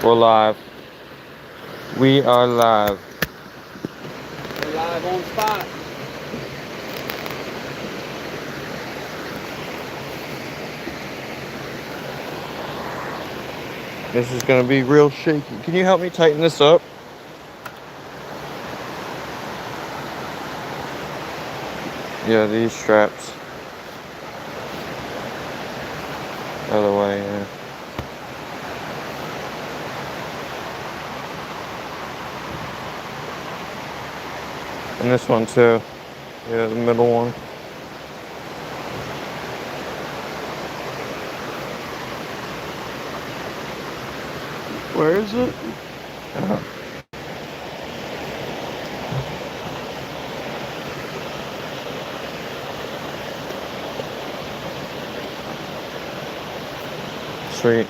We're live. We are live. We're live on spot. This is gonna be real shaky. Can you help me tighten this up? Yeah, these straps. Other way, yeah. And this one too. Yeah, the middle one. Where is it? Sweet.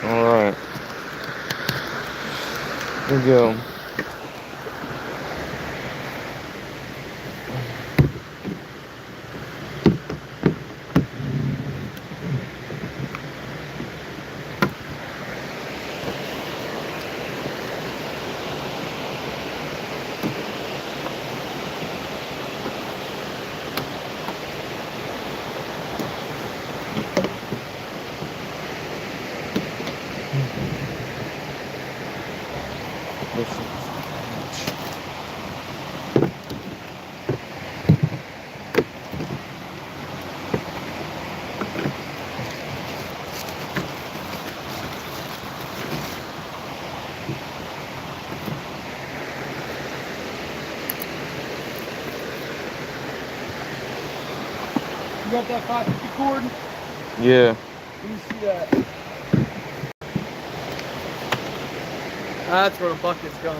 Alright. Here we go. You got that 550 cord? Yeah. Let me see that. That's where the bucket's going.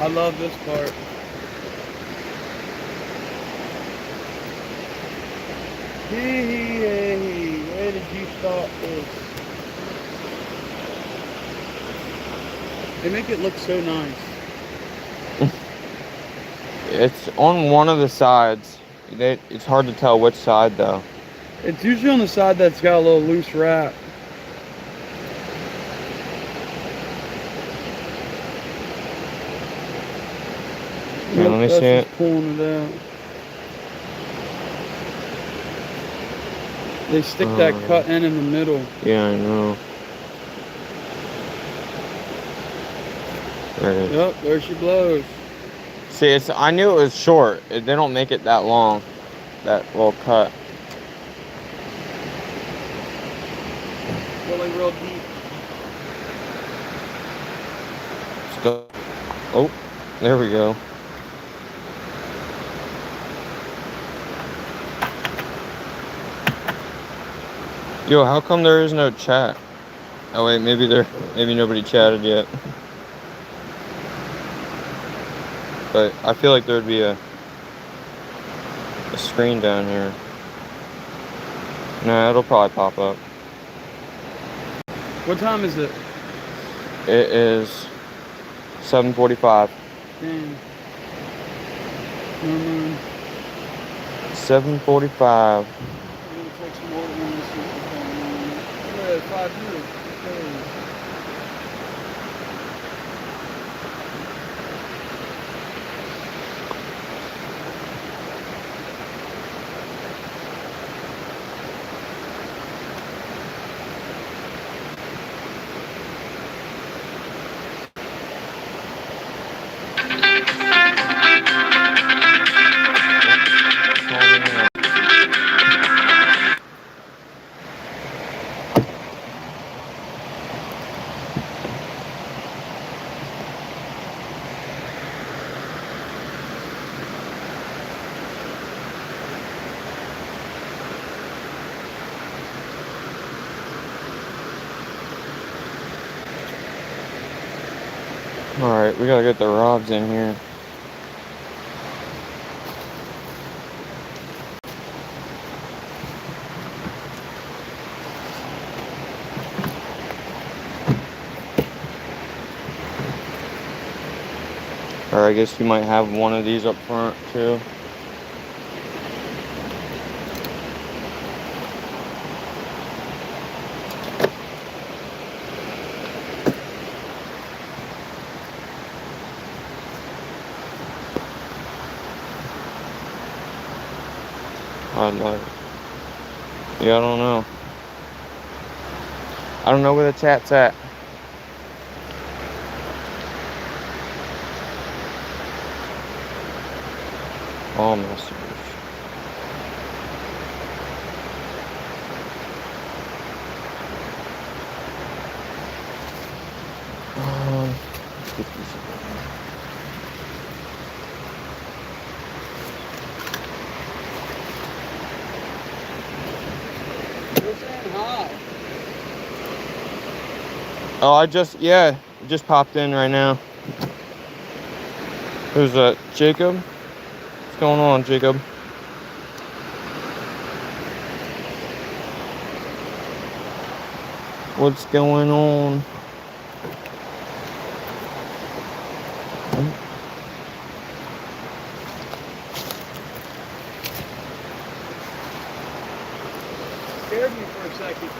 I love this part. Hey, where did you start this? They make it look so nice. It's on one of the sides. It's hard to tell which side though. It's usually on the side that's got a little loose wrap. Here, let me see it. Just pulling it out. They stick that cut in the middle. Yeah, I know. There it is. Yep, there she blows. See, I knew it was short. They don't make it that long, that little cut. Really real deep. Let's go. Oh, there we go. Yo, how come there is no chat? Oh wait, maybe nobody chatted yet. But I feel like there would be a screen down here. No, it'll probably pop up. What time is it? It is 7:45. Dang. 7:45. I'm gonna take some more ones and see what's going on. Yeah, 5 years. Okay. Alright, we gotta get the rods in here. Or I guess you might have one of these up front too. I'd like. Yeah, I don't know. I don't know where the chat's at. All messages. Let's get these. You're saying hi. Oh, yeah, it just popped in right now. Who's that? Jacob? What's going on, Jacob? What's going on? Scared me for a second.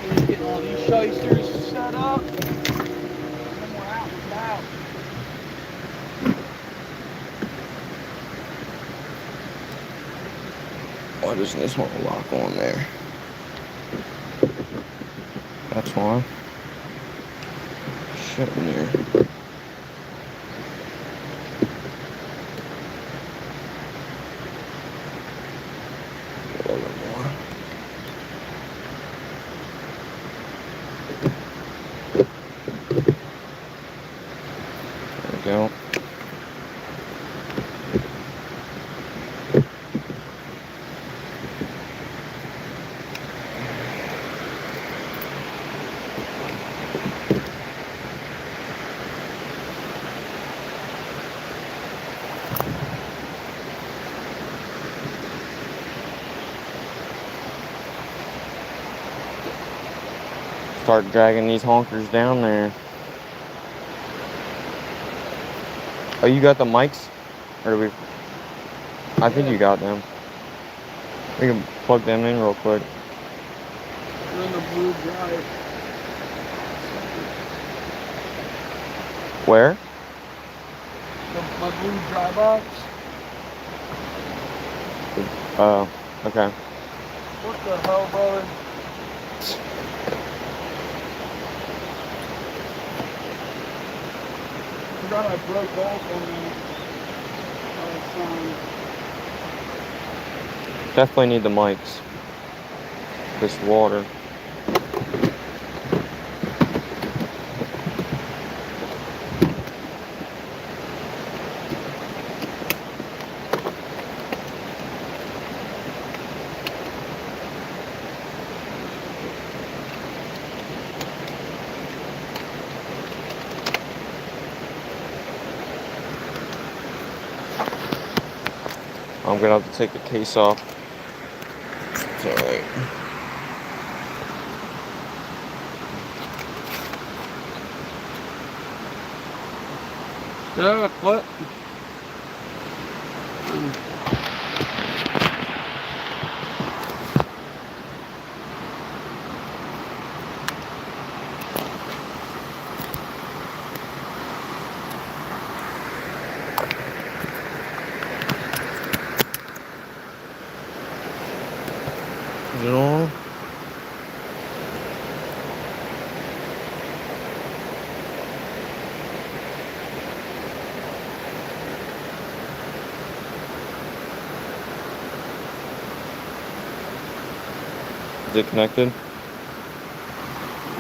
We're getting all these shysters set up. Then we're out and about. Why doesn't this one lock on there? That's why. Shit in here. A little bit more. There we go. Start dragging these honkers down there. Oh, you got the mics? Or do we? I think you got them. We can plug them in real quick. We're in the blue drive. Where? My blue dry box. Oh, okay. What the hell, brother? I forgot I broke both on that. Definitely need the mics. This water. I'm gonna have to take the case off. It's alright. Yeah, what? Is it on? Is it connected?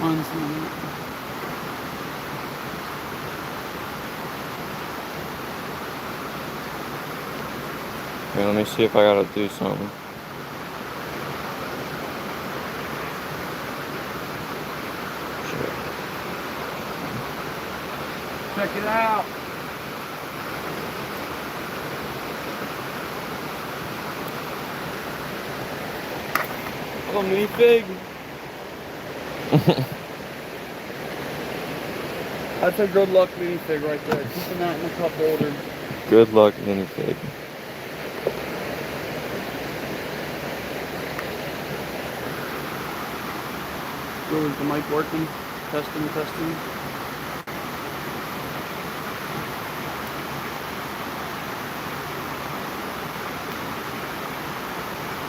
One's not. Okay, let me see if I gotta do something. Shit. Check it out. Oh, minifig. That's a good luck minifig right there. Keeping that in the cup holder. Good luck, minifig. Is the mic working? Testing, testing.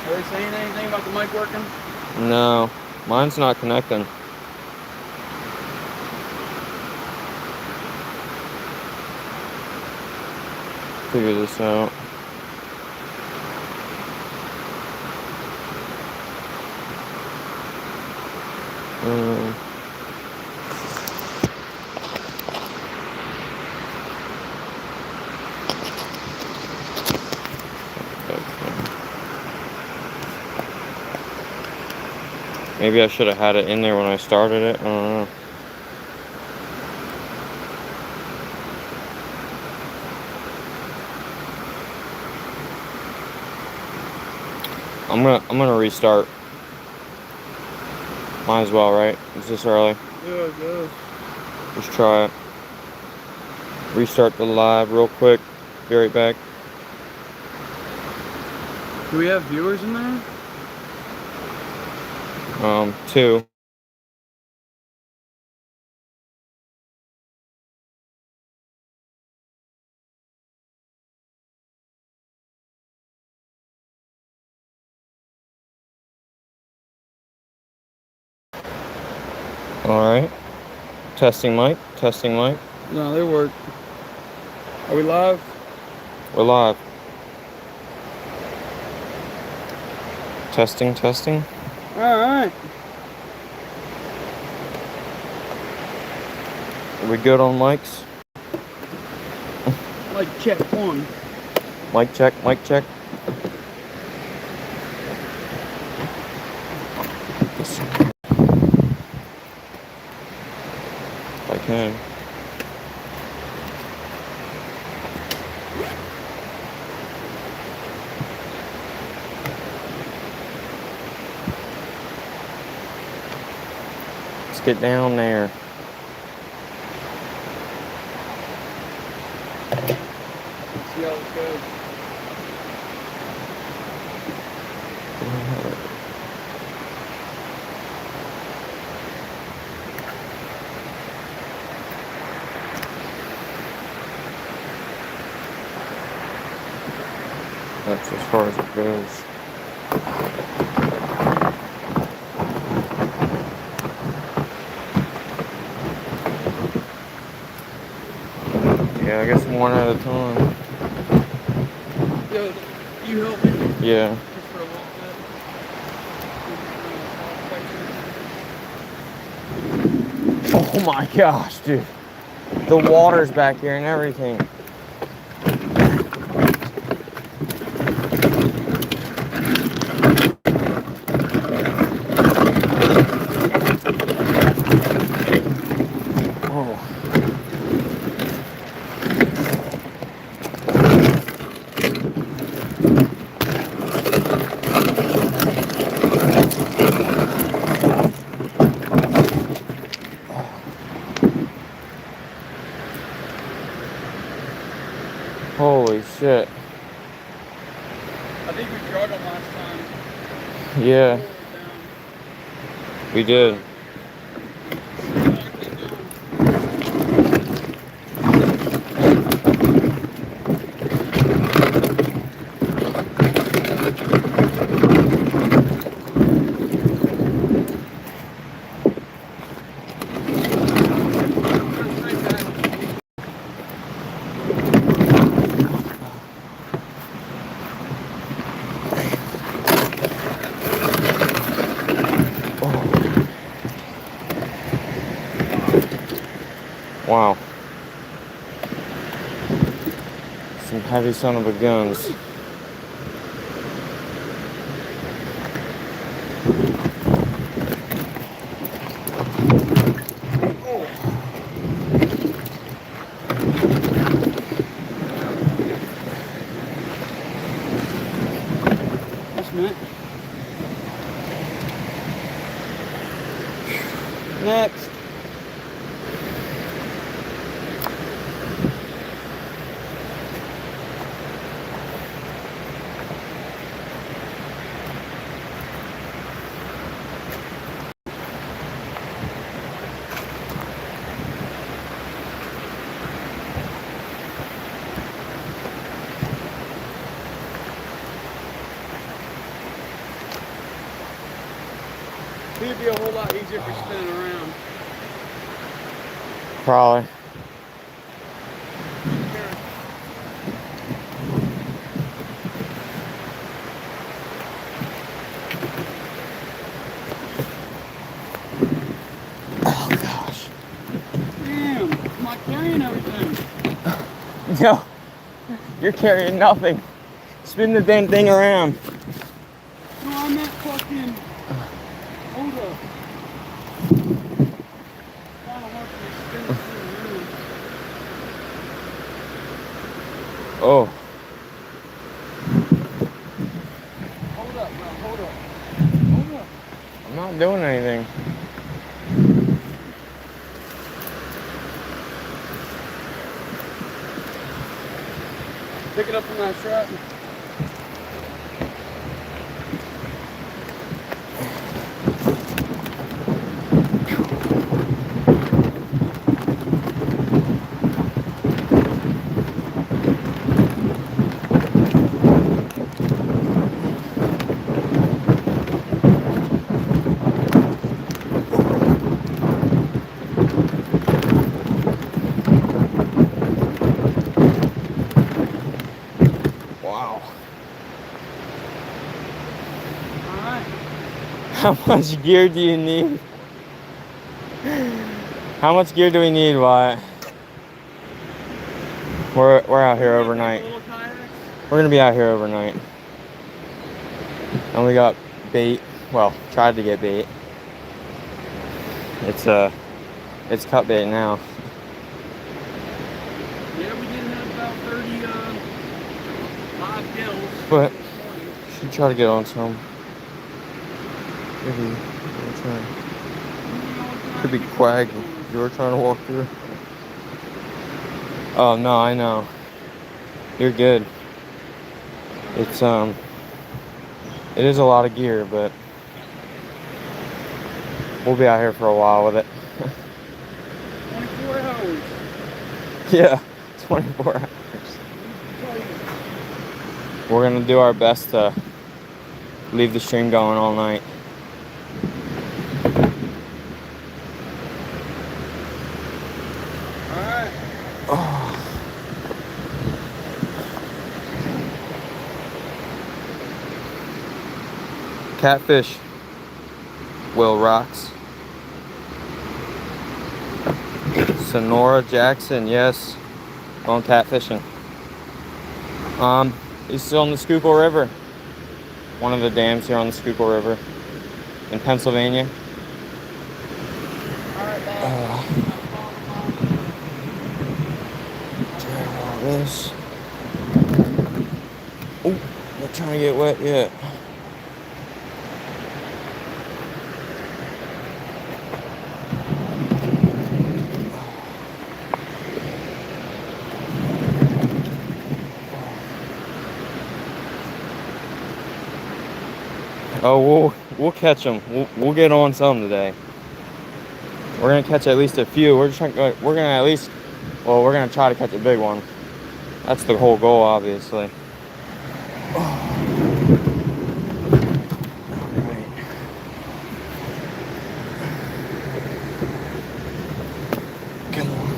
Are they saying anything about the mic working? No, mine's not connecting. Figure this out. Maybe I should have had it in there when I started it. I don't know. I'm gonna restart. Might as well, right? Is this early? Yeah, I guess. Let's try it. Restart the live real quick. Be right back. Do we have viewers in there? 2. Alright. Testing mic. Testing mic. No, they work. Are we live? We're live. Testing, testing. Alright. Are we good on mics? Like check 1. Mic check, mic check. If I can. Let's get down there. See how it goes. That's as far as it goes. Yeah, I guess one at a time. Yo, you help me? Yeah. Just for a little bit. Oh my gosh, dude. The water's back here and everything. Holy shit. I think we drug them last time. Yeah, we did. Wow. Some heavy son of a guns. think it'd be a whole lot easier for spinning around. Probably. Oh gosh. Damn, I'm not carrying everything. No, you're carrying nothing. Spin the damn thing around. No, I meant fucking. Hold up. Kinda hard for me to spin this thing around. Oh. Hold up, bro. Hold up. Hold up. I'm not doing anything. Pick it up from that strap. Wow. Alright. How much gear do you need? How much gear do we need, Wyatt? We're out here overnight. We're gonna be out here overnight. And we got bait. Well, tried to get bait. It's cut bait now. Yeah, we did have about 30 live gills. But should try to get on some. Maybe could be quag you were trying to walk through. Oh no, I know. You're good. It's it is a lot of gear, but we'll be out here for a while with it. 24 hours. Yeah, 24 hours. We're gonna do our best to leave the stream going all night. Alright. Oh. Catfish. Will Rocks. Sonora Jackson, yes. Going catfishing. He's still in the Schuylkill River. One of the dams here on the Schuylkill River in Pennsylvania. Drag all this. Oh, not trying to get wet yet. Oh, we'll catch them. We'll get on some today. We're gonna catch at least a few. We're gonna try to catch a big one. That's the whole goal, obviously. Come on.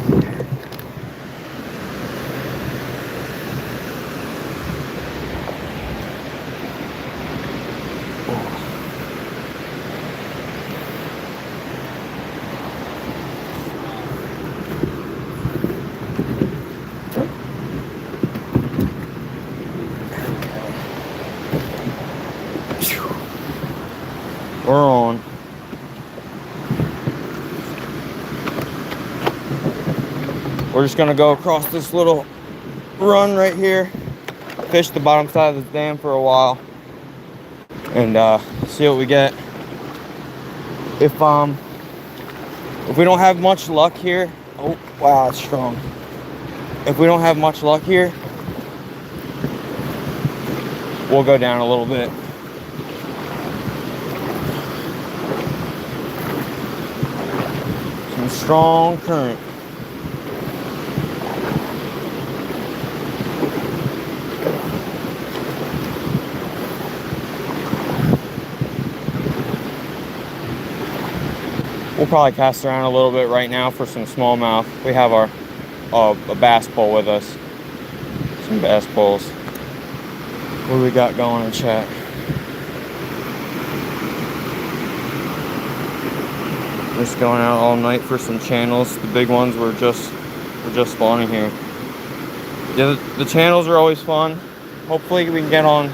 We're on. We're just gonna go across this little run right here, fish the bottom side of the dam for a while, and see what we get. If we don't have much luck here, oh wow, it's strong. If we don't have much luck here, we'll go down a little bit. Some strong current. probably cast around a little bit right now for some smallmouth. We have our a bass pole with us. Some bass poles. What do we got going in chat? Just going out all night for some channels. The big ones were just spawning here. Yeah, the channels are always fun. Hopefully we can get on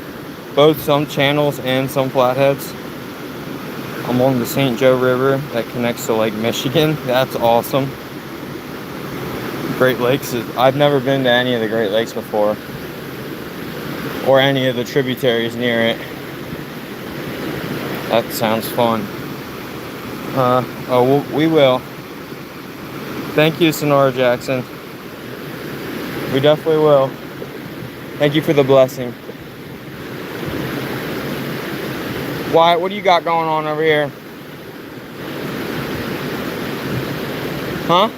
both some channels and some flatheads. I'm on the St. Joe River that connects to Lake Michigan. That's awesome. Great Lakes I've never been to any of the Great Lakes before, or any of the tributaries near it. That sounds fun. We will. Thank you, Sonora Jackson. We definitely will. Thank you for the blessing. Wyatt, what do you got going on over here? Huh?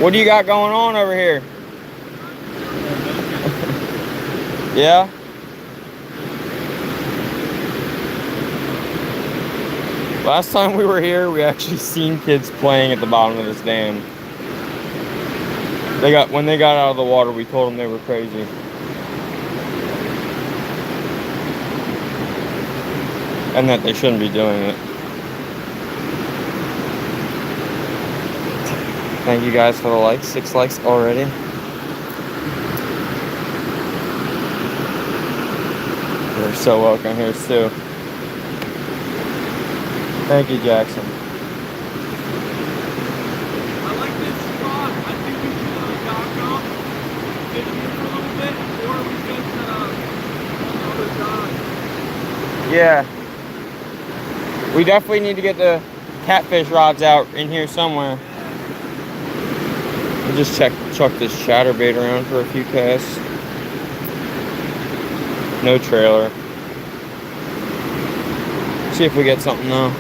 What do you got going on over here? Yeah? Last time we were here, we actually seen kids playing at the bottom of this dam. When they got out of the water, we told them they were crazy. And that they shouldn't be doing it. Thank you guys for the likes. 6 likes already. You're so welcome here, Stu. Thank you, Jackson. I like this spot. I think we should dock up, fish here for a little bit, or we just on the other side. Yeah. We definitely need to get the catfish rods out in here somewhere. We'll just chuck this chatterbait around for a few casts. No trailer. See if we get something though.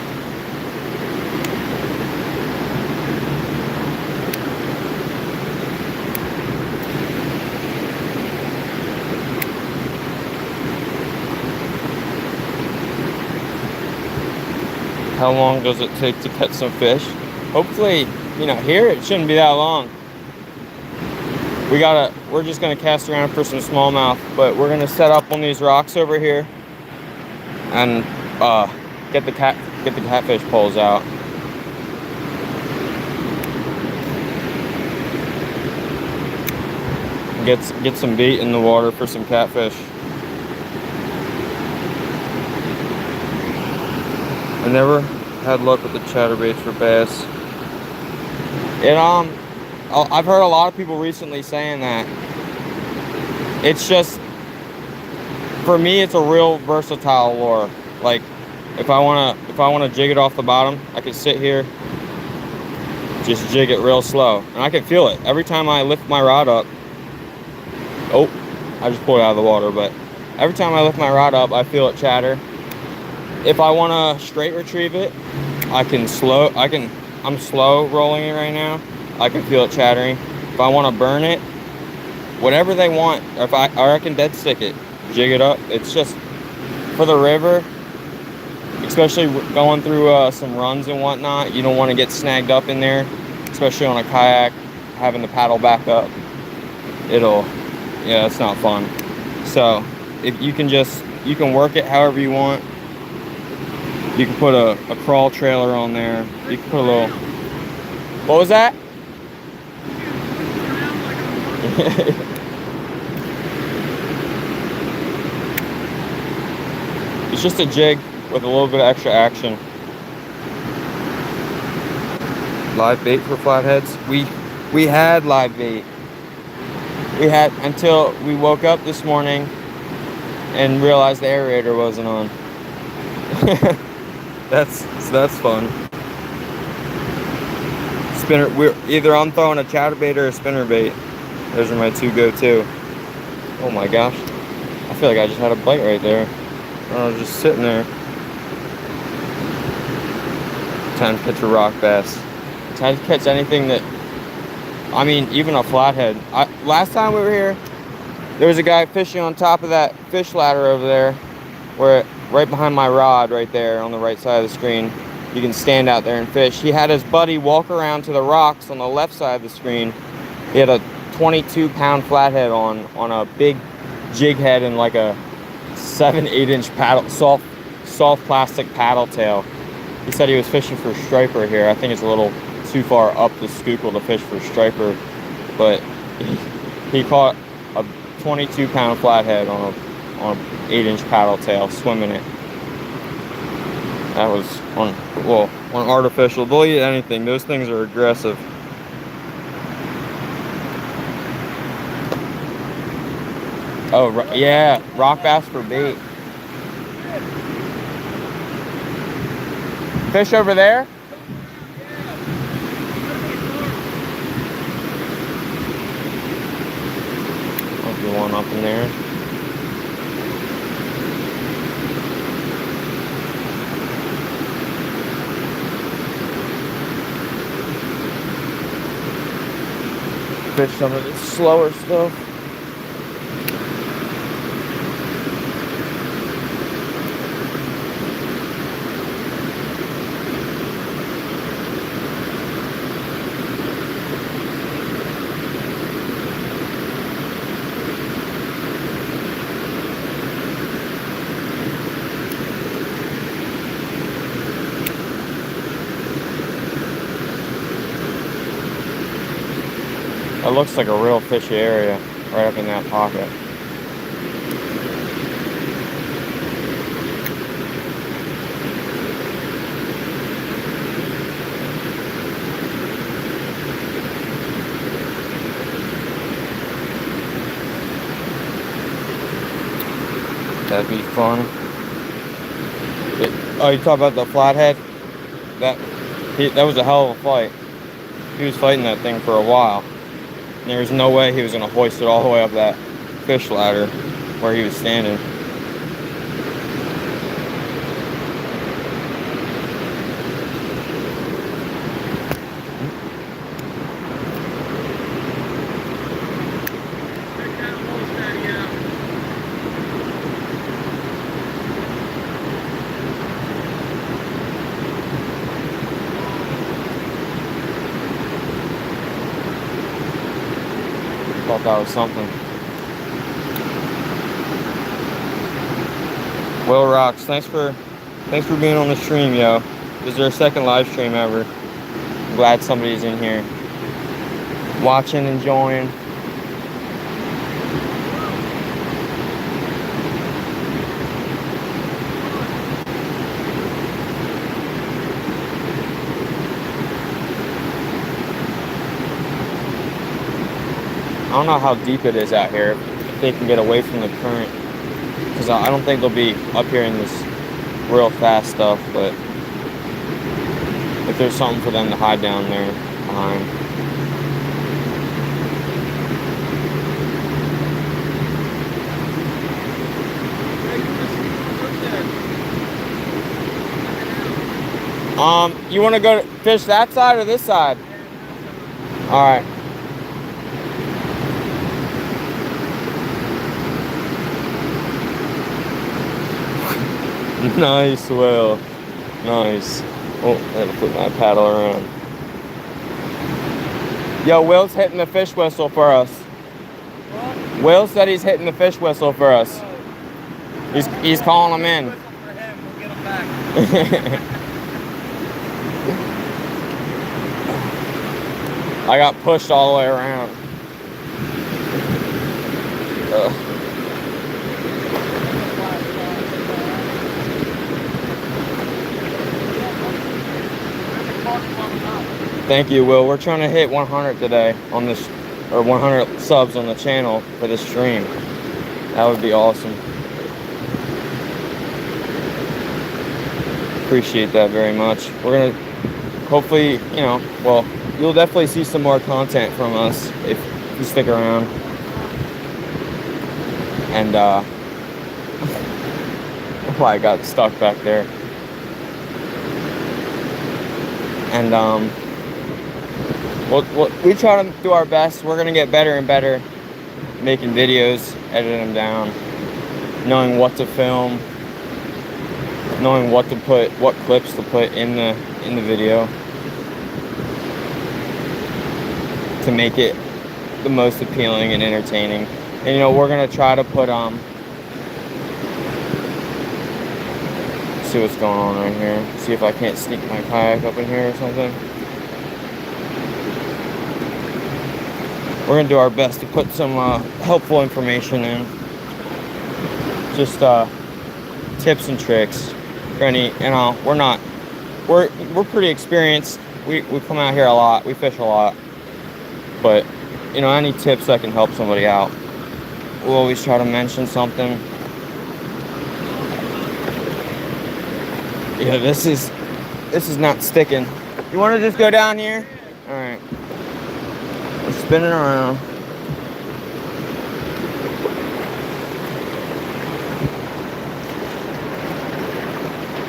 How long does it take to catch some fish? Hopefully, here it shouldn't be that long. We're just gonna cast around for some smallmouth, but we're gonna set up on these rocks over here and get the catfish poles out. Get some bait in the water for some catfish. I never had luck with the chatterbaits for bass. I've heard a lot of people recently saying that. It's just, for me, it's a real versatile lure. Like, if I wanna jig it off the bottom, I can sit here, just jig it real slow, and I can feel it every time I lift my rod up. Oh, I just pulled it out of the water, but every time I lift my rod up, I feel it chatter. If I want to straight retrieve it, I'm slow rolling it right now. I can feel it chattering. If I want to burn it, whatever they want, or I can dead stick it, jig it up. It's just for the river, especially going through some runs and whatnot. You don't want to get snagged up in there, especially on a kayak, having to paddle back up. Yeah, it's not fun. So if you can work it however you want. You can put a crawl trailer on there. You can put a little... What was that? It's just a jig with a little bit of extra action. Live bait for flatheads. We had live bait. We had until we woke up this morning and realized the aerator wasn't on. That's fun. Either I'm throwing a chatterbait or a spinnerbait. Those are my two go-to. Oh my gosh. I feel like I just had a bite right there. I was just sitting there. Time to catch a rock bass. Time to catch anything that, even a flathead. Last time we were here, there was a guy fishing on top of that fish ladder over there, right behind my rod right there on the right side of the screen. you can stand out there and fish. He had his buddy walk around to the rocks on the left side of the screen. He had a 22-pound flathead on a big jig head and like a 7-8 inch paddle, soft plastic paddle tail. He said he was fishing for striper here. I think it's a little too far up the Schuylkill to fish for striper, but he caught a 22-pound flathead on an 8-inch paddle tail, swimming it. That was on artificial. They'll eat anything. Those things are aggressive. Oh, yeah, rock bass for bait. Fish over there? Might be one up in there. Fish some of this slower stuff. It looks like a real fishy area right up in that pocket. That'd be fun. Oh, you talk about the flathead? That was a hell of a fight. He was fighting that thing for a while. There was no way he was going to hoist it all the way up that fish ladder where he was standing. Thought that was something. Will Rocks, thanks for being on the stream, yo. This is our second live stream ever. I'm glad somebody's in here watching, enjoying. I don't know how deep it is out here, if they can get away from the current, because I don't think they'll be up here in this real fast stuff, but if there's something for them to hide down there behind. You want to go fish that side or this side? All right. Nice, Will. Nice. Oh, I had to put my paddle around. Yo, Will's hitting the fish whistle for us. What? Will said he's hitting the fish whistle for us. He's calling them in. Whistle for him. We'll get him back. I got pushed all the way around. Thank you, Will. We're trying to hit 100 today on this, or 100 subs on the channel for this stream. That would be awesome. Appreciate that very much. We're gonna, hopefully, you know, well, you'll definitely see some more content from us if you stick around. And oh, I got stuck back there. And we try to do our best. We're gonna get better and better making videos, editing them down, knowing what to film, knowing what to put, what clips to put in the video to make it the most appealing and entertaining. And you know, we're gonna try to put see what's going on right here. See if I can't sneak my kayak up in here or something. We're gonna do our best to put some helpful information in. Just tips and tricks for any, you know, we're pretty experienced. We come out here a lot, we fish a lot. But, you know, any tips that can help somebody out, we'll always try to mention something. Yeah, this is not sticking. You want to just go down here? All right. We're spinning around.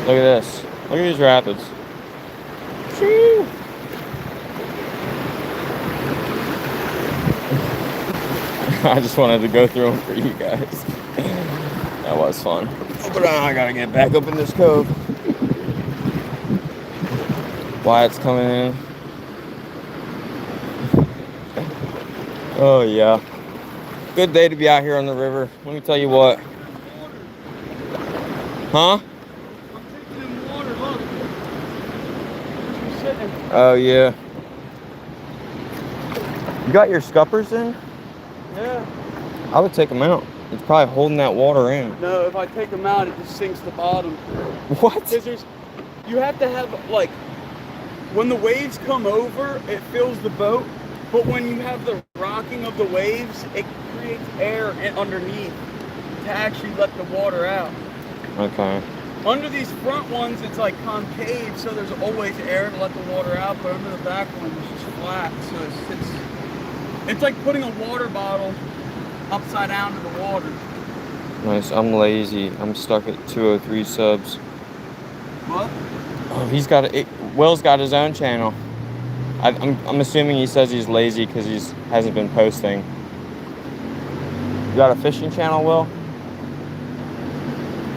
Look at this. Look at these rapids. Choo. I just wanted to go through them for you guys. That was fun. But I gotta get back up in this cove. Wyatt's coming in. Oh yeah. Good day to be out here on the river. Let me tell you what. Huh? I'm taking in water, look. You're sitting. Oh yeah. You got your scuppers in? Yeah. I would take them out. It's probably holding that water in. No, if I take them out, it just sinks the bottom. What? Because you have to have, like, when the waves come over, it fills the boat. But when you have the rocking of the waves, it creates air underneath to actually let the water out. Okay. Under these front ones, it's like concave, so there's always air to let the water out. But under the back one, it's just flat, so it's like putting a water bottle upside down to the water. Nice. I'm lazy. I'm stuck at 203 subs. What? Oh, Will's got his own channel. I'm assuming he says he's lazy because he hasn't been posting. You got a fishing channel, Will?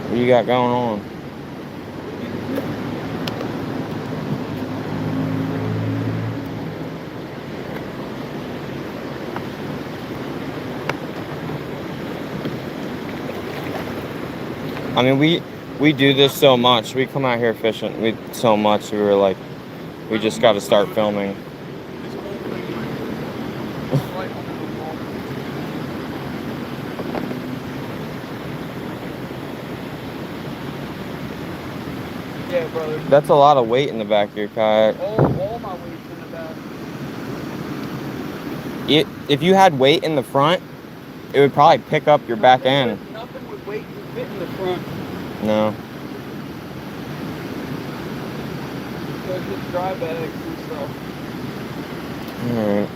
What you got going on? I mean, we do this so much. We come out here fishing so much. We were like, we just got to start filming. Yeah, brother. That's a lot of weight in the back of your kayak. All my weight's in the back. If you had weight in the front, it would probably pick up your back end. Nothing with weight can fit in the front. No. So it's just dry bags and stuff. Alright.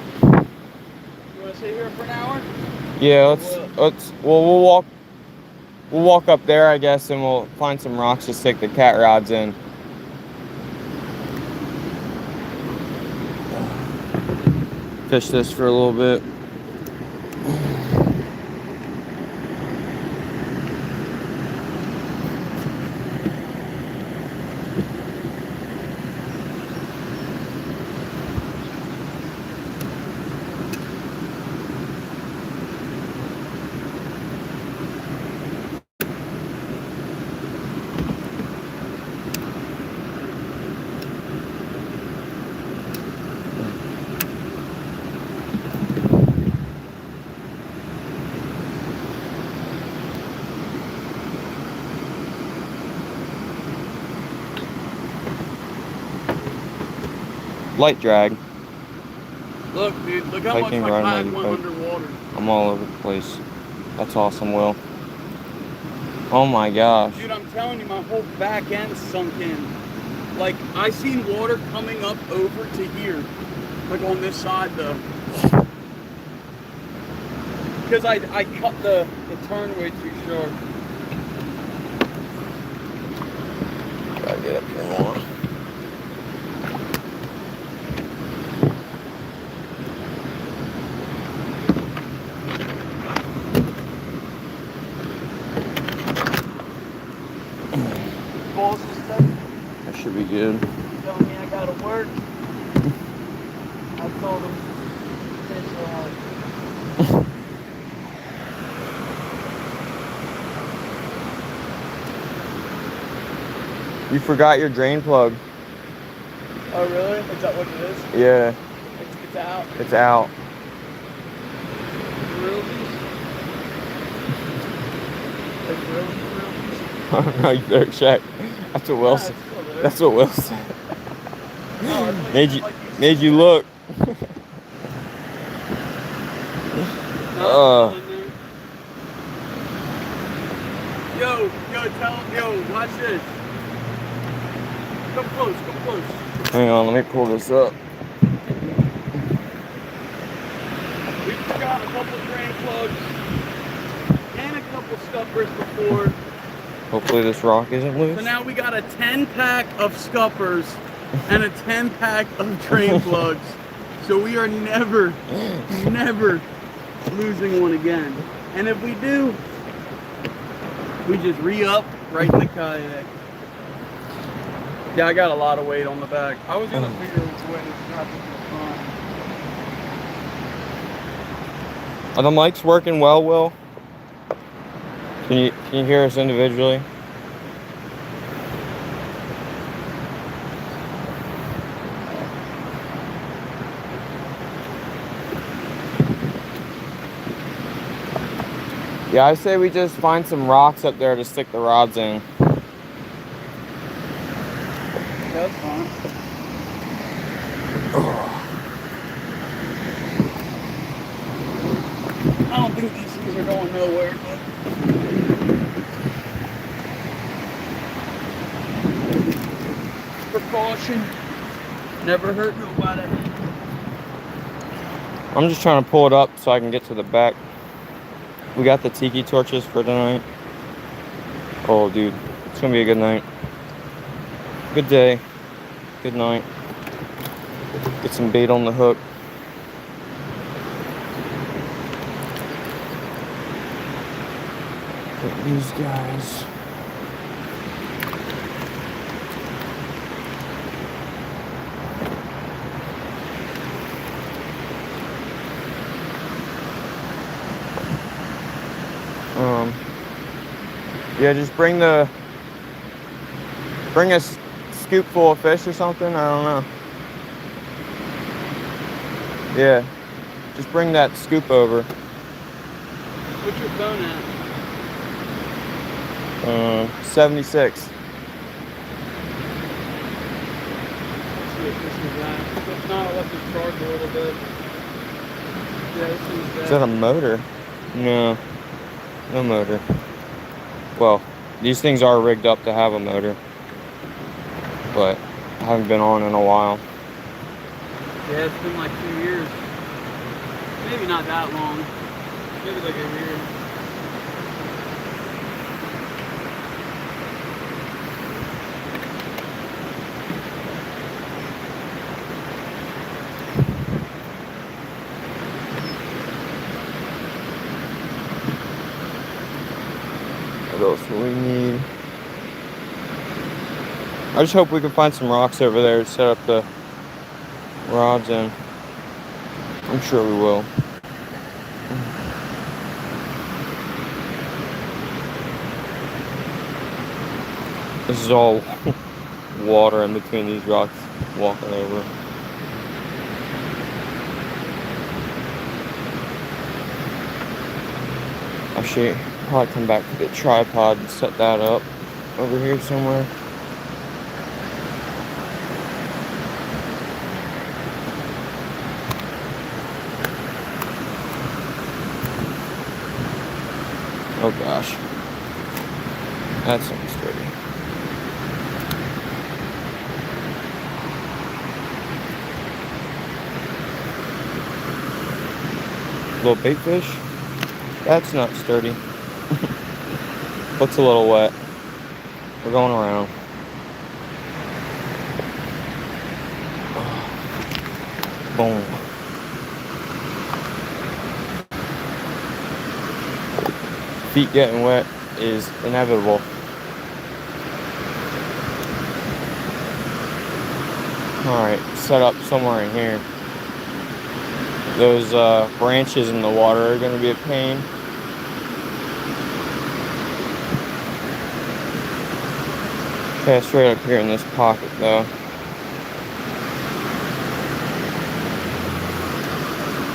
You want to stay here for an hour? Yeah, we'll walk up there, I guess, and we'll find some rocks to stick the cat rods in. Fish this for a little bit. Light drag. Look, dude, look how Hiking, much my riding, kayak went maybe underwater. I'm all over the place. That's awesome, Will. Oh my gosh. Dude, I'm telling you, my whole back end sunk in. Like, I seen water coming up over to here. Like on this side, though. Because I cut the turn way too short. Gotta get up here more. Balls should be good. Telling me I gotta work. I told him fish hard. You forgot your drain plug. Oh really? Is that what it is? Yeah. It's out. It's out. I don't know, you better check. That's what Will said. That's what Will said. Made you look. Yo, watch this. Come close. Hang on, let me pull this up. We got a couple drain plugs and a couple scuppers before. Hopefully this rock isn't loose. So now we got a 10-pack of scuppers and a 10-pack of drain plugs. So we are never losing one again. And if we do, we just re-up right in the kayak. Yeah, I got a lot of weight on the back. I was gonna figure a way to strap it to the front. Are the mics working well, Will? Can you hear us individually? Yeah, I say we just find some rocks up there to stick the rods in. Yeah, that's fine. I don't think these things are going nowhere, but precaution never hurt nobody. I'm just trying to pull it up so I can get to the back. We got the tiki torches for tonight. Oh, dude, it's gonna be a good night. Good day. Good night. Get some bait on the hook. Get these guys. Yeah, just bring a scoop full of fish or something. I don't know. Yeah, just bring that scoop over. What's your phone at? 76. Let's see if this is that. If not, I'll let this charge a little bit. Yeah, this is that. Is that a motor? No, no motor. Well, these things are rigged up to have a motor, but I haven't been on in a while. Yeah, it's been like 2 years. Maybe not that long. Maybe like a year. What else do we need? I just hope we can find some rocks over there to set up the rods in. I'm sure we will. This is all water in between these rocks walking over. Actually, probably come back to the tripod and set that up over here somewhere. Oh gosh, that's something sturdy. Little bait fish. That's not sturdy. Looks a little wet. We're going around. Boom. Feet getting wet is inevitable. Alright, set up somewhere in here. Those branches in the water are going to be a pain. Cast right up here in this pocket though.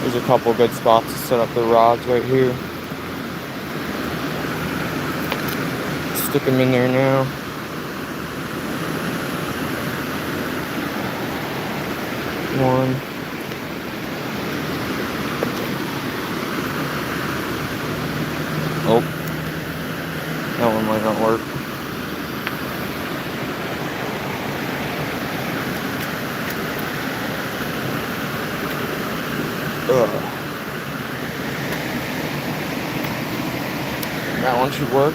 There's a couple good spots to set up the rods right here. Stick them in there now. One. Oh. That one might not work. Ugh. That one should work.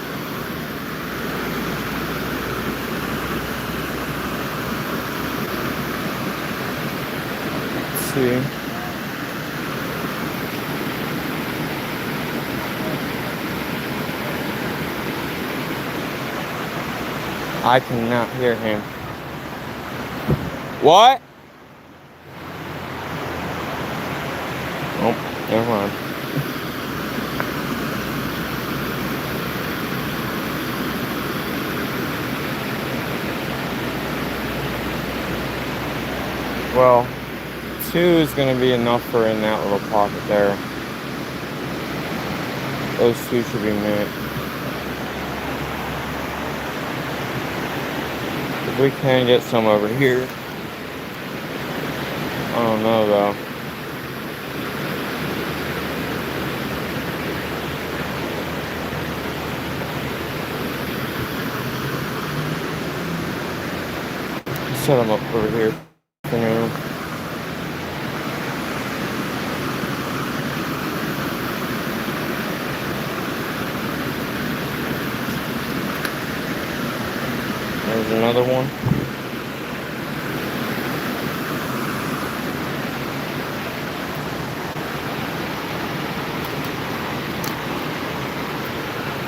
Let's see. I cannot hear him. What? Oh, never mind. Well, 2 is going to be enough for in that little pocket there. Those 2 should be met. If we can get some over here. I don't know though. Set them up over here for now. There's another one.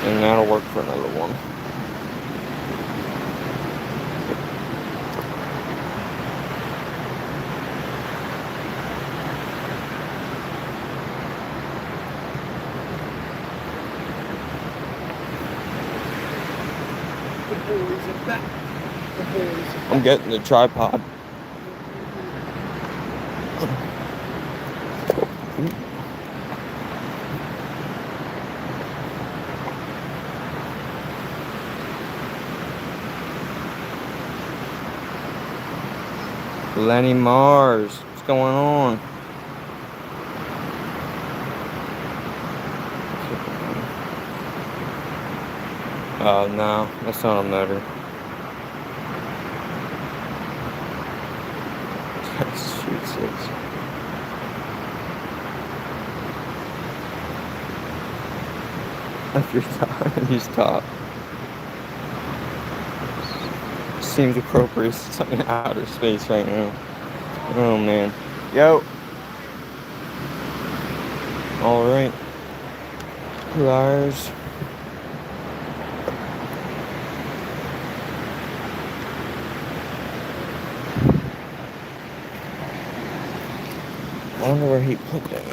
And that'll work for another one. The boys are back. The boys are back. I'm getting the tripod. Lenny Mars, what's going on? Oh no, that's not a motor. Shoot 6. If you're top, he's top. Seems appropriate. It's like in outer space right now. Oh man. Yo. All right. Pliers. I wonder where he put that.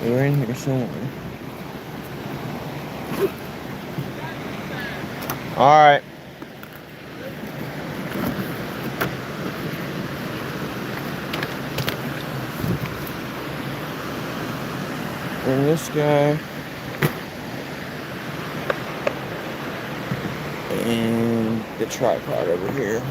They're in here somewhere. All right. And this guy. And the tripod over here.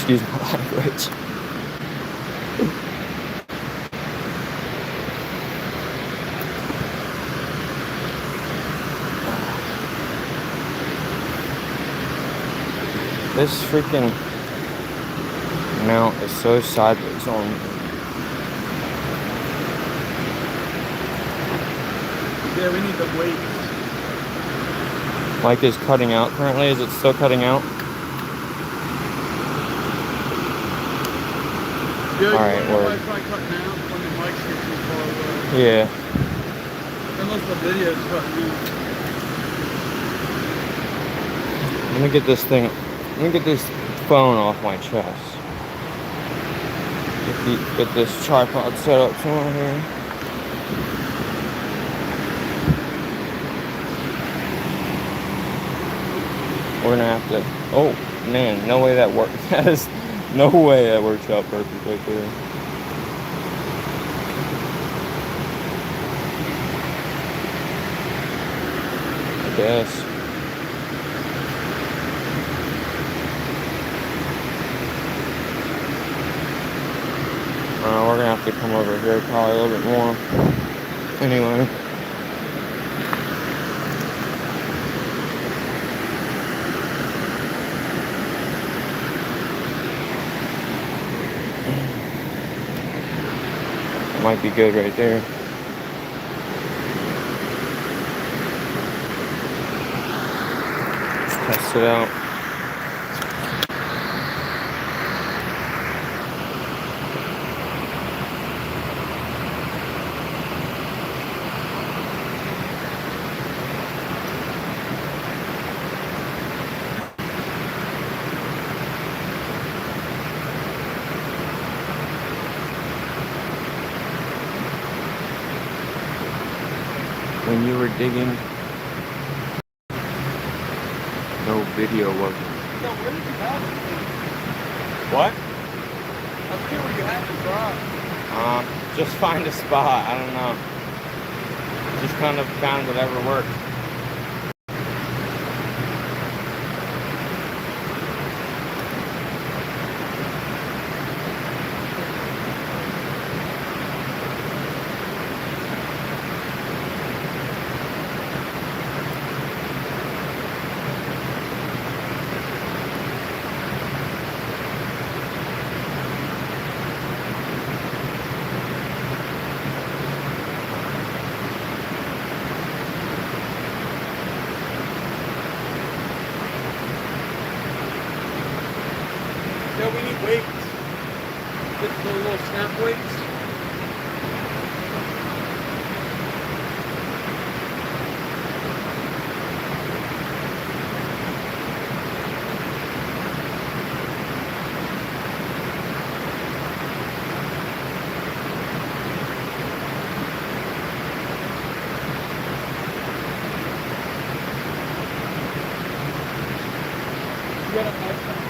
Excuse my language. This freaking mount is so sideways on me. Yeah, we need the weights. Mic is cutting out currently. Is it still cutting out? Yeah, Alright, word. Probably cutting out when the mics get too far away. Yeah. Unless the video's cutting out. Let me get this thing. Let me get this phone off my chest. Get this tripod set up somewhere here. We're gonna have to. Oh man, no way that works. That is no way that works out perfect right there. I guess. We're gonna have to come over here probably a little bit more. Anyway. Might be good right there. Let's test it out. When you were digging, no video was it? No, where did you have it? What? I'm sure where you had the drop. Just find a spot. I don't know. Just kind of found whatever worked. Yeah, we need weights. The little snap weights. You got a nice one.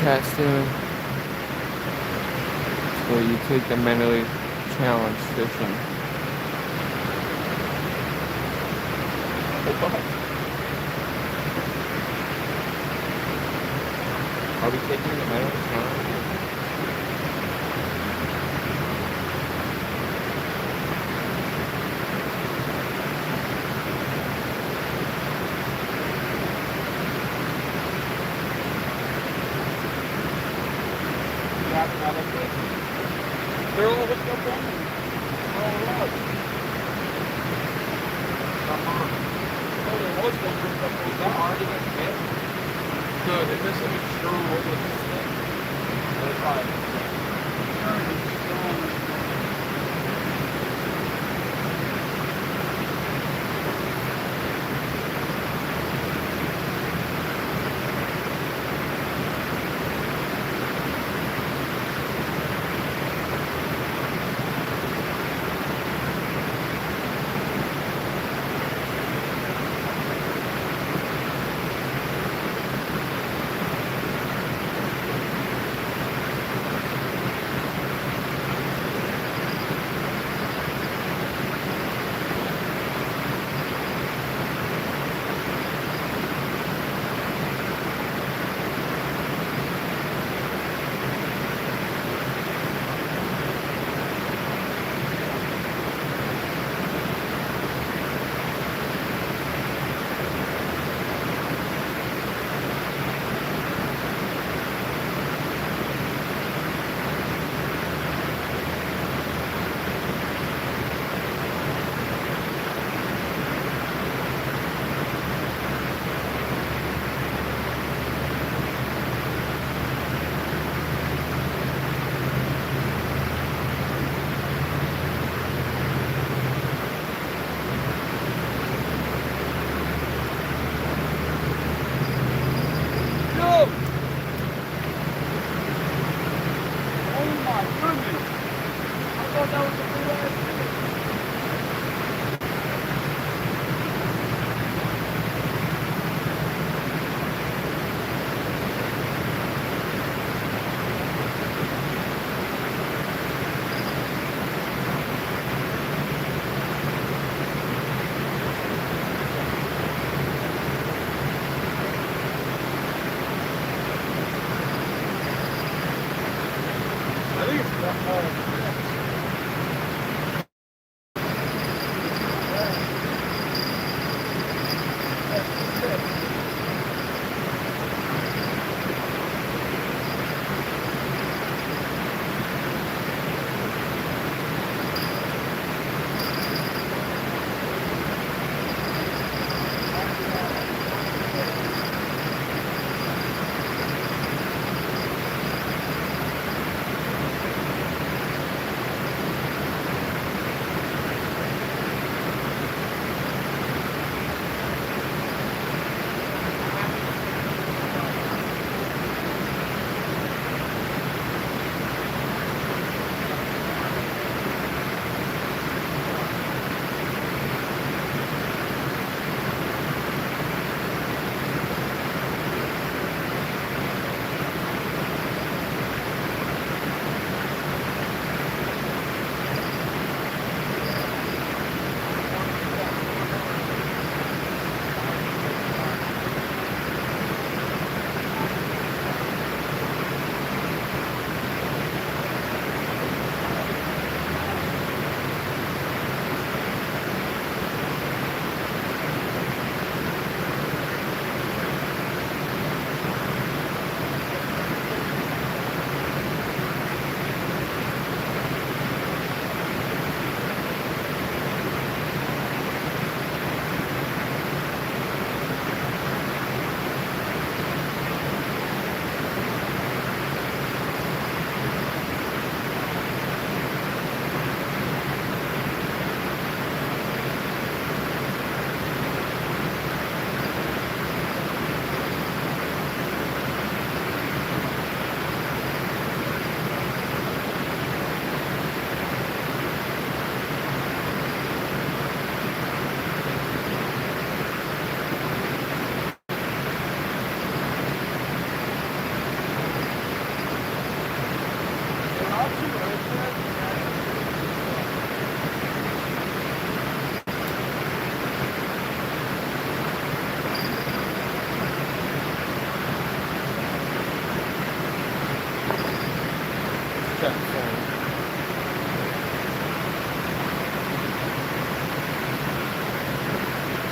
cat's doing. So you take the mentally challenged fishing. Are we taking the mentally challenged? They're all hooked up on them. They're all up. Oh, there was one hooked up on. Is that already been hit? No, they're missing a strong with the stick. They're fine. Strong.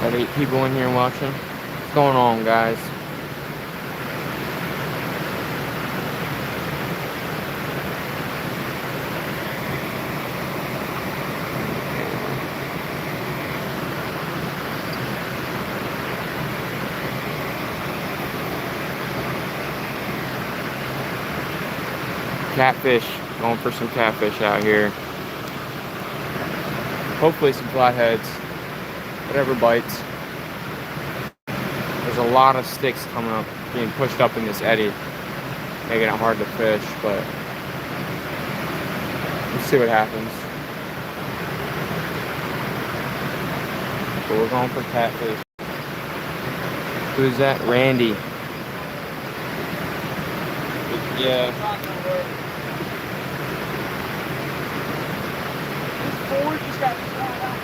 Got 8 people in here watching. What's going on, guys? Catfish. Going for some catfish out here. Hopefully some flatheads. Whatever bites. There's a lot of sticks coming up, being pushed up in this eddy, making it hard to fish, but we'll see what happens. But we're going for catfish. Who's that? Randy. Yeah. Just got shot out.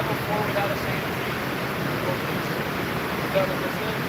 Before without a sand. Is that what this is?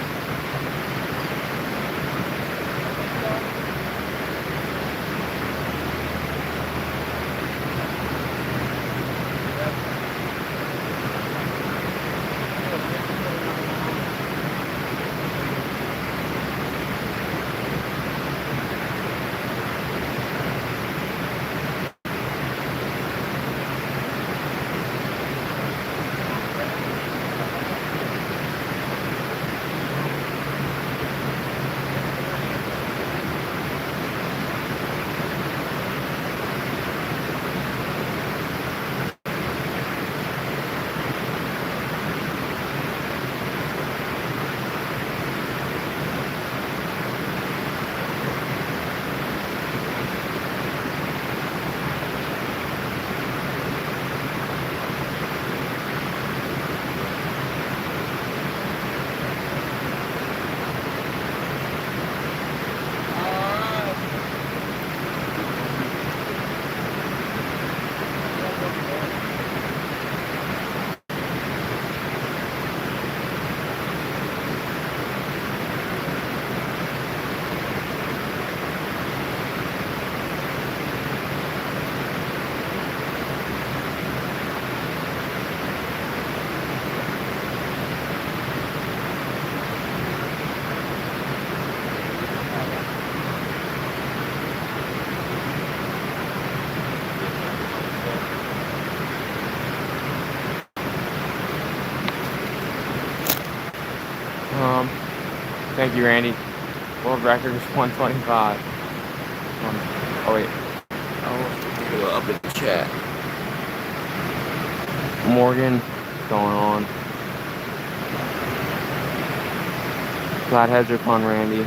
Thank you, Randy. World record is 125. Oh wait. Oh, go up in the chat. Morgan, what's going on? Flatheads are fun, Randy.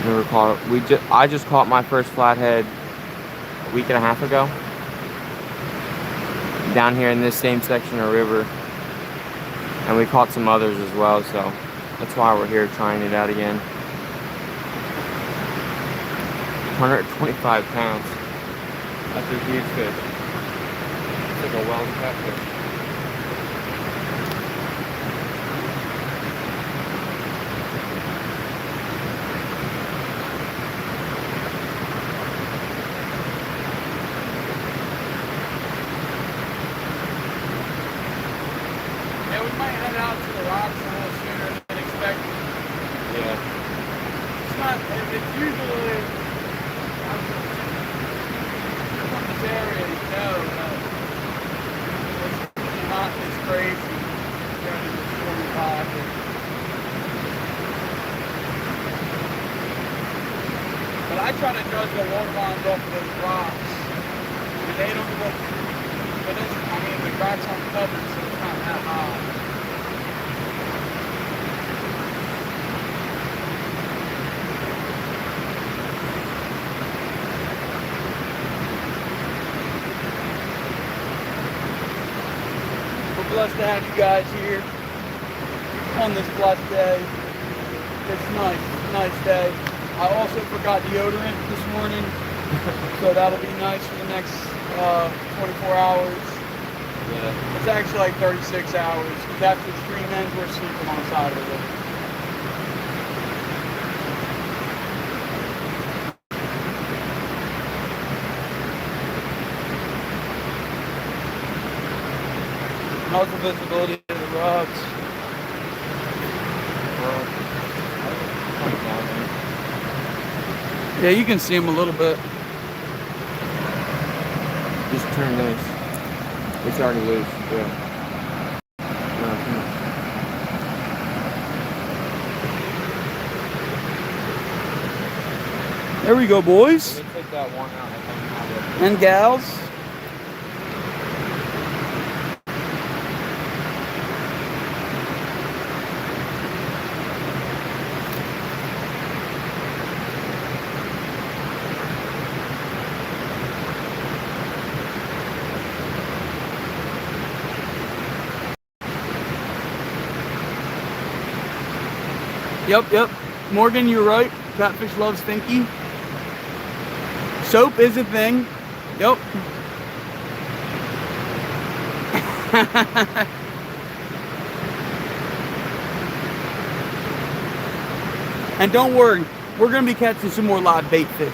Never caught. I just caught my first flathead a week and a half ago. Down here in this same section of river. And we caught some others as well, so that's why we're here trying it out again. 125 pounds. That's a huge fish. It's like a wild catfish. Yeah, we might head out to the rocks a little sooner than expected. Yeah. It's not, it's usually, from this area, you know, it's not this crazy during the stormy pocket. But I try to judge the water lines off of those rocks. And they don't look, but it's, I mean, the rocks aren't covered, so it's not that high. We're blessed to have you guys here on this blessed day. It's nice day. I also forgot deodorant this morning, so that'll be nice for the next 24 hours. Yeah. It's actually like 36 hours, because after the stream ends, we're sleeping on the side of it. How's the visibility of the rocks? Yeah, you can see them a little bit. Just turn this. It's already loose. Yeah. There we go, boys. Let me take that one out. And gals. Yep. Morgan, you're right. Catfish loves stinky. Soap is a thing. Yep. And don't worry, we're going to be catching some more live bait fish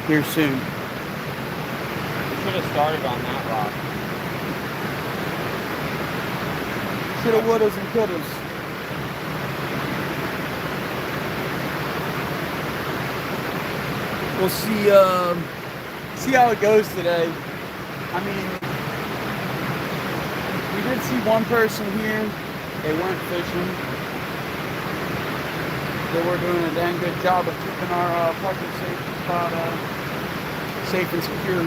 here soon. We should have started on that rock. Shoulda, wouldas, and couldas. We'll see how it goes today. I mean, we did see one person here. They weren't fishing. They were doing a dang good job of keeping our parking spot safe and secure.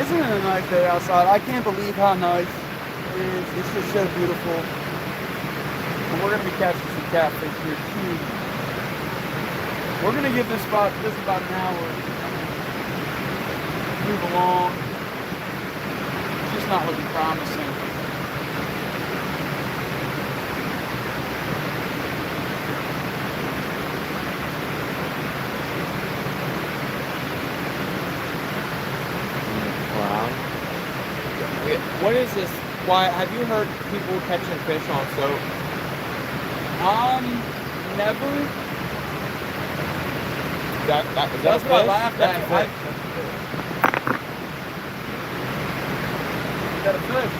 Isn't it a nice day outside? I can't believe how nice it is. It's just so beautiful. And we're going to be catching some catfish here too. We're going to give this spot just about an hour. Move along. It's just not looking promising. Wow. What is this? Why have you heard people catching fish on soap? Never. Is that That's a what I fish? laughed That's at. a fish. Is that a fish?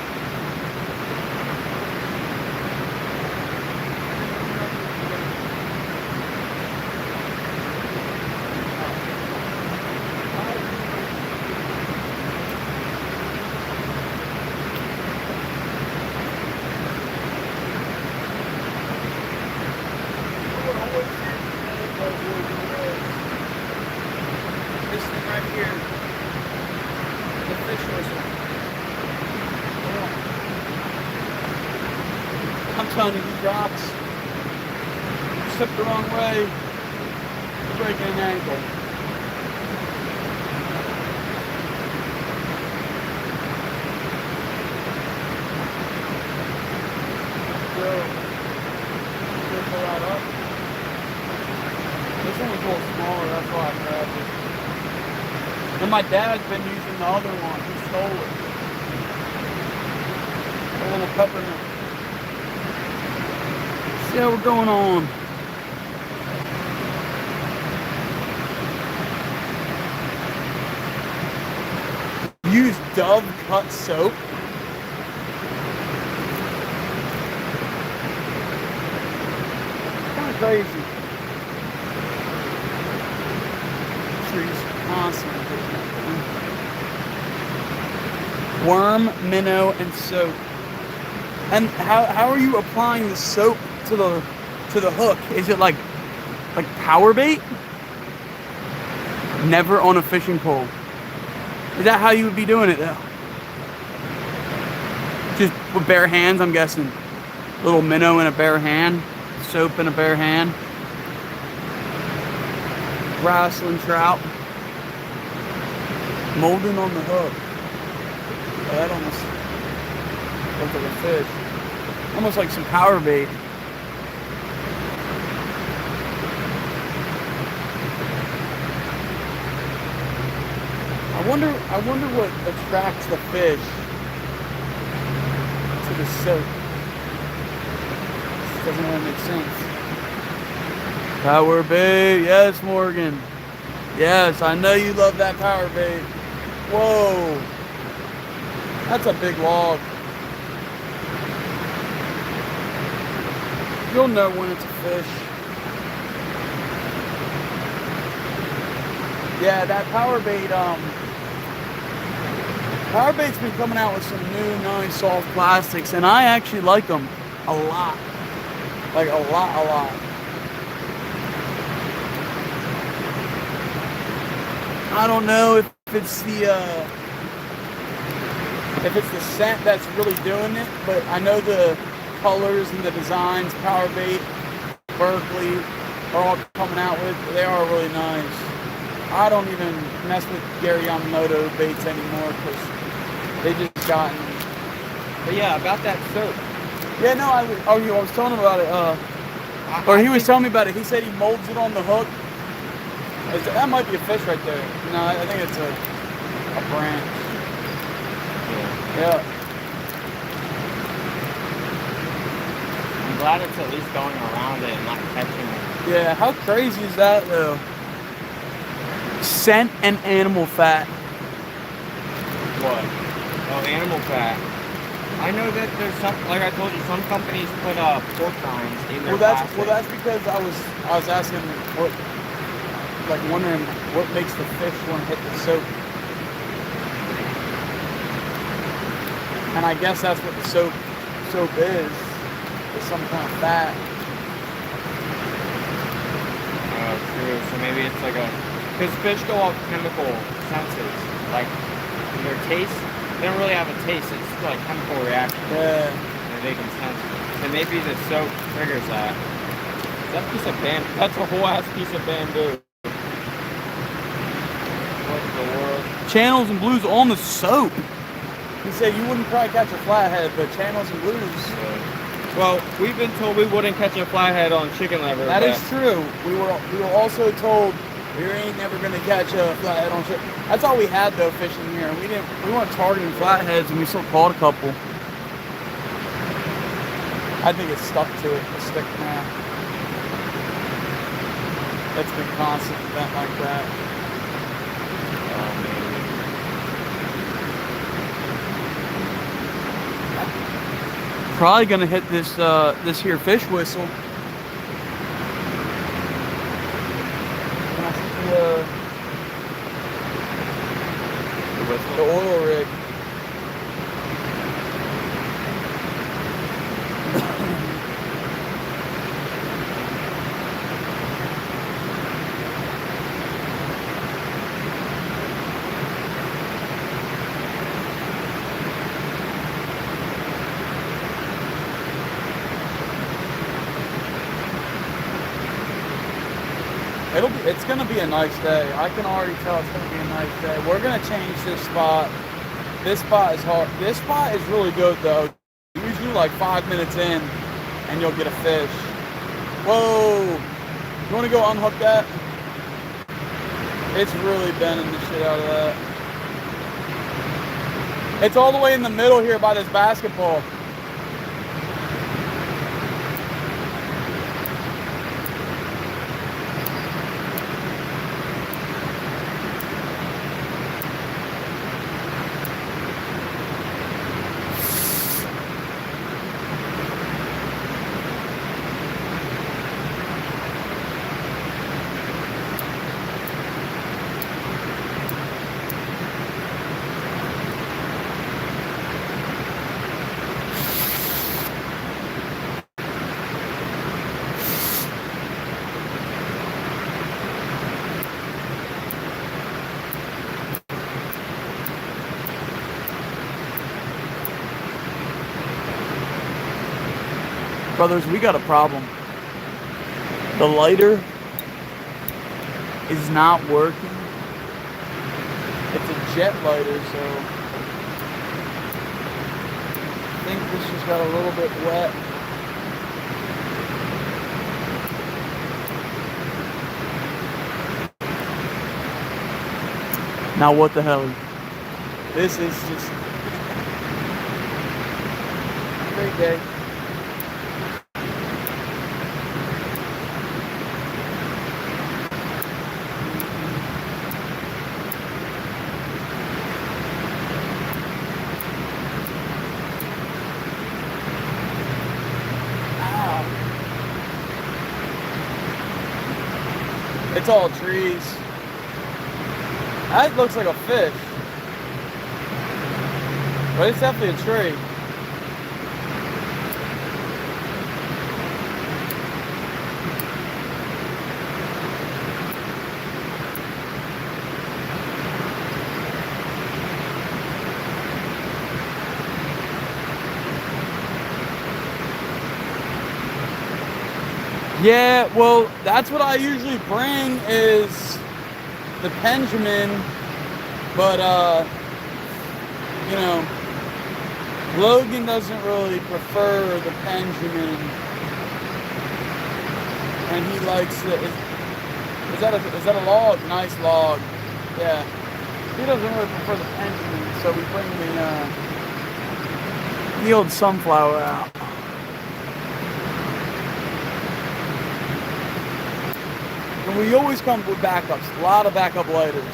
This thing right here. The fish whistle. I'm telling you, these rocks, you step the wrong way, you're breaking an ankle. Pull that up. This one was a little smaller, that's why I grabbed it. And my dad's been using the other one. He stole it. A little peppermint. See how we're going on. Dove cut soap. Kind of crazy. Trees constantly. Worm, minnow, and soap. And how are you applying the soap to the hook? Is it like power bait? Never on a fishing pole. Is that how you would be doing it though? Just with bare hands, I'm guessing. Little minnow in a bare hand, soap in a bare hand. Wrestling trout. Molding on the hook. Oh, that almost looks like a fish. Almost like some power bait. I wonder what attracts the fish to the soap. This doesn't really make sense. Power bait, yes, Morgan. Yes, I know you love that power bait. Whoa, that's a big log. You'll know when it's a fish. Yeah, that power bait, power bait's been coming out with some new nice soft plastics, and I actually like them a lot. Like a lot. I don't know if it's the scent that's really doing it, but I know the colors and the designs Power Bait, Berkeley are all coming out with. They are really nice. I don't even mess with Gary Yamamoto baits anymore because they just gotten. But yeah, about that soap. Yeah, no, I was telling him about it. He was telling me about it. He said he molds it on the hook. That might be a fish right there. No, I think it's a branch. Yeah. I'm glad it's at least going around it and not catching it. Yeah, how crazy is that though? Scent and animal fat. What? Oh, animal fat. I know that there's some, like I told you, some companies put pork rinds in their plastic. Well, that's because I was asking what, like wondering what makes the fish want to hit the soap. And I guess that's what the soap is some kind of fat. Oh, true. So maybe it's like because fish go off chemical senses, like their taste. They don't really have a taste. It's like chemical reaction. Yeah. And they can sense it. So maybe the soap triggers that. That piece of bamboo. That's a whole ass piece of bamboo. What in the world? Channels and blues on the soap. He said you wouldn't probably catch a flathead, but channels and blues. Well, we've been told we wouldn't catch a flathead on chicken liver. That is true. We were also told we ain't never gonna catch a flathead on chicken. That's all we had though fishing here. We weren't targeting flatheads, and we still caught a couple. I think it's stuck to it. It's stick now. It's been constant event like that. Probably gonna hit this this here fish whistle. The oil rig. It's gonna be a nice day. I can already tell it's gonna be a nice day. We're gonna change this spot. This spot is hard. This spot is really good though. Usually like 5 minutes in and you'll get a fish. Whoa! You wanna go unhook that? It's really bending the shit out of that. It's all the way in the middle here by this basketball. Brothers, we got a problem. The lighter is not working. It's a jet lighter, so I think this just got a little bit wet. Now what the hell? This is just a great day. It's all trees. That looks like a fish. But it's definitely a tree. Yeah, well, that's what I usually bring is the Benjamin, but you know, Logan doesn't really prefer the Benjamin, and he likes the. Is that a log? Nice log. Yeah, he doesn't really prefer the Benjamin, so we bring the old sunflower out. And we always come with backups, a lot of backup lighters.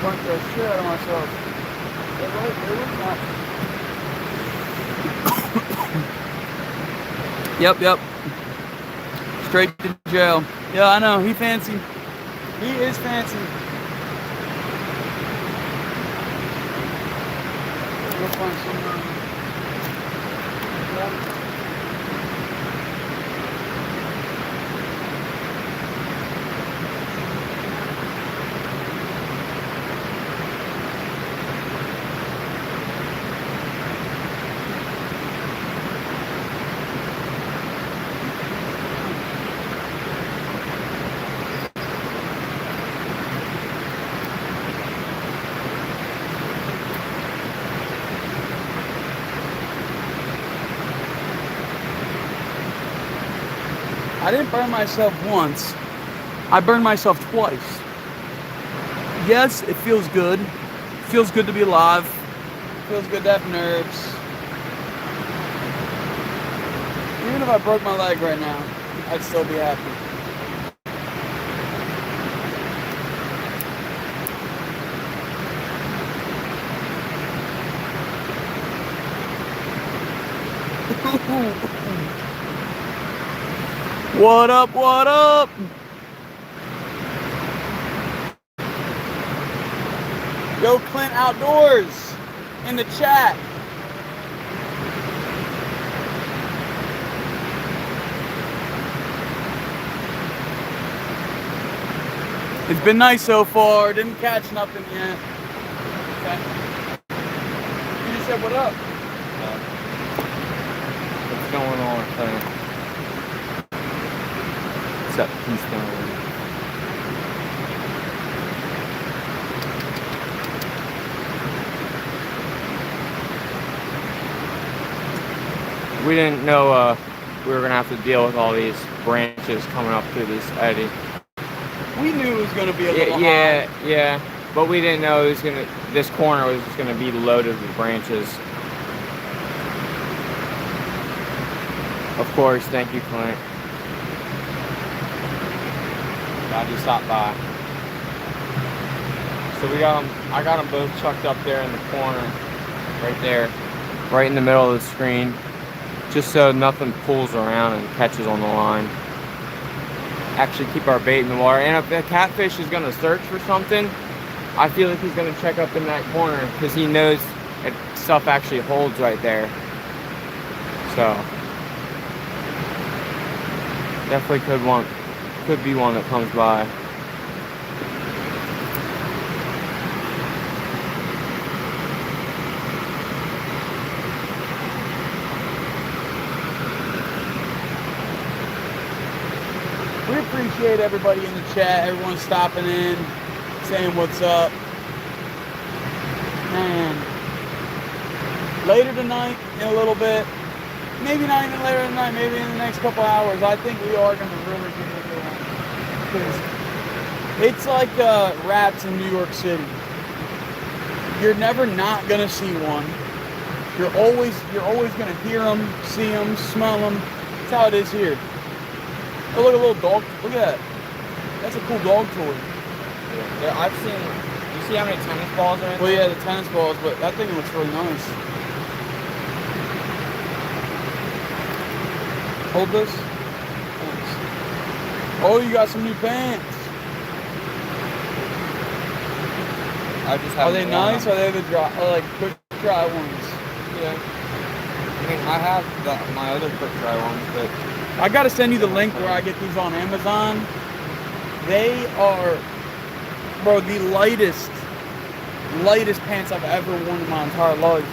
Burnt the shit out of myself. Yep. Straight to jail. Yeah, I know. He fancy. He is fancy. We'll find some. I didn't burn myself once. I burned myself twice. Yes, it feels good. It feels good to be alive. It feels good to have nerves. Even if I broke my leg right now, I'd still be happy. What up, what up? Yo, Clint Outdoors in the chat. It's been nice so far. Didn't catch nothing yet. Okay. You just said what up? What's going on, Clint? What's up, Keystone? We didn't know we were gonna have to deal with all these branches coming up through this eddy. We knew it was gonna be a little high. Yeah, but we didn't know it was gonna. This corner was just gonna be loaded with branches. Of course, thank you, Clint. Glad you stopped by. So we got them. I got them both chucked up there in the corner, right there, right in the middle of the screen, just so nothing pulls around and catches on the line. Actually keep our bait in the water. And if a catfish is going to search for something, I feel like he's going to check up in that corner because he knows stuff actually holds right there. So Definitely could be one that comes by. We appreciate everybody in the chat, everyone stopping in, saying what's up. Man, later tonight, in a little bit, maybe not even later tonight, maybe in the next couple hours, I think we are going to really get into one. Because it's like rats in New York City. You're never not going to see one. You're always going to hear them, see them, smell them. That's how it is here. Oh, look at a little dog. Look at that. That's a cool dog toy. Yeah, I've seen. You see how many tennis balls are in there? Well, yeah, the tennis balls, but that thing looks really nice. Hold this. Thanks. Oh, you got some new pants. I just Are they nice? Are they the dry, or like quick dry ones? Yeah. I mean, I have my other quick dry ones, but I gotta send you the link where I get these on Amazon. They are, bro, the lightest pants I've ever worn in my entire life.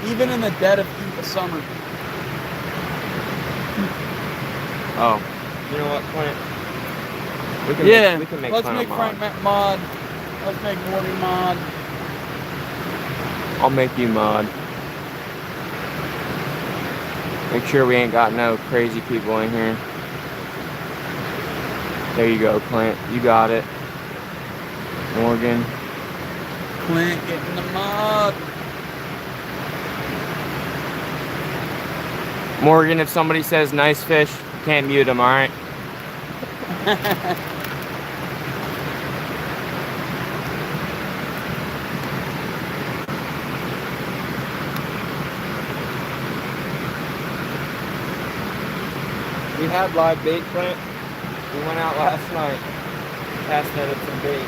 Even in the dead of summer. oh, you know what, Clint? We can make let's make Frank mod. Let's make Morty mod. I'll make you mod. Make sure we ain't got no crazy people in here. There you go, Clint. You got it. Morgan. Clint, get in the mod. Morgan, if somebody says nice fish, you can't mute them, alright? We had live bait, Clint. We went out last night. Cast netted some bait.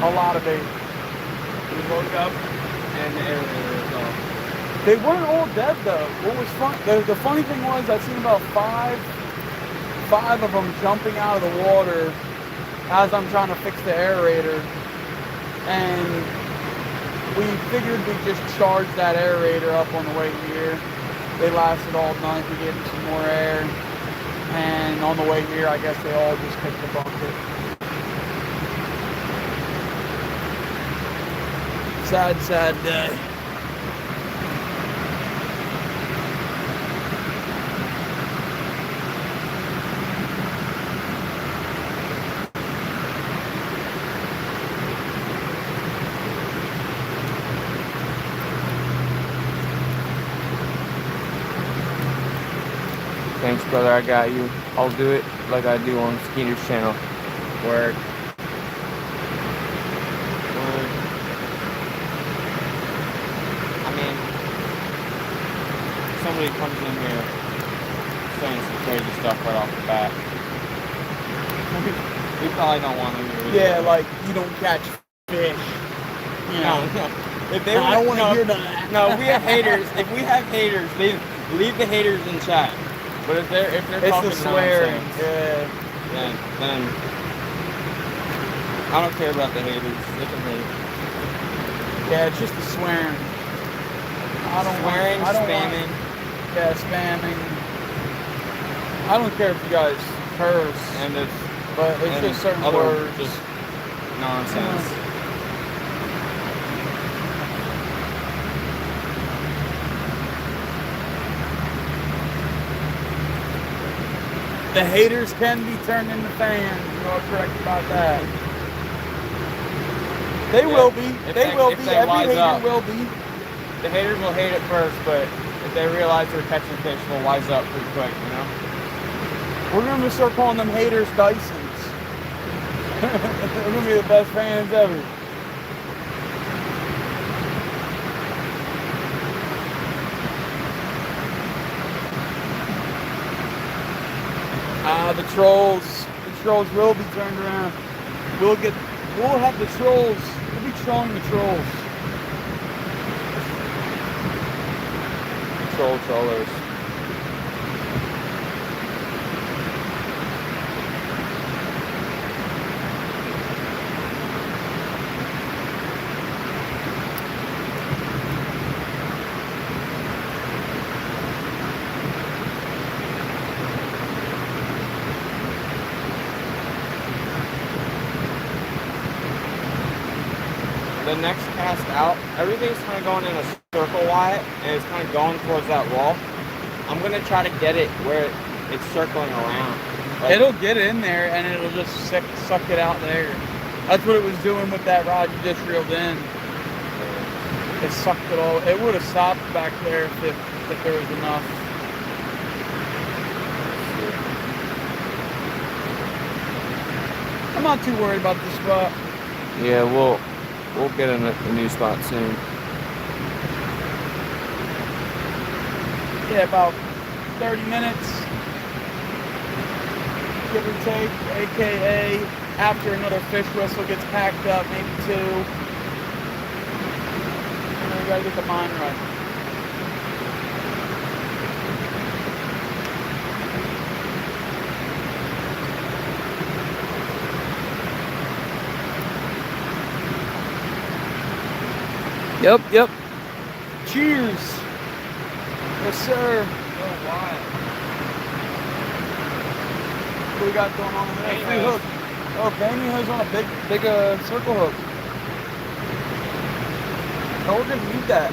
A lot of bait. We woke up and the aerator was off. They weren't all dead though. What was fun? The funny thing was I seen about five of them jumping out of the water as I'm trying to fix the aerator, and we figured we'd just charge that aerator up on the way here. They lasted all night. We gave them some more air. And on the way here, I guess they all just kicked the bucket. Sad, sad day. Thanks, brother. I got you. I'll do it like I do on Skeeter's channel. Word. I mean, somebody comes in here saying some crazy stuff right off the bat. We probably don't want them here. Yeah, like you don't catch fish. You know. No. If they I don't want to hear that. No, we have haters. If we have haters, leave the haters in chat. But if they're it's talking the swearing, nonsense, then I don't care about the haters. They can hate. Yeah, it's just the swearing. Spamming. Yeah, spamming. I don't care if you guys curse, but it's just certain words. Just nonsense. The haters can be turned into fans. You are correct about that. They will be. They will be. Every hater will be. The haters will hate it first, but if they realize they're catching fish, they'll wise up pretty quick, you know? We're going to start calling them haters Dysons. They're going to be the best fans ever. The trolls will be turned around. We'll have the trolls. We'll be trolling the trolls. Trollers. the next cast out, everything's kind of going in a circle, Wyatt, and it's kind of going towards that wall. I'm gonna try to get it where it's circling around. Like, it'll get in there and it'll just suck it out there. That's what it was doing with that rod you just reeled in. It sucked it all. It would have stopped back there if there was enough. I'm not too worried about this spot. Yeah, we'll get in a new spot soon. Yeah, about 30 minutes, give or take, aka after another fish whistle gets packed up, maybe 2. And then we gotta get the mine right. Yep. Cheers. Yes, sir. Oh, Wyatt. What do we got going on there? Banging Hook. Oh, banging hook's on a big circle hook. Oh, we're gonna need that.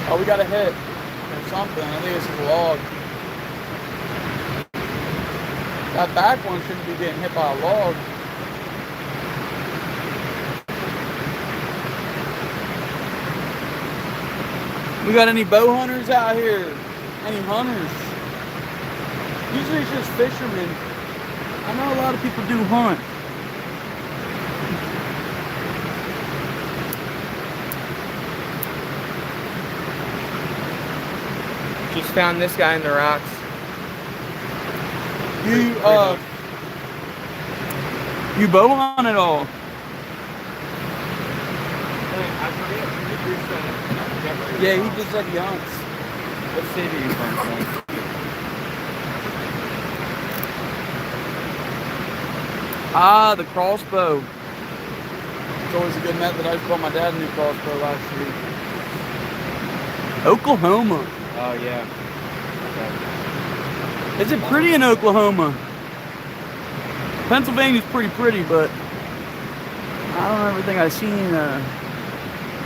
Oh, we got a hit or something. I think it's a log. That back one shouldn't be getting hit by a log. We got any bow hunters out here? Any hunters? Usually it's just fishermen. I know a lot of people do hunt. Just found this guy in the rocks. You bow hunt at all? I forget. Yeah, he just said he hunts. What city are you from, son? Ah, the crossbow. It's always a good method. I just bought my dad a new crossbow last year. Oklahoma. Oh, yeah. Okay. Is it pretty in Oklahoma? Pennsylvania's pretty, but I don't ever think I've seen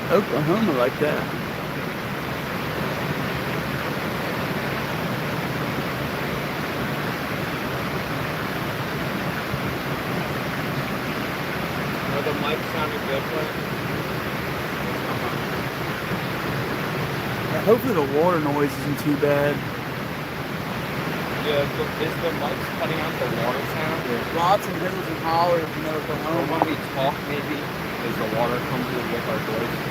Oklahoma like that. The mic sounded good for it. Yeah, hopefully the water noise isn't too bad. Yeah, is the mic cutting out the water sound? Or Lots of hills and hollers in or Oklahoma. when we talk, maybe, does the water come through with our voice?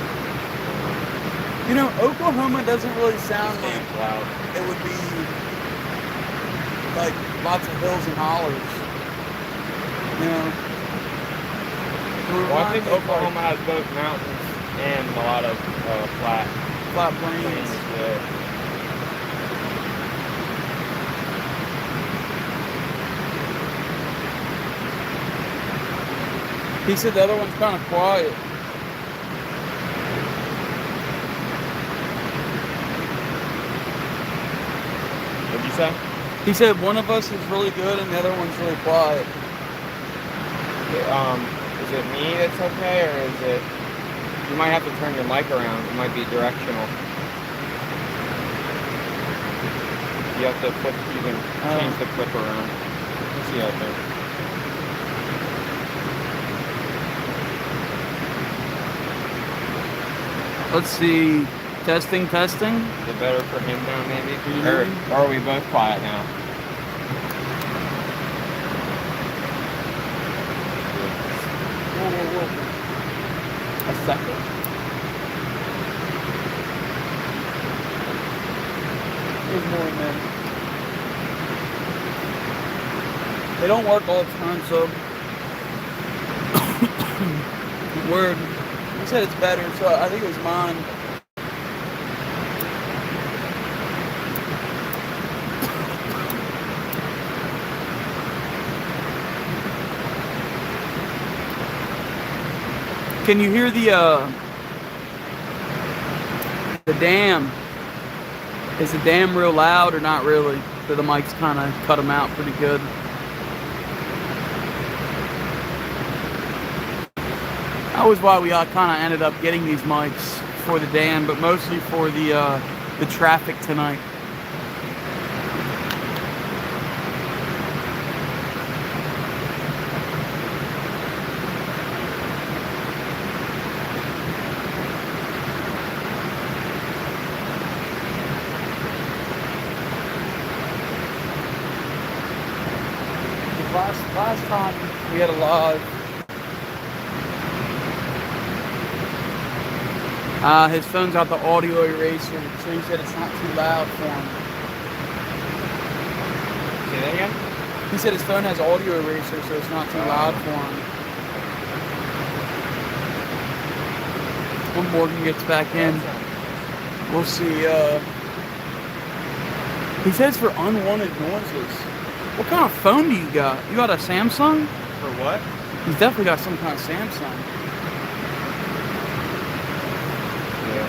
You know, Oklahoma doesn't really sound like Loud. it would be like lots of hills and hollers. You know? Well, I think Oklahoma has both mountains and a lot of flat plains. Yeah. He said the other one's kind of quiet. What'd you say? He said one of us is really good and the other one's really quiet. Is it me that's okay, or is it... You might have to turn your mic around. It might be directional. You have to flip, you can change the clip around. Let's see out there. Let's see. Testing. Is it better for him now, maybe? Mm-hmm. Or are we both quiet now? Whoa. A second. There's more in there. They don't work all the time, so word. He said it's better, so I think it was mine. Can you hear the dam? Is the dam real loud or not really? So the mic's kind of cut them out pretty good. That was why we kind of ended up getting these mics for the dam, but mostly for the traffic tonight. Last time we had a live, his phone got the audio eraser, so he said it's not too loud for him. Say that again? He said his phone has audio eraser, so it's not too loud for him. When Morgan gets back in, we'll see. He says for unwanted noises. What kind of phone do you got? You got a Samsung? For what? He's definitely got some kind of Samsung. Yeah.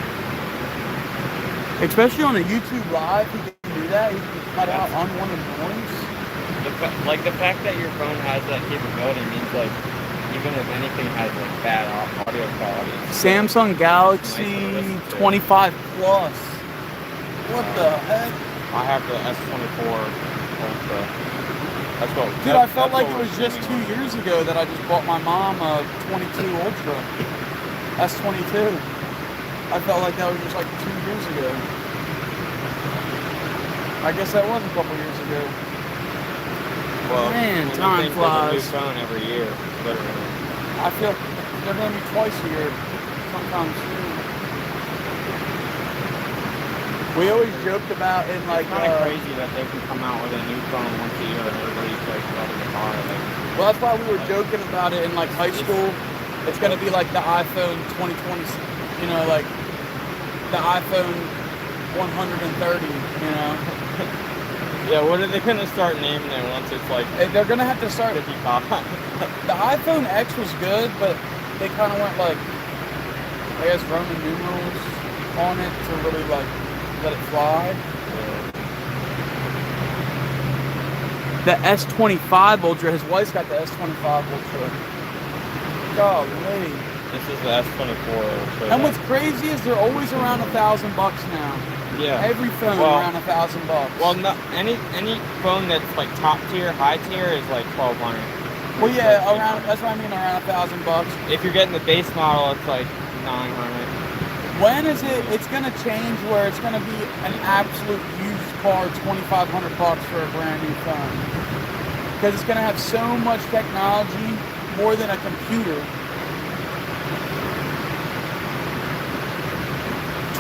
Especially on a YouTube live, he can do that. He can cut out unwanted noise. Like the fact that your phone has that capability means like even if anything has like bad audio quality. Samsung Galaxy 25 Plus. What the heck? I have the S24 Ultra. That's what. Dude, I felt like it was just 2 years ago that I just bought my mom a 22 Ultra. S22. I felt like that was just like 2 years ago. I guess that was a couple years ago. Well, man, time flies. A new phone every year, literally. I feel they're going to be twice a year, sometimes soon. We always joked about in like. It's kind of crazy that they can come out with a new phone once a year and everybody's like loving the car. Like, well, that's why we were joking about it in like high school. It's going to be like the iPhone 2020, you know, like the iPhone 130, you know. Yeah, what are they going to start naming it once it's like. They're going to have to start. 55. The iPhone X was good, but they kind of went like, I guess, Roman numerals on it to really like let it fly. The S25 Ultra, his wife's got the S25 Ultra. Golly. This is the S24 Ultra. And what's crazy is they're always around $1,000 now. Yeah. Every phone around $1,000. Well, no, any phone that's like top tier, high tier is like 1,200. Well, yeah, around. That's what I mean, around $1,000. If you're getting the base model, it's like 900. When is it? It's gonna change where it's gonna be an absolute used car, $2,500 for a brand new phone, because it's gonna have so much technology, more than a computer.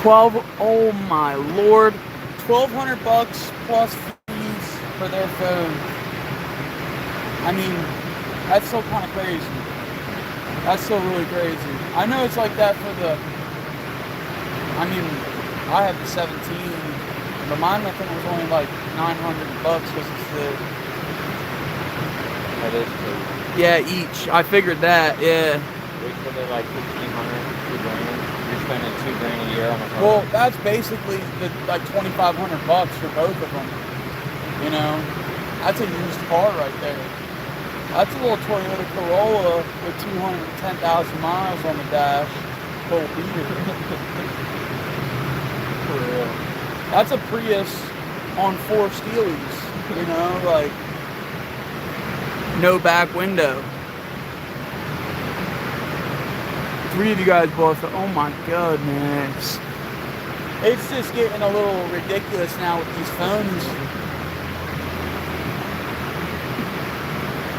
12. Oh my lord, $1,200 plus fees for their phone. I mean, that's still kind of crazy. That's still really crazy. I know it's like that for the. I mean, I have the 17, but mine I think was only like $900 because it's the. That is crazy. Yeah, each. I figured that. Yeah. Wait till they're like $1,500, $2,000. You're spending $2,000 a year on a phone. Well, that's basically like $2,500 for both of them. You know, that's a used car right there. That's a little Toyota Corolla with 210,000 miles on the dash. Full beater. For real. That's a Prius on 4 Steelies, you know, like no back window. 3 of you guys both. Oh my goodness. It's just getting a little ridiculous now with these phones.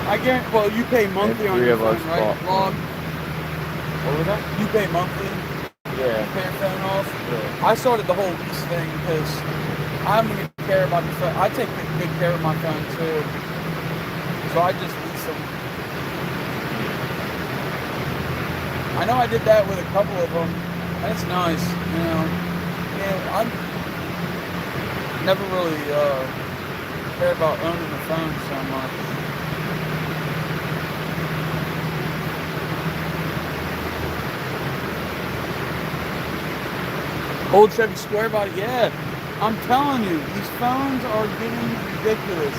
I guarantee. Well, you pay monthly on your phone, right? Vlog. What was that? You pay monthly. Yeah. You pay your phone off. Yeah. I started the whole lease thing because I don't even care about the phone. I take good care of my phone too, so I just lease them. I know I did that with a couple of them, and it's nice, you know. Yeah, I never really care about owning the phone so much. Old Chevy Square Body, yeah. I'm telling you, these phones are getting ridiculous.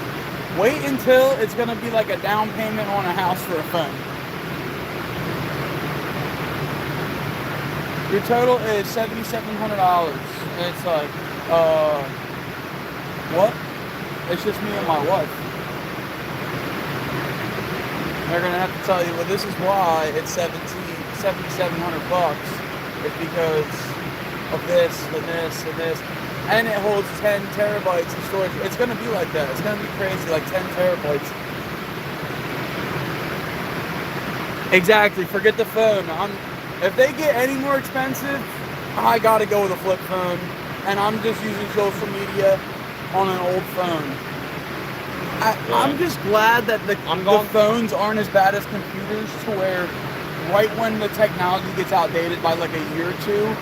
Wait until it's gonna be like a down payment on a house for a phone. Your total is $7,700. It's like, what? It's just me and my wife. They're gonna have to tell you, well, this is why it's $7,700. It's because of this and this and this. And it holds 10 terabytes of storage. It's gonna be like that. It's gonna be crazy, like 10 terabytes. Exactly, forget the phone. If they get any more expensive, I gotta go with a flip phone. And I'm just using social media on an old phone. I'm just glad that the phones aren't as bad as computers, to where right when the technology gets outdated by like a year or two,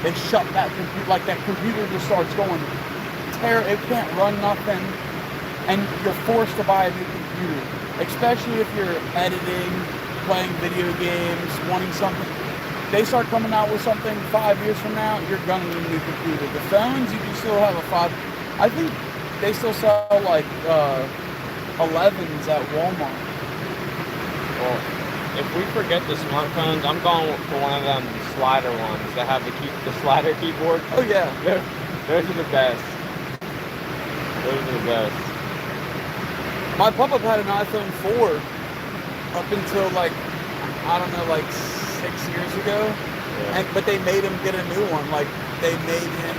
they shut that computer, like that computer just starts going, it can't run nothing, and you're forced to buy a new computer, especially if you're editing, playing video games, wanting something. They start coming out with something 5 years from now, you're gonna need a new computer. The phones, you can still have I think they still sell like 11s at Walmart. Well, if we forget the smartphones, I'm going for one of them slider ones that have the slider keyboard. Oh yeah. Those are the best. Those are the best. My pop-up had an iPhone 4 up until like, I don't know, like 6 years ago. Yeah. But they made him get a new one. Like they made him,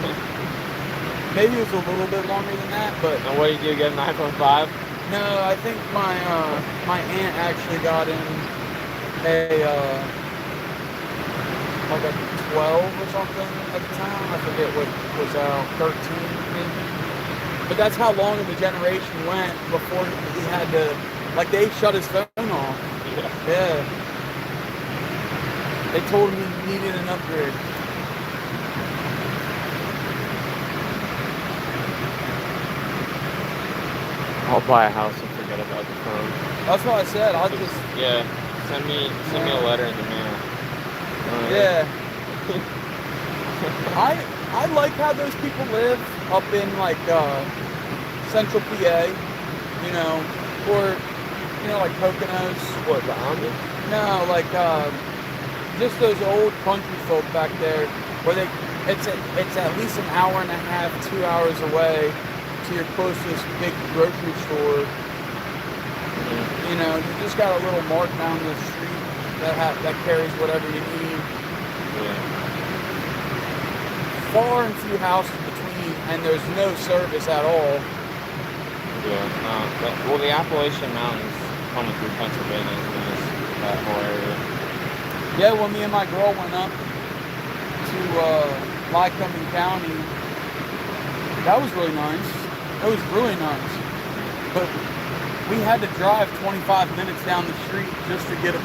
maybe it was a little bit longer than that, but. And what did you do, get an iPhone 5? No, I think my aunt actually got him like a 12 or something at the time. I forget what was out, 13 maybe. But that's how long of the generation went before he had to, like they shut his phone off. Yeah. They told him he needed an upgrade. I'll buy a house and forget about the phone. That's what I said. I'll just send me a letter in the mail. Yeah. I like how those people live up in like central PA, you know, or like Poconos. What, the Army? No, like just those old country folk back there, where it's at least an hour and a half, 2 hours away to your closest big grocery store. Mm-hmm. You know, you just got a little mark down the street that carries whatever you need. Yeah. Far and few houses between, and there's no service at all. Yeah, no. Well, the Appalachian Mountains coming through Pennsylvania is that whole area. Yeah, when me and my girl went up to Lycoming County, that was really nice. It was really nice. But we had to drive 25 minutes down the street just to get a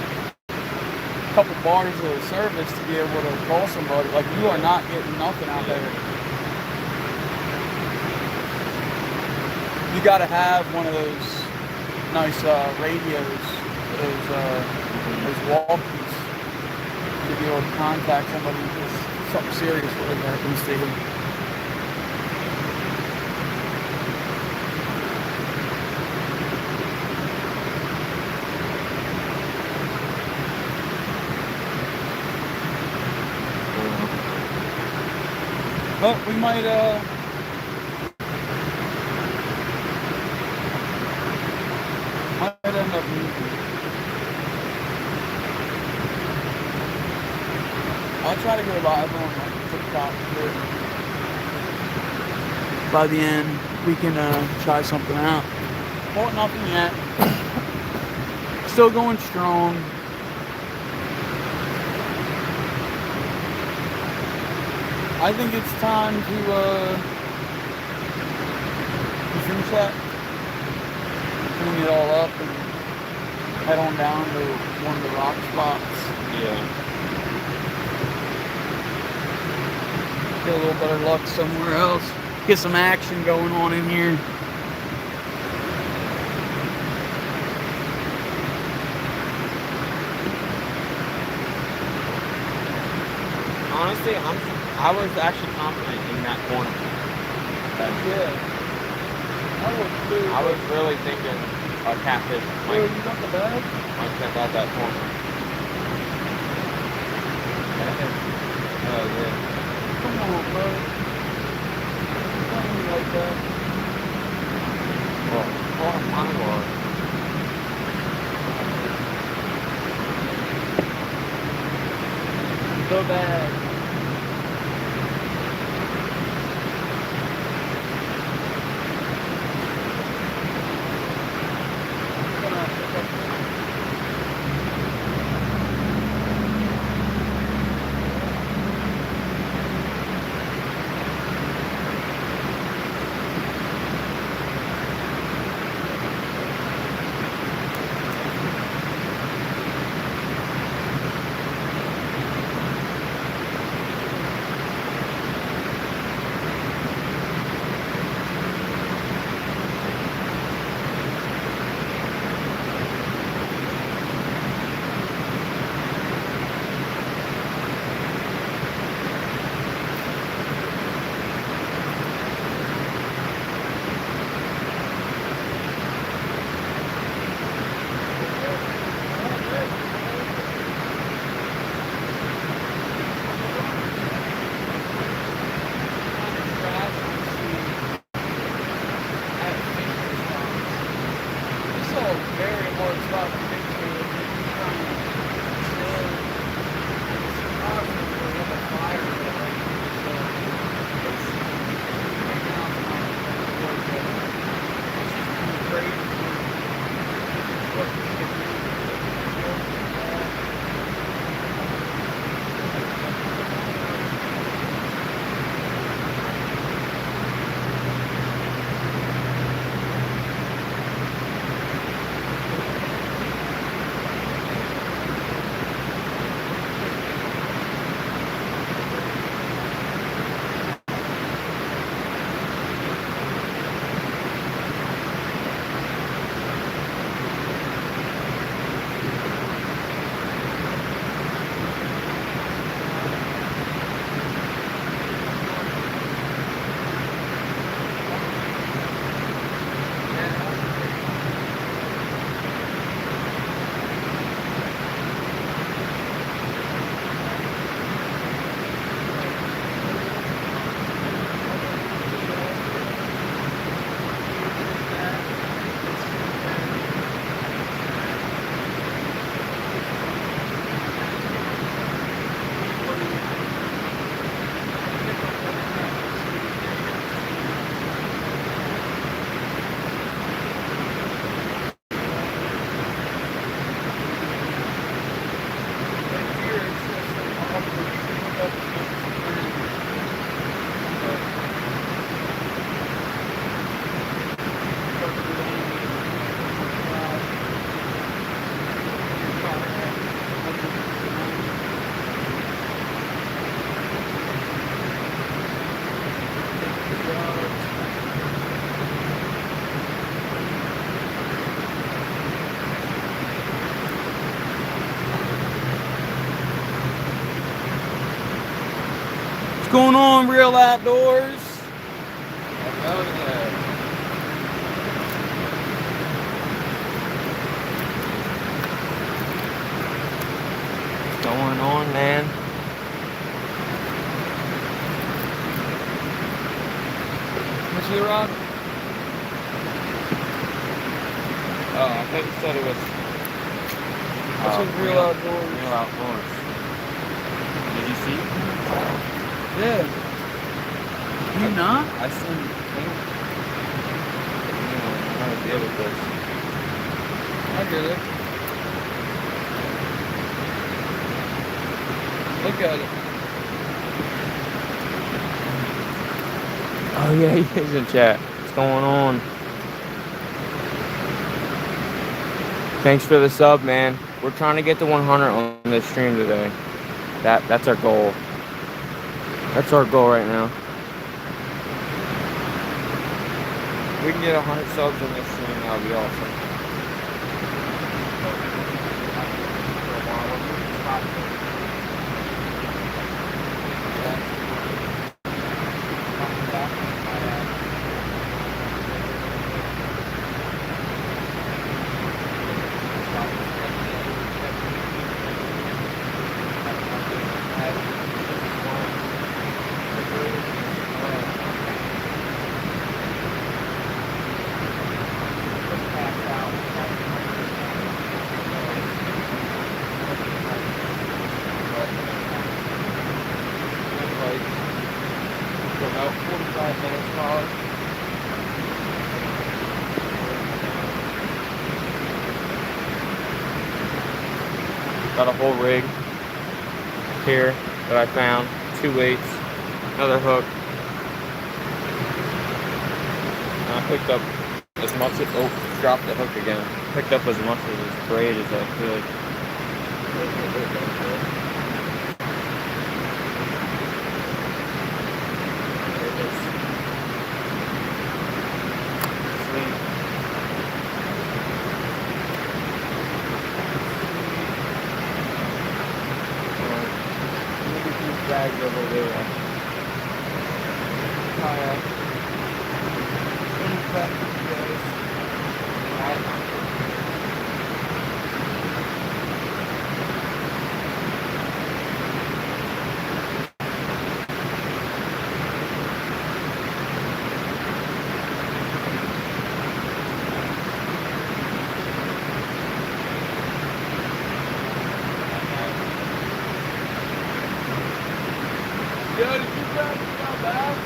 couple bars of service to be able to call somebody. Like, you are not getting nothing out there. You gotta have one of those nice radios, those walkies, to be able to contact somebody if something serious really happens to you. But we might end up moving. I'll try to go live on TikTok here. By the end, we can try something out. Well, nothing yet. Still going strong. I think it's time to finish that, clean it all up, and head on down to one of the rock spots. Yeah. Get a little better luck somewhere else. Get some action going on in here. Honestly, I was actually confident in that corner. Yeah. I was really thinking a catfish You got the bag? might step out that corner. so bad. What's going on, Real Outdoors? What's going on, man? What's your rod? Oh, I thought you said it was. This is Real Outdoors. Real Outdoors. Did you see? Yeah. You not? I seen pink. How to deal with this. I get it. Look at it. Oh yeah, he's in chat. What's going on? Thanks for the sub, man. We're trying to get to 100 on this stream today. That's our goal. That's our goal right now. If we can get 100 subs on this stream, that would be awesome. about 45 minutes probably. Got a whole rig here that I found. 2 weights, another hook. And I picked up as much as, oh, dropped the hook again. Picked up as much of this braid as I could. Bags over there. Kayak. Yeah, did you guys come back?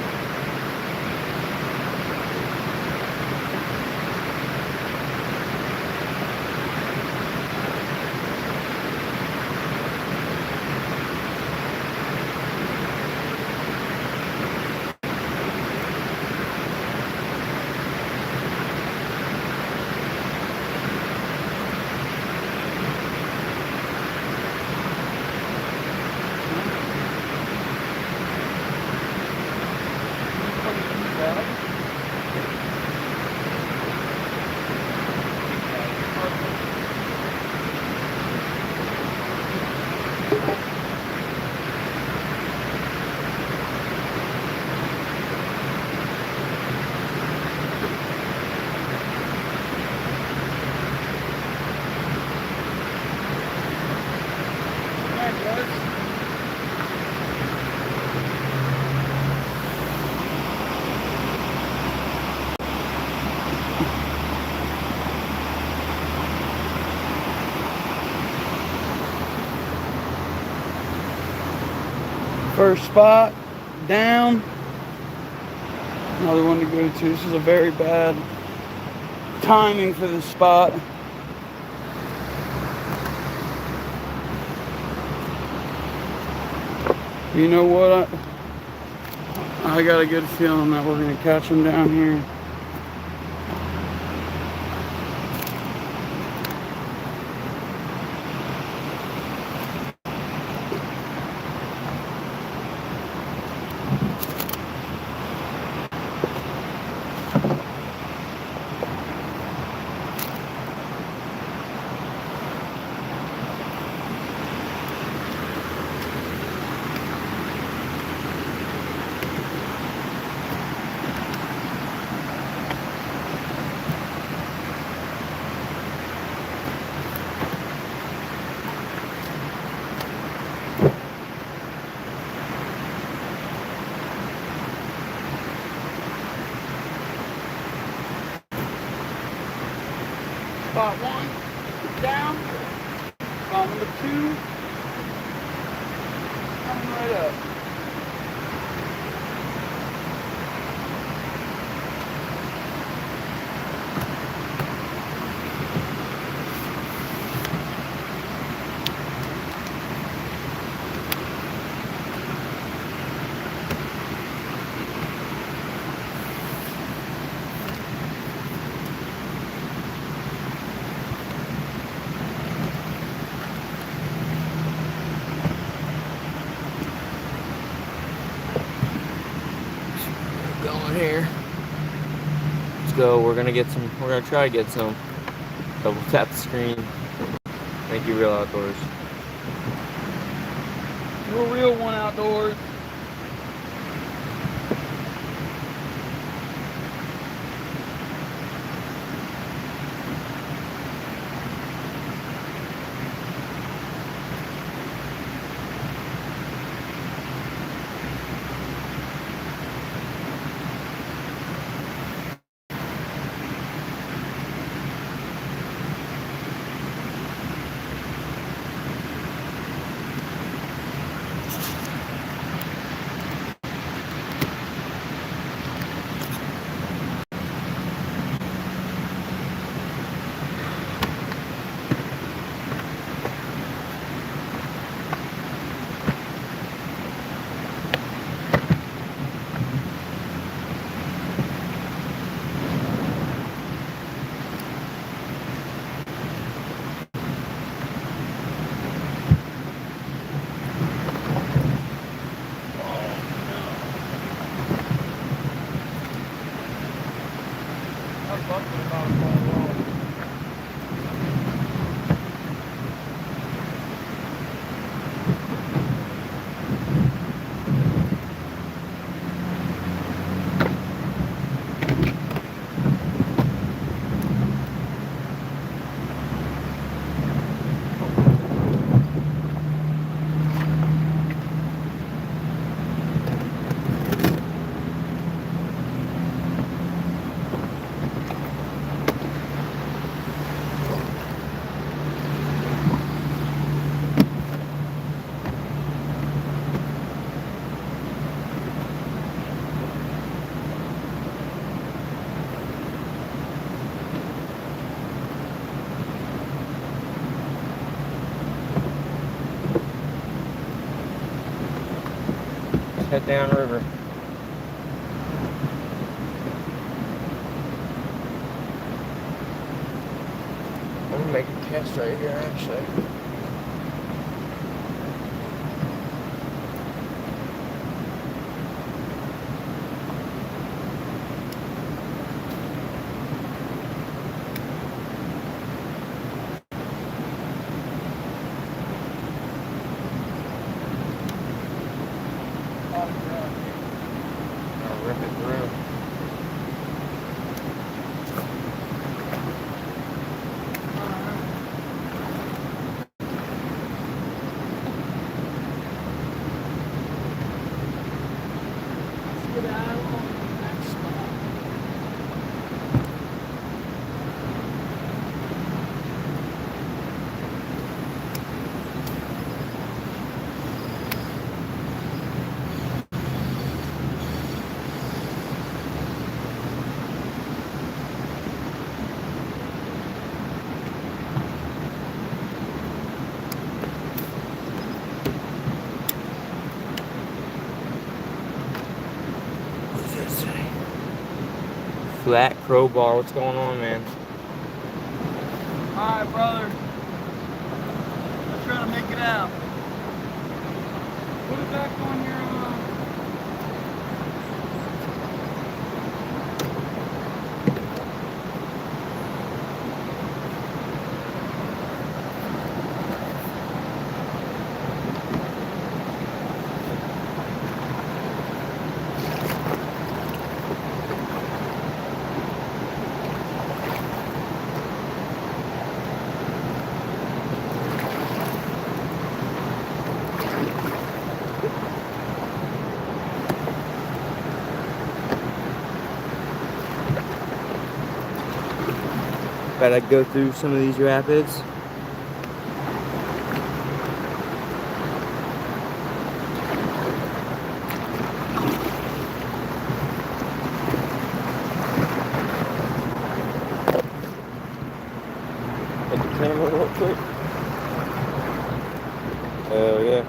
First spot, down. Another one to go to. This is a very bad timing for this spot. You know what? I got a good feeling that we're going to catch them down here. Spot 1, down. Spot number 2, coming right up. Going here. Let's go. We're gonna get some. We're gonna try to get some. Double tap the screen. Thank you, Real Outdoors. We're real one outdoors. head downriver. I'm gonna make a cast right here, actually. I'll rip it through. Flat crowbar, what's going on, man? Alright, brother. I'm trying to make it out. Put it back on your Bet I'd go through some of these rapids. Hit the camera real quick. Hell yeah.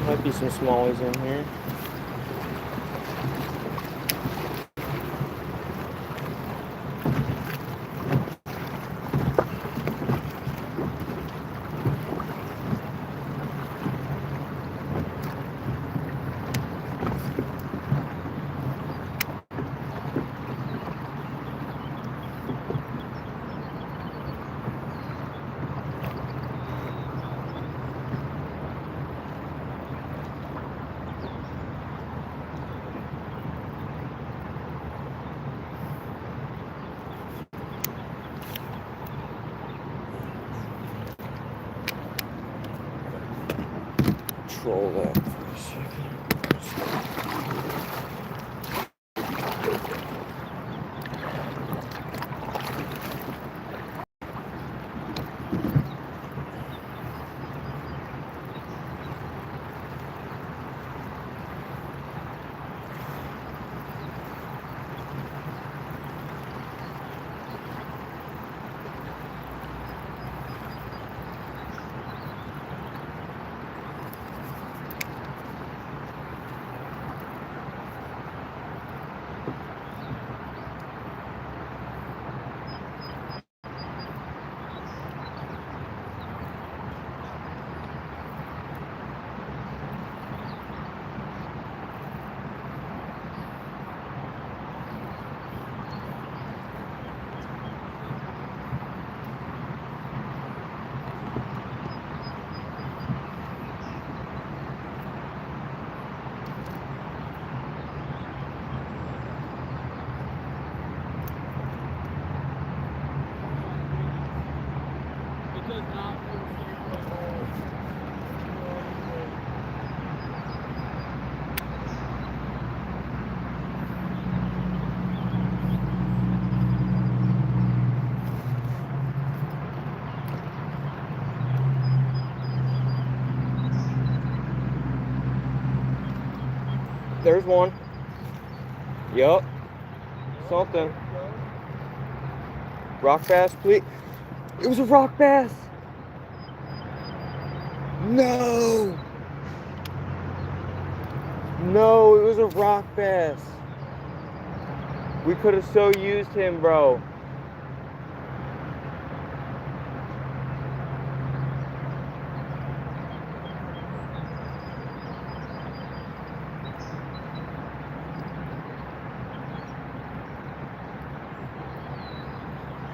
Might be some smallies in here. Control that for a second. There's one. Yup. Something. Rock fast, please. It was a rock bass. No. No, it was a rock bass. We could have so used him, bro.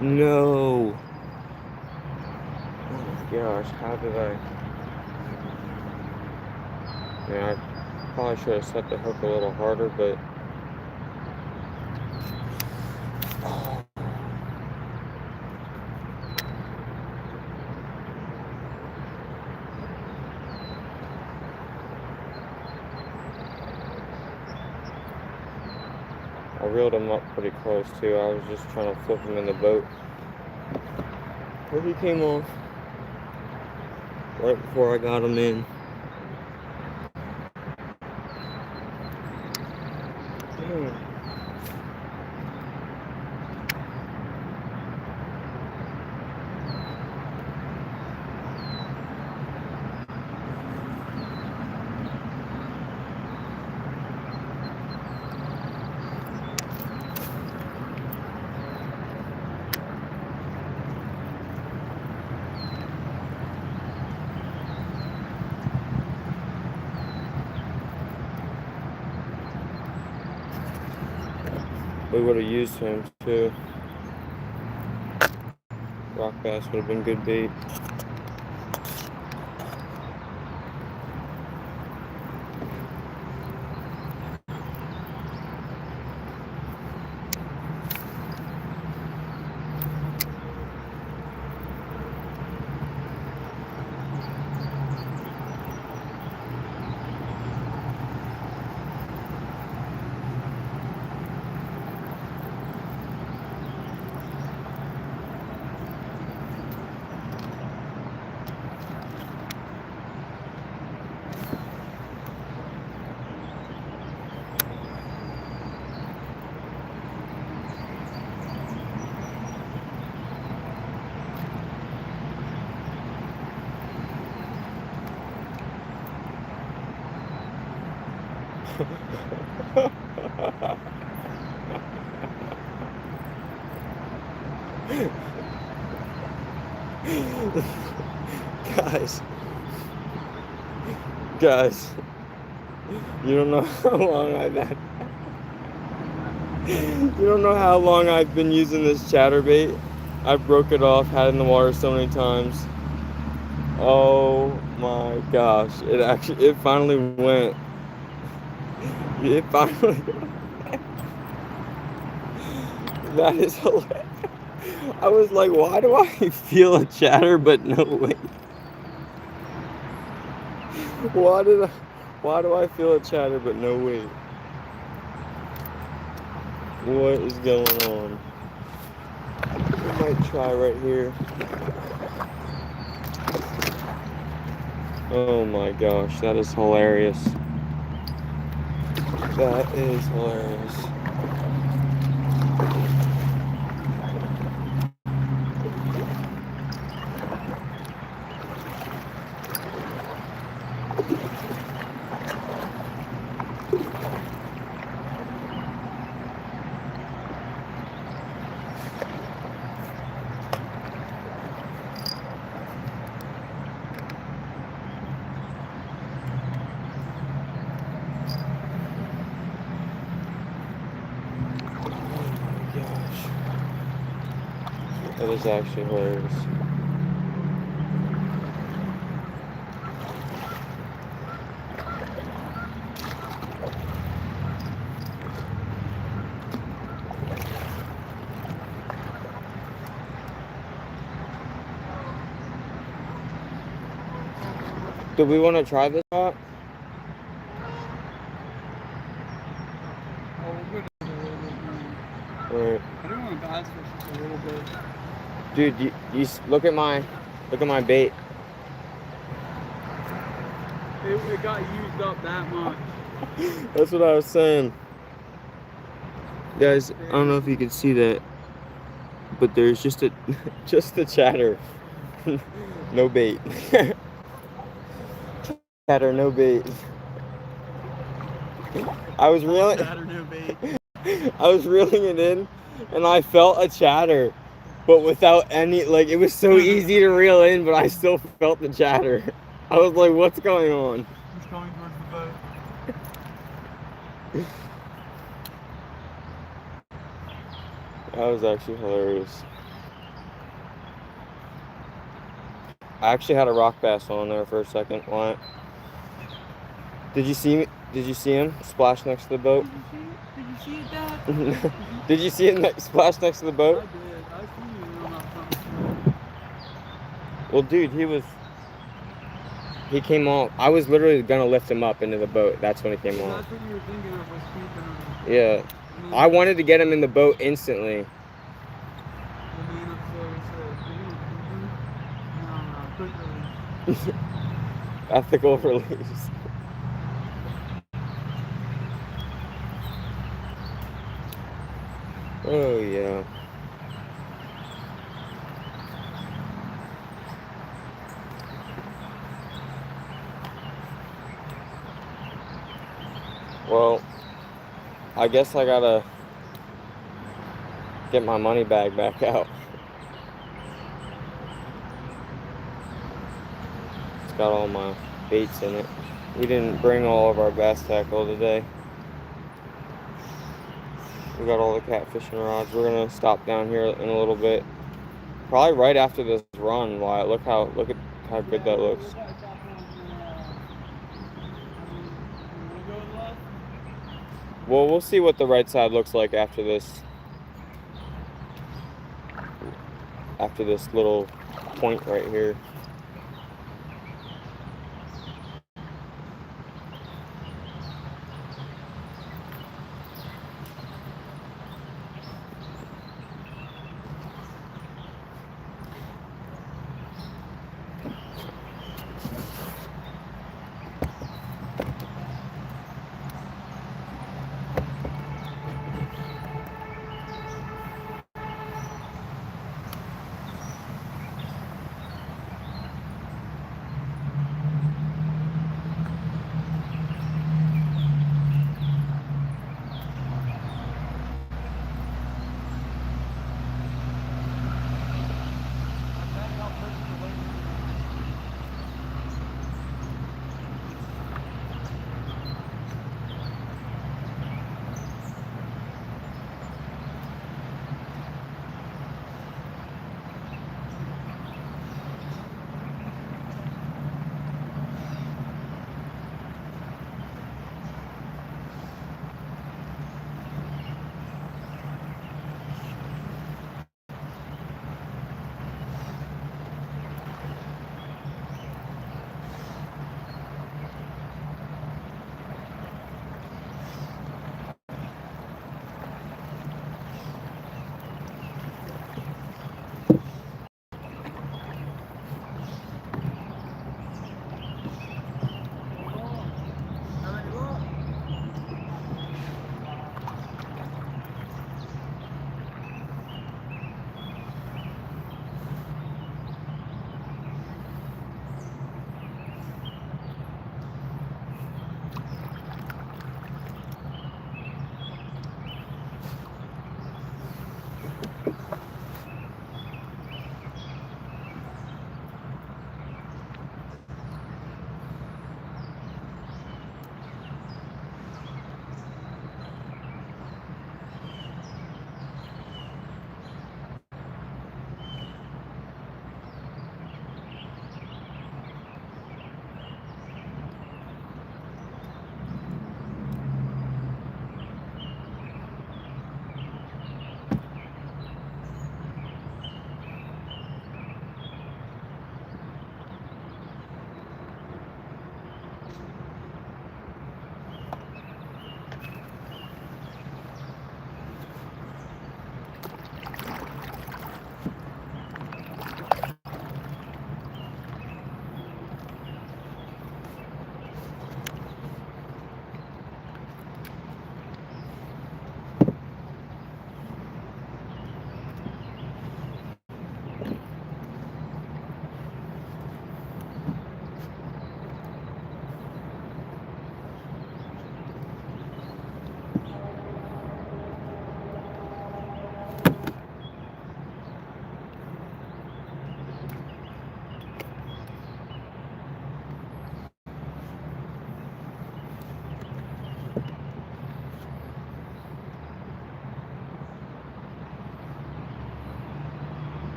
No. Oh my gosh, how did I? Yeah, I probably should have set the hook a little harder, but oh. I reeled him up pretty close too. I was just trying to flip him in the boat. But he came off right before I got him in. We would have used him too. Rock bass would have been good bait. Guys, you don't know how long I've had. You don't know how long I've been using this chatterbait. I broke it off, had it in the water so many times. Oh my gosh, it finally went. It finally. That is hilarious. I was like, why do I feel a chatter but no weight? Why do I feel a chatter but no weight? What is going on? I might try right here. Oh my gosh, that is hilarious. That is hilarious. That is actually hilarious. Do we want to try this spot? Oh, we're good a little bit. Right. I do want to bass fish just a little bit. Dude, you look at my bait. It got used up that much. That's what I was saying. Guys, I don't know if you can see that, but there's just a just a chatter. No bait. Chatter, no bait. I was reeling. Chatter, no bait. I was reeling it in, and I felt a chatter, but without any, like, it was so easy to reel in, but I still felt the chatter. I was like, what's going on? He's coming towards the boat. That was actually hilarious. I actually had a rock bass on there for a second. Why? Did you see me? Did you see him splash next to the boat? Did you see it, Dad? Did you see him splash next to the boat? I did. I seen you reel out something. Well, dude, he came off. I was literally gonna lift him up into the boat. That's when he came off. That's what you were thinking of, was keeping him. Yeah. I wanted to get him in the boat instantly. The man upstairs said, no, quick release. Ethical release. Oh, yeah. Well, I guess I gotta get my money bag back out. It's got all my baits in it. We didn't bring all of our bass tackle today. We got all the catfishing rods. We're gonna stop down here in a little bit. Probably right after this run, Wyatt. Look at how good that looks. Well, we'll see what the right side looks like after this little point right here.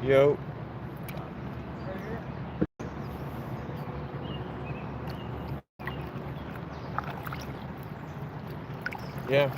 Yo. Yeah.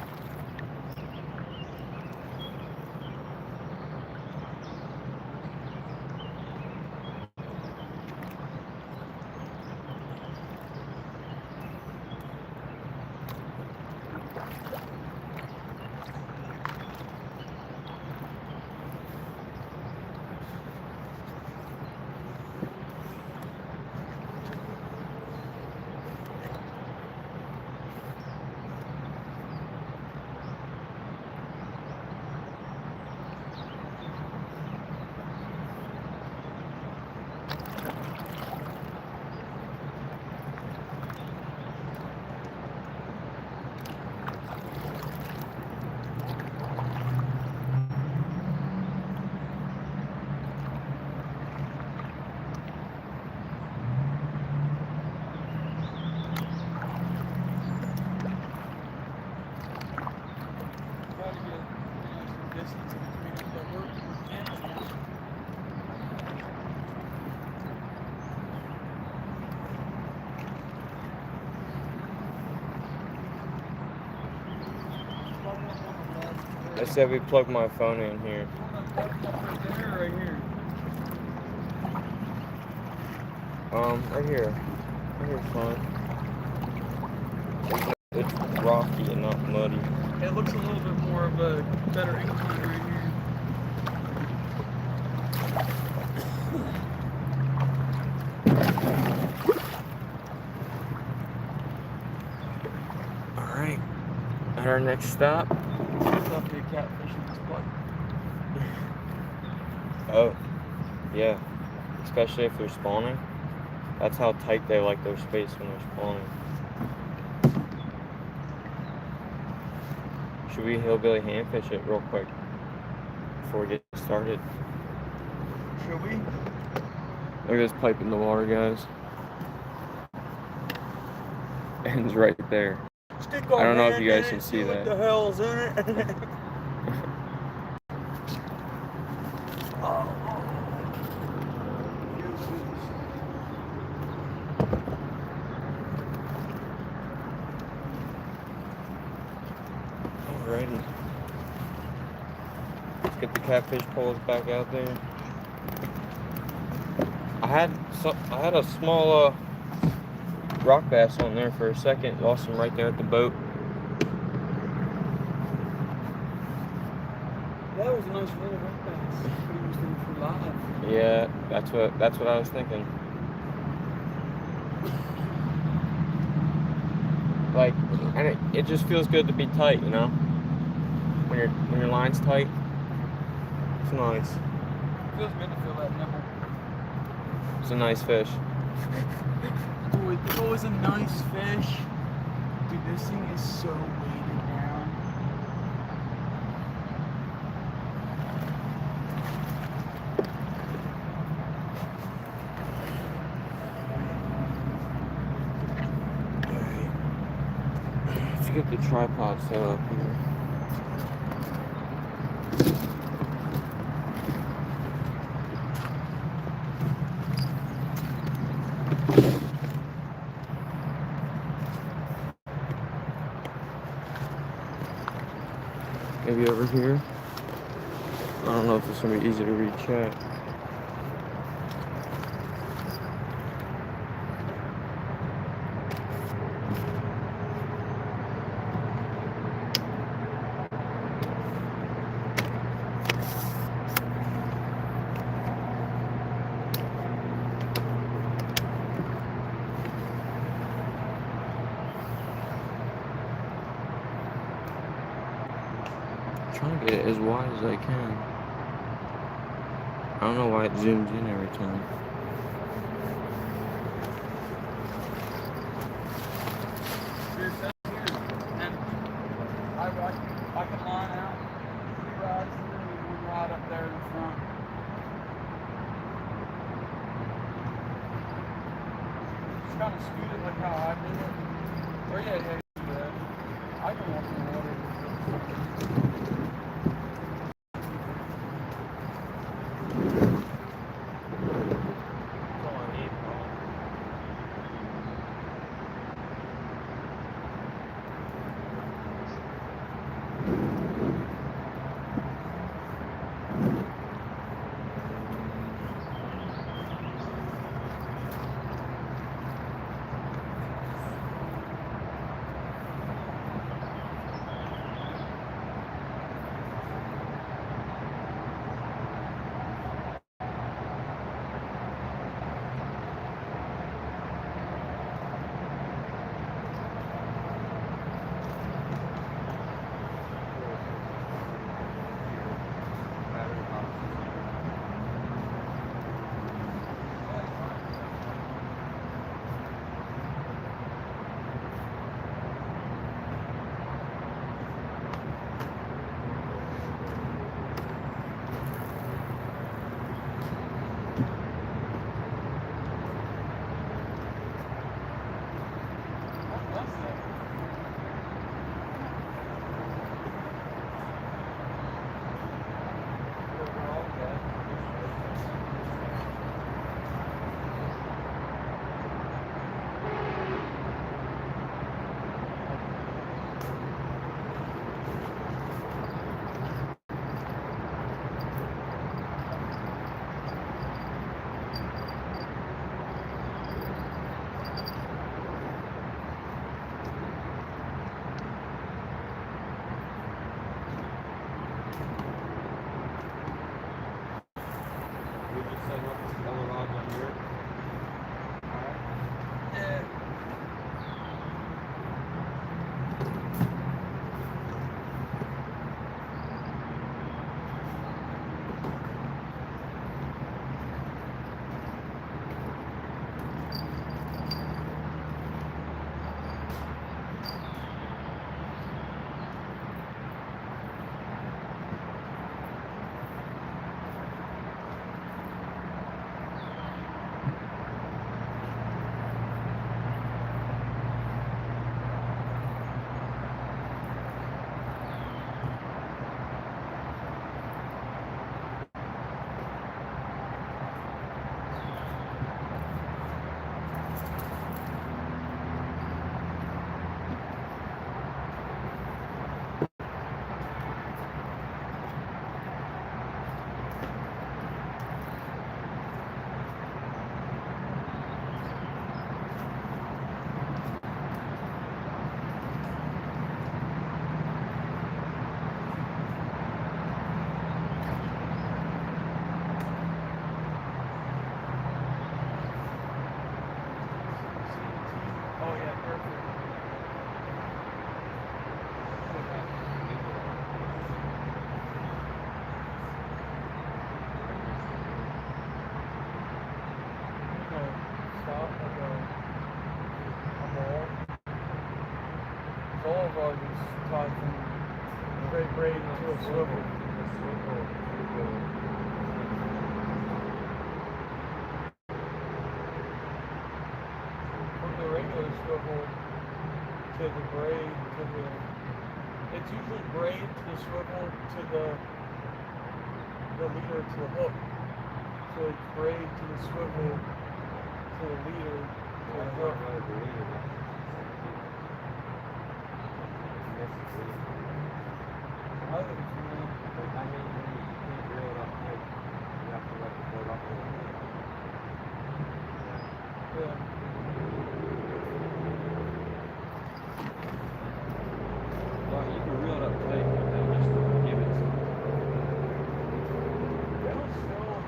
I said we plug my phone in here. Right here. Right here. Right here's fine. It's rocky and not muddy. It looks a little bit more of a better incline right here. Alright. At our next stop. There'll be a catfish in this plug. Oh, yeah. Especially if they're spawning. That's how tight they like their space when they're spawning. Should we hillbilly handfish it real quick before we get started? Should we? Look at this pipe in the water, guys. Ends right there. Stick I don't know if you guys can see that. What the hell's in it? Alrighty. Let's get the catfish poles back out there. I had a small rock bass on there for a second. Lost him right there at the boat. That was a nice little rock bass. But he was looking for live. Yeah, that's what I was thinking. Like, and it just feels good to be tight, you know? When your line's tight. It's nice. It feels good to feel that nipple. It's a nice fish. Boy, it's always a nice fish. Dude, this thing is so weighted down. Let's get the tripod set up here. Maybe over here. I don't know if it's gonna be easy to read chat. Trying to get it as wide as I can. I don't know why it zooms in every time. Here's that here. And I can line out 3 rods here and 1 rod up there in the front. Just kind of scoot it like how I did it. Or yeah, do that. I can walk in the water. All of ours is tied from straight braid to a swivel. From the regular swivel to the braid to the, it's usually braid to the swivel to the leader to the hook. So it's braid to the swivel to the leader to the hook. I think it's really, I mean, when you can't reel it up tight, you have to let the boat up a little bit. yeah. Well, you can reel it up tight, but then just give it some. That'll still.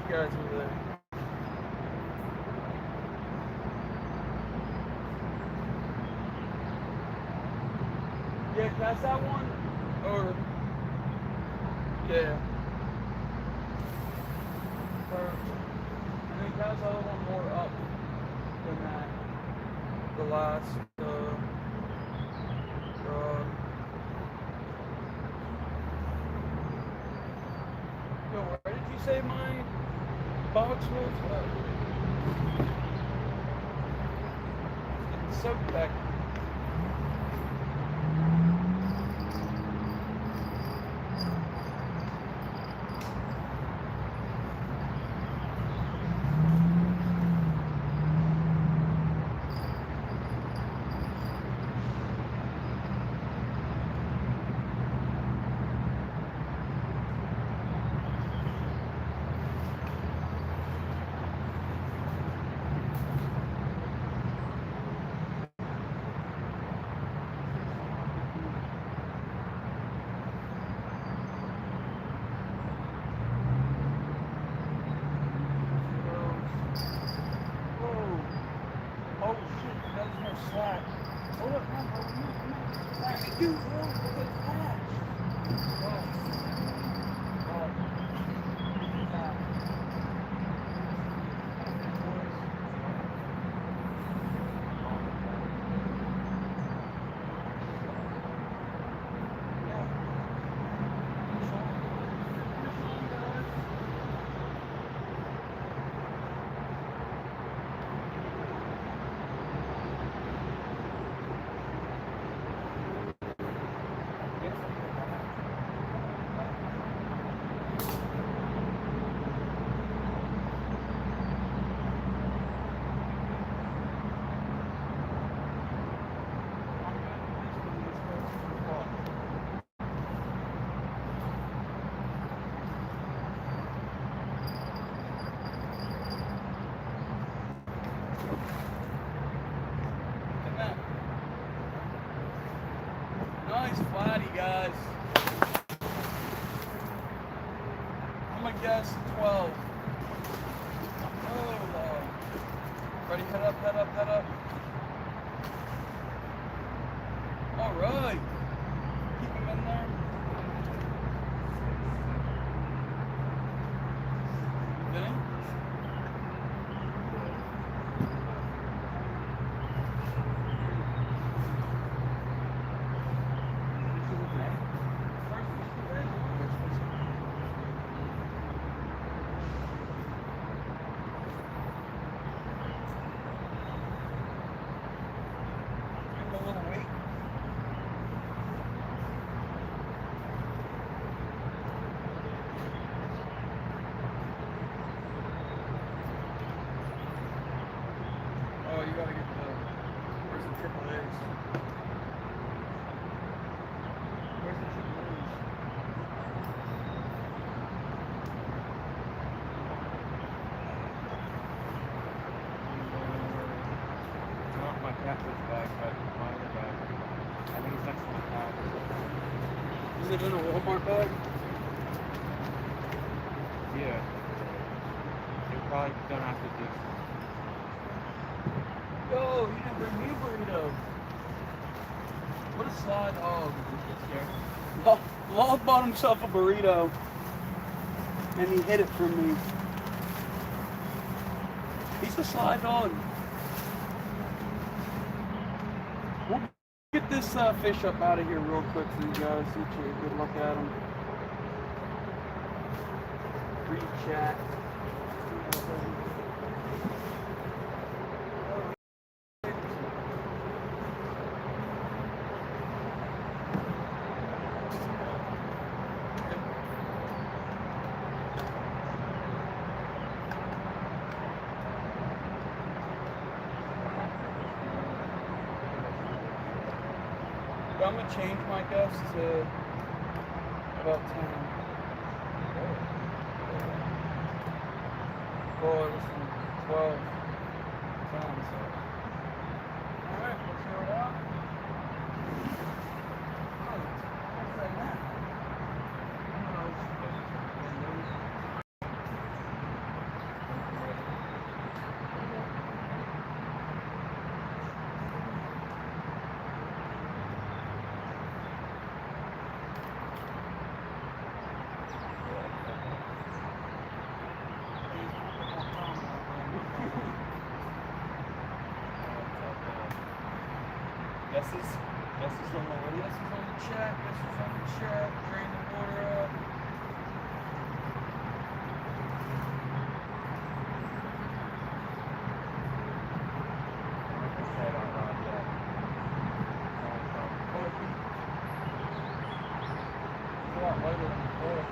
Guys over there. Yeah, cast that one, or yeah. Or I think cast the other one more up than that. The last. Yo, where did you say my box was? It's soaked back. Slack. Oh, look, man, slack. Dude, look at that. Nice flatty, guys. I'm gonna guess 12. Oh, Lord. Ready? Head up, head up, head up. All right. Keep him in there. Getting? triple A's. Where's the triple A's? Not my catfish bag, but my other bag. I think it's next to my car. Is it in a Walmart bag? Yeah. You're probably gonna have to do. Yo, you didn't bring me a burrito. What a slide hog. Log bought himself a burrito. And he hid it from me. He's a sly dog. We'll get this fish up out of here real quick for you guys. Get you a good look at him. Read chat. I'm gonna change my guess to about 10. Oh, it was from 12. 10, so. Alright, let's throw it out. Oh, what's that now? Guesses on the chat. Guesses on the chat. Drain the water up. It's a lot lighter than before.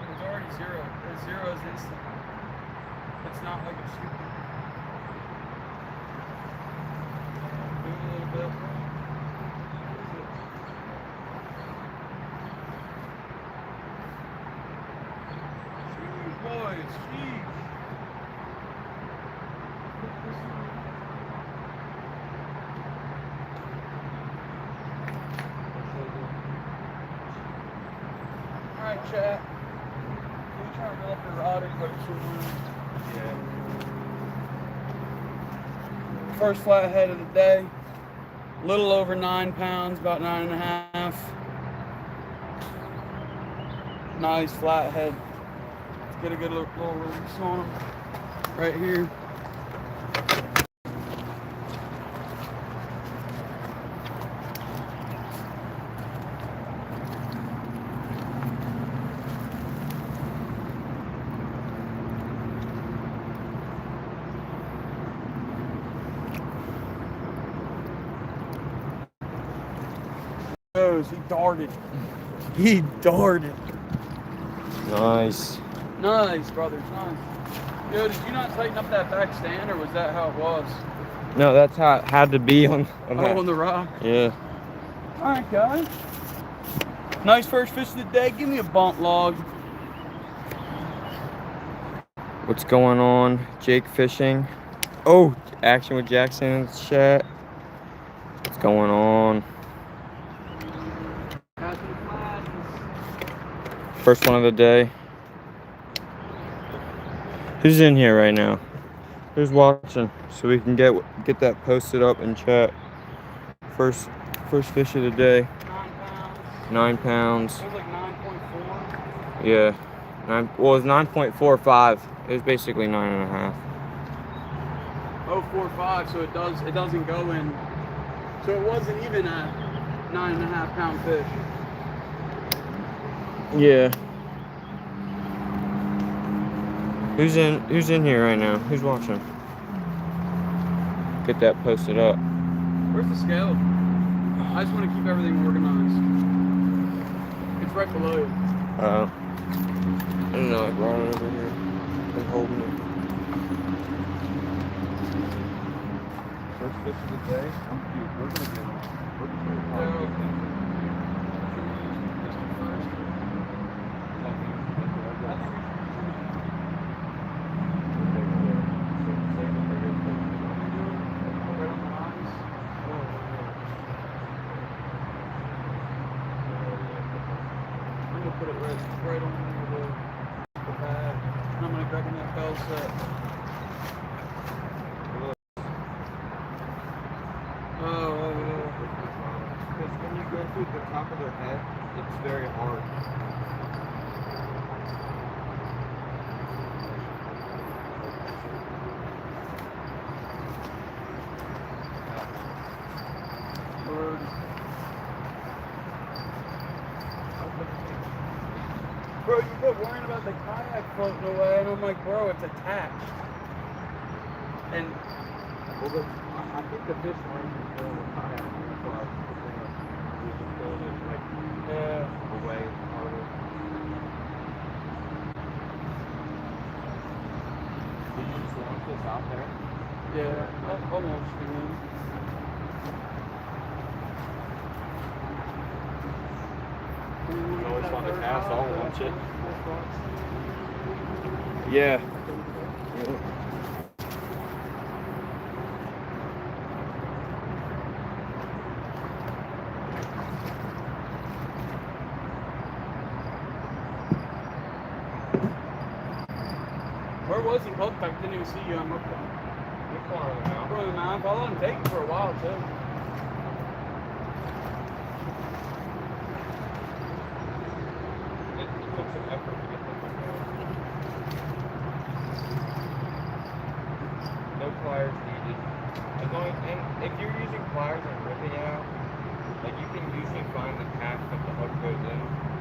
It's already zero. The zero is instant. It's not like a stupid. Move a little bit. Jeez, boys, jeez. Alright, chat. Can you try to fill up your rod and put it somewhere? Yeah. First flathead of the day. A little over 9 pounds, about 9.5. Nice flathead. Let's get a good little release on him. Right here. He darted. He darted. Nice. Nice, brothers. Nice. Yo, did you not tighten up that back stand, or was that how it was? No, that's how it had to be on that. On the rock. Yeah. All right, guys. Nice first fish of the day. Give me a bump log. What's going on? Jake fishing. Oh, action with Jackson in the chat. What's going on? First one of the day. Who's in here right now? Who's watching? So we can get that posted up in chat. First fish of the day. 9 pounds. It was like 9.4. Yeah. Well, it was 9.45. It was basically 9.5. 0.45, so it doesn't go in. So it wasn't even a 9.5 pound fish. Yeah. Who's in here right now? Who's watching? Get that posted up. Where's the scale? I just want to keep everything organized. It's right below you. I don't know, I brought it over here. Been holding it. First fish of the day. I'm cute. We're gonna get them. We're just gonna No. get them. Put it right on the pad. I'm gonna grab that bell set. Oh, yeah. Because when you go through the top of their head, it's very hard. Bird. Bro, you kept worrying about the kayak floating away, and I'm like, bro, it's attached. And Well, I think the fish aren't even filling the kayak. That's why we just filling it like away harder. Did you just launch this out there? yeah, almost. It's always fun to cast. I'll launch it. Yeah. Where was he hooked? I didn't even see you. I'm hooked. You're far on the mouth. Over the mouth. I let him take it for a while too. It took some effort to get them hooked out. No pliers needed. As long as, and if you're using pliers and ripping it out, like you can usually find the path that the hook goes in,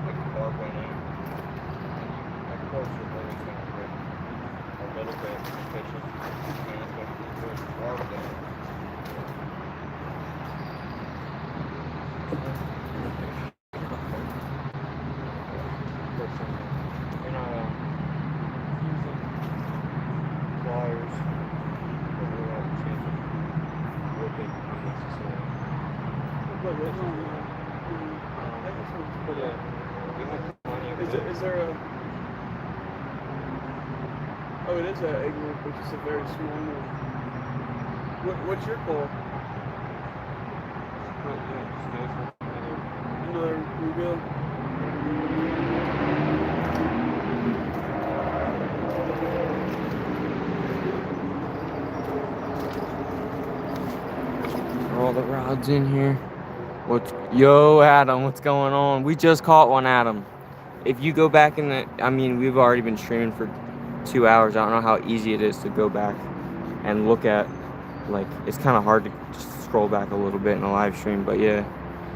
like the barb went in. And you, of course, you're always going to rip a little bit of fishing. And that's what there's barb there. You're not using pliers. But we have a chance of ripping unnecessarily. Look, it's on. But we have plenty of Is there a? Oh, it is an igloo, which is a very small one. What's your call? Another bluegill. Are all the rods in here? Yo, Adam, what's going on? We just caught one, Adam. If you go back in the, I mean, we've already been streaming for 2 hours. I don't know how easy it is to go back and look at, like, it's kind of hard to just scroll back a little bit in a live stream, but yeah.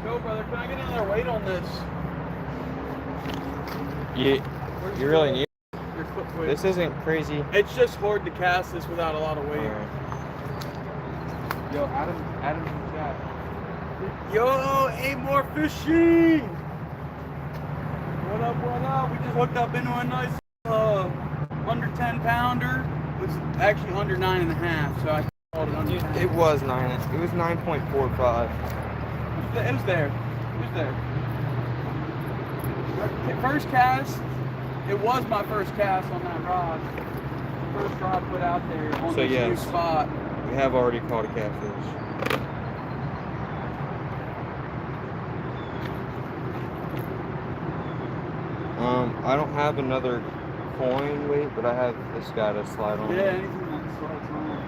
Go, brother. Can I get another weight on this? You really need Your foot weight. this isn't crazy. It's just hard to cast this without a lot of weight. Yo, Adam's in chat. Yo, ain't more fishing. What up? What up? We just hooked up into a nice under 10 pounder. It was actually under 9.5, so I called it under. Dude, 10. it was 9.45. It was there. It was there. First cast. It was my first cast on that rod. First rod put out there on So, this new yes. spot. We have already caught a catfish. I don't have another coin weight, but I have this guy to slide on. Yeah, anything that slides on.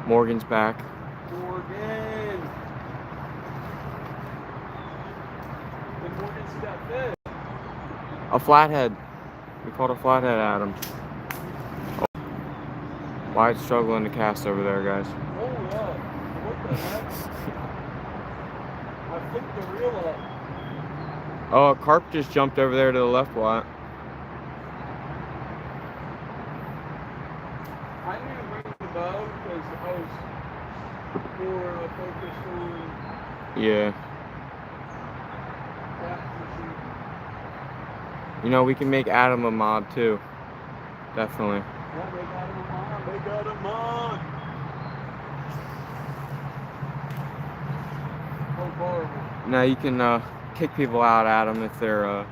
Morgan's back. Morgan. Did Morgan see that fish? A flathead. We caught a flathead, Adam. Oh. Why it's struggling to cast over there, guys. Hold up. What the heck? I flipped the reel up. Oh, a carp just jumped over there to the left, Wyatt. I didn't even bring the bow because I was more focused on Yeah. catfishing. You know, we can make Adam a mod too. Definitely. Yeah, they got him on. They got him on. Oh, horrible. Now you can kick people out, Adam, if they're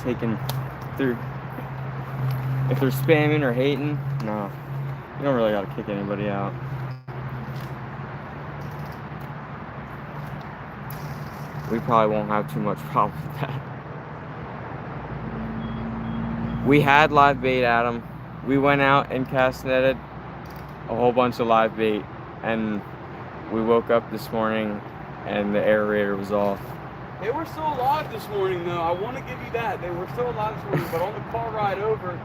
taking through. If they're spamming or hating. No, you don't really gotta kick anybody out. We probably won't have too much problem with that. We had live bait, Adam. We went out and cast netted a whole bunch of live bait, and we woke up this morning and the aerator was off. They were still alive this morning, though. I want to give you that. They were still alive this morning, but on the car ride over,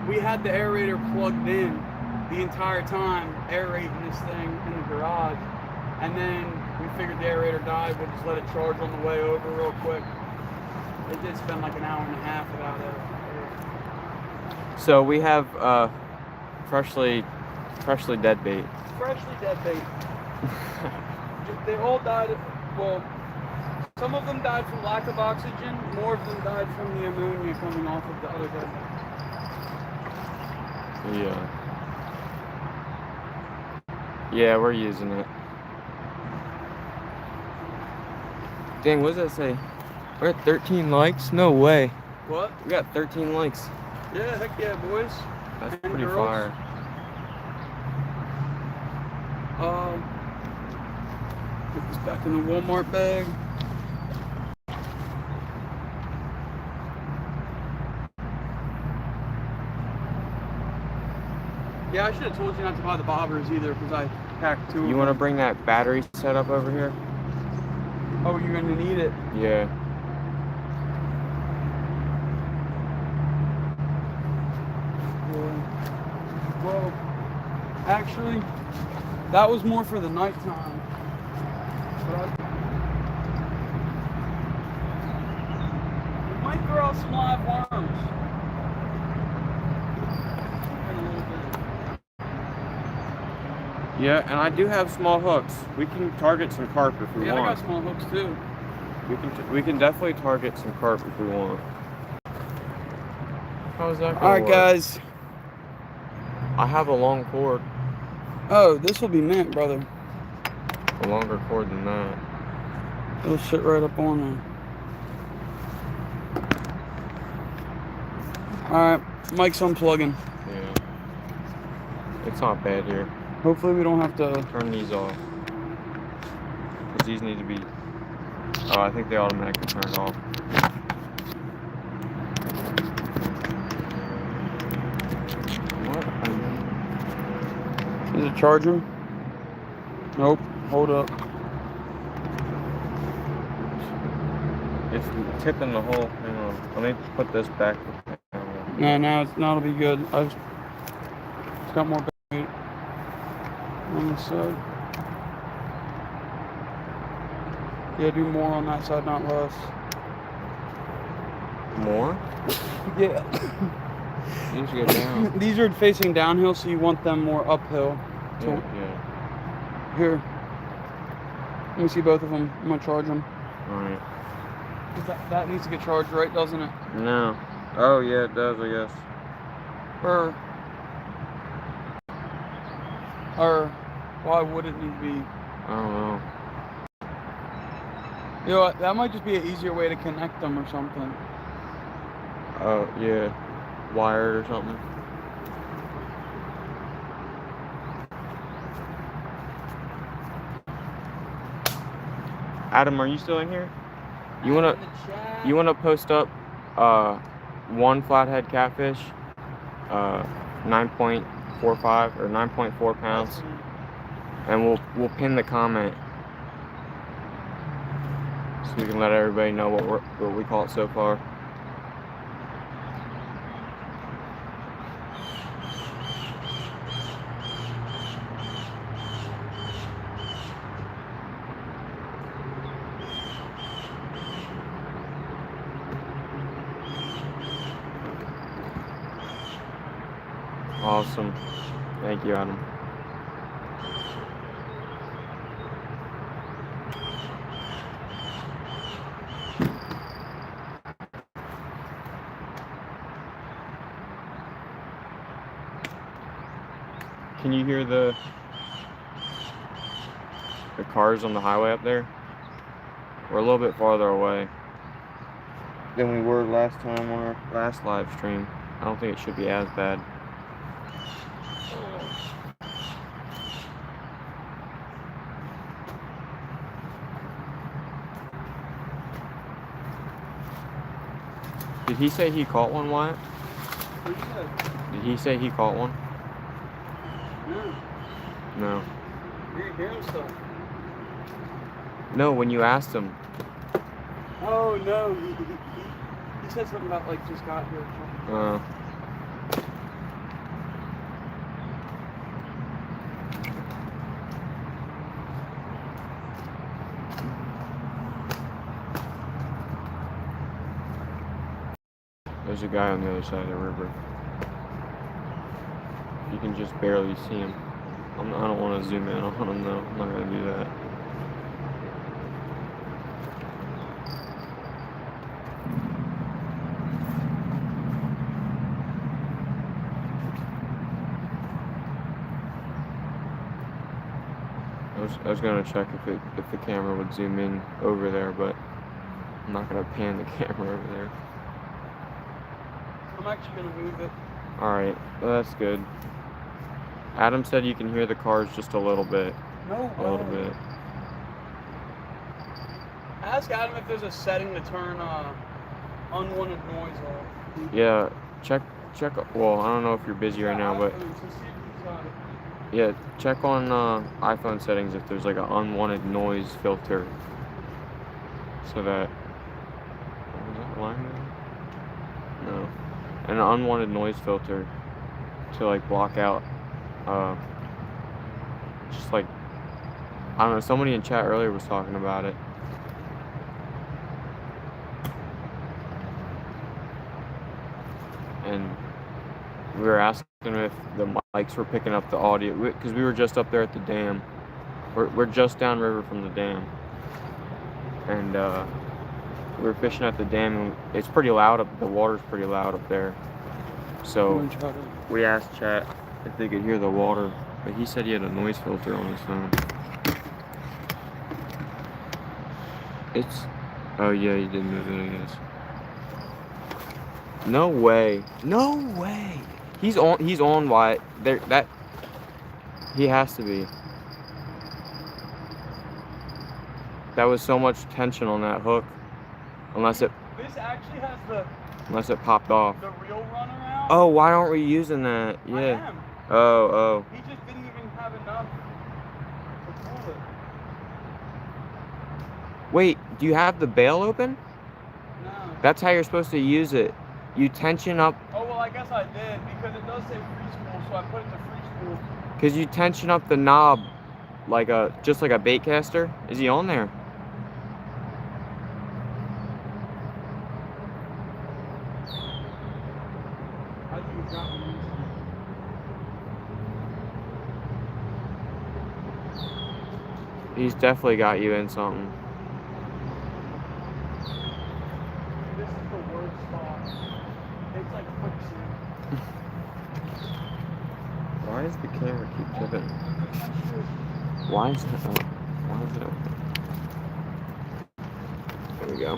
we had the aerator plugged in the entire time, aerating this thing in the garage. And then we figured the aerator died. We'll just let it charge on the way over real quick. It did spend like an hour and a half without it. So we have freshly dead bait. Freshly dead bait. They all died. Well, some of them died from lack of oxygen. More of them died from the ammonia coming off of the other dead bait. Yeah. Yeah, we're using it. Dang, what does that say? We're at 13 likes? No way. What? We got 13 likes. Yeah, heck yeah, boys. That's And pretty girls. fire. Put this back in the Walmart bag. Yeah, I should have told you not to buy the bobbers either because I packed two. You want to bring that battery setup over here? Oh, you're gonna need it. Yeah. Well, actually, that was more for the nighttime. But we might throw out some live worms. In a little bit. Yeah, and I do have small hooks. We can target some carp if we Yeah, I want. got small hooks too. We can definitely target some carp if we want. How's that going? All right, guys. I have a long cord. Oh, this will be mint, brother. A longer cord than that. It'll sit right up on there. All right, mic's unplugging. Yeah. It's not bad here. Hopefully we don't have to. Turn these off. Because these need to be... Oh, I think they automatically turned off. What? Is it charging? Nope. Hold up. It's tipping the hole. Hang on. Let me put this back. No, now it'll be good. It's got more bait on this side. Yeah, do more on that side, not less. More? Yeah. These go down. These are facing downhill, so you want them more uphill. So Yeah. here, let me see both of them. I'm gonna charge them. Alright. That needs to get charged, right? Doesn't it? No. Oh, yeah, it does, I guess. Or why would it need to be? I don't know. You know what? That might just be an easier way to connect them or something. Oh, yeah. Wired or something. Adam, are you still in here? You wanna post up one flathead catfish, 9.45 or 9.4 pounds, and we'll pin the comment so we can let everybody know what we caught so far. Awesome. Thank you, Adam. Can you hear the cars on the highway up there? We're a little bit farther away than we were last time on our last live stream. I don't think it should be as bad. Did he say he caught one, Wyatt? What you said? Did he say he caught one? No. No. You're hearing stuff. No, when you asked him. Oh no, he said something about like just got here. There's a guy on the other side of the river. You can just barely see him. I don't want to zoom in on him though. I'm not going to do that. I was going to check if the camera would zoom in over there, but I'm not going to pan the camera over there. I'm actually gonna move it. Alright, well, that's good. Adam said you can hear the cars just a little bit. No A little bit. Ask Adam if there's a setting to turn unwanted noise off. Yeah, check. Well, I don't know if you're busy right now, but yeah, check on iPhone settings if there's like an unwanted noise filter. So that. Was that line there? No. An unwanted noise filter to like block out just like, I don't know, somebody in chat earlier was talking about it. And we were asking if the mics were picking up the audio, because we were just up there at the dam. We're just downriver from the dam, and we were fishing at the dam, and it's pretty loud up. The water's pretty loud up there. So we asked chat if they could hear the water, but he said he had a noise filter on his phone. Oh yeah, he did move it, I guess. No way. No way. He's on Wyatt. He has to be. That was so much tension on that hook. Unless it actually has unless it popped off. the real runaround. Oh, why aren't we using that? Yeah. I am. Oh. He just didn't even have enough to pull it. Wait, do you have the bail open? No. That's how you're supposed to use it. You tension up. Oh, well, I guess I did, because it does say free spool, so I put it to free spool. Because you tension up the knob just like a bait caster. Is he on there? I think it's got me. He's definitely got you in something. This is the worst spot. It's like quicksand. Why does the camera keep tipping? Why is it up? Why is it up? There we go.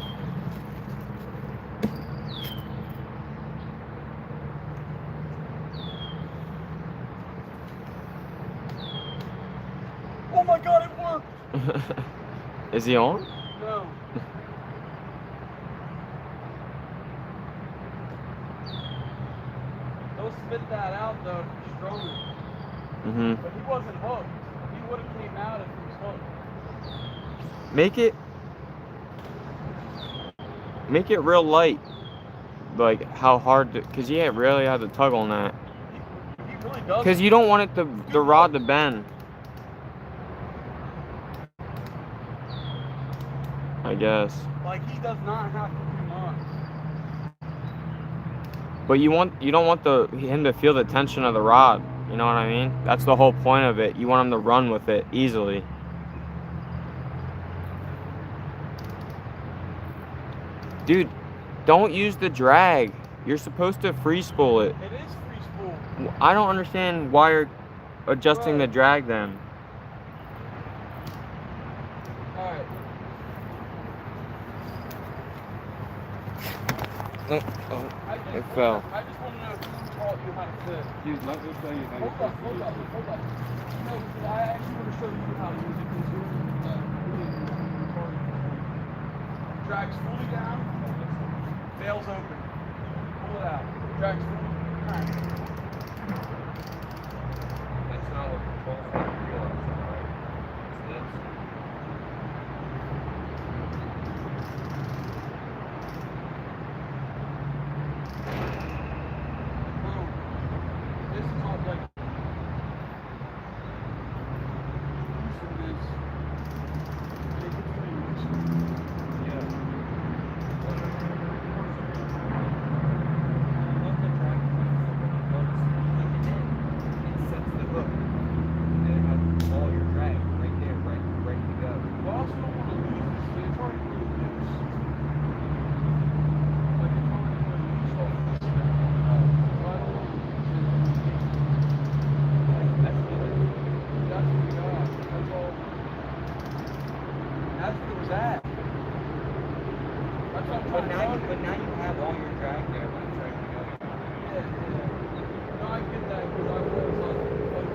Oh my god, it worked! Is he on? No. They'll spit that out though if you're stronger. Mm-hmm. But he wasn't hooked. He would have came out if he was hooked. Make it real light. Like how hard to, because he really had to tug on that. He really does. Because you don't want it the rod to bend. I guess. Like he does not have to do much. But you don't want him to feel the tension of the rod. You know what I mean? That's the whole point of it. You want him to run with it easily. Dude, don't use the drag. You're supposed to free spool it. It is free spool. I don't understand why you're adjusting the drag then. Alright. Oh, it fell. I just want to know who taught you how to fish. Dude, let me show you how you Hold up. No, I actually want to show you how to use it because drags fully down, bails open. Pull it out. Drags fully. Alright. That's not what controls the reel is, alright? It's this. Boom. This is all like loosen this. Make it fingers. Yeah. Let the drag notice click it in. It sets the hook. And it has all your drag right there, ready to go. You also don't want to lose this. It's already really loose. Like it's already really loose off this thing. So I don't want to lose it. That's good. That's what we got. That's all. That's what it was at. That's what I'm But trying to tell you. now you have all your drag there when it's ready to go. Yeah. No, I get that because I was like, I'm a real in a little bit.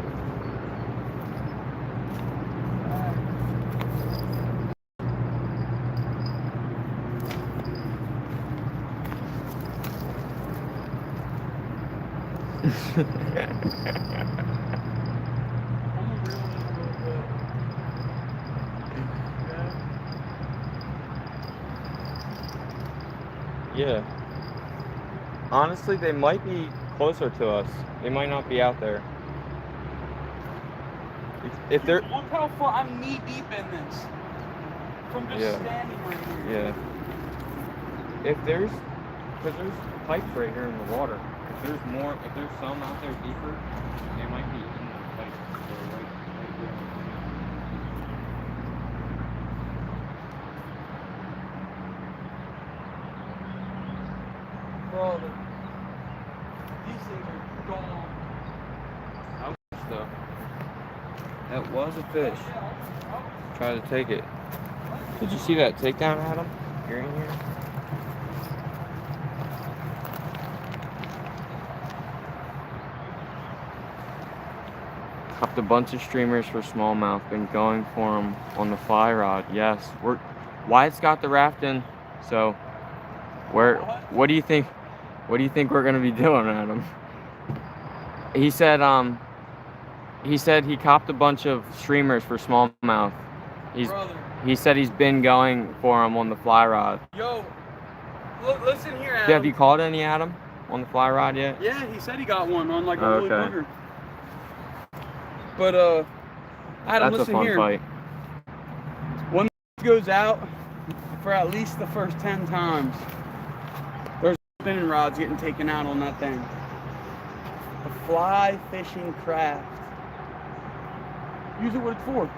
Yeah. Honestly, they might be closer to us. They might not be out there. If they're Look how far I'm knee deep in this. From just Yeah. standing right here. yeah. If there's, because there's pipes right here in the water. If there's some out there deeper, they might be in the pipes. They're right there. Bro, these things are gone. Stuff. That was a fish. Try to take it. Did you see that takedown, Adam? You're in here. Copped a bunch of streamers for smallmouth. Been going for them on the fly rod. Yes, Wyatt's got the rafting. So, what do you think? What do you think we're gonna be doing, Adam? He said he copped a bunch of streamers for smallmouth. Brother. He said he's been going for them on the fly rod. Yo, listen here, Adam. Have you caught any, Adam, on the fly rod yet? Yeah, he said he got one on like a Oh, woolly okay. booger. But Adam, That's a listen fun here. fight. When goes out for at least the first 10 times, there's spinning rods getting taken out on that thing. A fly fishing craft. Use it what it's for.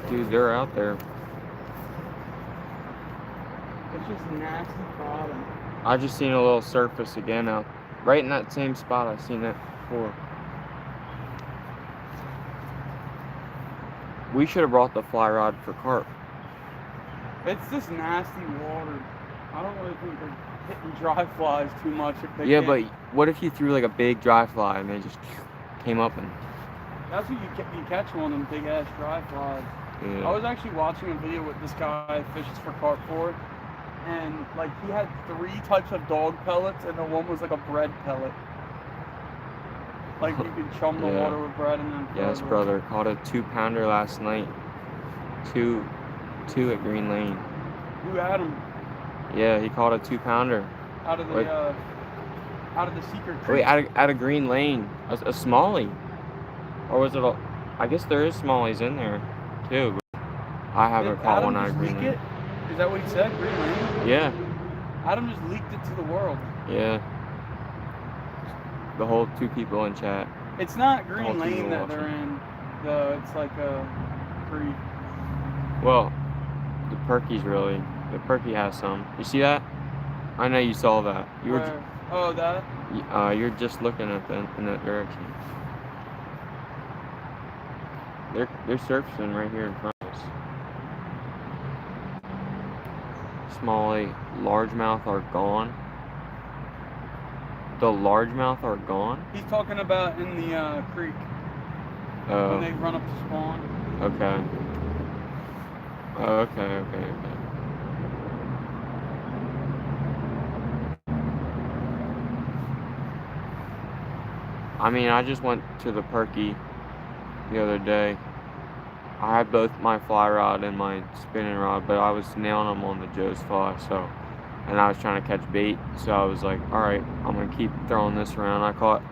Dude, they're out there. It's just nasty bottom. I just seen a little surface again out right in that same spot I seen that before. We should have brought the fly rod for carp. It's just nasty water. I don't really think they're hitting dry flies too much if they Yeah, can. but what if you threw like a big dry fly and they just came up and... That's what you catch on them big ass dry flies. Yeah. I was actually watching a video with this guy fishes for carp for, and like he had 3 types of dog pellets, and the one was like a bread pellet. Like you could chum the Yeah. water with bread and then. Yes, throw it. brother. Caught a 2-pounder last night. Two at Green Lane. Who had him? Yeah, he caught a 2-pounder. Out of the Wait. out of the secret Wait, creek. out of Green Lane. A smallie. Or was it I guess there is smallies in there, too. But I haven't Did caught Adam one out just of Green leak Lane. it? Is that what he said? Green Lane? Yeah, Adam just leaked it to the world. yeah. The whole 2 people in chat. It's not All Green 2 Lane people that they're watching. in. It's like a creek. Well, the Perky's really. The Perky has some. You see that? I know you saw that. You were. Where? Oh, that? You're just looking at them in that direction. They're surfacing right here in front of us. Smallie, largemouth are gone. The largemouth are gone? He's talking about in the creek when they run up to spawn. Okay. Oh, okay. I mean, I just went to the Perky the other day. I had both my fly rod and my spinning rod, but I was nailing them on the Joe's fly, and I was trying to catch bait, so I was like, all right, I'm gonna keep throwing this around. I caught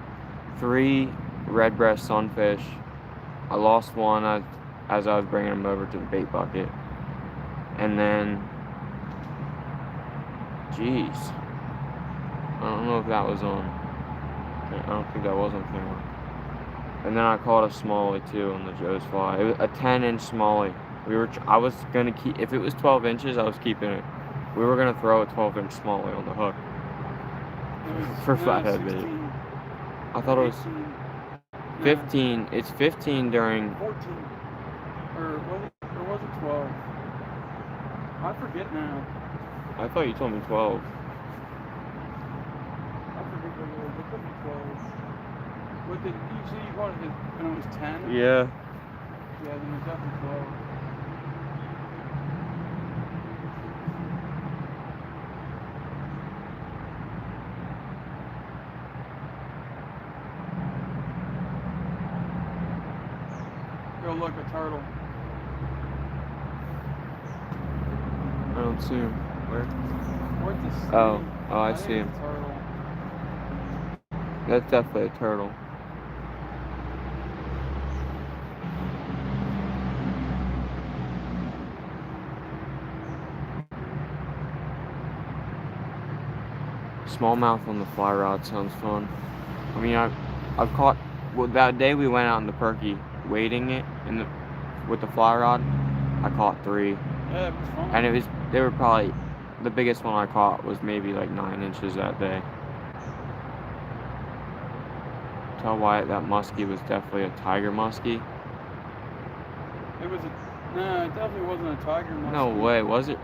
3 red breast sunfish. I lost one as I was bringing them over to the bait bucket, and then, jeez, I don't know if that was on. I don't think that was on camera. And then I caught a smallie too on the Joe's fly. It was a 10-inch smallie. I was gonna keep, if it was 12 inches, I was keeping it. We were gonna throw a 12-inch smallie on the hook for flathead bait. I thought it was 15. It's 15 during 14. Or was it 12? I forget now. I thought you told me 12. I forget what it was. It could be 12. What did you say you caught it when it was 10? Yeah. Yeah, then it's definitely 12. Go look, a turtle. I don't see him. Where? Where's the sea? Oh, I see think him. it's a turtle. That's definitely a turtle. Smallmouth on the fly rod sounds fun. I mean, I've caught. Well, that day we went out in the Perky, wading it with the fly rod. I caught 3, Yeah, it was fun. and they were probably the biggest one I caught was maybe like 9 inches that day. Tell Wyatt that muskie was definitely a tiger muskie. It was no, it definitely wasn't a tiger musky. No way, was it?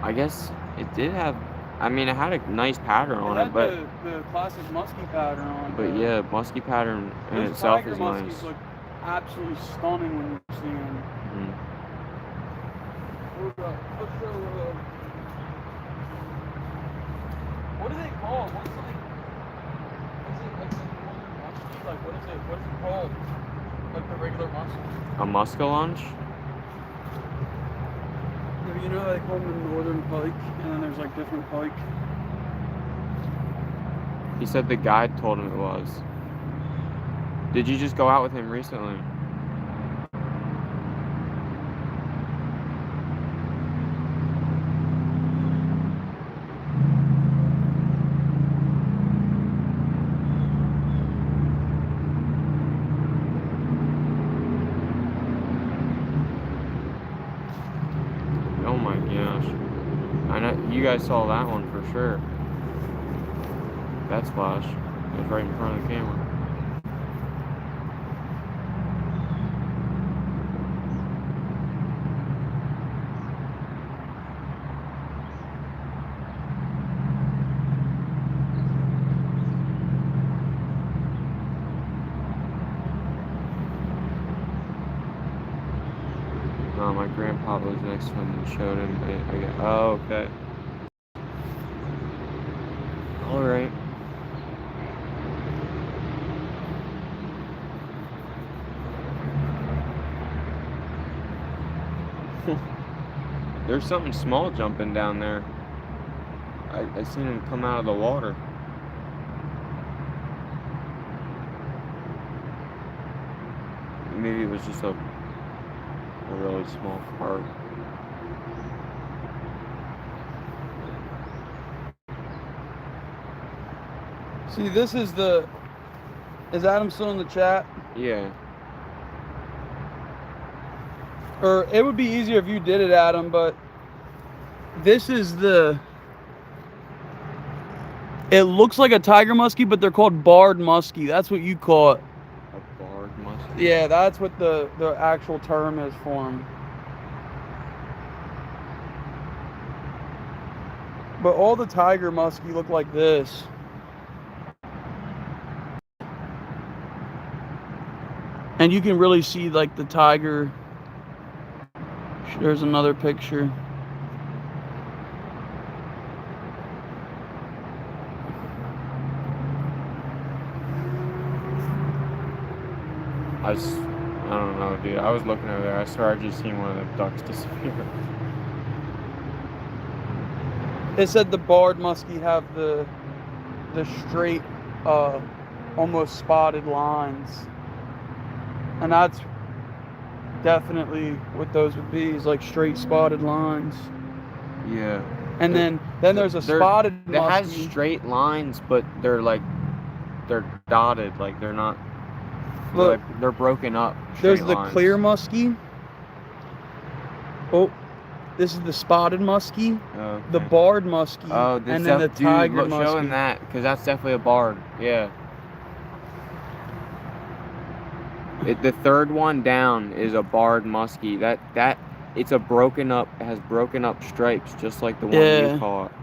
I guess it did have. I mean, it had a nice pattern on it, but the classic musky pattern on it. but yeah, musky pattern in Those itself tiger is muskies nice. look absolutely stunning when you see them. Let's show, what are they called? What's like? Is it like the northern musky? Like what is it? What is it called? Like the regular musky? A muskellunge? You know they call them the northern pike, and then there's like different pike. He said the guide told him it was. Did you just go out with him recently? Oh my gosh. I know you guys saw that one for sure. That splash. It was right in front of the camera. No, my grandpa was next to him and showed him. Oh, okay. All right. There's something small jumping down there. I seen him come out of the water. maybe it was just a really small carp. See, this is is Adam still in the chat? Yeah. Or it would be easier if you did it, Adam, but this is it looks like a tiger muskie, but they're called barred muskie. That's what you call it. A barred musky. Yeah, that's what the actual term is for them. But all the tiger muskie look like this. And you can really see like the tiger. There's another picture. I don't know, dude. I was looking over there. I swear I just seen one of the ducks disappear. It said the barred muskie have the straight, almost spotted lines, and that's definitely what those would be, is like straight spotted lines. Yeah. And then there's a spotted muskie. That has straight lines, but they're dotted, like they're not. Look, they're broken up. There's the lines. clear muskie. Oh, this is the spotted muskie, Okay. the barred muskie, and then the tiger muskie. Showing that, because that's definitely a barred. Yeah. The third one down is a barred muskie. That it's a broken up, has broken up stripes, just like the one you caught.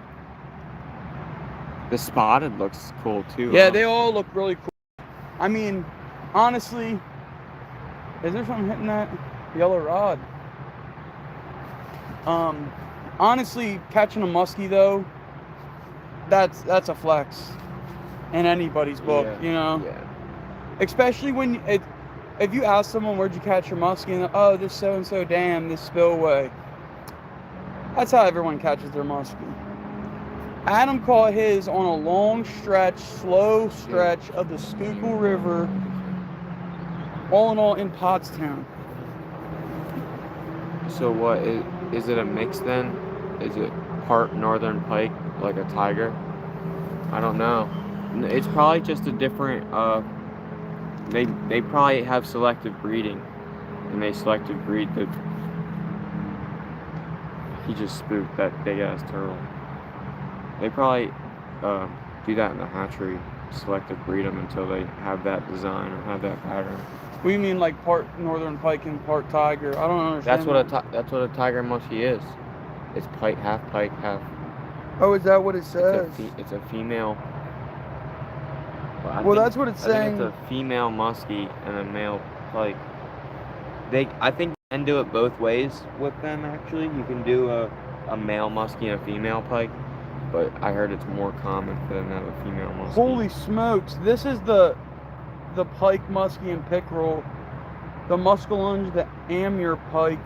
The spotted looks cool too. Yeah, huh? they all look really cool. I mean, honestly, is there something hitting that yellow rod? Honestly, catching a muskie though, that's a flex in anybody's book, you know. Yeah. Especially when if you ask someone, where'd you catch your muskie, and oh, this so and so dam, this spillway. That's how everyone catches their muskie. Adam caught his on a long stretch, slow stretch of the Schuylkill River, all in all in Pottstown. So what is it a mix then? Is it part northern pike, like a tiger? I don't know. It's probably just a different. They probably have selective breeding, and they selective breed the. He just spooked that big ass turtle. They probably do that in the hatchery, selective breed them until they have that design or have that pattern. What do you mean, like part northern pike and part tiger? I don't understand. That's what a tiger muskie is. It's pike, half pike, half. Oh, is that what it says? It's a female. Well, that's what it's saying. It's a female muskie and a male pike. I think you can do it both ways with them. Actually, you can do a male muskie and a female pike, but I heard it's more common for them to have a female muskie. Holy smokes! This is the pike muskie and pickerel, the muskellunge, the amur pike,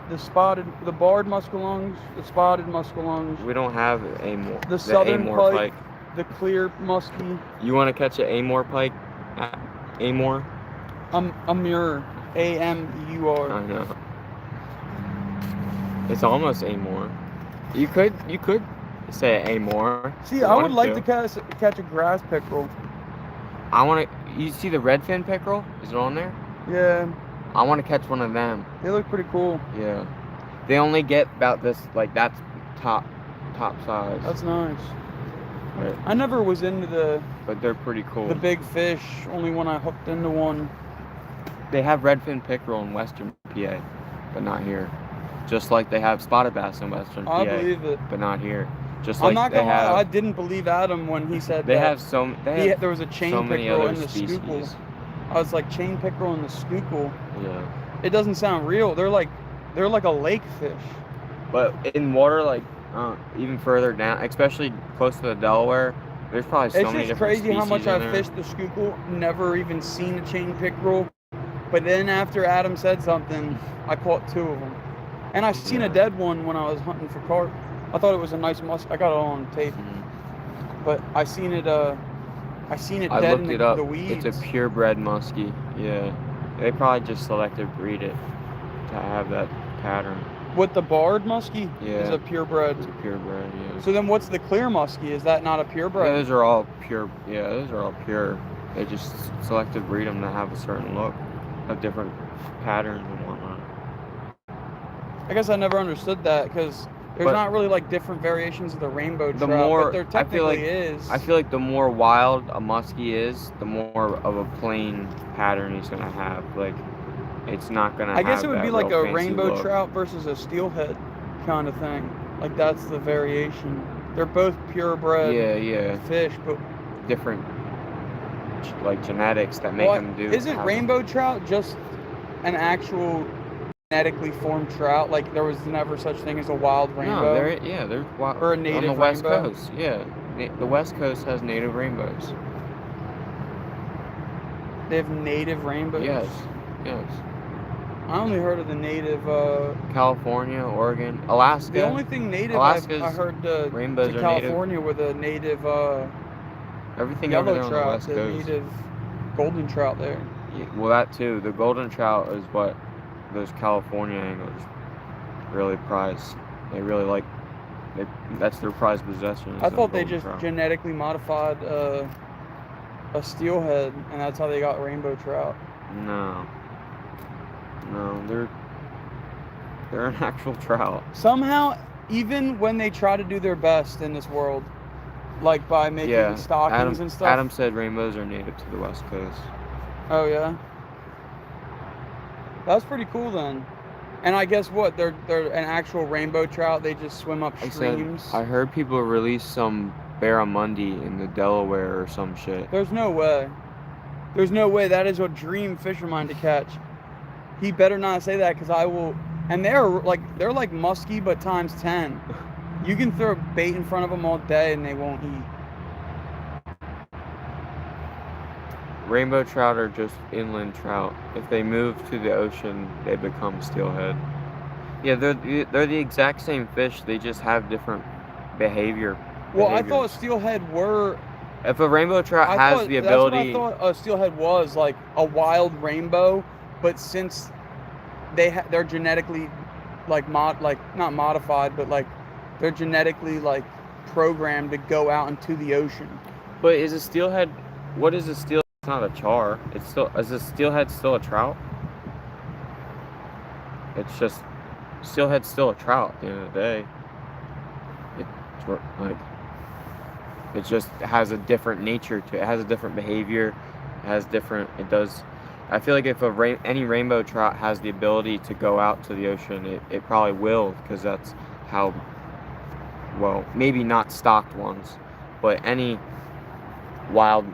the barred muskellunge, the spotted muskellunge. We don't have amur. The southern amur pike, the clear muskie. You want to catch an amur pike? Amur? Amur, A-M-U-R. I know. It's almost amur. You could say amur. See, I would like to catch a grass pickerel. You see the redfin pickerel? Is it on there? Yeah. I want to catch one of them. They look pretty cool. Yeah. They only get about this, like that's top size. That's nice. Right. I never was into But they're pretty cool. the big fish, only when I hooked into one. They have redfin pickerel in western PA, but not here. Just like they have spotted bass in western PA. I believe it. But not here. Just I'm like not they gonna have. lie, I didn't believe Adam when he said They that. there was a chain so many pickerel other in the Schuylkill. species. I was like, chain pickerel in the Schuylkill. Yeah. It doesn't sound real. They're like a lake fish. But in water, like even further down, especially close to the Delaware, there's probably so many It's just different crazy how much species in I've there. fished the Schuylkill, never even seen a chain pickerel. But then after Adam said something, I caught two of them. And I seen a dead one when I was hunting for carp. I thought it was a nice musk. I got it all on tape. Mm-hmm. But I seen it I dead looked in it up. the weeds. It's a purebred muskie. Yeah. They probably just selective breed it to have that pattern. With the barred muskie is Yeah. a purebred. It's a purebred, yeah. So then what's the clear muskie? Is that not a purebred? Those are all pure. Yeah, those are all pure. They just selective breed them to have a certain look, have different patterns and whatnot. I guess I never understood that because there's But not really like different variations of the rainbow the trout, more but there I feel technically like is. I feel like the more wild a muskie is, the more of a plain pattern he's gonna have. Like, it's not gonna. I guess have it would that be like real a fancy rainbow look. trout versus a steelhead kind of thing. Like that's the variation. They're both purebred Yeah. fish, but Different, like, genetics that make them do. Isn't have rainbow trout just an actual genetically formed trout? Like there was never such thing as a wild rainbow. No, they're wild. Or a native on the West rainbow? Coast. Yeah, the West Coast has native rainbows. They have native rainbows. Yes. I only heard of the native. California, Oregon, Alaska. The only thing native Alaska's I heard rainbows to are California with a native everything over yellow there on the trout, West the Coast. native golden trout there. Yeah, well, that too. The golden trout is what those California anglers really prize. They really like. That's their prized possession. I thought they just genetically modified a steelhead, and that's how they got rainbow trout. No, they're an actual trout. Somehow, even when they try to do their best in this world, like by making stockings and stuff. Adam said rainbows are native to the West Coast. Oh yeah, that's pretty cool then. And I guess what they're an actual rainbow trout. They just swim up streams. I heard people release some barramundi in the Delaware or some shit. There's no way. There's no way. That is a dream fish of mine to catch. He better not say that because I will. And they're like musky but times 10. You can throw bait in front of them all day and they won't eat. Rainbow trout are just inland trout. If they move to the ocean, they become steelhead. Yeah, they're the exact same fish. They just have different behavior. Well, I thought steelhead were. If a rainbow trout has the ability, that's what I thought a steelhead was, like a wild rainbow. But since they're genetically not modified, but like they're genetically like programmed to go out into the ocean. But is a steelhead? What is a steelhead? It's not a char. It's still, is a steelhead still a trout? It's just, steelhead's still a trout at the end of the day. It's like, it just has a different nature to it. It has a different behavior. It has different, it does. I feel like if any rainbow trout has the ability to go out to the ocean, it probably will, because that's how, well, maybe not stocked ones, but any wild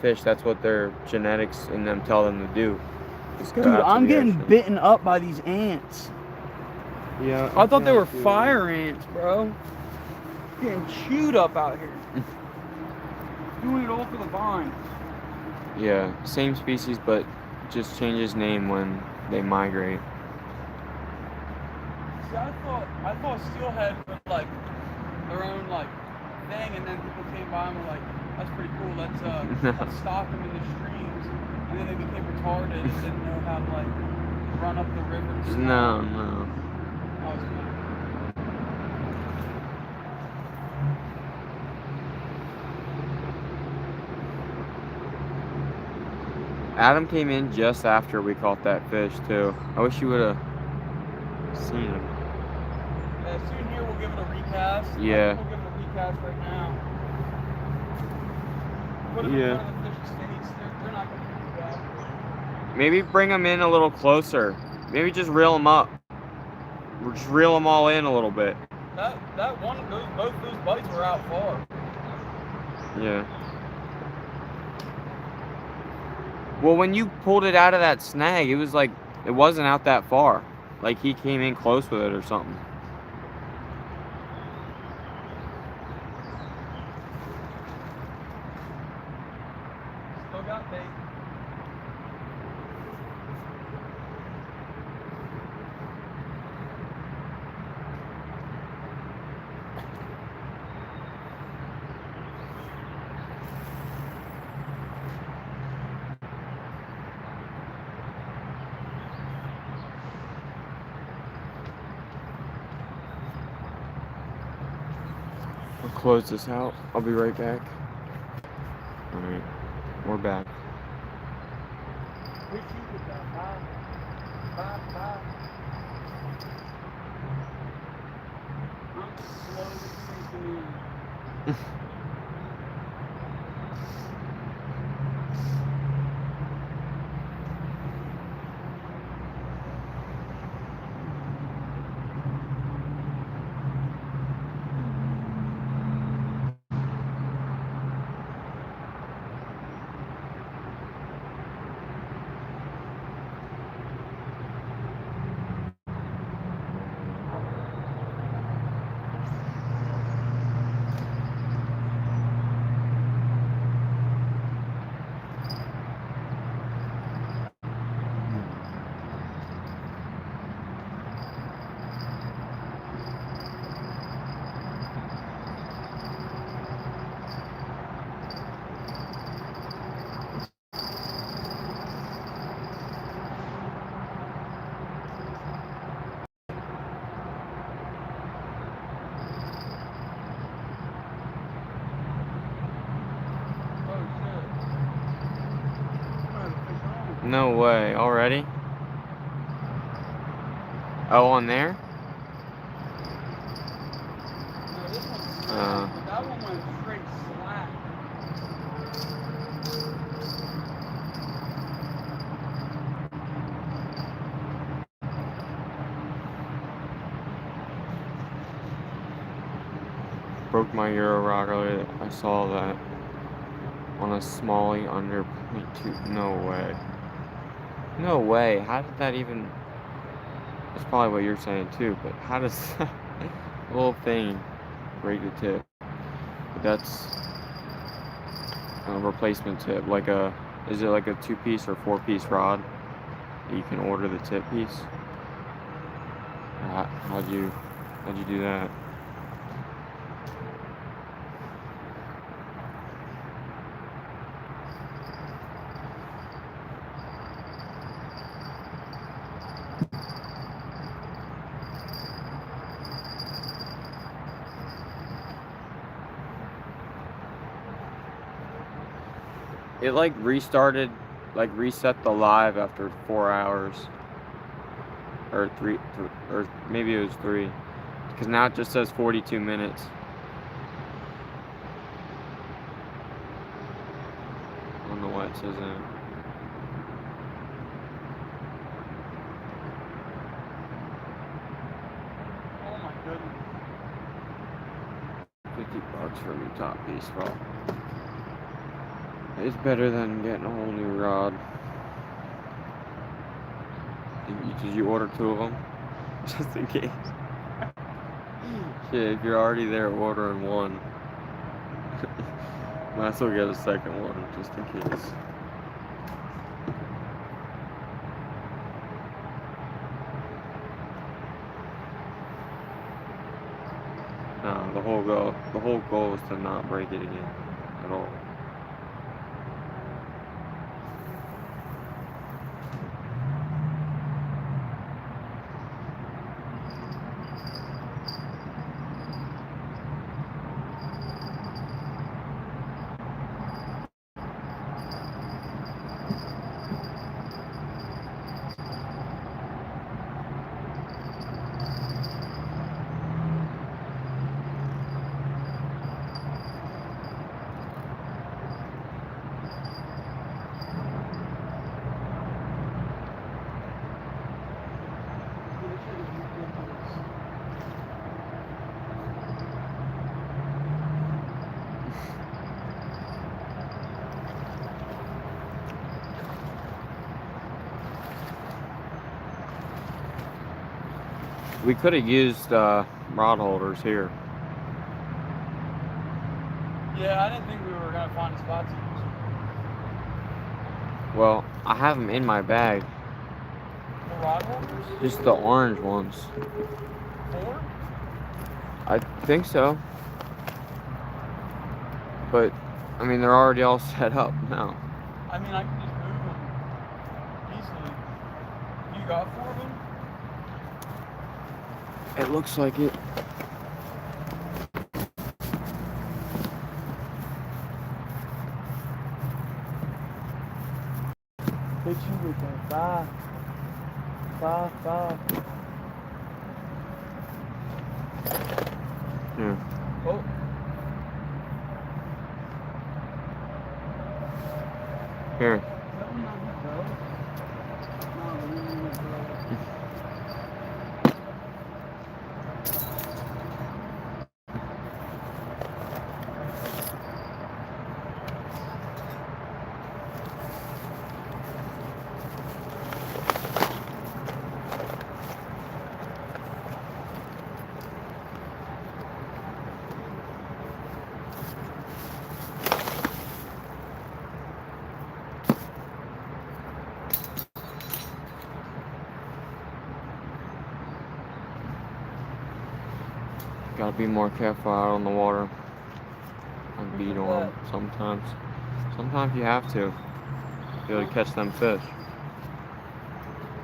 fish, that's what their genetics in them tell them to do. Dude, I'm getting bitten up by these ants. Yeah. I thought they were fire ants, bro. Getting chewed up out here. Doing it all for the vines. Yeah, same species, but just changes name when they migrate. See, I thought steelhead was like their own like thing, and then people came by and were like, "That's pretty cool. Let's stock them in the streams." And then they became retarded and didn't know how to like run up the river. No. That was cool. Adam came in just after we caught that fish too. I wish you would have seen him. Yeah, soon here we'll give it a recast. Yeah. We'll give it a recast right now. Put them in front of the fish states. They're not going to do that. Maybe bring them in a little closer. Maybe just reel them up. Or just reel them all in a little bit. Both those bites were out far. Yeah. Well, when you pulled it out of that snag, it was like, it wasn't out that far. Like he came in close with it or something. Still got bait. close this out. I'll be right back. Alright, we're back. We keep it down. Bye. I'm slowly sinking in. No way, already? Oh, on there? No, this one's slack, but that one went straight slack. Broke my Euro rock earlier. I saw that on a smallie under 0.2. No way. No way. How did that even... That's probably what you're saying too, but how does that little thing break the tip? But that's a replacement tip. Like a... Is it like a 2-piece or 4-piece rod that you can order the tip piece? How'd you do that? It like restarted, like reset the live after 4 hours. Or or maybe it was 3. Because now it just says 42 minutes. I don't know why it says that. Oh my goodness. $50 for a new top piece. Well, it's better than getting a whole new rod. Did you order 2 of them? Just in case. Shit, if you're already there ordering one, might as well get a second one, just in case. No, the whole goal is to not break it again at all. We could have used rod holders here. Yeah, I didn't think we were gonna find a spot to use. Well, I have them in my bag. The rod holders? Just the orange ones. 4? I think so. But, I mean, they're already all set up now. I mean, I can just move them easily. You got 4 of them? It looks like it. Hit you with that 5. 5, 5. Yeah. Oh. Here. That one not good, bro. No, we didn't even throw it. Gotta be more careful out on the water. And Who beat said on that? them sometimes. Sometimes you have to be able to catch them fish.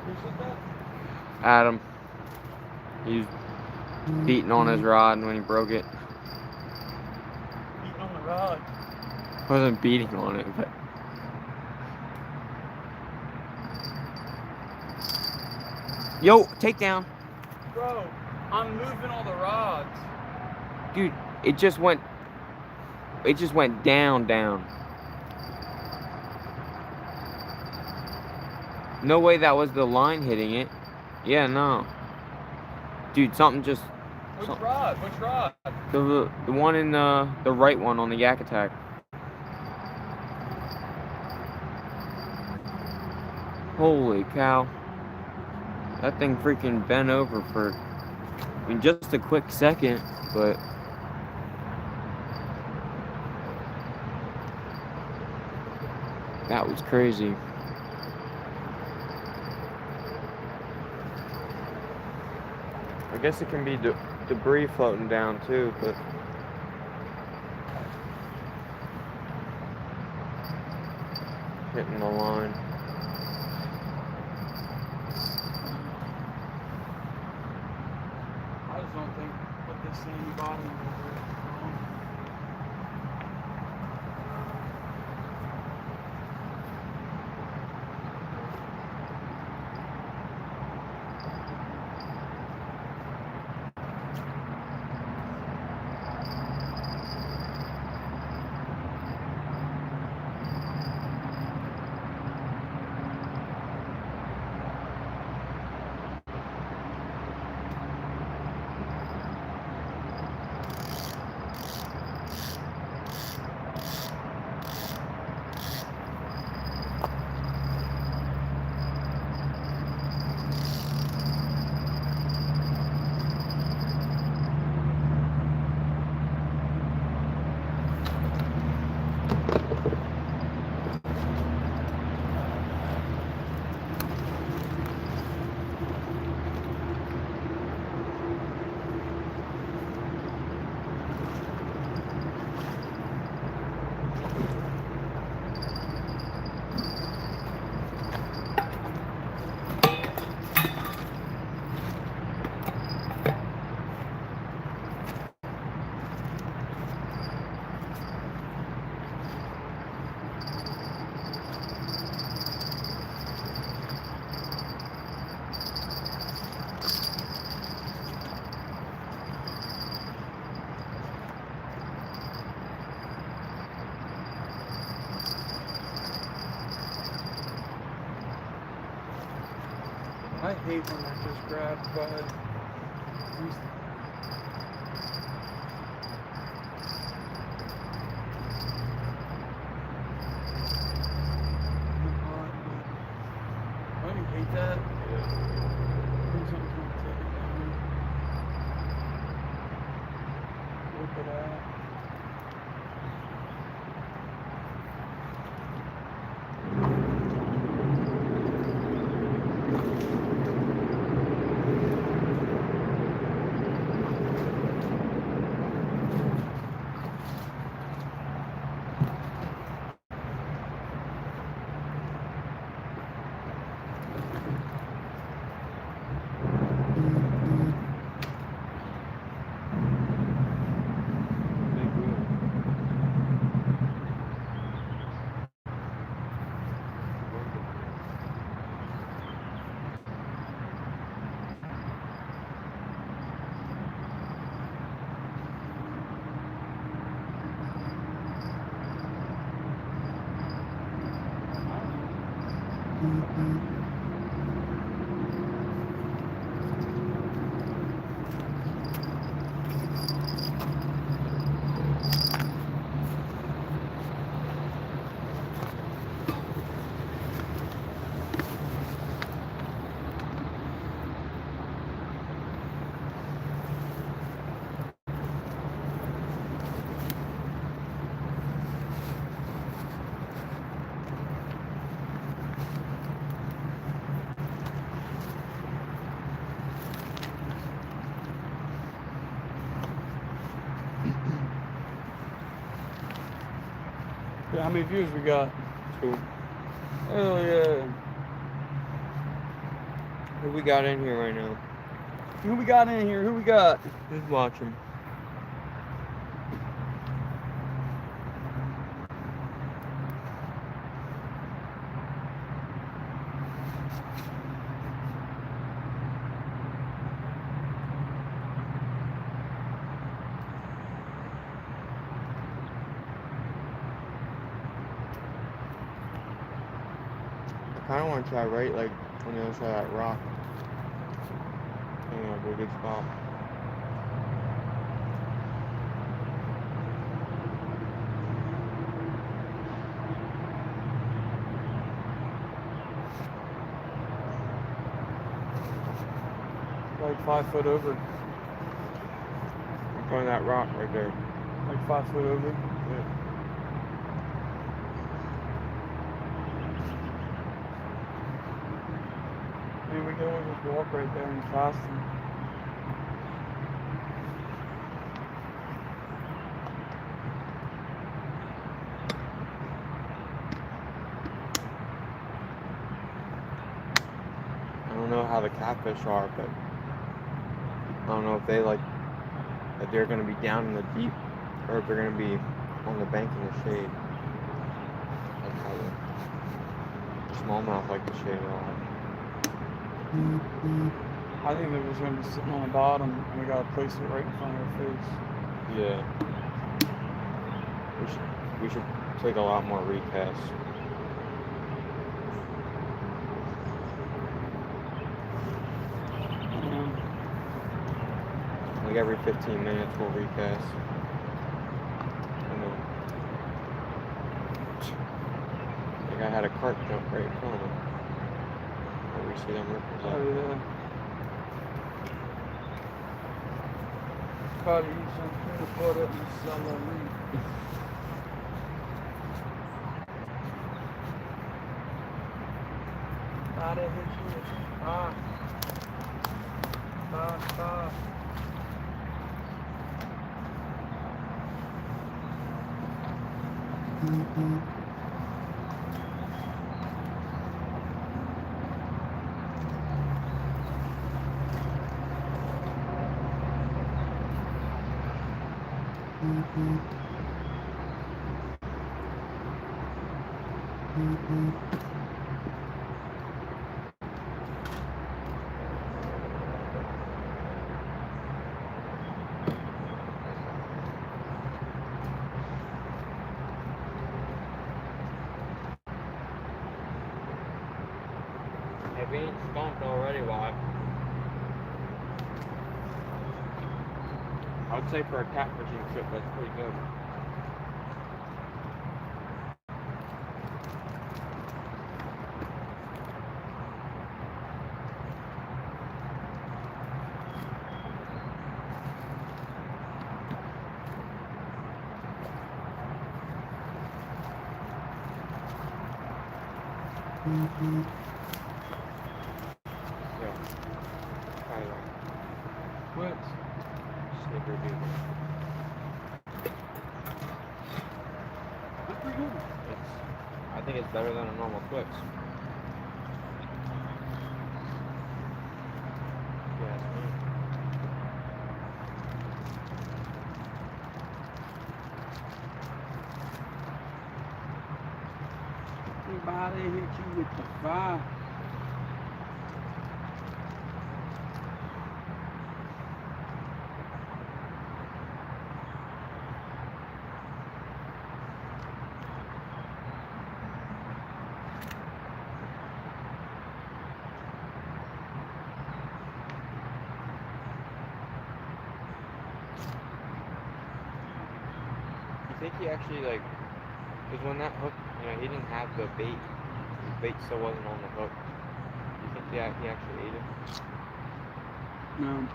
Who said that? Adam, he's beating on his rod when he broke it. Beating on the rod. Wasn't beating on it, but yo, takedown. Bro, I'm moving all the rods. Dude, it just went down. No way that was the line hitting it. Yeah, no. Dude, something just Which rod? Which rod? the one in the right one on the yak attack. Holy cow. That thing freaking bent over for, I mean, just a quick second, but that was crazy. I guess it can be debris floating down too, but hitting the line. I just don't think with this sandy bottom over it. I hate when I just grab bud. Don't you hate that? When something comes to take it down. Whip it out. Yeah, how many views we got? 2. Oh yeah. Who we got in here right now? Who we got in here? Who we got? Who's watching? I kind of want to try right, like, on the other side of that rock. I think that'd be a good spot. Like 5 foot over. In front of that rock right there. Like 5 foot over. Yeah. Maybe we can always just walk right there and cast them. I don't know how the catfish are, but I don't know if they like that they're gonna be down in the deep or if they're gonna be on the bank in the shade. Like how the smallmouth like the shade a lot. I think they're just going to be sitting on the bottom and we got to place it right in front of our face. Yeah. We should take a lot more recasts. Like every 15 minutes we'll recast. Like I had a cart jump right in front of him. Where we see them ripples Oh up. yeah. Probably eat some peanut butter and celery. Body hit you. Ah. If we ain't skunked already, why? I would say for a catfishing trip, that's pretty good. Yeah. Try that. What? Snicker beaver. That's pretty good. I think it's better than a normal Twix. Yeah. Somebody hit you with the fire. think he actually like, because when that hook, you know, he didn't have the bait. The bait still wasn't on the hook. Do you think he actually ate it? No.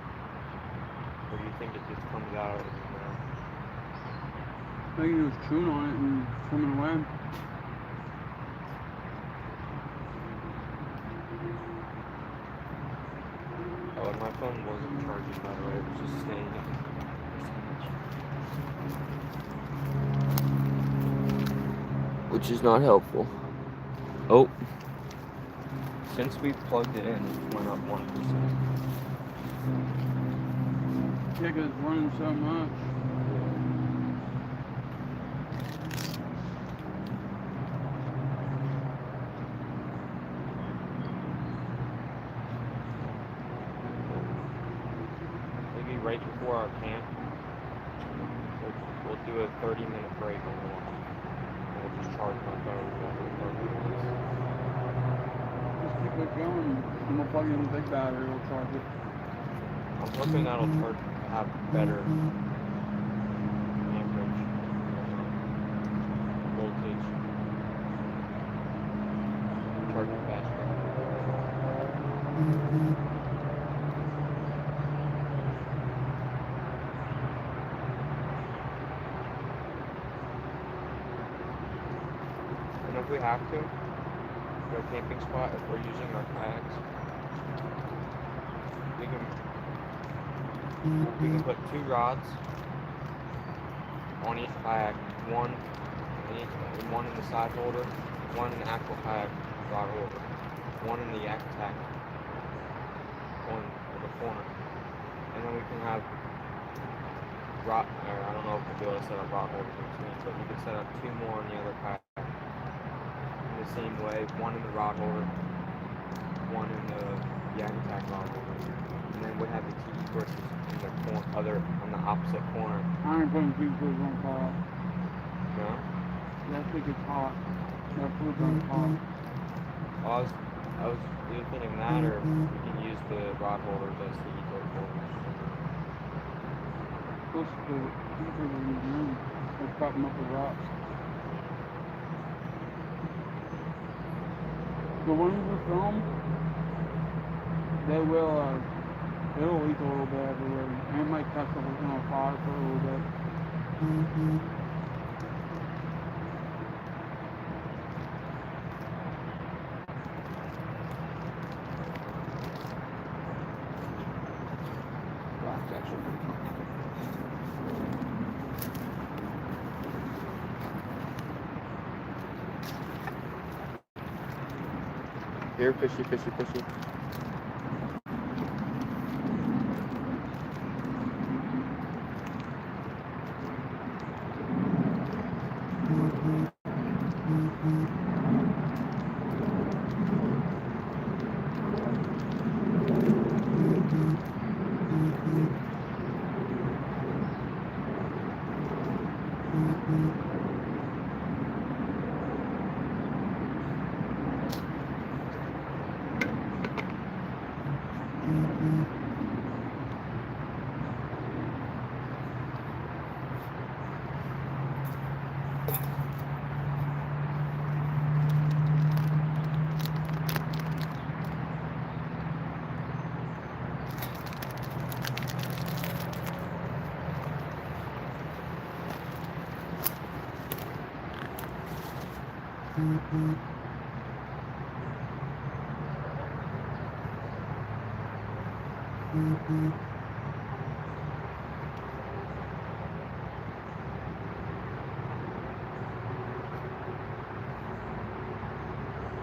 Or do you think it just comes out of his mouth? I think he was chewing on it and swimming away. Oh, and my phone wasn't charging, by the way. It was just staying at which is not helpful. Oh. Since we plugged it in, it went up 1%. Yeah, because it's running so much. Maybe right before our camp, we'll do a 30-minute break on the one. We'll just charge my phone for 30 minutes. Just keep it going. And we'll plug in the big battery, we'll charge it. I'm hoping that'll have better amperage, voltage, charging faster. And if we have to, go camping spot, if we're using our kayaks, we can put 2 rods on each kayak, one in the side holder, one in the actual kayak rod holder, one in the yak tack on the corner, and then we can have rod. Or I don't know if we'll be able to set up rod holders in between, but you can set up 2 more on the other kayak in the same way, one in the rod holder, one in the yak tack rod holder, and then we have the TV bushes in the on the opposite corner. I ain't putting two foods on fire. No? That thing is hot. That food's on hot. Well, I was either thinking that, or we can use the rod holders as the heat holders. Push the heater in the room. We'll prop them up with rocks. The ones we film, they will, it'll leak a little bit everywhere. And it might catch the whole thing on fire for a little bit. That's actually pretty comfortable. Here, fishy, fishy, fishy.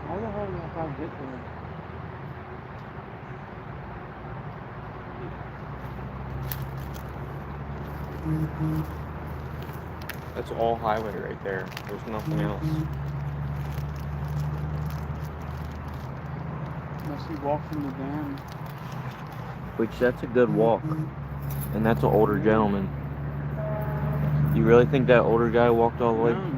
How the hell did that guy get there? That's all highway right there. There's nothing else. Unless he walked from the dam. Which, that's a good walk. And that's an older gentleman. You really think that older guy walked all the way? No.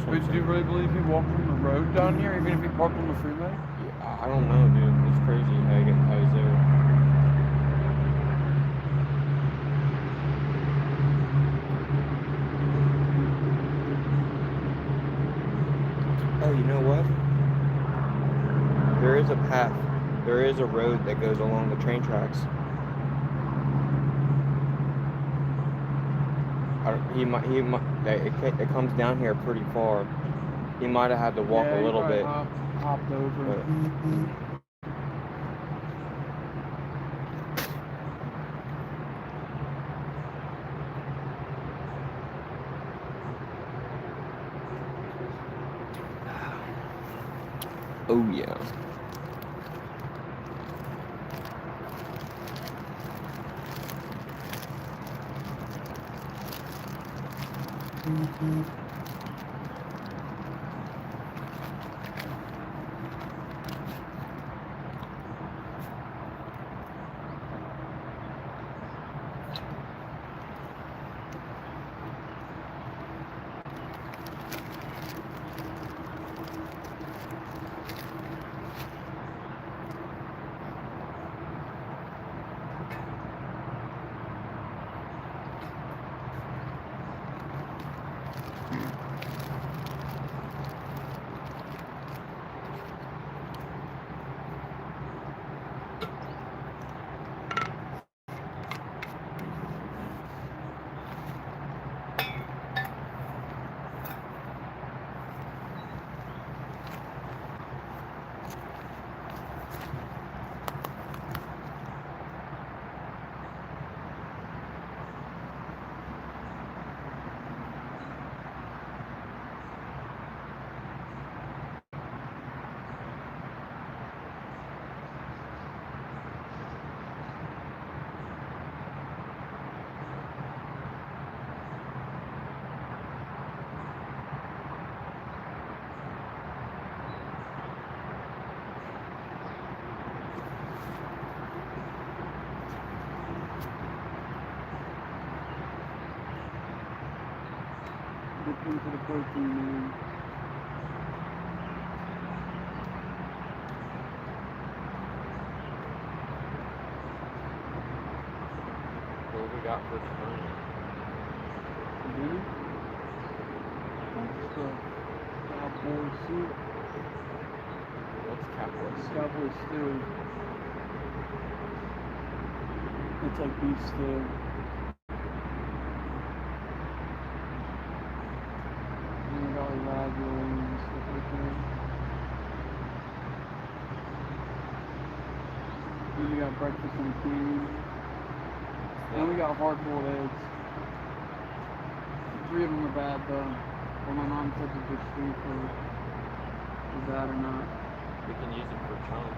But do you really believe he walked from the road down here, even if he parked on the freeway? Yeah, I don't know, dude. It's crazy how he's there. There is a path. There is a road that goes along the train tracks. It comes down here pretty far. He might have had to walk a little bit. Hopped over. But, oh yeah. Look into the protein, man. What we got for tonight? Dinner? That's the cowboy soup. What's cowboy soup? Cowboy stew. It's like beef stew. And we got like ravioli and stuff like that. Then we got breakfast in a can. And we got hard-boiled eggs. 3 of them are bad though. Well, my mom said that they're sweet for is bad or not. We can use it for chunk.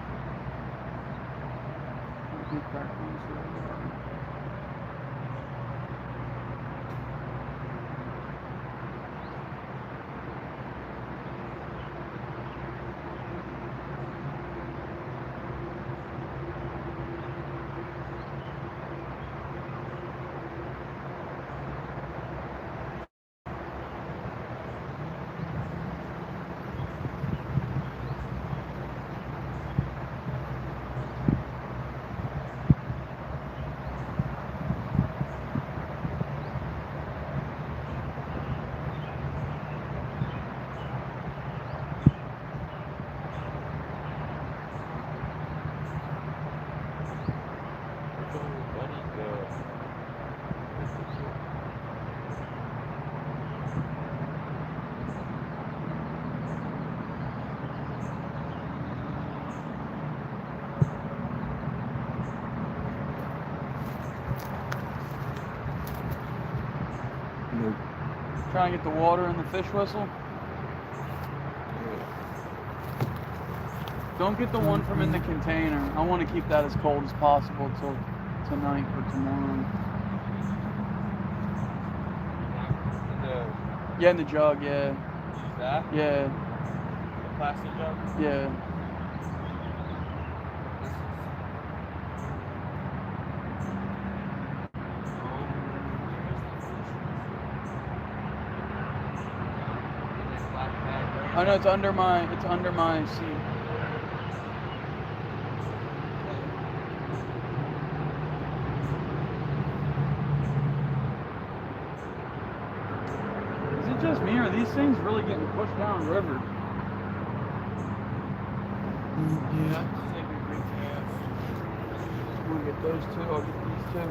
I think crack ones are. Nope. Try and get the water in the fish whistle. Don't get the one from in the container. I want to keep that as cold as possible till tonight or tomorrow. Yeah, in the jug, yeah. Use that? Yeah, The plastic jug? yeah. I know it's under my seat. Is it just me or are these things really getting pushed down river? Yeah, I just think a big calf. We'll get those two. I'll get these two.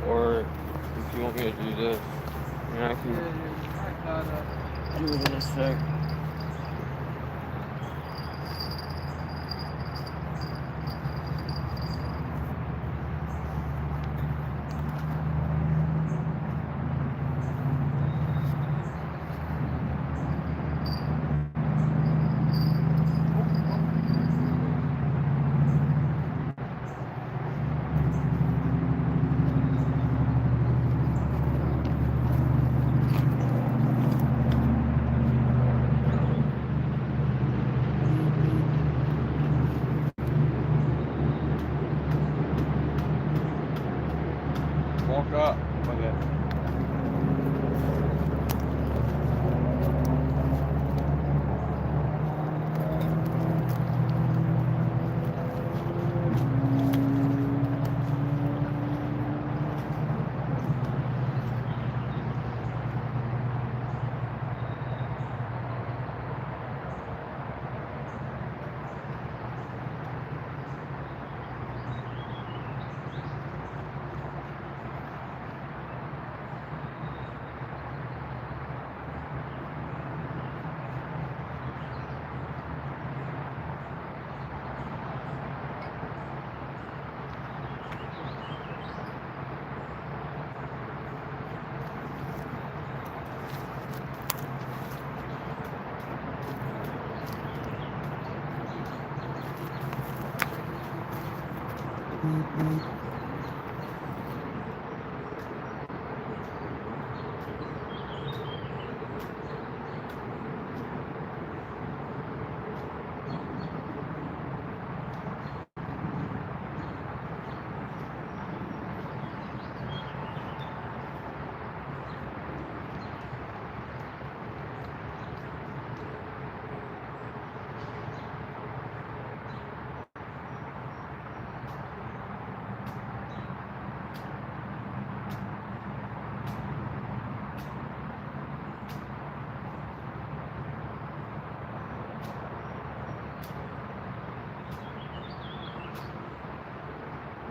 Or if you want me to do this, I mean, I can I gotta. do it in a sec. Walk up with it.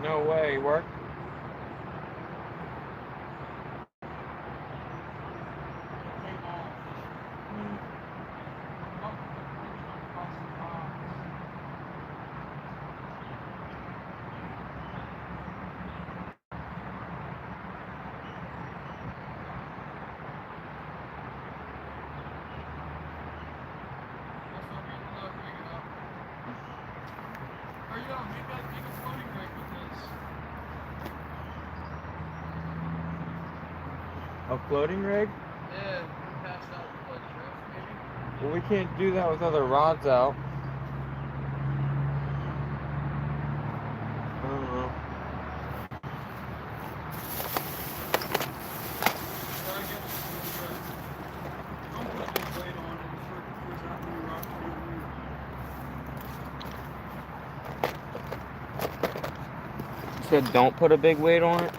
No way, work. A floating rig? Yeah, pass out the drift maybe. Well, we can't do that with other rods out. I don't know. Don't put a big weight on it for that many rocks. You said don't put a big weight on it?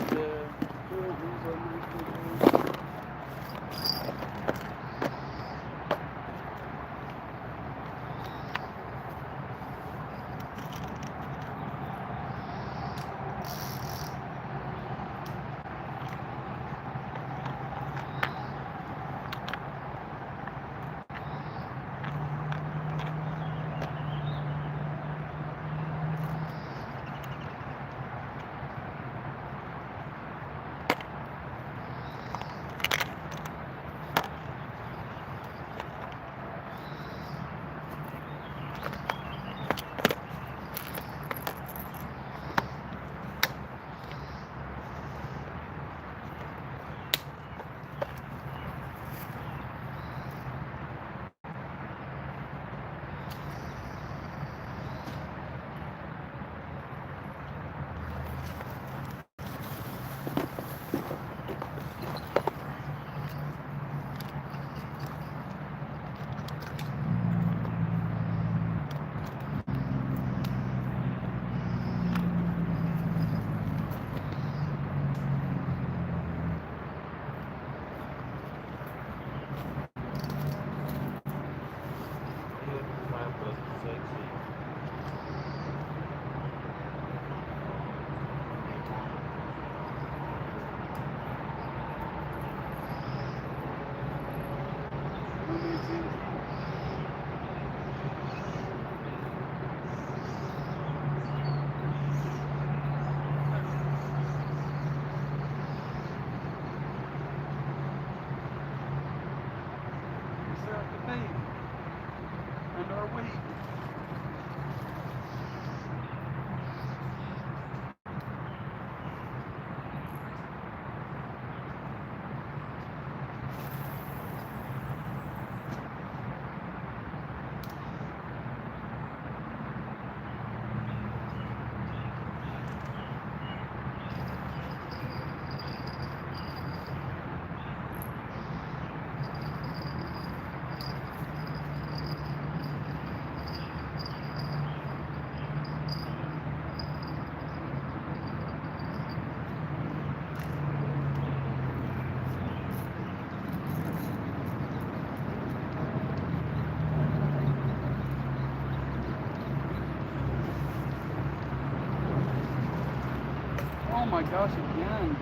my gosh, again.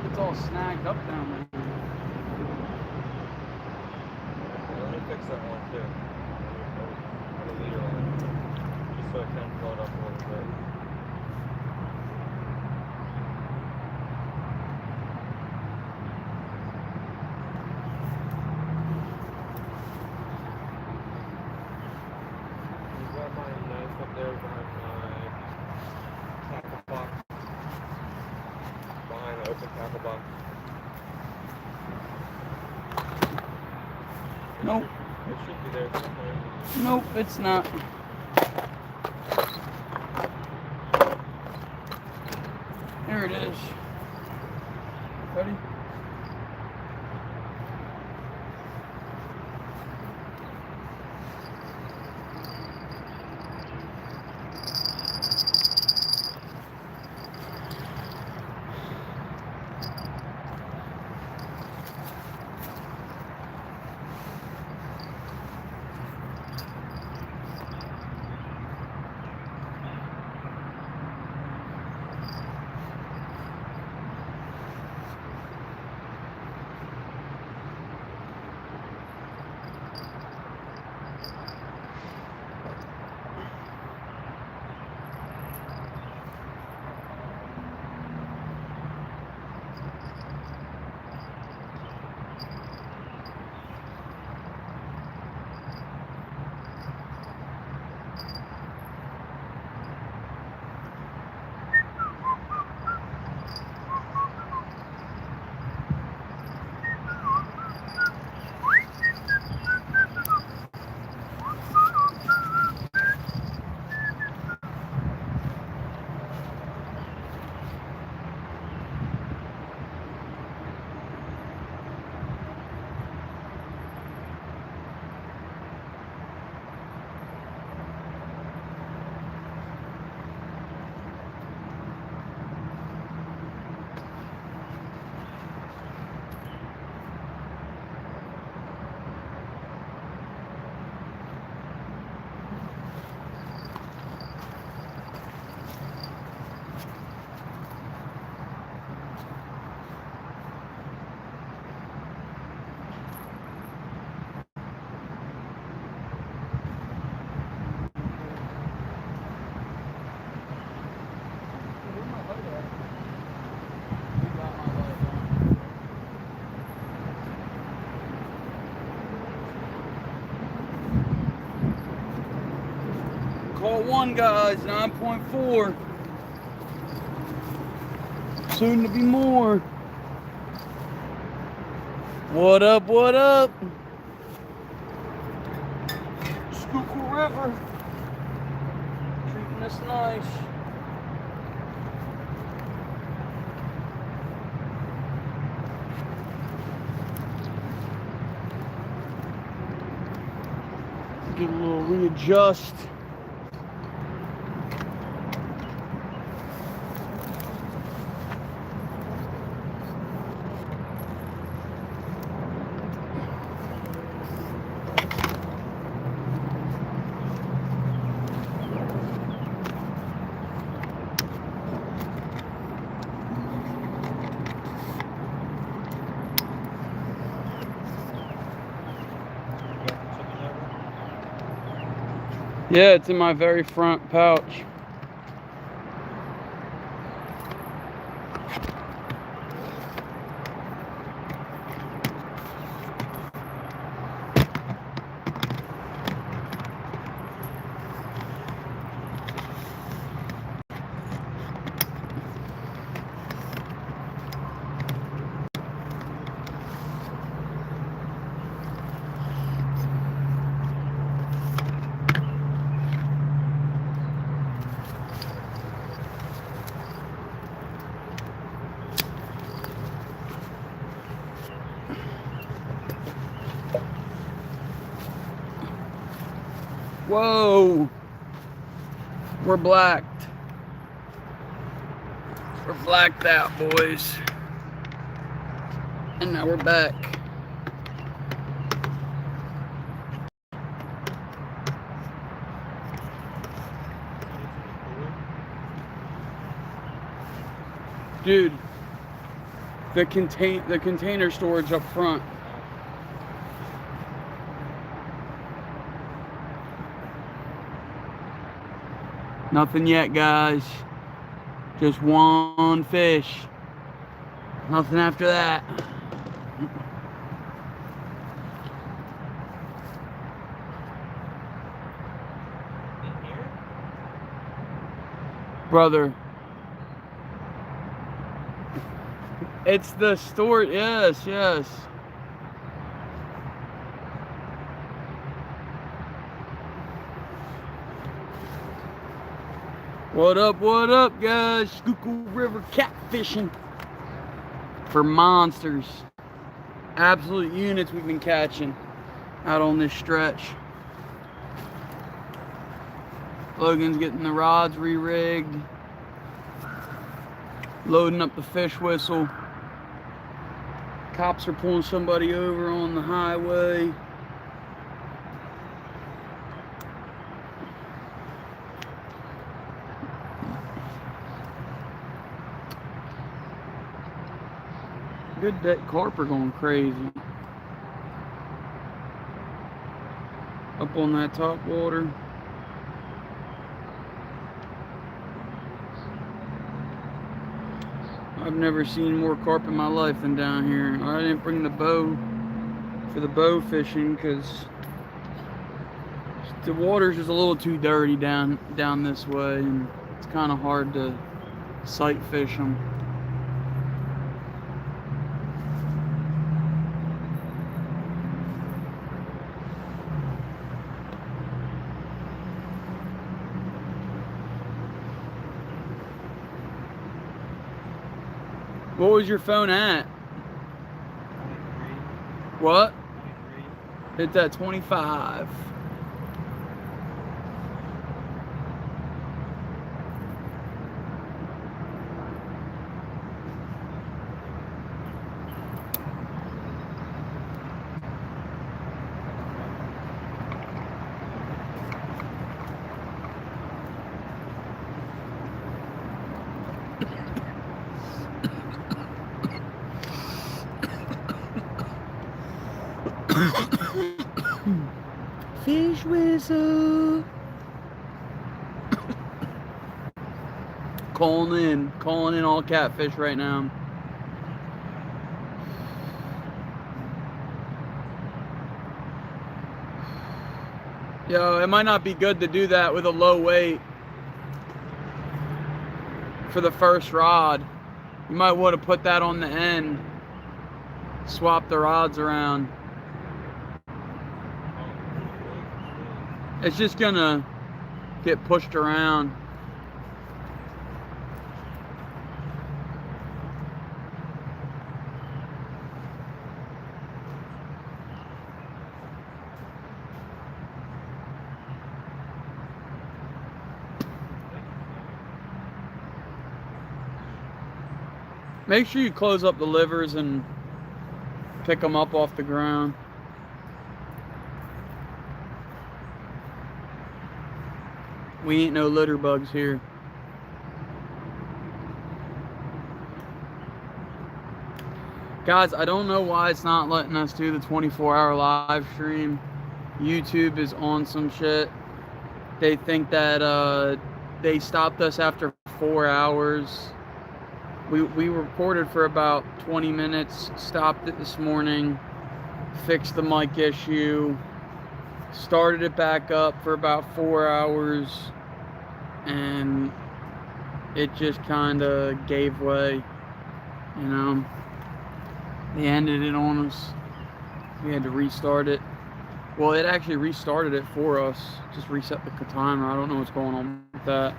It's all snagged up down there. Let me fix that one too. Put a leader on it. Just so it can float up a little bit. You've got my knife up there behind my tackle box. Behind the open tackle box. Nope. It should be there somewhere. Nope, it's not. There it is. Ready? Call one, guys, 9.4. Soon to be more. What up, what up? Schuylkill River. Treating us nice. Get a little readjust. Yeah, it's in my very front pouch. Whoa, we're blacked. We're blacked out, boys. And now we're back. Dude, the container storage up front. Nothing yet, guys. Just one fish. Nothing after that. In here? Brother. It's the store. Yes, yes. What up, guys? Schuylkill River catfishing for monsters. Absolute units we've been catching out on this stretch. Logan's getting the rods re-rigged, loading up the fish whistle. Cops are pulling somebody over on the highway. Good day, carp are going crazy. Up on that top water. I've never seen more carp in my life than down here. I didn't bring the bow for the bow fishing because the water's just a little too dirty down this way, and it's kind of hard to sight fish them. What was your phone at? 23. What? 23. It's at 25. Fish whistle. Calling in all catfish right now. Yo, it might not be good to do that with a low weight for the first rod. You might want to put that on the end. Swap the rods around. It's just gonna get pushed around. Make sure you close up the livers and pick them up off the ground. We ain't no litter bugs here. Guys, I don't know why it's not letting us do the 24-hour live stream. YouTube is on some shit. They think that they stopped us after 4 hours. We recorded for about 20 minutes, stopped it this morning, fixed the mic issue, started it back up for about 4 hours, and it just kind of gave way, you know. They ended it on us. We had to restart it. Well, it actually restarted it for us. Just reset the timer. I don't know what's going on with that.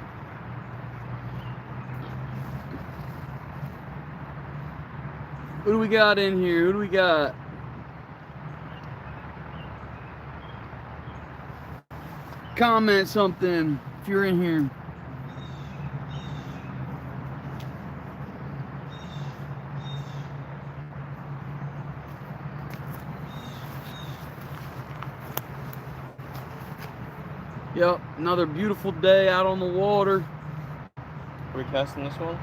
Who do we got in here? Who do we got? Comment something if you're in here. Yep, another beautiful day out on the water. Are we casting this one?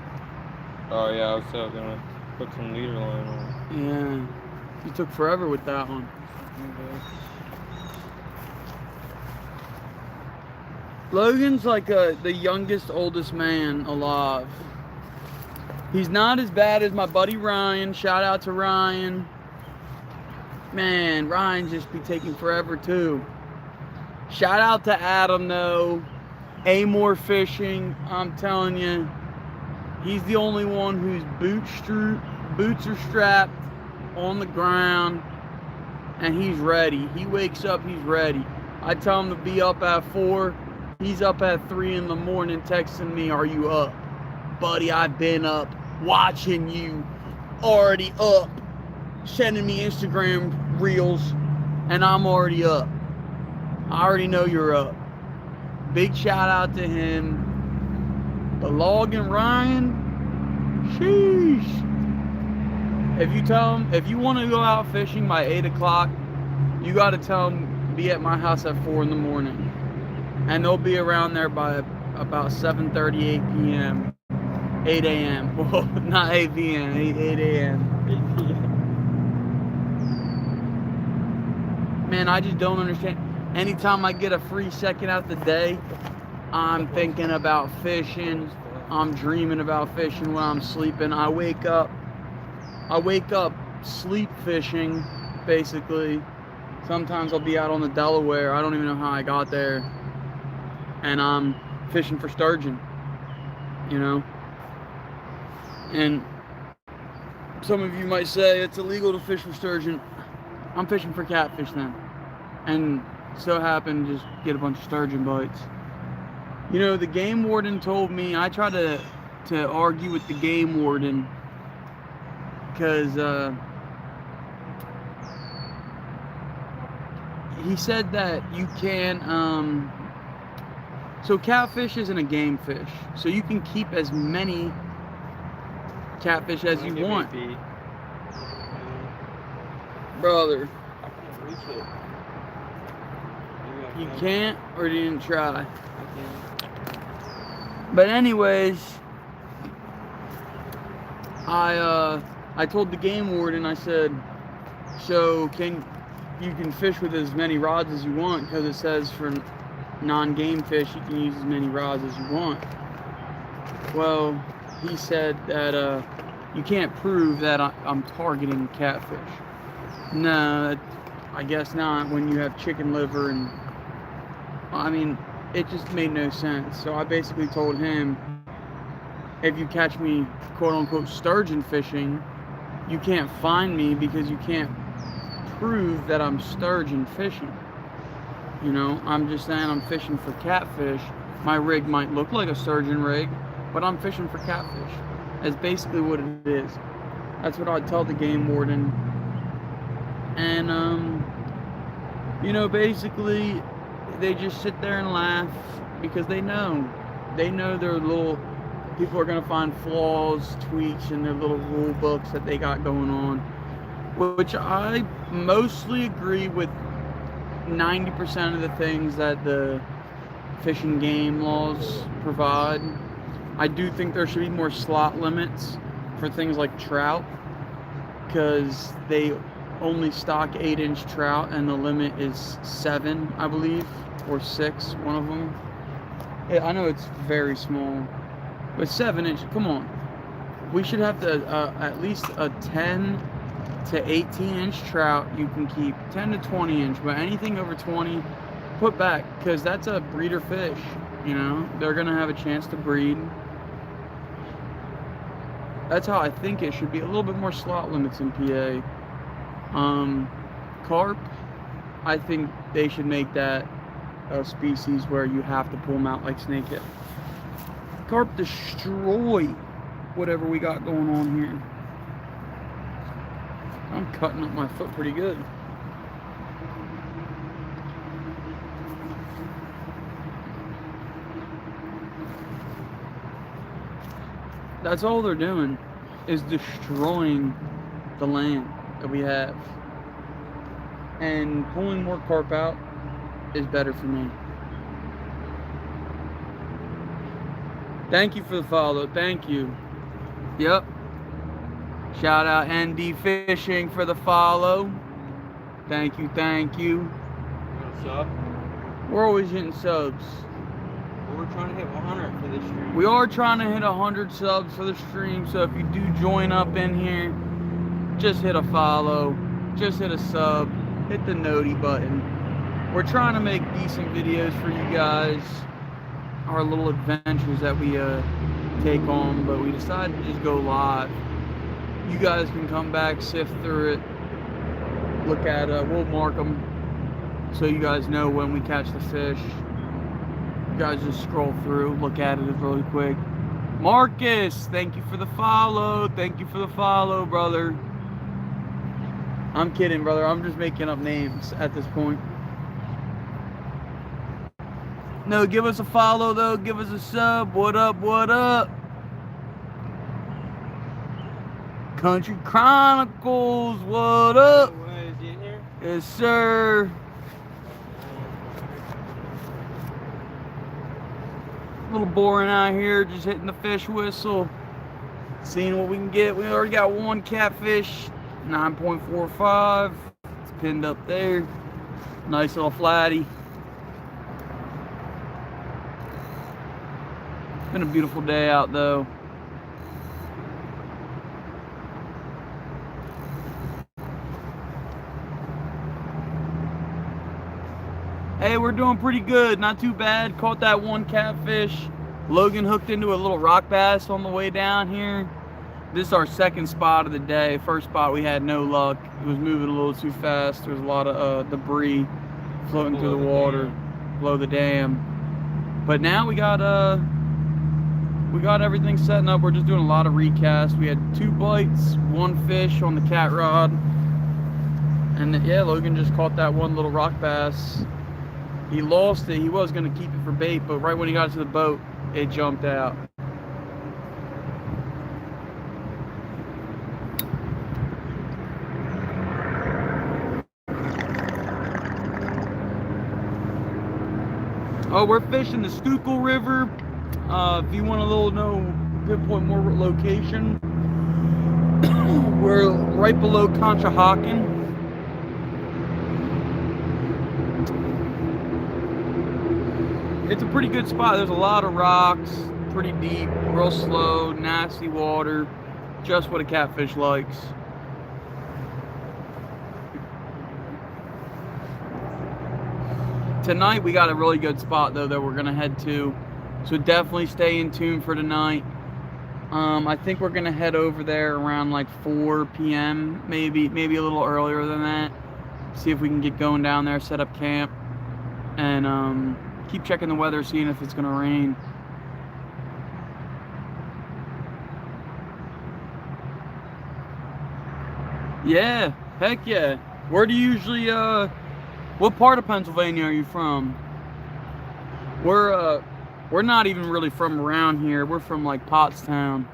Oh yeah, I was still gonna put some leader line on. Yeah. You took forever with that one. Logan's like the youngest, oldest man alive. He's not as bad as my buddy Ryan. Shout out to Ryan. Man, Ryan just be taking forever too. Shout out to Adam though. Amore Fishing. I'm telling you, he's the only one whose boots are strapped on the ground, and he's ready. He wakes up, he's ready. I tell him to be up at 4. He's up at 3 in the morning texting me, "Are you up?" Buddy, I've been up watching you. Already up. Sending me Instagram reels, and I'm already up. I already know you're up. Big shout out to him. But Log and Ryan, sheesh. If you tell them, if you want to go out fishing by 8 o'clock, you got to tell them be at my house at 4 in the morning. And they'll be around there by about 7:30, 8 p.m. 8 a.m. Well, not 8 p.m., 8 a.m. 8 p.m. Man, I just don't understand. Anytime I get a free second out the day, I'm thinking about fishing. I'm dreaming about fishing when I'm sleeping. I wake up sleep fishing, basically. Sometimes I'll be out on the Delaware. I don't even know how I got there. And I'm fishing for sturgeon, you know? And some of you might say it's illegal to fish for sturgeon. I'm fishing for catfish then. And so happened to just get a bunch of sturgeon bites. You know, the game warden told me, I tried to argue with the game warden because he said that you can, so catfish isn't a game fish. So you can keep as many catfish as you want. Brother, I can't reach it. you can't, or you didn't try. I can't. But anyways, I told the game warden, I said, so you can fish with as many rods as you want, because it says for non-game fish you can use as many rods as you want. Well, he said that you can't prove that I'm targeting catfish. No, I guess not when you have chicken liver, and I mean, it just made no sense. So I basically told him, if you catch me quote unquote sturgeon fishing, you can't find me because you can't prove that I'm sturgeon fishing. You know, I'm just saying I'm fishing for catfish. My rig might look like a sturgeon rig, but I'm fishing for catfish. That's basically what it is. That's what I'd tell the game warden. And, you know, basically, they just sit there and laugh because they know their little, people are going to find flaws, tweaks in their little rule books that they got going on, which I mostly agree with 90% of the things that the fishing game laws provide. I do think there should be more slot limits for things like trout, because they only stock 8-inch trout and the limit is 7, I believe, or 6, one of them. Yeah, I know it's very small, but 7-inch, come on. We should have at least a 10 to 18-inch trout you can keep, 10 to 20-inch, but anything over 20, put back, because that's a breeder fish, you know? They're going to have a chance to breed. That's how I think it should be. A little bit more slot limits in PA. Carp, I think they should make that a species where you have to pull them out like snakehead. Carp destroy whatever we got going on here. I'm cutting up my foot pretty good. That's all they're doing, is destroying the land that we have. And pulling more carp out is better for me. Thank you for the follow. Thank you. Yep. Shout out ND Fishing for the follow. Thank you, thank you. What's up? We're always hitting subs. Well, we're trying to hit 100 for this stream. We are trying to hit 100 subs for the stream, so if you do join up in here, just hit a follow, just hit a sub, hit the noti button. We're trying to make decent videos for you guys, our little adventures that we take on, but we decided to just go live. You guys can come back, sift through it, look at we'll mark them so you guys know when we catch the fish. You guys just scroll through, look at it really quick. Marcus, thank you for the follow. Thank you for the follow, brother. I'm kidding, brother. I'm just making up names at this point. No, give us a follow, though. Give us a sub. What up, what up? Country Chronicles, what up? Is he in here? Yes, sir. A little boring out here, just hitting the fish whistle. Seeing what we can get. We already got one catfish, 9.45. It's pinned up there. Nice little flatty. It's been a beautiful day out though. Hey, we're doing pretty good, not too bad. Caught that one catfish. Logan hooked into a little rock bass on the way down here. This is our second spot of the day. First spot we had no luck. It was moving a little too fast. There was a lot of debris floating through the water, below the dam. But now we got everything setting up. We're just doing a lot of recasts. We had 2 bites, 1 fish on the cat rod. And yeah, Logan just caught that one little rock bass. He lost it. He was going to keep it for bait, but right when he got to the boat, it jumped out. Oh, we're fishing the Schuylkill River. If you want to pinpoint more location, we're right below Conshohocken. It's a pretty good spot. There's a lot of rocks, pretty deep, real slow, nasty water, just what a catfish likes. Tonight we got a really good spot though that we're gonna head to, so definitely stay in tune for tonight. I think we're gonna head over there around like 4 p.m. maybe a little earlier than that. See if we can get going down there, set up camp, and keep checking the weather, seeing if it's gonna rain. Yeah, heck yeah. Where do you usually what part of Pennsylvania are you from? We're not even really from around here. We're from like Pottstown.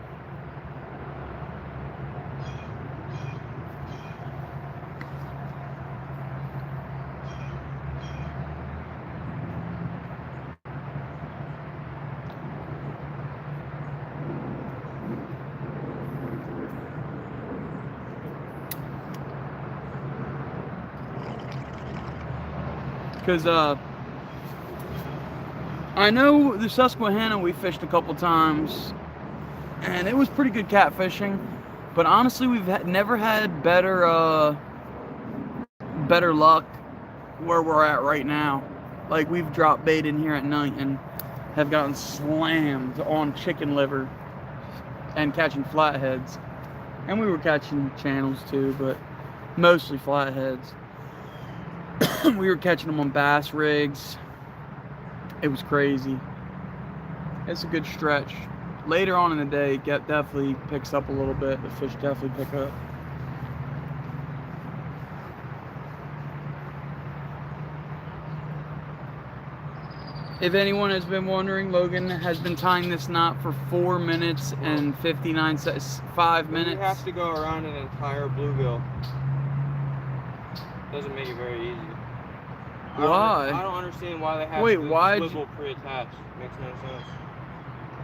Because I know the Susquehanna we fished a couple times, and it was pretty good catfishing. But honestly, we've never had better luck where we're at right now. Like, we've dropped bait in here at night and have gotten slammed on chicken liver and catching flatheads. And we were catching channels too, but mostly flatheads. We were catching them on bass rigs. It was crazy. It's a good stretch. Later on in the day, it definitely picks up a little bit. The fish definitely pick up. If anyone has been wondering, Logan has been tying this knot for 4 minutes and 59 seconds, 5 minutes. You have to go around an entire bluegill. Doesn't make it very easy. Why? I don't understand why they have the swivel pre-attached. Makes no sense.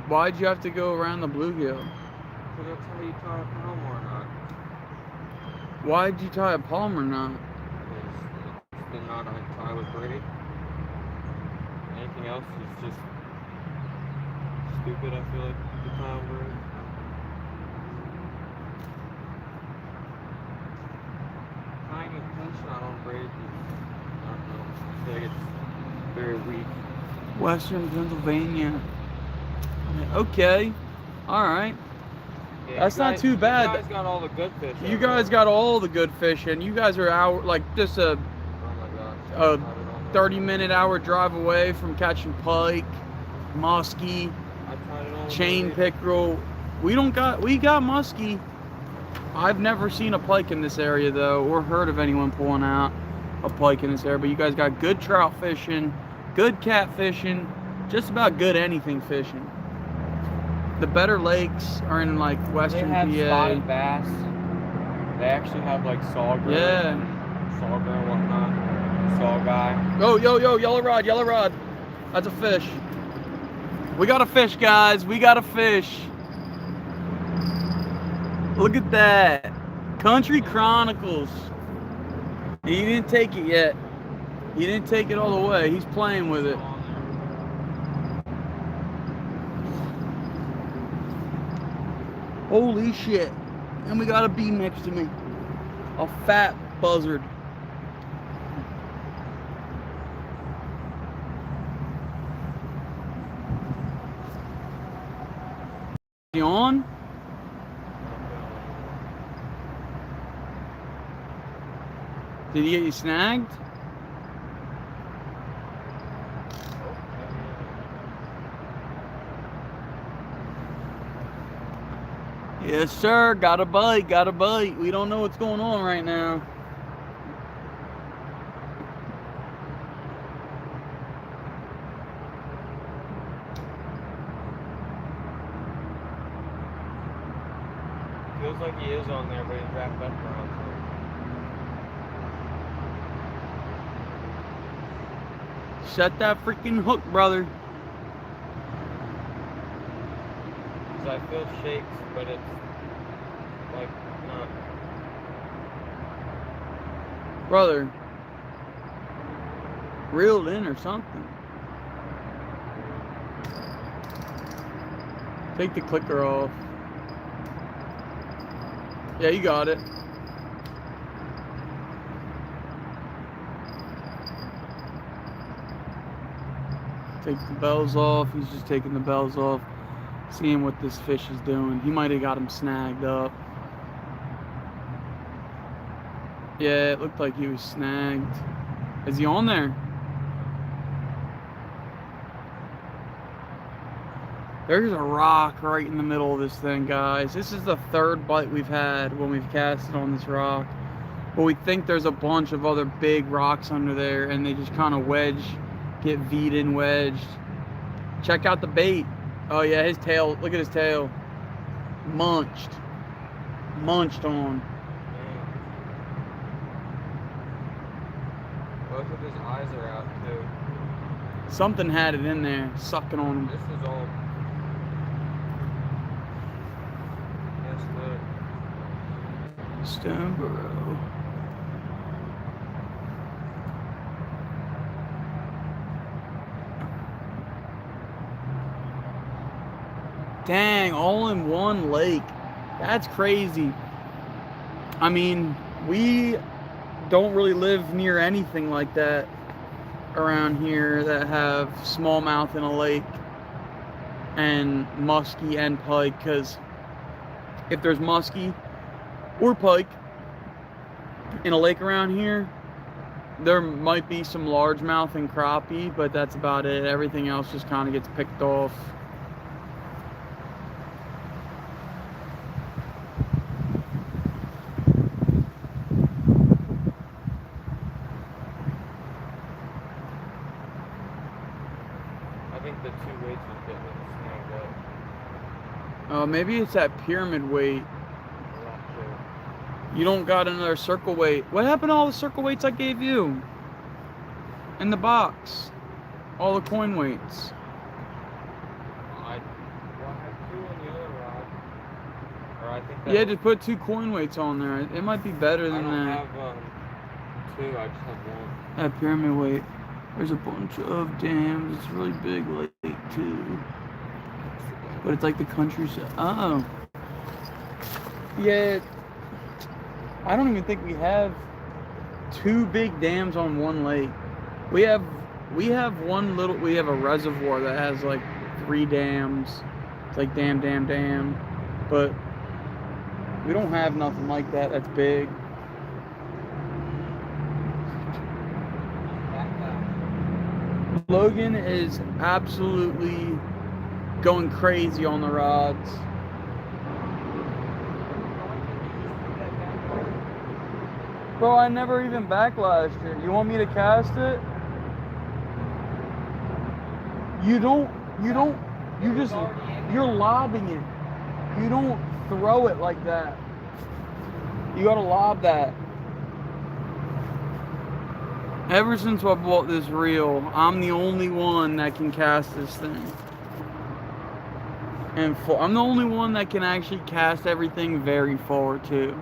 Why'd you have to go around the bluegill? Because that's how you tie a Palomar knot. Why'd you tie a Palmer knot? It's the knot I tie with braid. Anything else is just stupid, I feel like, to tie on braid. Tying a pinch knot on braid is, I don't know, I feel like it's very weak. Western Pennsylvania. Okay. Alright. Yeah, That's not too bad. You guys got all the good fish. You guys got all the good fish, and you guys are out like just Oh my gosh. a 30-minute hour drive away from catching pike, musky, chain pickerel. We got musky. I've never seen a pike in this area though, or heard of anyone pulling out a pike in this area. But you guys got good trout fishing, good cat fishing, just about good anything fishing. The better lakes are in like western PA. They have spotted bass. They actually have like sauger. Yeah. Sauger and whatnot. Saw guy. Oh, yo, yellow rod, yellow rod. That's a fish. We got a fish, guys. We got a fish. Look at that. Country Chronicles. He didn't take it yet. He didn't take it all the way. He's playing with it. Holy shit. And we got a bee next to me. A fat buzzard. Is he on? Did he get you snagged? Yes, sir. Got a bite. Got a bite. We don't know what's going on right now. Feels like he is on there, but he's wrapped up around. Set that freaking hook, brother. Because I feel shakes, but it's like not. Brother. Reeled in or something. Take the clicker off. Yeah, you got it. Take the bells off. He's just taking the bells off. Seeing what this fish is doing. He might have got him snagged up. Yeah, it looked like he was snagged. Is he on there? There's a rock right in the middle of this thing, guys. This is the third bite we've had when we've casted on this rock. But we think there's a bunch of other big rocks under there, and they just kind of get V'd and wedged. Check out the bait. Oh yeah, his tail. Look at his tail. Munched on. Both of his eyes are out too. Something had it in there, sucking on him. This is all. Stoneborough. Dang, all in one lake. That's crazy. I mean, we don't really live near anything like that around here that have smallmouth in a lake and musky and pike, because if there's musky or pike in a lake around here, there might be some largemouth and crappie, but that's about it. Everything else just kind of gets picked off. I think the 2 weights was getting snagged up. Maybe it's that pyramid weight. You don't got another circle weight. What happened to all the circle weights I gave you? In the box. All the coin weights. I had 2 on the other rod. I think that Yeah, just put 2 coin weights on there. It might be better I than don't that. have 2, I just have 1. That pyramid weight. There's a bunch of dams. It's a really big lake too. But it's like the countryside. Oh. Yeah. I don't even think we have 2 big dams on one lake. We have a reservoir that has like 3 dams. It's like dam. But we don't have nothing like that that's big. Logan is absolutely going crazy on the rods. Bro, I never even backlashed it. You want me to cast it? You're lobbing it. You don't throw it like that. You gotta lob that. Ever since I bought this reel, I'm the only one that can cast this thing. And I'm the only one that can actually cast everything very far too,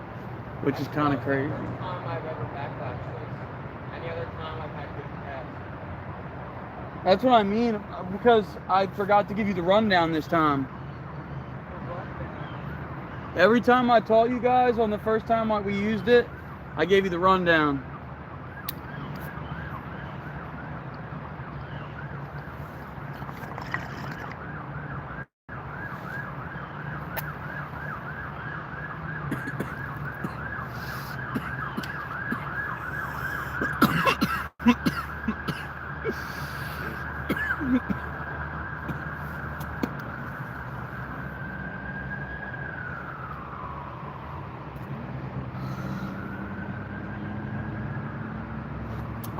which is kind of crazy. That's the first time I've ever backlashed this. Any other time I've had good casts. That's what I mean, because I forgot to give you the rundown this time. Every time I taught you guys on the first time we used it, I gave you the rundown.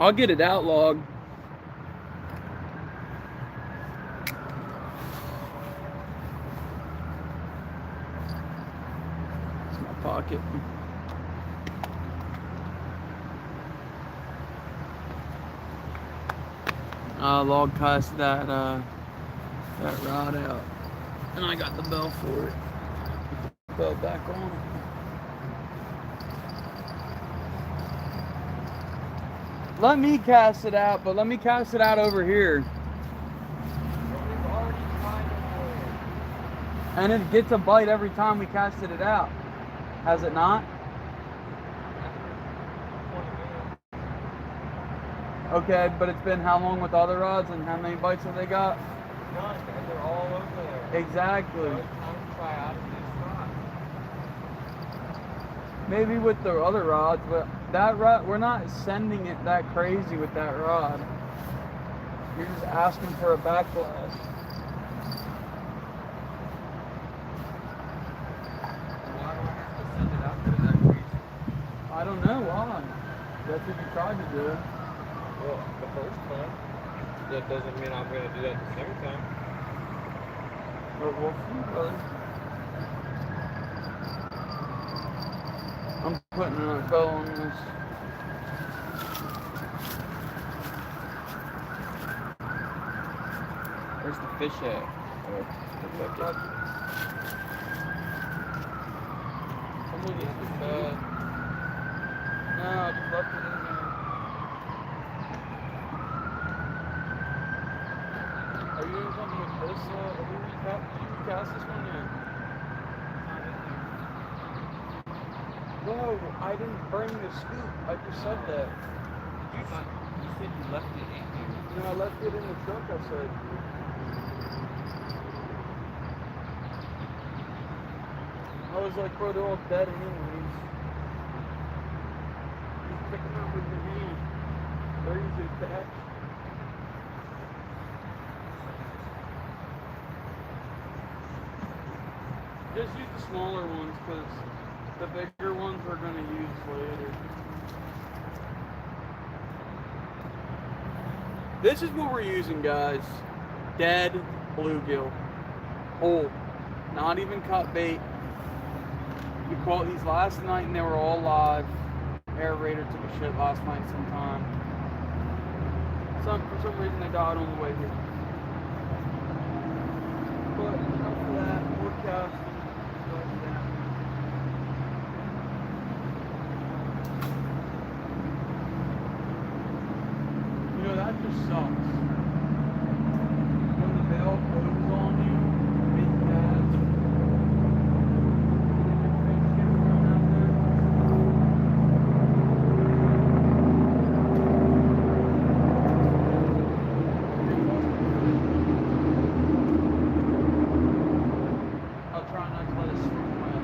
I'll get it outlawed. It's my pocket. Log cast that rod out, and I got the bell for it. Put the bell back on. Let me cast it out, but let me cast it out over here. And it gets a bite every time we casted it out. Has it not? Okay, but it's been how long with other rods, and how many bites have they got? None, and they're all over there. Exactly. So it's time to try out of these rods. Maybe with the other rods, but that rod, we're not sending it that crazy with that rod. You're just asking for a backlash. Why do I have to send it out there that crazy? I don't know why. That's what you tried to do. Well, the first time. That doesn't mean I'm going to do that the second time. But we'll see, brother. I'm putting a bell on this. Where's the fish at? Someone needs the bed. No, I just left it in there. Are you doing something with this? Did you cast this one yet? Whoa, I didn't bring the scoop. I just said that. You said you left it in here. No, I left it in the truck, I said. I was like, bro, they're all dead anyways. Just pick them up with your hand. They're easy to catch. Just use the smaller ones, because the bigger ones we're going to use later. This is what we're using, guys. Dead bluegill. Whole. Not even cut bait. We caught these last night and they were all live. Aerator took a shit last night sometime. For some reason they died on the way here. But enough of that. More casting. just sucks. When the bell closes on you, big bads. I'll try not to let it swim wet.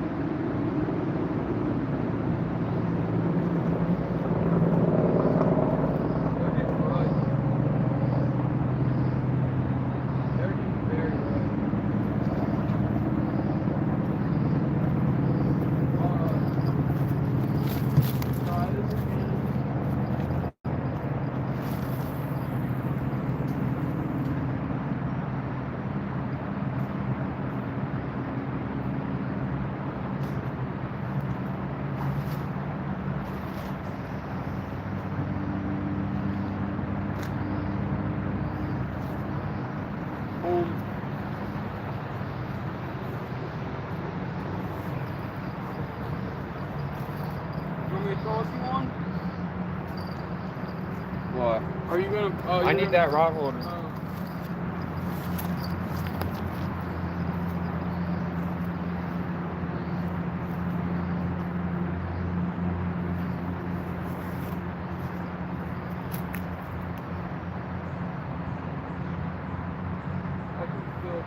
What? Are you gonna? Oh, I need that rod holder. I can feel it.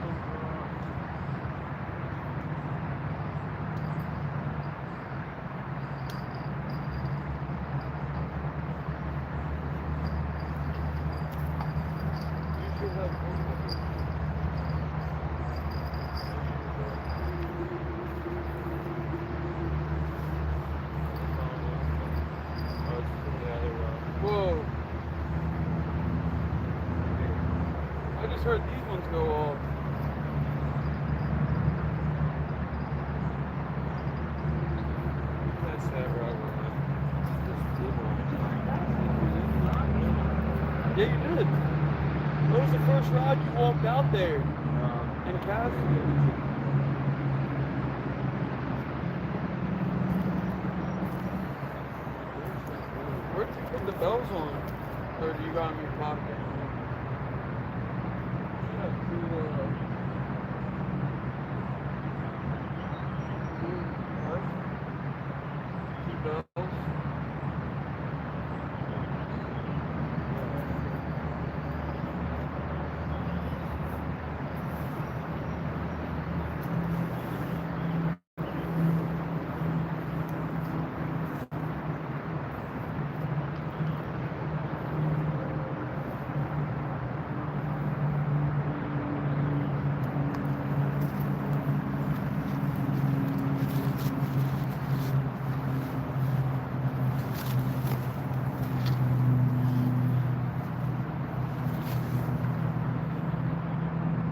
Whoa. I just heard these ones go off. That's that rod line. Yeah, you did. What was the first rod you walked out there? In Catfish. Where'd you put the bells on? Or do you got them in your pocket? You have two bells.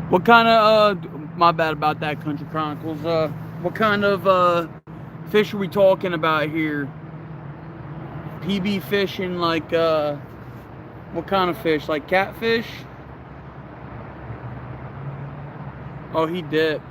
What kind of, my bad about that, Country Chronicles. What kind of fish are we talking about here? PB fishing, like, what kind of fish? Like catfish? Oh, he dipped.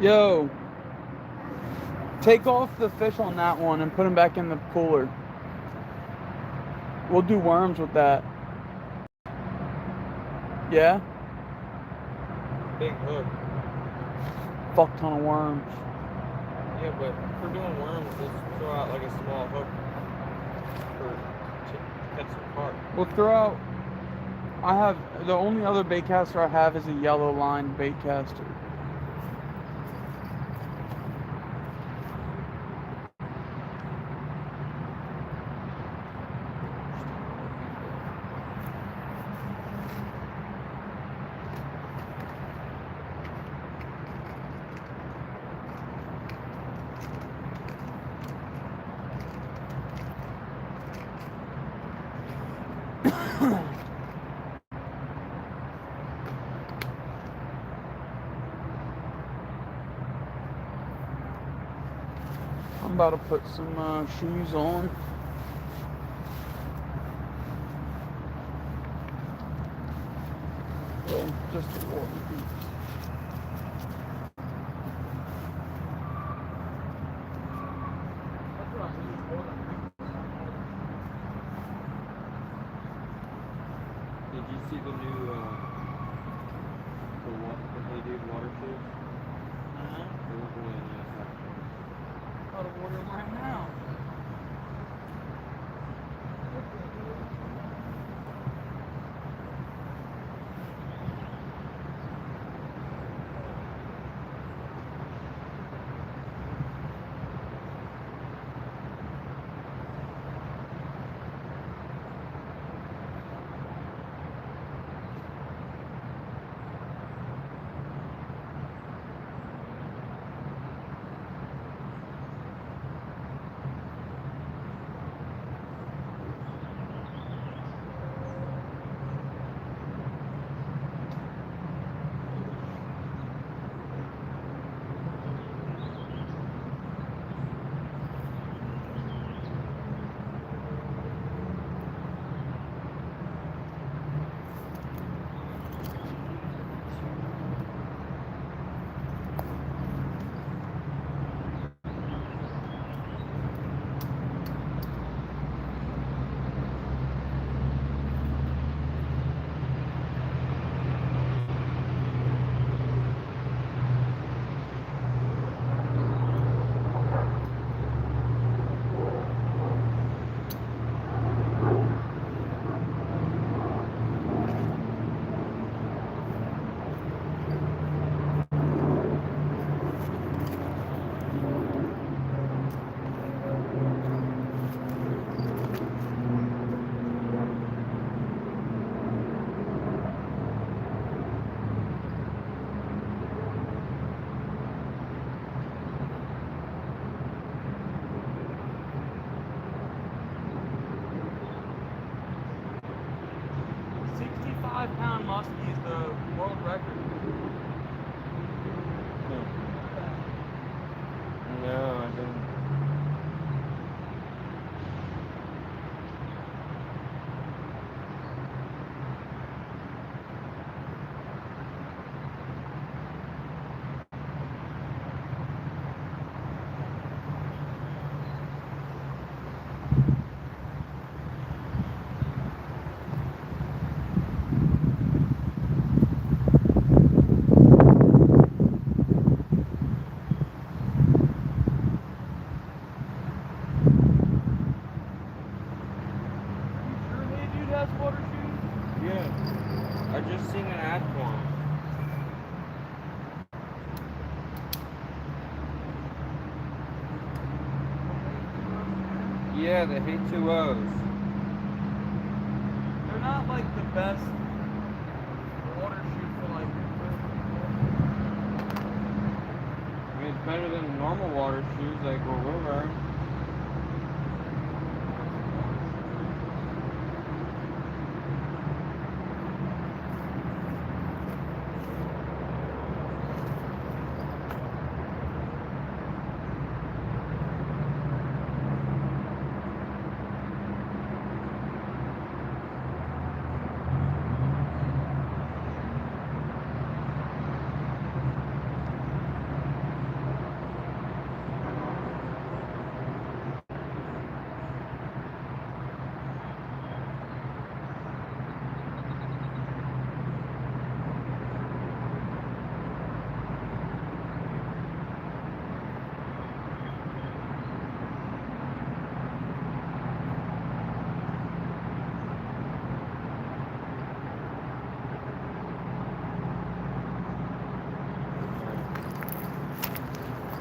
Yo, take off the fish on that one and put them back in the cooler. We'll do worms with that. Yeah? Big hook. Fuck ton of worms. Yeah, but if we're doing worms, let's throw out like a small hook to catch some carp. We'll throw out, I have, the only other bait caster I have is a yellow line bait caster. I'm about to put some shoes on. Well, just a water feet. Did you see the new the Hey Dude water shoes? They look really nice actually. About to order them right now. £65 musky is the world record. No, I didn't. Water shoes? Yeah. I just seen an ad for 'em. Yeah, the H2Os. They're not like the best water shoes for like. I mean, it's better than normal water shoes like what we're wearing.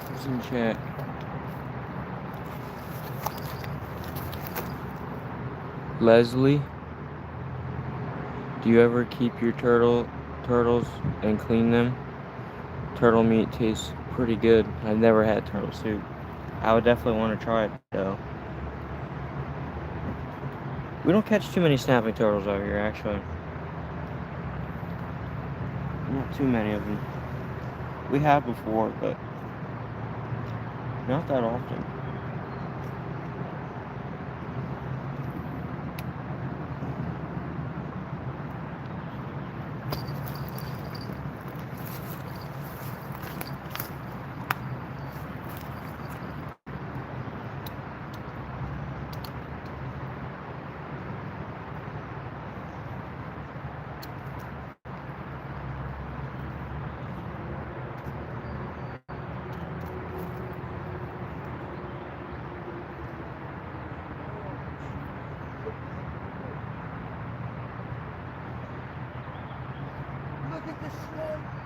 Who's in chat? Leslie, do you ever keep your turtles and clean them? Turtle meat tastes pretty good. I've never had turtle soup. I would definitely want to try it though. We don't catch too many snapping turtles out here, actually. Not too many of them. We have before, but not that often. Look at the snake.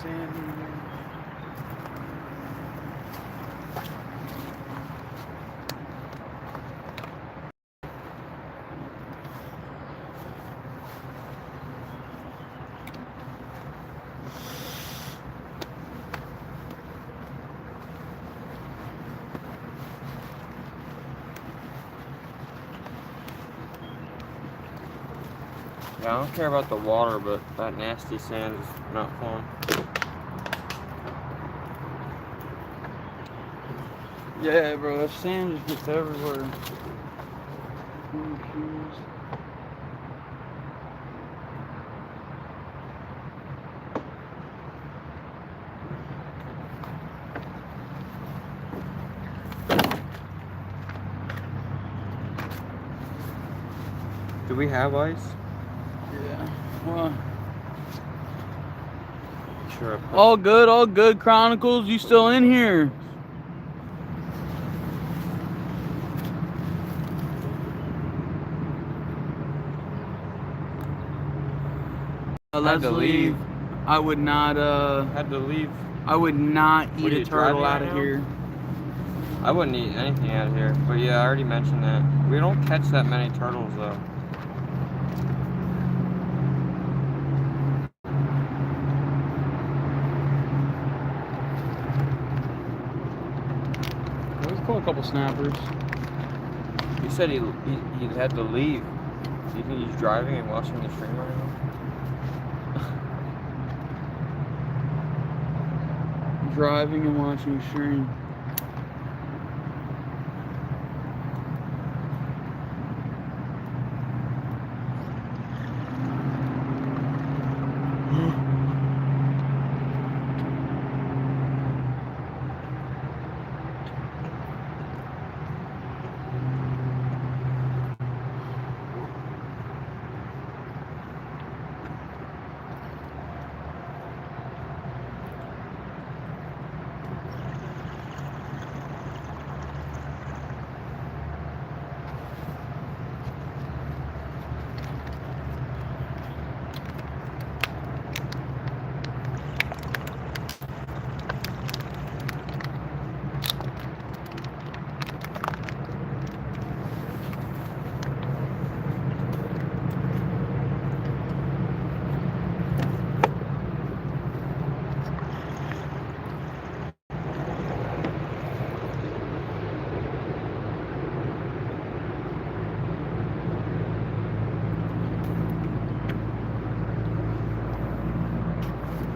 Sandy. Yeah, I don't care about the water, but that nasty sand is not fun. Yeah, bro, that sand just gets everywhere. Do we have ice? Yeah. Well, Sure. all good, Chronicles. You still in here? Let's leave. I would not, Had to leave. I would not What eat are a you, turtle driving out right of now? here. I wouldn't eat anything out of here. But yeah, I already mentioned that. We don't catch that many turtles though. Let's call a couple snappers. He said he had to leave. Do you think he's driving and watching the stream right now? Driving and watching stream.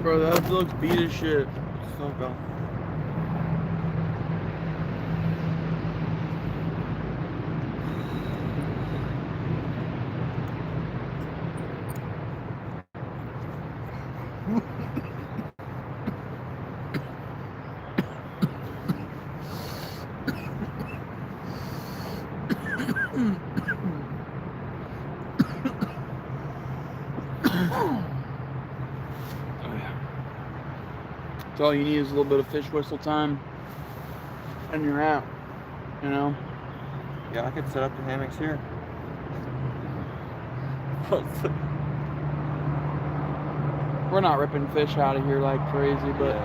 Bro, that looks beat as shit. Still go. So all you need is a little bit of fish whistle time, and you're out. You know. Yeah, I could set up the hammocks here. We're not ripping fish out of here like crazy, but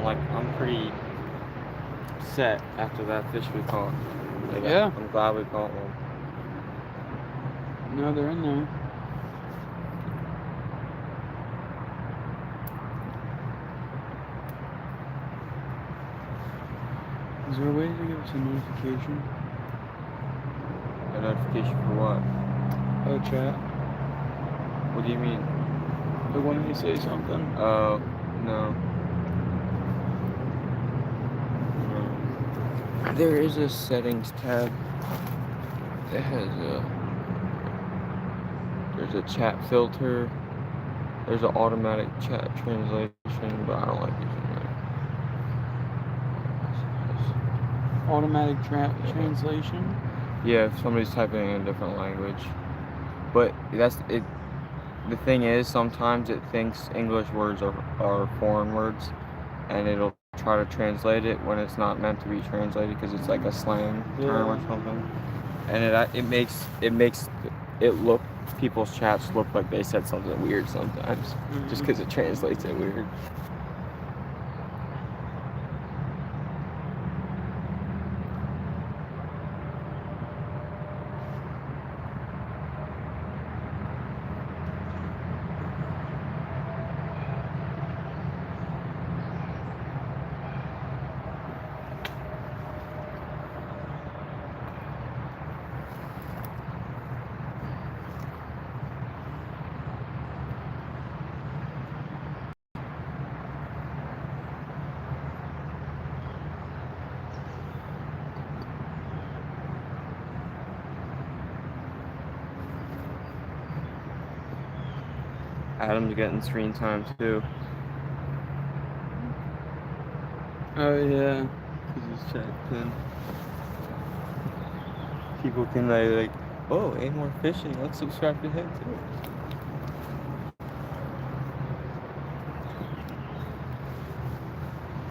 Yeah. I'm pretty set after that fish we caught. Like, Yeah. I'm glad we caught one. no, they're in there. Is there a way to give us a notification? A notification for what? Oh, chat. What do you mean? Like when they say something. Oh, no. There is a settings tab that has there's a chat filter, there's an automatic chat translation, but I don't like using that. Automatic translation. Yeah, if somebody's typing in a different language. But that's it. The thing is, sometimes it thinks English words are foreign words, and it'll try to translate it when it's not meant to be translated because it's like a slang term or something, and it makes it look, people's chats look like they said something weird sometimes, just because it translates it weird. Adam's getting screen time too. Oh yeah, he's just checked in. People can like, oh, ain't more fishing. Let's subscribe to him too.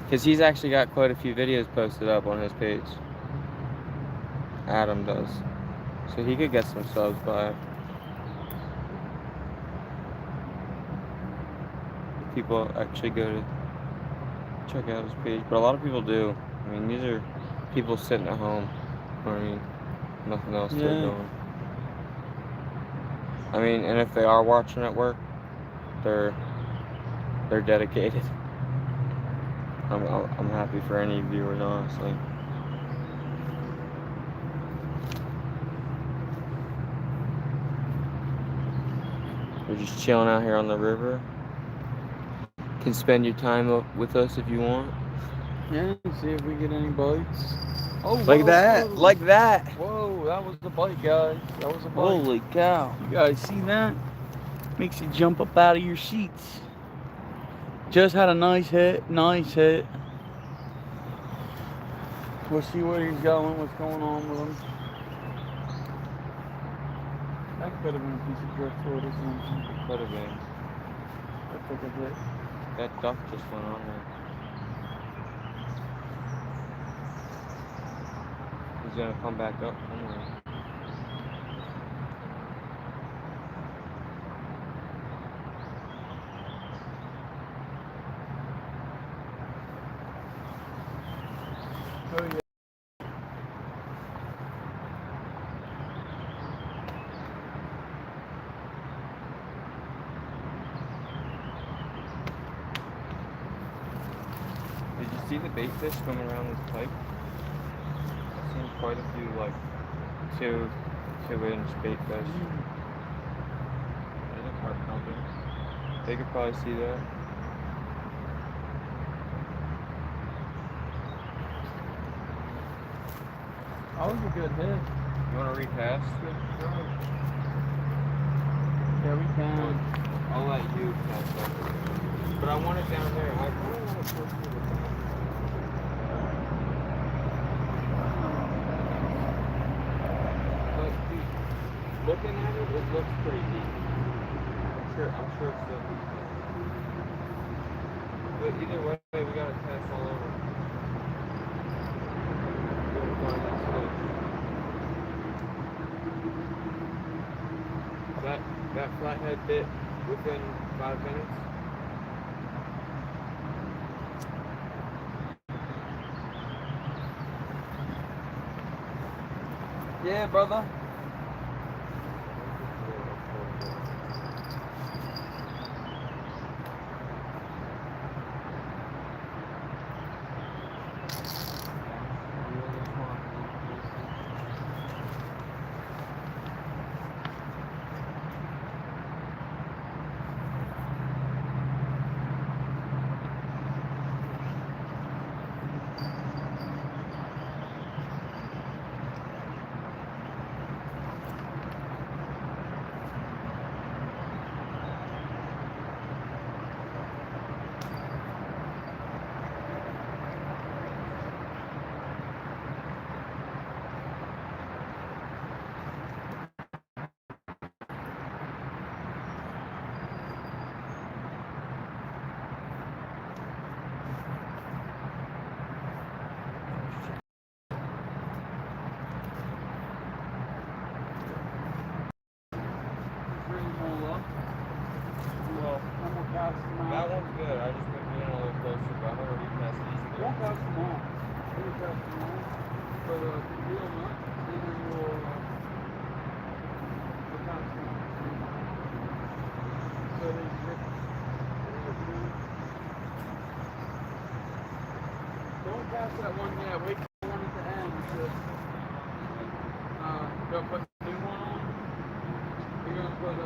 Because he's actually got quite a few videos posted up on his page. Adam does. So he could get some subs by it. People actually go to check out his page. But a lot of people do. I mean, these are people sitting at home. You know what I mean? Nothing else they're Yeah. doing. I mean, and if they are watching at work, they're dedicated. I'm happy for any viewers, honestly. We're just chilling out here on the river. Can spend your time with us if you want. Yeah, see if we get any bites. Oh, Like whoa, that, whoa. like that. Whoa, that was a bite, guys. That was a bite. Holy cow. You guys see that? Makes you jump up out of your seats. Just had a nice hit, nice hit. We'll see where he's going, what's going on with him. That could have been a piece of driftwood or something. It could have been. That took a hit. That duck just went on there. He's gonna come back up somewhere. Oh yeah. Did you see the bait fish coming around this pipe? I've seen quite a few like 2-inch bait fish. There's a carp pumping. They could probably see that. That was a good hit. You want to recast? Yeah, we can. I'll let you cast up. But I want it down there. I kind of want to push through the top. But looking at it, it looks pretty deep. I'm sure it's still deep. But either way, we gotta cast all over. We gotta find that fish. That flathead bit within 5 minutes. Yeah, brother. That one's good. I just been being a little closer, but I'm gonna recast these. Don't cast them all. Don't cast them all. But real nuts, and then we'll cast them all. So they grip. Don't cast that one yet. Wait for the one at the end. Go put the new one on. You're gonna put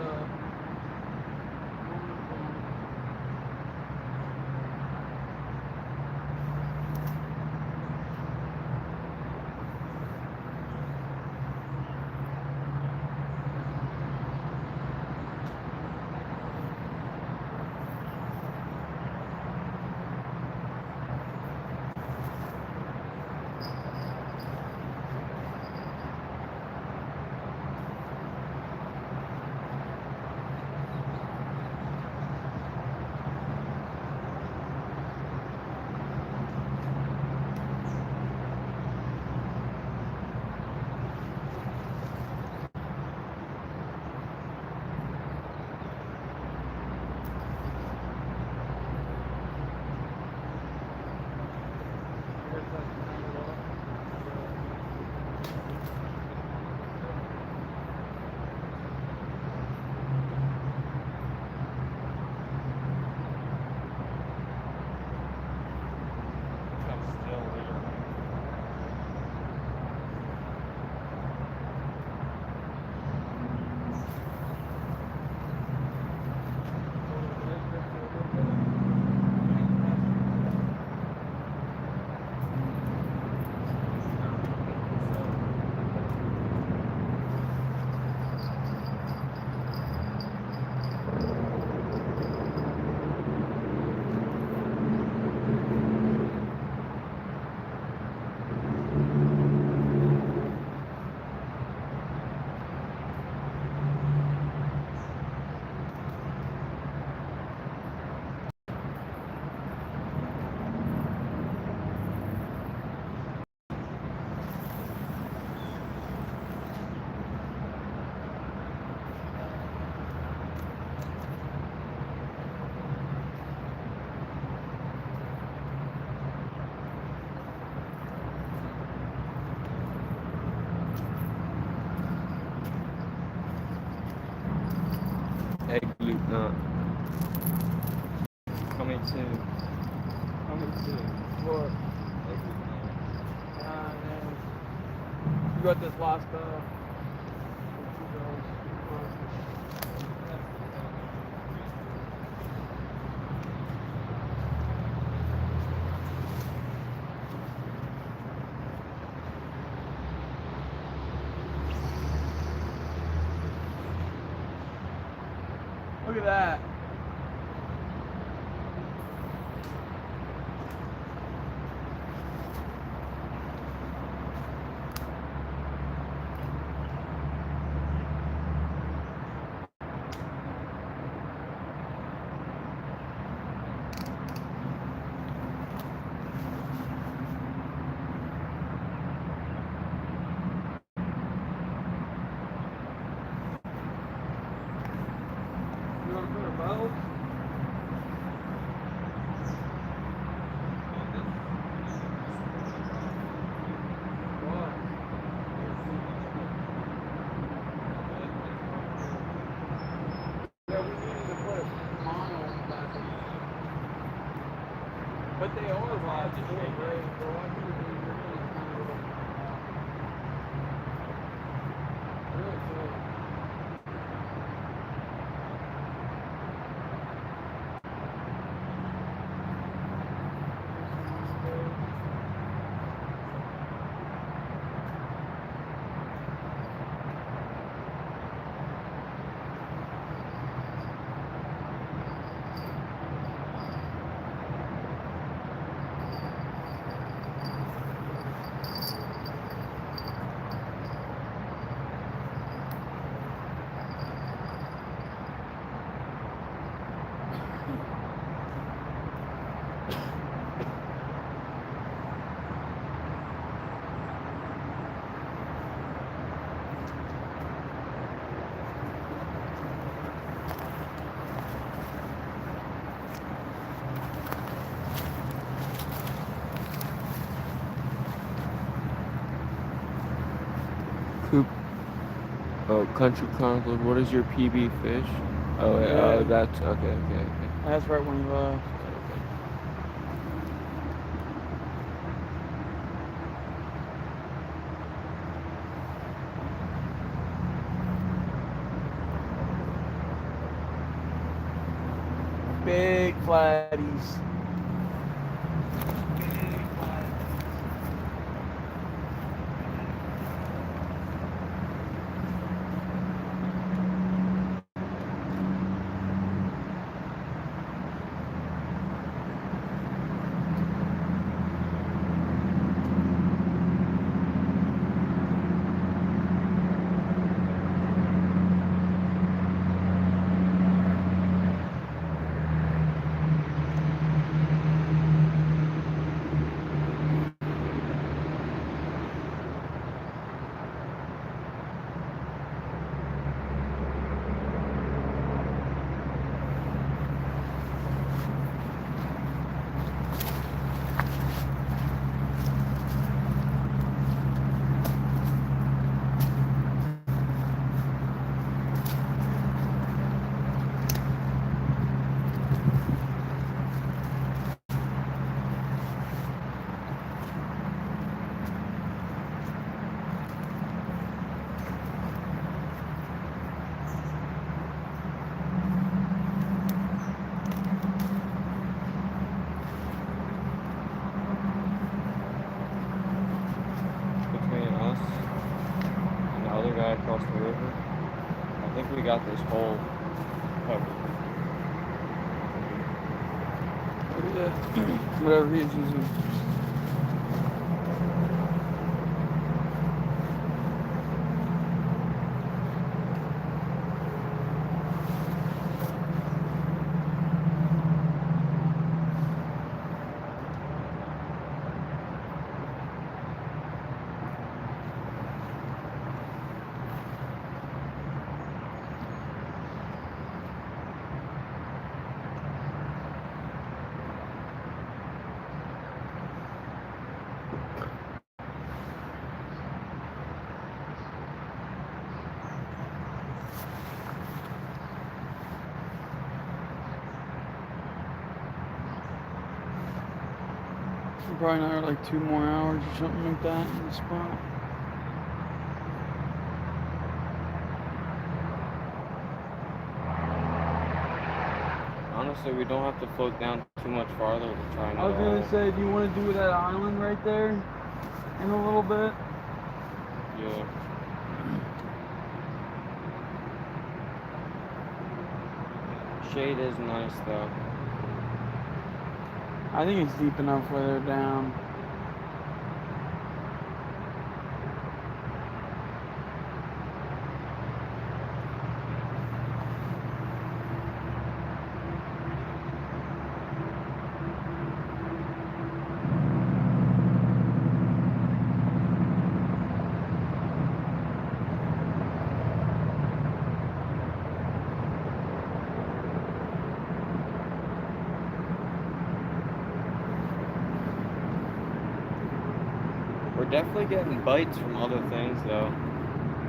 soon. Coming soon. What? You got this last Look at that. You want to put a bow? Yeah, we needed to put a mono on the back of it. But they are rods, just great. They're like really cool. Coop. Oh, Country Chronicles. What is your PB fish? Oh, Yeah. that's okay. That's right when you big flatties. Between us and the other guy across the river, I think we got this hole covered. Whatever he's using. Probably another like 2 more hours or something like that in the spot. Honestly, we don't have to float down too much farther to try I another was gonna hole. say, do you want to do that island right there in a little bit? Yeah. Shade is nice though. I think it's deep enough where they're down. We're definitely getting bites from other things though.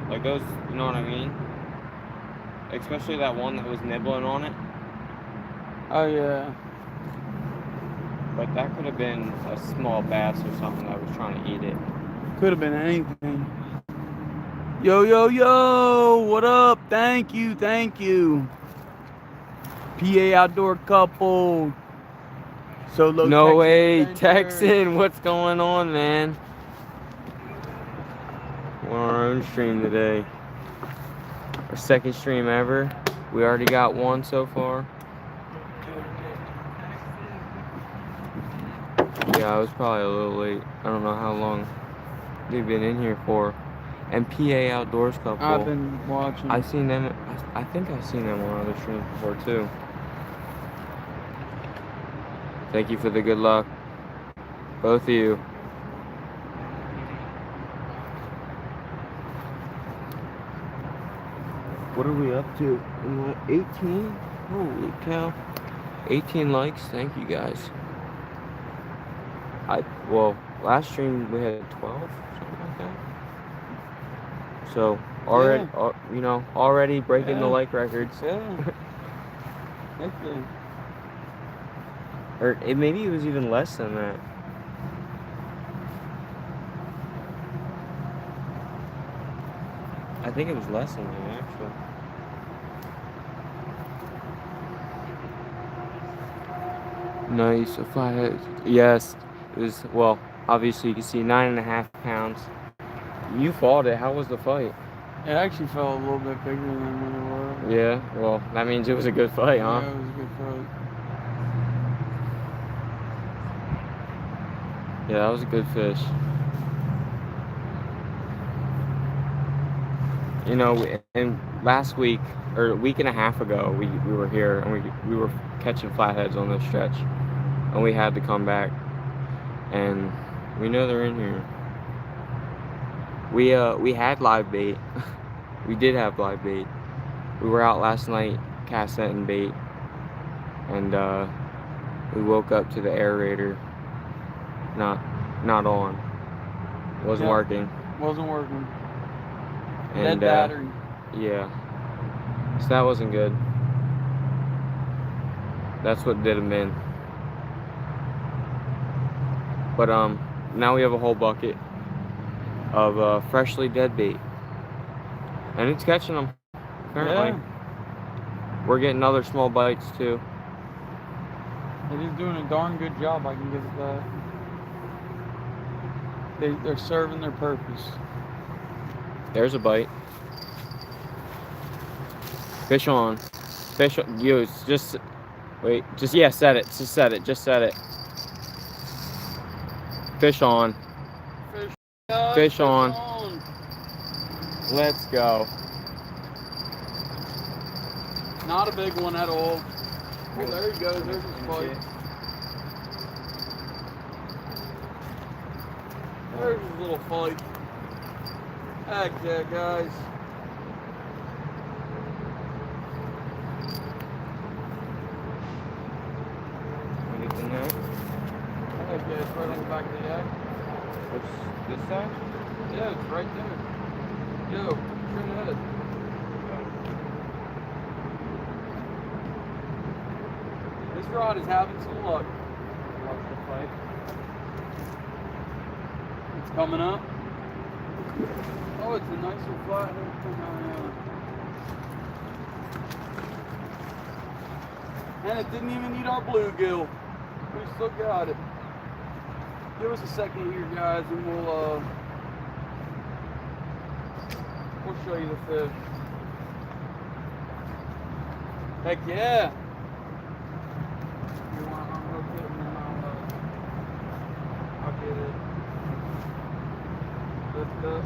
Like those, you know what I mean? Especially that one that was nibbling on it. Oh yeah. But that could have been a small bass or something that was trying to eat it. Could have been anything. Yo, yo, yo! What up? Thank you, thank you. PA outdoor couple. Solo No Texan way, adventure. Texan, what's going on, man? We're on our own stream today. Our second stream ever. We already got one so far. Yeah, I was probably a little late. I don't know how long they've been in here for. And PA Outdoors couple. I've been watching. I've seen them. I think I've seen them on other streams before too. Thank you for the good luck, both of you. What are we up to? 18? Holy cow! 18 likes. Thank you guys. Well, last stream we had 12, something like that. So already, you know, already breaking the like records. Yeah. Heck yeah. Or maybe it was even less than that. I think it was less than that actually. Nice, a flathead. Yes, it was. Well, obviously you can see 9.5 pounds. You fought it. How was the fight? It actually felt a little bit bigger than what it was. Yeah. Well, that means it was a good fight, huh? Yeah, it was a good fight. Yeah, that was a good fish. You know, and last week or a week and a half ago, we were here and we were catching flatheads on this stretch, and we had to come back, and we know they're in here. We had live bait. We did have live bait. We were out last night cast netting bait, and we woke up to the aerator not on. Wasn't working. Wasn't working. And Dead battery. yeah. So that wasn't good. That's what did them in. But now we have a whole bucket of freshly dead bait, and it's catching them. Apparently, we're getting other small bites too. It is doing a darn good job. I can give it that. They're serving their purpose. There's a bite. Fish on. Fish on. Use. Just wait. Just yeah. Set it. Just set it. Just set it. Fish on. Fish on. Let's go. Not a big one at all. Oh, there he goes. There's his bite. There's his little fight. Heck yeah, guys. Anything there? Heck yeah, it's right on the back of the egg. What's this side? Yeah, it's right there. Yo, straight ahead. This rod is having some luck. Watch the fight. It's coming up. Oh, it's a nicer flathead coming out. And it didn't even need our bluegill. We still got it. Give us a second here, guys, and we'll show you the fish. Heck yeah! You want to unhook it and then I'll get it. Lift up.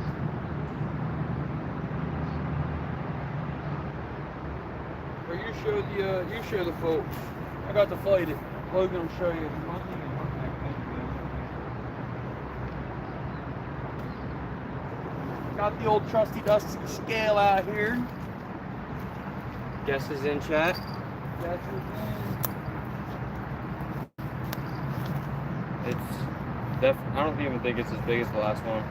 Or you show the folks. I got to fight it. Logan will show you. Got the old trusty dusty scale out here. Guess is in chat. Guess is in. I don't even think it's as big as the last one.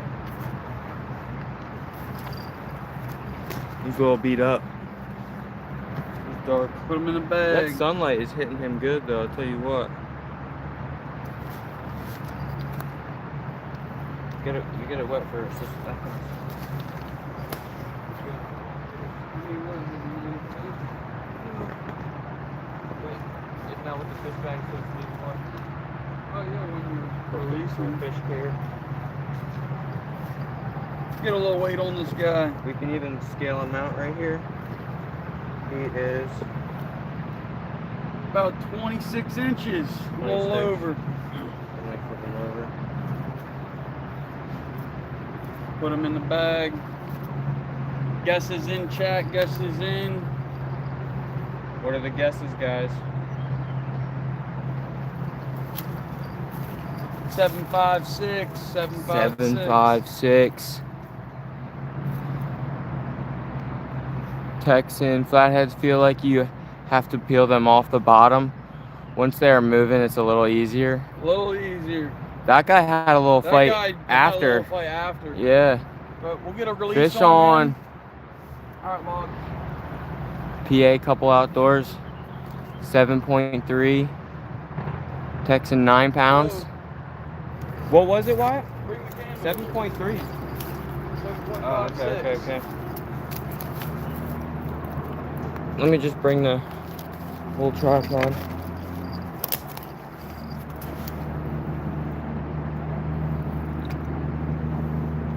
He's a little beat up. He's dark. Put him in a bag. That sunlight is hitting him good though, I'll tell you what. You get it wet first. Just that one. Isn't that what the fish bag says to be for? Oh yeah, when you release them. Fish care. Get a little weight on this guy. We can even scale him out right here. He is about 26 inches. A little over. I'm gonna flip him over. Put him in the bag. Guesses in chat. Guesses in. What are the guesses, guys? 756. 756. 756. Texan flatheads feel like you have to peel them off the bottom. Once they're moving, it's a little easier. A little easier. That guy had a little fight after. Had a little fight after. Yeah. But we'll get a release Fish on. All right, log. PA Couple Outdoors. 7.3. Texan 9 pounds. Whoa. What was it, Wyatt? Bring the camera. 7.3. 7.56. Oh, okay. Let me just bring the whole tripod.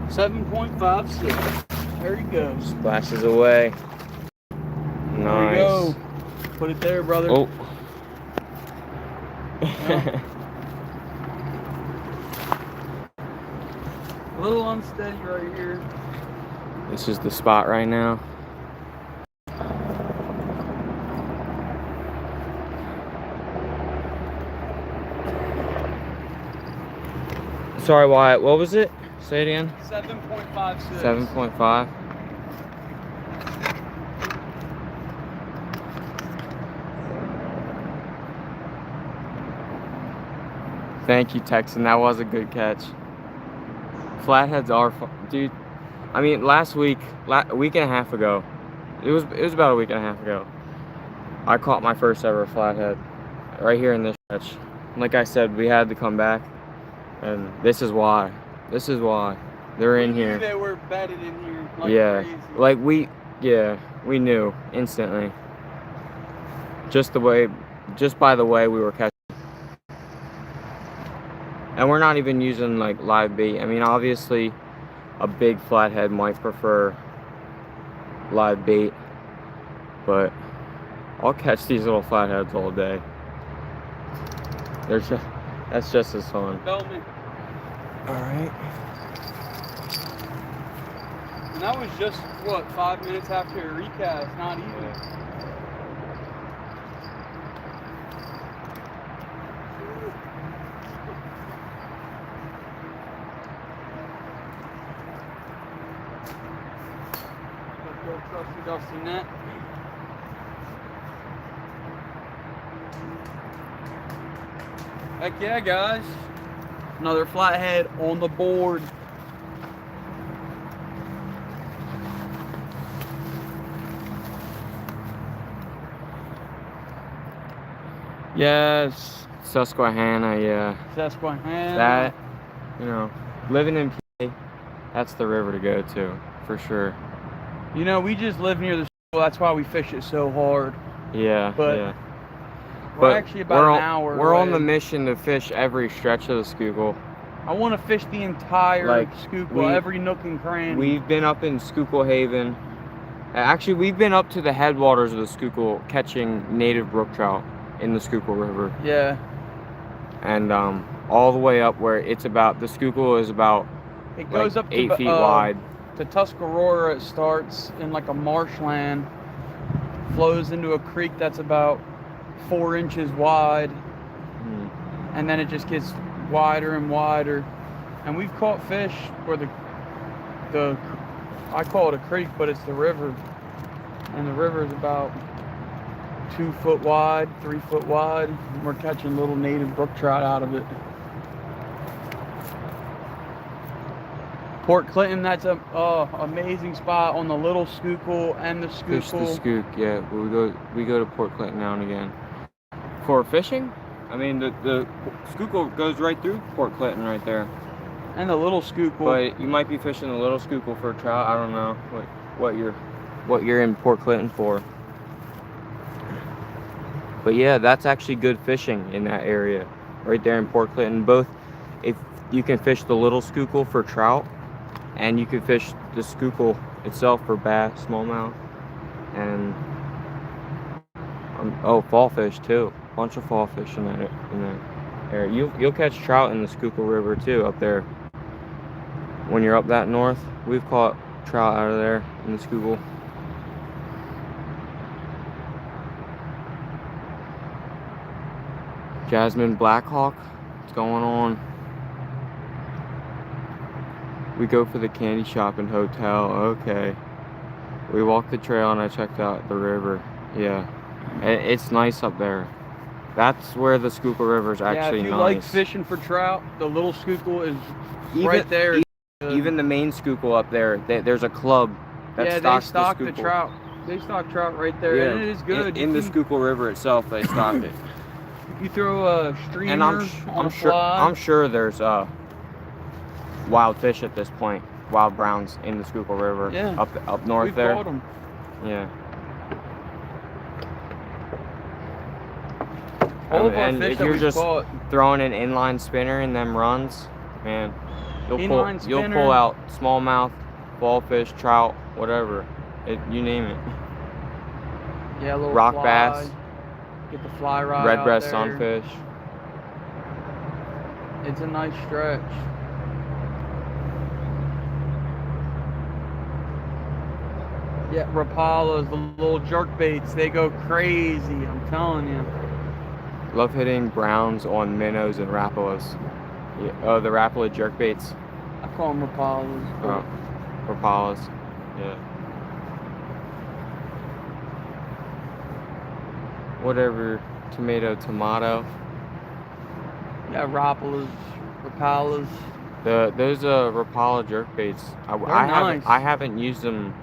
$7.56. There he goes. Splashes away. Nice. There you go. Put it there, brother. Oh. Yeah. A little unsteady right here. This is the spot right now. Sorry, Wyatt. What was it? Say it again. 7.56. 7.5. Thank you, Texan. That was a good catch. Flatheads are fun. Dude, I mean, last week, a week and a half ago, it was about a week and a half ago, I caught my first ever flathead right here in this stretch. Like I said, we had to come back, and this is why. This is why they're in here. They were bedded in here like yeah, crazy. like we knew instantly. Just by the way we were catching. And we're not even using like live bait. I mean, obviously a big flathead might prefer live bait, but I'll catch these little flatheads all day. That's just as fun. Tell me. All right. And that was just what, 5 minutes after a recast, not even. Yeah. Trusty dusty net. Heck yeah, guys. Another flathead on the board. Yes. Susquehanna, yeah. Susquehanna. That, you know, living in PA, that's the river to go to, for sure. You know, we just live near the school. That's why we fish it so hard. Yeah, But yeah. we're actually about an hour We're on away. the mission to fish every stretch of the Schuylkill. I want to fish the entire Like, Schuylkill, every nook and cranny. We've been up in Schuylkill Haven. Actually, we've been up to the headwaters of the Schuylkill catching native brook trout in the Schuylkill River. Yeah. And all the way up where it's about, the Schuylkill is about It goes like up to 8 feet wide. To Tuscarora. It starts in like a marshland, flows into a creek that's about 4 inches wide, and then it just gets wider and wider. And we've caught fish where the I call it a creek, but it's the river, and the river is about 2 foot wide, 3 foot wide, and we're catching little native brook trout out of it. Port Clinton, that's a amazing spot on the little Schuylkill and the Schuylkill. Fish the Schuylkill, yeah. We go to Port Clinton now and again. For fishing, I mean the Schuylkill goes right through Port Clinton right there. And the little Schuylkill. But you might be fishing the little Schuylkill for trout. I don't know what you're in Port Clinton for. But yeah, that's actually good fishing in that area, right there in Port Clinton. Both, if you can fish the little Schuylkill for trout, and you can fish the Schuylkill itself for bass, smallmouth, and fall fish too. Bunch of fall fish in that area. You'll catch trout in the Schuylkill River too up there. When you're up that north, we've caught trout out of there in the Schuylkill. Jasmine Blackhawk, what's going on? We go for the candy shop and hotel. Okay. We walked the trail and I checked out the river. Yeah. It's nice up there. That's where the Schuylkill River is actually nice. Yeah, if you like fishing for trout, the little Schuylkill is right there. Even the main Schuylkill up there, there's a club that stocks they stock the trout. They stock trout right there, yeah, and it is good. In the Schuylkill River itself, they stock it. You throw a streamer and on a fly. I'm sure there's wild fish at this point, wild browns in the Schuylkill River, up north. We've there. Caught them. Yeah. All of our fish if that you're we've just caught. throwing an inline spinner in them runs, man, you'll pull out smallmouth, fall fish, trout, whatever, you name it. Yeah, a little rock fly. bass. Get the fly rod red out breast there. sunfish. It's a nice stretch. Yeah, Rapalas, the little jerk baits, they go crazy, I'm telling you. Love hitting browns on minnows and rapalas. Yeah, oh, the rapala jerk baits. I call them Rapalas. Oh, rapalas, yeah. Whatever, tomato. Yeah, Rapalas. Those Rapala jerk baits. I haven't used them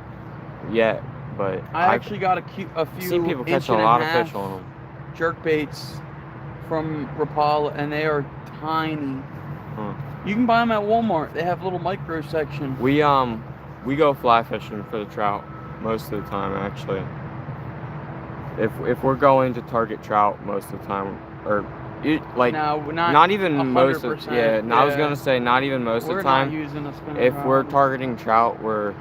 yet, but I actually got a few seen people catch a lot of fish on them. Jerk baits from Rapala, and they are tiny. Huh. You can buy them at Walmart. They have little micro section. We go fly fishing for the trout most of the time, actually. If we're going to target trout most of the time, or not even most of, I was gonna say not even most of the time. We're not using a spinner if rod. we're targeting trout, we're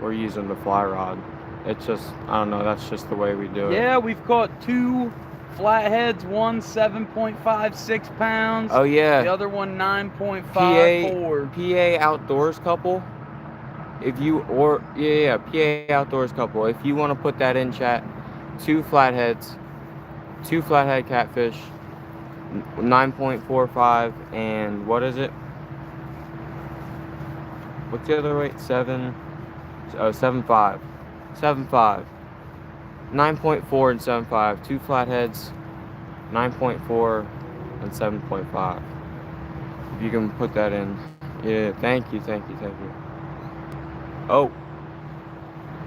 using the fly rod. It's just, I don't know, that's just the way we do it. Yeah, we've caught 2 flatheads, one 7.56 pounds. Oh yeah. The other one 9.54. PA outdoors couple. PA outdoors couple. If you want to put that in chat, 2 flatheads, 2 flathead catfish, 9.45, and what is it? What's the other weight? 7.5. 7.5. 9.4 and 7.5. 2 flatheads, 9.4 and 7.5. If you can put that in. Yeah, thank you. Oh.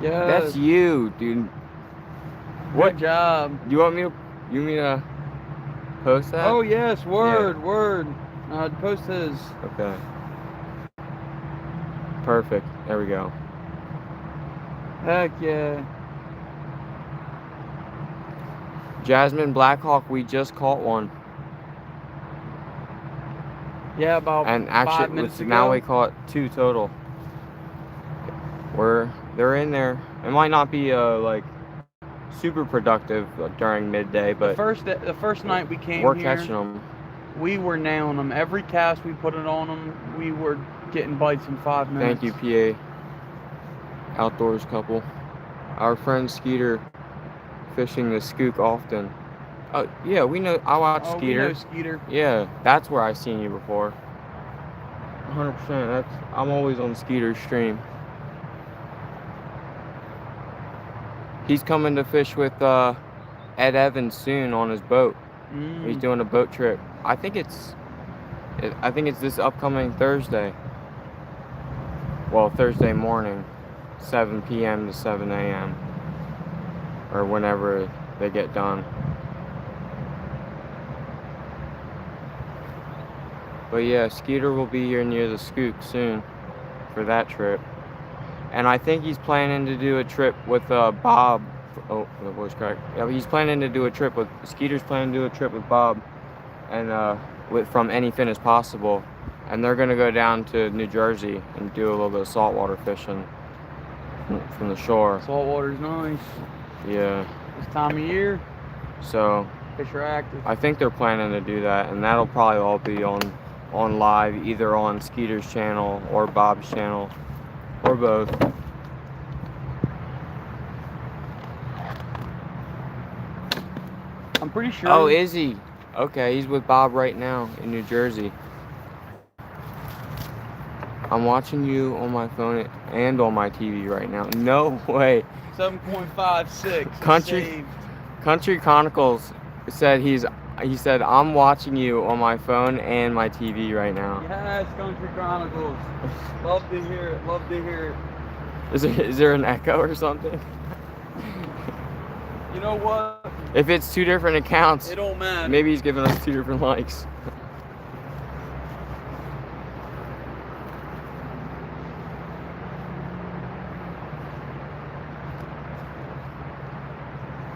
Yeah. That's you, dude. What job? You want me to post that? Oh yes, word. Post his. Okay. Perfect. There we go. Heck yeah. Jasmine Blackhawk, we just caught one. Yeah, about And 5 actually, minutes ago. now we caught 2 total. They're in there. It might not be like super productive during midday, but the first night we came we're here, catching them. we were nailing them. Every cast we put it on them, we were getting bites in 5 minutes. Thank you, PA Outdoors couple. Our friend Skeeter fishing the Skook often. Oh yeah, we know. I watch Oh, Skeeter. we know Skeeter. Yeah, that's where I've seen you before. 100%. I'm always on Skeeter's stream. He's coming to fish with Ed Evans soon on his boat. He's doing a boat trip. I think it's this upcoming Thursday. Well, Thursday morning, 7 p.m. to 7 a.m. or whenever they get done. But yeah, Skeeter will be here near the Skook soon for that trip. And I think he's planning to do a trip with Bob. Oh, the voice cracked. Yeah, he's planning to do a trip with Skeeter's planning to do a trip with Bob, and from Anyfin as Possible, and they're gonna go down to New Jersey and do a little bit of saltwater fishing from the shore. Saltwater's nice. Yeah. This time of year, So fish are active. I think they're planning to do that, and that'll probably all be on live, either on Skeeter's channel or Bob's channel, or both. I'm pretty sure. Oh, is he? Okay, he's with Bob right now in New Jersey. I'm watching you on my phone and on my TV right now. No way. 7.56. Country Chronicles said he said I'm watching you on my phone and my TV right now. Yes, Country Chronicles. Love to hear it. Love to hear it. Is there an echo or something? You know what? If it's 2 different accounts, It don't matter. maybe he's giving us 2 different likes.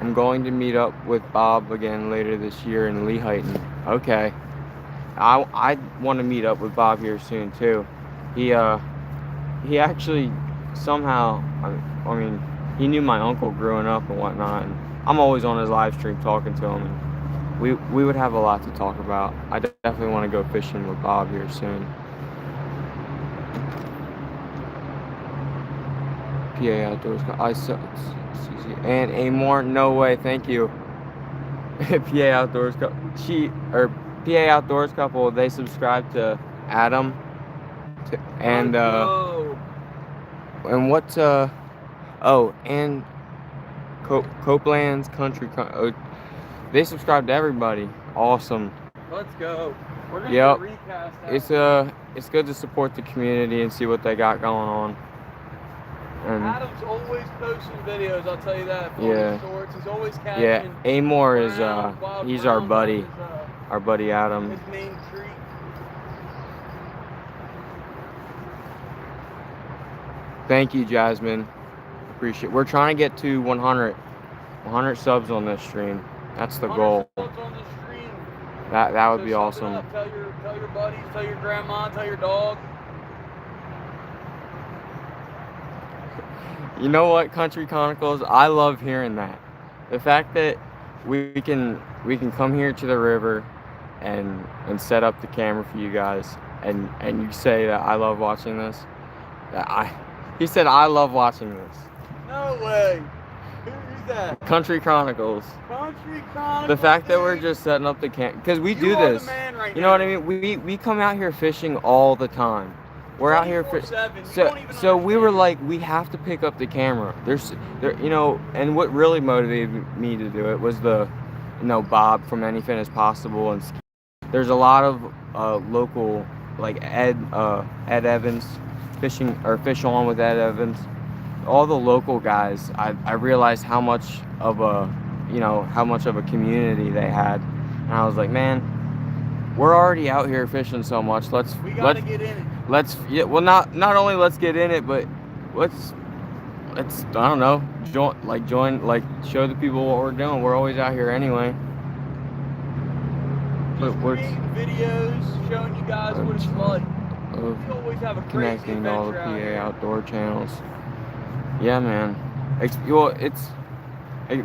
I'm going to meet up with Bob again later this year in Lehighton. Okay. I want to meet up with Bob here soon too. He actually somehow, I mean, he knew my uncle growing up and whatnot, and I'm always on his live stream talking to him, and we would have a lot to talk about. I definitely want to go fishing with Bob here soon. PA Outdoors, and Amor, no way, thank you. PA Outdoors, PA Outdoors couple, they subscribe to Adam, and what's oh, and Copeland's Country, they subscribe to everybody. Awesome. Let's go. We're gonna Yep. recast that. It's good to support the community and see what they got going on. And Adam's always posting videos, I'll tell you that. Yeah. Shorts. He's always catching. yeah, Amor is wild he's our browns buddy, on our buddy Adam. his main treat. Thank you, Jasmine. Appreciate. We're trying to get to 100 subs on this stream. That's the goal. 100 subs on the stream. That would So be sub it awesome. up. Tell your buddies, tell your grandma, tell your dog. You know what, Country Chronicles? I love hearing that. The fact that we can come here to the river and set up the camera for you guys, and you say that I love watching this. He said I love watching this. No way. Who's that? Country Chronicles. Country Chronicles. The fact that we're dude. just setting up the camera, because we You do are this. the man right You know what now. I mean? We come out here fishing all the time. We're out here 24/7. You so don't even so we were understand. like, we have to pick up the camera. You know, and what really motivated me to do it was Bob from Anyfin as Possible, and there's a lot of local, like Ed Evans Fish On with Ed Evans. All the local guys, I realized how much of a community they had, and I was like, man, we're already out here fishing so much. We gotta get in it. well, not only let's get in it, but let's I don't know, join, like, show the people what we're doing. We're always out here anyway. Just But creating videos, showing you guys what it's like. We always have a crazy connecting to all the adventure out PA here. outdoor channels. Yeah, man.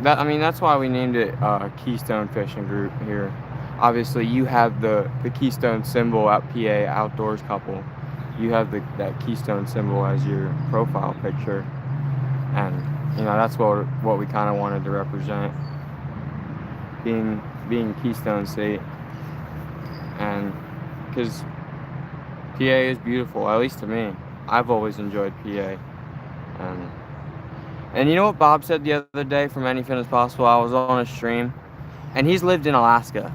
I mean, that's why we named it Keystone Fishing Group here. Obviously, you have the Keystone symbol at PA Outdoors Couple. You have that Keystone symbol as your profile picture, and you know that's what we kind of wanted to represent, being Keystone State, and because PA is beautiful, at least to me. I've always enjoyed PA, and you know what Bob said the other day from Anything Is Possible? I was on a stream, and he's lived in Alaska,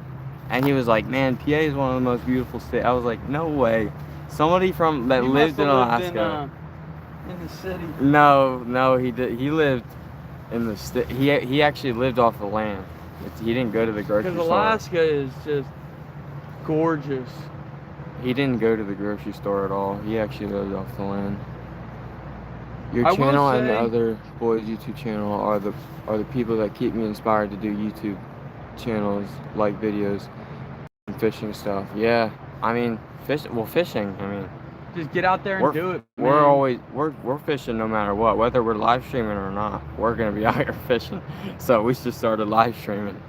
and he was like, "Man, PA is one of the most beautiful states." I was like, "No way!" Somebody that You lived in must have Alaska. in the city. No, he did. He lived in the state. He actually lived off the land. He didn't go to the grocery store. Because Alaska is just gorgeous. He didn't go to the grocery store at all. He actually lived off the land. Your I will channel and the say- other boys' YouTube channel are the people that keep me inspired to do YouTube channels, like videos and fishing stuff. Yeah, I mean fishing. I mean, Just get out there and do it. Man. We're fishing no matter what, whether we're live streaming or not. We're gonna be out here fishing. So we just started live streaming.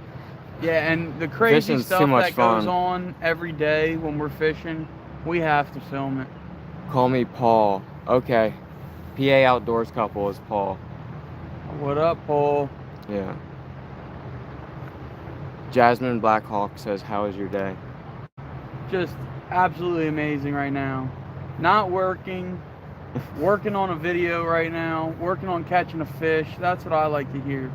Yeah, and the crazy Fishing's stuff too much that goes fun. on every day when we're fishing, we have to film it. Call me Paul. Okay. PA Outdoors Couple is Paul. What up, Paul? Yeah. Jasmine Blackhawk says, "How was your day?" Just absolutely amazing right now. Not working, working on a video right now, working on catching a fish. That's what I like to hear.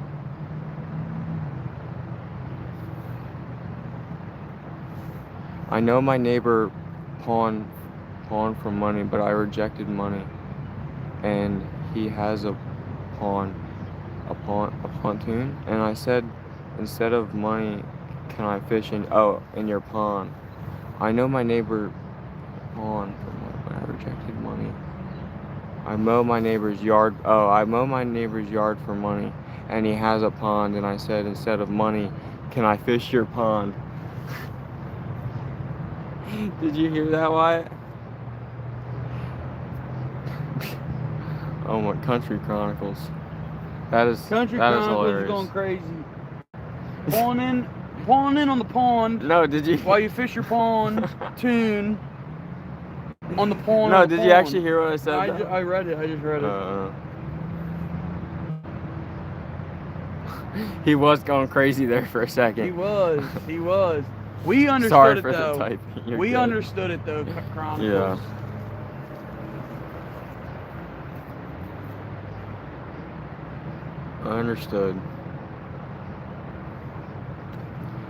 I know my neighbor pawned for money, but I rejected money, and he has a pontoon, and I said, instead of money, can I fish in your pond? I know my neighbor pawned for money, but I rejected money. I mow my neighbor's yard. Oh, I mow my neighbor's yard for money, and he has a pond, and I said, instead of money, can I fish your pond? Did you hear that, Wyatt? Oh my, Country Chronicles. That is Chronicles hilarious. is going crazy. Pawning in on the pond No, did you? while you fish your pond tune on the pond. No, on the did you pond. actually hear what I said? I read it. I just read it. He was going crazy there for a second. He was. We understood Sorry it for though. the typing. You're We good. understood it though, Chronicles. Yeah. I understood.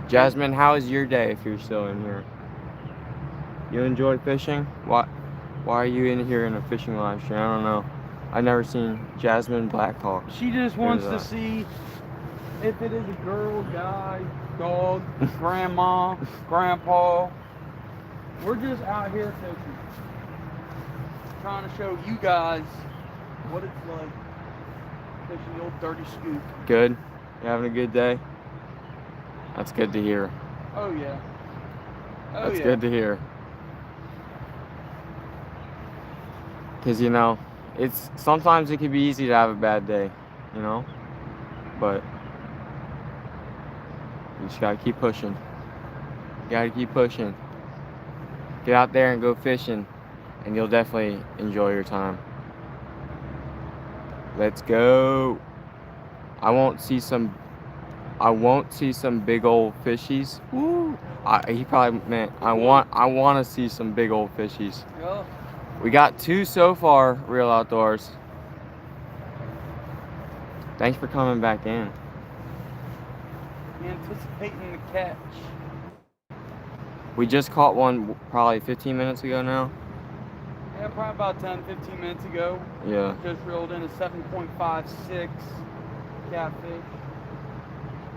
Jasmine, how is your day if you're still in here? You enjoy fishing? Why are you in here in a fishing live stream? I don't know. I've never seen Jasmine Blackhawk. She just wants to that? see if it is a girl, guy, dog, grandma, grandpa. We're just out here fishing. Trying to show you guys what it's like fishing the old dirty scoop. Good? You having a good day? That's good to hear. Oh yeah. Oh That's yeah. good to hear. Because, you know, sometimes it can be easy to have a bad day, you know? But you just gotta keep pushing. You gotta keep pushing. Get out there and go fishing, and you'll definitely enjoy your time. Let's go. I won't see some big old fishies. Woo. He probably meant I want to see some big old fishies. Yeah. We got 2 so far, Real Outdoors. Thanks for coming back in. Anticipating the catch. We just caught one probably 15 minutes ago now. Yeah, probably about 10-15 minutes ago. Yeah. Just reeled in a 7.56 catfish.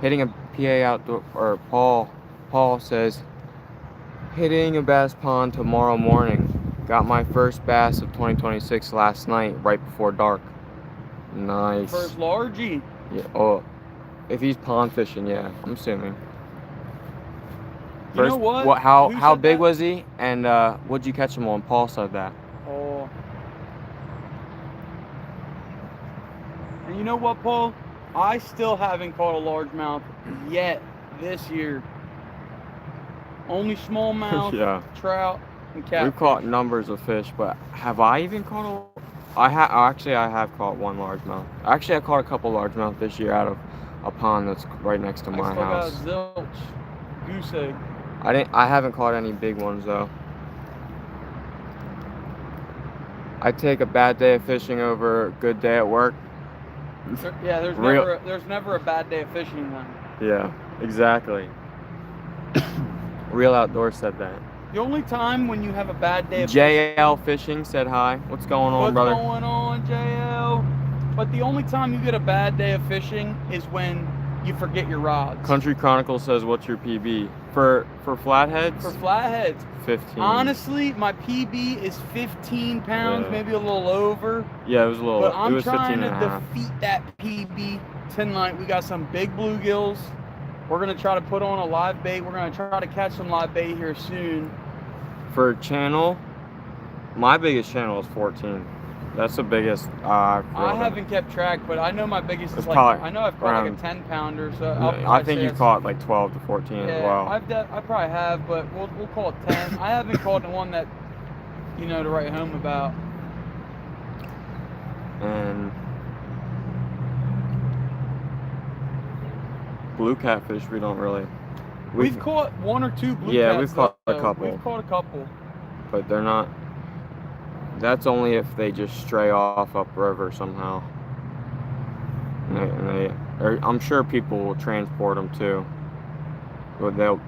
Hitting a PA outdoor, or Paul says, hitting a bass pond tomorrow morning. Got my first bass of 2026 last night, right before dark. Nice. First largie. Yeah. Oh, if he's pond fishing, yeah, I'm assuming. You know what? How Who said big that? was he? And what'd you catch him on? Paul said that. Oh. And you know what, Paul? I still haven't caught a largemouth yet this year. Only smallmouth, Yeah. trout, and catfish. We've caught numbers of fish, but have I even caught a? I have caught one largemouth. Actually, I caught a couple largemouth this year out of a pond that's right next to my house. I still got zilch, goose egg. I haven't caught any big ones though. I take a bad day of fishing over a good day at work. Yeah, there's never a bad day of fishing then. Yeah, exactly. Real Outdoors said that. The only time when you have a bad day of JL Fishing said hi. What's going on, brother? What's going on, JL? But the only time you get a bad day of fishing is when you forget your rods. Country Chronicle says, what's your PB? For flatheads? For flatheads. 15. Honestly, my PB is 15 pounds, Yeah. maybe a little over. Yeah, it was a little. But it I'm was 15 trying to and a half. defeat that PB tonight. We got some big bluegills. We're going to try to put on a live bait. We're going to try to catch some live bait here soon. For channel, my biggest channel is 14. That's the biggest. I haven't kept track, but I know my biggest is like, I know I've caught like a 10 pounder. So I think you caught like 12 to 14 as well. I probably have, but we'll call it 10. I haven't caught the one that, you know, to write home about. And blue catfish, we don't really. We've caught one or two blue Yeah, cats, we've caught though. a couple. We've caught a couple. But they're not. That's only if they just stray off upriver somehow. I'm sure people will transport them too. But a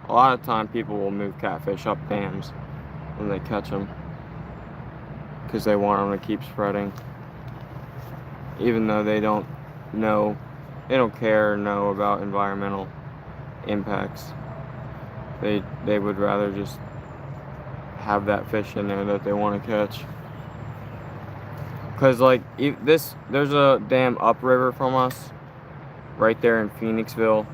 lot of time people will move catfish up dams when they catch them, because they want them to keep spreading, even though they don't care or know about environmental impacts. They would rather just have that fish in there that they want to catch. Because like there's a dam upriver from us right there in Phoenixville,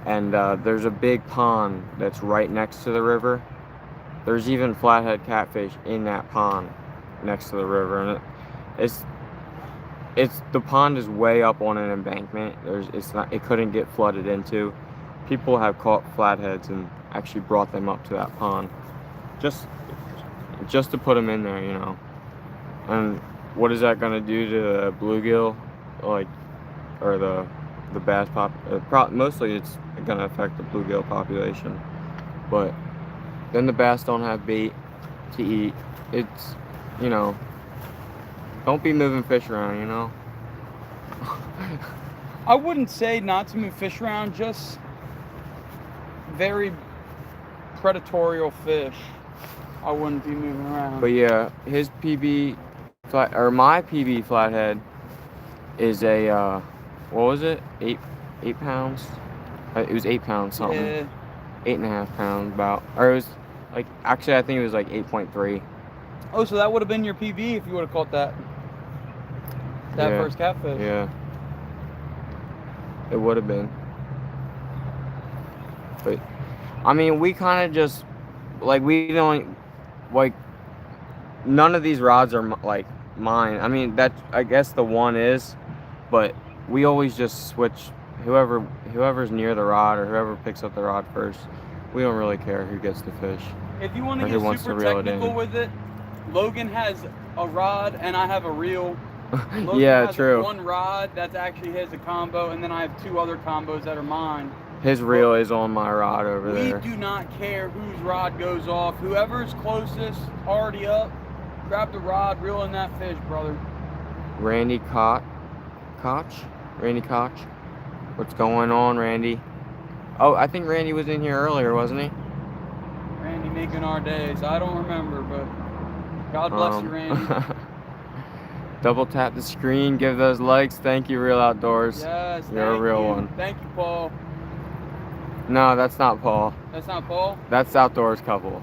and there's a big pond that's right next to the river. There's even flathead catfish in that pond next to the river, and the pond is way up on an embankment. It couldn't get flooded into. People have caught flatheads and actually brought them up to that pond just to put them in there, you know. And what is that gonna do to the bluegill, like, or the bass mostly it's gonna affect the bluegill population, but then the bass don't have bait to eat. It's, you know, don't be moving fish around, you know. I wouldn't say not to move fish around, just very predatorial fish I wouldn't be moving around. But yeah, his my PB flathead is a what was it? 8 pounds? It was 8 pounds something. Yeah. 8.5 pounds about. Or it was like, actually I think it was like 8.3. Oh, so that would have been your PB if you would have caught that Yeah. first catfish. Yeah. It would have been. But I mean, we kind of just like, we don't like, none of these rods are like mine. I mean, that, I guess the one is, but we always just switch whoever's near the rod, or whoever picks up the rod first. We don't really care who gets the fish. If you want or to who get wants super to reel it technical in. with it, Logan has a rod and I have a reel. Logan Yeah, has true. one rod that's actually his, a combo, and then I have 2 other combos that are mine. His reel is on my rod over there. We do not care whose rod goes off. Whoever's closest, already up, grab the rod, reel in that fish, brother. Randy Koch? Randy Koch? What's going on, Randy? Oh, I think Randy was in here earlier, wasn't he? Randy making our days. I don't remember, but God bless you, Randy. Double tap the screen, give those likes. Thank you, Real Outdoors. Yes, You're a real you. one. Thank you, Paul. No, that's not Paul. That's not Paul? That's Outdoors Couple.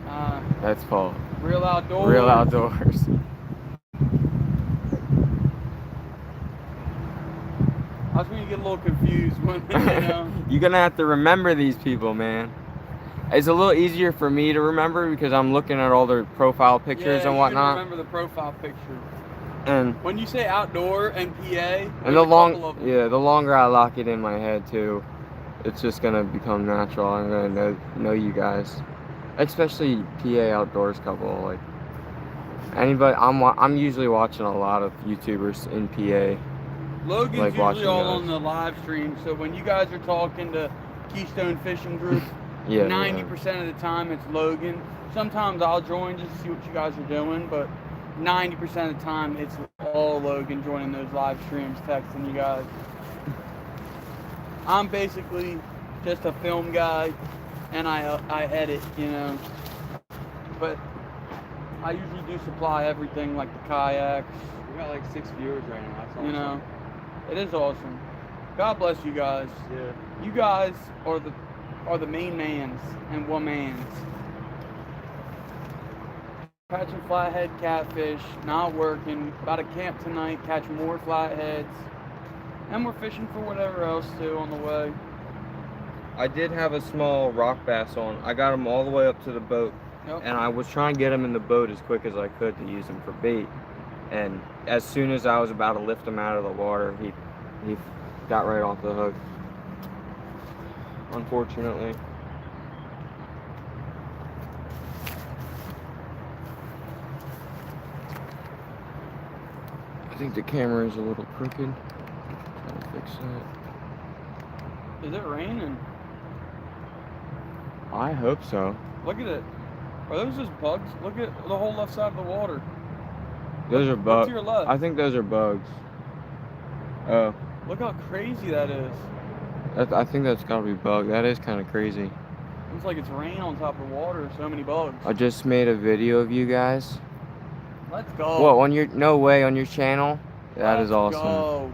Ah. That's Paul. Real outdoors. Real outdoors. That's when you get a little confused when, you know. You're gonna have to remember these people, man. It's a little easier for me to remember because I'm looking at all their profile pictures and You whatnot. can remember the profile picture. And when you say outdoor and PA, and the longer I lock it in my head too, it's just gonna become natural. I'm gonna know you guys, especially PA outdoors couple. Like anybody, I'm usually watching a lot of YouTubers in PA. Logan's like usually all on the live stream, so when you guys are talking to Keystone Fishing Group, 90% of the time it's Logan. Sometimes I'll join just to see what you guys are doing, but 90% of the time it's all Logan joining those live streams, texting you guys. I'm basically just a film guy, and I edit, you know. But I usually do supply everything, like the kayaks. We got like 6 viewers right now. That's awesome. You know, it is awesome. God bless you guys. Yeah. You guys are the main mans and womans. Catching flathead catfish, not working. About to camp tonight, catch more flatheads. And we're fishing for whatever else too on the way. I did have a small rock bass on. I got him all the way up to the boat. Yep. And I was trying to get him in the boat as quick as I could to use him for bait. And as soon as I was about to lift him out of the water, he got right off the hook. Unfortunately. I think the camera is a little crooked. Trying to fix that. Is it raining? I hope so. Look at it. Are those just bugs? Look at the whole left side of the water. Those are Look bugs. to your left. I think those are bugs. Oh. Look how crazy that is. I think that's gotta be bug. That is kind of crazy. Looks like it's rain on top of water. So many bugs. I just made a video of you guys. Let's go. What, on your, no way, on your channel? That is awesome. Go.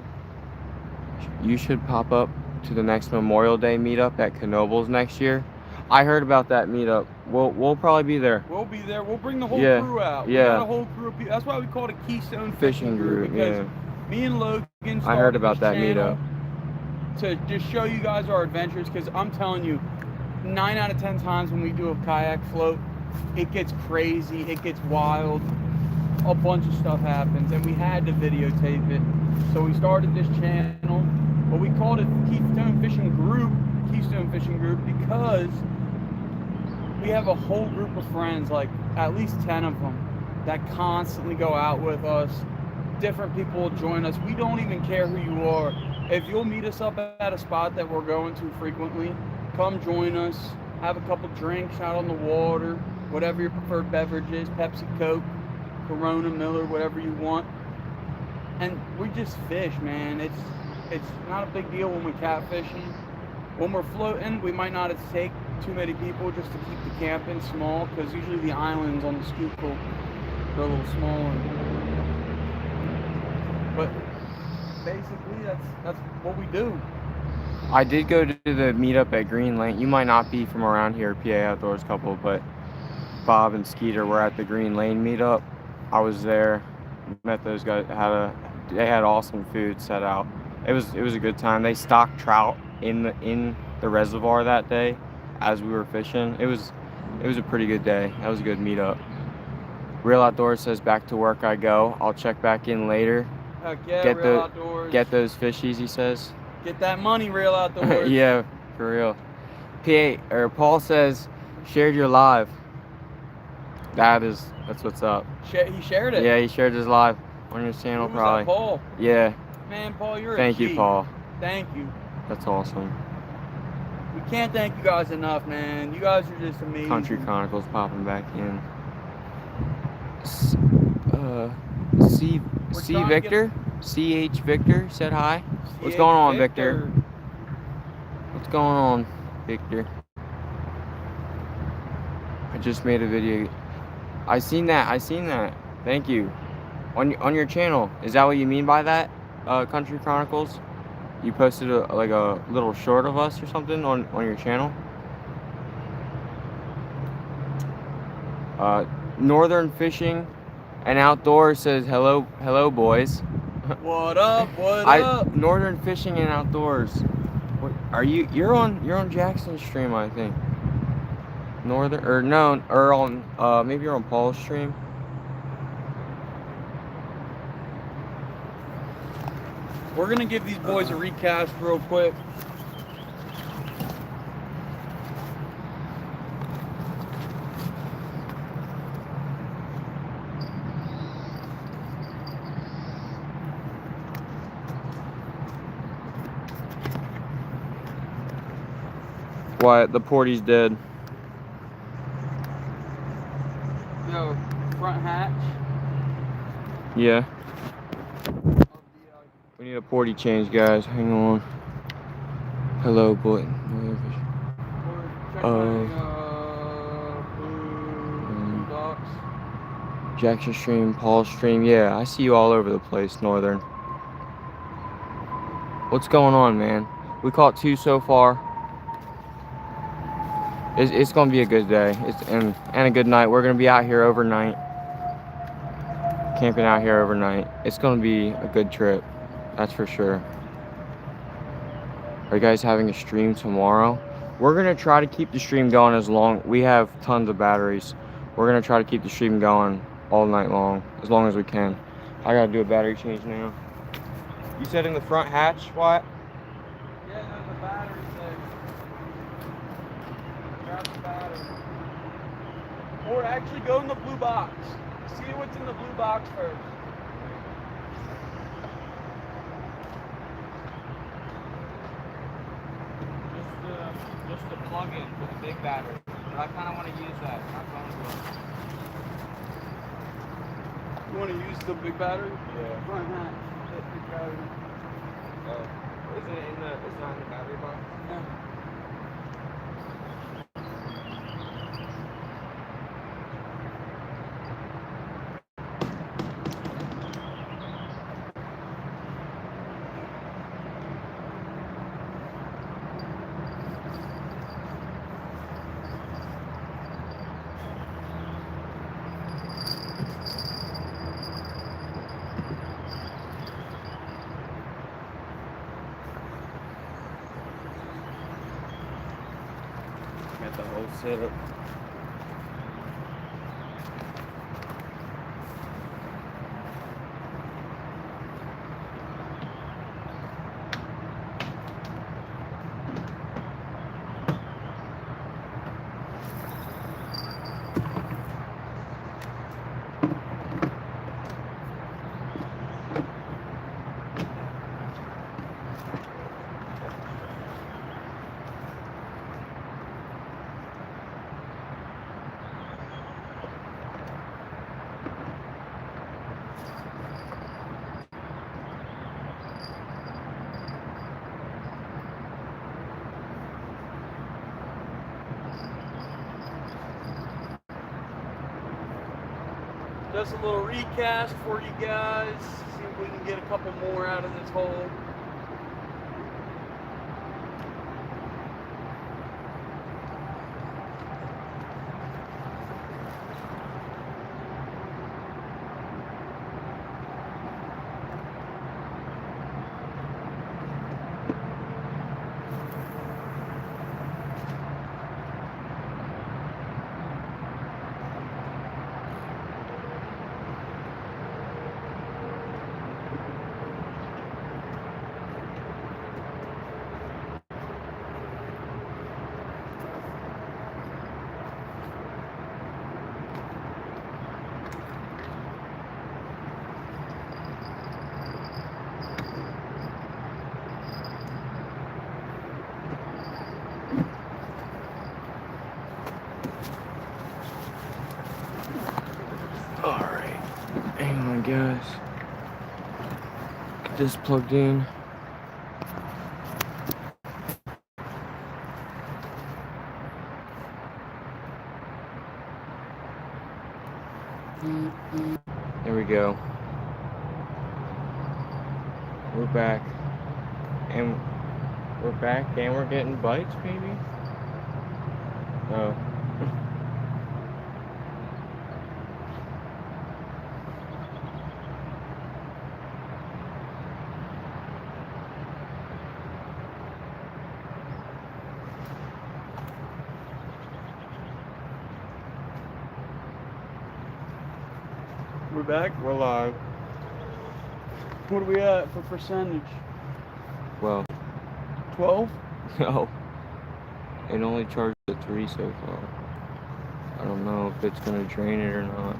You should pop up to the next Memorial Day meetup at Knoebels next year. I heard about that meetup. We'll probably be there. We'll be there. We'll bring the whole Yeah, crew out. yeah. We got a whole crew of people. That's why we call it a Keystone Fishing Group. Because me and Logan I heard about started that this meetup. channel to just show you guys our adventures. Because I'm telling you, 9 out of 10 times when we do a kayak float, it gets crazy. It gets wild. A bunch of stuff happens, and we had to videotape it. So we started this channel, but we called it Keystone Fishing Group because we have a whole group of friends, like at least 10 of them, that constantly go out with us. Different people will join us. We don't even care who you are. If you'll meet us up at a spot that we're going to frequently, come join us, have a couple drinks out on the water, whatever your preferred beverage is, Pepsi, Coke, Corona, Miller, whatever you want. And we just fish, man. It's not a big deal when we're catfishing. When we're floating, we might not take too many people just to keep the camping small, because usually the islands on the Schuylkill are a little smaller. But basically, that's what we do. I did go to the meetup at Green Lane. You might not be from around here, PA Outdoors couple, but Bob and Skeeter were at the Green Lane meetup. I was there, met those guys. They had awesome food set out. It was a good time. They stocked trout in the reservoir that day as we were fishing. It was a pretty good day. That was a good meetup. Real Outdoors says back to work I go. I'll check back in later. Heck yeah, Real Outdoors. Get those fishies, he says. Get that money, Real Outdoors. Yeah, for real. Paul says shared your live. That's what's up. He shared it. Yeah, he shared his live on your channel. Who was probably. that, Paul? Yeah. Man, Paul, you're Thank a G. you, Paul. Thank you. That's awesome. We can't thank you guys enough, man. You guys are just amazing. Country Chronicles popping back in. C Victor, CH Victor said hi. What's going on, Victor? What's going on, Victor? I just made a video. I seen that. Thank you. On your channel. Is that what you mean by that? Country Chronicles? You posted a little short of us or something on your channel? Northern Fishing and Outdoors says hello, hello boys. What up? What up? Northern Fishing and Outdoors. What are you? You're on Jackson's stream, I think. Northern or no, or on maybe you're on Paul's stream. We're gonna give these boys a recast real quick. What? The porty's dead. Yo, front hatch. Yeah. We need a porty change, guys. Hang on. Hello, boy. Jackson stream, Paul stream. Yeah, I see you all over the place, Northern. What's going on, man? We caught 2 so far. It's gonna be a good day. And a good night. We're gonna be out here overnight. Camping out here overnight. It's gonna be a good trip. That's for sure. Are you guys having a stream tomorrow? We're gonna try to keep the stream going as long. We have tons of batteries. We're gonna try to keep the stream going all night long, as long as we can. I gotta do a battery change now. You said in the front hatch, Wyatt? Yeah, there's a battery thing. Grab the battery. Or actually go in the blue box. See what's in the blue box first. Just the plug-in for the big battery. But I kind of want to use that. My phone's low. You want to use the big battery? Yeah. Front hatch. That big battery. Oh. It's not in the battery box? Yeah. Got the whole setup. Just a little recast for you guys. See if we can get a couple more out of this hole. Alright. Hang on, guys. Get this plugged in. There we go. We're back. And we're getting bites, maybe? Oh. back? We're live. What are we at for percentage? Well, 12? no. It only charged at 3 so far. I don't know if it's gonna drain it or not.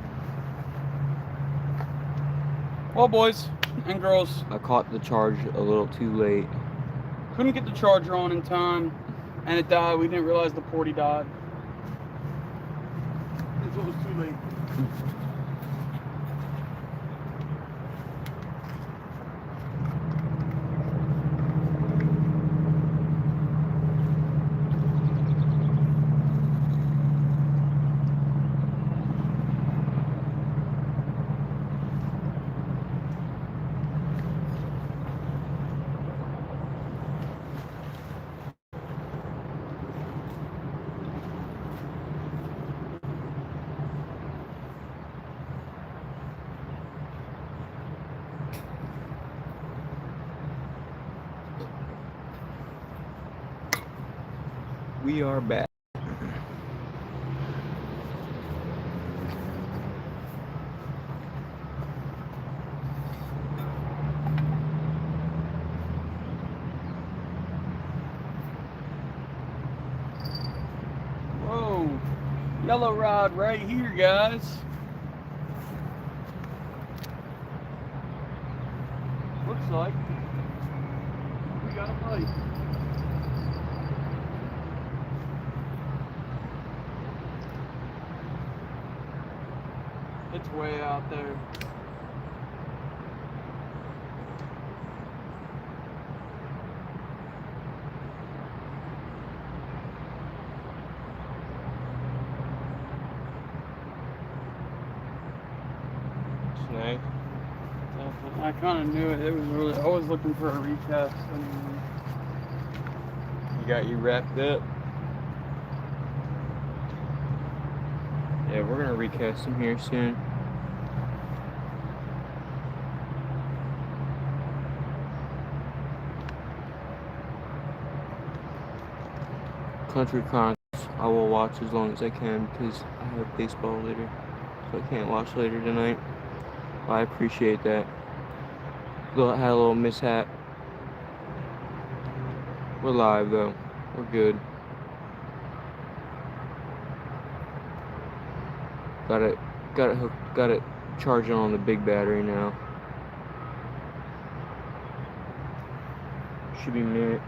Well, boys and girls, I caught the charge a little too late. couldn't get the charger on in time, and it died. We didn't realize the porty died. It was too late. We are back. Whoa, yellow rod right here, guys. Looks like we got a bite. It's way out there. Snag. I kind of knew it. It was really. I was looking for a recast. You got you wrapped up. Yeah, we're gonna recast them here soon. Country Chronicles I will watch as long as I can because I have baseball later, so I can't watch later tonight. I appreciate that. Had a little mishap. We're live though. We're good. Got it hooked, got it charging on the big battery now. Should be minute.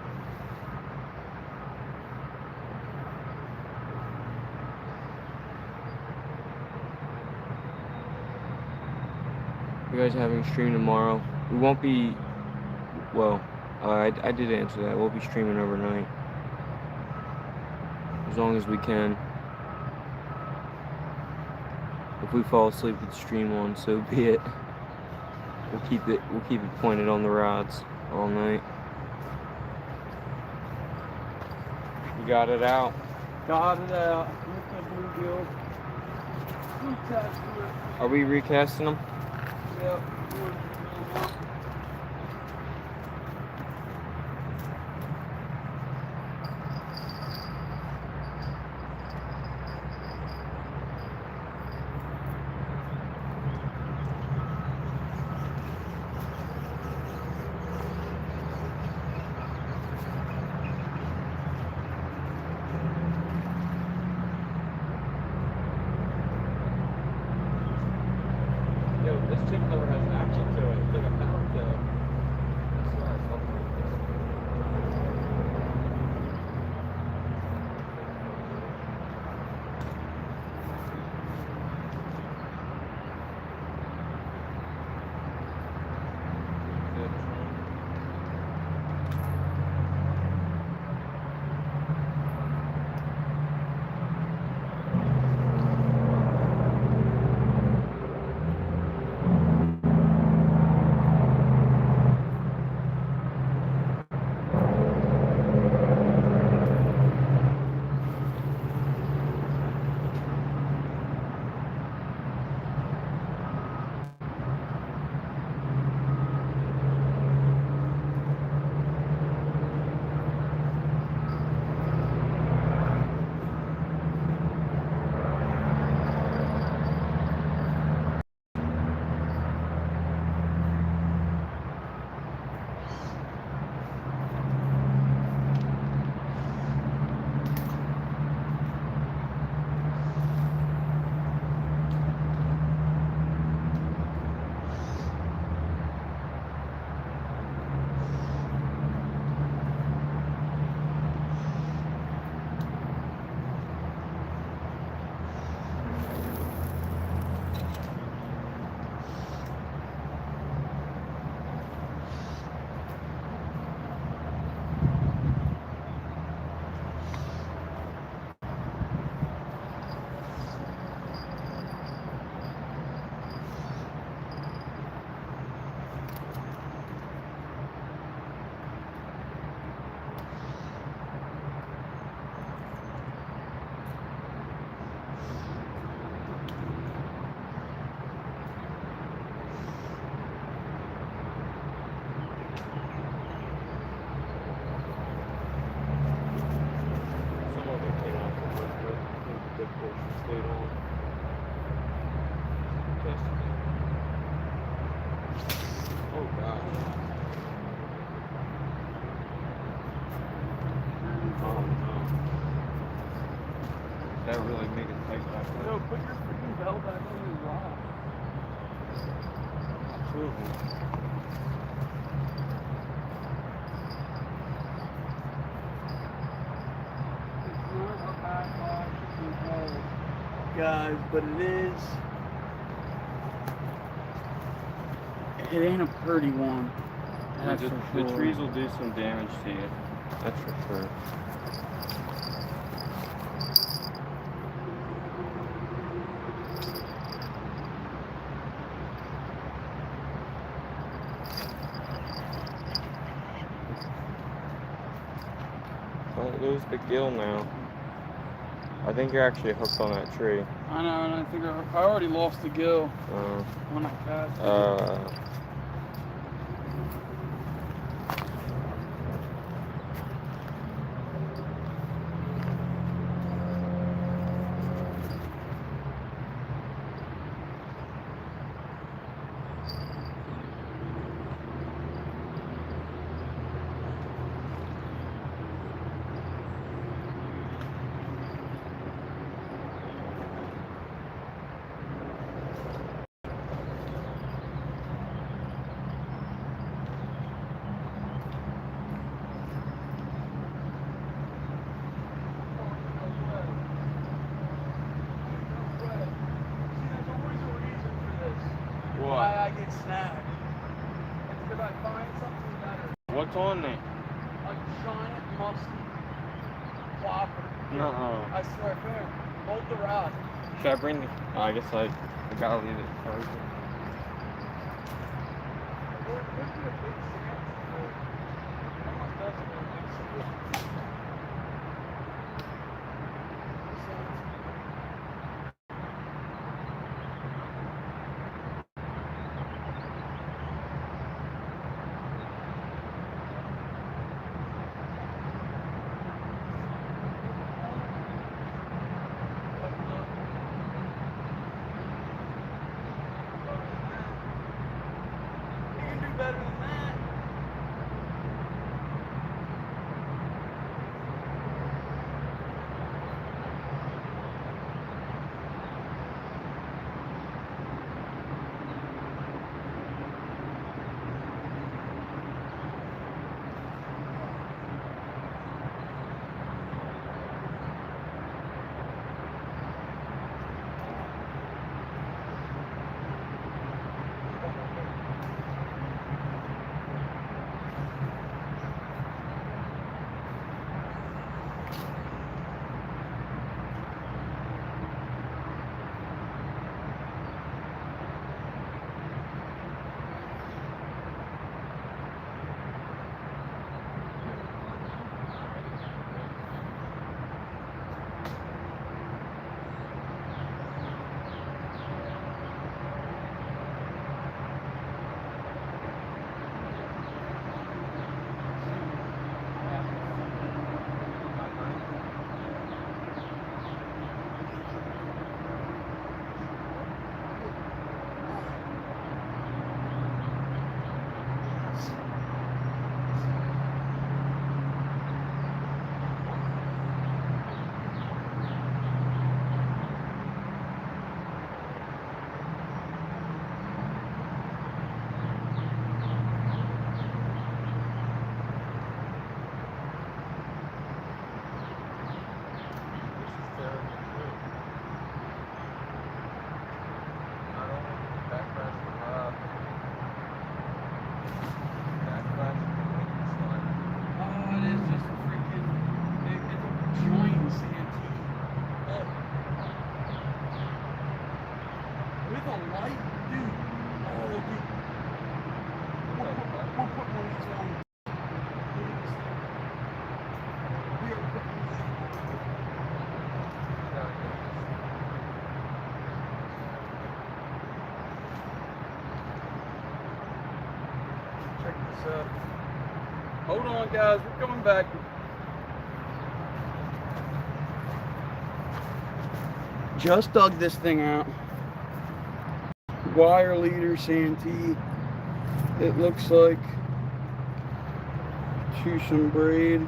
You guys having a stream tomorrow? We won't be, well, I did answer that. We'll be streaming overnight. As long as we can. If we fall asleep with the stream on, so be it. We'll keep it pointed on the rods all night. You got it out. Got it out. Look at the bluegill. Recast it. Are we recasting them? Yep. Yo, this tip never has action to it. It's like a power stayed on. Oh gosh. Oh no. That really made it tight back there. No, put your freaking belt back on your rod. Two of them. It's not a backlash to hold, guys, but it is. It ain't a pretty one. That's The for sure. trees will do some damage to you. That's for sure. Don't lose the gill now. I think you're actually hooked on that tree. I know, and I think I already lost the gill when I cast it. Why I get snagged. It's because I find something better. What's on there? A giant musky whopper. No. I swear, come here. Hold the rod. Should I bring the... Oh, I guess I gotta leave it frozen. Or it could be a big sand squid. Almost does look like a big squid. Sand squid. You can do better than that. Oh, it is just a freaking, it's a giant santee. Look. With a light, dude. Oh, dude. We'll put one of these on. Look at this thing. We are putting these on. Check this out. Hold on, guys. We're coming back. Just dug this thing out. Wire leader Santee. It looks like to some braid.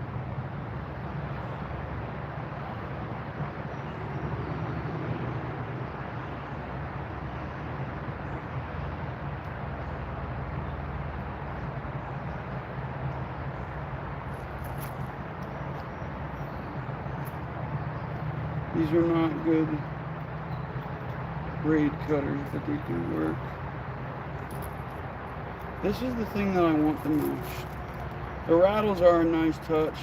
These are not good braid cutters, but they do work. This is the thing that I want the most. The rattles are a nice touch,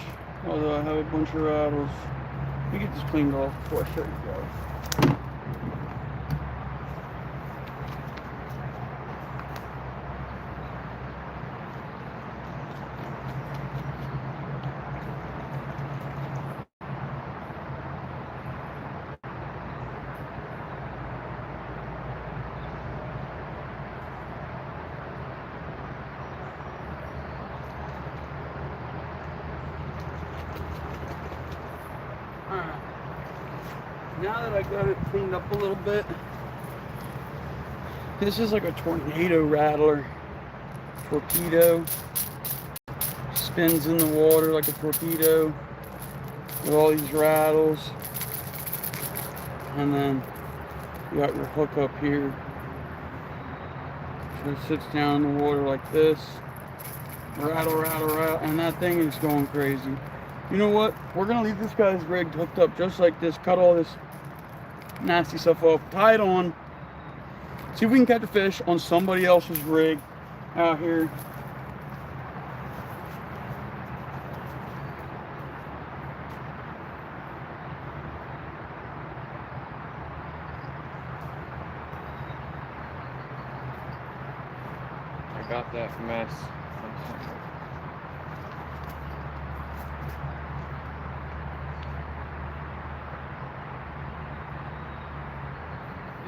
although I have a bunch of rattles. Let me get this cleaned off before I show you guys. Alright, now that I got it cleaned up a little bit, this is like a tornado rattler. Torpedo. Spins in the water like a torpedo with all these rattles. And then you got your hook up here. So it sits down in the water like this. Rattle, rattle, rattle. And that thing is going crazy. You know what? We're going to leave this guy's rig hooked up just like this. Cut all this nasty stuff off. Tie it on. See if we can catch a fish on somebody else's rig out here. I got that mess.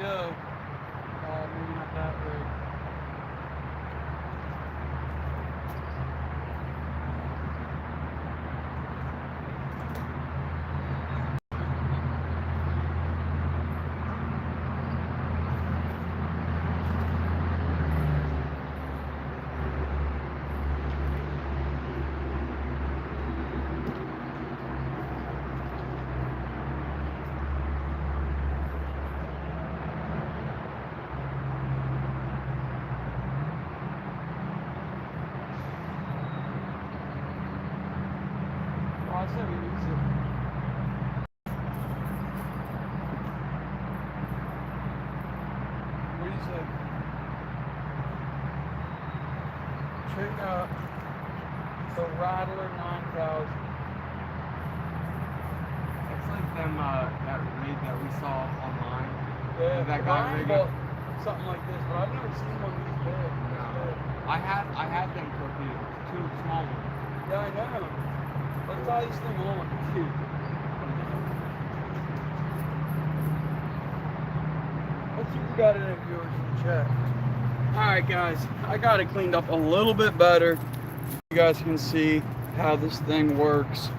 Yo. Maybe not that rig. I said we use it. What do you say? Check out the Rattler 9000. It's like them, that rig that we saw online. Yeah, That guy Brian rig bought up. something like this, but I've never seen one this big. No. I had them torpedoes, 2 small ones. Yeah, I know. Let's tie this thing on. Dude. Let's see if we got any viewers in the chat. Alright guys, I got it cleaned up a little bit better. You guys can see how this thing works.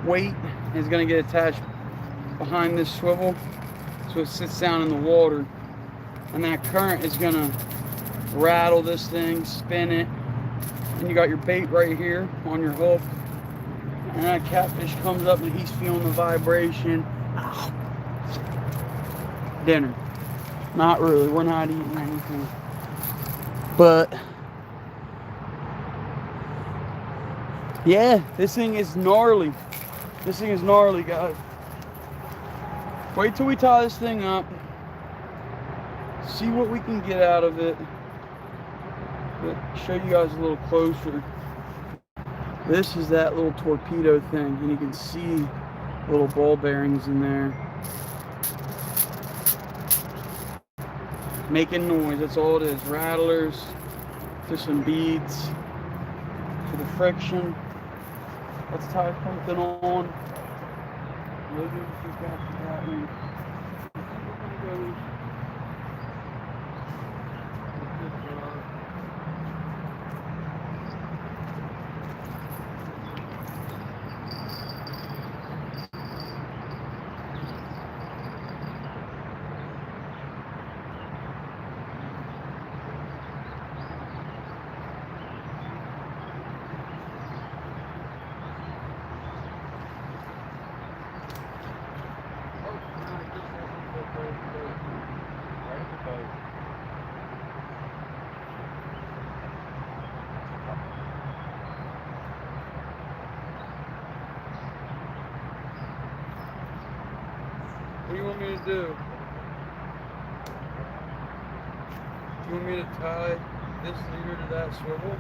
Weight is going to get attached behind this swivel so it sits down in the water. And that current is going to rattle this thing, spin it. And you got your bait right here on your hook. And that catfish comes up and he's feeling the vibration. Dinner. Not really. We're not eating anything. But yeah, this thing is gnarly. This thing is gnarly, guys. Wait till we tie this thing up. See what we can get out of it. But show you guys a little closer. This is that little torpedo thing, and you can see little ball bearings in there. Making noise, that's all it is. Rattlers to some beads to the friction. Let's tie something on. Look at this guy happening. me to do? You want me to tie this leader to that swivel?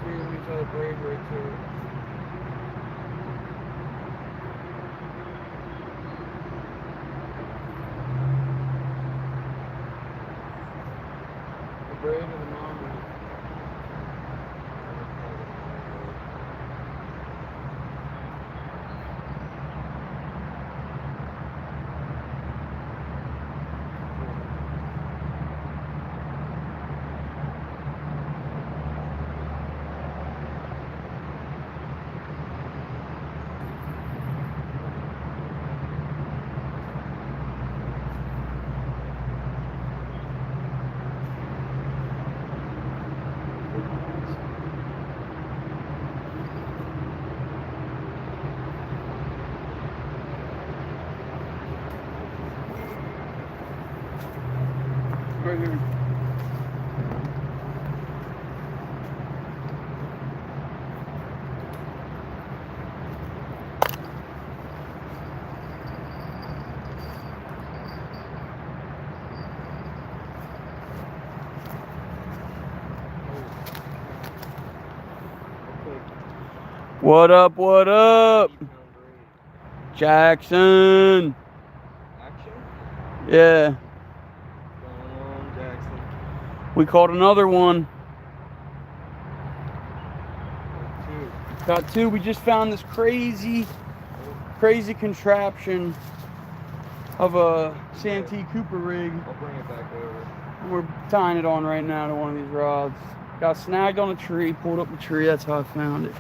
Or you want me to tie the braid right to it? The braid or the mom? Right here. What up, what up? Jackson. Action? Yeah, Going on, Jackson. we caught another one. Two. Got two. We just found this crazy contraption of a Santee Cooper rig. I'll bring it back over. We're tying it on right now to one of these rods. Got snagged on a tree, pulled up the tree. That's how I found it.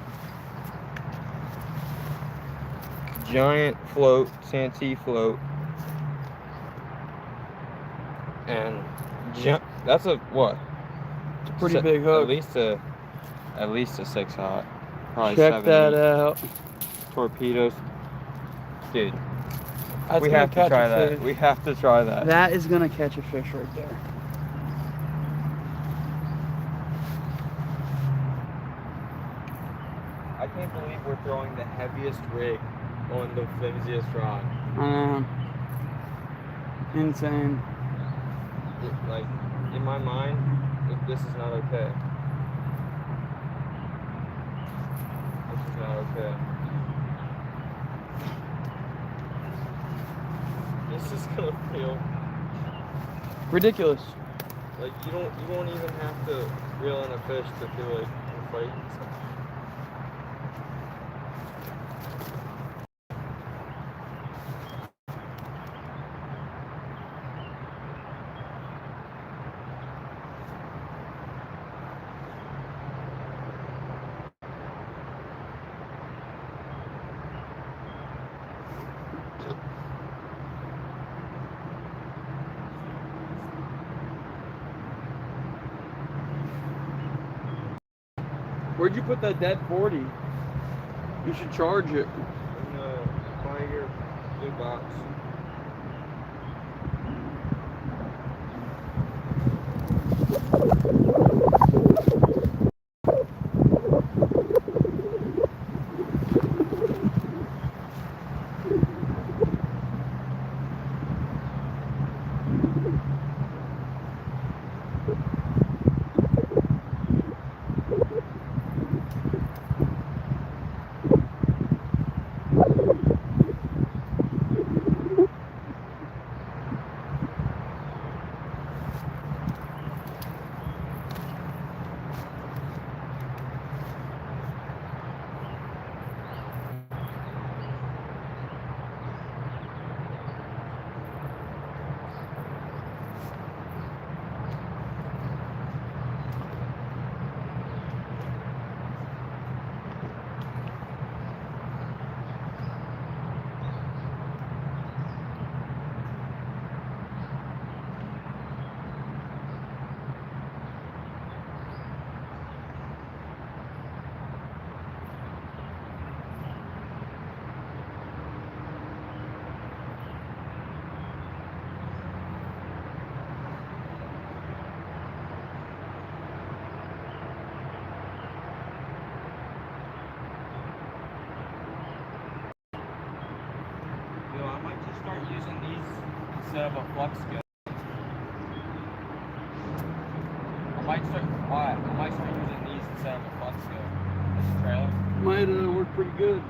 Giant float, Santee float. And that's a what? It's a pretty big hook. At least a 6/0. Probably Check 7, that 8 out. torpedoes. Dude, That's we gonna have to catch try a that. fish. We have to try that. That is gonna catch a fish right there. I can't believe we're throwing the heaviest rig on the flimsiest rod. Insane. Like, in my mind, this is not okay. This is not okay. This is gonna feel Ridiculous. like you won't even have to reel in a fish to feel like you're fighting something. Where'd you put that dead 40? You should charge it. In the Tiger blue box. instead of a flux skill. I might start using these instead of a flux skill. This trailer. Might work pretty good.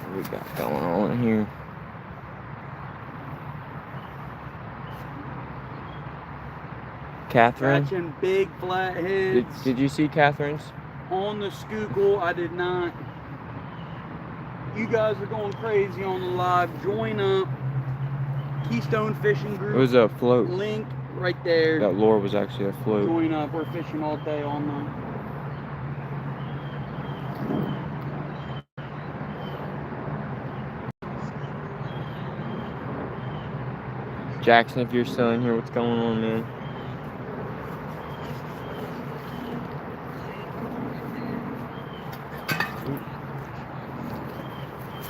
What we got going on here? Catherine? Catching big flatheads. Did you see Catherine's? On the Schuylkill, I did not. You guys are going crazy on the live. Join up. Keystone Fishing Group. It was a float. Link right there. That lure was actually a float. Join up. We're fishing all day on the. Jackson, if you're still in here, what's going on, man?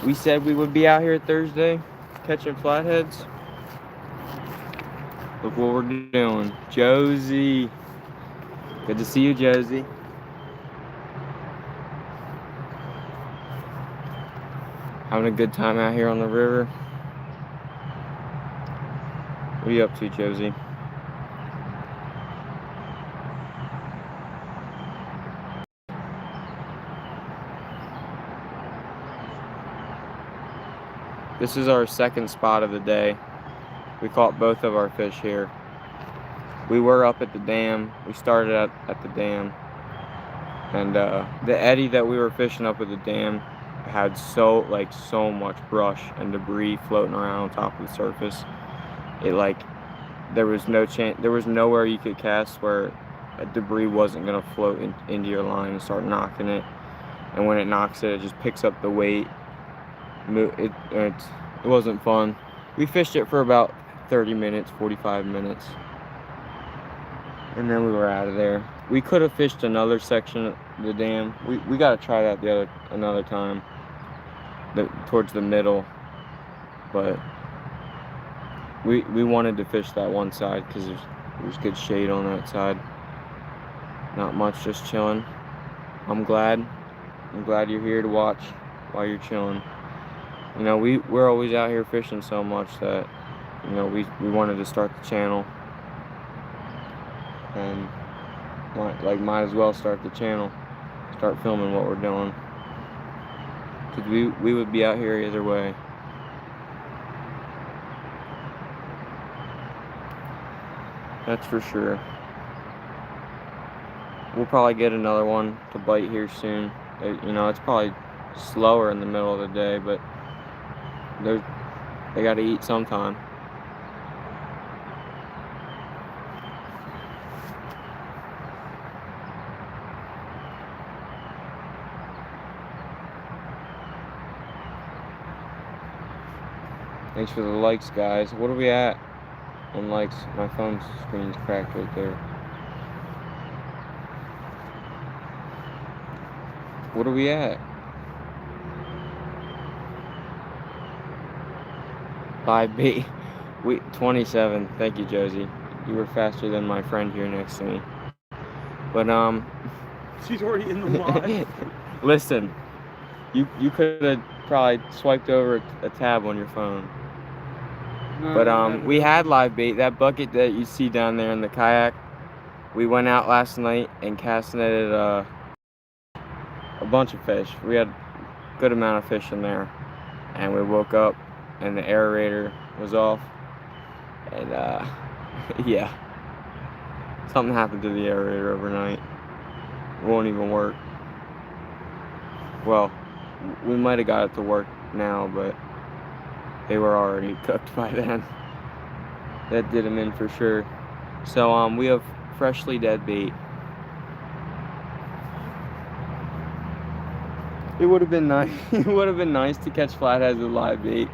We said we would be out here Thursday catching flatheads. Look what we're doing. Josie. Good to see you, Josie. Having a good time out here on the river. What are you up to, Josie? This is our second spot of the day. We caught both of our fish here. We were up at the dam. We started at the dam. And the eddy that we were fishing up at the dam had so much brush and debris floating around on top of the surface. There was no chance, there was nowhere you could cast where debris wasn't gonna float into your line and start knocking it. And when it knocks it, it just picks up the weight. It wasn't fun. We fished it for about 30 minutes, 45 minutes, and then we were out of there. We could have fished another section of the dam. We got to try that another time, towards the middle, but we wanted to fish that one side because there's good shade on that side. Not much, just chilling. I'm glad you're here to watch while you're chilling. You know, we're always out here fishing so much that, you know, we wanted to start the channel, and might as well start the channel, start filming what we're doing, because we would be out here either way. That's for sure. We'll probably get another one to bite here soon. You know, it's probably slower in the middle of the day, but they got to eat sometime. Thanks for the likes, guys. What are we at on likes? My phone screen's cracked right there. What are we at? Live bait. 27. Thank you, Josie. You were faster than my friend here next to me. But She's already in the line. listen, you could have probably swiped over a tab on your phone. No, But we had live bait. That bucket that you see down there in the kayak, we went out last night and cast netted a bunch of fish. We had a good amount of fish in there, and we woke up and the aerator was off, and yeah, something happened to the aerator overnight. It won't even work. Well, we might have got it to work now, but they were already cooked by then. That did them in for sure. So we have freshly dead bait. It would have been nice. It would have been nice to catch flatheads with live bait.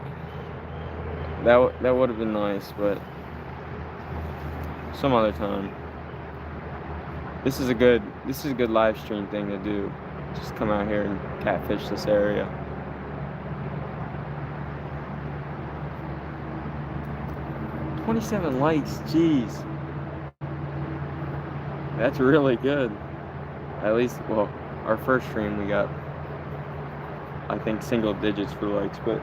That would have been nice, but some other time. This is a good live stream thing to do. Just come out here and catfish this area. "27 likes, jeez. That's really good. At least, well, our first stream we got, I think, single digits for likes, but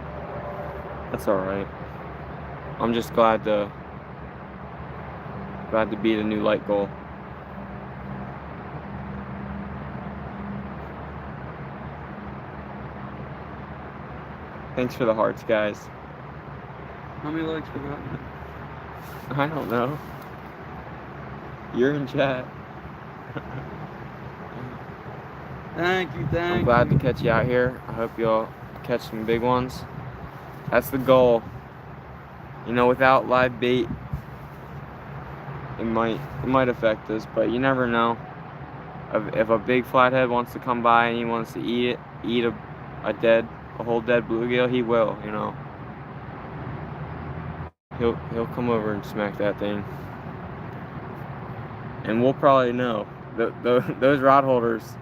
that's alright. I'm just glad to beat a new like goal. Thanks for the hearts, guys. How many likes we got? I don't know. You're in chat. Thank you. I'm glad to catch you out here. I hope y'all catch some big ones. That's the goal. You know, without live bait, it might affect us, but you never know. If a big flathead wants to come by and he wants to eat a whole dead bluegill, he will, you know. He'll come over and smack that thing. And we'll probably know. Those rod holders,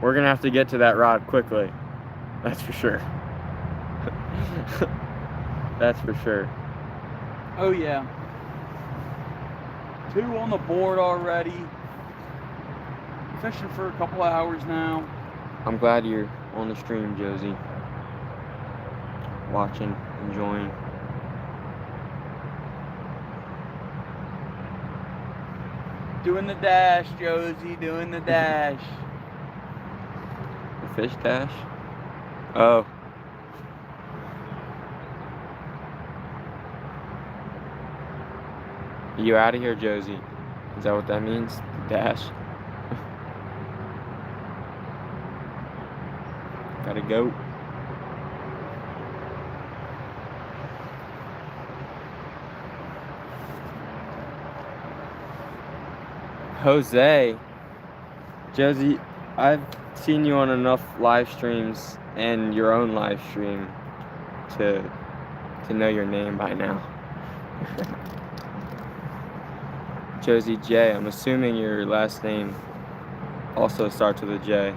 we're gonna have to get to that rod quickly. That's for sure. That's for sure. Oh yeah. 2 on the board already. Fishing for a couple of hours now. I'm glad you're on the stream, Josie. Watching, enjoying. Doing the dash, Josie, doing the dash. The fish dash? Oh. You out of here, Josie? Is that what that means? Dash? Gotta go. Jose. Josie, I've seen you on enough live streams and your own live stream to know your name by now. Josie J. I'm assuming your last name also starts with a J.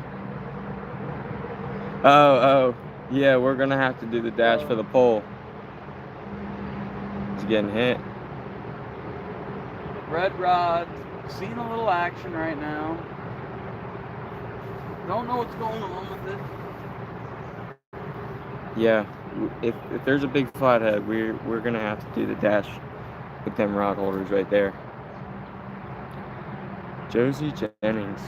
Oh, yeah, we're gonna have to do the dash for the pole. He's getting hit. Red rod, seeing a little action right now. Don't know what's going on with it. Yeah, if there's a big flathead, we're gonna have to do the dash with them rod holders right there. Josie Jennings.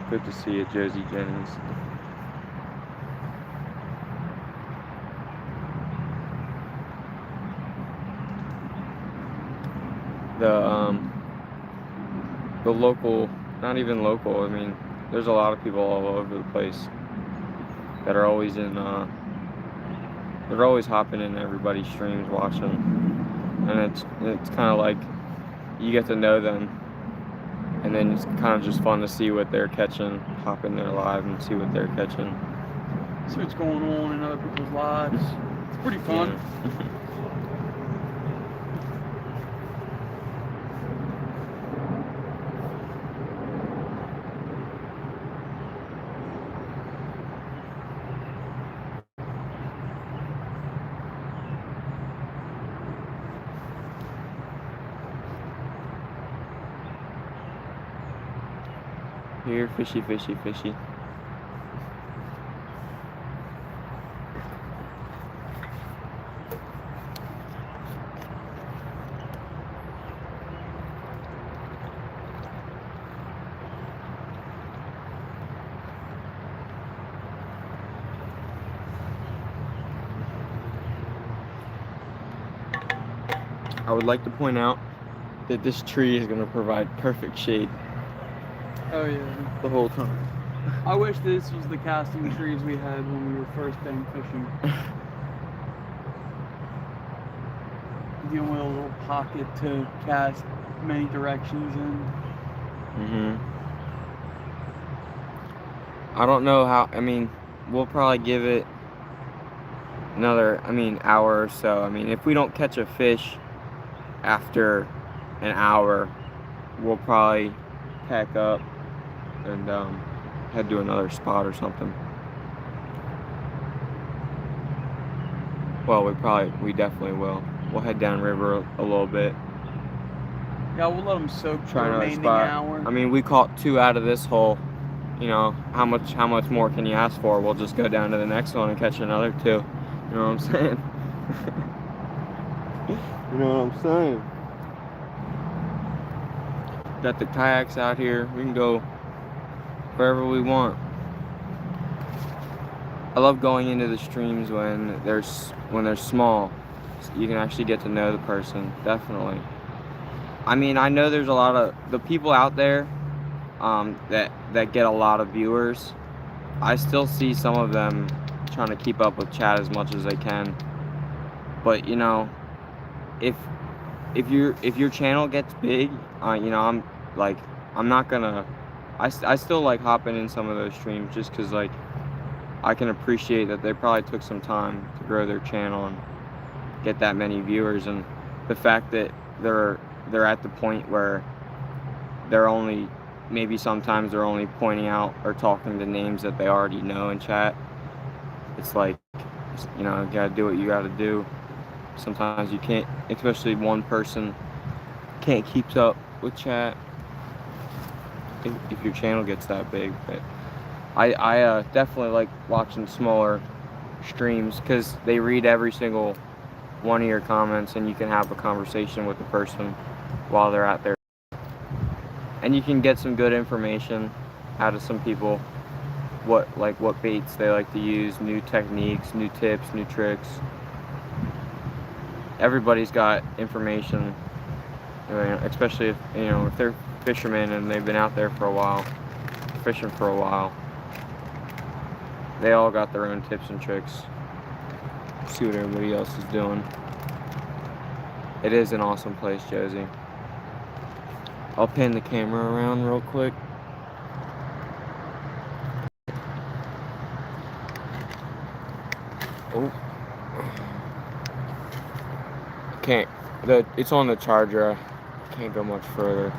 Good to see you, Josie Jennings. The local, not even local, I mean, there's a lot of people all over the place that are always they're always hopping in everybody's streams watching, and it's kind of like you get to know them, and then it's kind of just fun to see what they're catching, hop in there live and see what they're catching. see what's going on in other people's lives. It's pretty fun. Yeah. Here, fishy, fishy, fishy. I would like to point out that this tree is going to provide perfect shade Oh yeah. the whole time. I wish this was the casting trees we had when we were first bank fishing. The only little pocket to cast many directions in. I don't know how, I mean, we'll probably give it another, hour or so. If we don't catch a fish after an hour, we'll probably pack up and head to another spot or something. Well, we definitely will. We'll head down river a little bit. Yeah, we'll let them soak the Try another remaining spot. hour. We caught 2 out of this hole. You know, how much more can you ask for? We'll just go down to the next one and catch another 2. You know what I'm saying? You know what I'm saying? Got the kayaks out here. We can go wherever we want. I love going into the streams when they're small. You can actually get to know the person. Definitely. I know there's a lot of the people out there that get a lot of viewers. I still see some of them trying to keep up with chat as much as they can. But you know, if your channel gets big, you know, I'm not gonna. I still like hopping in some of those streams just because like I can appreciate that they probably took some time to grow their channel and get that many viewers, and the fact that they're at the point where they're only sometimes they're only pointing out or talking to names that they already know in chat. It's like, you know, you gotta do what you gotta do. Sometimes you can't, especially one person can't keep up with chat if your channel gets that big. But I definitely like watching smaller streams because they read every single one of your comments and you can have a conversation with the person while they're out there. And you can get some good information out of some people, what baits they like to use, new techniques, new tips, new tricks. Everybody's got information, especially if they're fishermen and they've been out there for a while, fishing for a while. They all got their own tips and tricks. See what everybody else is doing. It is an awesome place, Josie. I'll pan the camera around real quick. Oh. Can't. It's on the charger. I can't go much further.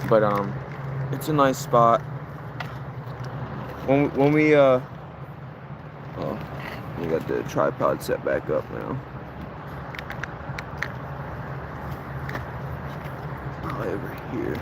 But it's a nice spot. When we oh, you got the tripod set back up now. Over here.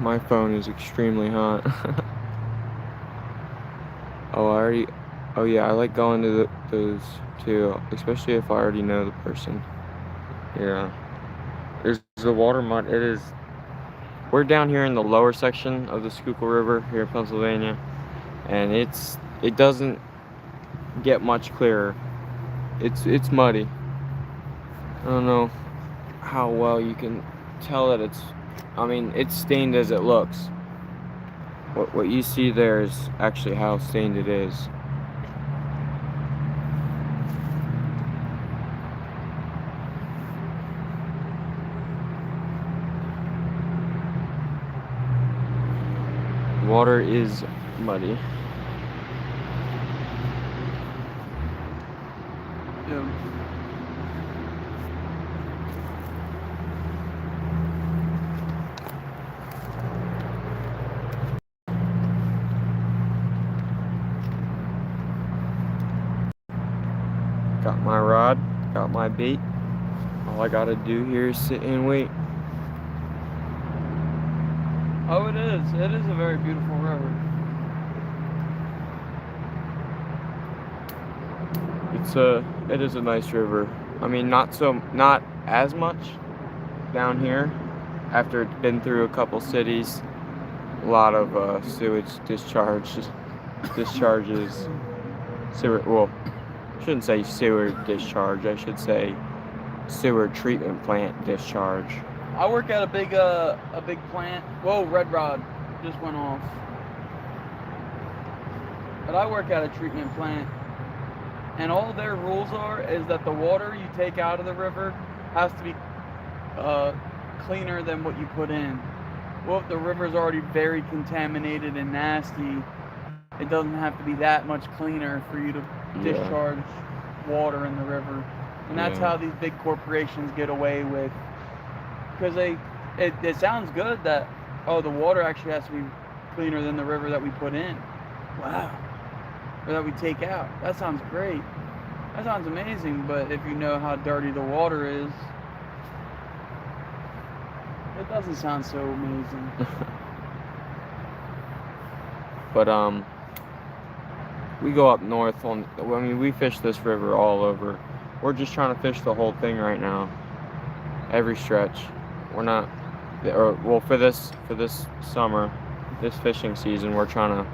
My phone is extremely hot. Oh yeah, I like going to those too, especially if I already know the person. Yeah. There's the water mud. We're down here in the lower section of the Schuylkill River here in Pennsylvania, and it doesn't get much clearer. It's muddy. I don't know how well you can tell that it's, I mean, it's stained as it looks. What you see there is actually how stained it is. Water is muddy. Yeah. Got my rod, got my bait. All I gotta do here is sit and wait. Oh, it is. It is a very beautiful river. It is a nice river. I mean, not as much down here after it's been through a couple cities. A lot of sewage discharges. Sewer, well, I shouldn't say sewer discharge. I should say sewer treatment plant discharge. I work at a big plant. Whoa, red rod just went off. But I work at a treatment plant, and all their rules is that the water you take out of the river has to be cleaner than what you put in. Well, if the river's already very contaminated and nasty, it doesn't have to be that much cleaner for you to discharge water in the river. And that's how these big corporations get away with, because it sounds good that, oh, the water actually has to be cleaner than the river that we put in. Wow. Or that we take out. That sounds great. That sounds amazing, but if you know how dirty the water is, it doesn't sound so amazing. But we go up north we fish this river all over. We're just trying to fish the whole thing right now. Every stretch. We're not, for this summer, this fishing season, we're trying to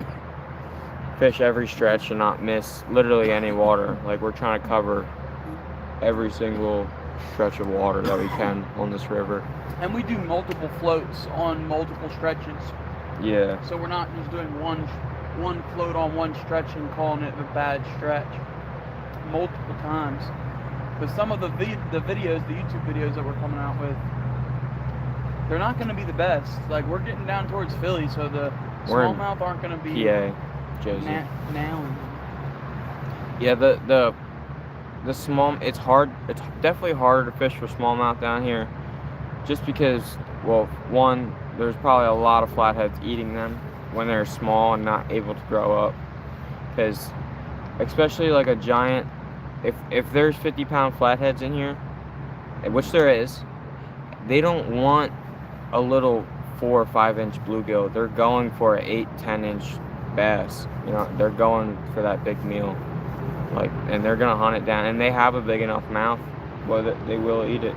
fish every stretch and not miss literally any water. Like, we're trying to cover every single stretch of water that we can on this river. And we do multiple floats on multiple stretches. Yeah. So we're not just doing one float on one stretch and calling it a bad stretch multiple times. But some of the videos, the YouTube videos that we're coming out with, they're not going to be the best. Like, we're getting down towards Philly, so the smallmouth aren't going to be PA, Josie. Now. Yeah, the small, it's hard. It's definitely harder to fish for smallmouth down here, just because, well, one, there's probably a lot of flatheads eating them when they're small and not able to grow up. Because, especially like a giant, if there's 50-pound flatheads in here, which there is, they don't want a little 4 or 5 inch bluegill. They're going for an 8-10 inch bass. You know, they're going for that big meal. Like, and they're gonna hunt it down, and they have a big enough mouth, but they will eat it.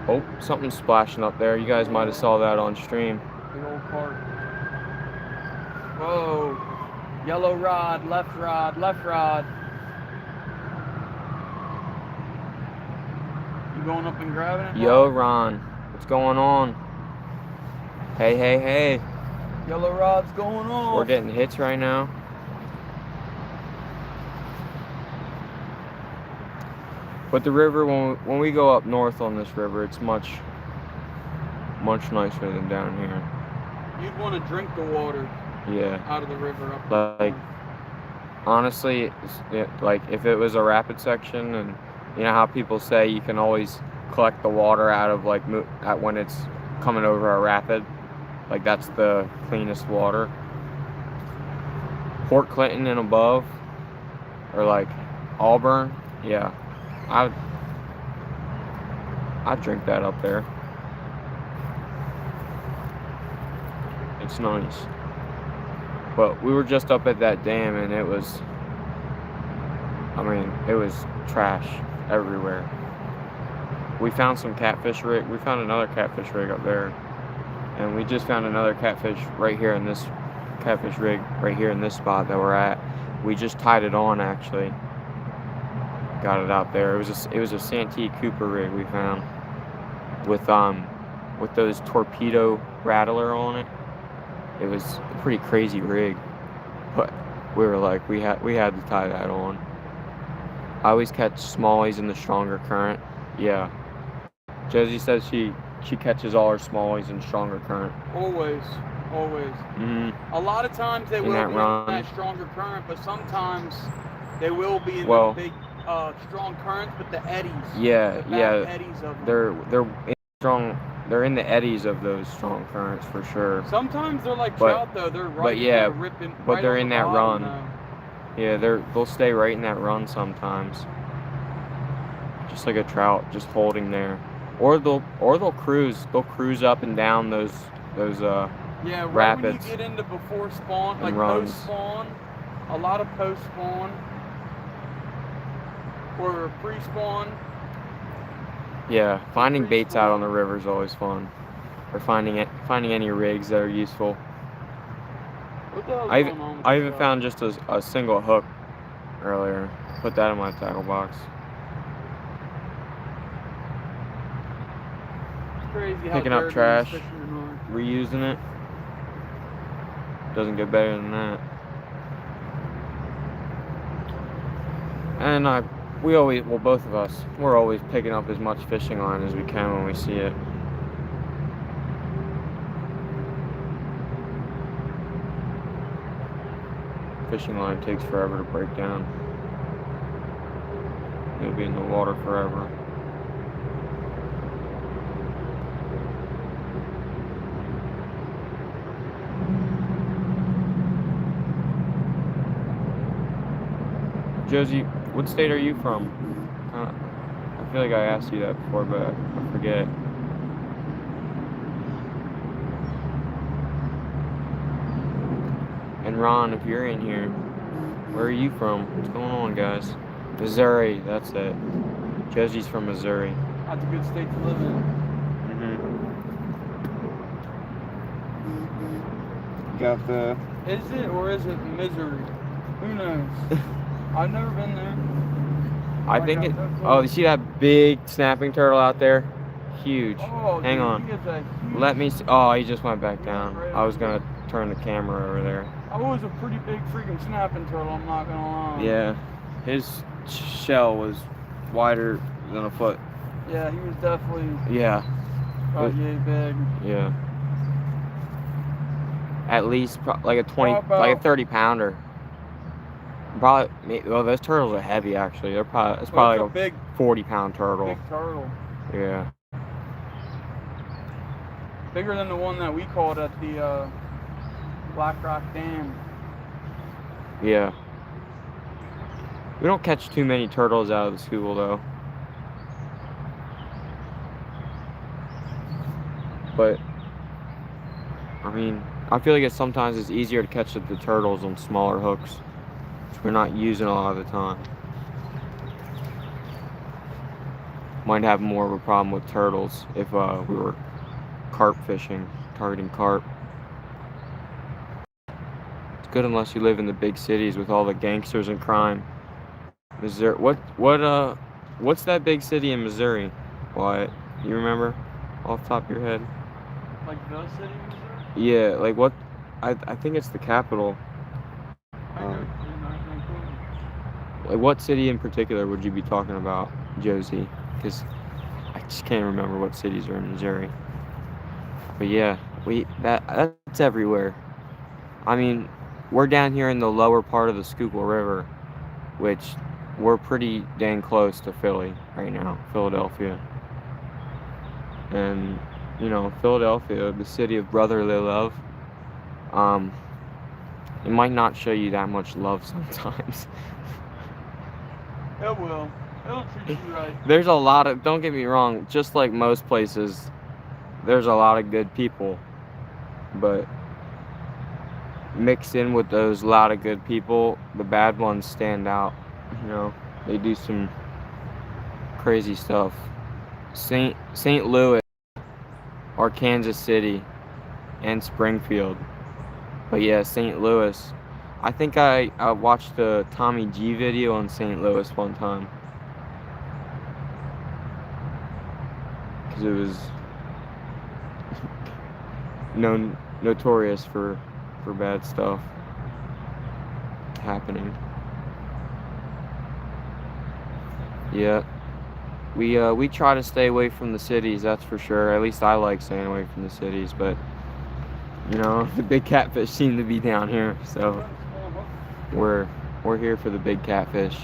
Oh, something's splashing up there. You guys might have saw that on stream. Big old carp. Whoa. Yellow rod, left rod, left rod. You going up and grabbing it? Yo, Ron. What's going on? Hey, hey, hey. Yellow rod's going on. We're getting hits right now. But the river, when we go up north on this river, it's much nicer than down here. You'd want to drink the water. Yeah. Out of the river up. Like, honestly, like if it was a rapid section, and you know how people say you can always collect the water out of like when it's coming over a rapid, like that's the cleanest water. Port Clinton and above, or like Auburn, yeah, I'd drink that up there. It's nice. But we were just up at that dam, and it was trash everywhere. We found some catfish rig. We found another catfish rig up there, and we just found another catfish right here in this catfish rig right here in this spot that we're at. We just tied it on actually. Got it out there. It was a Santee Cooper rig we found with those torpedo rattler on it. It was a pretty crazy rig, but we were like we had to tie that on. I always catch smallies in the stronger current. Yeah. Josie says she catches all her smallies in stronger current. Always. Mm-hmm. A lot of times they will be in that stronger current, but sometimes they will be in the big strong currents, but the eddies. Yeah, the eddies of them. They're in the eddies of those strong currents for sure. Sometimes they're like trout though. They're right there ripping. But right they're in that run. Though. Yeah, they'll stay right in that run sometimes. Just like a trout, just holding there. Or they'll cruise. They'll cruise up and down those right rapids. When you get into before spawn, like runs. post spawn, a lot of post spawn or pre spawn. Yeah, finding baits out on the river is always fun. Or finding any rigs that are useful. I even found just a single hook earlier. Put that in my tackle box. It's crazy how picking up trash, reusing it. Doesn't get better than that. And both of us, we're always picking up as much fishing line as we can when we see it. Fishing line takes forever to break down. It'll be in the water forever. Josie, what state are you from? I feel like I asked you that before, but I forget. And Ron, if you're in here, where are you from? What's going on, guys? Missouri, that's it. Josie's from Missouri. That's a good state to live in. Got the... Is it or is it Missouri? Who knows? I've never been there. I think it... Oh, you see that big snapping turtle out there? Huge. Oh, hang on. Let me see. Oh, he just went back down. I was going to turn the camera over there. That was a pretty big freaking snapping turtle, I'm not going to lie. Yeah. His shell was wider than a foot. Yeah, he was definitely... Yeah. Yay big. Yeah. At least like a 30 pounder. Probably, well, those turtles are heavy actually. It's probably like a big 40-pound turtle. Big turtle. Yeah. Bigger than the one that we caught at the Black Rock Dam. Yeah. We don't catch too many turtles out of the school though. But I mean, I feel like sometimes it's easier to catch the turtles on smaller hooks, which we're not using a lot of the time. Might have more of a problem with turtles if we were carp fishing, targeting carp. It's good unless you live in the big cities with all the gangsters and crime. Missouri, what's that big city in Missouri? Wyatt, you remember off the top of your head? Like the city in Missouri? Yeah, like what? I think it's the capital. Like what city in particular would you be talking about, Josie? Because I just can't remember what cities are in Missouri. But yeah, that's everywhere. I mean, we're down here in the lower part of the Schuylkill River, which we're pretty dang close to Philly right now, Philadelphia. And you know, Philadelphia, the city of brotherly love, it might not show you that much love sometimes. It will. It'll treat you right. There's a lot of, don't get me wrong, just like most places, there's a lot of good people. But mixed in with those lot of good people, the bad ones stand out. You know, they do some crazy stuff. St. Louis, or Kansas City, and Springfield. But yeah, St. Louis. I think I watched the Tommy G video in St. Louis one time. Because it was notorious for bad stuff happening. Yeah. We try to stay away from the cities, that's for sure. At least I like staying away from the cities, but you know, the big catfish seem to be down here, so we're here for the big catfish.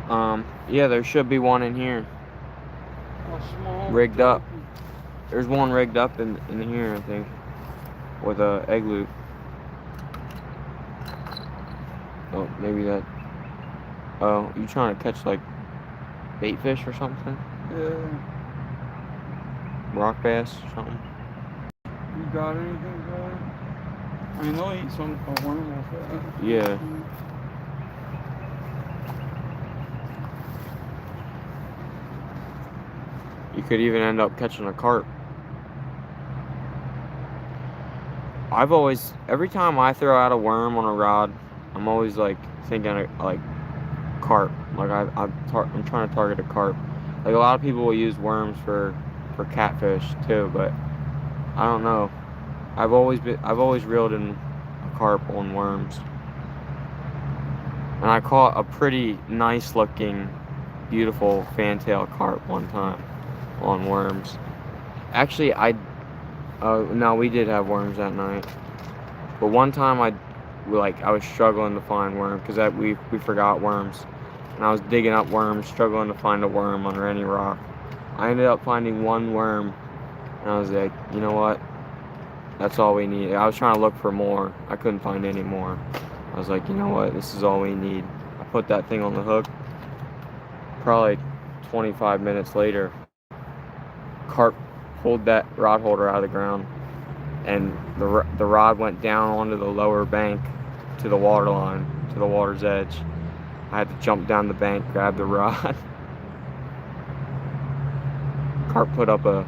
Yeah, there should be one in here. Rigged up. There's one rigged up in here, I think, with a egg loop. Oh, maybe that. Oh, you trying to catch like bait fish or something? Yeah. Rock bass or something? You got anything, bro? I mean, they'll eat some worm off that. Yeah. You could even end up catching a carp. Every time I throw out a worm on a rod, I'm always like thinking of, like carp. Like I'm trying to target a carp. Like a lot of people will use worms for catfish too, but I don't know. I've always reeled in a carp on worms, and I caught a pretty nice looking, beautiful fantail carp one time on worms. Actually, no, we did have worms that night, but one time I was struggling to find worms because we forgot worms, and I was digging up worms, struggling to find a worm under any rock. I ended up finding one worm, and I was like, you know what? That's all we need. I was trying to look for more. I couldn't find any more. I was like, you know what? This is all we need. I put that thing on the hook. Probably 25 minutes later, carp pulled that rod holder out of the ground, and the rod went down onto the lower bank to the water line, to the water's edge. I had to jump down the bank, grab the rod. Carp put up a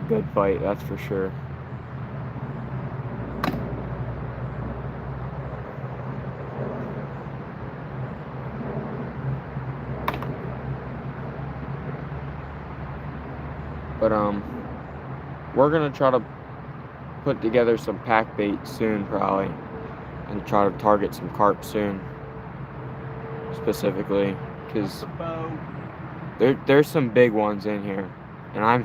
good fight, that's for sure. But we're gonna try to put together some pack bait soon, probably, and try to target some carp soon, specifically, because there's some big ones in here, and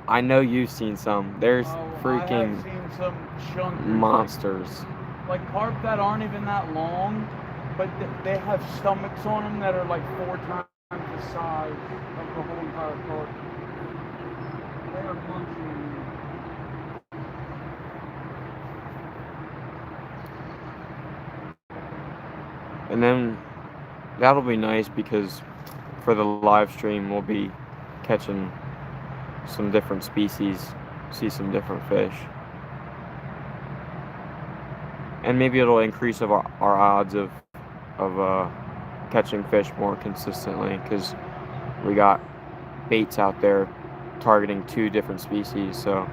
I know you've seen some. There's freaking I have seen some chunky monsters. like carp that aren't even that long, but they have stomachs on them that are like 4 times the size of the whole entire carp. They are munching. And then that'll be nice because for the live stream we'll be catching some different species, see some different fish, and maybe it'll increase our odds of catching fish more consistently because we got baits out there targeting 2 different species, so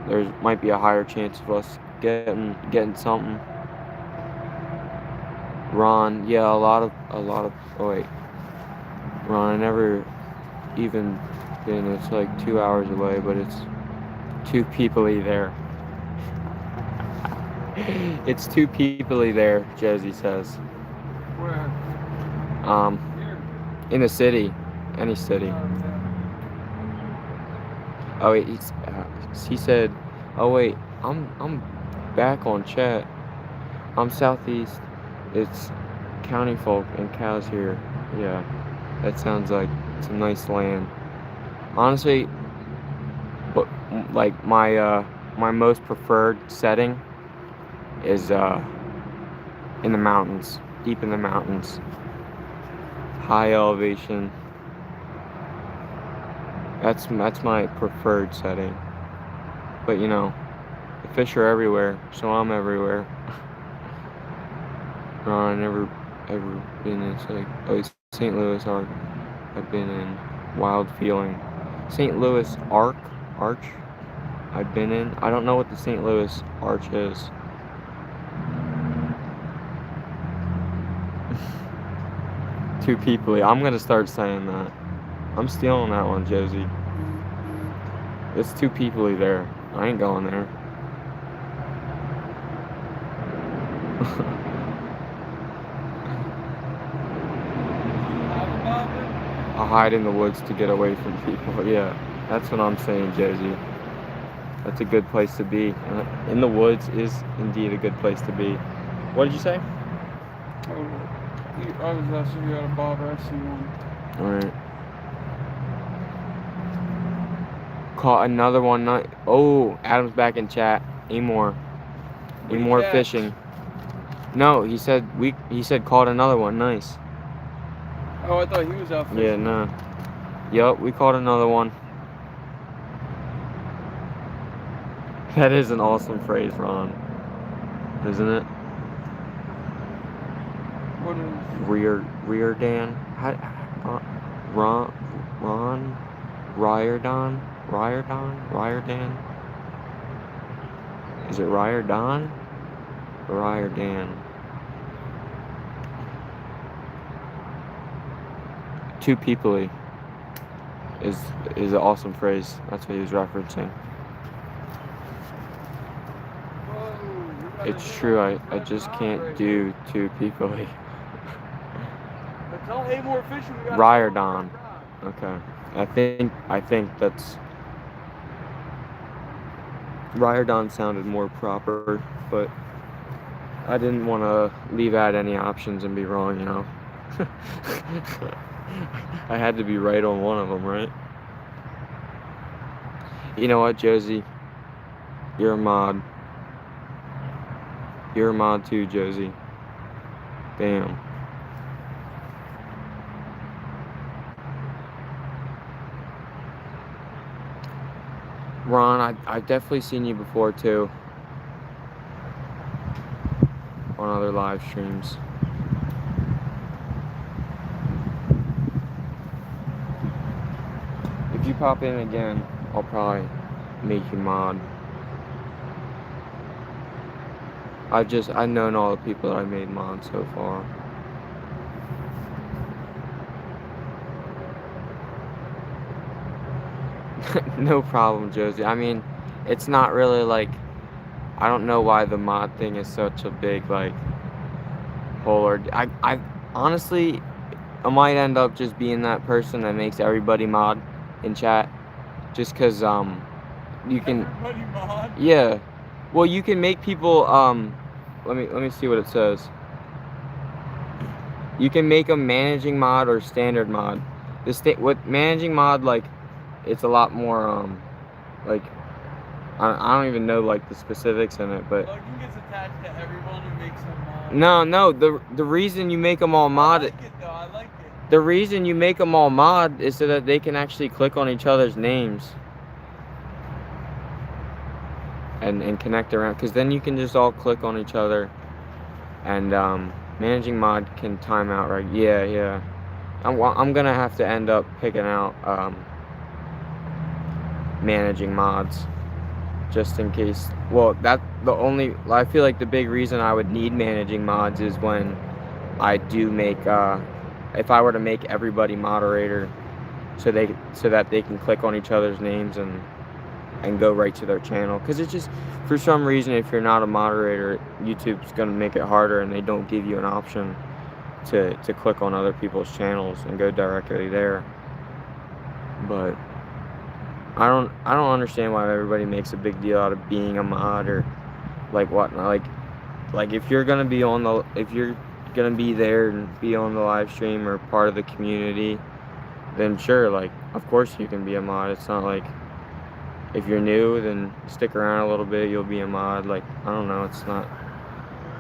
there might be a higher chance of us getting something. Ron, yeah, a lot of oh wait, Ron, I never even been. It's like 2 hours away, but it's too peoply there. It's too peoply there, Josie says. Where? Here. In the city, any city. Oh wait, he said, oh wait, I'm back on chat. I'm southeast. It's county folk and cows here. Yeah, that sounds like some nice land. Honestly, but like my most preferred setting is in the mountains, deep in the mountains, high elevation. That's my preferred setting. But you know, the fish are everywhere, so I'm everywhere. I never ever been in St. Louis Arch. I've been in Wild Feeling. St. Louis Arch. I've been in. I don't know what the St. Louis Arch is. Too peoply. I'm gonna start saying that. I'm stealing that one, Josie. It's too peoply there. I ain't going there. I hide in the woods to get away from people. Yeah, that's what I'm saying, Josie. That's a good place to be. In the woods is indeed a good place to be. What did you say? I was asking if you had a bobber. I see one. Alright. Caught another one. Oh, Adam's back in chat. Amor fishing. No, he said caught another one. Nice. Oh, I thought he was out fishing. Yeah, no. Yup, we caught another one. That is an awesome phrase, Ron. Isn't it? What is? Rear Dan. Ron Ryerdan. Is it Ryerdan? Ryerdan. Too peoply is an awesome phrase. That's what he was referencing. It's true. I just can't do too peoply. Tell Haymore Fishing we got Ryerdan. Okay. I think that's Ryerdan sounded more proper, but I didn't want to leave out any options and be wrong, you know. I had to be right on one of them, right? You know what, Josie? You're a mod. You're a mod too, Josie. Damn. Ron, I've definitely seen you before too. On other live streams. If you pop in again, I'll probably make you mod. I've known all the people that I made mod so far. No problem, Josie. I mean, it's not really like, I don't know why the mod thing is such a big like whole, or I honestly, I might end up just being that person that makes everybody mod in chat, just cause you can. Everybody mod? Yeah, well, you can make people let me see what it says. You can make a managing mod or standard mod. With managing mod, like, it's a lot more like, I don't even know like the specifics in it, but Logan gets attached to everyone and makes them mod. no, the reason you make them all mod, I like it though. I like it. the reason you make them all mod is so that they can actually click on each other's names and connect around, because then you can just all click on each other, and managing mod can time out, right? Yeah. I'm gonna have to end up picking out managing mods, just in case. Well, I feel like the big reason I would need managing mods is when I do make if I were to make everybody moderator, so that they can click on each other's names and go right to their channel. Because it's just, for some reason, if you're not a moderator, YouTube's gonna make it harder, and they don't give you an option to click on other people's channels and go directly there. But I don't understand why everybody makes a big deal out of being a mod or like whatnot. Like if you're gonna be there and be on the live stream or part of the community, then sure, like, of course you can be a mod. It's not like, if you're new, then stick around a little bit, you'll be a mod. Like, I don't know, it's not,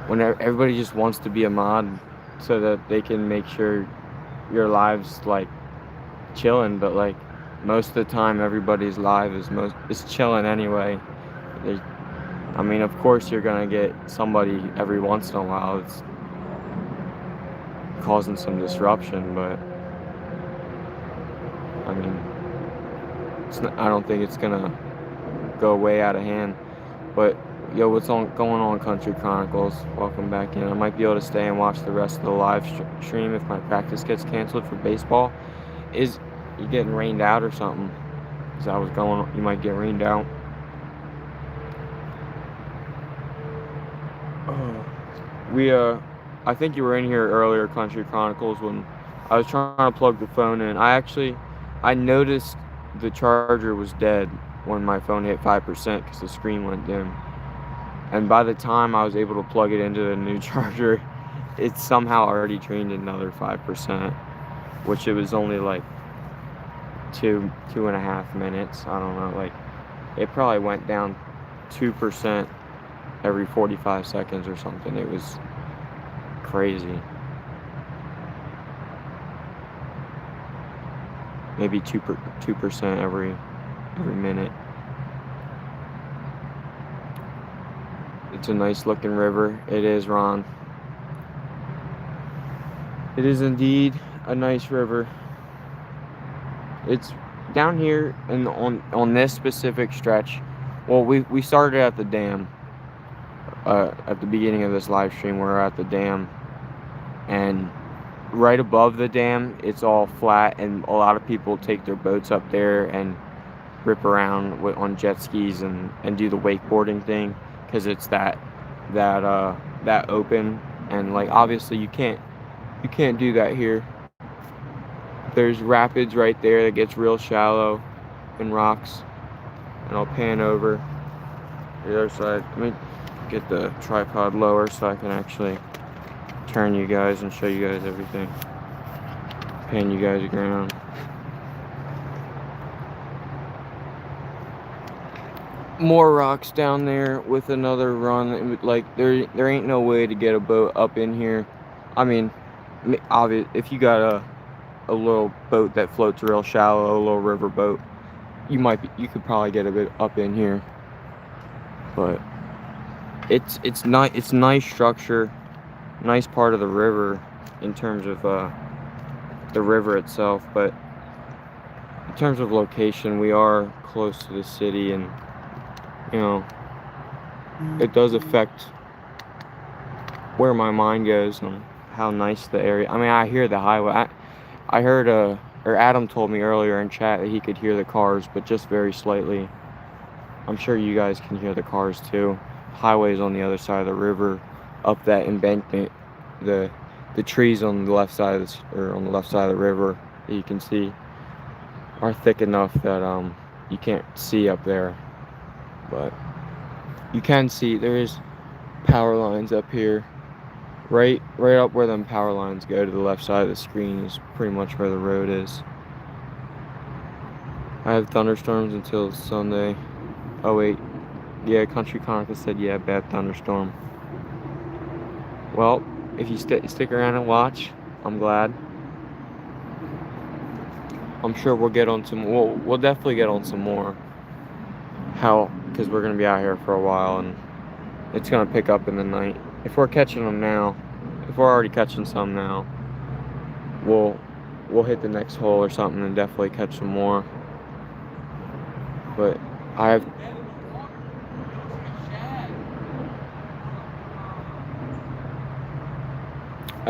when everybody just wants to be a mod so that they can make sure your live's like chilling, but like most of the time everybody's live is chilling anyway. I mean, of course you're gonna get somebody every once in a while that's causing some disruption, but I mean, I don't think it's gonna go way out of hand. But yo, what's going on, Country Chronicles? Welcome back in. I might be able to stay and watch the rest of the live stream if my practice gets canceled for baseball. Is you getting rained out or something? Because I was going, you might get rained out. I think you were in here earlier, Country Chronicles, when I was trying to plug the phone in. I noticed the charger was dead when my phone hit 5% because the screen went dim. And by the time I was able to plug it into the new charger, it somehow already drained another 5%, which it was only like 2.5 minutes. I don't know, like it probably went down 2% every 45 seconds or something. It was crazy. Maybe 2% every minute. It's a nice looking river. It is, Ron. It is indeed a nice river. It's down here and on this specific stretch. Well, we started at the dam. At the beginning of this live stream, we're at the dam, and right above the dam, it's all flat, and a lot of people take their boats up there and rip around on jet skis and do the wakeboarding thing, because it's that open, and like obviously you can't do that here. There's rapids right there that gets real shallow and rocks, and I'll pan over the other side. Let me get the tripod lower so I can actually turn you guys and show you guys everything. Pan you guys around. More rocks down there with another run. Like there ain't no way to get a boat up in here. I mean, obvious if you got a little boat that floats real shallow, a little river boat, you could probably get a bit up in here. But it's nice structure, nice part of the river in terms of the river itself, but in terms of location, we are close to the city, and you know, it does affect where my mind goes and how nice the area. I mean, I hear the highway. I heard or Adam told me earlier in chat that he could hear the cars, but just very slightly. I'm sure you guys can hear the cars too. Highway's on the other side of the river, up that embankment. The trees on the left side of the river that you can see are thick enough that you can't see up there, but you can see there is power lines up here. Right up where them power lines go to the left side of the screen is pretty much where the road is. I have thunderstorms until Sunday. Oh wait, yeah, Country Chronicle said yeah, bad thunderstorm. Well, if you stick around and watch, I'm glad. I'm sure we'll get on some. We'll definitely get on some more. Because we're gonna be out here for a while, and it's gonna pick up in the night. If we're catching them now, if we're already catching some now, we'll hit the next hole or something and definitely catch some more. But I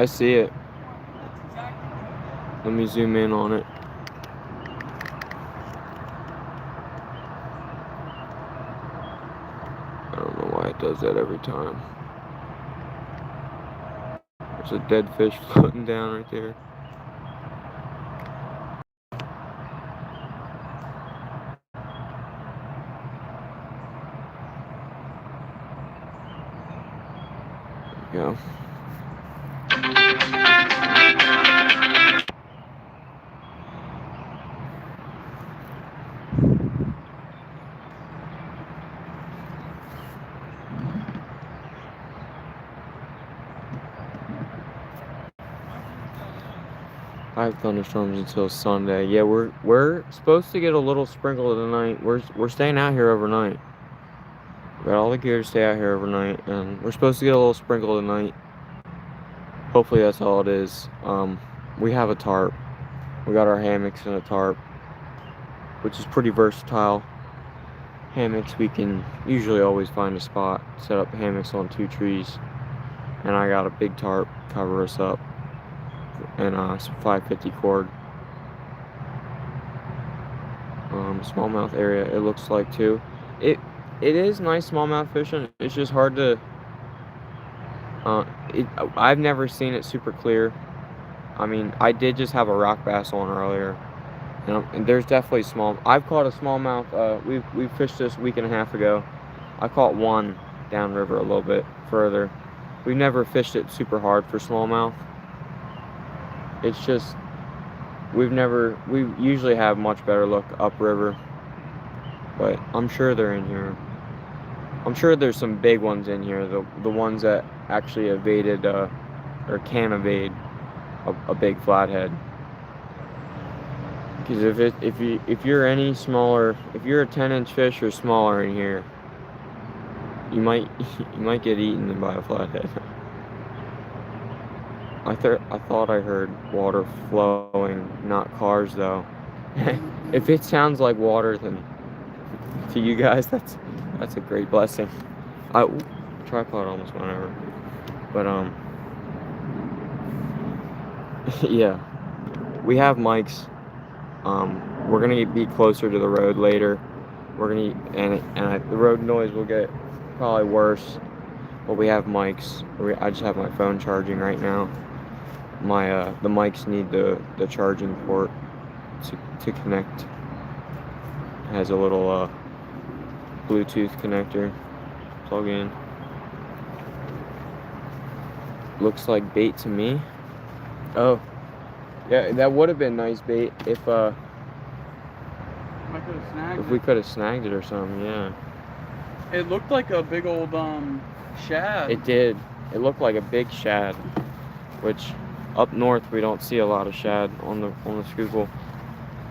see it. Let me zoom in on it. I don't know why it does that every time. There's a dead fish floating down right there. There we go. I have thunderstorms until Sunday. Yeah, we're supposed to get a little sprinkle tonight. We're staying out here overnight. Got all the gear to stay out here overnight, and we're supposed to get a little sprinkle tonight. Hopefully that's all it is. We have a tarp. We got our hammocks and a tarp, which is pretty versatile. hammocks, we can usually always find a spot, set up hammocks on 2 trees, and I got a big tarp cover us up, and some 550 cord. Smallmouth area, it looks like too. It is nice smallmouth fishing. It's just hard to. I've never seen it super clear. I mean, I did just have a rock bass on earlier, and there's definitely small. I've caught a smallmouth. We fished this a week and a half ago. I caught one downriver a little bit further. We've never fished it super hard for smallmouth. It's just we usually have much better luck upriver, but I'm sure they're in here. I'm sure there's some big ones in here, the ones that actually evaded or can evade a big flathead. Because if you're any smaller, if you're a 10-inch fish or smaller in here, you might get eaten by a flathead. I thought I heard water flowing, not cars though. If it sounds like water, then to you guys, that's a great blessing. Tripod almost went over, but yeah, we have mics. We're gonna be closer to the road later. We're gonna the road noise will get probably worse, but we have mics. I just have my phone charging right now. The mics need the charging port to connect. It has a little Bluetooth connector. Plug in. Looks like bait to me. Oh, yeah, that would have been nice bait if we could have snagged it or something. Yeah. It looked like a big old shad. It did. It looked like a big shad, which up north we don't see a lot of shad on the Schuylkill,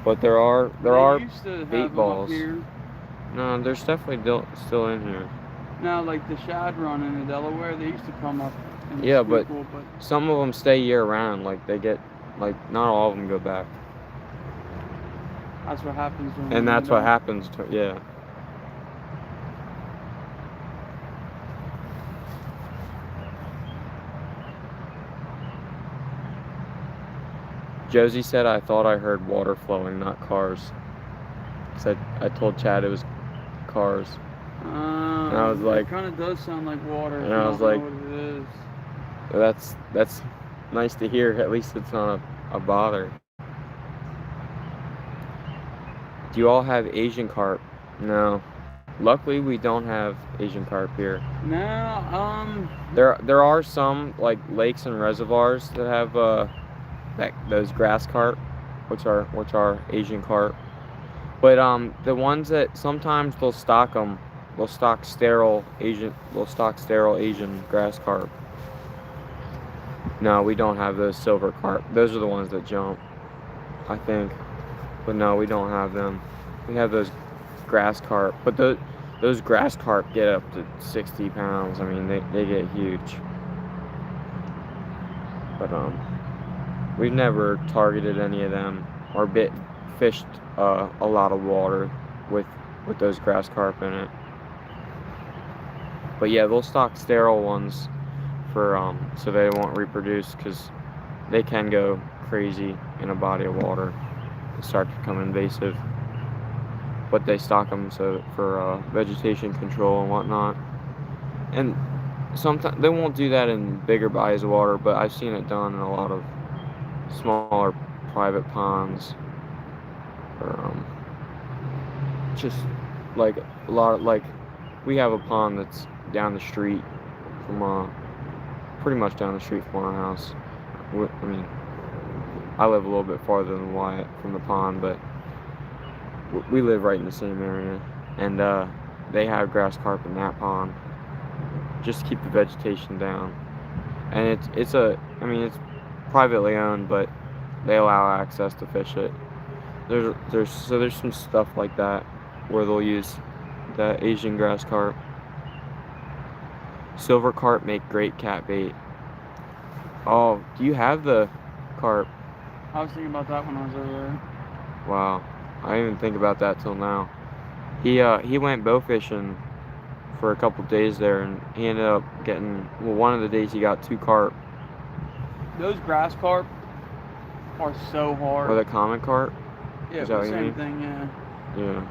but there are used to have bait them balls. up here. No, there's definitely still in here. Now, like the shad run in the Delaware, they used to come up. In the Yeah, Schuylkill, but some of them stay year round. Like they get, like not all of them go back. That's what happens. And that's what happens to, yeah. Josie said I thought I heard water flowing, not cars. Said I told Chad it was cars. And I was like, it kind of does sound like water. And I was like, what it is. That's nice to hear. At least it's not a bother. Do you all have Asian carp? No. Luckily, we don't have Asian carp here. No. There are some like lakes and reservoirs that have those grass carp, which are Asian carp. But the ones that sometimes they'll stock them, they'll stock sterile Asian grass carp. No, we don't have those silver carp. Those are the ones that jump, I think. But no, we don't have them. We have those grass carp. But those grass carp get up to 60 pounds. I mean, they get huge. But we've never targeted any of them or fished a lot of water with those grass carp in it. But yeah, they'll stock sterile ones for so they won't reproduce, because they can go crazy in a body of water and start to become invasive. But they stock them for vegetation control and whatnot. And sometimes they won't do that in bigger bodies of water, but I've seen it done in a lot of smaller private ponds, or just like a lot of, like, we have a pond that's down the street from pretty much down the street from our house. I mean, I live a little bit farther than Wyatt from the pond, but we live right in the same area, and they have grass carp in that pond just to keep the vegetation down. And it's privately owned, but they allow access to fish it. There's some stuff like that where they'll use the Asian grass carp. Silver carp make great cat bait. Oh, do you have the carp? I was thinking about that when I was over there. Wow, I didn't even think about that till now. He went bow fishing for a couple days there, and he ended up getting, well, one of the days he got 2 carp. Those grass carp are so hard. Or the common carp. Yeah, is that the what you same mean? thing, yeah. Yeah.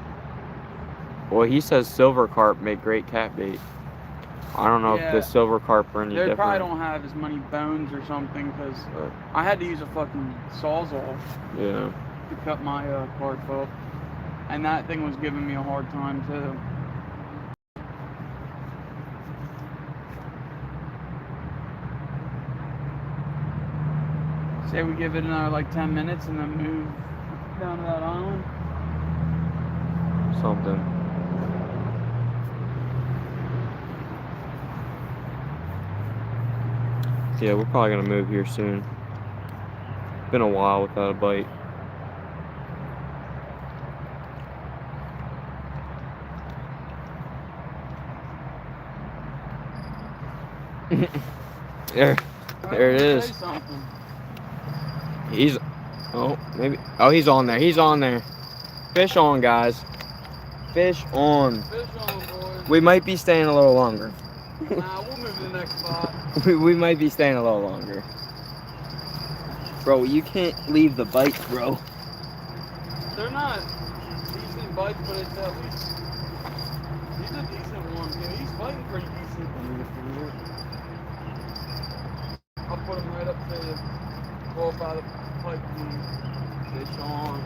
Well, he says silver carp make great cat bait. I don't know if Yeah. the silver carp are any They different. probably don't have as many bones or something, because I had to use a fucking sawzall Yeah. to cut my carp up. And that thing was giving me a hard time, too. Say we give it another like 10 minutes and then move down to that island. Something. Yeah, we're probably gonna move here soon. Been a while without a bite. There it is. He's, oh, maybe, oh, he's on there. He's on there. Fish on, guys. Fish on. Fish on, boys. We might be staying a little longer. Nah, we'll move to the next spot. we might be staying a little longer. Bro, you can't leave the bites, bro. They're not decent bites, but it's at least, these are decent ones. Yeah, he's fighting pretty decent. I'll put him right up to the ball by the pipe and fish on.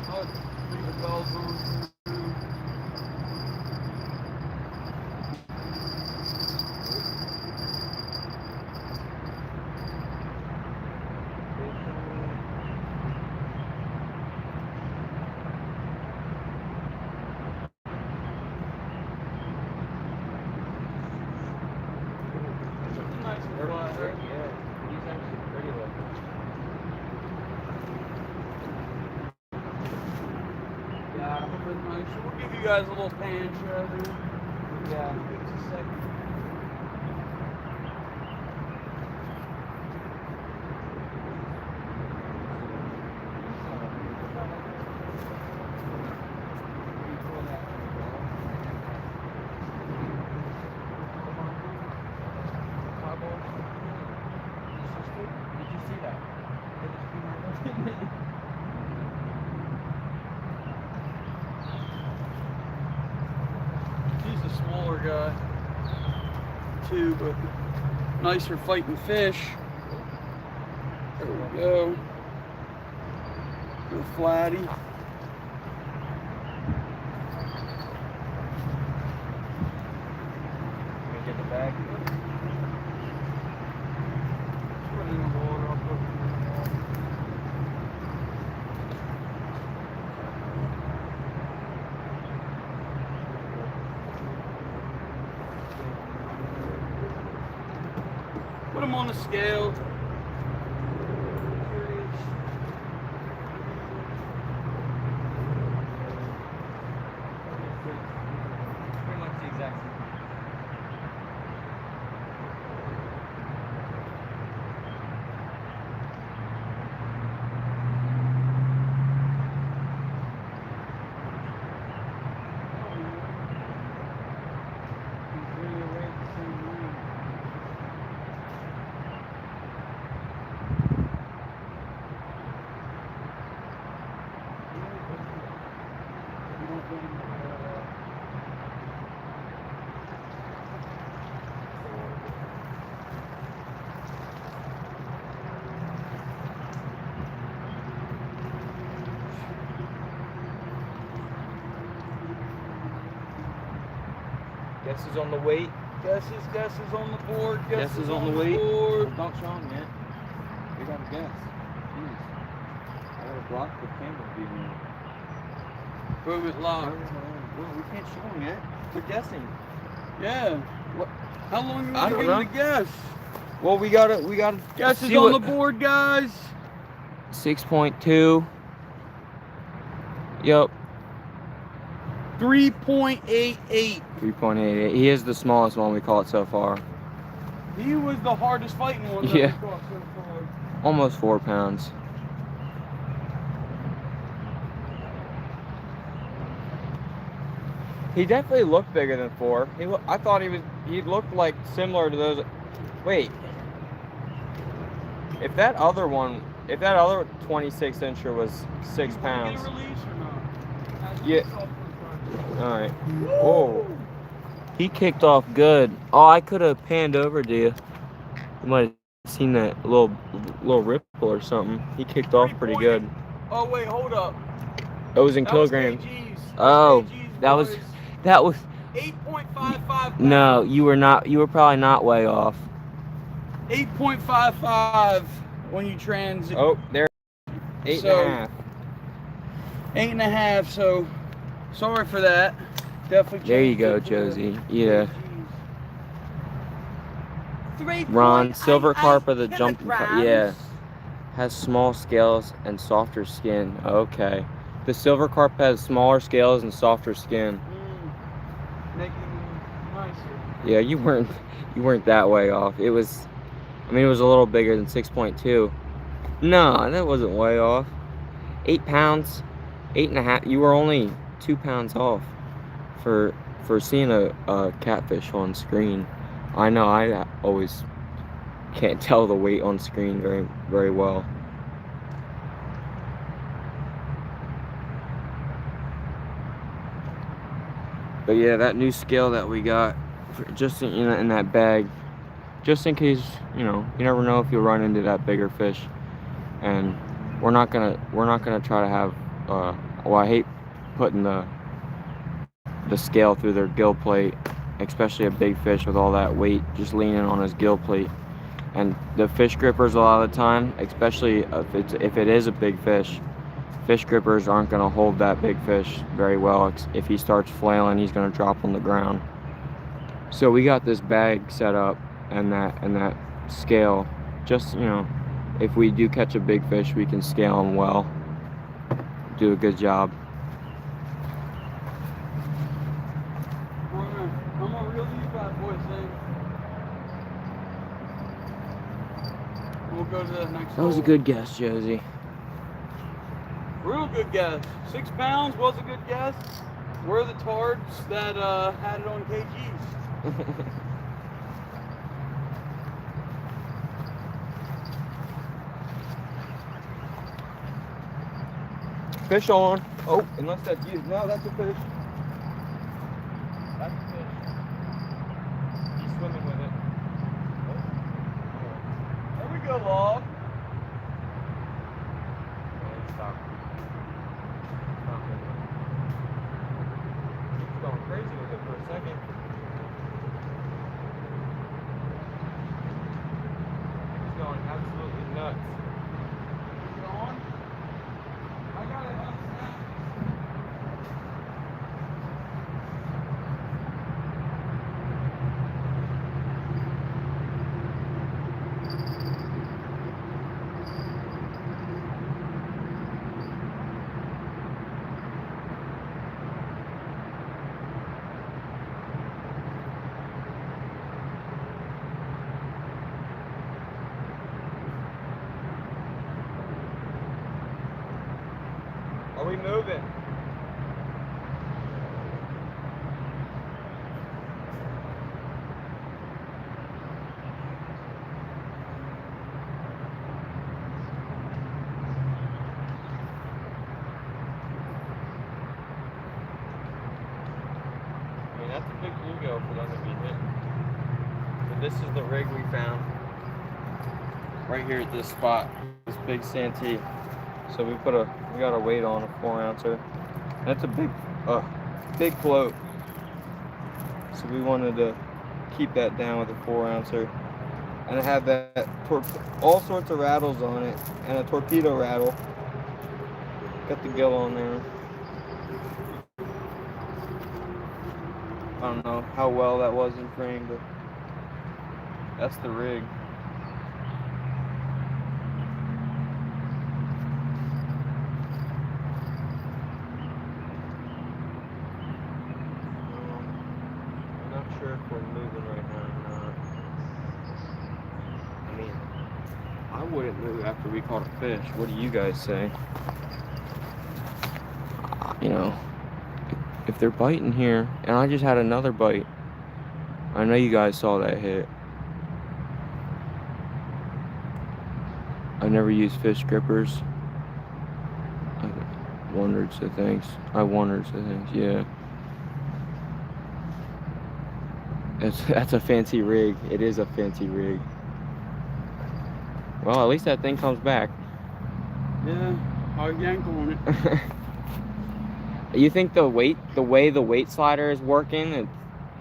I'll leave the bells on. We'll give you guys a little pan show here. Yeah, just a second. Did you see that? He's a smaller guy, too, but nice for fighting fish. There we go. Little flatty. Get the bag. Put it in the water. I'll put it in the water. Put them on the scale. Pretty much the exact same. Guess is on the weight. Guesses on the board. Guesses on the weight. board. Don't show him yet. We gotta guess. Jeez. I gotta block the camera view. Boom it locked. Well, we can't show him yet. We're guessing. Yeah. What? How long I are we don't going to guess? Well, we gotta Guesses see on what- the board, guys. 6.2. Yep. 3.88. 3.88. He is the smallest one we caught so far. He was the hardest fighting one that Yeah. we caught so far. Almost 4 pounds. He definitely looked bigger than 4. I thought he looked like similar to those. Wait. If that other 26 incher was 6 pounds. Get a release or not? Yeah. All right. Oh. He kicked off good. Oh, I could have panned over to you. You might have seen that little ripple or something. He kicked off pretty good. Oh wait, hold up. It was in That was kilograms. kgs. Oh, kgs, that boys. was 8.55 pounds. No, you were probably not way off. 8.55 when you transit. Oh, there. 8.5. 8.5. So sorry for that. Definitely. There you go, Josie. Yeah. 3. Ron, silver carp of the jumping carp. Yeah. Has small scales and softer skin. Okay. The silver carp has smaller scales and softer skin. Making them nicer. Yeah, you weren't that way off. It was a little bigger than 6.2. No, that wasn't way off. 8 pounds, 8.5. You were only 2 pounds off for seeing a catfish on screen. I know I always can't tell the weight on screen very, very well. But yeah, that new scale that we got, just in that bag, just in case, you never know if you'll run into that bigger fish. And we're not gonna try to have, well, I hate putting the scale through their gill plate, especially a big fish with all that weight just leaning on his gill plate. And the fish grippers, a lot of the time, especially if it is a big fish grippers aren't going to hold that big fish very well. If he starts flailing, he's going to drop on the ground. So we got this bag set up and that scale, just, if we do catch a big fish, we can scale him well, do a good job. I'm gonna reel these bad boys in. We'll go to the next. That was a good guess, Josie. Real good guess. 6 pounds was a good guess. We're the tards that had it on kgs. Fish on. Oh, unless that's you. No, that's a fish. That's a fish. He's swimming with it. There we go, log. Stop. He's going crazy with it for a second. He's going absolutely nuts. Is it on? I got it on. Are we moving? That's a big bluegill for them to be hit. But this is the rig we found right here at this spot, this big Santee. So we got a weight on, a 4-ouncer. That's a big float. So we wanted to keep that down with a 4-ouncer, and it had that all sorts of rattles on it, and a torpedo rattle. Got the gill on there. I don't know how well that was in frame, but that's the rig. I'm not sure if we're moving right now or not. I mean, I wouldn't move after we caught a fish. What do you guys say? if they're biting here, and I just had another bite. I know you guys saw that hit. I never used fish grippers. I wondered, so thanks. Yeah. That's a fancy rig. It is a fancy rig. Well, at least that thing comes back. Yeah, I'll yank on it. You think the way the weight slider is working, it's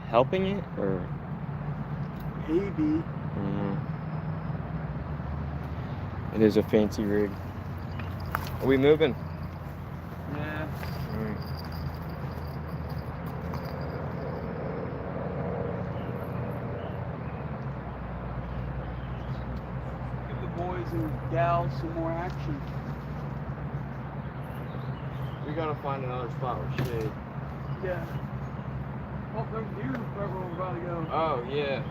helping it, or? Maybe. It is a fancy rig. Are we moving? Yeah. Give the boys and gals some more action. We gotta find another spot with shade. Yeah. Oh, there's deer where we're about to go. Oh yeah.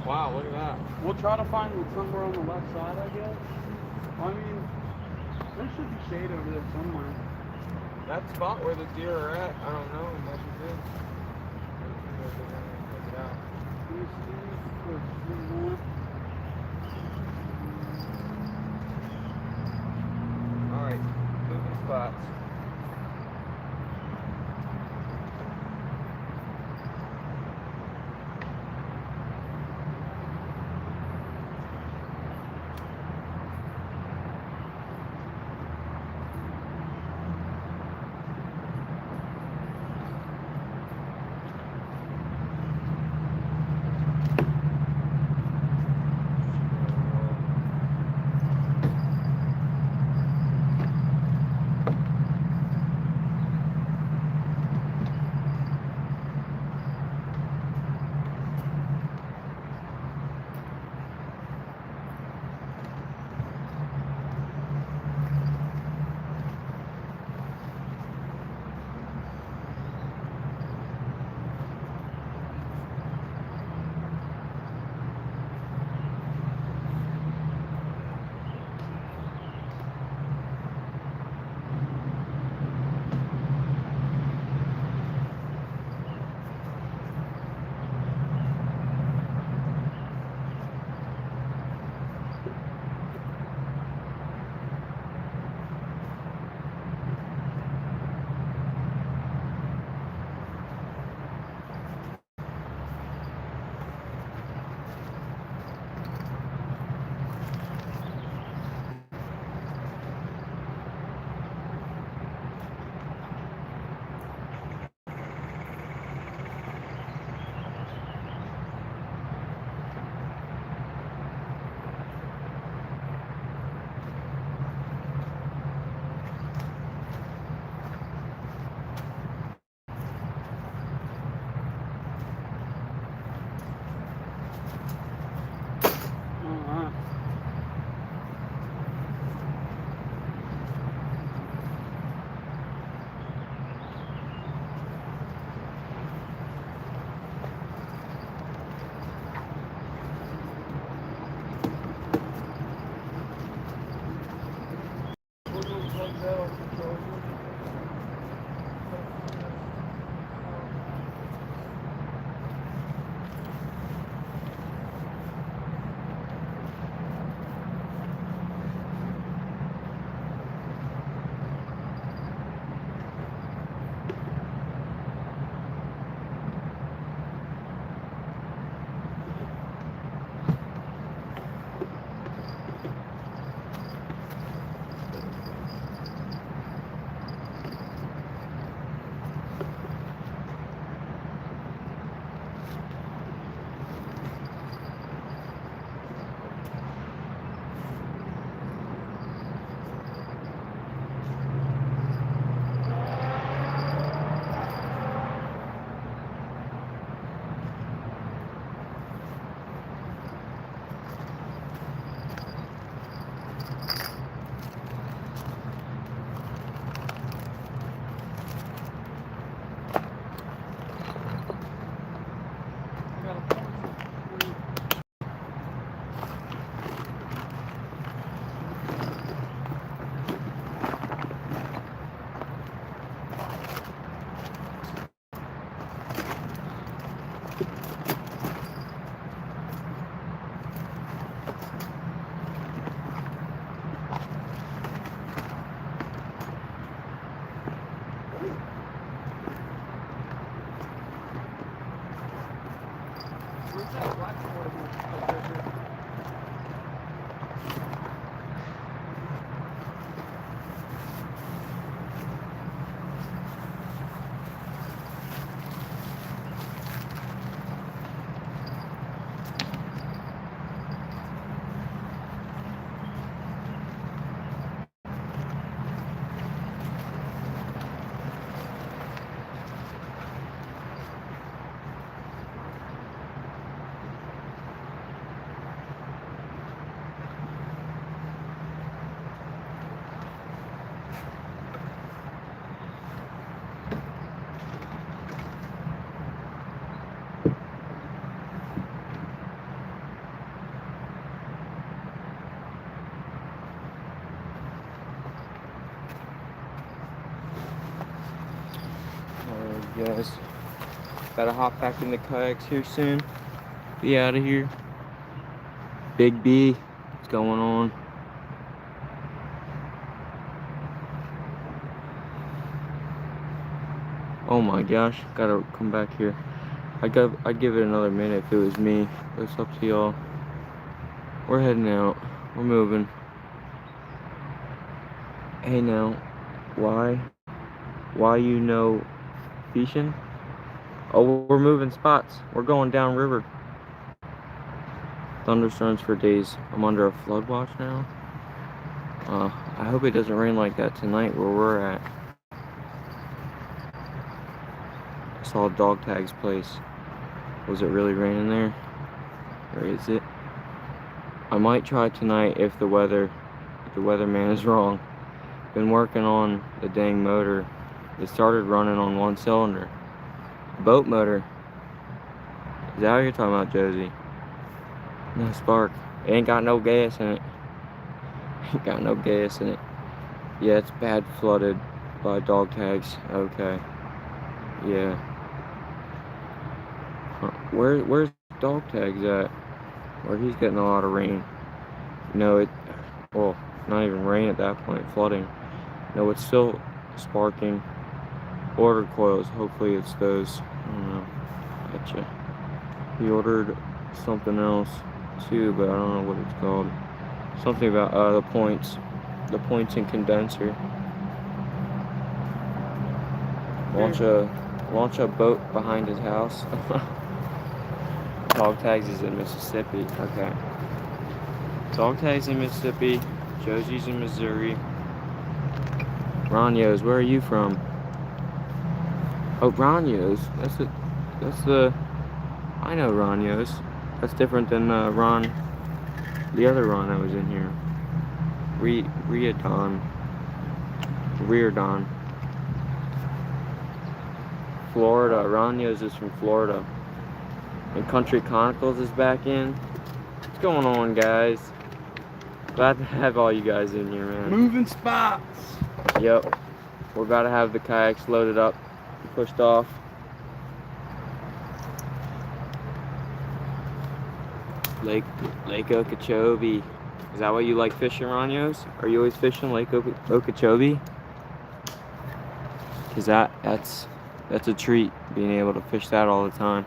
Wow, look at that. We'll try to find it somewhere on the left side, I guess. I mean, there should be shade over there somewhere. That spot where the deer are at, I don't know, it might be good. Check it out. Let me see if there's more. Alright, moving spots. Where's that black water? Alright guys, gotta hop back in the kayaks here soon. Be out of here. Big B, what's going on? Oh my gosh, gotta come back here. I'd give it another minute if it was me, but it's up to y'all. We're heading out. We're moving. Hey now, why you know fishing? Oh, we're moving spots. We're going down river. Thunderstorms for days. I'm under a flood watch now. I hope it doesn't rain like that tonight where we're at. I saw Dog Tag's place. Was it really raining there? Or is it? I might try tonight if the weatherman is wrong. Been working on the dang motor. It started running on one cylinder. Boat motor. Is that what you're talking about, Josie? No spark. It ain't got no gas in it. Ain't got no gas in it. Yeah, it's bad flooded by Dog Tags. Okay. Yeah. Huh. Where's Dog Tags at? Where he's getting a lot of rain. No, well, not even rain at that point, flooding. No, it's still sparking. Ordered coils, hopefully it's those. I don't know. Gotcha. He ordered something else too, but I don't know what it's called. Something about the points and condenser. Launch a boat behind his house. Dog Tags is in Mississippi. Okay. Dog Tags in Mississippi. Josie's in Missouri. Ranios, where are you from? Oh, Ranios. That's the. I know Ranios. That's different than Ron. The other Ron that was in here. Reardon. Florida. Ranios is from Florida. And Country Chronicles is back in. What's going on, guys? Glad to have all you guys in here, man. Moving spots. Yep. We're about to have the kayaks loaded up, pushed off. Lake Okeechobee. Is that what you like fishing, Ranios? Are you always fishing Lake Okeechobee? Cause that's a treat, being able to fish that all the time.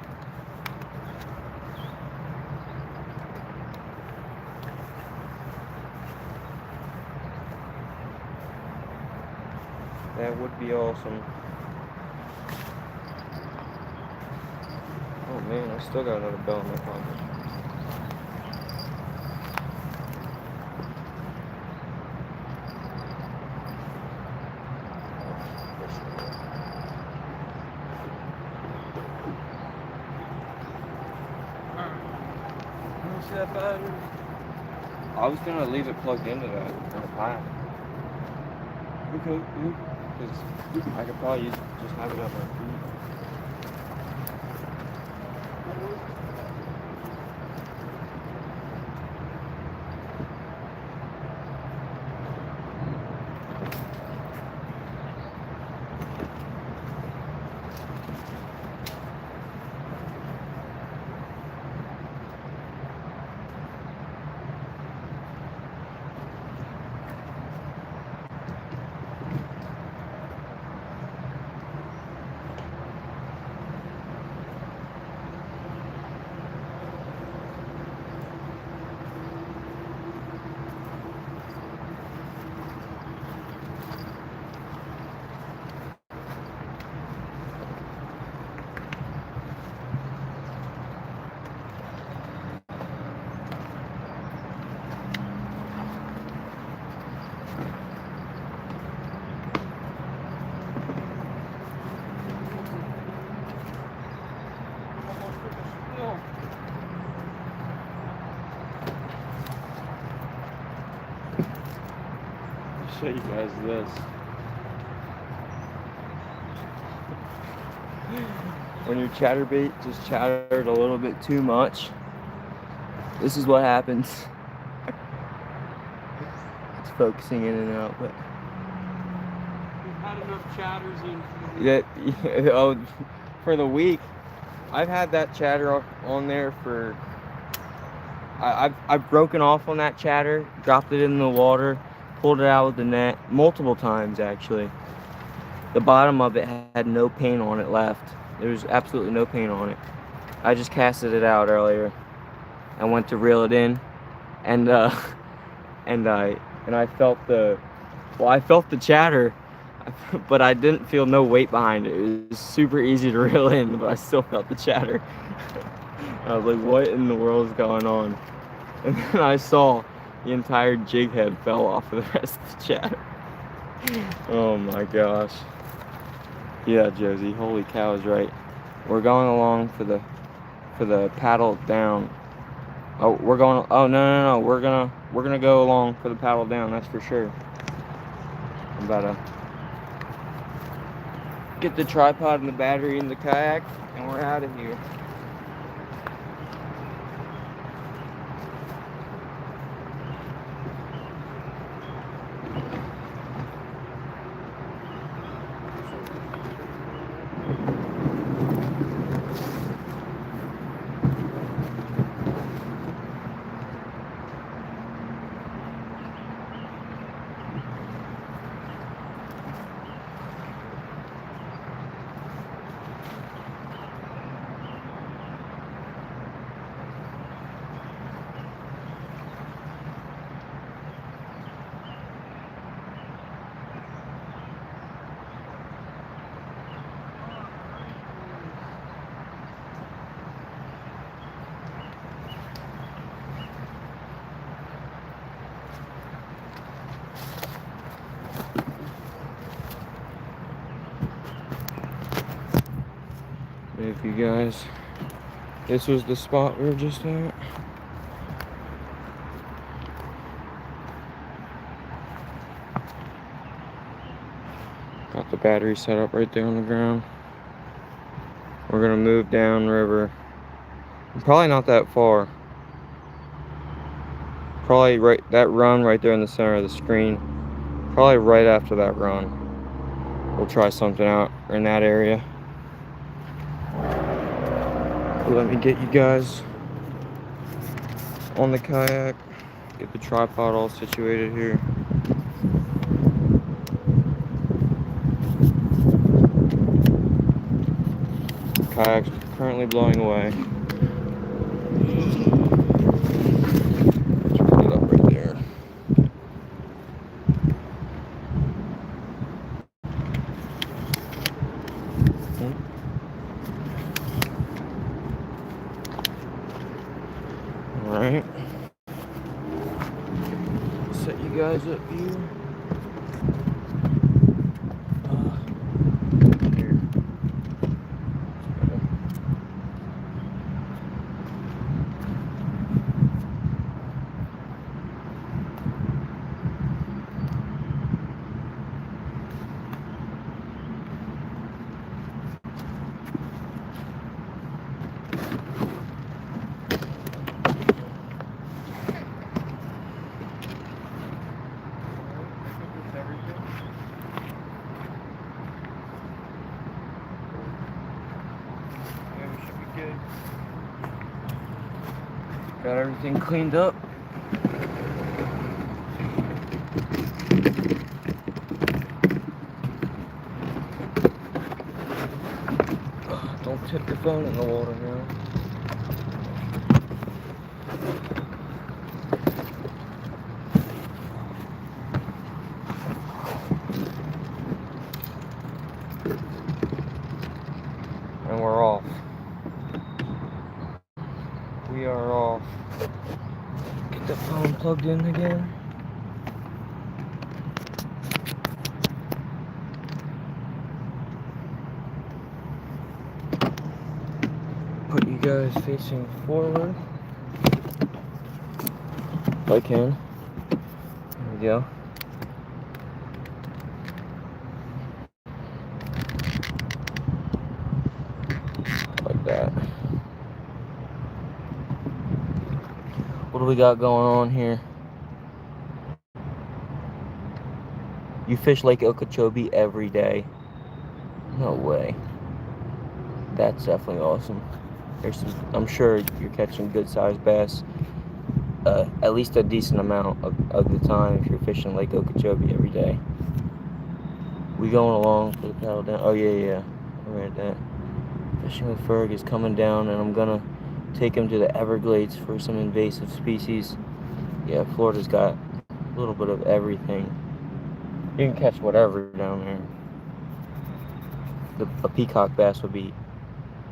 That would be awesome. Oh man, I still got another bell in my pocket. See that battery? I was gonna leave it plugged into that in the pack. Okay. Because I could probably just have it at my feet. show you guys this. When your chatterbait just chattered a little bit too much, this is what happens. It's focusing in and out, but We've had enough chatters in. yeah, oh, for the week, I've had that chatter on there for. I've broken off on that chatter, dropped it in the water, pulled it out with the net multiple times actually. The bottom of it had no paint on it left. There was absolutely no paint on it. I just casted it out earlier. I went to reel it in, and I felt I felt the chatter, but I didn't feel no weight behind it. It was super easy to reel in, but I still felt the chatter. I was like, what in the world is going on? And then I saw the entire jig head fell off of the rest of the chatter. Oh my gosh. Yeah, Josie, holy cow is right. We're going along for the paddle down. Oh, no. We're gonna go along for the paddle down, that's for sure. I'm about to get the tripod and the battery in the kayak, and we're out of here. If you guys, this was the spot we were just at. Got the battery set up right there on the ground. We're gonna move down river. Probably not that far. Probably right, that run right there in the center of the screen. Probably right after that run. We'll try something out in that area. Let me get you guys on the kayak, get the tripod all situated here. Kayak's currently blowing away. Let's put it up right there. Alright. Set you guys up here. Here. Got everything cleaned up. Don't tip your phone in the water now. And we're off. We are off. Get the phone plugged in again. Put you guys facing forward. If I can. There we go. What do we got going on here? You fish Lake Okeechobee every day. No way. That's definitely awesome. There's some, I'm sure you're catching good sized bass. At least a decent amount of the time if you're fishing Lake Okeechobee every day. We going along for the paddle down. Oh yeah. I read that. Fishing with Ferg is coming down, and I'm gonna take him to the Everglades for some invasive species. Yeah, Florida's got a little bit of everything. You can catch whatever down there. A peacock bass would be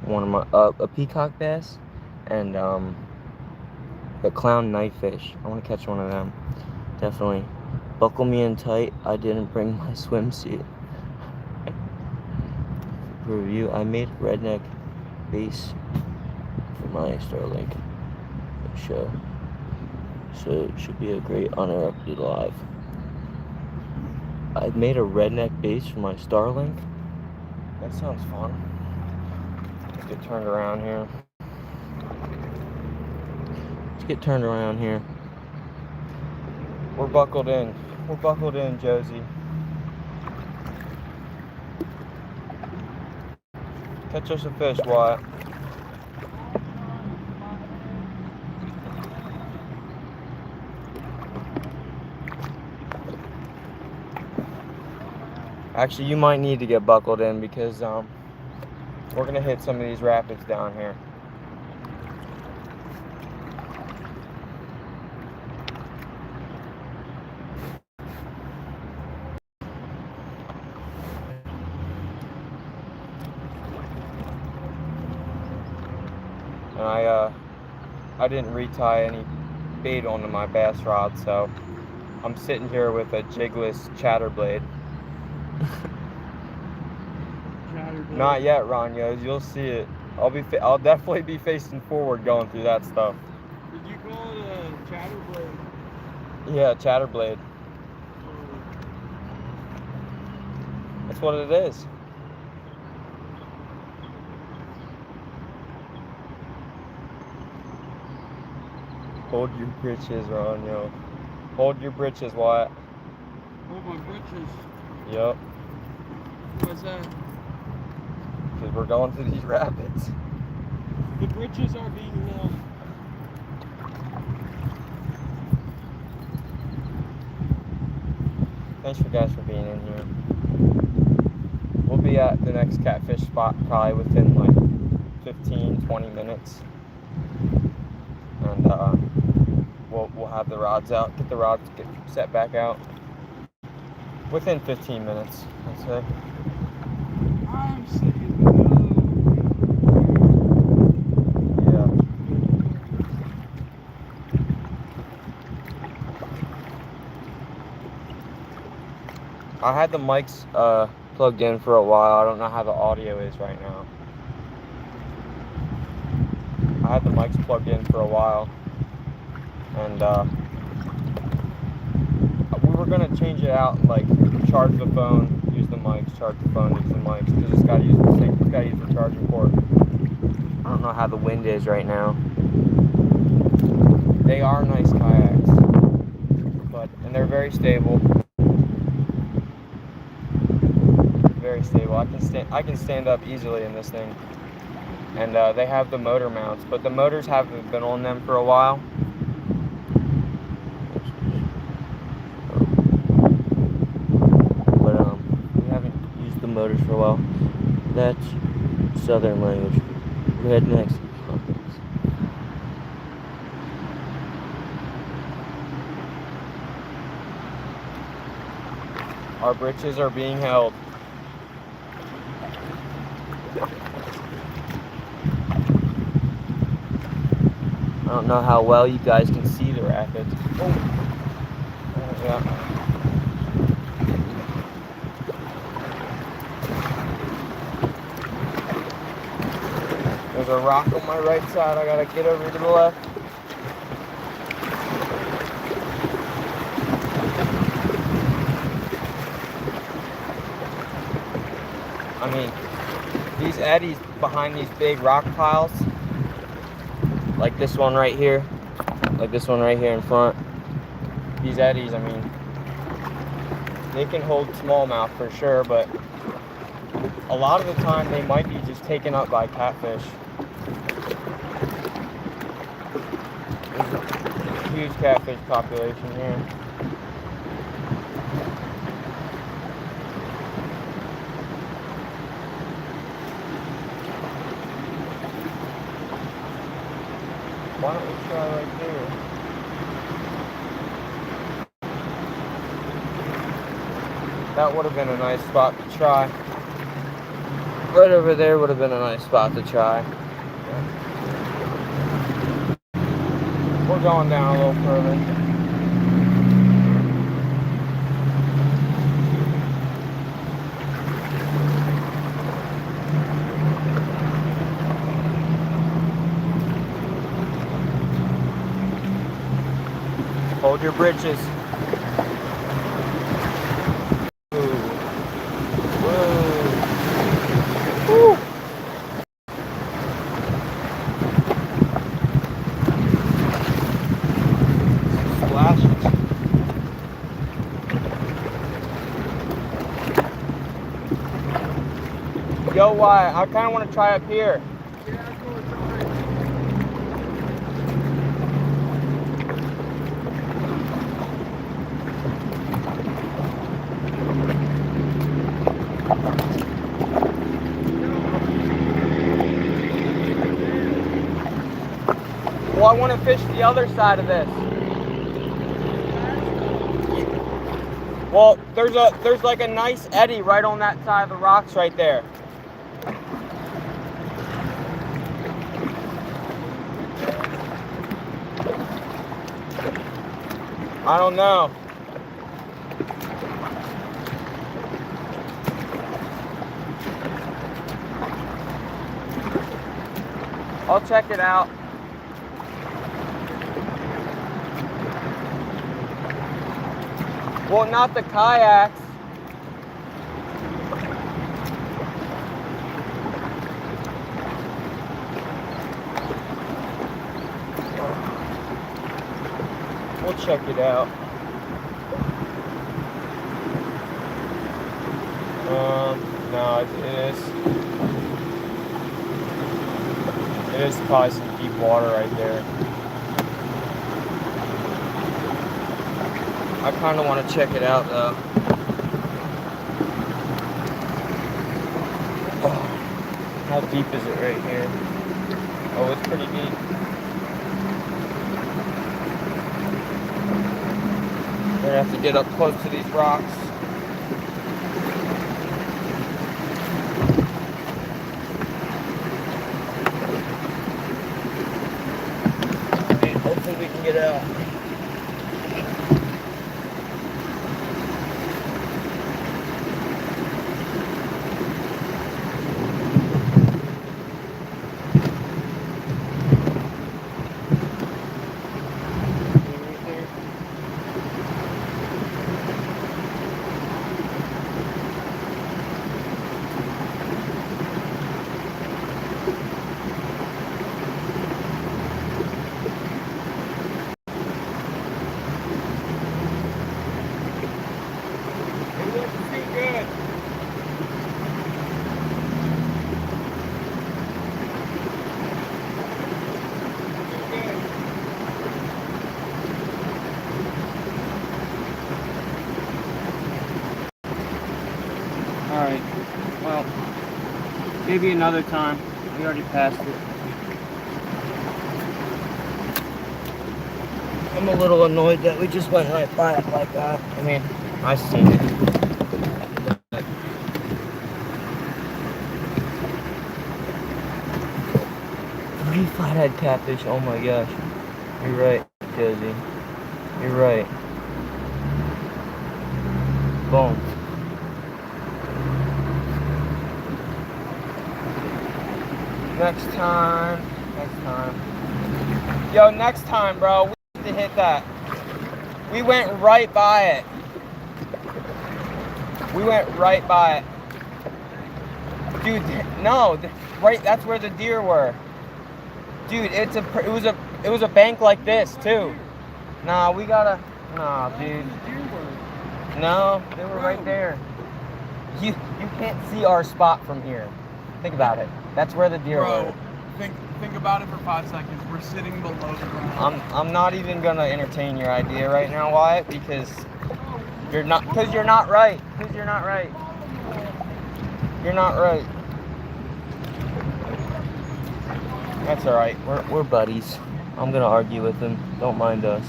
one of my a peacock bass, and the clown knifefish. I want to catch one of them. Definitely. Buckle me in tight. I didn't bring my swimsuit. Review. I made a redneck base for my Starlink show, so it should be a great uninterrupted live. I made a redneck base for my Starlink. That sounds fun. Let's get turned around here. We're buckled in. We're buckled in, Josie. Catch us a fish, Wyatt. Actually, you might need to get buckled in because we're gonna hit some of these rapids down here. And I didn't retie any bait onto my bass rod, so I'm sitting here with a jigless chatterblade. Not yet, Ranyos. You'll see it. I'll definitely be facing forward going through that stuff. Did you call it a chatterblade? Yeah, chatterblade. That's what it is. Hold your britches, Ranyo. Hold your britches, Wyatt. Hold my britches. Yep. What's that? Because we're going through these rapids. The britches are being held. Thanks for guys for being in here. We'll be at the next catfish spot probably within like 15-20 minutes. And we'll have the rods out, get the rods set back out within 15 minutes, I'd say. I'm sick of the Yeah. I had the mics plugged in for a while. I don't know how the audio is right now. I had the mics plugged in for a while, and we were gonna change it out, like charge the phone, use the mics, charge the phone, use the mics, because it's gotta use the charging port. I don't know how the wind is right now. They are nice kayaks, and they're very stable. Very stable. I can stand up easily in this thing. And they have the motor mounts, but the motors haven't been on them for a while. But we haven't used the motors for a while. That's Southern language. Rednecks. Our britches are being held. I don't know how well you guys can see the rapids. Oh, yeah. There's a rock on my right side. I gotta get over to the left. I mean, these eddies behind these big rock piles, like this one right here, like this one right here in front. These eddies, I mean, they can hold smallmouth for sure, but a lot of the time they might be just taken up by catfish. There's a huge catfish population here. Why don't we try right there? That would have been a nice spot to try. Right over there would have been a nice spot to try. We're going down a little further. Hold your britches. Ooh. Whoa. Woo. Splashes. Yo, why? I kind of want to try up here. Well, I want to fish the other side of this. Well, there's like a nice eddy right on that side of the rocks right there. I don't know. I'll check it out. Well, not the kayaks. We'll check it out. No, it is probably some deep water right there. I kind of want to check it out though. Oh, how deep is it right here? Oh, it's pretty deep. We're gonna have to get up close to these rocks. Alright, hopefully we can get out. Alright, well, maybe another time. We already passed it. I'm a little annoyed that we just went right by it like that. I mean, I seen it. Three flathead catfish, oh my gosh. You're right, Josie. You're right. Boom. Next time. Yo, next time, bro, we have to hit that. We went right by it. Dude, no, right, that's where the deer were. Dude, it was a bank like this too. Nah, we gotta. Nah, dude. No, they were right there. You can't see our spot from here. Think about it. That's where the deer were. Think about it for 5 seconds. We're sitting below the ground. I'm not even gonna entertain your idea right now, Wyatt, because you're not right. Because you're not right. You're not right. That's all right. We're buddies. I'm gonna argue with him. Don't mind us.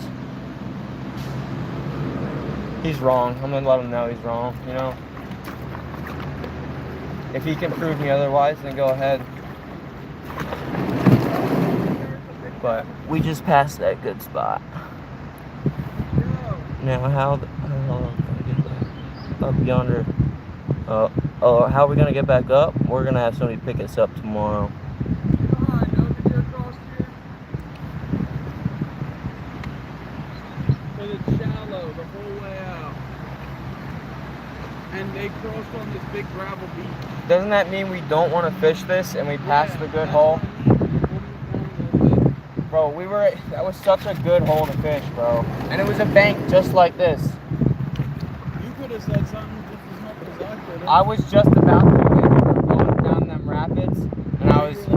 He's wrong. I'm gonna let him know he's wrong. You know. If he can prove me otherwise, then go ahead. But we just passed that good spot. Now how the hell am I gonna get back up yonder? How are we gonna get back up? We're gonna have somebody pick us up tomorrow. It's shallow the whole way out. And they crossed on this big gravel beach. Doesn't that mean we don't want to fish this and we passed the good hole? Bro, that was such a good hole to fish, bro. And it was a bank just like this. You could have said something just as much as I could have. I was just about to when we were going down them rapids, and I was...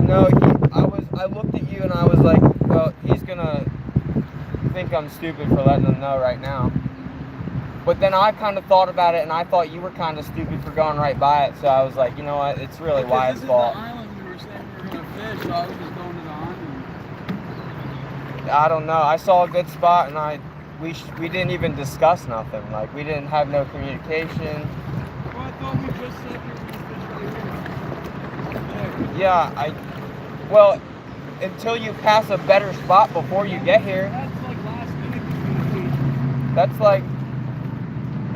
No, I looked at you and I was like, well, he's gonna think I'm stupid for letting him know right now. But then I kind of thought about it, and I thought you were kind of stupid for going right by it, so I was like, you know what, it's really Wyatt's fault. This is the island we were saying we were going to fish, so I was just going to the island. I don't know. I saw a good spot, and we didn't even discuss nothing. Like, we didn't have no communication. Well, I thought we just said we were going to fish right here. Yeah, well, until you pass a better spot before you get here. That's like last minute communication. That's like,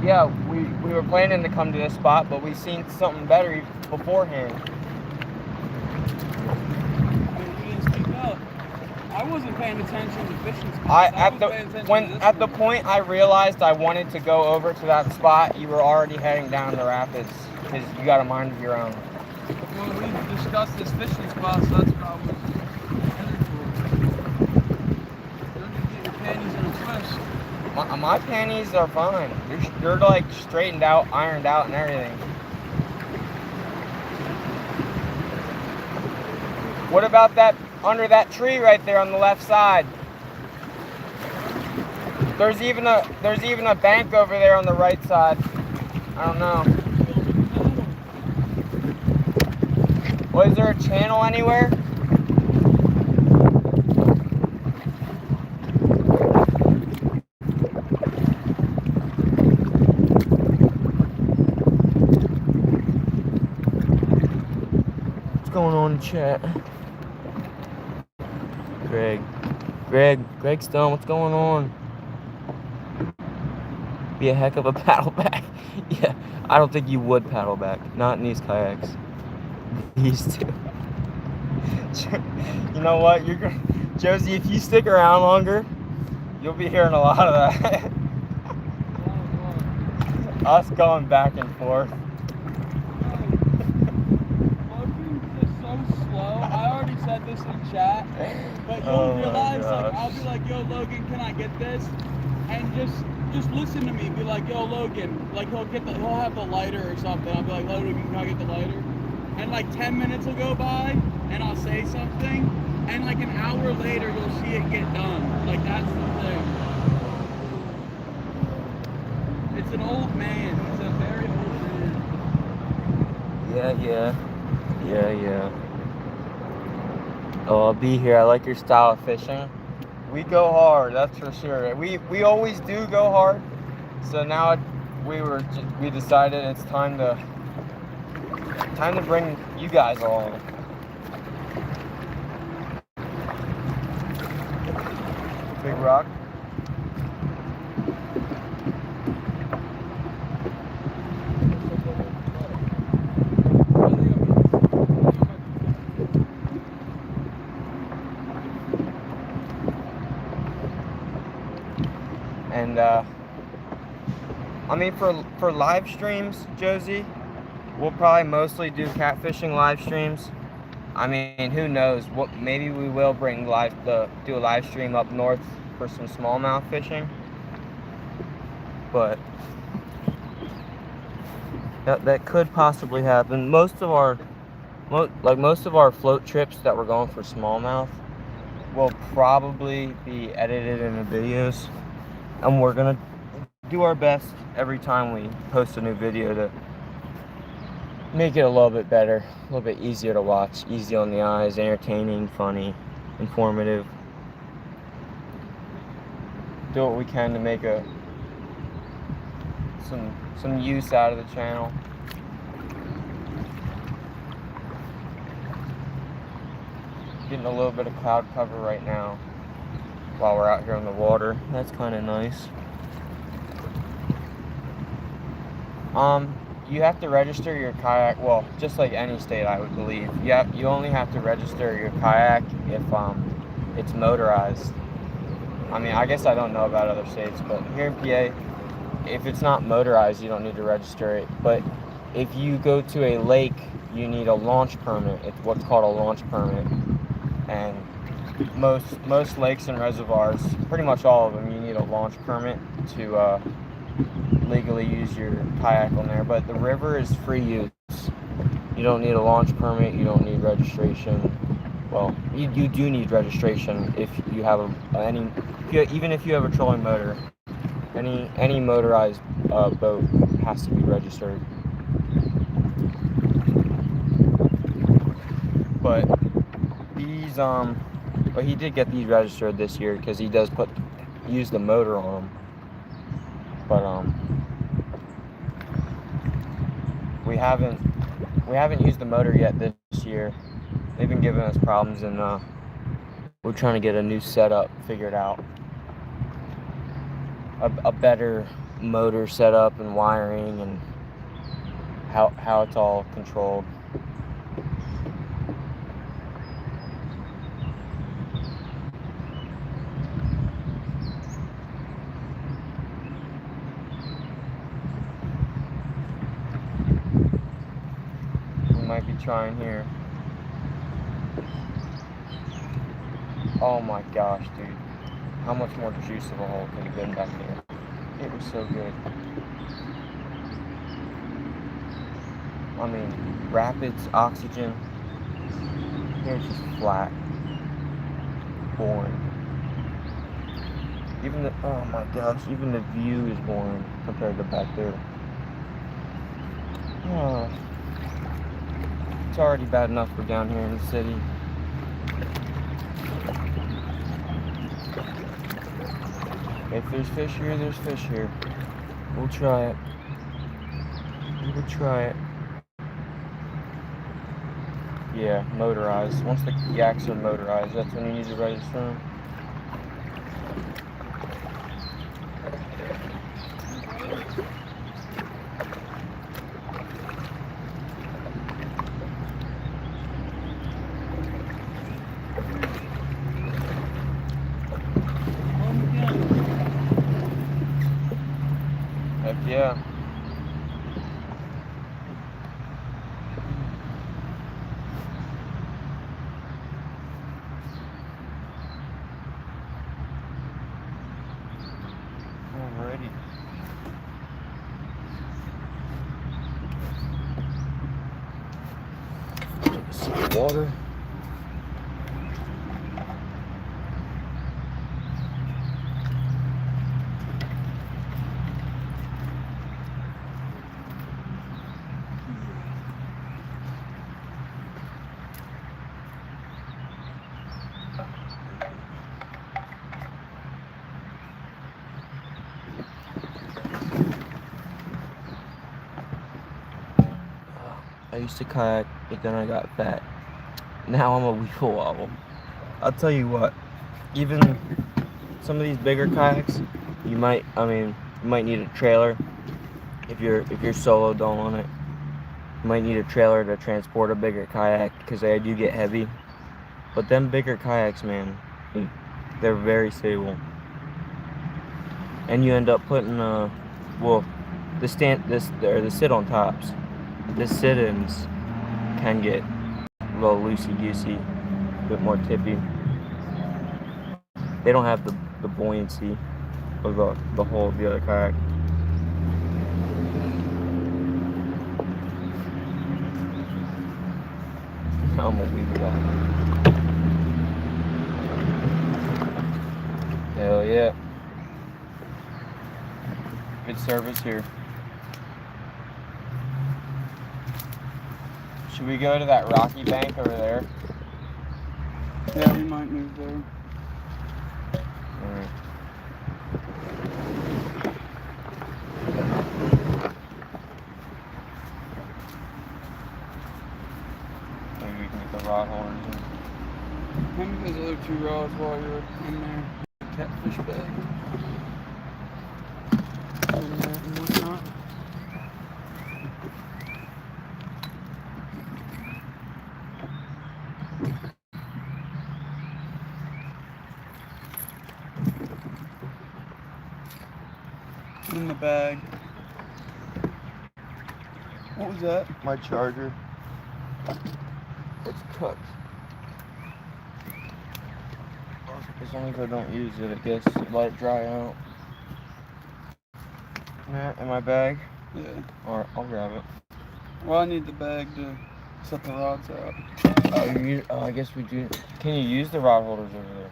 yeah, we were planning to come to this spot, but we seen something better beforehand. You didn't speak up. I wasn't paying attention to fishing spots. At the point I realized I wanted to go over to that spot, you were already heading down the rapids because you got a mind of your own. Well, we discussed this fishing spot, so that's probably headed for. Don't you get your panties in a twist? My panties are fine. You're like straightened out, ironed out, and everything. What about that under that tree right there on the left side? There's even a bank over there on the right side. I don't know. Well, is there a channel anywhere? What's going on in chat? Greg Stone, what's going on? Be a heck of a paddleback. Yeah, I don't think you would paddleback. Not in these kayaks. These two. You know what? Josie, if you stick around longer, you'll be hearing a lot of that. Us going back and forth. Logan's just so slow. I already said this in chat, but you'll realize, like, I'll be like, yo, Logan, can I get this? And just listen to me. Be like, yo, Logan, like he'll have the lighter or something. I'll be like, Logan, can I get the lighter? And like 10 minutes will go by, and I'll say something, and like an hour later, you'll see it get done. Like, that's the thing. It's an old man. He's a very old man. Yeah. Oh, I'll be here. I like your style of fishing. We go hard, that's for sure. We always do go hard. So now we decided it's time to bring you guys along. Big rock. And I mean, for live streams, Josie, we'll probably mostly do catfishing live streams. I mean, who knows? What maybe we will do a live stream up north for some smallmouth fishing. But that could possibly happen. Most of our float trips that we're going for smallmouth will probably be edited into videos, and we're gonna do our best every time we post a new video to make it a little bit better, a little bit easier to watch, easy on the eyes, entertaining, funny, informative. Do what we can to make some use out of the channel. Getting a little bit of cloud cover right now while we're out here on the water. That's kind of nice. You have to register your kayak, well, just like any state, I would believe. You only have to register your kayak if it's motorized. I mean, I guess I don't know about other states, but here in PA, if it's not motorized, you don't need to register it. But if you go to a lake, you need a launch permit. It's what's called a launch permit. And most lakes and reservoirs, pretty much all of them, you need a launch permit to legally use your kayak on there. But the river is free use. You don't need a launch permit. You don't need registration. Well, you do need registration if you have even if you have a trolling motor. Any motorized boat has to be registered. But these but he did get these registered this year because he does use the motor on them. But we haven't used the motor yet this year. They've been giving us problems, and we're trying to get a new setup figured out. A better motor setup and wiring and how it's all controlled. We might be trying here. Oh my gosh, dude. How much more juice of a hole could have been back there? It was so good. I mean, rapids, oxygen. Here's just flat. Boring. Oh my gosh, even the view is boring compared to back there. Oh. It's already bad enough we're down here in the city. If there's fish here, there's fish here. We'll try it. We'll try it. Yeah, motorized. Once the yaks are motorized, that's when you need to register them. Heck yeah. Alrighty. Some water. I used to kayak, but then I got fat. Now I'm a weeble wobble. I'll tell you what, even some of these bigger kayaks, you might need a trailer if you're solo doling it. You might need a trailer to transport a bigger kayak because they do get heavy. But them bigger kayaks, man, they're very stable. And you end up putting the sit on tops. The sit-ins can get a little loosey-goosey, a bit more tippy. They don't have the buoyancy of the whole of the other kayak. I'm gonna leave it out. Hell yeah. Good service here. Should we go to that rocky bank over there? Yeah, we might move there. Alright. Maybe we can get the rod holders in. Hand me those other 2 rods while you're in there. Catfish bag. And that and whatnot. In the bag. What was that? My charger. It's cooked. As long as I don't use it, I guess. Let it dry out. Yeah, in my bag. Yeah. Or I'll grab it. Well, I need the bag to set the rods out. I guess we do. Can you use the rod holders over there?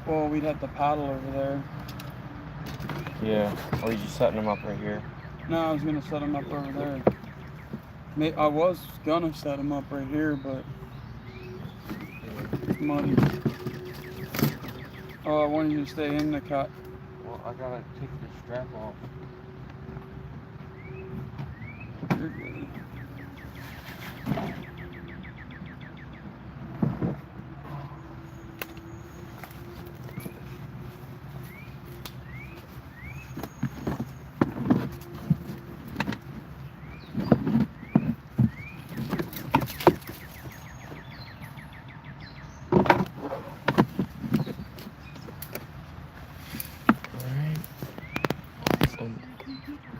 Well, we'd have to paddle over there. Yeah. Or are you just setting them up right here? No, I was gonna set them up over there. I was gonna set them up right here, but it's muddy. Oh, I wanted you to stay in the cut. Well, I gotta take the strap off. You're good.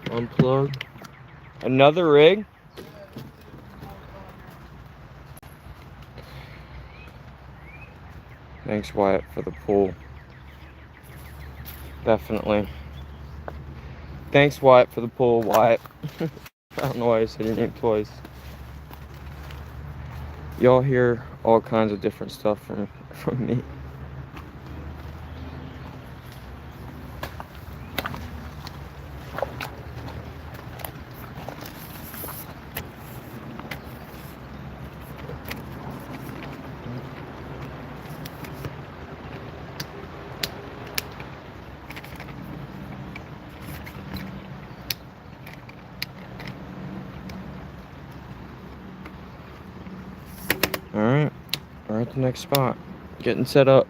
Unplug. Another rig? Thanks, Wyatt, for the pull. Definitely. Thanks, Wyatt, for the pull, Wyatt. I don't know why I said your name twice. Y'all hear all kinds of different stuff from me. Alright, we're at the next spot. Getting set up.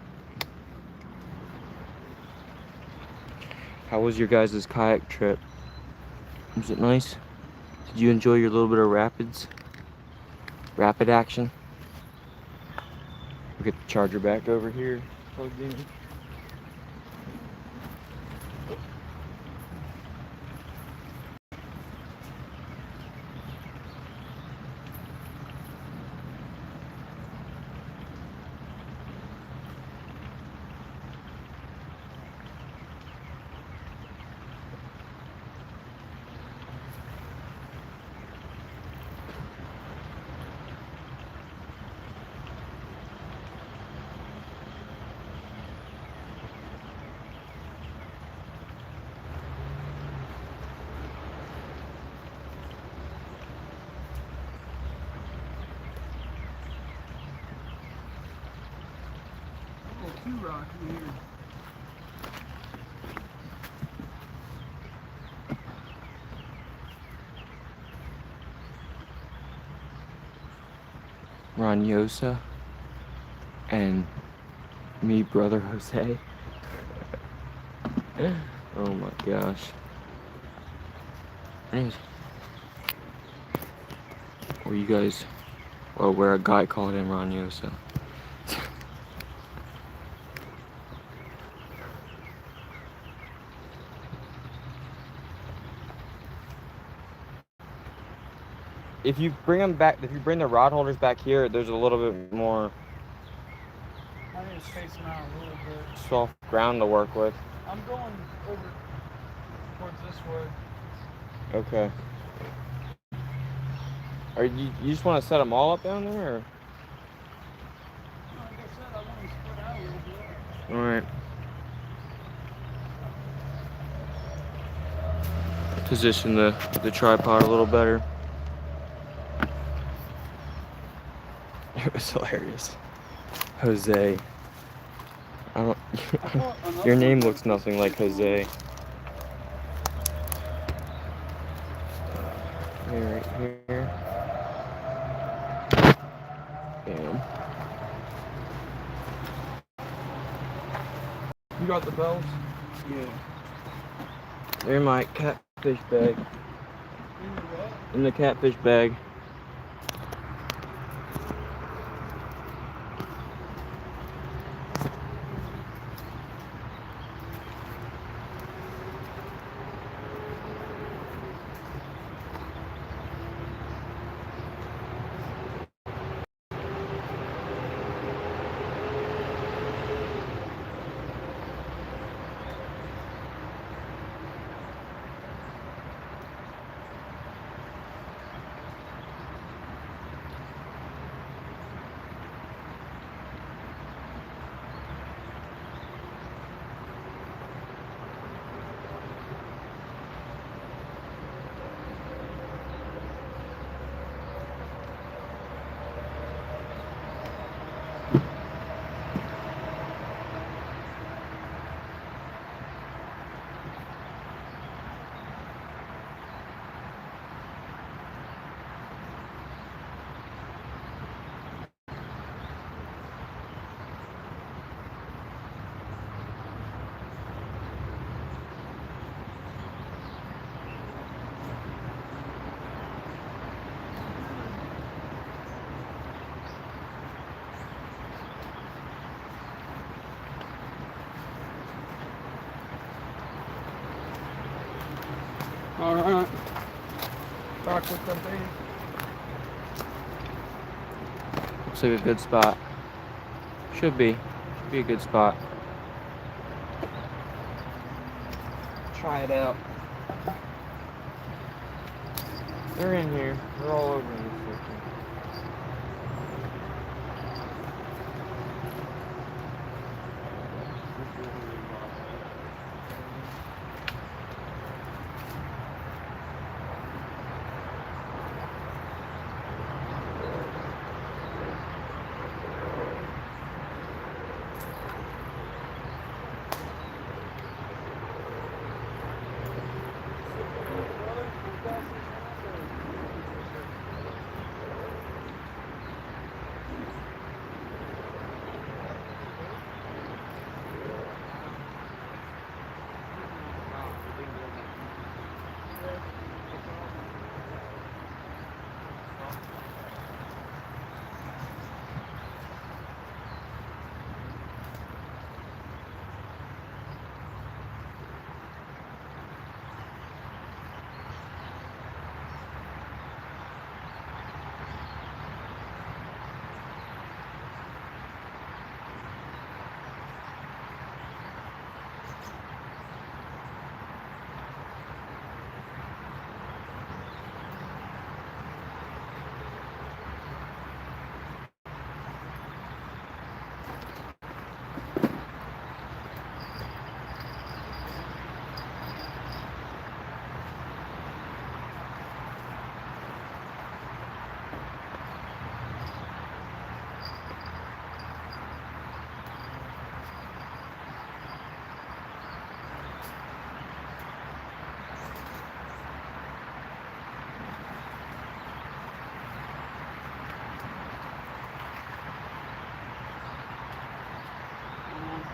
How was your guys' kayak trip? Was it nice? Did you enjoy your little bit of rapid action? We'll get the charger back over here, plugged in. Too rocky here. Ron Yosa and me, brother Jose. Oh my gosh. Anyways. Or you guys, or where a guy called him Ron Yosa. if you bring them back, if you bring the rod holders back here, there's a little bit more I need to space them out a little bit. soft ground to work with. I'm going over towards this way. Okay. Are you just want to set them all up down there, or? Like I said, I want to spread out a little bit. All right. Position the tripod a little better. It was hilarious. Jose. I don't. Your name looks nothing like Jose. Here, right here. Bam. You got the bells? Yeah. They're my catfish bag. In the catfish bag. All right. Back with the bait. Looks like a good spot. Should be a good spot. Try it out. They're in here. They're all over in this section.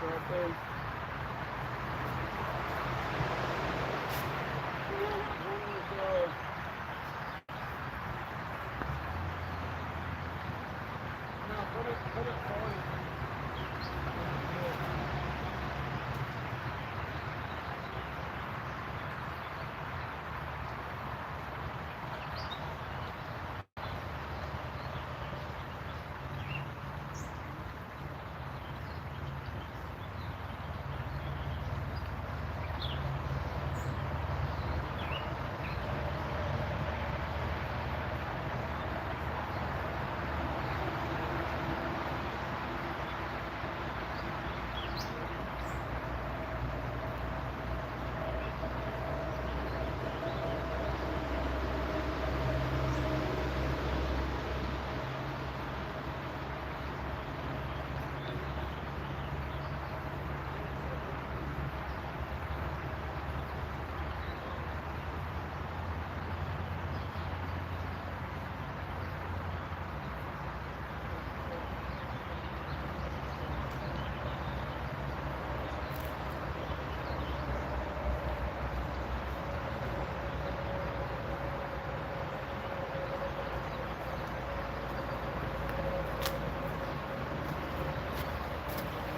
Right there.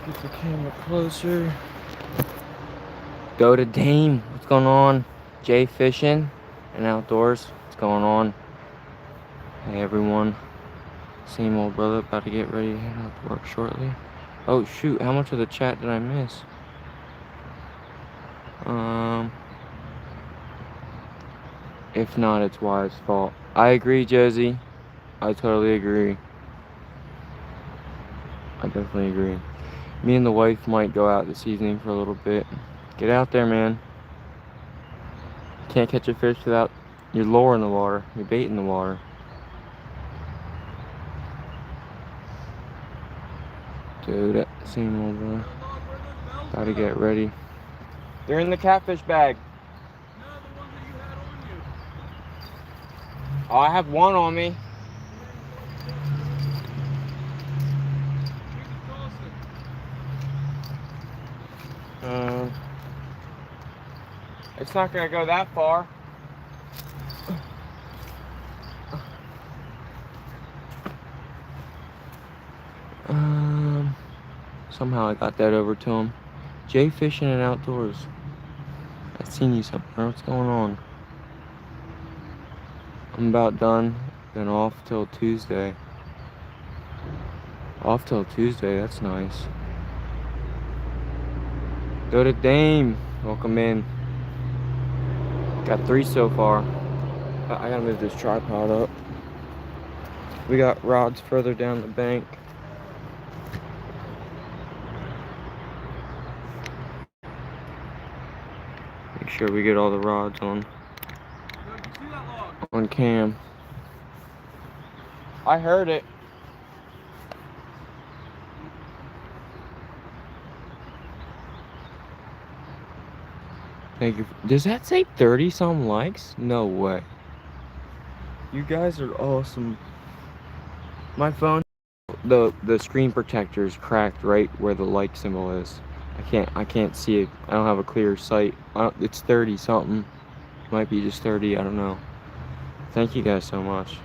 Get the camera closer. Go to Dame. What's going on? Jay Fishing and Outdoors. What's going on? Hey everyone. Same old brother, about to get ready to head out to work shortly. Oh shoot, how much of the chat did I miss? If not, it's Wyatt's fault. I agree, Josie. I totally agree. I definitely agree. Me and the wife might go out this evening for a little bit. Get out there, man. Can't catch a fish without your lure in the water, your bait in the water. Dude, same old one. Gotta get ready. They're in the catfish bag. No, the ones that you had on you. Oh, I have one on me. It's not gonna go that far. Somehow I got that over to him. Jay Fishing and Outdoors. I've seen you somewhere. What's going on? I'm about done. Then off till Tuesday. Off till Tuesday, that's nice. Go to Dame. Welcome in. Got 3 so far. I gotta move this tripod up. We got rods further down the bank. Make sure we get all the rods on cam. I heard it. Thank you. Does that say 30 some likes? No way. You guys are awesome. My phone, the screen protector is cracked right where the like symbol is. I can't see it. I don't have a clear sight. It's 30 something. Might be just 30. I don't know. Thank you guys so much.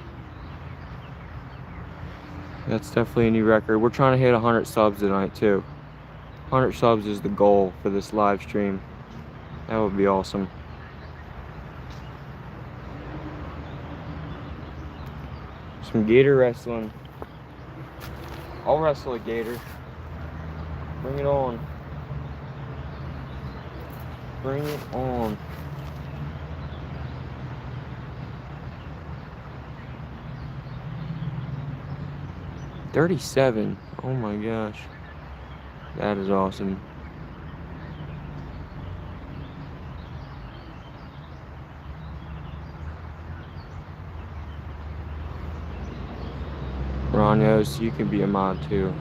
That's definitely a new record. We're trying to hit 100 subs tonight too. 100 subs is the goal for this live stream. That would be awesome. Some gator wrestling. I'll wrestle a gator. Bring it on. Bring it on. $37. Oh my gosh. That is awesome. Ronios, you can be a mod too.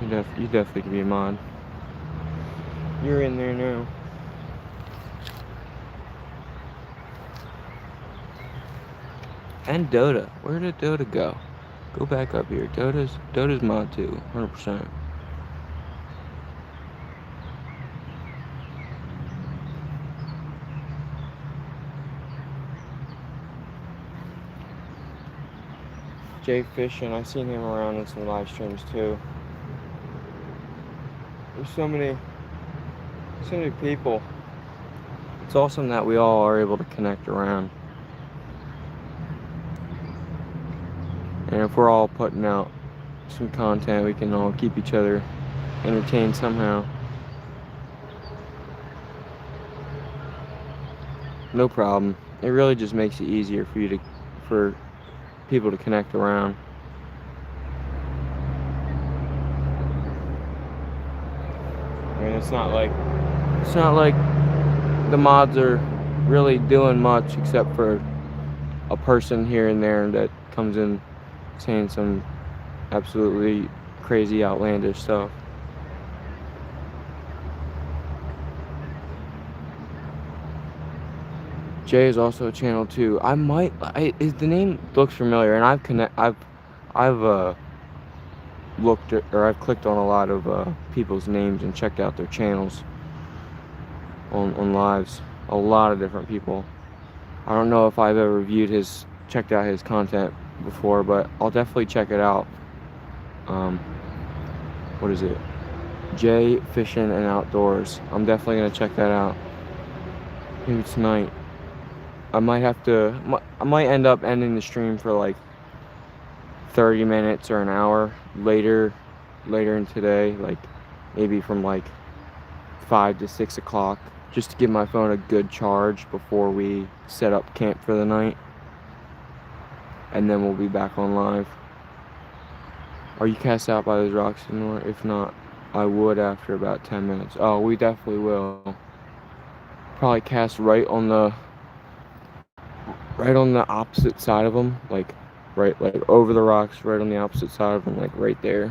You definitely can be a mod. You're in there now. And Dota. Where did Dota go? Go back up here. Dota's mod too, 100%. Jay Fishing, I've seen him around in some live streams too. There's so many people. It's awesome that we all are able to connect around. And if we're all putting out some content, we can all keep each other entertained somehow. No problem. It really just makes it easier for people to connect around. I mean, it's not like the mods are really doing much except for a person here and there that comes in saying some absolutely crazy outlandish stuff. Jay is also a channel too. The name looks familiar, and I've looked at, or I've clicked on a lot of people's names and checked out their channels on lives. A lot of different people. I don't know if I've ever checked out his content before, but I'll definitely check it out what is it? J Fishing and Outdoors. I'm definitely gonna check that out. Maybe tonight. I might end up ending the stream for like 30 minutes or an hour later in today, like maybe from like 5 to 6 o'clock, just to give my phone a good charge before we set up camp for the night, and then we'll be back on live. Are you cast out by those rocks anymore? If not, I would after about 10 minutes. Oh, we definitely will. Probably cast right on the opposite side of them, like over the rocks, right on the opposite side of them, like right there.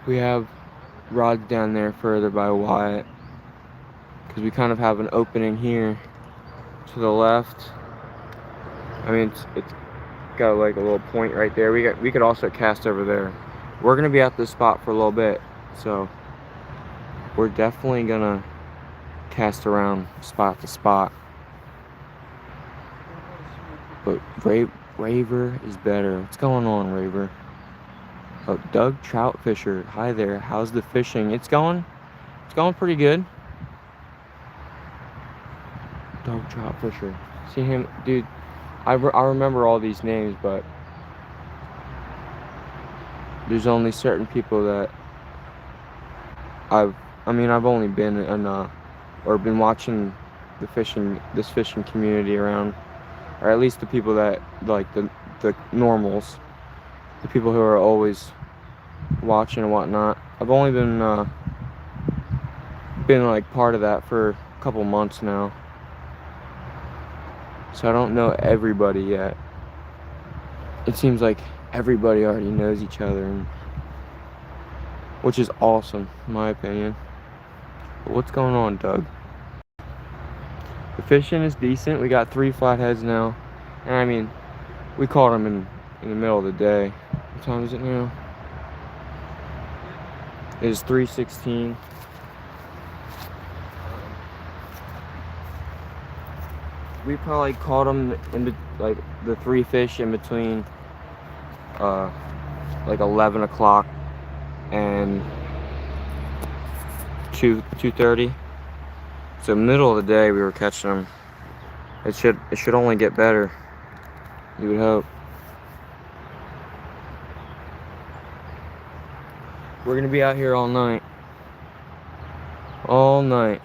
We have rods down there further by Wyatt, because we kind of have an opening here to the left. I mean, it's got like a little point right there. We could also cast over there. We're gonna be at this spot for a little bit, so we're definitely gonna cast around spot to spot. But Raver is better. What's going on, Raver? Oh, Doug Trout Fisher. Hi there. How's the fishing? It's going pretty good. Doug Trout Fisher. See him, dude. I remember all these names, but there's only certain people that I've only been in or been watching this fishing community around, or at least the people that like the normals, the people who are always watching and whatnot. I've only been like part of that for a couple months now, so I don't know everybody yet. It seems like everybody already knows each other, which is awesome in my opinion. But what's going on, Doug? The fishing is decent. We got 3 flatheads now, and I mean, we caught them in the middle of the day. What time is it now? It is 3:16. We probably caught them like the 3 fish in between like 11 o'clock and 2:30. So middle of the day we were catching them. It should only get better, you would hope. We're gonna be out here all night. All night.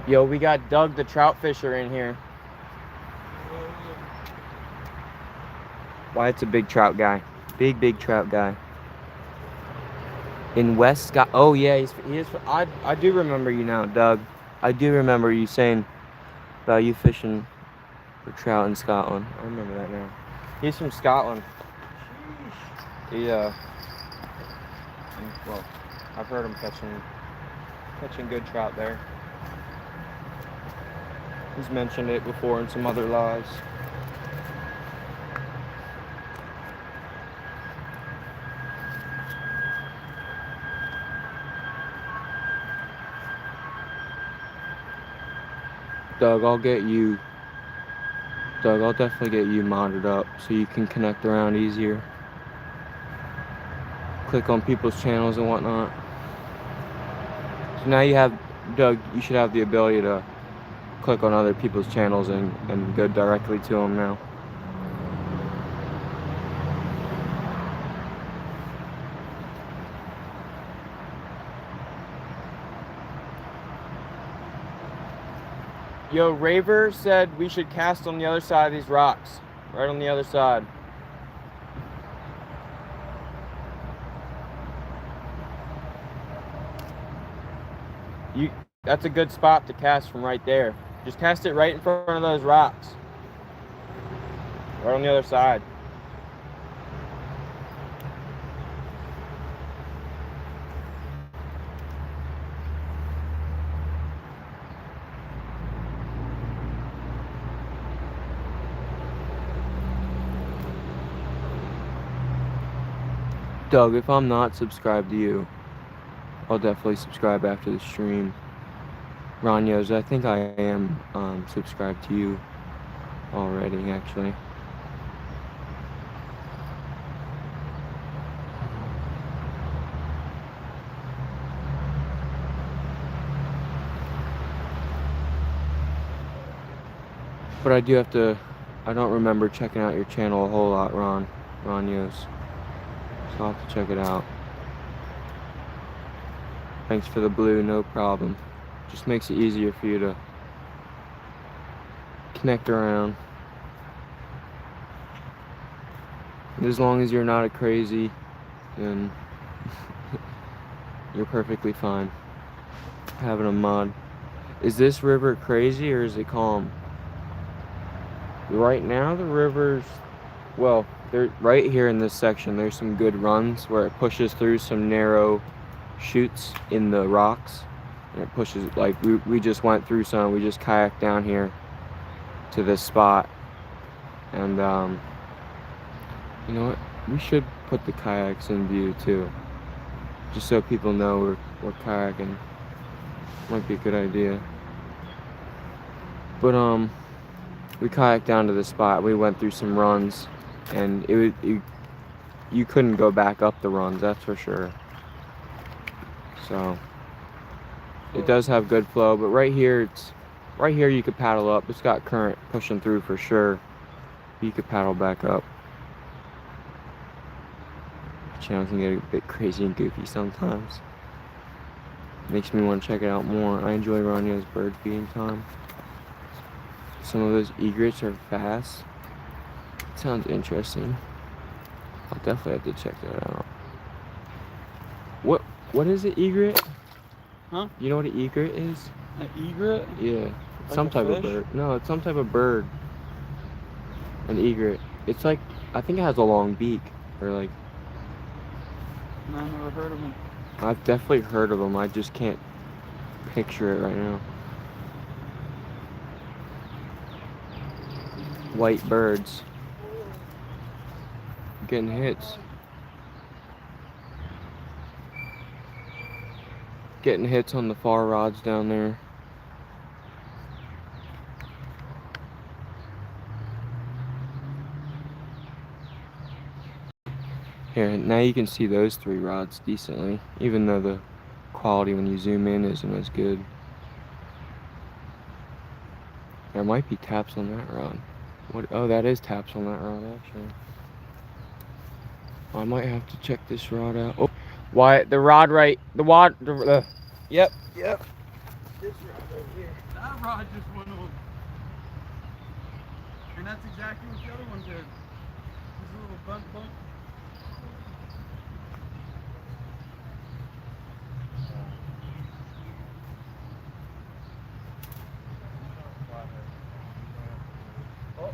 Yo, we got Doug the Trout Fisher in here. Wyatt's a big trout guy. Big trout guy. In West Scott. Oh yeah, he is. I do remember you now, Doug. I do remember you saying about you fishing for trout in Scotland. I remember that now. He's from Scotland. He well, I've heard him catching good trout there. He's mentioned it before in some other lives. Doug, I'll definitely get you modded up so you can connect around easier. Click on people's channels and whatnot. So now you have, Doug, you should have the ability to click on other people's channels and go directly to them now. Yo, Raver said we should cast on the other side of these rocks. Right on the other side. That's a good spot to cast from right there. Just cast it right in front of those rocks. Right on the other side. Doug, if I'm not subscribed to you, I'll definitely subscribe after the stream. Ranyos, I think I am subscribed to you already, actually. But I do have to, I don't remember checking out your channel a whole lot, Ranyos. So I'll have to check it out. Thanks for the blue, no problem. Just makes it easier for you to connect around. And as long as you're not a crazy, then you're perfectly fine having a mod. Is this river crazy or is it calm? Right now the river's, well, there, right here in this section there's some good runs where it pushes through some narrow chutes in the rocks, and it pushes, like we just went through some. We just kayaked down here to this spot, and you know what, we should put the kayaks in view too, just so people know we're kayaking. Might be a good idea. But we kayaked down to the spot. We went through some runs, and you couldn't go back up the runs, that's for sure. So it does have good flow, but right here you could paddle up. It's got current pushing through for sure. You could paddle back up. The channel can get a bit crazy and goofy sometimes. Makes me want to check it out more. I enjoy Ranya's bird feeding time. Some of those egrets are fast. Sounds interesting. I'll definitely have to check that out. What is it, egret? Huh? You know what an egret is? An egret? Yeah. Like Some a type of fish? bird. No, it's some type of bird. An egret. It's like, I think it has a long beak. Or like, No, I've never heard of them. I've definitely heard of them. I just can't picture it right now. White birds. Getting hits. Getting hits on the far rods down there. Here, now you can see those 3 rods decently, even though the quality when you zoom in isn't as good. There might be taps on that rod. What? Oh, that is taps on that rod, actually. I might have to check this rod out. Oh, why the rod right? Yep. This rod over here. That rod just went on. And that's exactly what the other one did. This little bump. Oh.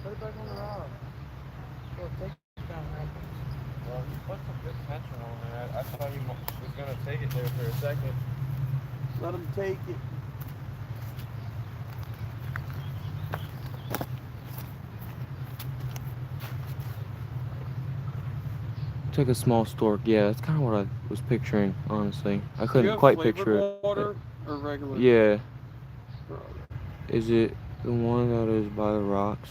Put it back on the rod. Well, take it down there. Well, you put some good tension on there. I thought he was gonna take it there for a second. Let him take it. It's like a small stork. Yeah, that's kind of what I was picturing, honestly. I Do you couldn't have quite flavored picture it. water or regular? Yeah. Bro. Is it the one that is by the rocks?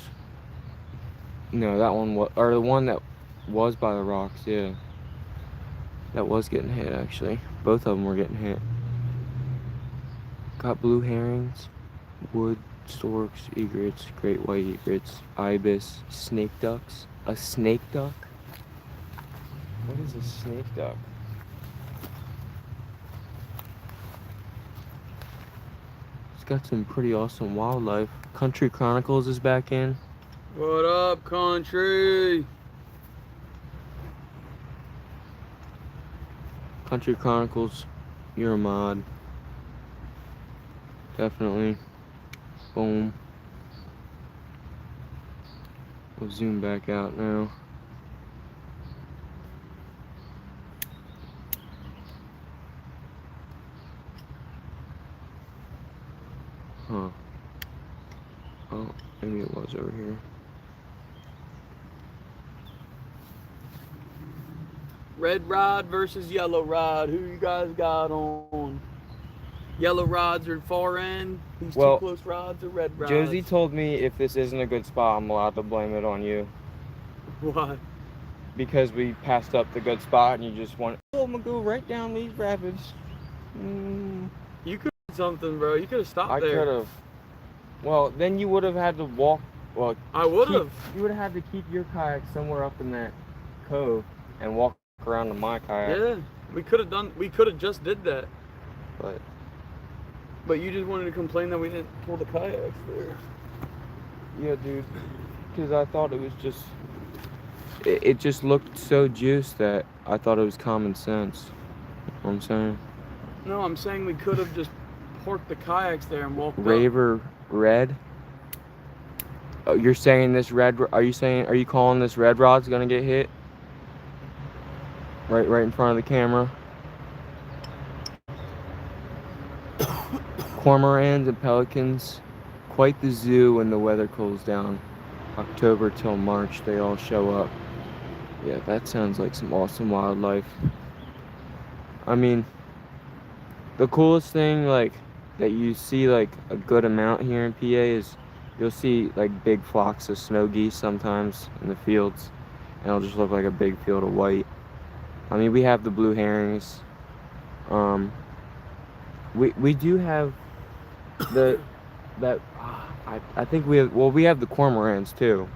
No, that one was, or the one that was by the rocks, yeah. That was getting hit, actually. Both of them were getting hit. Got blue herrings, wood storks, egrets, great white egrets, ibis, snake ducks. A snake duck? What is a snake duck? It's got some pretty awesome wildlife. Country Chronicles is back in. What up, country? Country Chronicles, you're a mod. Definitely. Boom. We'll zoom back out now. Huh. Oh, maybe it was over here. red rod versus yellow rod. Who you guys got on? Yellow rods are far end. These Well, two close rods are red rods. Josie told me if this isn't a good spot, I'm allowed to blame it on you. Why? Because we passed up the good spot and you just went, oh, I'm gonna go right down these rapids. You could have something, bro. You could have stopped I there. could have. Well, then you would have had to walk. Well, I would have. You would have had to keep your kayak somewhere up in that cove and walk around to my kayak. Yeah, we could have done. We could have just did that. But you just wanted to complain that we didn't pull the kayaks there. yeah, dude. Because I thought it was just. It just looked so juiced that I thought it was common sense. You know what I'm saying? No, I'm saying we could have just parked the kayaks there and walked up. Raver red. Oh, you're saying this red? Are you calling this red rod's gonna get hit? Right in front of the camera. Cormorants and pelicans, quite the zoo when the weather cools down. October till March, they all show up. Yeah, that sounds like some awesome wildlife. I mean, the coolest thing, like, that you see, like, a good amount here in PA is you'll see, like, big flocks of snow geese sometimes in the fields, and it'll just look like a big field of white. I mean, we have the blue herrings. We do have I think we have the cormorants too,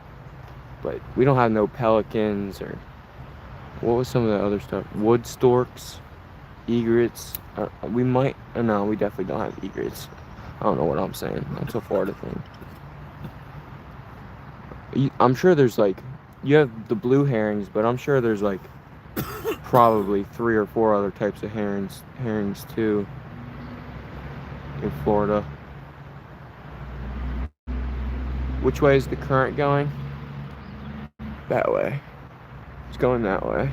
but we don't have no pelicans or what was some of the other stuff? Wood storks, egrets. We might. No, we definitely don't have egrets. I don't know what I'm saying. That's a Florida thing. I'm sure there's like you have the blue herrings, but I'm sure there's like probably 3 or 4 other types of herrings too in Florida. Which way is the current going? That way. It's going that way.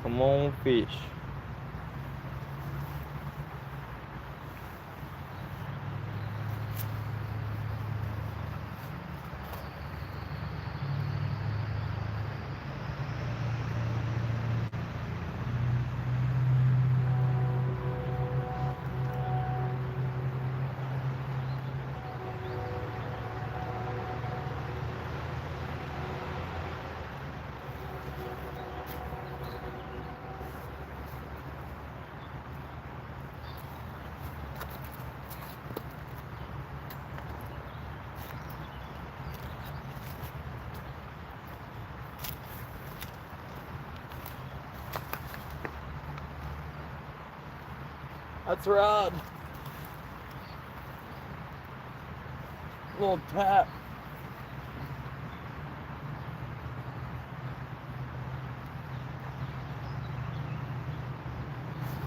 Come on, fish. That's Rod. Little tap.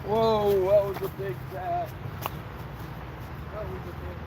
Whoa, that was a big tap. That was a big one.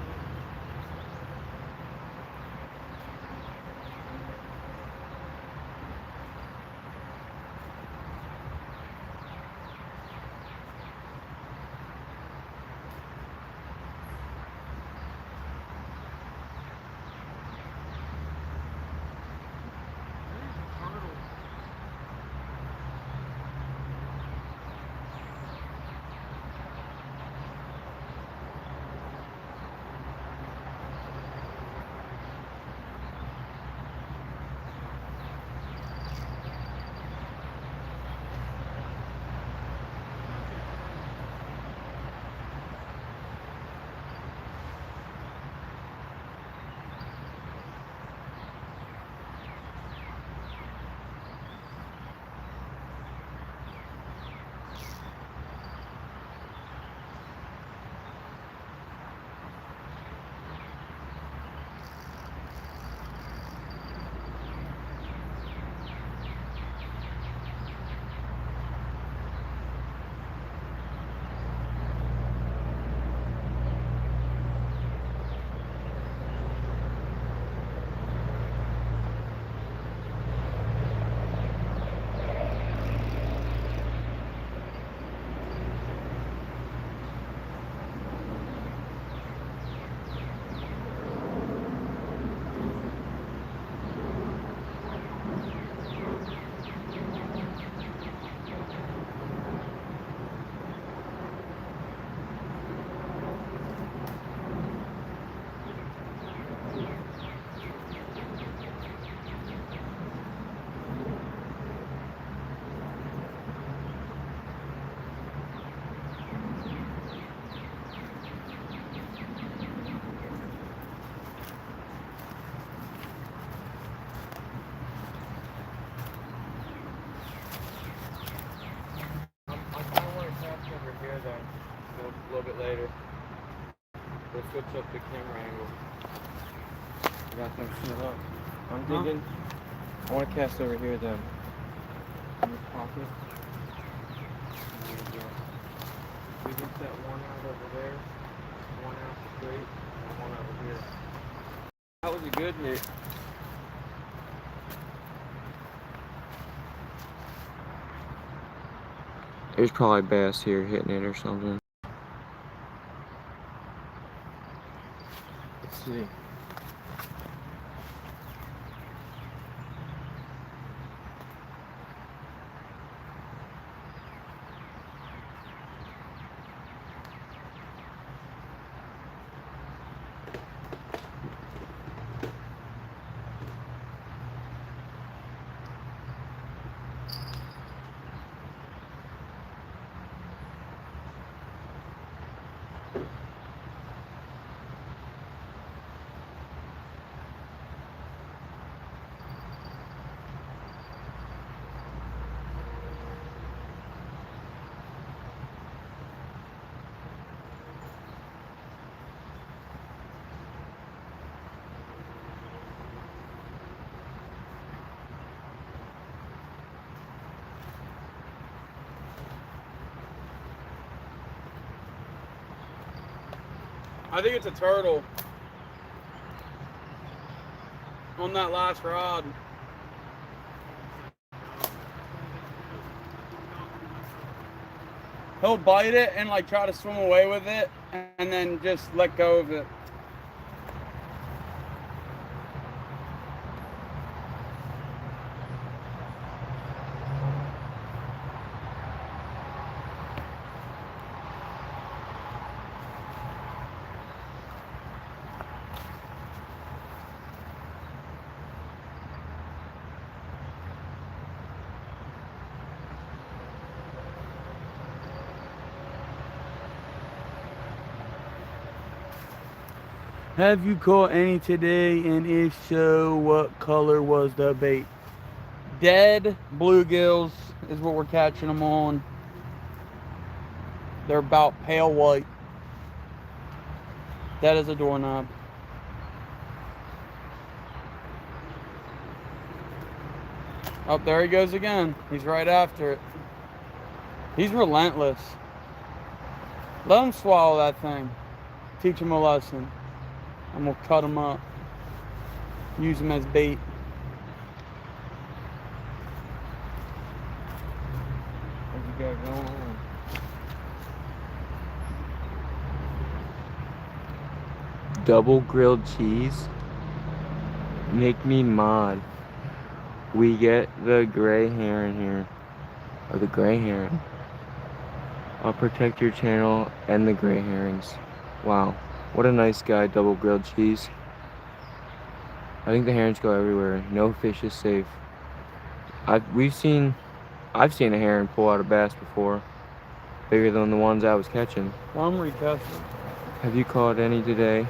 switch up the camera angle. I got them set up. I'm digging. I want to cast over here then. In this pocket. There we go. We can set one out over there, one out straight, and one over here. That was a good hit. There's probably bass here hitting it or something. Let's see. I think it's a turtle on that last rod. He'll bite it and like try to swim away with it and then just let go of it. Have you caught any today? And if so, what color was the bait? Dead bluegills is what we're catching them on. They're about pale white. Dead as a doorknob. Oh, there he goes again. He's right after it. He's relentless. Let him swallow that thing. Teach him a lesson. And we'll cut him up. Use him as bait. What you got going on? Double grilled cheese. Make me mad. We get the gray heron here. Or the gray heron. I'll protect your channel and the gray herons. Wow. What a nice guy, double grilled cheese. I think the herons go everywhere. No fish is safe. I've seen a heron pull out a bass before. Bigger than the ones I was catching. Well, I'm recasting. Have you caught any today?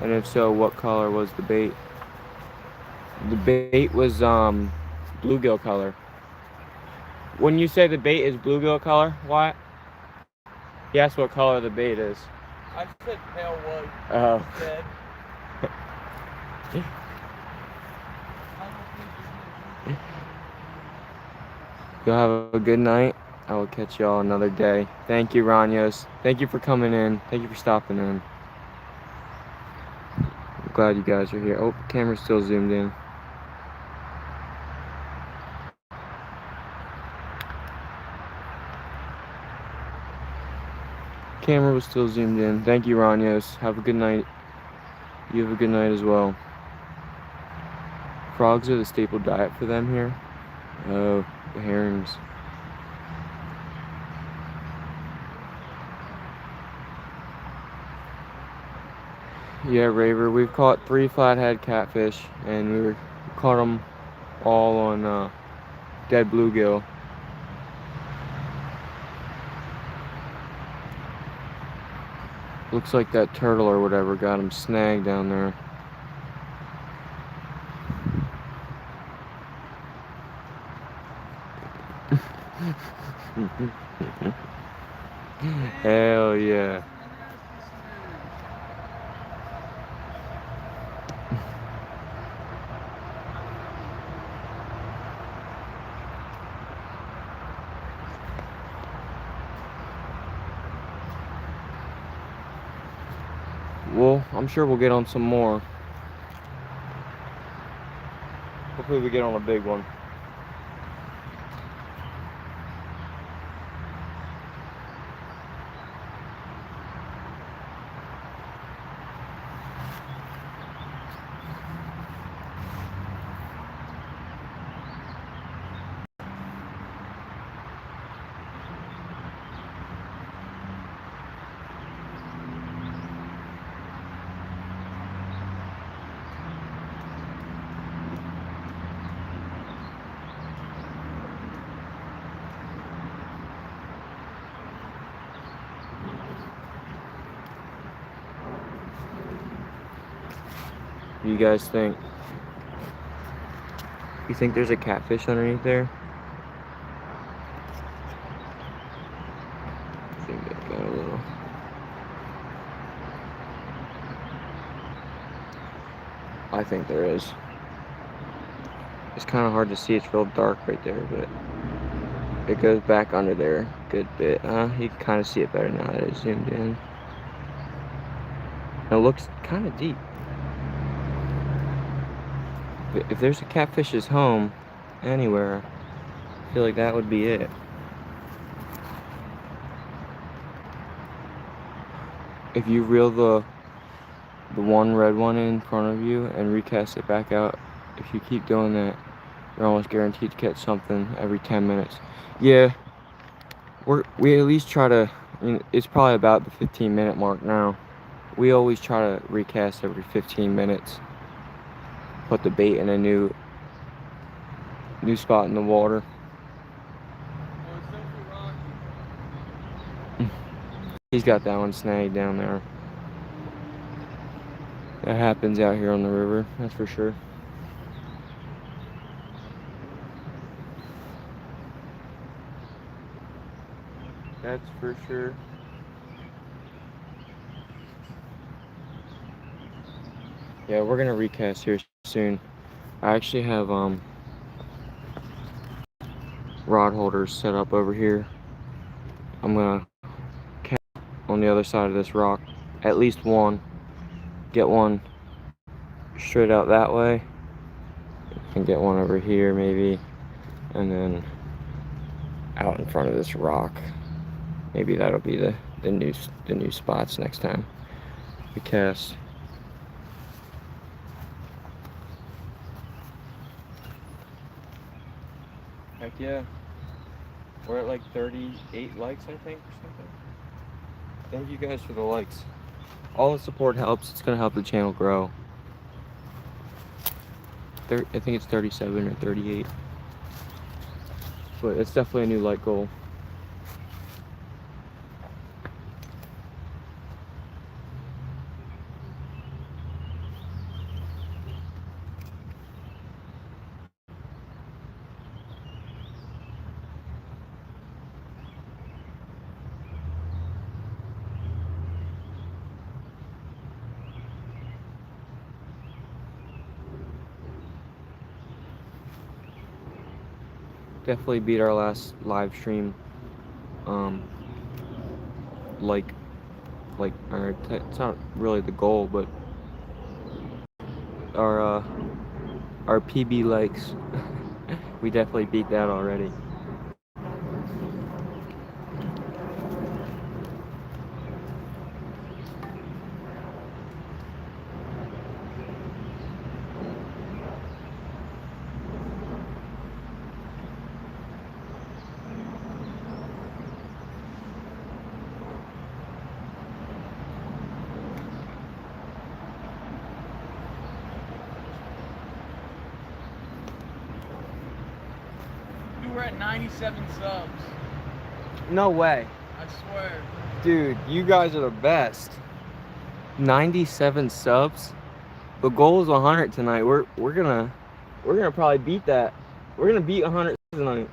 And if so, what color was the bait? The bait was bluegill color. When you say the bait is bluegill color, what? Guess what color the bait is. I said pale white. Oh. Dead. You'll have a good night. I will catch y'all another day. Thank you, Ranios. Thank you for coming in. Thank you for stopping in. I'm glad you guys are here. Oh, camera's still zoomed in. Camera was still zoomed in. Thank you, Ranios. Have a good night. You have a good night as well. Frogs are the staple diet for them here. Oh, the herons. Yeah, Raver, we've caught 3 flathead catfish, and we caught them all on dead bluegill. Looks like that turtle or whatever got him snagged down there. Hell yeah. I'm sure we'll get on some more. Hopefully we get on a big one. What do you guys think? You think there's a catfish underneath there? I think it got a little. I think there is. It's kind of hard to see. It's real dark right there, but it goes back under there a good bit. You can kind of see it better now that it's zoomed in. It looks kind of deep. If there's a catfish's home anywhere, I feel like that would be it. If you reel the one red one in front of you and recast it back out, if you keep doing that, you're almost guaranteed to catch something every 10 minutes. Yeah, we at least try to, I mean, it's probably about the 15-minute mark now. We always try to recast every 15 minutes. Put the bait in a new spot in the water. He's got that one snagged down there. That happens out here on the river, that's for sure. That's for sure. Yeah, we're gonna recast here soon. I actually have rod holders set up over here. I'm gonna cast on the other side of this rock, at least one. Get one straight out that way, and get one over here maybe, and then out in front of this rock. Maybe that'll be the new spots next time we cast. Heck yeah. We're at like 38 likes, I think, or something. Thank you guys for the likes. All the support helps. It's gonna help the channel grow. I think it's 37 or 38. But it's definitely a new like goal. Definitely beat our last live stream. It's not really the goal, but our PB likes. We definitely beat that already. We're at 97 subs. No way. I swear. Dude, you guys are the best. 97 subs. The goal is 100 tonight. We're gonna probably beat that. We're gonna beat 100 tonight.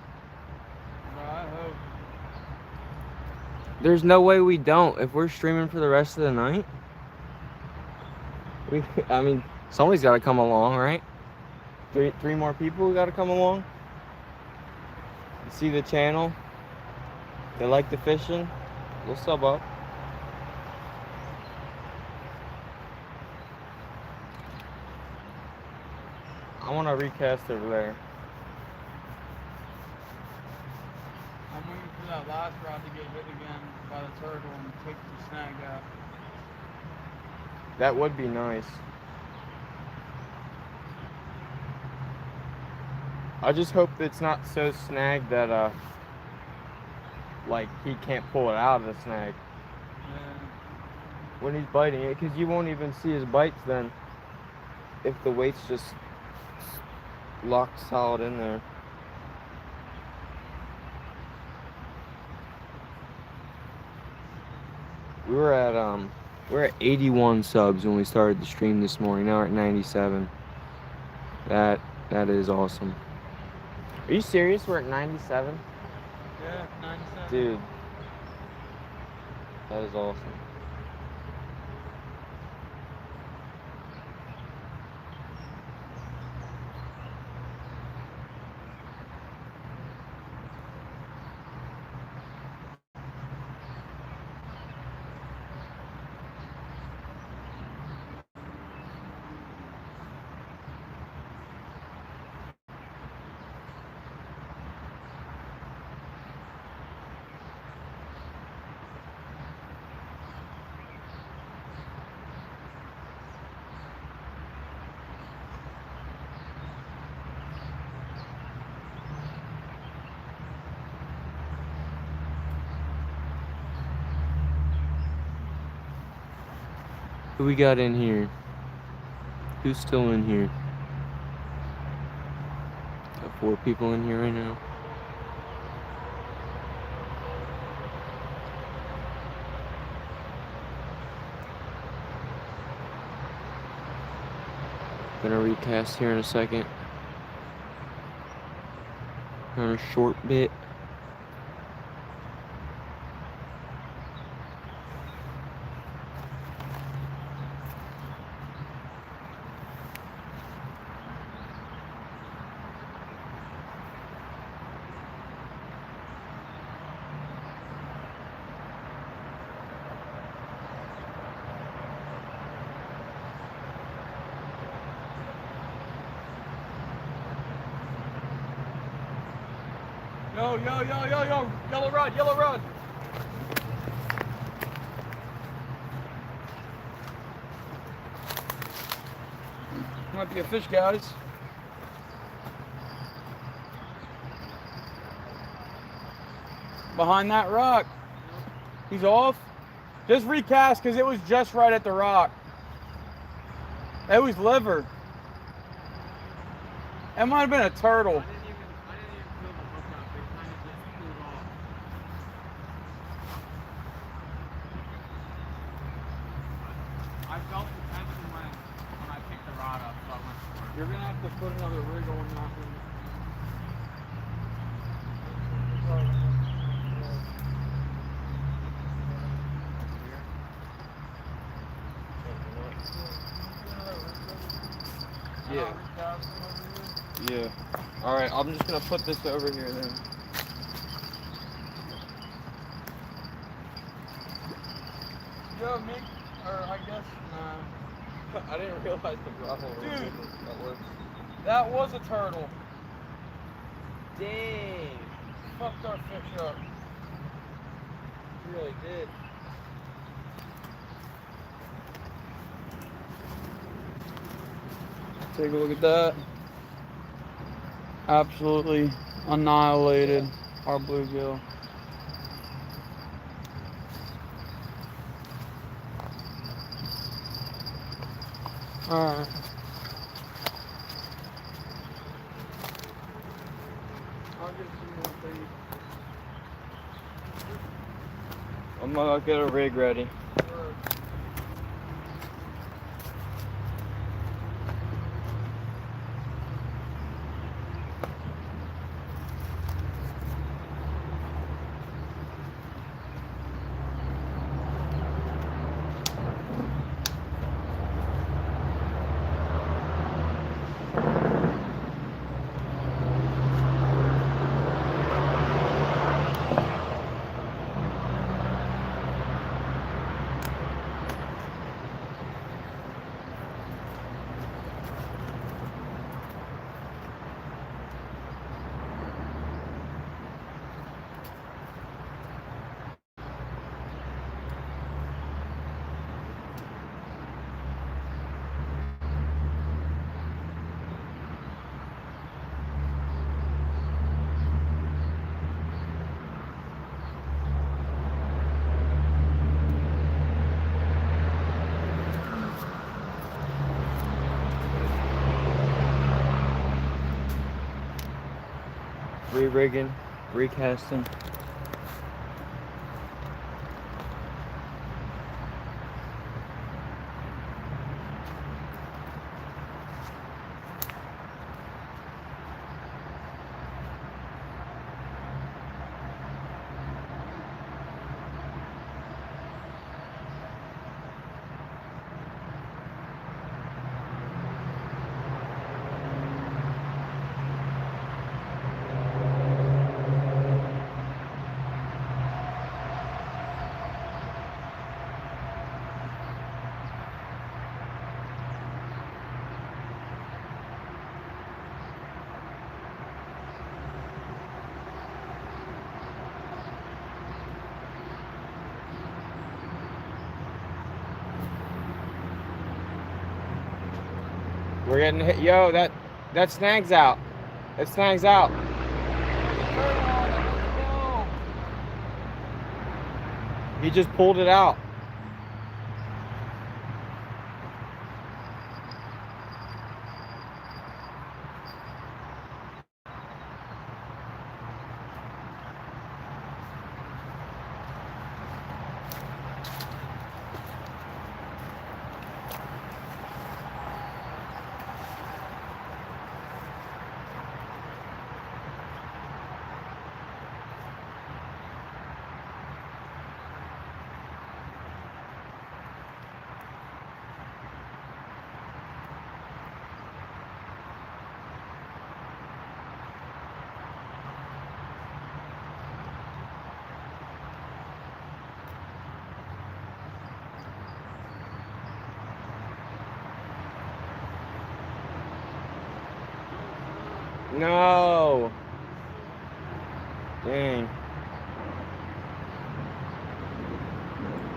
I hope. There's no way we don't if we're streaming for the rest of the night. I mean, somebody's got to come along, right? Three more people got to come along. You see the channel? They like the fishing. We'll sub up. I want to recast over there. I'm waiting for that last rod to get hit again by the turtle and take the snag out. That would be nice. I just hope it's not so snagged that like he can't pull it out of the snag Yeah. when he's biting it, because you won't even see his bites then if the weight's just locked solid in there. We're at 81 subs when we started the stream this morning. Now we're at 97. That is awesome. Are you serious? We're at 97? Yeah, 97. Dude, that is awesome. Who we got in here? Who's still in here? Got 4 people in here right now. Gonna recast here in a second. On a short bit. Yo, yellow rod. Might be a fish, guys. Behind that rock. He's off. Just recast because it was just right at the rock. That was liver. That might have been a turtle. I felt the tension when I picked the rod up, so I went for it. You're gonna have to put another rig on that one. Yeah. Yeah. Alright, I'm just gonna put this over here then. Yo, Mick, or I guess, nah. I didn't realize the grapple. Dude. That works. That was a turtle. Dang. Fucked our fish up. You really did. Take a look at that. Absolutely annihilated our bluegill. Alright. I'll get some more things. I'm gonna get a rig ready. re-rigging, recasting. We're getting hit. Yo, that snag's out. That snag's out. He just pulled it out. No. Dang.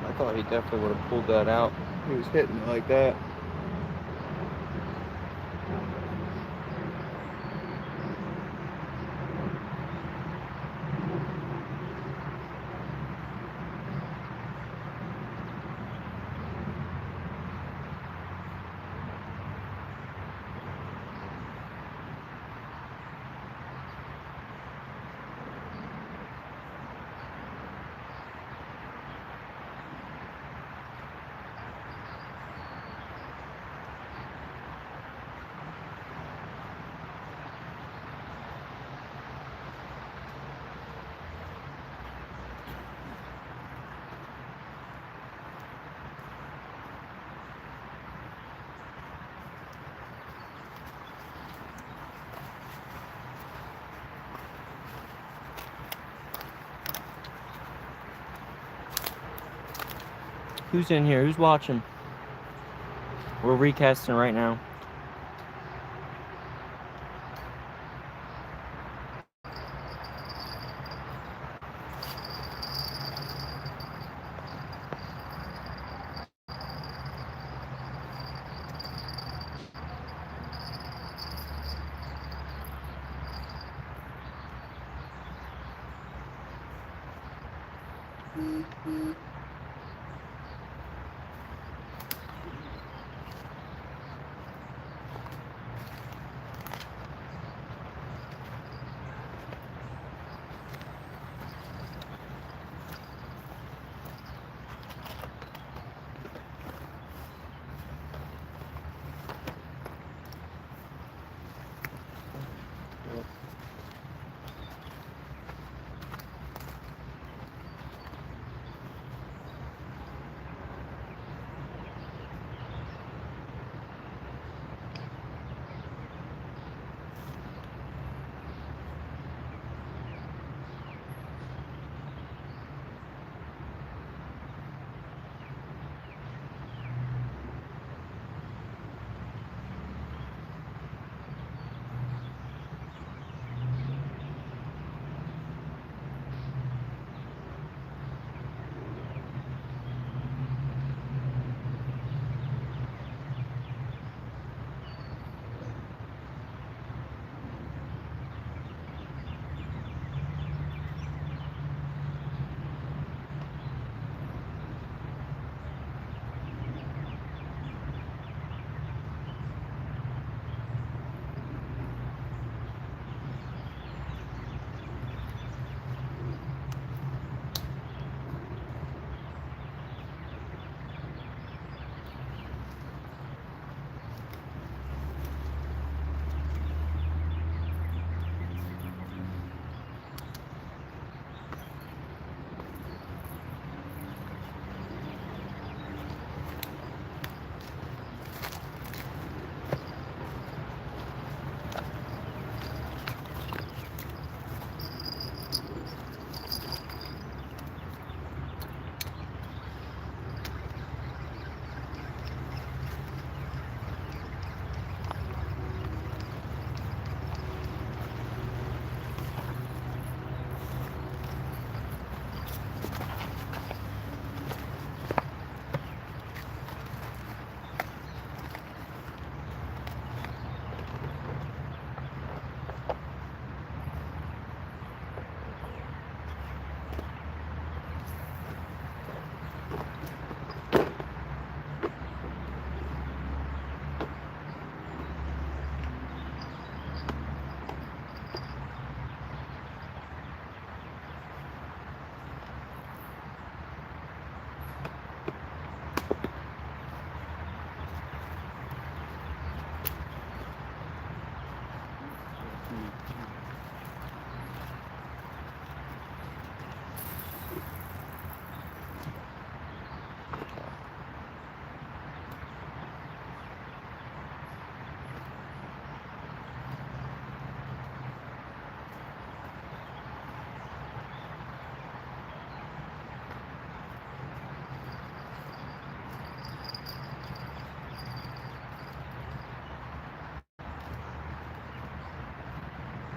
I thought he definitely would have pulled that out. He was hitting it like that. Who's in here? Who's watching? We're recasting right now.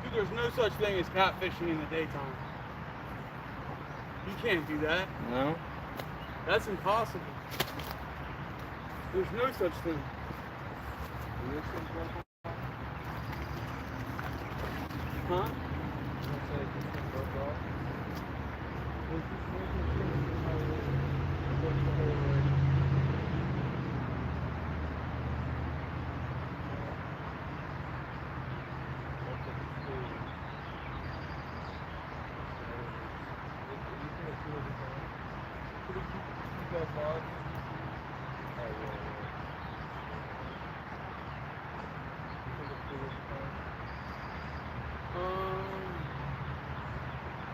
Dude, there's no such thing as catfishing in the daytime. You can't do that. No? That's impossible. There's no such thing. Huh?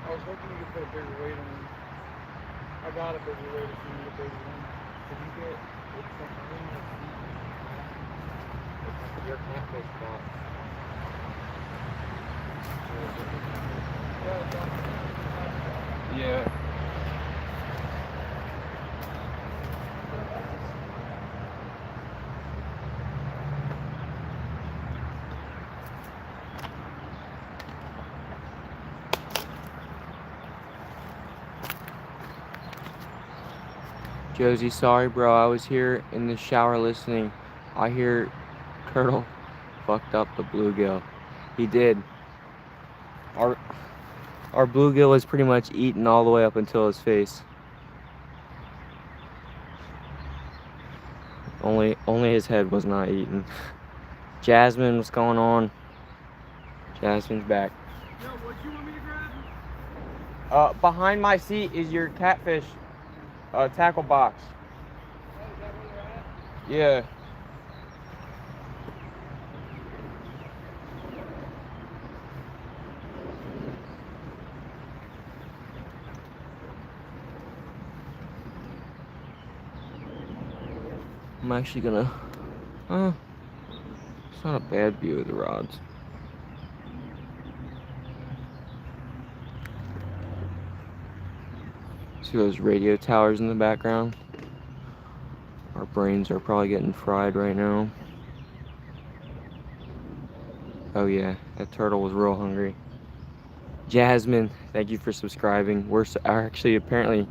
I was hoping you could put a bigger weight on it. I got a bigger weight if you need a bigger one. Did you get it's your catfish box? Yeah. Josie, sorry bro, I was here in the shower listening. I hear Turtle fucked up the bluegill. He did. Our bluegill was pretty much eaten all the way up until his face. Only his head was not eaten. Jasmine, what's going on? Jasmine's back. Yo, what you want me to grab? Behind my seat is your catfish tackle box. Oh, is that where you're at? Yeah. I'm actually gonna, it's not a bad view of the rods. See those radio towers in the background? Our brains are probably getting fried right now. Oh yeah, that turtle was real hungry. Jasmine, thank you for subscribing. We're actually apparently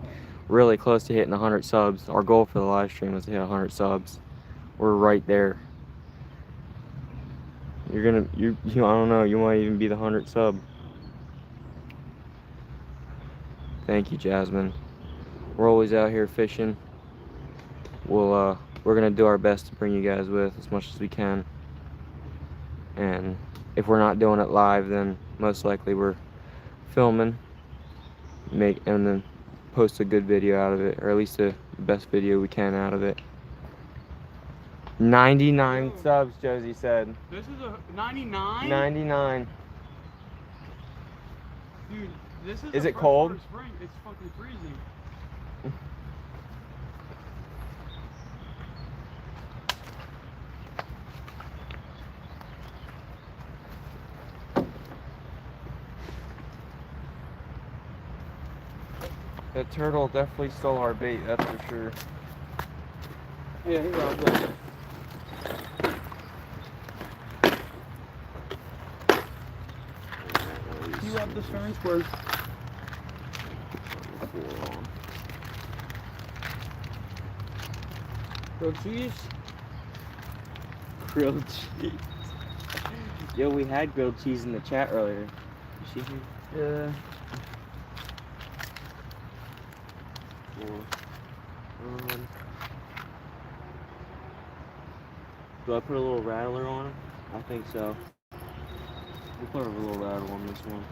really close to hitting 100 subs. Our goal for the live stream was to hit 100 subs. We're right there. You're gonna, I don't know, you might even be the 100 sub. Thank you, Jasmine. We're always out here fishing. We're gonna do our best to bring you guys with as much as we can. And if we're not doing it live, then most likely we're filming, and then post a good video out of it, or at least the best video we can out of it. 99 subs, Josie said. This is a 99? 99. Dude, this is Is a it cold? freshwater spring. It's fucking freezing. That turtle definitely stole our bait, that's for sure. Yeah, he robbed us. You robbed the stern square. Grilled cheese? Grilled cheese. Yo, we had grilled cheese in the chat earlier. You see here? Yeah. Do I put a little rattler on it? I think so. We'll put a little rattle on this one.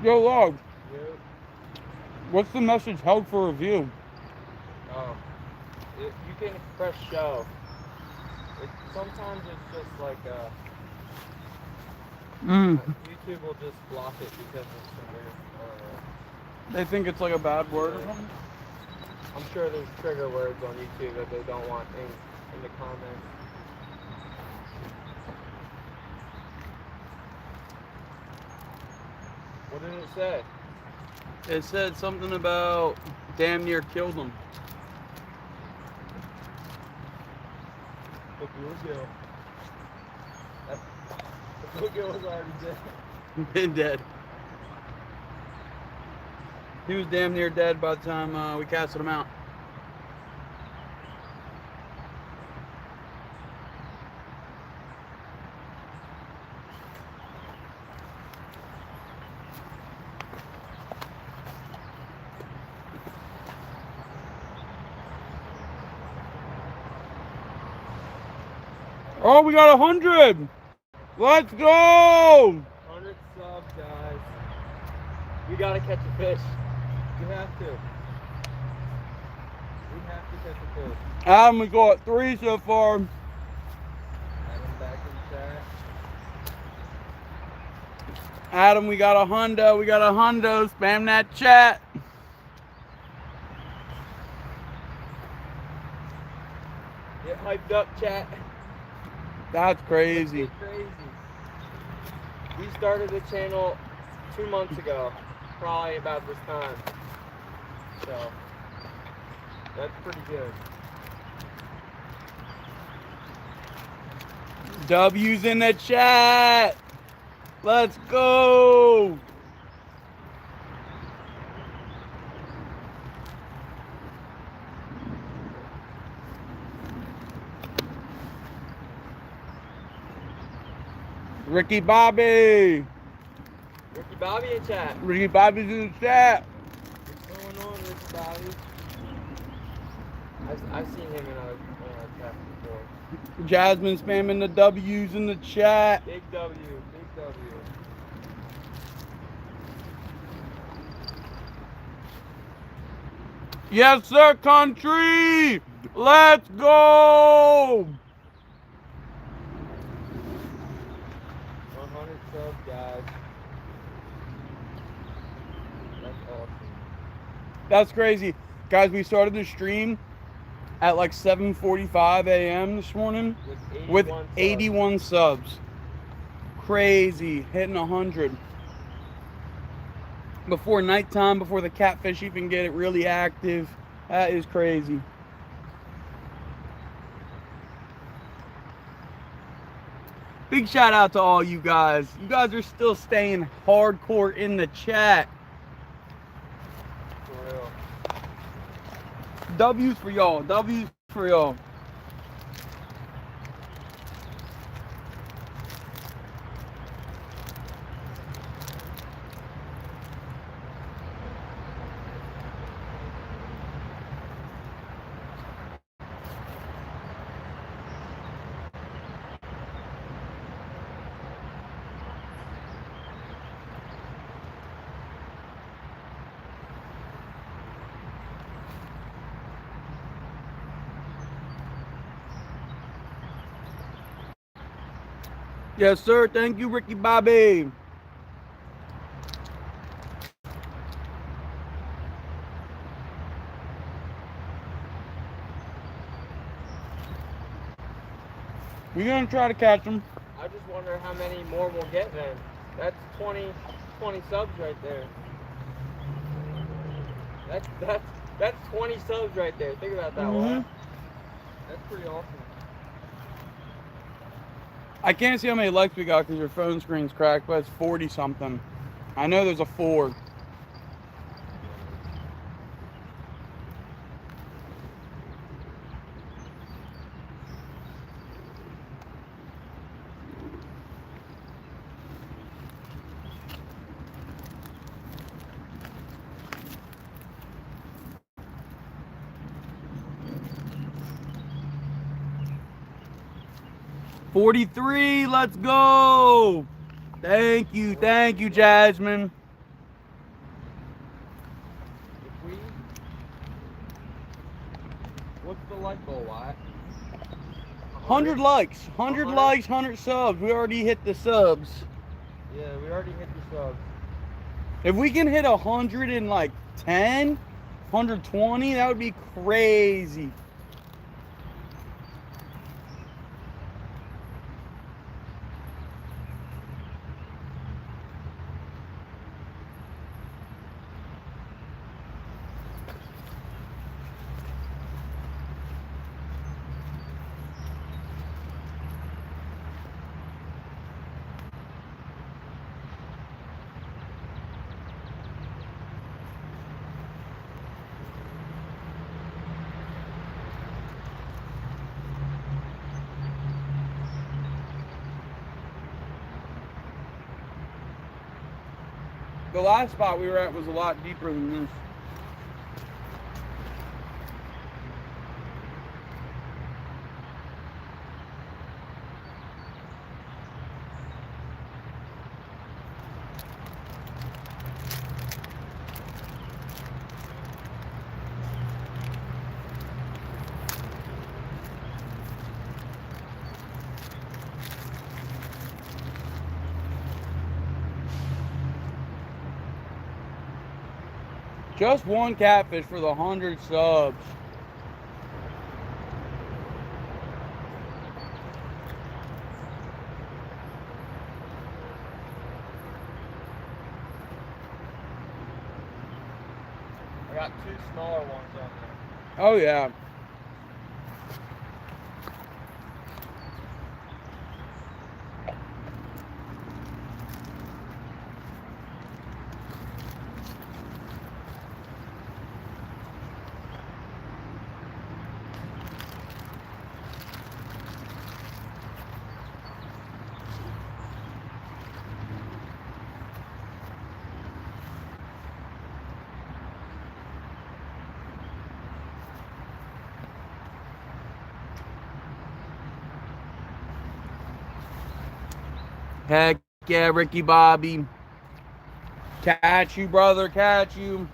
Yo, Log, Yep. what's the message held for review? Oh, you can press show. Sometimes it's just like YouTube will just block it because of some weird. They think it's like a bad word or something? I'm sure there's trigger words on YouTube that they don't want in the comments. What did it say? It said something about damn near killed him. The bluegill. The bluegill was already dead. Been dead. He was damn near dead by the time we casted him out. Oh, we got 100! Let's go! 100 subs, guys. We gotta catch a fish. We have to. We have to catch a fish. Adam, we got 3 so far. Adam back in chat. Adam, we got a hundo. We got a hundo. Spam that chat. Get hyped up, chat. That's crazy. It's crazy. We started the channel 2 months ago, probably about this time. So that's pretty good. W's in the chat. Let's go. Ricky Bobby. Ricky Bobby in chat. Ricky Bobby's in the chat. What's going on, Ricky Bobby? I've seen him in our chat before. Jasmine spamming the W's in the chat. Big W, big W. Yes, sir, country. Let's go. 100 subs, guys. That's awesome. That's crazy. Guys, we started the stream at like 7:45 a.m. this morning with 81 subs. Crazy. Hitting 100. Before nighttime, before the catfish even get it really active. That is crazy. Big shout out to all you guys. You guys are still staying hardcore in the chat. For real. W's for y'all. W's for y'all. Yes, sir. Thank you, Ricky Bobby. We're going to try to catch them. I just wonder how many more we'll get then. That's 20 subs right there. That's 20 subs right there. Think about that one. That's pretty awesome. I can't see how many likes we got because your phone screen's cracked, but it's 40 something. I know there's a 4. $43, let's go. Thank you, Jasmine. What's the like goal, Wyatt? 100 likes, 100 100? likes, 100 subs. We already hit the subs. Yeah, we already hit the subs. If we can hit 110, 120, that would be crazy. The last spot we were at was a lot deeper than this. Just one catfish for the 100 subs. I got 2 smaller ones on there. Oh yeah. Heck yeah, Ricky Bobby. Catch you, brother, catch you.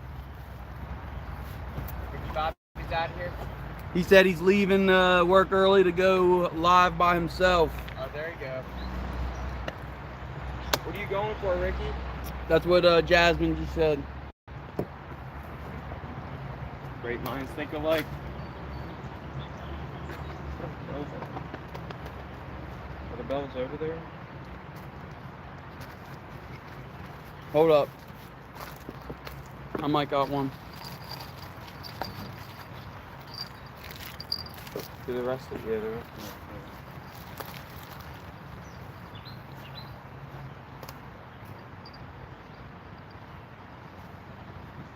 Ricky Bobby's out here. He said he's leaving work early to go live by himself. Oh, there you go. What are you going for, Ricky? That's what Jasmine just said. Great minds think alike. Are the bells over there? Hold up. I might got one. Do the rest of the other.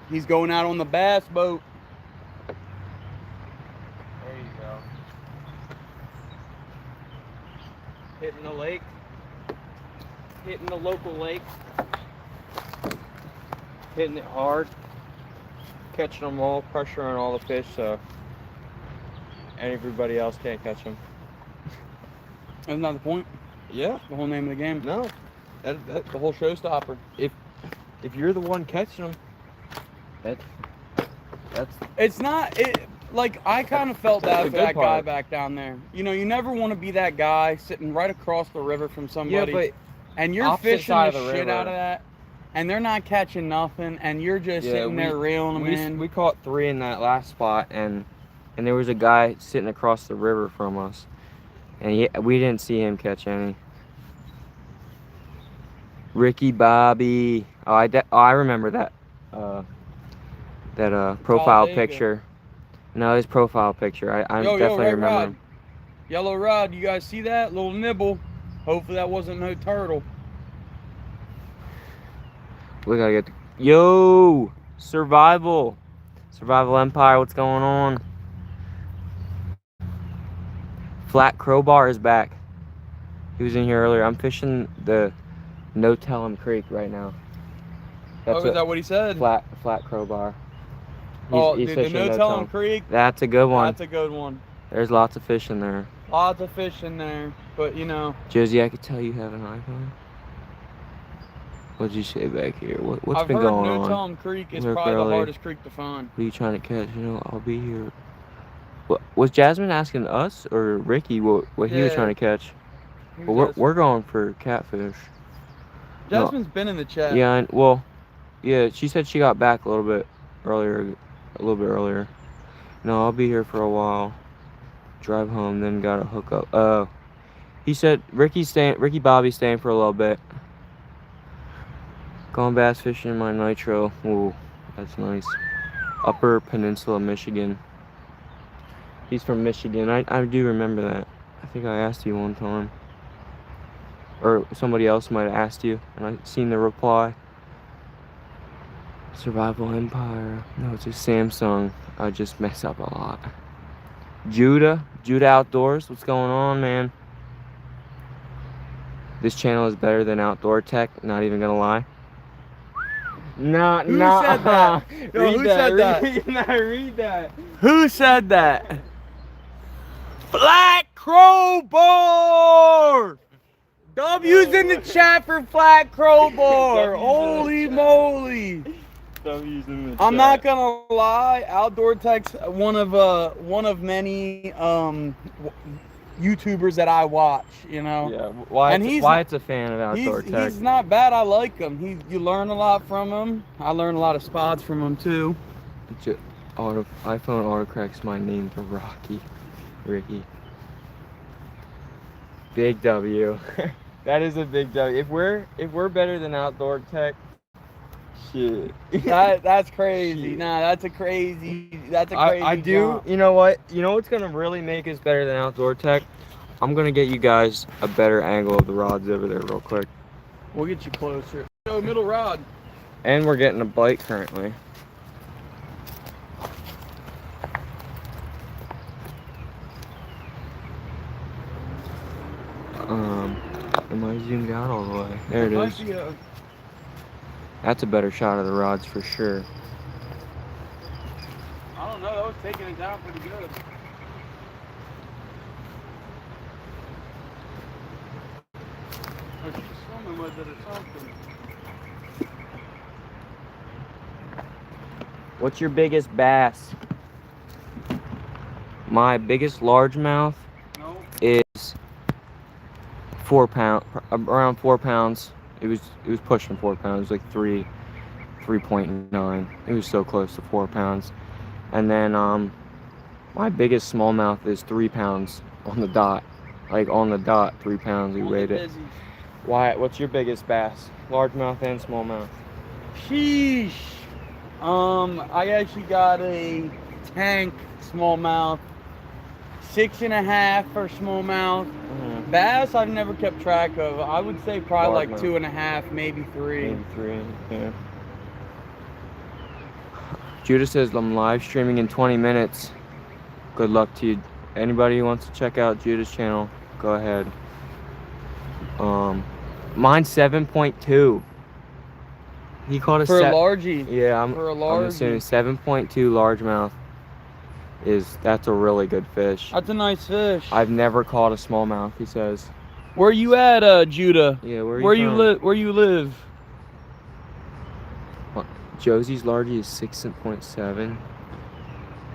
He's going out on the bass boat. There you go. Hitting the lake. Hitting the local lake. Hitting it hard. Catching them all, pressuring all the fish so everybody else can't catch them. Isn't that the point? Yeah. The whole name of the game. No. That's the whole showstopper. If you're the one catching them, that's It's not like I kind of felt That's bad the for good that guy part. back down there. You know, you never want to be that guy sitting right across the river from somebody, yeah, but and you're opposite fishing side the of the shit river. out of that, and they're not catching nothing, and you're just sitting there reeling them in. We caught 3 in that last spot, and there was a guy sitting across the river from us, and we didn't see him catch any. Ricky Bobby. Oh, I remember that. Profile Talladega. picture. No, his profile picture. I definitely Red remember Rod. him. Yellow Rod, you guys see that? Little nibble. Hopefully that wasn't no turtle. We gotta get yo survival empire. What's going on? Flat Crowbar is back. He was in here earlier. I'm fishing the No Tell 'Em Creek right now. Is that what he said? Flat Crowbar. He's the fishing No Tell 'Em Creek. That's a good one. That's a good one. There's lots of fish in there. Lots of fish in there, but you know. Josie, I could tell you have an iPhone. What'd you say back here? What's I've been heard going No on? Tell 'Em Creek is Look probably early. the hardest creek to find. What are you trying to catch? You know, I'll be here. Was Jasmine asking us or Ricky what he was Yeah. trying to catch? He Well, was we're asking. going for catfish. No. Jasmine's been in the chat. Yeah, well, yeah, she said she got back a little bit earlier. No, I'll be here for a while. Drive home, then gotta hook up. He said Ricky Bobby's staying for a little bit. Going bass fishing in my nitro. Ooh, that's nice. Upper Peninsula, Michigan. He's from Michigan. I do remember that. I think I asked you one time. Or somebody else might have asked you, and I seen the reply. Survival Empire. No, it's a Samsung. I just mess up a lot. Judah Outdoors. What's going on, man? This channel is better than Outdoor Tech. Not even gonna lie. No, Who said that? No, who said that? Read that. Who said that? Flat crowbar! W's in the chat for flat crowbar. Holy moly! I'm not gonna lie, Outdoor Tech's one of many YouTubers that I watch, you know. Yeah, Wyatt's a fan of Outdoor Tech. He's not bad. I like him. You learn a lot from him. I learn a lot of spots from him too. iPhone autocorrects my name to Ricky. Big W. That is a big W. If we're better than Outdoor Tech, shit. That's crazy. Shit. Nah, that's a crazy. I do. jump. You know what? You know what's gonna really make us better than Outdoor Tech? I'm gonna get you guys a better angle of the rods over there real quick. We'll get you closer. Go middle rod. And we're getting a bite currently. Am I zoomed out all the way? There it is. That's a better shot of the rods for sure. I don't know. That was taking it down pretty good. Or she's swimming with it or something. What's your biggest bass? My biggest largemouth No. is 4 pound, around 4 pounds. It was pushing 4 pounds, like 3.9. It was so close to 4 pounds. And then my biggest smallmouth is 3 pounds on the dot. Like on the dot, 3 pounds. We weighed it. Wyatt, what's your biggest bass? Largemouth and smallmouth. Sheesh. I actually got a tank smallmouth, 6.5 for smallmouth. Mm-hmm. Bass I've never kept track of. I would say probably like Largemouth. 2.5, maybe 3. Maybe 3, yeah. Judah says I'm live streaming in 20 minutes. Good luck to you. Anybody who wants to check out Judah's channel, go ahead. Mine's 7.2. He called it For a largie. Yeah, I'm For a assuming largie. 7.2 largemouth that's a really good fish. That's a nice fish. I've never caught a smallmouth, he says. Where you at, Judah? Yeah, where you live? Where you live? Josie's largie is 6.7.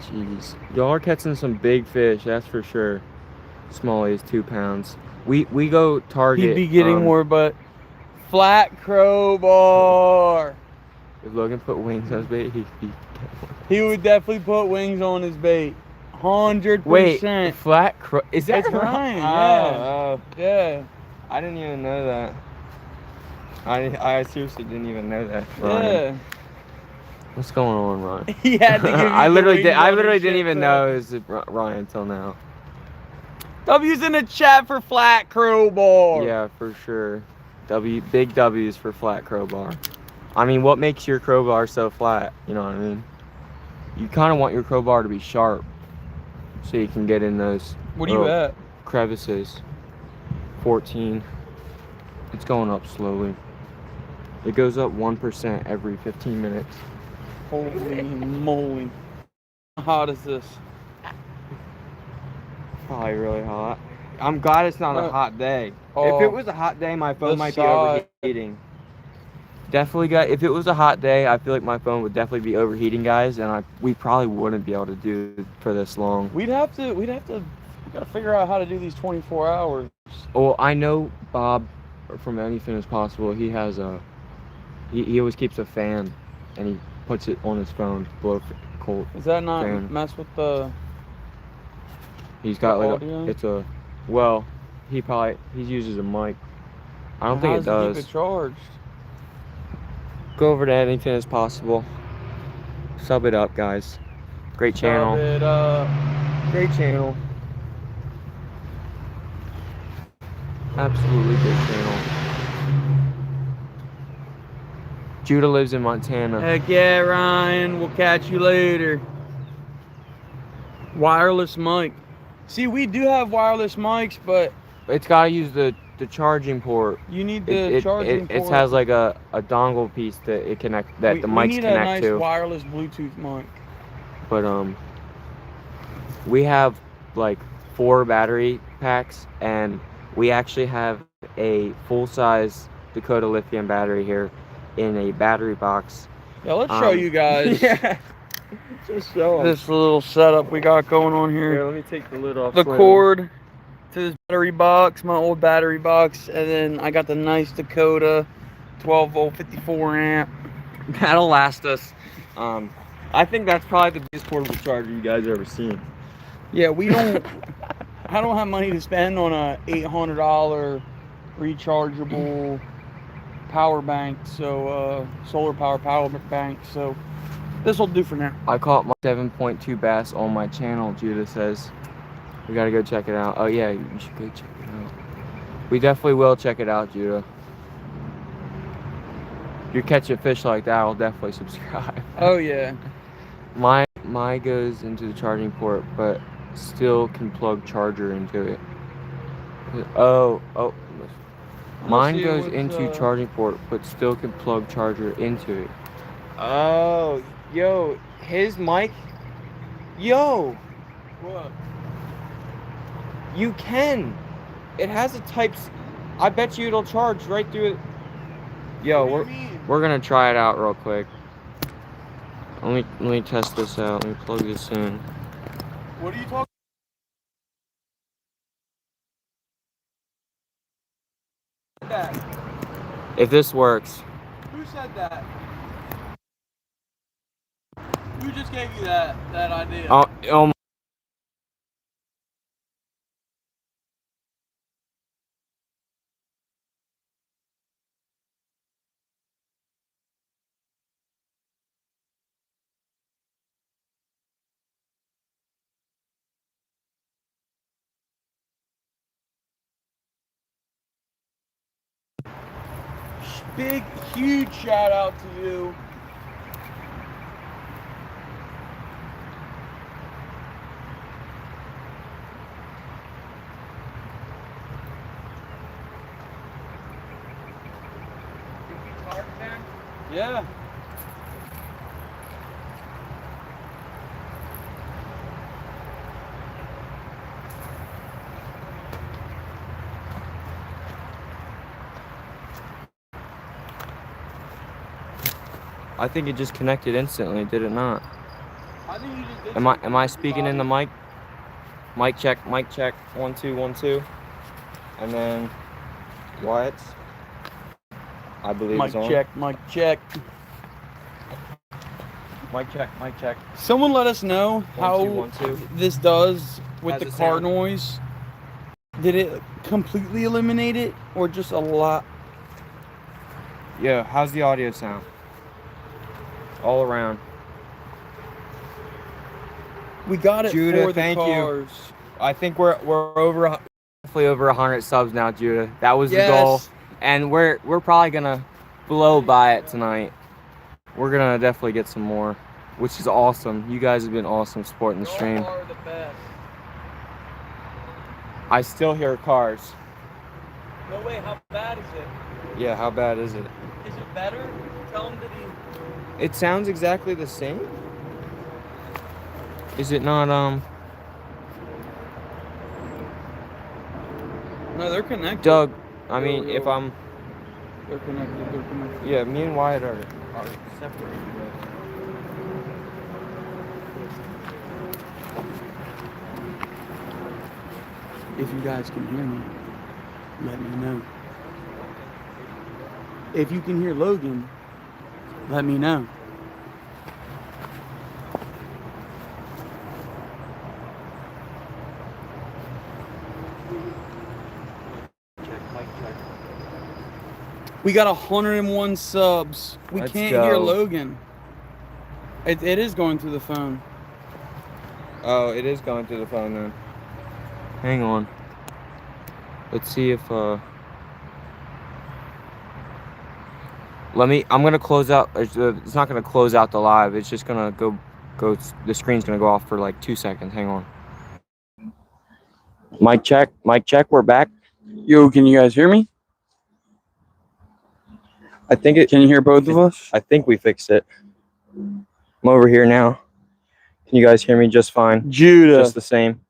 Jeez, y'all are catching some big fish, that's for sure. Smallie is 2 pounds. We go target. He'd be getting more, but flat crowbar. If Logan put wings on his bait, He would definitely put wings on his bait. 100%. Wait, flat is that It's Ryan, Oh, yeah. I didn't even know that. I seriously didn't even know that. Yeah. Ryan. What's going on, Ryan? He had to give you I the literally wings on his didn't shit, even so. know it was Ryan until now. W's in the chat for flat crowbar. Yeah, for sure. Big W's for flat crowbar. I mean, what makes your crowbar so flat? You know what I mean? You kind of want your crowbar to be sharp, so you can get in those. What are you at? Crevices. 14. It's going up slowly. It goes up 1% every 15 minutes. Holy moly. How hot is this? Probably really hot. I'm glad it's not a hot day. If Oh, it was a hot day, my phone the might side. be overheating. definitely got. If it was a hot day, I feel like my phone would definitely be overheating, guys, and we probably wouldn't be able to do it for this long. We gotta figure out how to do these 24 hours. Well, I know Bob from Anything Is Possible. He has he always keeps a fan, and he puts it on his phone to blow cold. Is that not fan. mess with the? He's got the like audio? he uses a mic. I don't How think it does does. Keep it charged? Go over to Anything Is Possible. Sub it up, guys. Great channel. Sub it up. Great channel. Absolutely great channel. Judah lives in Montana. Heck yeah, Ryan. We'll catch you later. Wireless mic. See, we do have wireless mics, but It's gotta use the charging port. you need the charging port. It has like a dongle piece that the mics we need connect a nice to. wireless Bluetooth mic. But we have like 4 battery packs, and we actually have a full-size Dakota lithium battery here in a battery box. Yeah, let's show you guys. Yeah. Just show 'em. This little setup we got going on Here, here. let me take the lid off. The slowly. cord to this battery box, my old battery box, and then I got the nice Dakota 12 volt 54 amp. That'll last us. I think that's probably the biggest portable charger you guys ever seen. Yeah, we don't. I don't have money to spend on a $800 rechargeable power bank, so solar power bank. So this will do for now. I caught my 7.2 bass on my channel, Judah says. We gotta go check it out. Oh yeah, you should go check it out. We definitely will check it out, Judah. If you catch a fish like that, I'll definitely subscribe. Oh yeah. My goes into the charging port, but still can plug charger into it. Oh. Mine goes into charging port, but still can plug charger into it. Oh, yo, his mic. Yo, What? you can. It has a Type-C. I bet you it'll charge right through it. Yo, What do you mean? we're gonna try it out real quick. Let me test this out. Let me plug this in. What are you talking? That? If this works. Who said that? Who just gave you that idea? Oh. Big, huge shout out to you. Yeah. I think it just connected instantly, did it not? I think you just did. Am I speaking in the mic? Mic check. 1 2 1 2. And then what? I believe Mic it's on. check, mic check. Mic check. Someone let us know 1 how 2 1 2. this does with How's the it car sound? noise. Did it completely eliminate it or just a lot? Yeah, how's the audio sound? All around. We got it Judah, for the thank you. cars. I think we're over definitely over 100 subs now, Judah. That was the Yes. goal, and we're probably gonna blow by it tonight. We're gonna definitely get some more, which is awesome. You guys have been awesome supporting the stream. Y'all are the best. I still hear cars. No way, how bad is it? Yeah, how bad is it? Is it better? Tell him that he... It sounds exactly the same. Is it not No, they're connected. Doug? I mean, if I'm They're connected. They're connected. Yeah, me and Wyatt are separated. If you guys can hear me, let me know. If you can hear Logan, let me know. We got 101 subs. We Let's can't hear go. Logan. It is going through the phone. Oh, it is going through the phone then. Hang on. Let's see if I'm gonna close out. It's not gonna close out the live. It's just gonna go. The screen's gonna go off for like 2 seconds. Hang on. Mic check. Mic check. We're back. Yo, can you guys hear me? I think it. Can you hear both of us? I think we fixed it. I'm over here now. Can you guys hear me just fine? Judah, Just the same.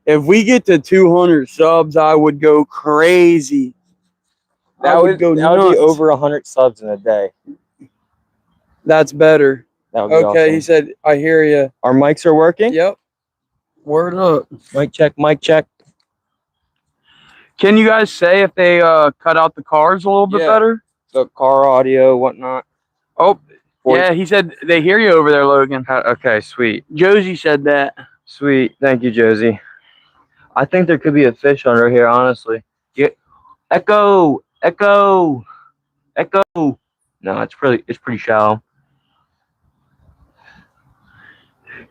if we get to 200 subs, I would go crazy. That would be over 100 subs in a day. That's better. That would be Okay, awesome. he said, I hear you. Our mics are working? Yep. Word up. Mic check, mic check. Can you guys say if they cut out the cars a little bit better? The car audio, whatnot. Oh, yeah, he said they hear you over there, Logan. Okay, sweet. Josie said that. Sweet. Thank you, Josie. I think there could be a fish under here, honestly. Echo! Echo! Echo! No, it's pretty shallow.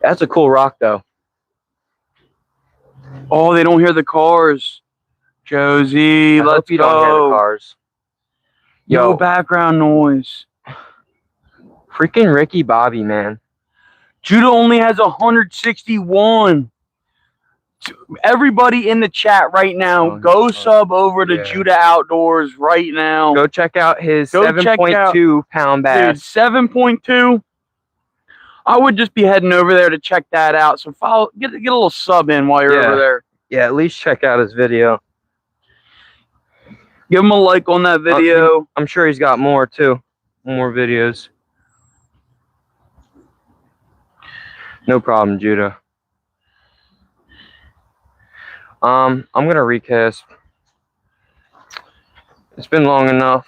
That's a cool rock, though. Oh, they don't hear the cars. Josie, I let's hope you go. don't hear the cars. No background noise. Freaking Ricky Bobby, man. Judah only has 161. Everybody in the chat right now, go sub over to Judah Outdoors right now. Go check out his 7.2 pound bass. Dude, 7.2. I would just be heading over there to check that out. So follow, get a little sub in while you're over there. Yeah, at least check out his video. Give him a like on that video. I'm sure he's got more too. More videos. No problem, Judah. I'm gonna recast. It's been long enough.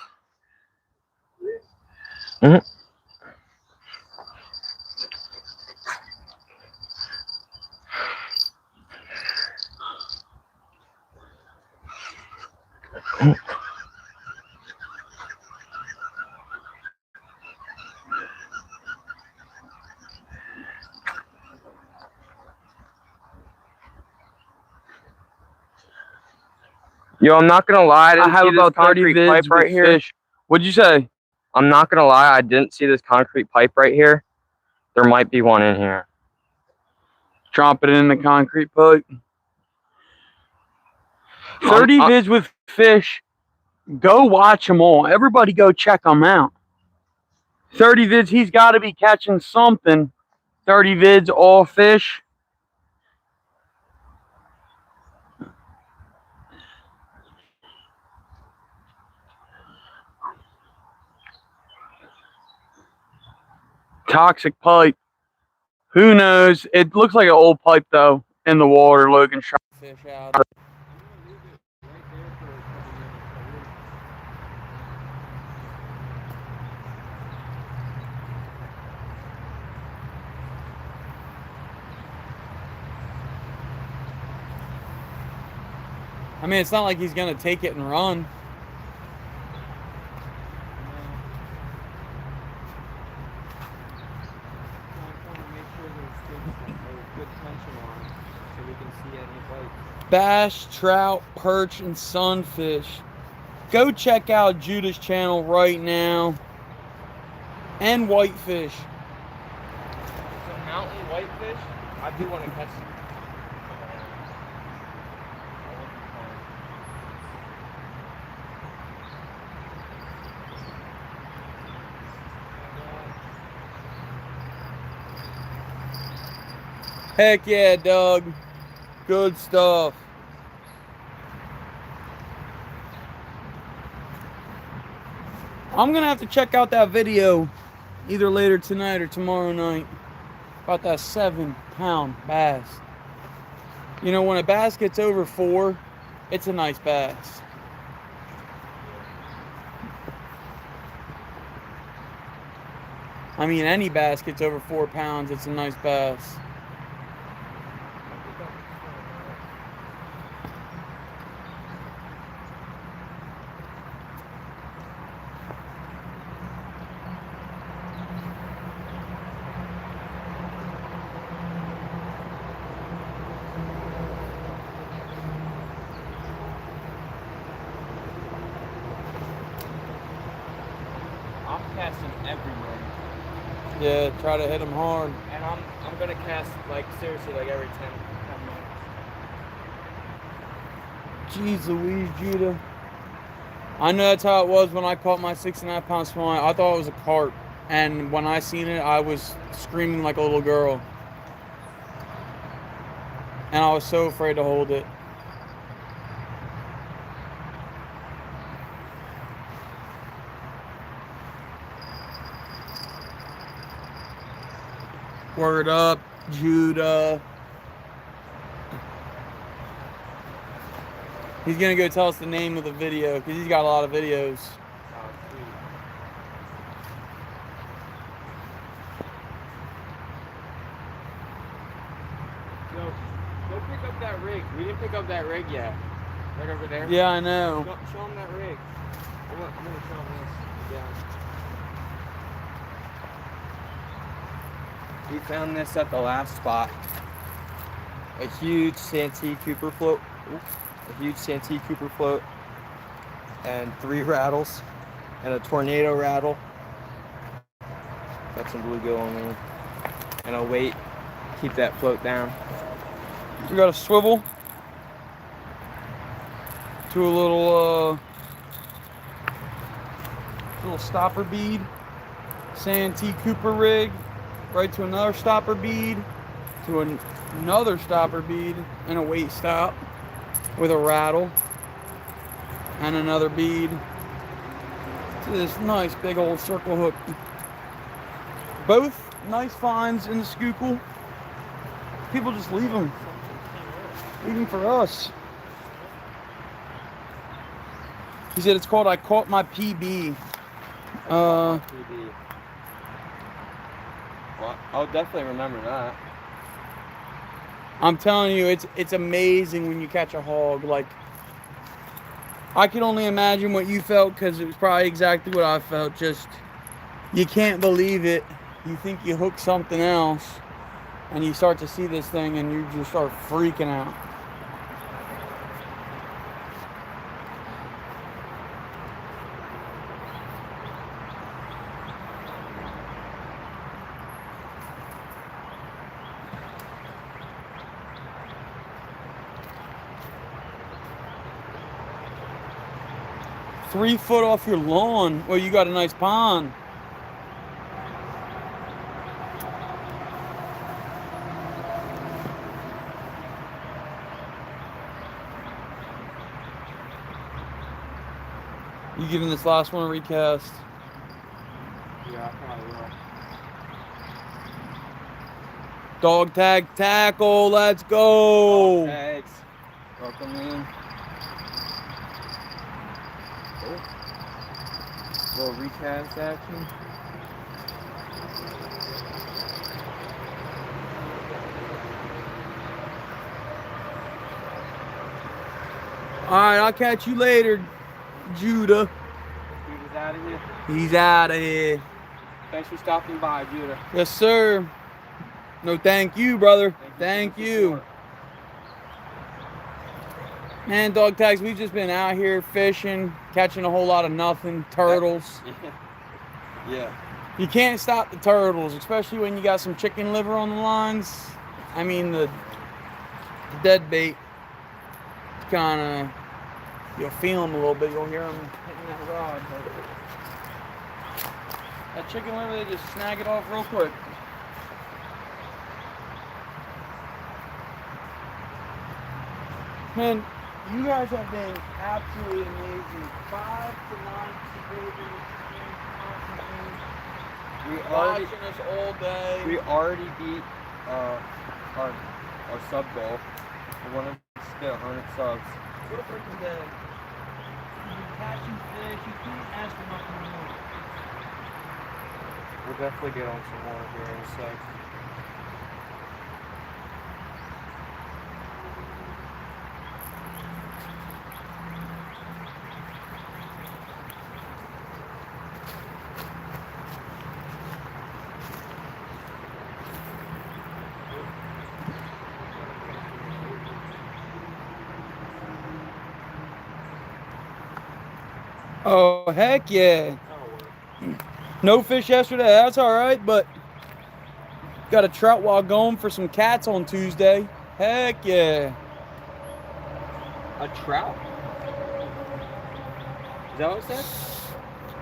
Yo, I'm not gonna lie. I have about 30 pipe right here. Fish. What'd you say? I'm not gonna lie. I didn't see this concrete pipe right here. There might be one in here. Drop it in the concrete pipe. 30 vids with fish. Go watch them all. Everybody go check them out. 30 vids. He's got to be catching something. 30 vids, all fish. Toxic pipe. Who knows? It looks like an old pipe, though, in the water. Logan shot fish out. I mean, it's not like he's going to take it and run. Bass, trout, perch, and sunfish. Go check out Judah's channel right now. And whitefish. Some mountain whitefish? I do want to catch them. Heck yeah, Doug. Good stuff. I'm gonna have to check out that video either later tonight or tomorrow night about that 7-pound bass. You know, when a bass gets over 4, it's a nice bass. I mean, any bass gets over 4 pounds, it's a nice bass. I'm casting everywhere. Yeah, try to hit them hard. And I'm gonna cast like seriously like every 10 minutes. Jeez Louise, Judah. I know that's how it was when I caught my 6.5-pound smallmouth. I thought it was a carp. And when I seen it, I was screaming like a little girl. And I was so afraid to hold it. Word up, Judah. He's gonna go tell us the name of the video because he's got a lot of videos. Yo, go pick up that rig. We didn't pick up that rig yet. Right over there. Yeah, I know. Show him that rig. I'm gonna show him this. Yeah. We found this at the last spot. A huge Santee Cooper float. A huge Santee Cooper float. And 3 rattles. And a tornado rattle. Got some bluegill on there. And a weight. Keep that float down. We got a swivel to a little stopper bead. Santee Cooper rig. Right to another stopper bead, to another stopper bead, and a weight stop with a rattle, and another bead to this nice big old circle hook. Both nice finds in the Schuylkill. People just leave them for us. He said it's called I Caught My PB. Well, I'll definitely remember that. I'm telling you, it's amazing when you catch a hog. Like, I can only imagine what you felt because it was probably exactly what I felt. Just, you can't believe it. You think you hooked something else, and you start to see this thing, and you just start freaking out. $3 foot off your lawn. Well, you got a nice pond. You giving this last one a recast? Yeah, I probably will. Dog tag tackle. Let's go. Dog tags. Welcome in. Little recast action. Alright, I'll catch you later, Judah. Judah's out of here. He's out of here. Thanks for stopping by, Judah. Yes, sir. No, thank you, brother. Thank for the you. support. Man, dog tags, we've just been out here fishing, catching a whole lot of nothing. Turtles. Yeah. You can't stop the turtles, especially when you got some chicken liver on the lines. I mean, the dead bait, kind of, you'll feel them a little bit. You'll hear them hitting that rod. But that chicken liver, they just snag it off real quick. Man, you guys have been absolutely amazing. 5 to 9 people in the stream. We already watching us all day. we already beat our sub goal. We wanted to get 100 subs. What a freaking day. You're catching fish. You can't ask for nothing more. We'll definitely get on some more here in a sec. Oh, heck yeah. No fish yesterday. That's all right, but got a trout while going for some cats on Tuesday. Heck yeah. A trout? Is that what it said?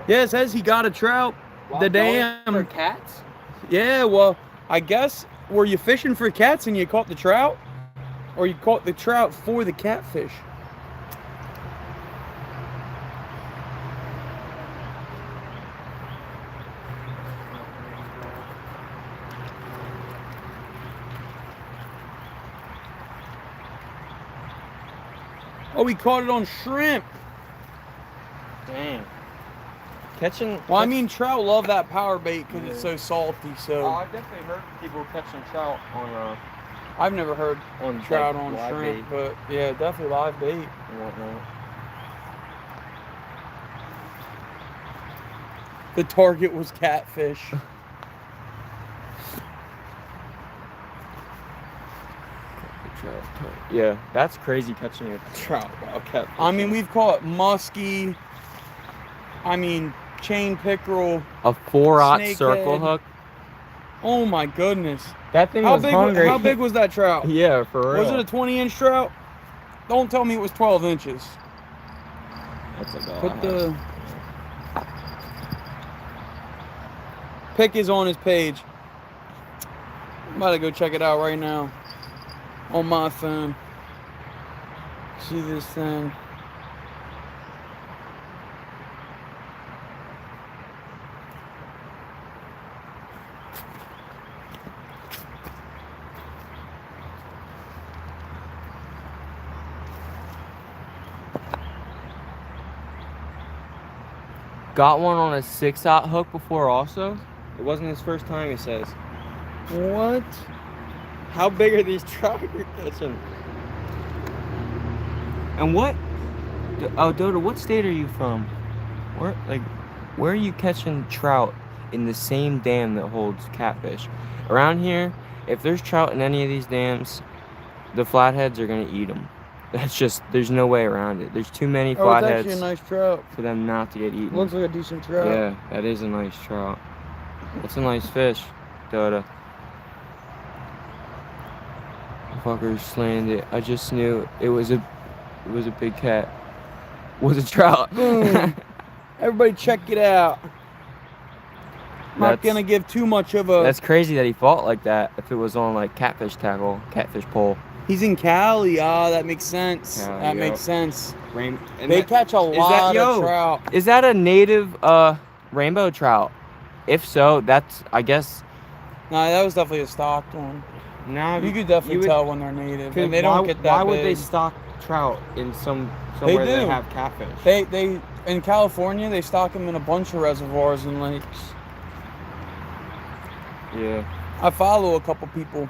Yeah, it says he got a trout. The dam. For cats? Yeah, well, I guess, were you fishing for cats and you caught the trout? Or you caught the trout for the catfish? Oh, we caught it on shrimp. Dang. Catching. Well, I mean, trout love that power bait because it's so salty. So I've definitely heard people catching trout on I've never heard trout on live shrimp, bait but yeah, definitely live bait. and whatnot. The target was catfish. Yeah, that's crazy catching a trout while catfish. I mean, we've caught musky. I mean, chain pickerel. A 4/0 circle snakehead. hook. Oh my goodness! That thing How was big? hungry. How big was that trout? Yeah, for real. Was it a 20-inch trout? Don't tell me it was 12 inches. That's about Put the pic is on his page. I'm about to go check it out right now on my phone. See this thing. Got one on a 6/0 hook before also. It wasn't his first time, he says. What? How big are these trout you're catching? And what? Oh, Doda, what state are you from? Where are you catching trout in the same dam that holds catfish? Around here, if there's trout in any of these dams, the flatheads are gonna eat them. That's just, there's no way around it. There's too many Oh, it's flatheads actually a nice trout. for them not to get eaten. Looks like a decent trout. Yeah, that is a nice trout. That's a nice fish, Doda. Fucker slammed it. I just knew it was a big cat. It was a trout. Boom. Everybody check it out. I'm not That's- gonna give too much of a. That's crazy that he fought like that. If it was on like catfish tackle, catfish pole. He's in Cali. Ah, that makes sense. Cali, That yo. makes sense. And They catch a lot of trout. Is that a native rainbow trout? If so, that's, I guess. Nah, that was definitely a stocked one. Now You could definitely tell when they're native, and they don't get that Why would they big. stock trout in somewhere do. they have catfish? They in California they stock them in a bunch of reservoirs and lakes. Yeah. I follow a couple people.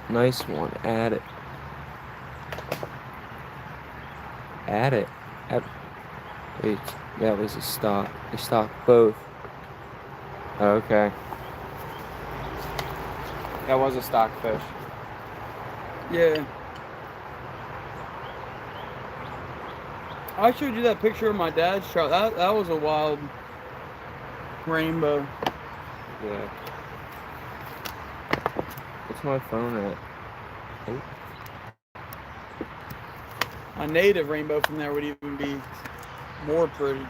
Nice one. Add it. Add it. Wait, that was a stock. They stocked both. Okay. That was a stock fish. Yeah. I showed you that picture of my dad's trout. That was a wild rainbow. Yeah. What's my phone at? Oh. A native rainbow from there would even be more pretty.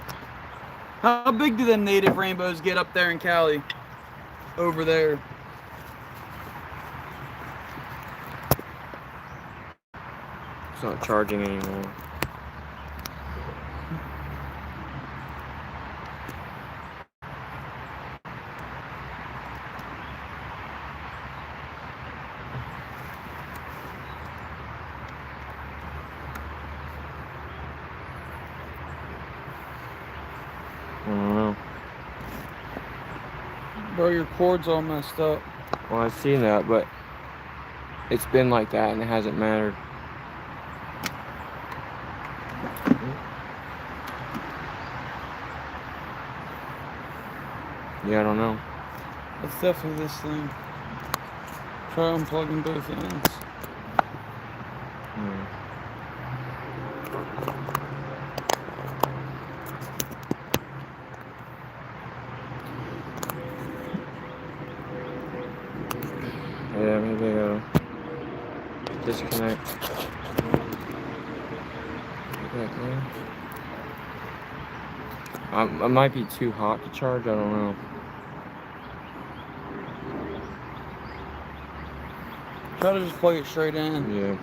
How big do them native rainbows get up there in Cali? Over there. It's not charging anymore. I don't know. Bro, your cord's all messed up. Well, I've seen that, but it's been like that and it hasn't mattered. Yeah, I don't know. It's definitely this thing. Try unplugging both ends. Yeah, maybe I gotta disconnect. It might be too hot to charge, I don't know. Try to just plug it straight in. Yeah.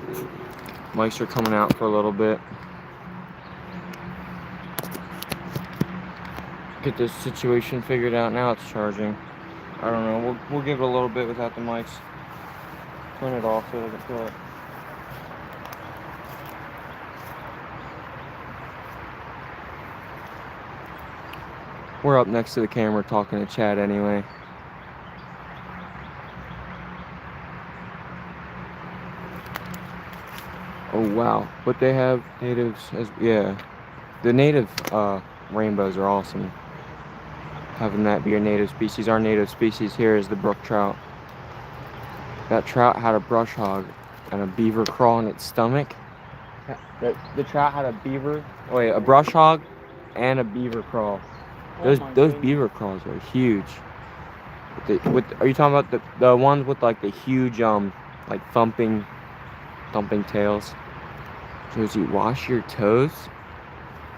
Mics are coming out for a little bit. Get this situation figured out. Now it's charging. I don't know. We'll give it a little bit without the mics. Turn it off so it doesn't feel it. We're up next to the camera talking to Chad anyway. Oh wow, but they have natives as yeah. The native rainbows are awesome. Having that be your native species. Our native species here is the brook trout. That trout had a brush hog and a beaver crawl in its stomach. The trout had a brush hog and a beaver crawl. Those beaver crawls are huge. Are you talking about the ones with like the huge like thumping tails? Josie, wash your toes?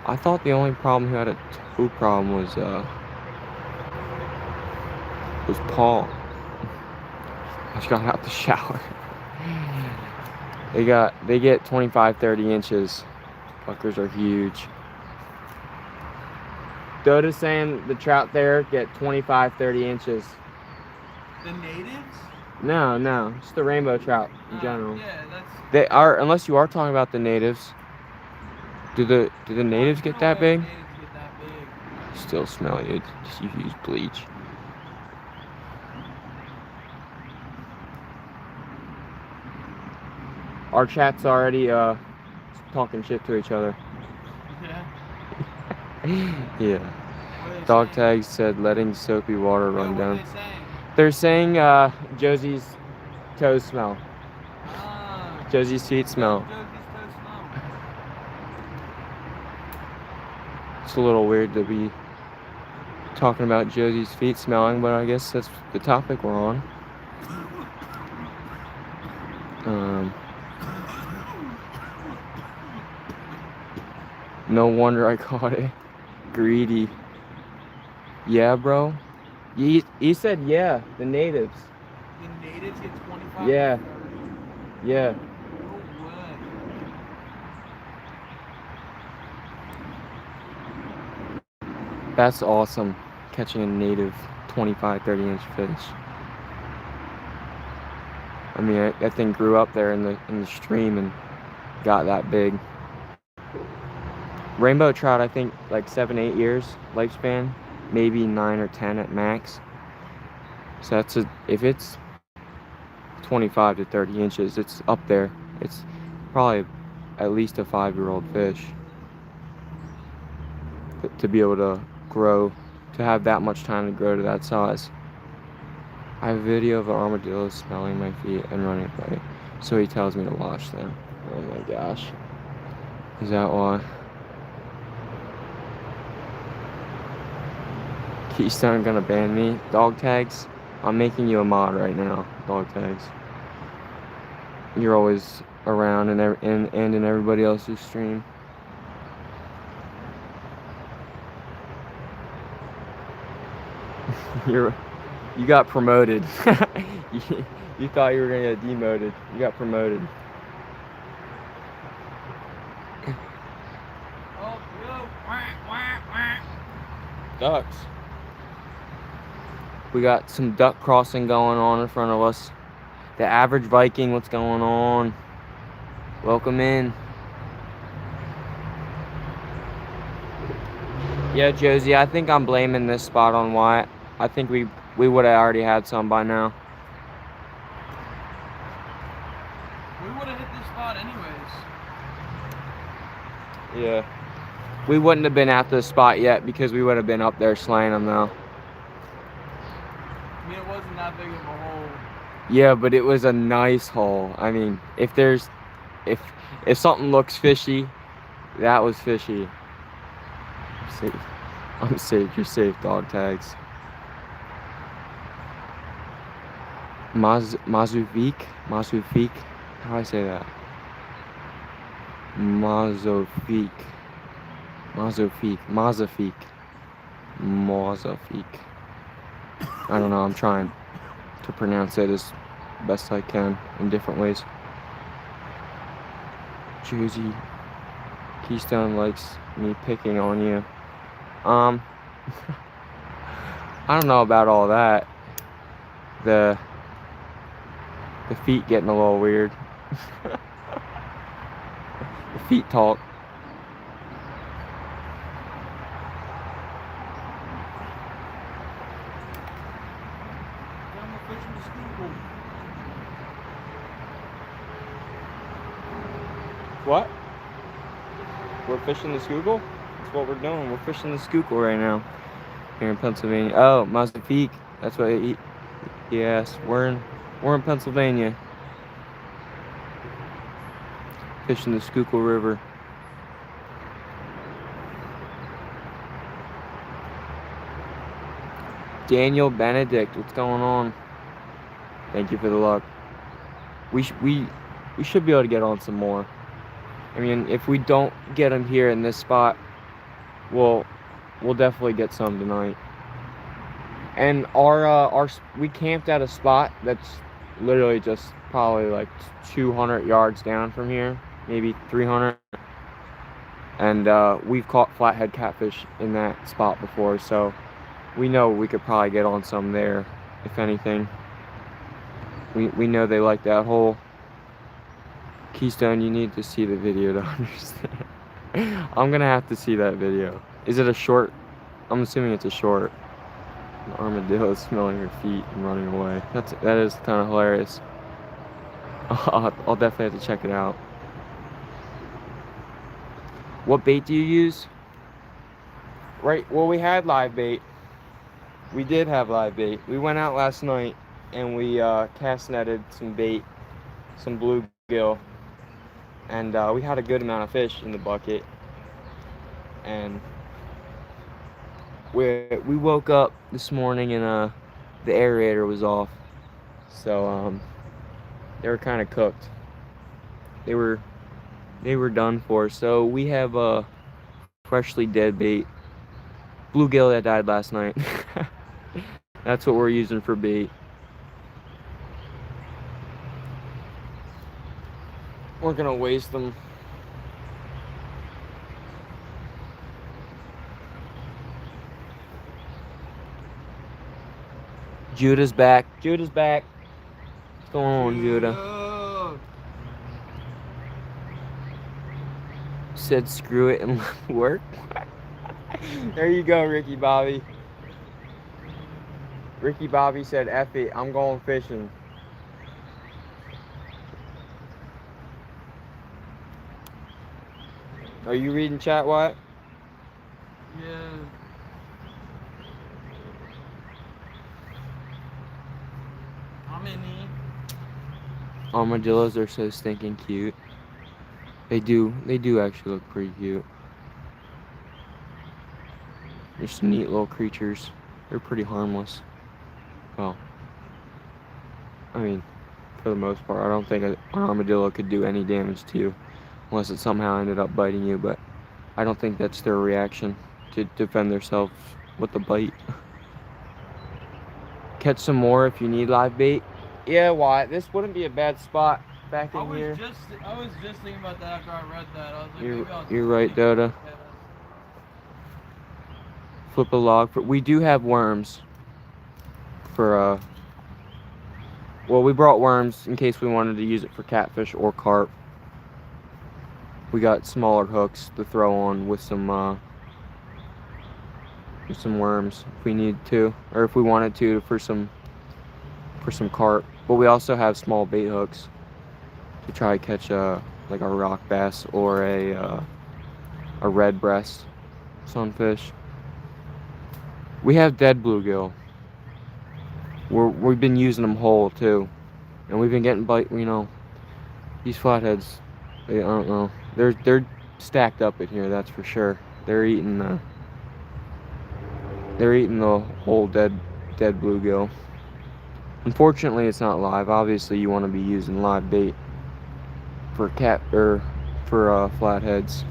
I thought the only problem who had a toe problem was Paul. I just got out the shower. They get 25-30 inches. Fuckers are huge. Doda's saying the trout there get 25-30 inches. The natives? No, just the rainbow trout in general. Yeah, that's... They are, unless you are talking about the natives. Do the natives get that big? Natives get that big. Still smelly. You use bleach. Our chat's already talking shit to each other. Yeah. Yeah. Dog tags said letting soapy water run down. What are they saying? They're saying Josie's toes smell. Josie's feet smell. Josie's toes smell. It's a little weird to be talking about Josie's feet smelling, but I guess that's the topic we're on. No wonder I caught it. Greedy. Yeah, bro. He said yeah, the natives. The natives get 25. Yeah. Yeah. No way. That's awesome. Catching a native 25-30 inch fish. I mean, that thing grew up there in the stream and got that big. Rainbow trout, I think like 7-8 years lifespan, maybe 9 or 10 at max. So if it's 25 to 30 inches, it's up there. It's probably at least a 5-year-old fish to be able to grow, to have that much time to grow to that size. I have a video of an armadillo smelling my feet and running away, so he tells me to wash them. Oh my gosh. Is that why? Keystone gonna ban me. Dog tags? I'm making you a mod right now. Dog tags. You're always around and in everybody else's stream. You got promoted. You thought you were gonna get demoted. You got promoted. ducks. We got some duck crossing going on in front of us. The average Viking, what's going on? Welcome in. Yeah, Josie, I think I'm blaming this spot on Wyatt. I think we would have already had some by now. We would have hit this spot anyways. Yeah. We wouldn't have been at this spot yet because we would have been up there slaying them though. I mean, it wasn't that big of a hole. Yeah, but it was a nice hole. I mean, if something looks fishy, that was fishy. Safe. I'm safe. You're safe, dog tags. Mazufik? How do I say that? Mazofik. I don't know. I'm trying to pronounce it as best I can in different ways. Josie Keystone likes me picking on you. I don't know about all that. The feet getting a little weird. The feet talk. What? We're fishing the Schuylkill? That's what we're doing. We're fishing the Schuylkill right now. Here in Pennsylvania. Oh, Mazafik. That's what he asked. We're in Pennsylvania. Fishing the Schuylkill River. Daniel Benedict, what's going on? Thank you for the luck. We should be able to get on some more. I mean, if we don't get them here in this spot, we'll definitely get some tonight. And we camped at a spot that's literally just probably like 200 yards down from here, maybe 300. And we've caught flathead catfish in that spot before, so we know we could probably get on some there, if anything. We know they like that hole. Keystone, you need to see the video to understand. I'm gonna have to see that video. Is it a short? I'm assuming it's a short. An armadillo smelling her feet and running away. That is kind of hilarious. I'll definitely have to check it out. What bait do you use? Right, well, we had live bait. We did have live bait. We went out last night and we cast netted some bait, some bluegill. And we had a good amount of fish in the bucket. And we woke up this morning and the aerator was off. So they were kind of cooked. They were done for. So we have freshly dead bait. Bluegill that died last night. That's what we're using for bait. We're gonna waste them. Judah's back. Judah's back. What's going on, Judah? Said screw it and work. There you go, Ricky Bobby. Ricky Bobby said, F it, I'm going fishing. Are you reading chat, Wyatt? Yeah. How many? Armadillos are so stinking cute. They do actually look pretty cute. They're just neat little creatures. They're pretty harmless. Well, I mean, for the most part, I don't think an armadillo could do any damage to you unless it somehow ended up biting you, but I don't think that's their reaction to defend themselves with the bite. Catch some more if you need live bait. Yeah, Wyatt, this wouldn't be a bad spot back in here. I was just thinking about that after I read that. I was like, You're right, Doda. flip a log. We do have worms for well, we brought worms in case we wanted to use it for catfish or carp. We got smaller hooks to throw on with some worms if we need to, or if we wanted to for some carp. But we also have small bait hooks to try to catch like a rock bass or a red breast sunfish. We have dead bluegill. We've been using them whole too, and we've been getting bite. You know, these flatheads. I don't know. They're stacked up in here. That's for sure. They're eating the whole dead bluegill. Unfortunately, it's not live. Obviously, you want to be using live bait for flatheads.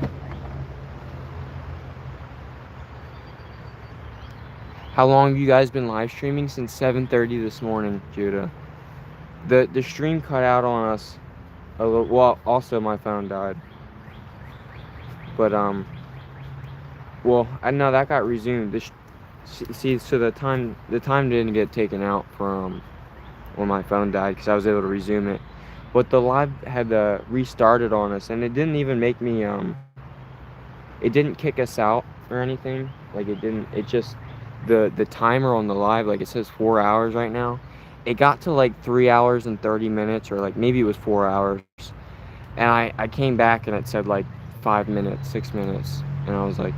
How long have you guys been live streaming? Since 7:30 this morning, Judah. The stream cut out on us a little. Well, also my phone died. But well, I know that got resumed. See, so the time didn't get taken out from when my phone died because I was able to resume it. But the live had restarted on us, and it didn't even make me it didn't kick us out or anything. Like it didn't. It just the timer on the live, like it says 4 hours right now. It got to like 3 hours and 30 minutes, or like maybe it was 4 hours. And I came back and it said like 5 minutes, 6 minutes, and I was like,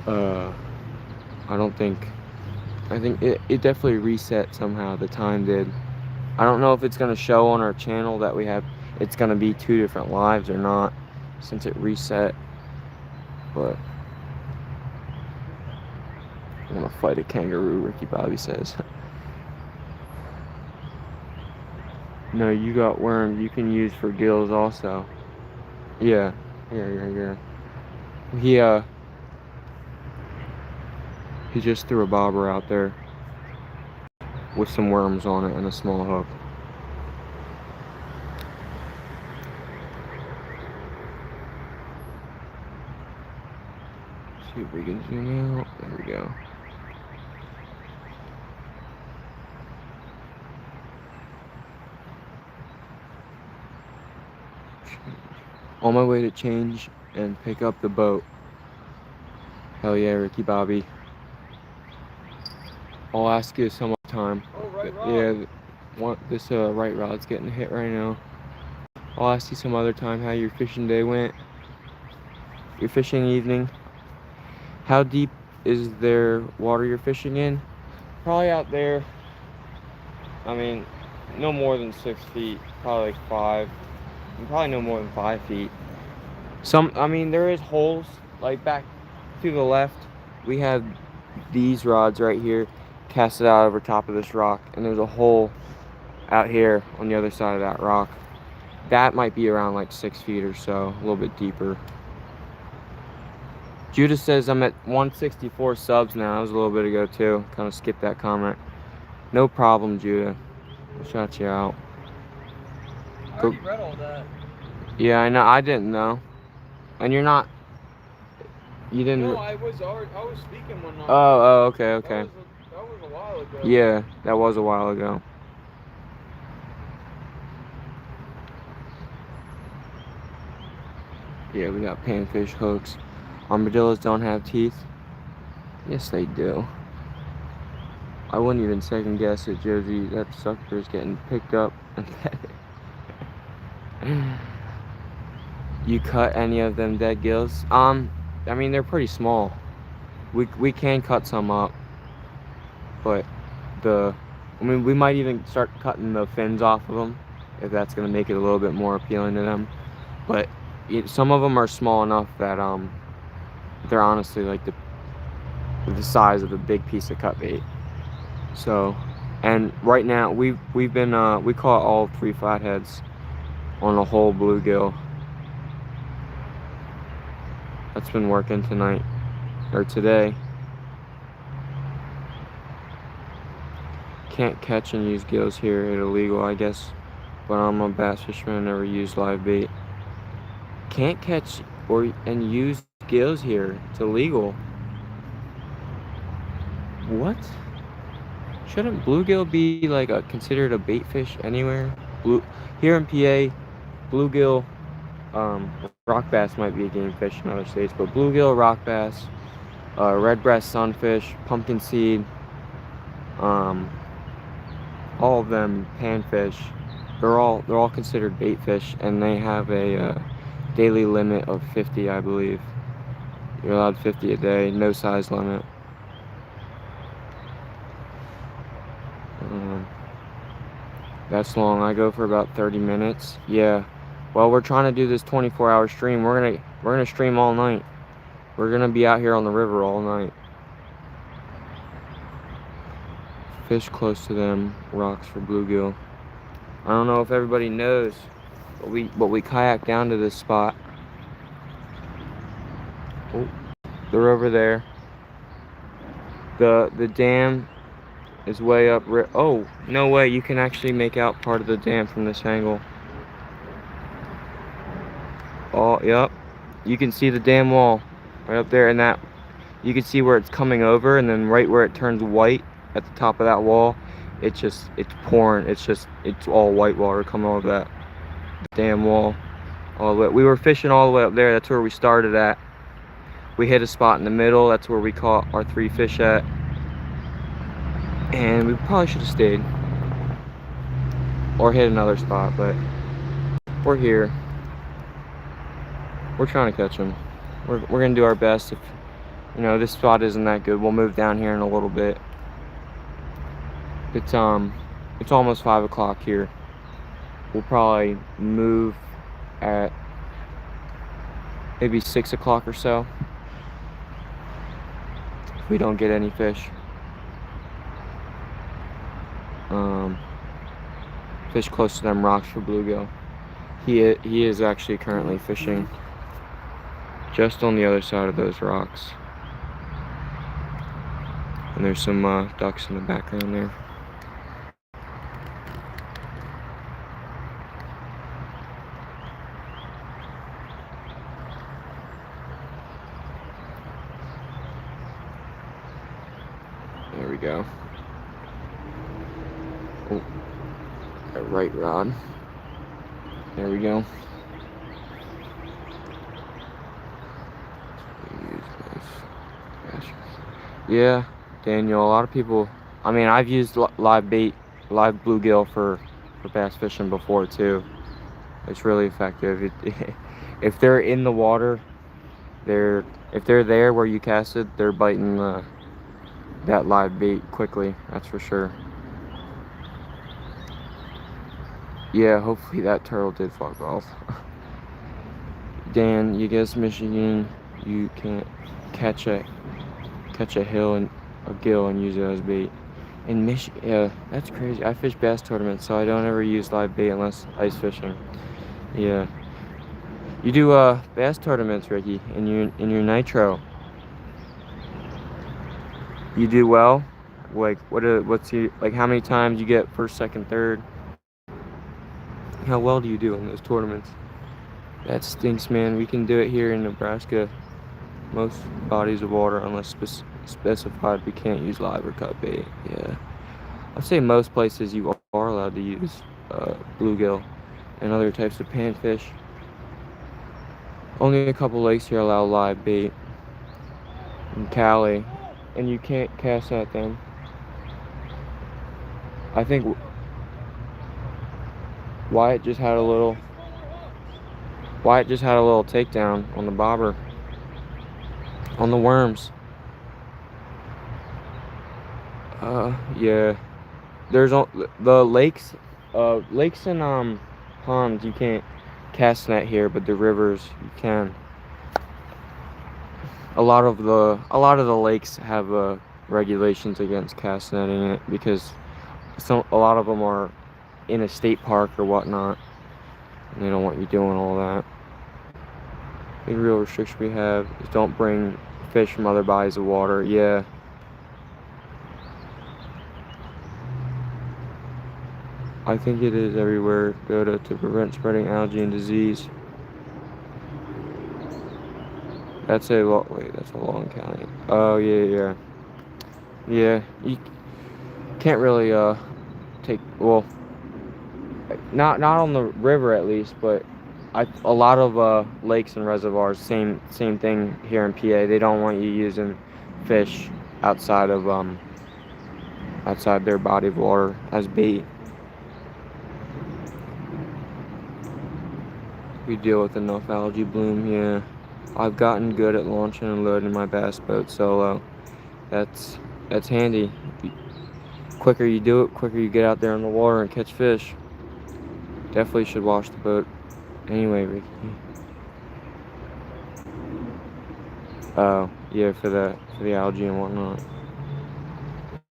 I think it definitely reset somehow. The time did. I don't know if it's gonna show on our channel that we have. It's gonna be 2 different lives or not, since it reset. But I'm gonna fight a kangaroo, Ricky Bobby says. No, you got worms you can use for gills also. Yeah. He just threw a bobber out there with some worms on it and a small hook. See if we can zoom out. There we go. On my way to change and pick up the boat. Hell yeah, Ricky Bobby. I'll ask you some other time. Oh, right rod. Yeah, this right rod's getting hit right now. I'll ask you some other time how your fishing day went. Your fishing evening. How deep is there water you're fishing in? Probably out there, I mean, no more than 6 feet. Probably like 5. Probably no more than 5 feet. I mean, there is holes, like back to the left. We have these rods right here casted out over top of this rock, and there's a hole out here on the other side of that rock. That might be around like 6 feet or so, a little bit deeper. Judah says I'm at 164 subs now. That was a little bit ago too. Kind of skipped that comment. No problem, Judah. I'll shout you out. I already read all that. Yeah, I know. I didn't know. And you're not. You didn't. No, I was speaking one night. Oh, okay. That was a while ago. Yeah, that was a while ago. Yeah, we got panfish hooks. Armadillos don't have teeth. Yes, they do. I wouldn't even second guess it, Josie. That sucker's getting picked up. You cut any of them dead gills? I mean, they're pretty small. We can cut some up, but we might even start cutting the fins off of them if that's gonna make it a little bit more appealing to them. But some of them are small enough that they're honestly like the size of a big piece of cut bait. So, and right now we caught all 3 flatheads on a whole bluegill. That's been working tonight, or today. Can't catch and use gills here, it's illegal, I guess. But I'm a bass fisherman, I never use live bait. Can't catch and use gills here, it's illegal. What? Shouldn't bluegill be like considered a bait fish anywhere? Here in PA, bluegill, rock bass might be a game fish in other states, but bluegill, rock bass, red breast sunfish, pumpkin seed, all of them panfish, they're all considered bait fish, and they have a daily limit of 50, I believe. You're allowed 50 a day, no size limit. That's long. I go for about 30 minutes. Yeah. Well, we're trying to do this 24-hour stream. We're gonna stream all night. We're gonna be out here on the river all night. Fish close to them rocks for bluegill. I don't know if everybody knows, but we kayak down to this spot. Oh, they're over there. The dam is way up. Oh, no way! You can actually make out part of the dam from this angle. Oh, yep. You can see the dam wall right up there, and that you can see where it's coming over, and then right where it turns white at the top of that wall, it's pouring. It's all white water coming over that dam wall. All the way. We were fishing all the way up there. That's where we started at. We hit a spot in the middle. That's where we caught our 3 fish at. And we probably should have stayed or hit another spot, but we're here. We're trying to catch them. We're gonna do our best. If this spot isn't that good, we'll move down here in a little bit. It's almost 5 o'clock here. We'll probably move at maybe 6 o'clock or so if we don't get any fish. Fish close to them rocks for bluegill. He is actually currently fishing just on the other side of those rocks. And there's some ducks in the background there. There we go. Oh, that right rod. There we go. Yeah, Daniel, a lot of people, I mean, I've used live bluegill for bass fishing before too. It's really effective. If they're in the water, if they're there where you casted, they're biting that live bait quickly, that's for sure. Yeah, hopefully that turtle did fuck off. Dan, you guess Michigan, you can't catch a gill and use it as bait. In Michigan, yeah, that's crazy. I fish bass tournaments, so I don't ever use live bait unless ice fishing. Yeah. You do bass tournaments, Ricky, in your nitro. You do well. Like how many times you get first, second, third? How well do you do in those tournaments? That stinks, man. We can do it here in Nebraska. Most bodies of water, unless specified, we can't use live or cut bait. Yeah, I'd say most places you are allowed to use bluegill and other types of panfish. Only a couple lakes here allow live bait. In Cali, and you can't cast at them. I think Wyatt just had a little takedown on the bobber. On the worms. Yeah. There's the lakes and ponds you can't cast net here, but the rivers you can. A lot of the lakes have regulations against cast netting it because a lot of them are in a state park or whatnot, and they don't want you doing all that. The real restriction we have is don't bring fish from other bodies of water. Yeah. I think it is everywhere, to prevent spreading algae and disease. That's a long county. Oh, yeah. Yeah, you can't really take, well, not on the river at least, but a lot of lakes and reservoirs, same thing here in PA. They don't want you using fish outside of outside their body of water as bait. We deal with enough algae bloom. Yeah, I've gotten good at launching and loading my bass boat solo. That's handy. Quicker you do it, quicker you get out there in the water and catch fish. Definitely should wash the boat. Anyway, Ricky. Oh, yeah, for the algae and whatnot.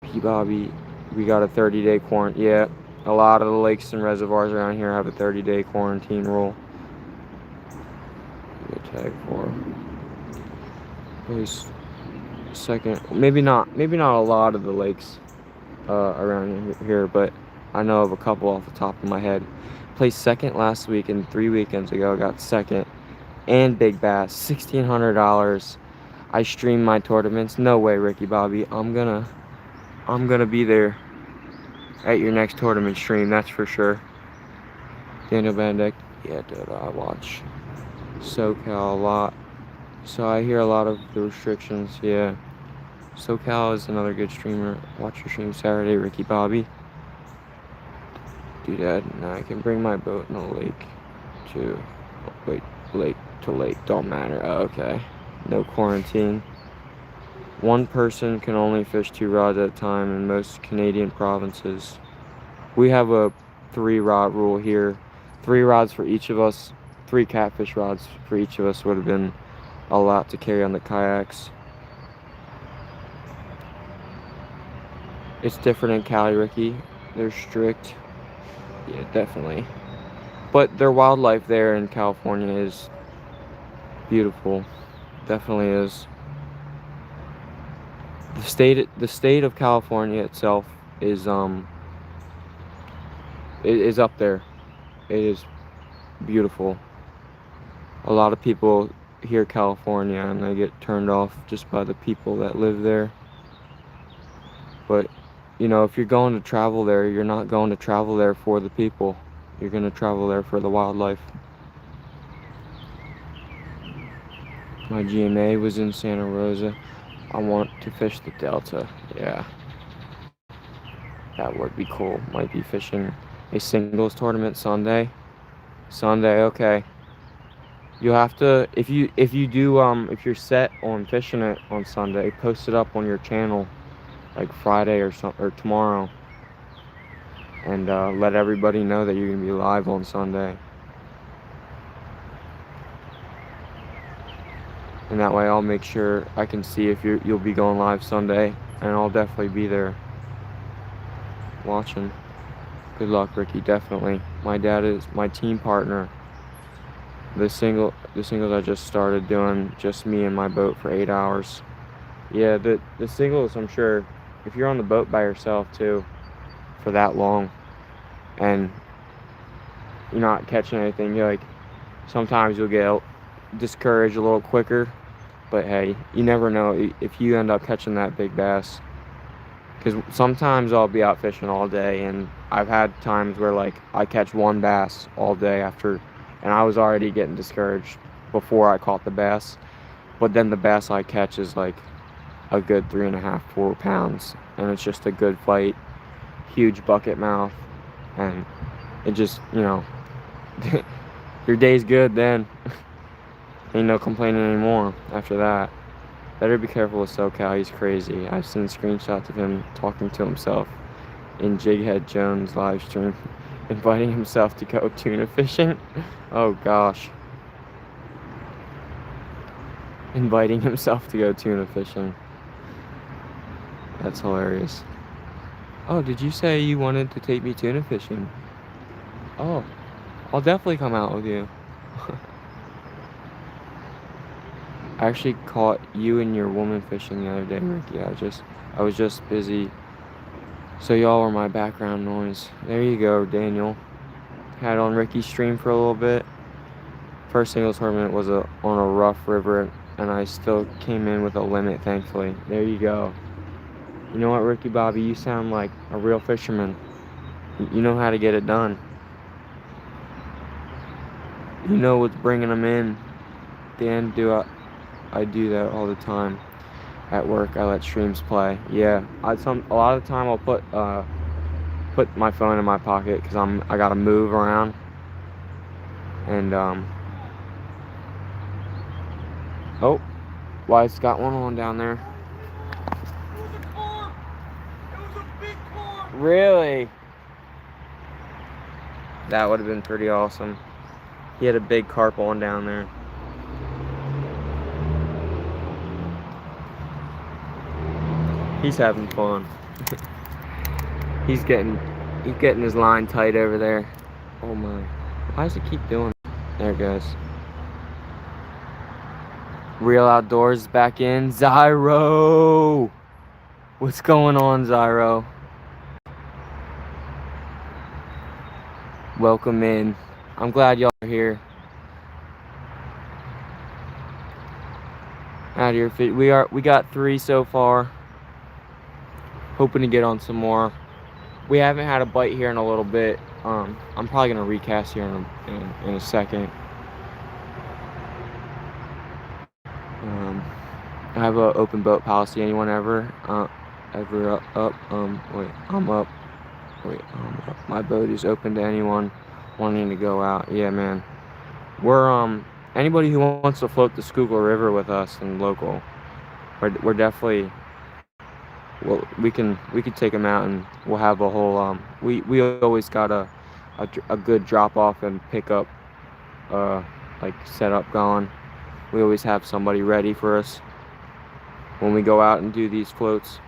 P. Bobby, we got a 30-day quarantine. Yeah, a lot of the lakes and reservoirs around here have a 30-day quarantine rule. Tag for place second. Maybe not a lot of the lakes around here, but I know of a couple off the top of my head. Placed second last week, and 3 weekends ago got second and big bass, $1,600. I stream my tournaments. No way, Ricky Bobby. I'm gonna be there at your next tournament stream, that's for sure. Daniel Benedict. Yeah, dude, I watch SoCal a lot, so I hear a lot of the restrictions. Yeah, SoCal is another good streamer. Watch your stream Saturday, Ricky Bobby. Do that. Now I can bring my boat in a lake to lake to lake, don't matter. Oh, okay, no quarantine. One person can only fish 2 rods at a time in most Canadian provinces. We have a 3-rod rule here. 3 rods for each of us. 3 catfish rods for each of us would have been a lot to carry on the kayaks. It's different in Cali, Ricky. They're strict. Yeah, definitely. But their wildlife there in California is beautiful. Definitely is. The state of California itself is it is up there. It is beautiful. A lot of people hear California and they get turned off just by the people that live there. But you know, if you're going to travel there, you're not going to travel there for the people. You're going to travel there for the wildlife. My GMA was in Santa Rosa. I want to fish the Delta. Yeah, that would be cool. Might be fishing a singles tournament Sunday. Okay. You'll have to, if you're set on fishing it on Sunday, post it up on your channel like Friday or tomorrow, and let everybody know that you're gonna be live on Sunday. And that way I'll make sure I can see if you'll be going live Sunday, and I'll definitely be there watching. Good luck, Ricky. Definitely. My dad is my team partner. The singles I just started doing, just me and my boat for 8 hours. Yeah, the singles, I'm sure, if you're on the boat by yourself too for that long and you're not catching anything, you're like, sometimes you'll get discouraged a little quicker. But hey, you never know if you end up catching that big bass. Because sometimes I'll be out fishing all day, and I've had times where like I catch 1 bass all day after, and I was already getting discouraged before I caught the bass. But then the bass I catch is like a good 3.5-4 pounds, and it's just a good fight, huge bucket mouth, and it just, you know, your day's good then. Ain't no complaining anymore after that. Better be careful with SoCal, he's crazy. I've seen screenshots of him talking to himself in Jighead Jones live stream, inviting himself to go tuna fishing. Oh gosh. Inviting himself to go tuna fishing. That's hilarious. Oh, did you say you wanted to take me tuna fishing? Oh, I'll definitely come out with you. I actually caught you and your woman fishing the other day, Ricky. I was just busy. So y'all were my background noise. There you go, Daniel. Had on Ricky's stream for a little bit. First singles tournament was on a rough river, and I still came in with a limit, thankfully. There you go. You know what, Ricky Bobby? You sound like a real fisherman. You know how to get it done. You know what's bringing them in. Dan, I do that all the time. At work, I let streams play. Yeah, a lot of the time I'll put my phone in my pocket because I gotta move around. And oh, Wyatt's got one on down there. It was a carp. It was a big carp. Really? That would have been pretty awesome. He had a big carp on down there. He's having fun. He's getting his line tight over there. Oh my. Why does it keep doing it? There it goes. Real Outdoors back in. Zyro! What's going on, Zyro? Welcome in. I'm glad y'all are here. Out here, we got 3 so far. Hoping to get on some more. We haven't had a bite here in a little bit. I'm probably gonna recast here in a second. I have an open boat policy. Anyone ever up? Wait, I'm up. Wait, I'm up. My boat is open to anyone wanting to go out. Yeah, man. We're anybody who wants to float the Schuylkill River with us and local. We're definitely. Well, we can take them out and we'll have a whole we always got a good drop off and pick up like setup going. We always have somebody ready for us when we go out and do these floats.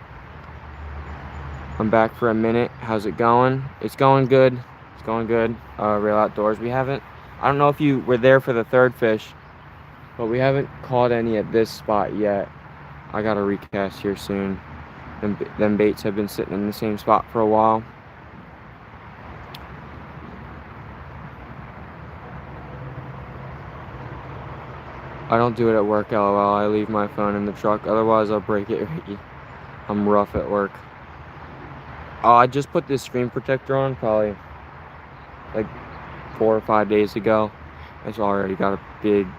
I'm back for a minute. How's it going? It's going good. It's going good. Real Outdoors. I don't know if you were there for the third fish, but we haven't caught any at this spot yet. I gotta recast here soon. Them baits have been sitting in the same spot for a while. I don't do it at work, LOL. I leave my phone in the truck. Otherwise, I'll break it. I'm rough at work. Oh, I just put this screen protector on probably like 4 or 5 days ago. It's already got it's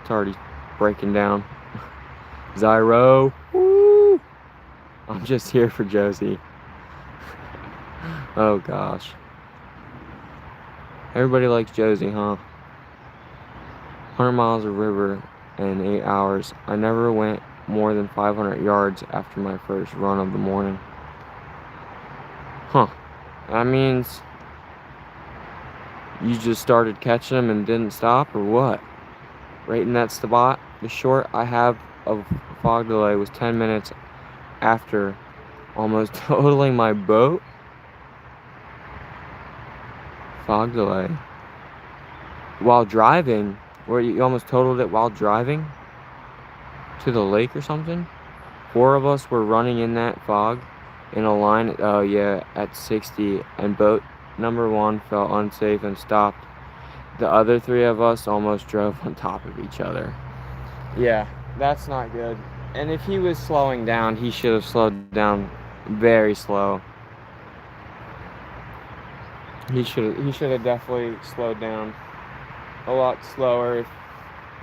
already breaking down. Zyro. Woo! I'm just here for Josie. Oh gosh. Everybody likes Josie, huh? 100 miles of river in 8 hours. I never went more than 500 yards after my first run of the morning. Huh. That means you just started catching them and didn't stop, or what? Right in that spot. The short I have of fog delay was 10 minutes after almost totaling my boat. Fog delay. While driving? Where you almost totaled it while driving? To the lake or something? 4 of us were running in that fog in a line, oh yeah, at 60, and boat number 1 felt unsafe and stopped. The other 3 of us almost drove on top of each other. Yeah, that's not good. And if he was slowing down, he should have slowed down very slow. He should have definitely slowed down a lot slower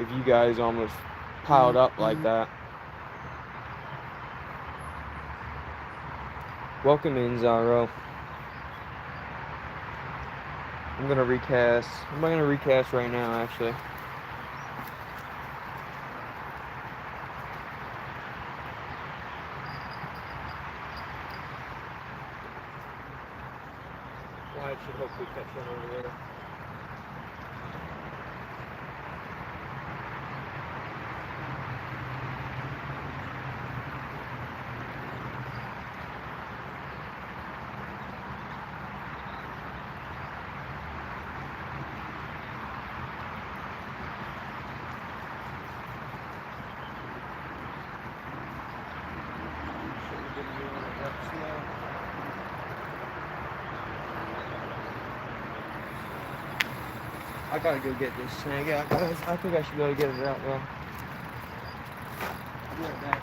if you guys almost piled up like that. Welcome in, Zaro. I'm gonna recast. I'm not gonna recast right now, actually. Well, I should hopefully catch one over there. I gotta go get this snag out, guys. I think I should be able to get it out, though. I'll be right back.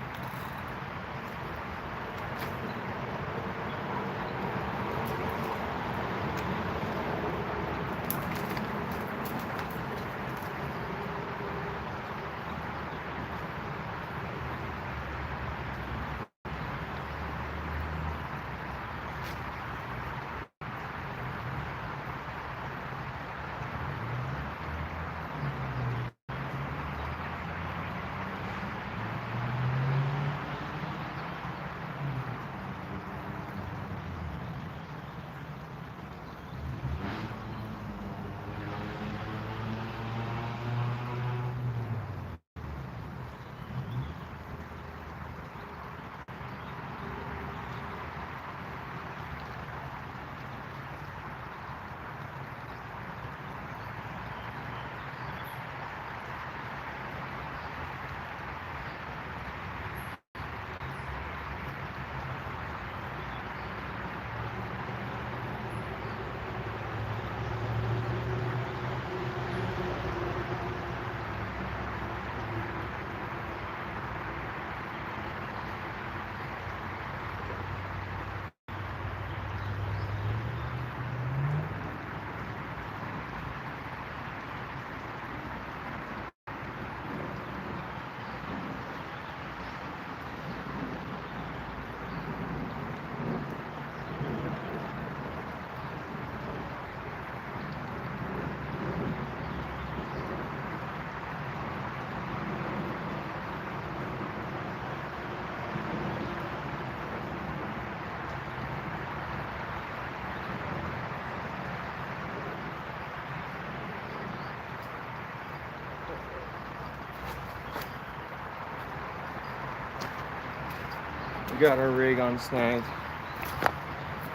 We got our rig on snag.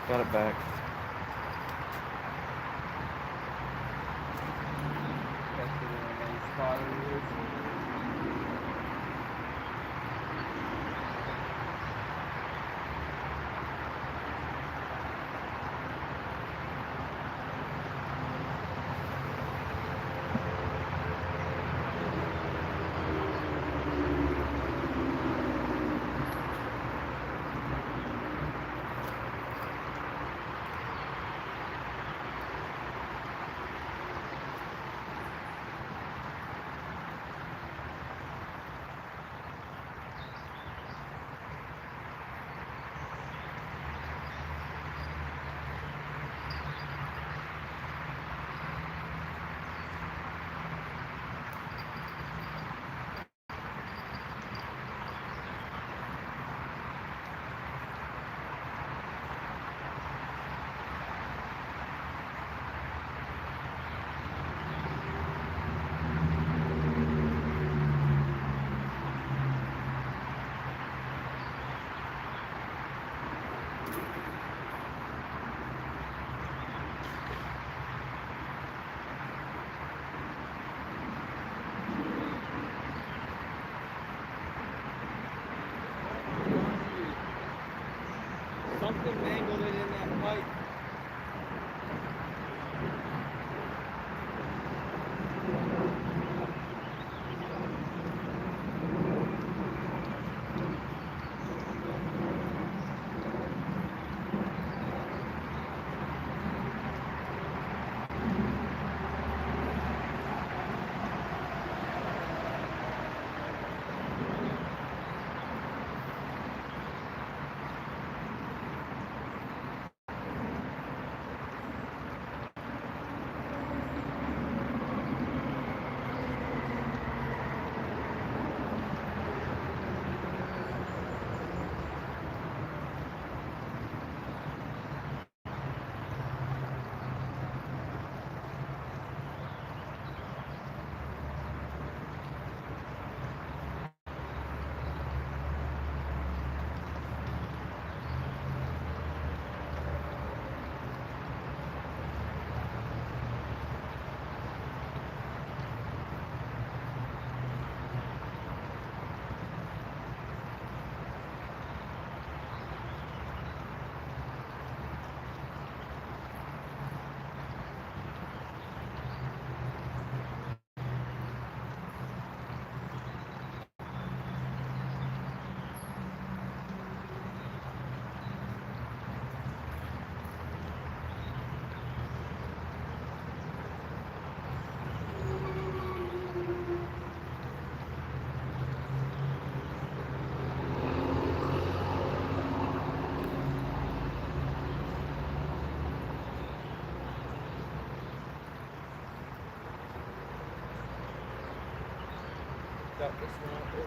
Got it back. Catch it in a nice spot over here. Something mangled it in that pipe. Got this one out there.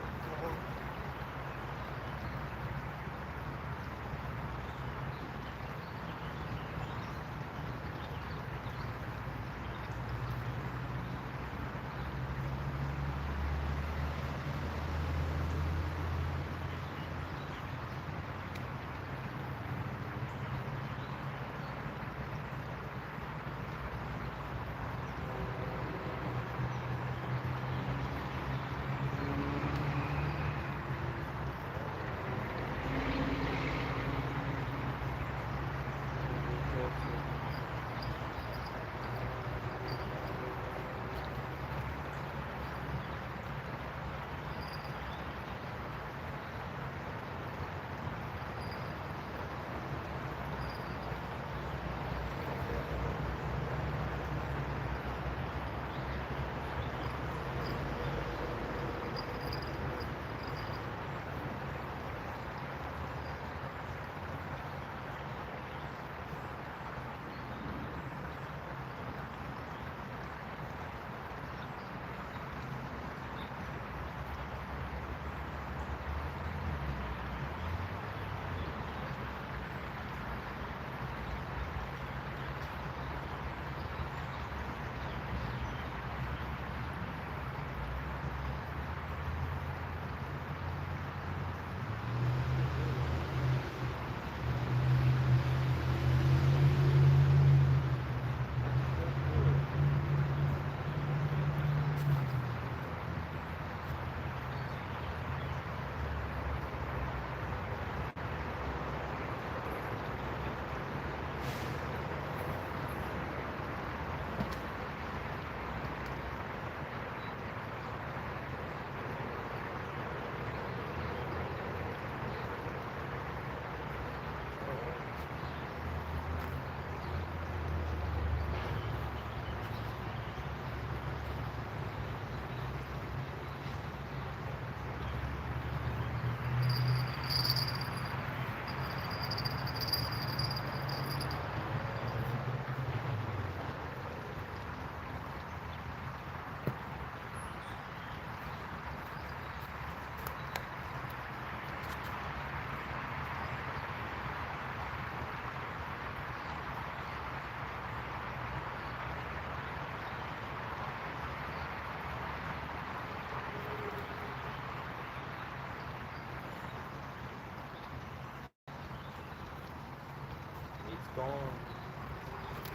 gone.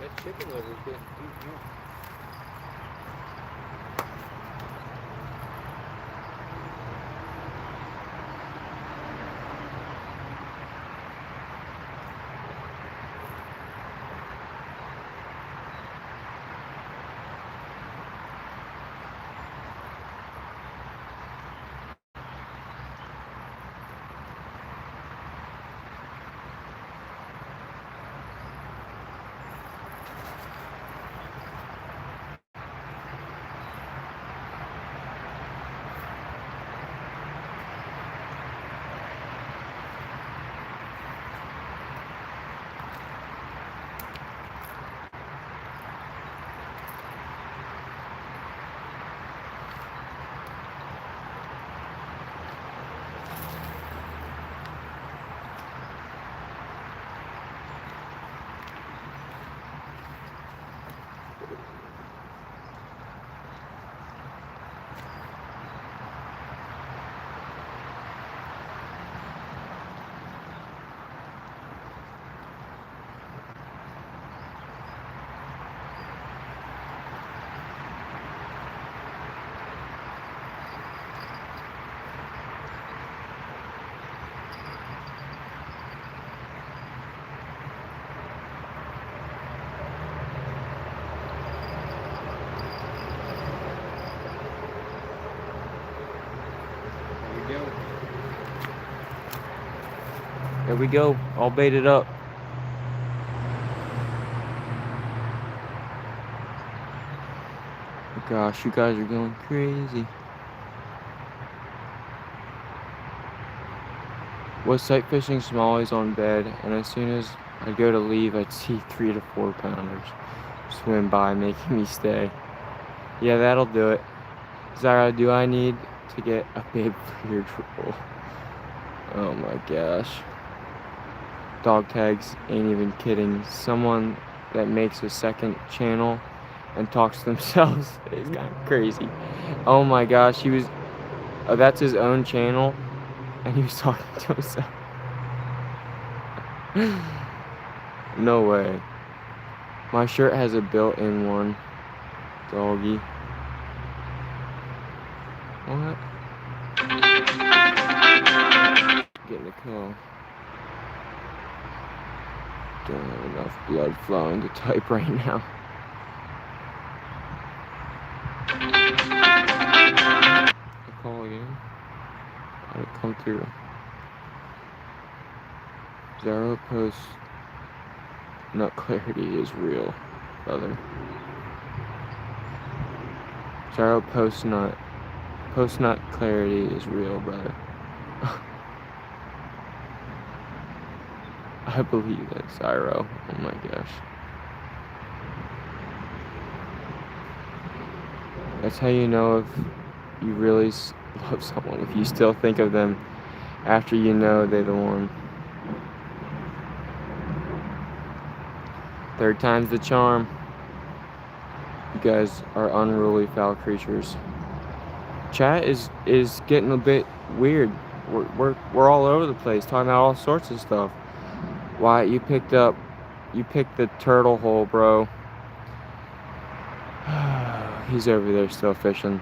That chicken liver's getting eaten up. There we go, all baited up. Oh gosh, you guys are going crazy. Was sight fishing smallies on bed, and as soon as I'd go to leave, I'd see 3 to 4 pounders swim by, making me stay. Yeah, that'll do it. Zara, do I need to get a big clear troll? Oh my gosh. Dog tags ain't even kidding. Someone that makes a second channel and talks to themselves is kind of crazy. Oh my gosh, he was, oh, that's his own channel, and he was talking to himself. No way. My shirt has a built-in one. Doggy. What? Getting a call. Don't have enough blood flowing to type right now. A call again. How'd it come through? Zero post nut clarity is real, brother. Zero post nut clarity is real, brother. I believe that, Zyro. Oh my gosh. That's how you know if you really love someone, if you still think of them after you know they're the one. Third time's the charm. You guys are unruly foul creatures. Chat is getting a bit weird. We're all over the place talking about all sorts of stuff. Wyatt, you picked the turtle hole, bro. He's over there still fishing.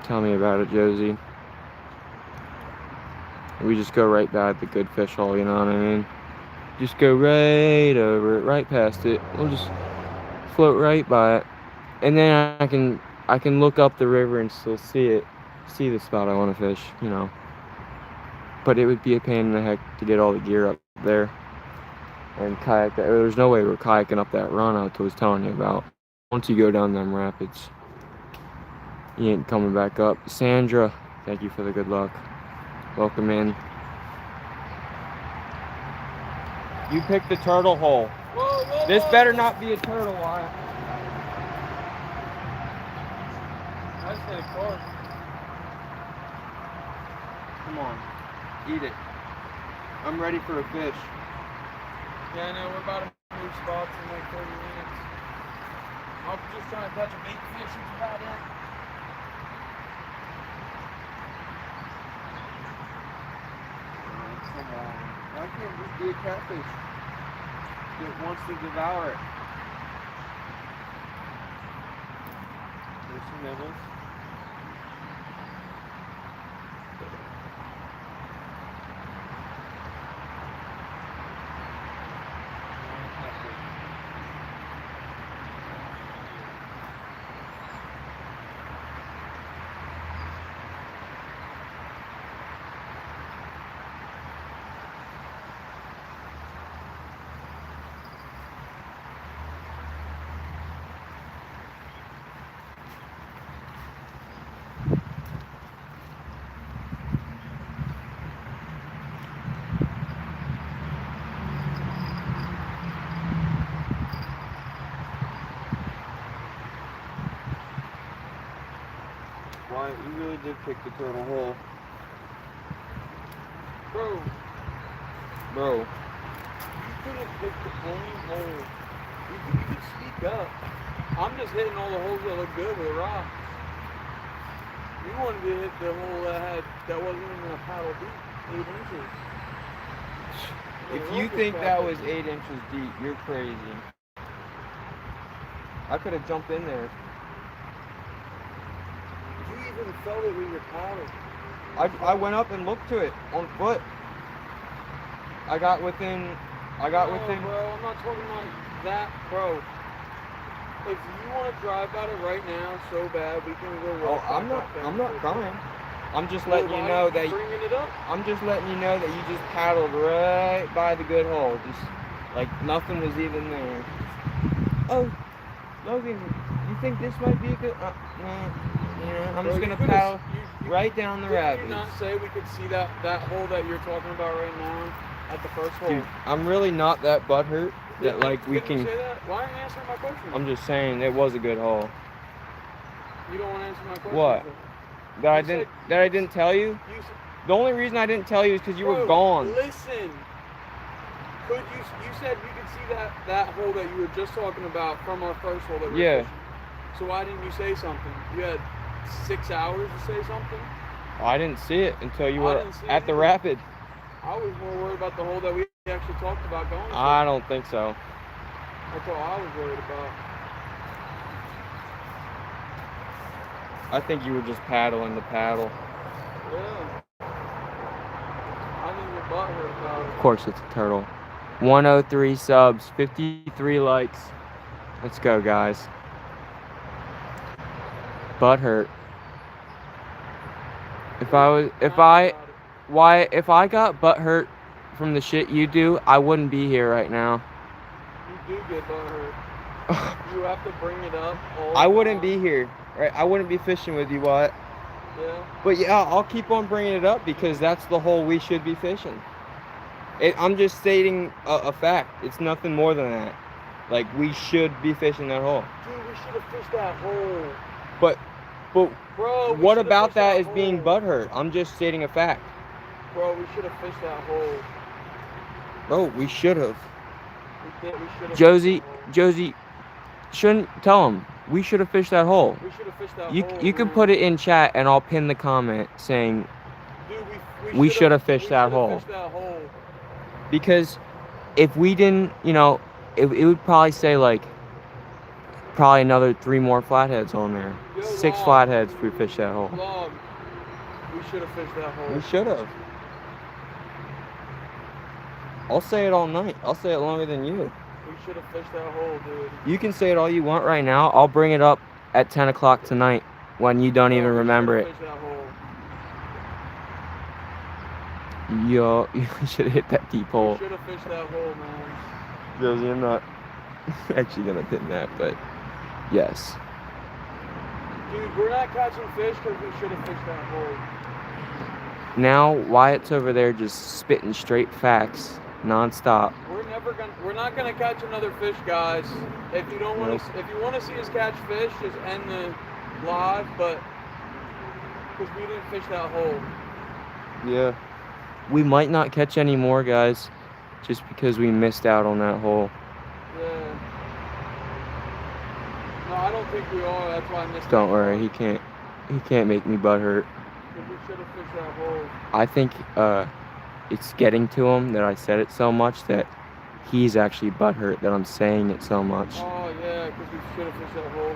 Tell me about it, Josie. We just go right by the good fish hole, you know what I mean? Just go right over it, right past it. We'll just float right by it. And then I can look up the river and still see the spot I want to fish, you know. But it would be a pain in the heck to get all the gear up there and kayak that. There's no way we're kayaking up that run I was telling you about. Once you go down them rapids, you ain't coming back up. Sandra, thank you for the good luck. Welcome in. You picked the turtle hole. Whoa, This better not be a turtle, Wyatt. I said, of course. Come on, eat it. I'm ready for a fish. Yeah, I know, we're about to move spots in like 30 minutes. I'm just trying to catch a bait fish, that's about it. Come on. Why can't this be a catfish? it wants to devour it. There's some nibbles. Why, you really did pick the turtle hole. Bro, Bro. you could have picked the only hole. You could speak up. I'm just hitting all the holes that look good with rocks. You wanted to hit the hole that wasn't even a paddle deep, 8 inches. If you think that was 8 inches deep, you're crazy. I could have jumped in there. You even felt it with your paddle. I went up and looked to it on foot. I got within. Bro, I'm not talking about that, bro. If you want to drive at it right now so bad, we can go. Oh, I'm not crying. I'm just letting you know that. Bringing it up. I'm just letting you know that you just paddled right by the good hole, just like nothing was even there. Oh, Logan, you think this might be a good? I'm just gonna paddle right down the rapids. Did you not say we could see that hole that you're talking about right now at the first hole? Dude, I'm really not that butthurt that like we can. You say that? Why aren't you answering my question? I'm just saying it was a good hole. You don't want to answer my question. What? That I didn't tell you? The only reason I didn't tell you is because you were gone. Listen. You said you could see that hole that you were just talking about from our first hole that we were fishing. So why didn't you say something? You had 6 hours to say something? I didn't see it until you were at the rapid. I was more worried about the hole that we actually talked about going to. I don't think so. That's all I was worried about. I think you were just paddling the paddle. Yeah. I think your butt hurt about it. Of course it's a turtle. 103 subs, 53 likes. Let's go, guys. Butt hurt. If I got butt hurt from the shit you do, I wouldn't be here right now. You do get butt hurt. You have to bring it up all I wouldn't be here, right? I wouldn't be fishing with you, what? Yeah. But yeah, I'll keep on bringing it up because that's the hole we should be fishing. I'm just stating a fact. It's nothing more than that. Like, we should be fishing that hole. Dude, we should have fished that hole. But Bro, what about that is being butthurt? I'm just stating a fact. Bro, we should have fished that hole. Bro, we should have. We should have. Josie, shouldn't tell him. We should have fished that hole. We should have fished that hole. You can put it in chat and I'll pin the comment saying we should have fished that hole. Because if we didn't, it would probably say like probably another 3 more flatheads on there. 6 flatheads if we fish that hole. We should have fished that hole. We should have. I'll say it all night. I'll say it longer than you. We should have fished that hole, dude. You can say it all you want right now. I'll bring it up at 10 o'clock tonight when you don't even remember it. Yo, you should have hit that deep hole. We should have fished that hole, man. Josie, I'm not actually gonna pin that, but yes. Dude, we're not catching fish because we should have fished that hole. Now Wyatt's over there just spitting straight facts, non-stop. We're not gonna catch another fish, guys. If you don't want to, if you want to see us catch fish, just end the live. But because we didn't fish that hole. Yeah. We might not catch any more, guys, just because we missed out on that hole. Yeah. No, I don't think we are. That's why I missed. Don't worry, he can't make me butthurt. We should have fished that hole. I think it's getting to him that I said it so much that he's actually butthurt that I'm saying it so much. Oh, yeah, because we should have fished that hole.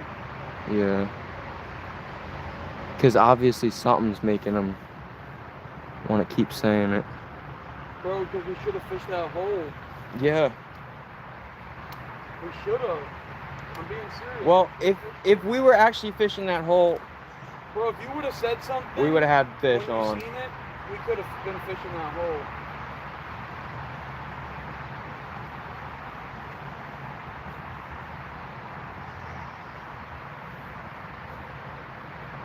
Yeah. Because obviously something's making him want to keep saying it. Bro, because we should have fished that hole. Yeah. We should have. I'm being serious. Well, if we were actually fishing that hole, Bro, if you would have said something, we would have had fish when you on. seen it, we could have been fishing that hole.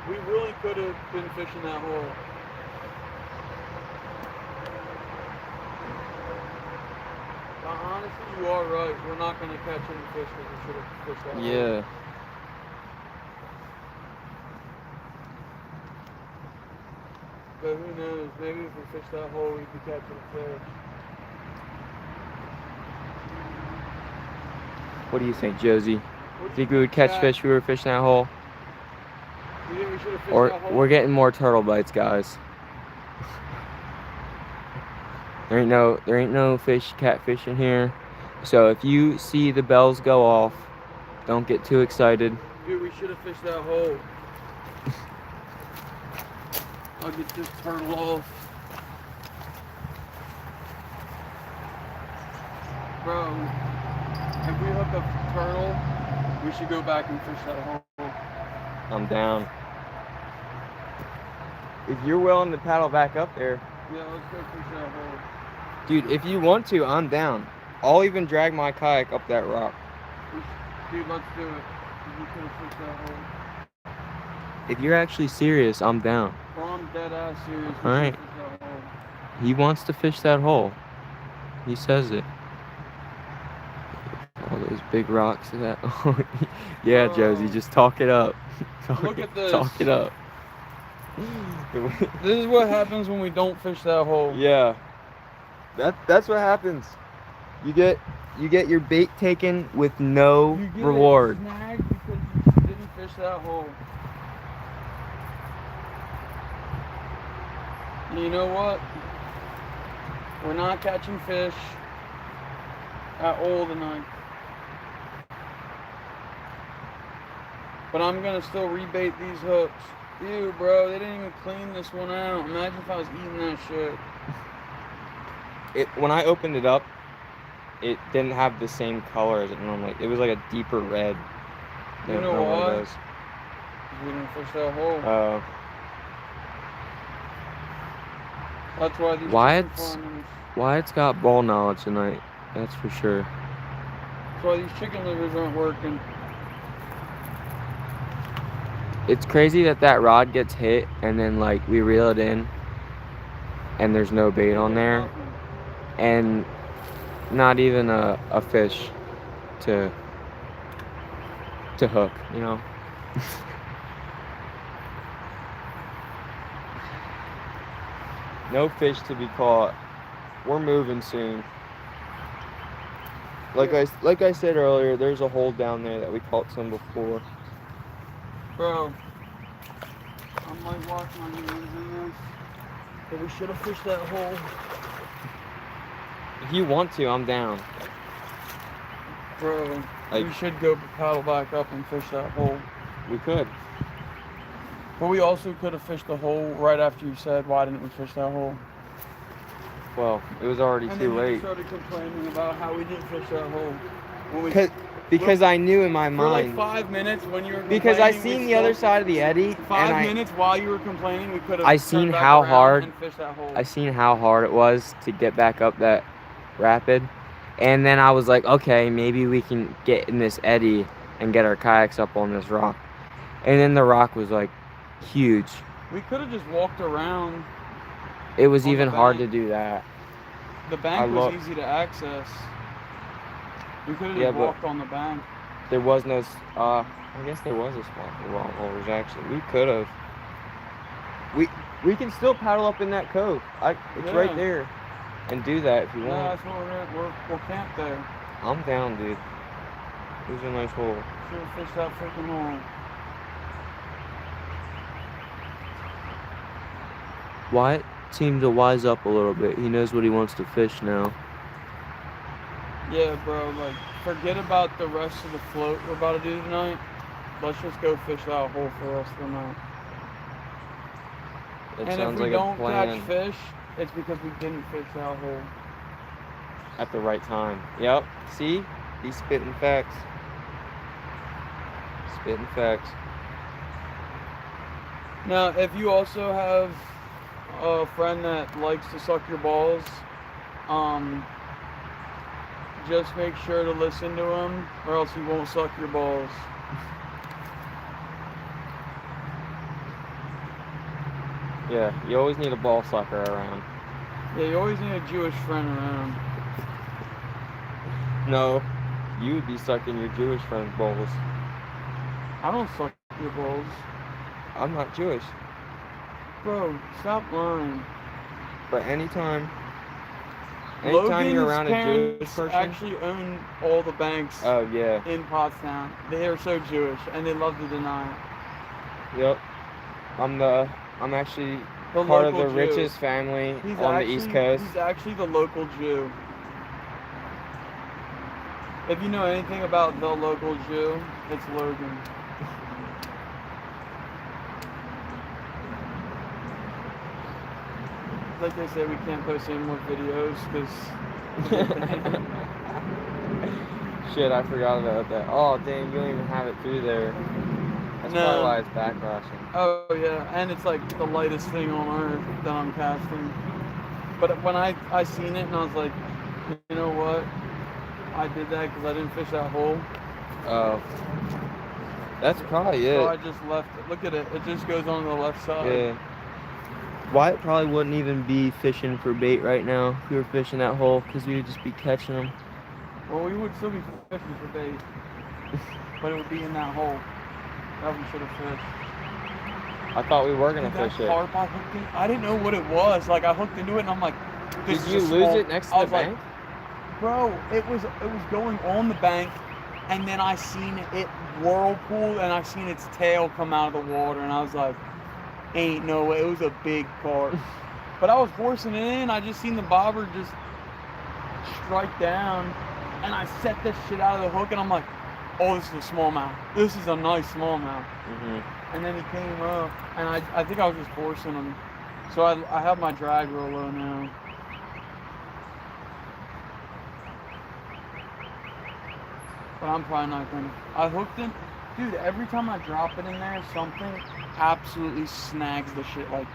We really could have been fishing that hole. But honestly, you are right. We're not going to catch any fish because we should have fished that hole. Yeah. But who knows? Maybe if we fished that hole, we'd be catching a fish. What do you think, Josie? What Think we would catch fish if we were fishing that hole? You think we should have fished Or that hole? we're getting more turtle bites, guys. There ain't no fish, catfish in here. So if you see the bells go off, don't get too excited. Dude, we should have fished that hole. I'll get this turtle off. Bro, if we hook a turtle, we should go back and fish that hole. I'm down. If you're willing to paddle back up there, Yeah, let's go fish that hole. dude, if you want to, I'm down. I'll even drag my kayak up that rock. Dude, let's do it. We could have fished that hole. If you're actually serious, I'm down. Bro, I'm dead ass serious. All right. That hole. He wants to fish that hole. He says it. All those big rocks in that. Yeah, Josie, just talk it up. Look at this. Talk it up. This is what happens when we don't fish that hole. Yeah. That's what happens. You get your bait taken with no You get reward. snagged because you didn't fish that hole. And you know what? We're not catching fish at all tonight. But I'm gonna still rebait these hooks. Ew, bro, they didn't even clean this one out. Imagine if I was eating that shit. When I opened it up, it didn't have the same color as it normally. It was like a deeper red. You know why? We didn't fish that hole. That's why these chicken farmers. Wyatt's got ball knowledge tonight. That's for sure. That's why these chicken livers aren't working. It's crazy that rod gets hit and then like we reel it in and there's no bait on there and not even a fish to hook, you know. No fish to be caught. We're moving soon. Like I said earlier, there's a hole down there that we caught some before. Bro, I'm like watching my hands in this. But we should have fished that hole. If you want to, I'm down. Bro, Like- we should go paddle back up and fish that hole. We could. But we also could have fished the hole right after you said, why didn't we fish that hole? Well, it was already And too then you late. started complaining about how we didn't fish that hole. When we, Because I knew in my for like mind. 5 minutes when you were Because I complaining, seen we the other still- side of the eddy. 5 and minutes while you were complaining, we could have I seen turned back how around hard- and fished that hole. I seen how hard it was to get back up that rapid. And then I was like, okay, maybe we can get in this eddy and get our kayaks up on this rock. And then the rock was like huge. We could have just walked around. It was On the even hard to bank. do that. The bank I was looked. easy to access. We could have Yeah, just but- walked on the bank. There was no, I guess there was a spot for rock holders actually. We could have. We can still paddle up in that cove. It's right Yeah. there. And do that if you Yeah, want. that's what we're camped there. I'm down, dude. It was a nice hole. Should have fished that freaking hole. Wyatt seemed to wise up a little bit. He knows what he wants to fish now. Yeah, bro, like, forget about the rest of the float we're about to do tonight. Let's just go fish that hole for the rest of the night. It And if sounds we like don't a plan catch fish, it's because we didn't fish that hole. at the right time. Yep. See? He's spitting facts. Spitting facts. Now, if you also have a friend that likes to suck your balls, just make sure to listen to him, or else he won't suck your balls. Yeah, you always need a ball sucker around. Yeah, you always need a Jewish friend around. No, you would be sucking your Jewish friend's balls. I don't suck your balls. I'm not Jewish. Bro, stop lying. But anytime Logan's you're around a Jewish parents person. actually own all the banks Oh, yeah. in Pottstown. They are so Jewish, and they love to deny it. Yep. I'm actually The part of local the Jew. richest family He's on actually, the East Coast. He's actually the local Jew. If you know anything about the local Jew, it's Logan. Like they say, we can't post any more videos because. Shit, I forgot about that. Oh, dang, you don't even have it through there. That's No. probably why it's backlashing. Oh yeah, and it's like the lightest thing on earth that I'm casting. But when I seen it and I was like, you know what? I did that because I didn't fish that hole. Oh. That's probably it. So I just left it. Look at it. It just goes on the left side. Yeah. Wyatt probably wouldn't even be fishing for bait right now if we were fishing that hole, because we would just be catching them. Well, we would still be fishing for bait, but it would be in that hole that we should have fished. I thought we were gonna fish it. Carp I hooked in, I didn't know what it was. Like I hooked into it and I'm like, this Did is you a lose small- it next to I the was like, bank? bro, it was going on the bank, and then I seen it whirlpool, and I seen its tail come out of the water, and I was like, ain't no way. It was a big carp. But I was forcing it in. I just seen the bobber just strike down, and I set this shit out of the hook, and I'm like, oh, this is a smallmouth. This is a nice smallmouth. Mm-hmm. And then he came up, and I think I was just forcing him. So I have my drag real low now. But I'm probably not gonna. I hooked him. Dude, every time I drop it in there, something absolutely snags the shit. Like,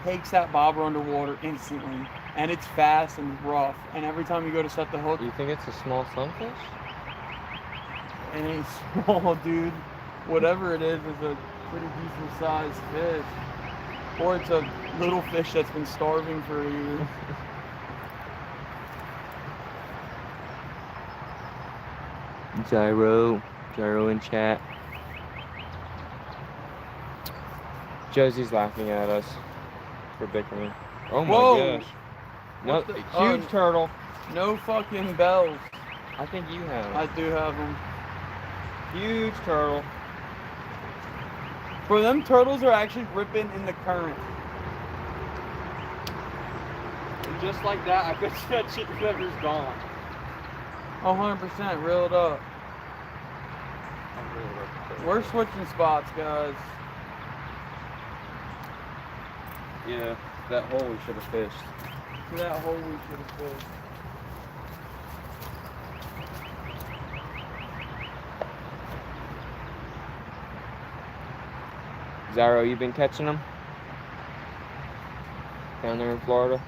takes that bobber underwater instantly. And it's fast and rough. And every time you go to set the hook, You think it's a small sunfish? it ain't small, dude. Whatever it is a pretty decent sized fish. Or it's a little fish that's been starving for a year. Gyro in chat. Josie's laughing at us for bickering. Oh my Whoa! gosh. No, What the- huge turtle. No fucking bells. I think you have. I do have them. Huge turtle. Bro, them turtles are actually ripping in the current. And just like that, I bet you that chicken liver's gone. 100%, reel it up. We're switching spots, guys. Yeah, that hole we should have fished. That hole we should have fished. Zyro, you been catching them? Down there in Florida?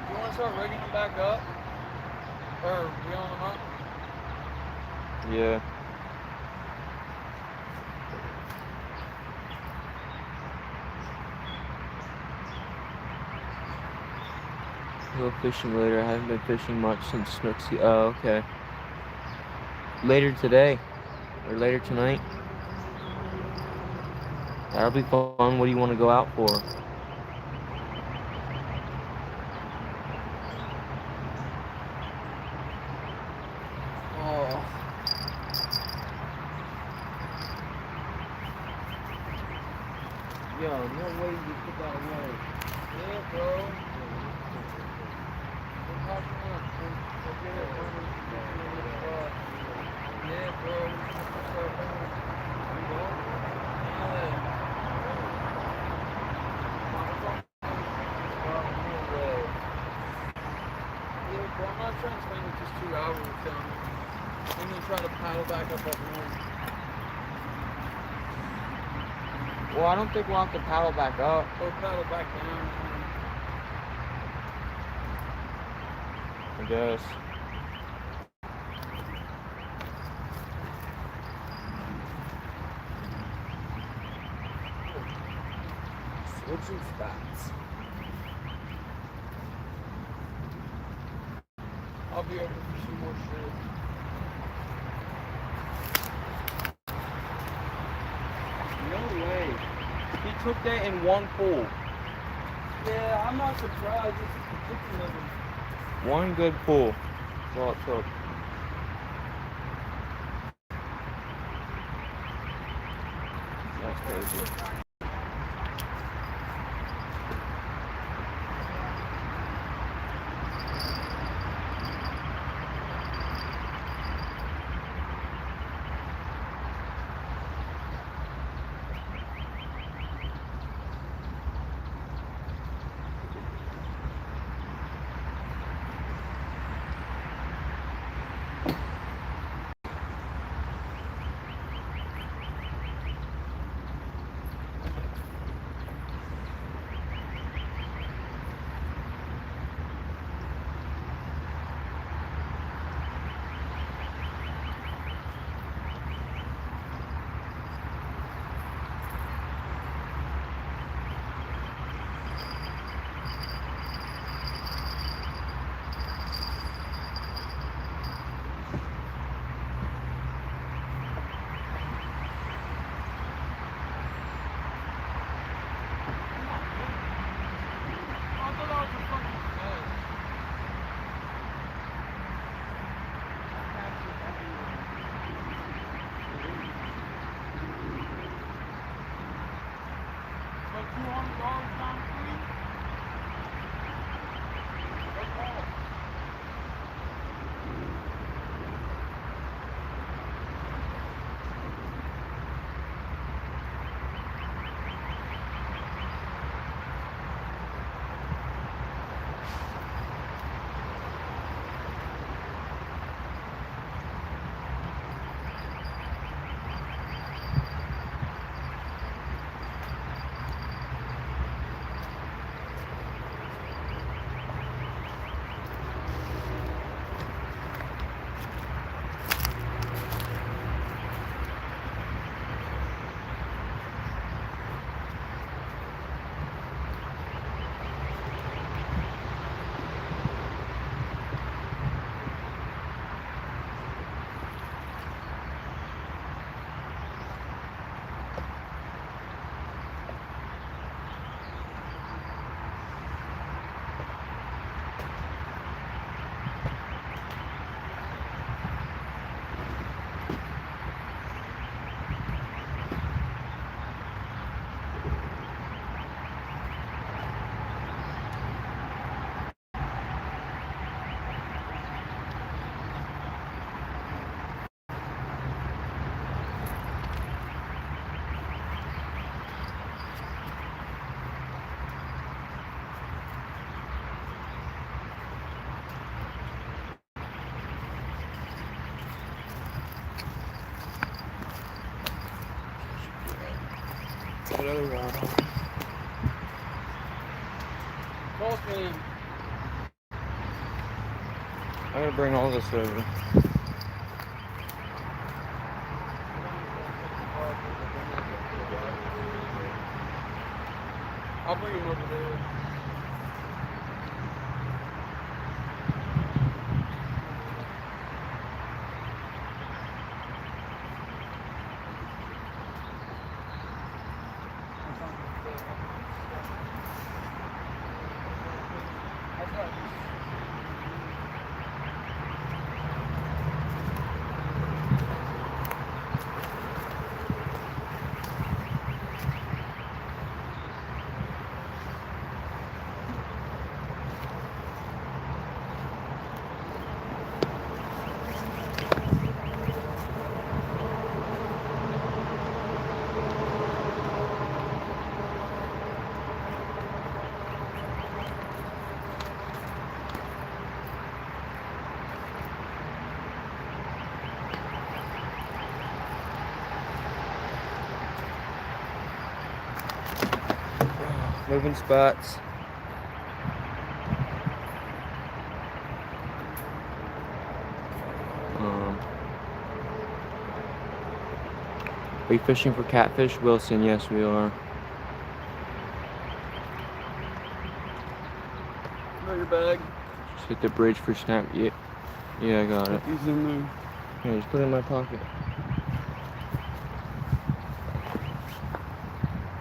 You want to start rigging them back up? Or reeling them up? Yeah. Go fishing later. I haven't been fishing much since Snooksy. Oh, okay. Later today. Or later tonight. That'll be fun. What do you want to go out for? Oh. Yo, no way you put that away. Yeah, bro. We're talking about forget it, bro. Yeah, bro. Yeah, bro, I'm not trying to spend just 2 hours with them. And then try to paddle back up home. Well, I don't think we'll have to paddle back up. Or paddle back down. I guess. Switching spots. I'll be over for some more shit. No way. He took that in one pull. Yeah, I'm not surprised. It's ridiculous. One good pull. That's all it took. That's crazy. Boss man. I'm gonna bring all this over. I'll bring him over there. moving spots. Are you fishing for catfish, Wilson? Yes, we are. Got your bag. Just hit the bridge for snap. Yeah, I got it. He's in there. Yeah, just put it in my pocket.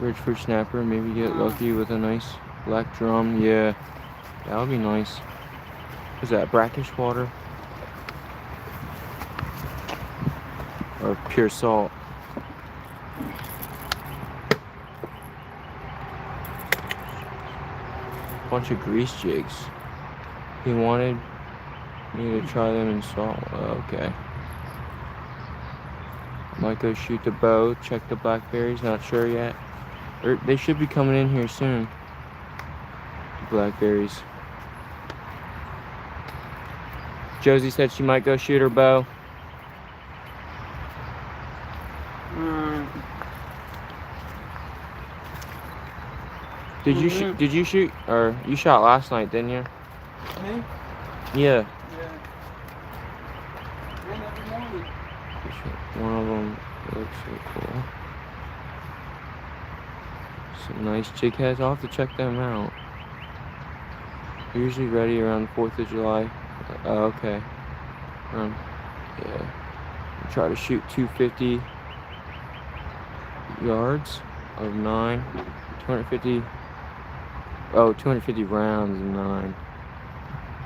Bridge for snapper. Maybe get lucky with a nice black drum. Yeah, that would be nice. Is that brackish water? Or pure salt? Bunch of grease jigs. He wanted me to try them in salt. Okay. Might go shoot the bow, check the blackberries, not sure yet. They should be coming in here soon. The blackberries. Josie said she might go shoot her bow. Did you shoot, or you shot last night, didn't you? Me? Yeah. Yeah. And every morning. One of them looks so cool. Some nice jig heads. I'll have to check them out. They're usually ready around the 4th of July. Oh, okay. Yeah. Try to shoot 250 yards of 9. 250. Oh, 250 rounds of 9.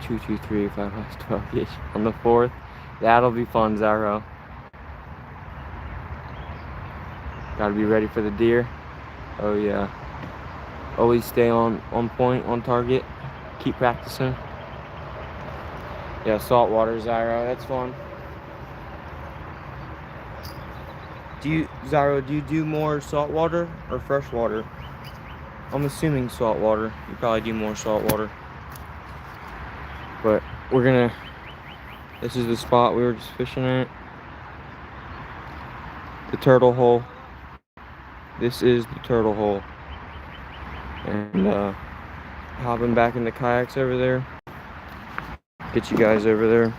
2, 2, 3, 5, 12 ish. On the 4th. That'll be fun, Zaro. Gotta be ready for the deer. Oh yeah. Always stay on point, on target. Keep practicing. Yeah, saltwater, Zyro, that's fun. Zyro, do you do more saltwater or freshwater? I'm assuming saltwater. You probably do more saltwater. But this is the spot we were just fishing at. The turtle hole. This is the turtle hole. And hopping back in the kayaks over there. Get you guys over there.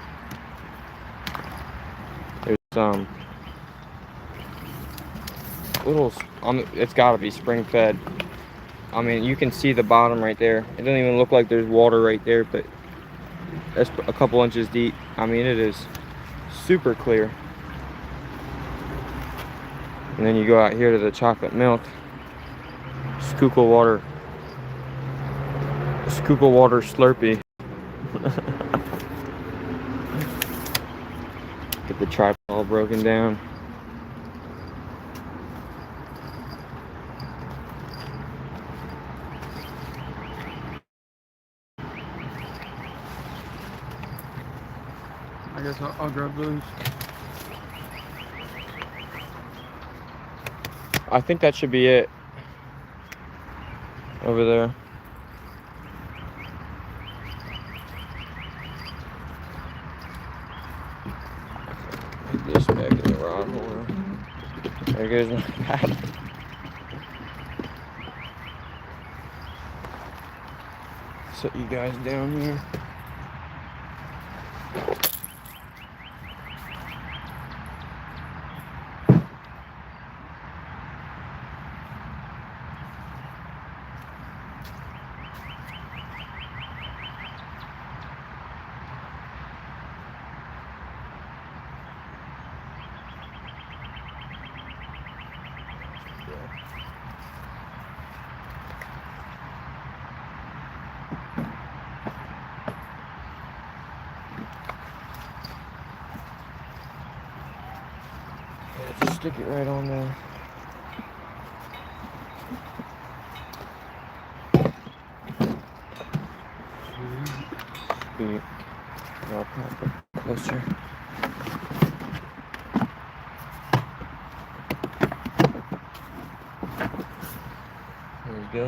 There's it's gotta be spring fed. I mean, you can see the bottom right there. It doesn't even look like there's water right there, but that's a couple inches deep. I mean, it is super clear. And then you go out here to the chocolate milk. Schuylkill water Slurpee. Get the tripod all broken down. I guess I'll grab those. I think that should be it. Over there. Put this back in the rod holder. There goes my paddle. Set you guys down here. Just stick it right on there. Sweet. I'll pop it closer. There we go.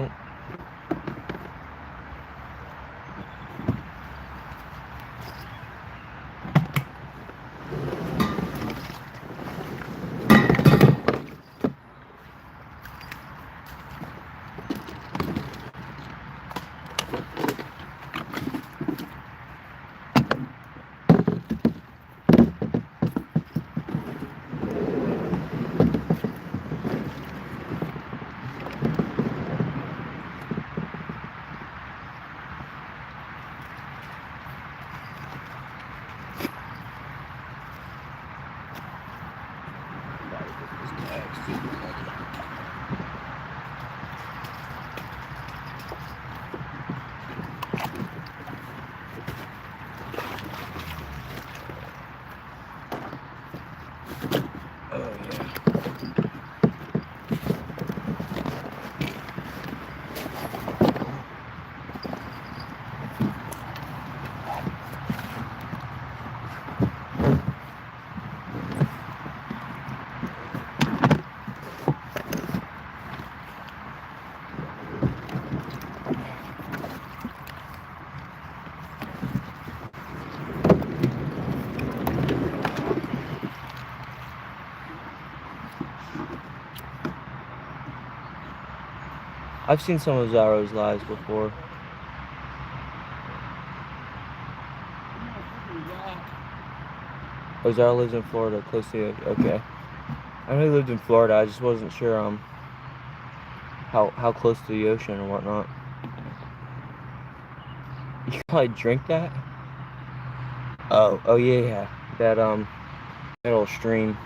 I've seen some of Zaro's lives before. Oh, Zaro lives in Florida, close to you. Okay. I know he lived in Florida. I just wasn't sure how close to the ocean or whatnot. You can probably drink that. Oh yeah. That little stream.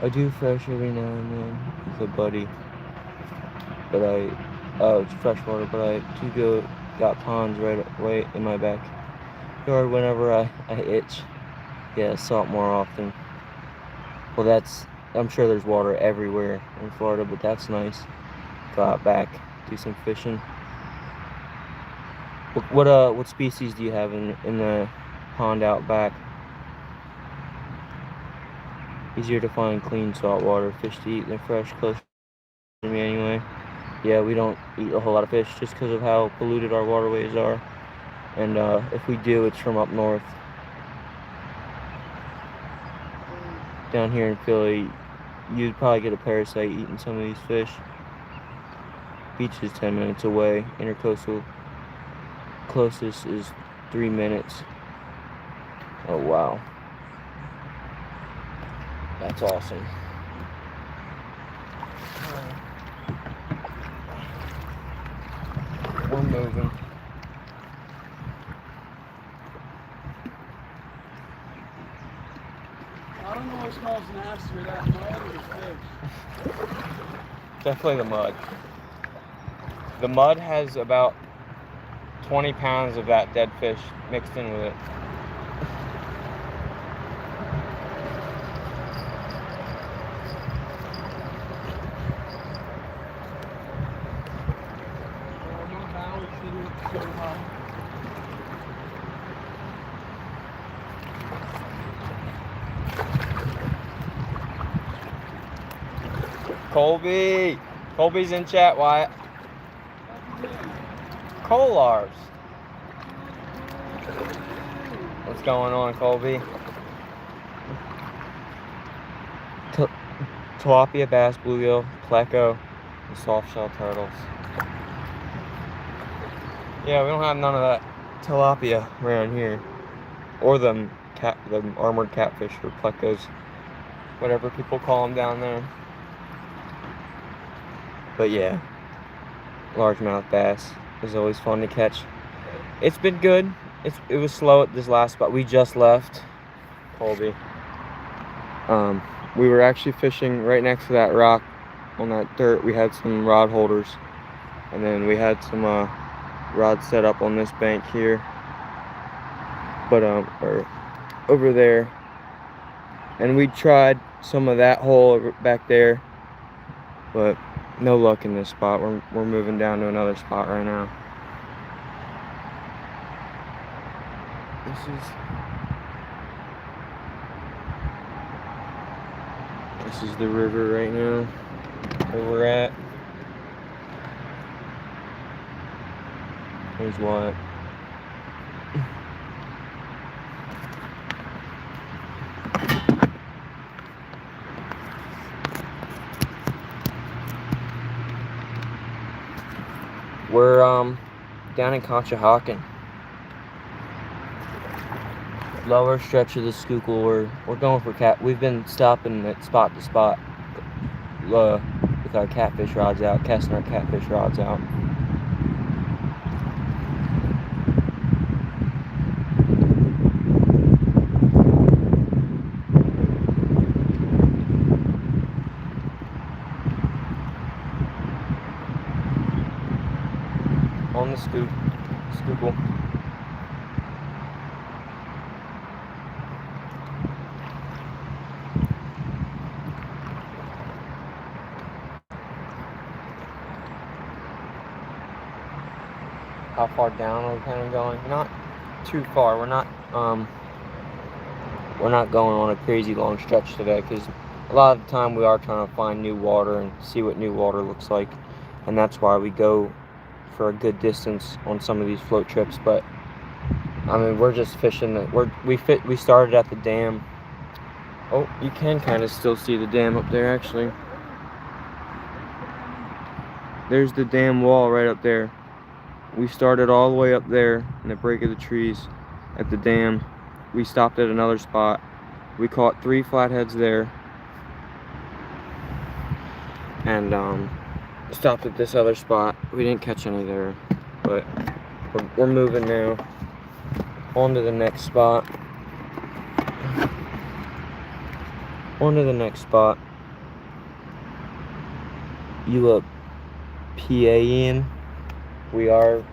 I do fresh every now and then with a buddy, but it's freshwater, but I do got ponds right in my backyard whenever I itch. Yeah, salt more often. Well, I'm sure there's water everywhere in Florida, but that's nice. Go out back, do some fishing. What species do you have in the pond out back? Easier to find clean saltwater fish to eat than fresh, close to me anyway. Yeah, we don't eat a whole lot of fish just because of how polluted our waterways are. And if we do, it's from up north. Down here in Philly, you'd probably get a parasite eating some of these fish. Beach is 10 minutes away. Intercoastal closest is 3 minutes. Oh wow. That's awesome. We're moving. I don't know what smells nastier, that mud or the fish. Definitely the mud. The mud has about 20 pounds of that dead fish mixed in with it. Colby's in chat, Wyatt. Colars. What's going on, Colby? Tilapia, bass, bluegill, pleco, and soft-shell turtles. Yeah, we don't have none of that tilapia around here, or the armored catfish or plecos, whatever people call them down there. But yeah, largemouth bass is always fun to catch. It's been good. It was slow at this last spot. We just left Colby. We were actually fishing right next to that rock on that dirt. We had some rod holders, and then we had some rods set up on this bank here, but or over there, and we tried some of that hole back there, but no luck in this spot. We're moving down to another spot right now. This is the river right now where we're at. Here's what. We're down in Conshohocken. Lower stretch of the Schuylkill. We're going for cat. We've been stopping at spot to spot with our catfish rods out, casting our catfish rods out. the Schuylkill. How far down are we kind of going? Not too far. We're not going on a crazy long stretch today, because a lot of the time we are trying to find new water and see what new water looks like, and that's why we go for a good distance on some of these float trips. But I mean, we're just fishing. We started at the dam. Oh, you can kind of still see the dam up there, actually. There's the dam wall right up there. We started all the way up there in the break of the trees at the dam. We stopped at another spot. We caught 3 flatheads there. And stopped at this other spot. We didn't catch any there, but we're moving now on to the next spot. You look PA-ian. We are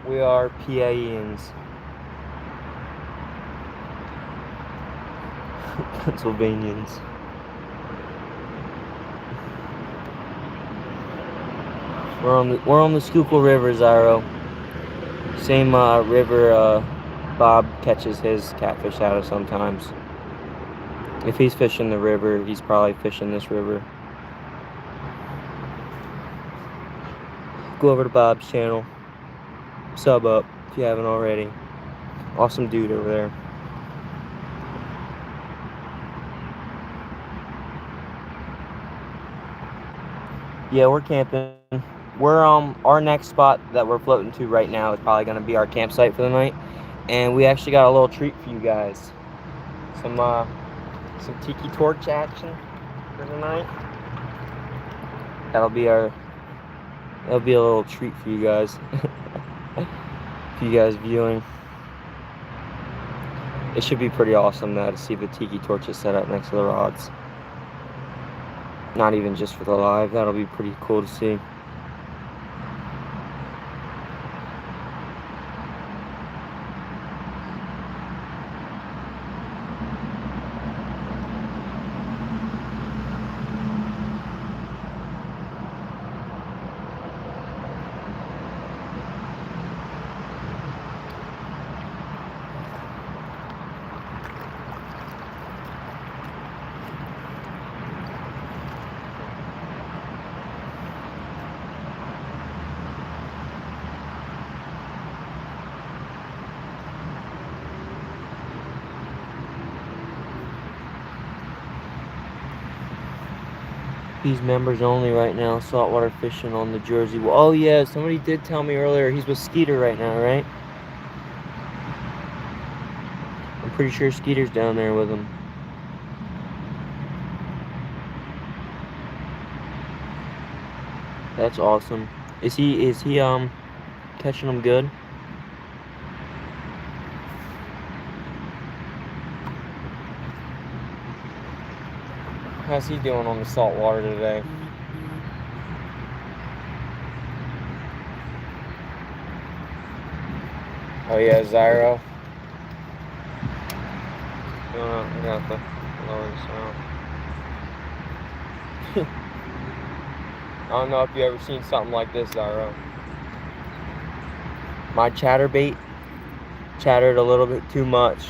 PA-ians. Pennsylvanians. We're on the Schuylkill River, Zyro. Same river Bob catches his catfish out of sometimes. If he's fishing the river, he's probably fishing this river. Go over to Bob's channel. Sub up if you haven't already. Awesome dude over there. Yeah, we're camping. We're our next spot that we're floating to right now is probably gonna be our campsite for the night. And we actually got a little treat for you guys. Some tiki torch action for the night. That'll be a little treat for you guys. For you guys viewing. It should be pretty awesome though to see the tiki torches set up next to the rods. Not even just for the live, that'll be pretty cool to see. He's members only right now, saltwater fishing on the Jersey. Well, oh yeah, somebody did tell me earlier he's with Skeeter right now, right? I'm pretty sure Skeeter's down there with him. That's awesome. Is he catching them good? How's he doing on the salt water today? Oh yeah, Zyro. I got the lower sound. I don't know if you ever seen something like this, Zyro. My chatterbait chattered a little bit too much.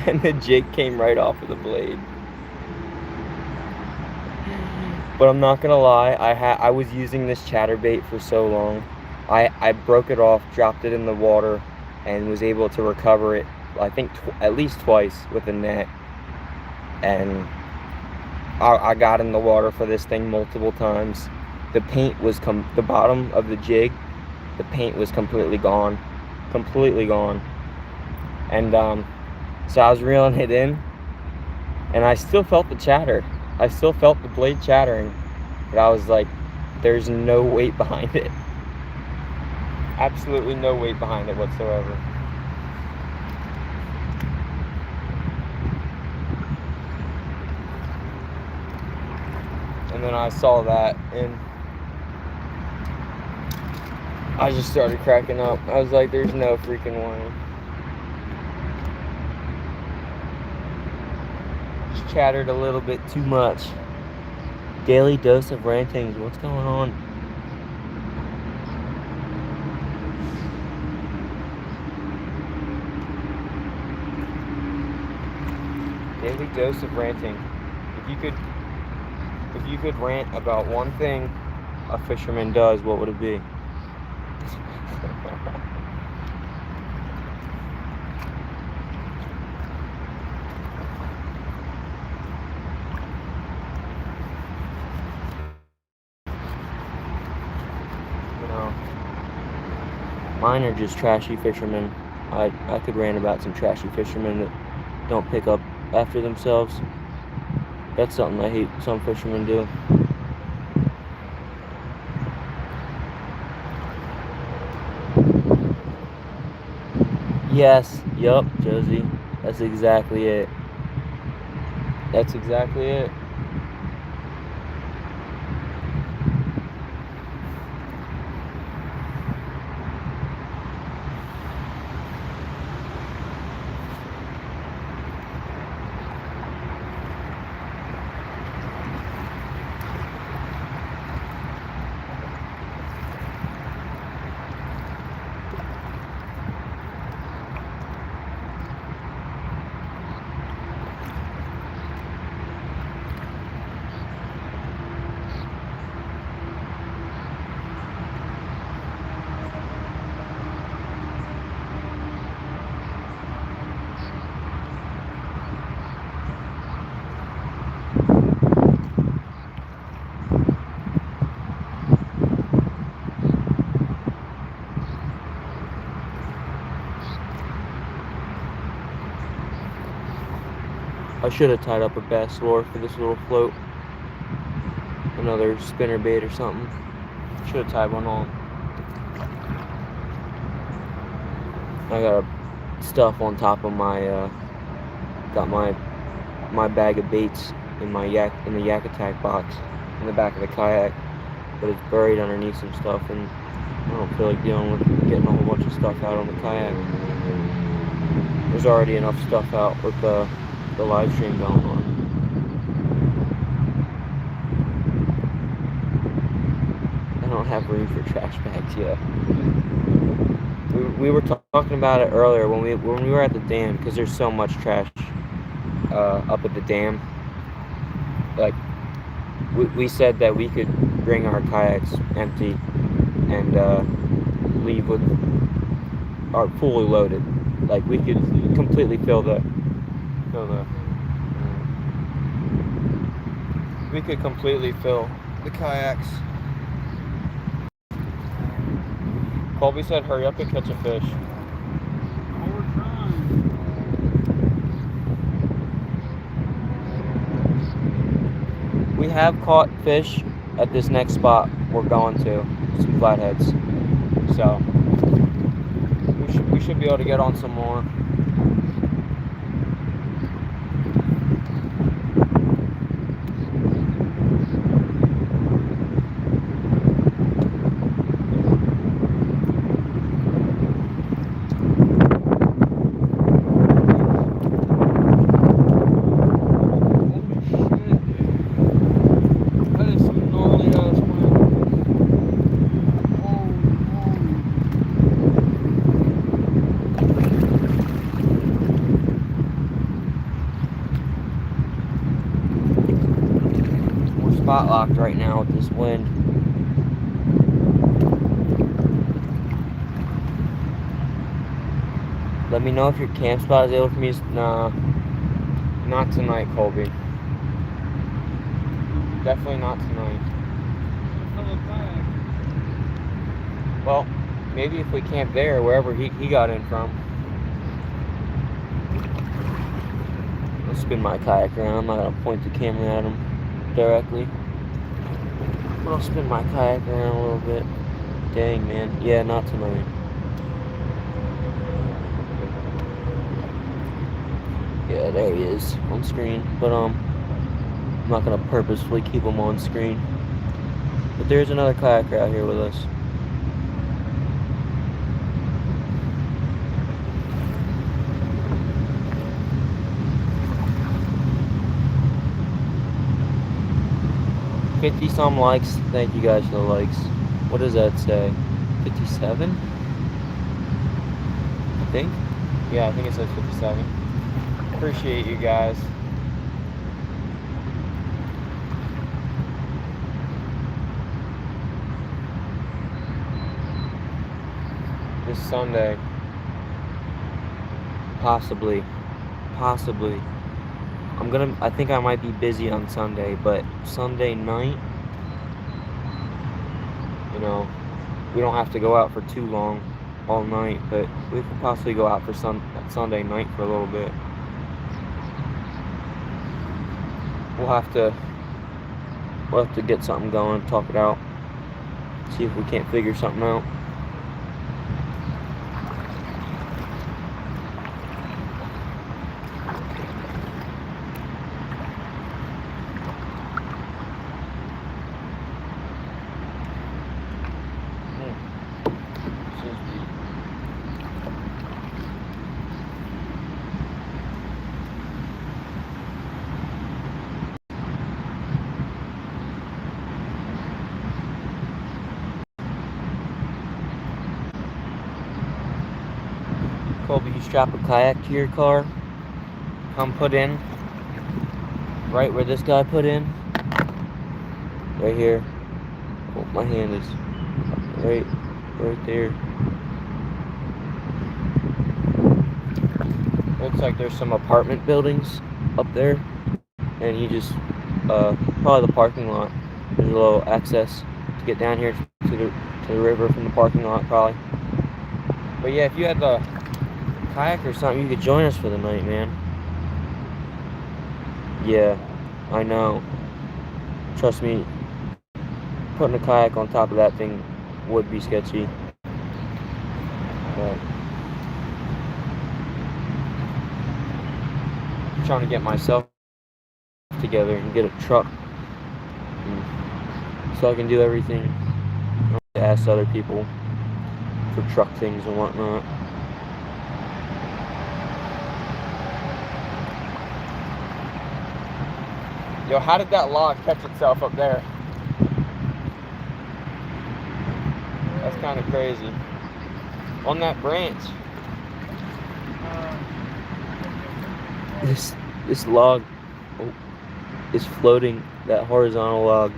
And the jig came right off of the blade. But I'm not gonna lie, I was using this chatterbait for so long. I broke it off, dropped it in the water, and was able to recover it, I think at least twice with a net. And I got in the water for this thing multiple times. The paint was the bottom of the jig, the paint was completely gone. And so I was reeling it in, and I still felt the chatter. I still felt the blade chattering, but I was like, there's no weight behind it. Absolutely no weight behind it whatsoever. And then I saw that, and I just started cracking up. I was like, there's no freaking way. Just chattered a little bit too much. Daily dose of rantings. What's going on? Daily dose of ranting. If you could rant about one thing a fisherman does, what would it be? You know, mine are just trashy fishermen. I could rant about some trashy fishermen that don't pick up after themselves. That's something I hate some fishermen do. Yes, yup, Josie. That's exactly it. That's exactly it. I should have tied up a bass lure for this little float. Another spinner bait or something. Should have tied one on. I got stuff on top of my got my bag of baits in the yak attack box in the back of the kayak, but it's buried underneath some stuff, and I don't feel like dealing with getting a whole bunch of stuff out on the kayak. There's already enough stuff out with the live stream going on. I don't have room for trash bags yet. We were talking about it earlier when we were at the dam, because there's so much trash up at the dam. Like we said that we could bring our kayaks empty and leave with our fully loaded. Like we could completely we could completely fill the kayaks. Colby said hurry up and catch a fish. Oh, we're trying. We have caught fish at this next spot we're going to, some flatheads. So we should be able to get on some more. Spot locked right now with this wind. Let me know if your camp spot is able for me. Nah, not tonight, Colby. Definitely not tonight. Well, maybe if we camp there, wherever he got in from. I'll spin my kayak around. I'm not gonna point the camera at him directly. I'll spin my kayak around a little bit. Dang, man. Yeah, not tonight. Yeah, there he is on screen. But I'm not gonna purposefully keep him on screen. But there's another kayaker out here with us. 50 some likes. Thank you guys for the likes. What does that say? 57? I think. Yeah, I think it says 57. Appreciate you guys. This Sunday, possibly, I think I might be busy on Sunday, but Sunday night, you know, we don't have to go out for too long, all night, but we could possibly go out for Sunday night for a little bit. We'll have to get something going, talk it out, see if we can't figure something out. Colby, you strap a kayak to your car, come put in, right where this guy put in, right here. Oh, my hand is right there. Looks like there's some apartment buildings up there, and you just, probably the parking lot. There's a little access to get down here to the river from the parking lot, probably. But yeah, if you had the kayak or something, you could join us for the night, man. Yeah, I know. Trust me, putting a kayak on top of that thing would be sketchy. But I'm trying to get myself together and get a truck so I can do everything. I don't have to ask other people for truck things and whatnot. Yo, how did that log catch itself up there? That's kind of crazy. On that branch. This log is floating. That horizontal log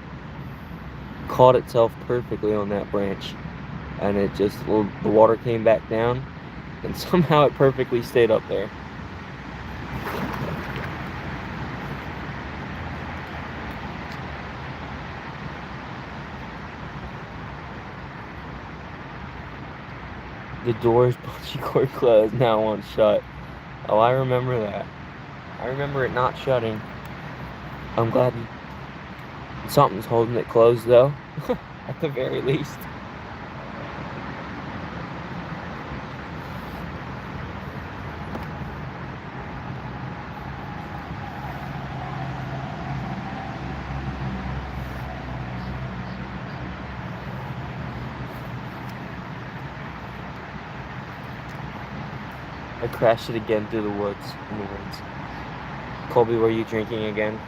caught itself perfectly on that branch, and it just, the water came back down, and somehow it perfectly stayed up there. The door's bungee cord closed, now one's shut. Oh, I remember that. I remember it not shutting. I'm glad something's holding it closed, though. At the very least. I crashed it again through the woods. In the woods. Colby, were you drinking again?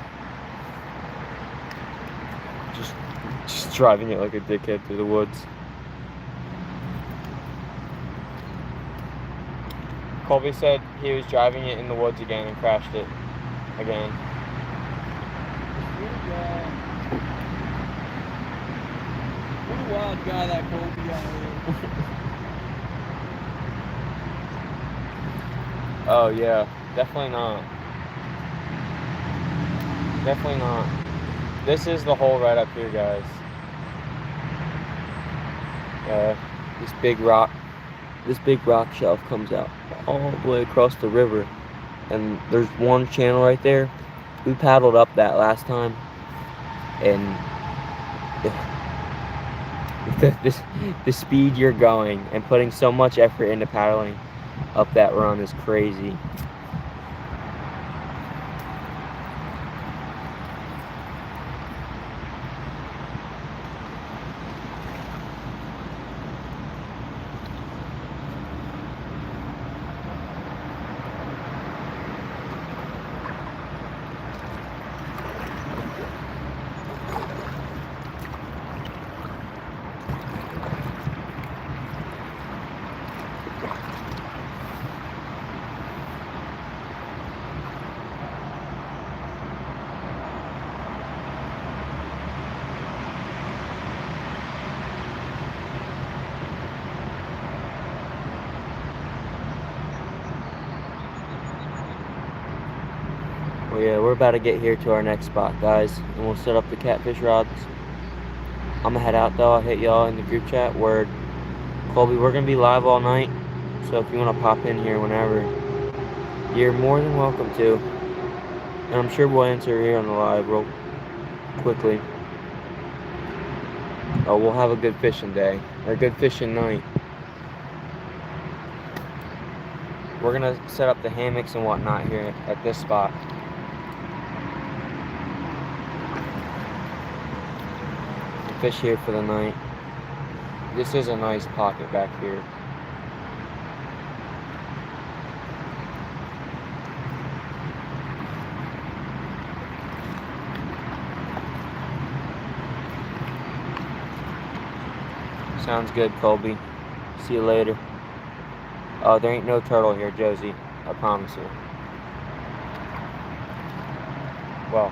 Just driving it like a dickhead through the woods. Colby said he was driving it in the woods again and crashed it again. What a wild guy that Colby is. Oh yeah, definitely not. Definitely not. This is the hole right up here, guys. This big rock shelf comes out all the way across the river, and there's one channel right there. We paddled up that last time, and the speed you're going and putting so much effort into paddling up that run is crazy. Well, yeah, we're about to get here to our next spot, guys, and we'll set up the catfish rods. I'm gonna head out though. I'll hit y'all in the group chat. Word. Colby, we're gonna be live all night, so if you wanna pop in here whenever, you're more than welcome to. And I'm sure we'll answer here on the live real quickly. Oh, we'll have a good fishing day, or a good fishing night. We're gonna set up the hammocks and whatnot here at this spot. Fish here for the night. This is a nice pocket back here. Sounds good, Colby. See you later. Oh, there ain't no turtle here, Josie. I promise you. Well,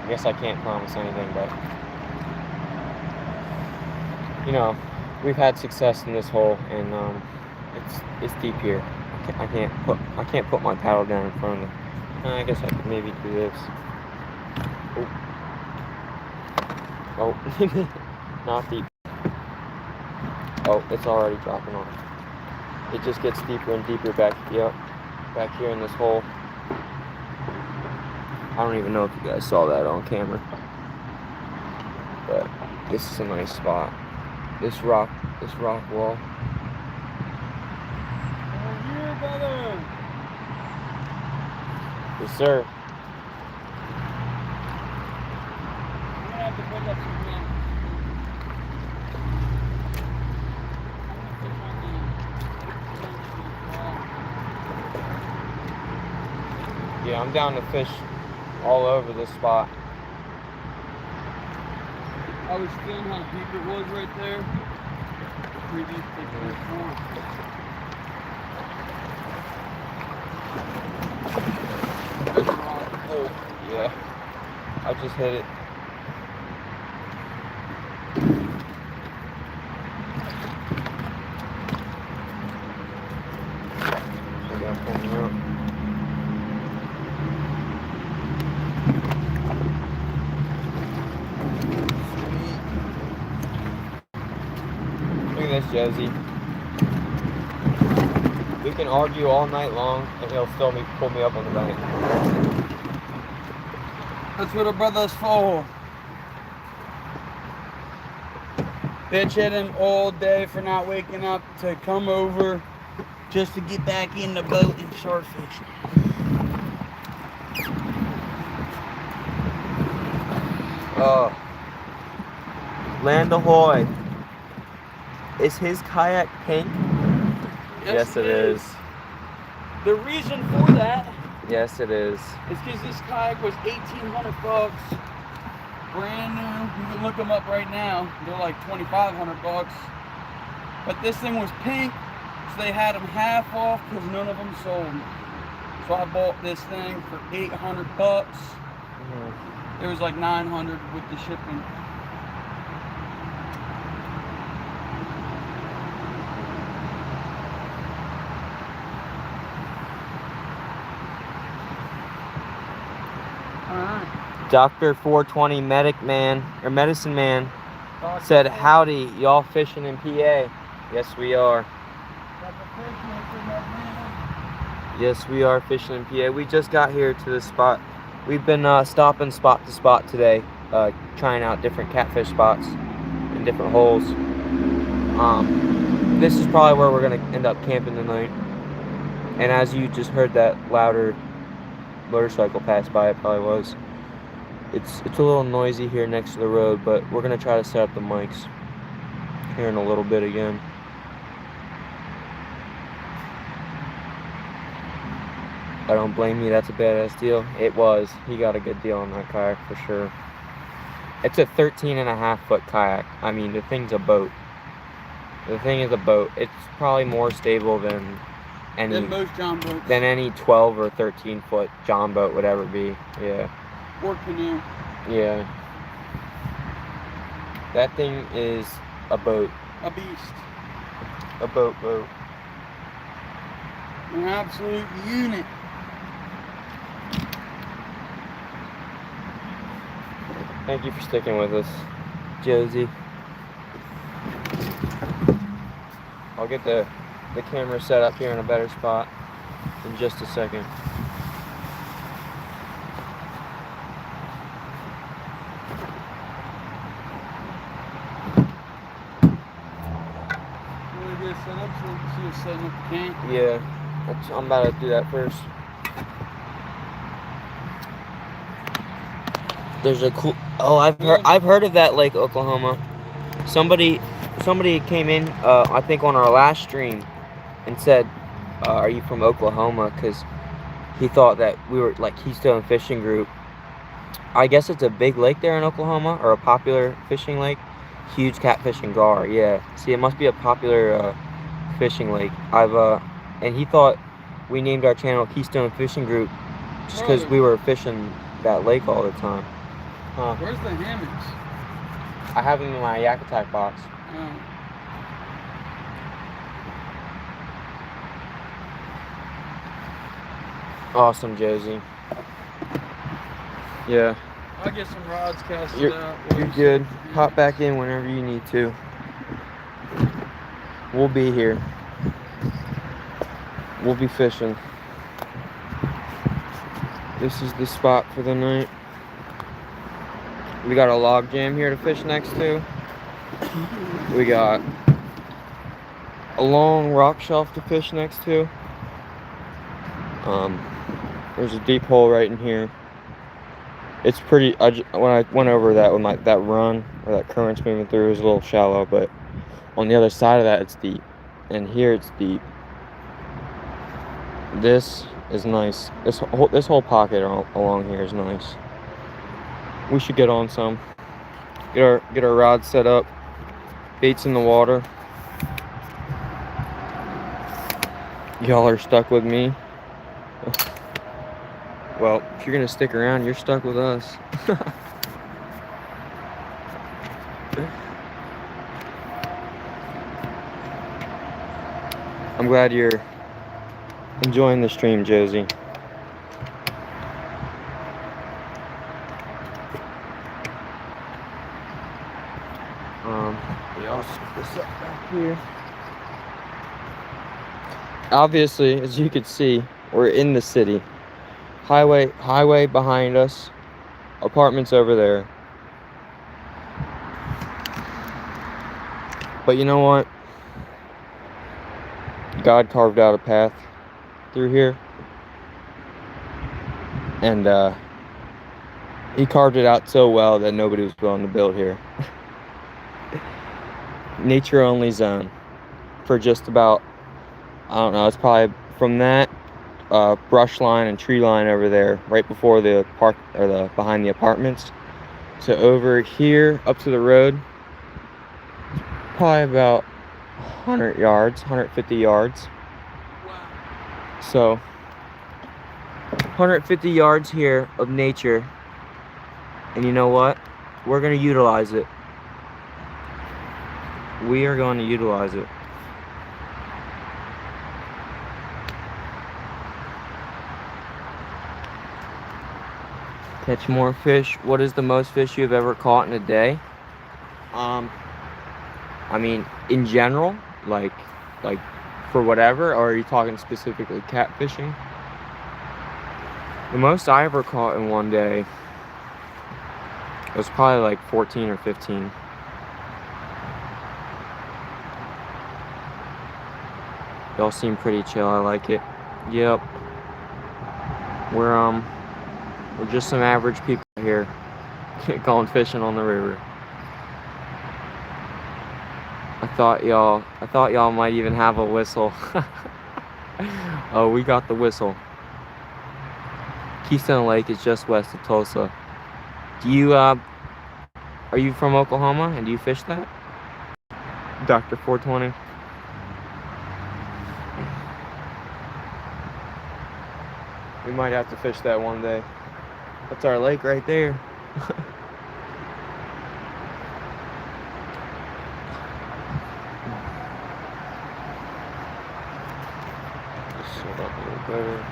I guess I can't promise anything, but you know, we've had success in this hole, and it's deep here. I can't put my paddle down in front of the. I guess I could maybe do this. Oh, not deep. Oh, it's already dropping off. It just gets deeper and deeper back here in this hole. I don't even know if you guys saw that on camera, but this is a nice spot. This rock wall. Over here, brother. Yes, sir. I'm gonna have to put up some wind. Yeah, I'm down to fish all over this spot. I was feeling how deep it was right there. Pretty deep, Oh, yeah. I just hit it. I gotta pull me out. Look at this, Josie. We can argue all night long, and he'll still pull me up on the bank. That's what a brother's for. Bitch at him all day for not waking up to come over just to get back in the boat and start fishing. Oh. Land ahoy. Is his kayak pink? Yes, it is. The reason for that Yes, it is. is because this kayak was $1,800. Brand new. You can look them up right now. They're like $2,500. But this thing was pink, so they had them half off because none of them sold. So I bought this thing for $800. It was like $900 with the shipping. Dr. 420 Medic Man, or Medicine Man, said, howdy, y'all fishing in PA? Yes, we are. Yes, we are fishing in PA. We just got here to the spot. We've been stopping spot to spot today, trying out different catfish spots in different holes. This is probably where we're going to end up camping tonight. And as you just heard that louder motorcycle pass by, it probably was. It's a little noisy here next to the road, but we're going to try to set up the mics here in a little bit again. I don't blame you, that's a badass deal. It was. He got a good deal on that kayak for sure. It's a 13.5-foot kayak. I mean, the thing's a boat. The thing is a boat. It's probably more stable than most John boats. Than any 12 or 13-foot John boat would ever be. Yeah. Or canoe. Yeah. That thing is a boat. A beast. A boat. An absolute unit. Thank you for sticking with us, Josie. I'll get the camera set up here in a better spot in just a second. You want to get it set up so we can see you setting up the tank? Yeah, I'm about to do that first. There's a cool. Oh, I've heard of that Lake, Oklahoma. Somebody came in, I think on our last stream, and said, "Are you from Oklahoma?" Because he thought that we were like Keystone Fishing Group. I guess it's a big lake there in Oklahoma, or a popular fishing lake. Huge catfish and gar. Yeah. See, it must be a popular fishing lake. And he thought we named our channel Keystone Fishing Group just because we were fishing that lake all the time. Huh? Where's the hammocks? I have them in my yak attack box. Awesome, Josie. Yeah. I'll get some rods casted out. You're good. Hop back in whenever you need to. We'll be here. We'll be fishing. This is the spot for the night. We got a log jam here to fish next to. We got a long rock shelf to fish next to. There's a deep hole right in here. It's pretty. When I went over that with that run or that current's moving through, it was a little shallow, but on the other side of that, it's deep, and here it's deep. This is nice. This whole pocket along here is nice. We should get on some. Get our rod set up. Baits in the water. Y'all are stuck with me. Well, if you're gonna stick around, you're stuck with us. I'm glad you're enjoying the stream, Josie. I'll set this up back here. Obviously, as you can see, we're in the city. Highway behind us. Apartments over there. But you know what? God carved out a path through here. And he carved it out so well that nobody was willing to build here. Nature only zone for just about, I don't know, it's probably from that brush line and tree line over there right before the park, or the behind the apartments, to over here up to the road, probably about 100 yards, 150 yards. Wow. So 150 yards here of nature, and you know what, we're going to utilize it. We are going to utilize it. Catch more fish. What is the most fish you've ever caught in a day? I mean, in general, like for whatever, or are you talking specifically catfishing? The most I ever caught in one day was probably like 14 or 15. Y'all seem pretty chill. I like it. Yep. We're just some average people here going fishing on the river. I thought y'all might even have a whistle. Oh, we got the whistle. Keystone Lake is just west of Tulsa. Are you from Oklahoma and do you fish that? Dr. 420. We might have to fish that one day. That's our lake right there. Set up a little better.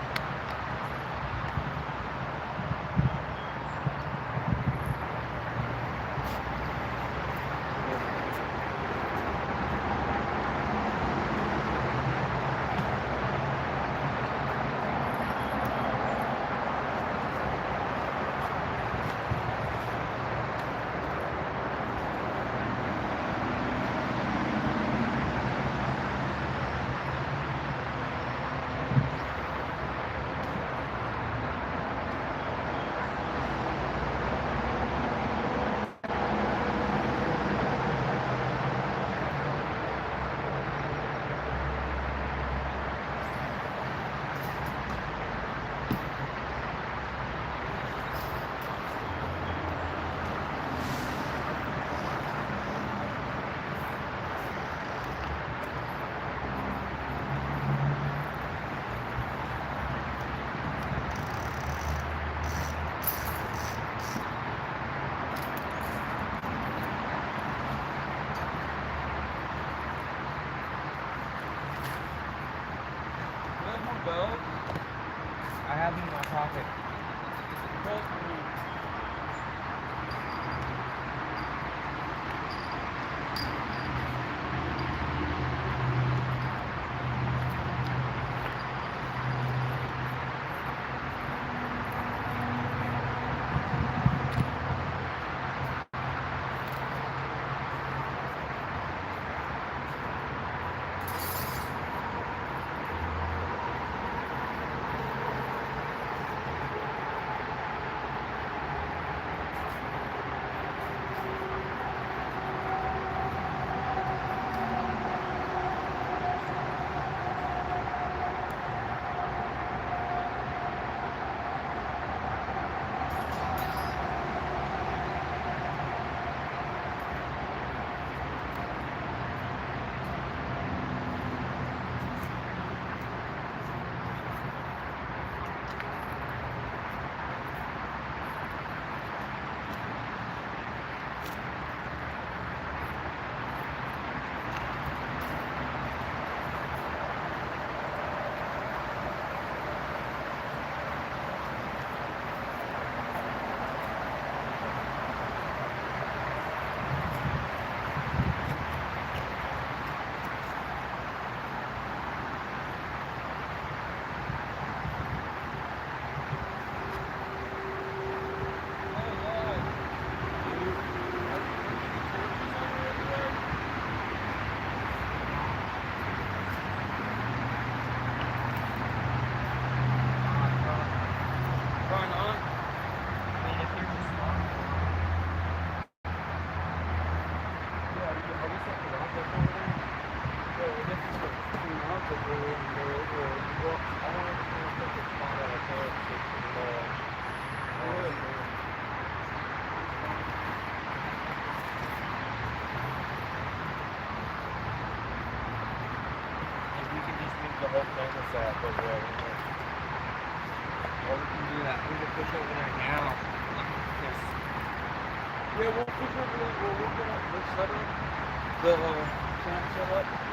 I have them in my pocket. Yeah, we'll push over there. We'll get up the setup. The camp setup.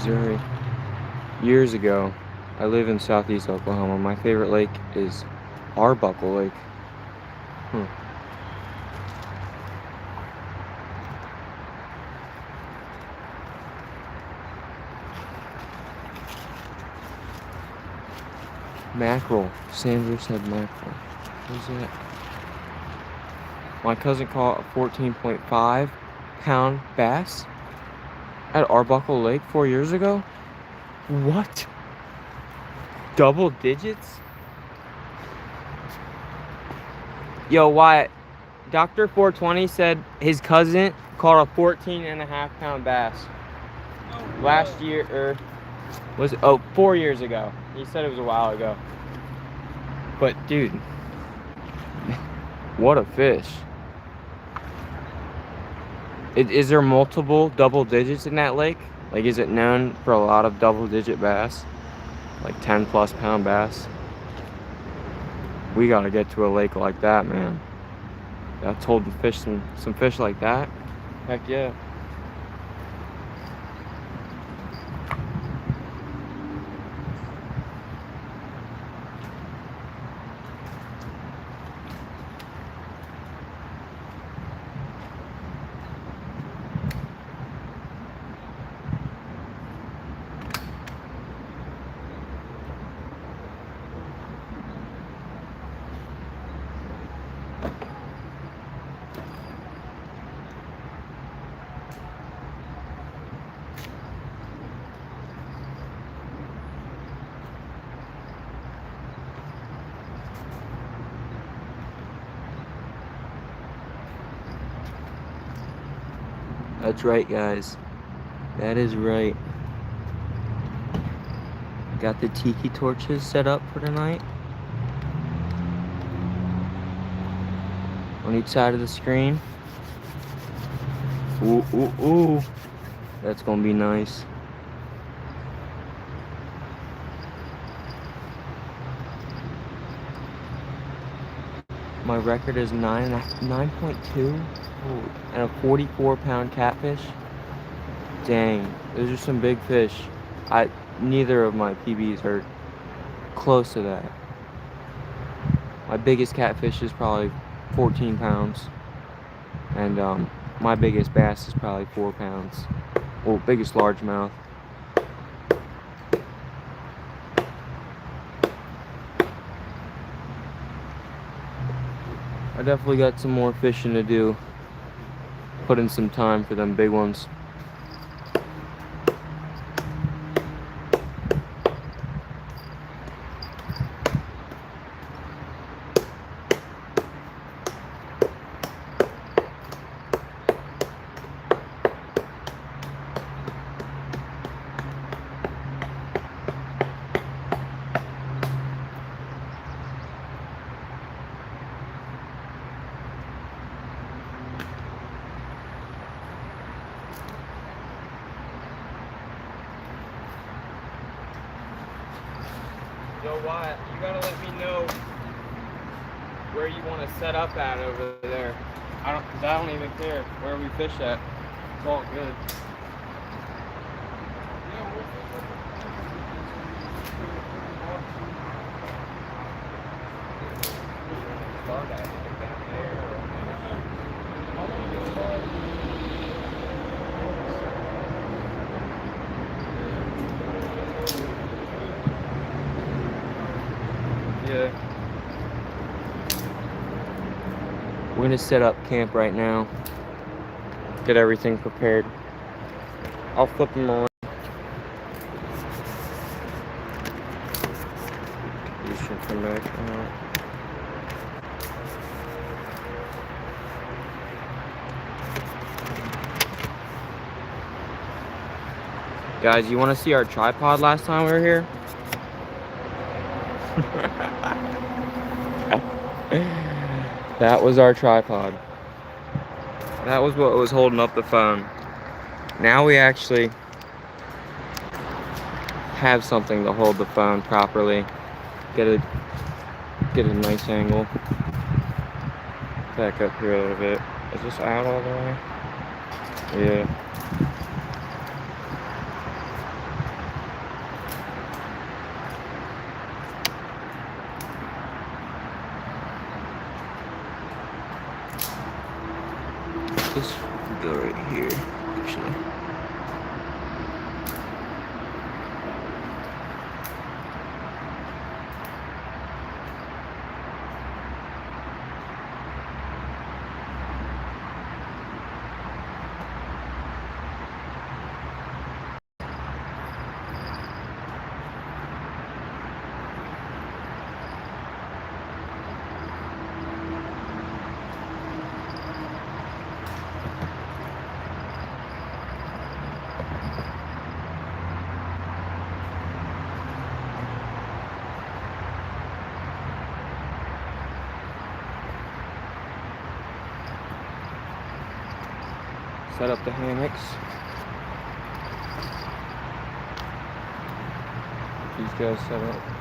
Missouri. Years ago, I live in southeast Oklahoma. My favorite lake is Arbuckle Lake. Mackerel. Sandra said mackerel. What's that? My cousin caught a 14.5 pound bass at Arbuckle Lake 4 years ago. What? Double digits? Yo, Wyatt, Dr. 420 said his cousin caught a 14.5 pound bass last year, or was it, 4 years ago. He said it was a while ago. But dude, what a fish. Is there multiple double digits in that lake? Like, is it known for a lot of double digit bass? Like 10 plus pound bass? We gotta get to a lake like that, man. That's holding fish, some fish like that. Heck yeah. That's right, guys. That is right. Got the tiki torches set up for tonight. On each side of the screen. Ooh, ooh, ooh. That's gonna be nice. My record is 9.2 and a 44 pound catfish. Dang, those are some big fish. Neither of my PBs are close to that. My biggest catfish is probably 14 pounds. And my biggest bass is probably 4 pounds. Well, biggest largemouth. I definitely got some more fishing to do. Put in some time for them big ones. Yo, Wyatt, you gotta let me know where you want to set up at over there. Cause I don't even care where we fish at. It's all good. Yeah. We're gonna set up camp right now. Get everything prepared. I'll flip them around. You should come back out. Guys, you want to see our tripod last time we were here? That was our tripod. That was what was holding up the phone. Now we actually have something to hold the phone properly. Get a nice angle. Back up here a little bit. Is this out all the way? Yeah. This will go right here, actually. Set up the hammocks. These guys set up.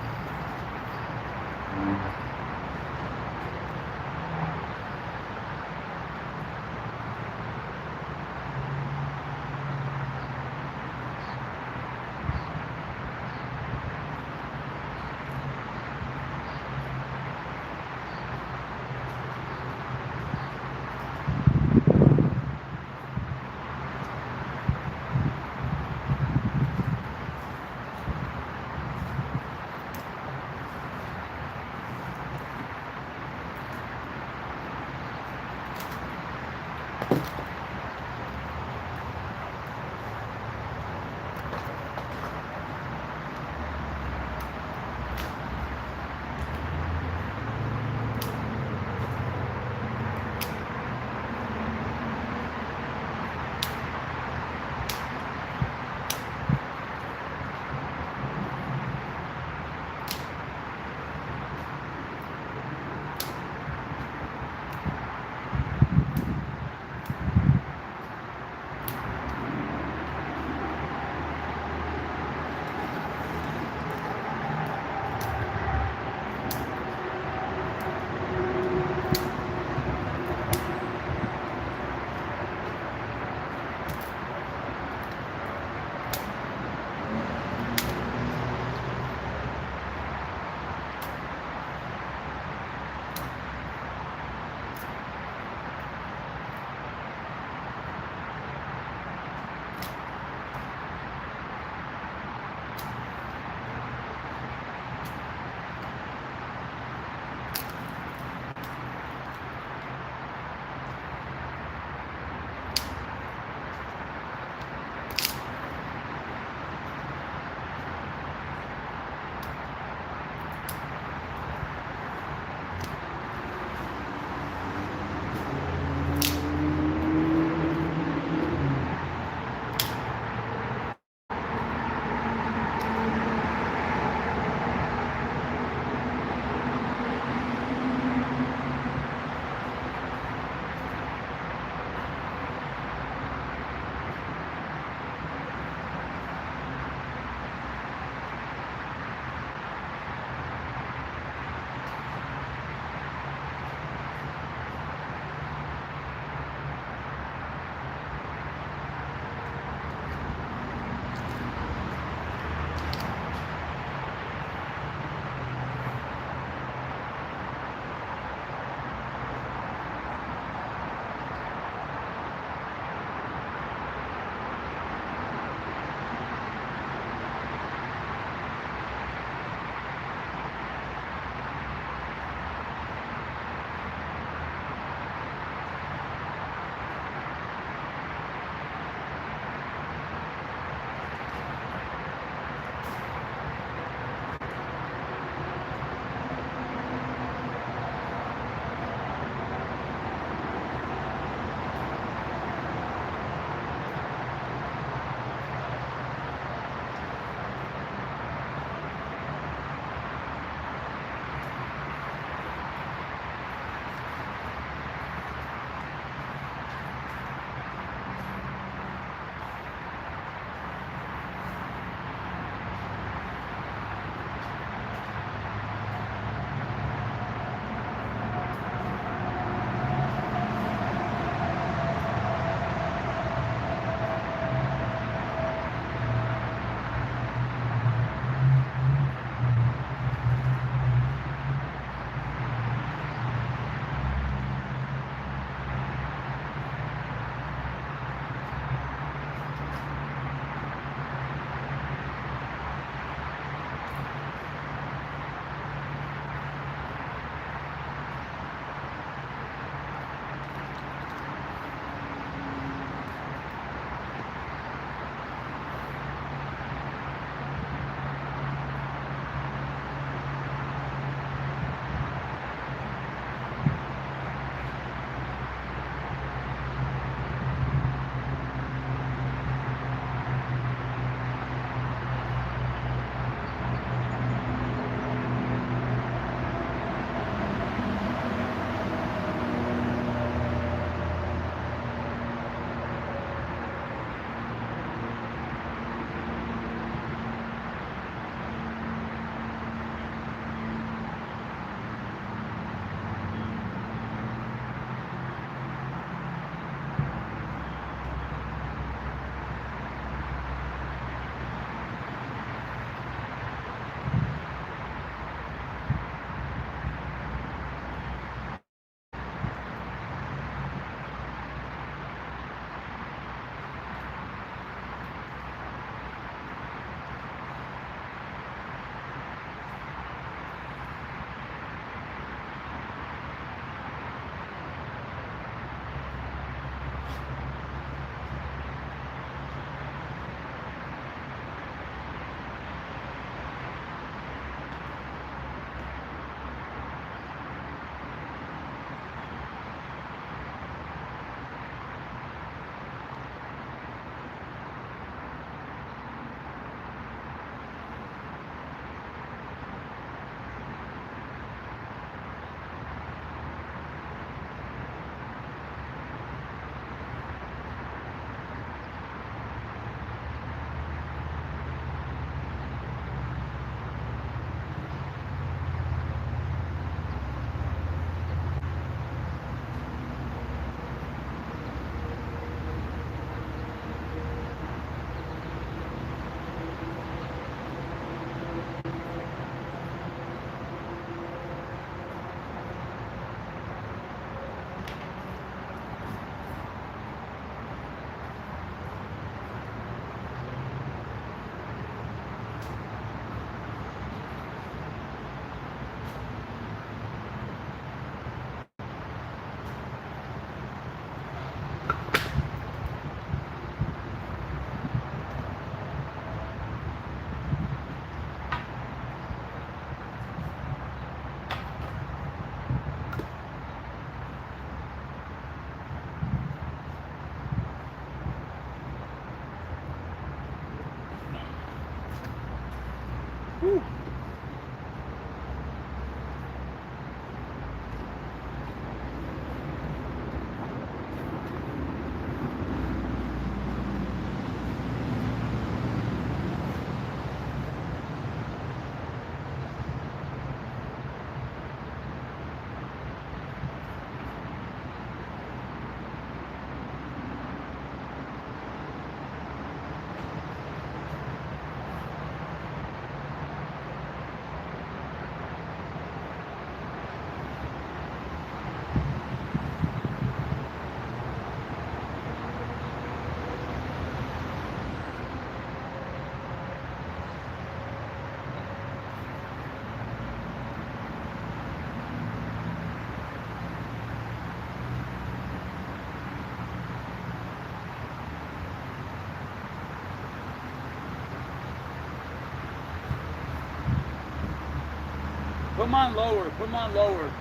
Put mine lower. Put mine lower.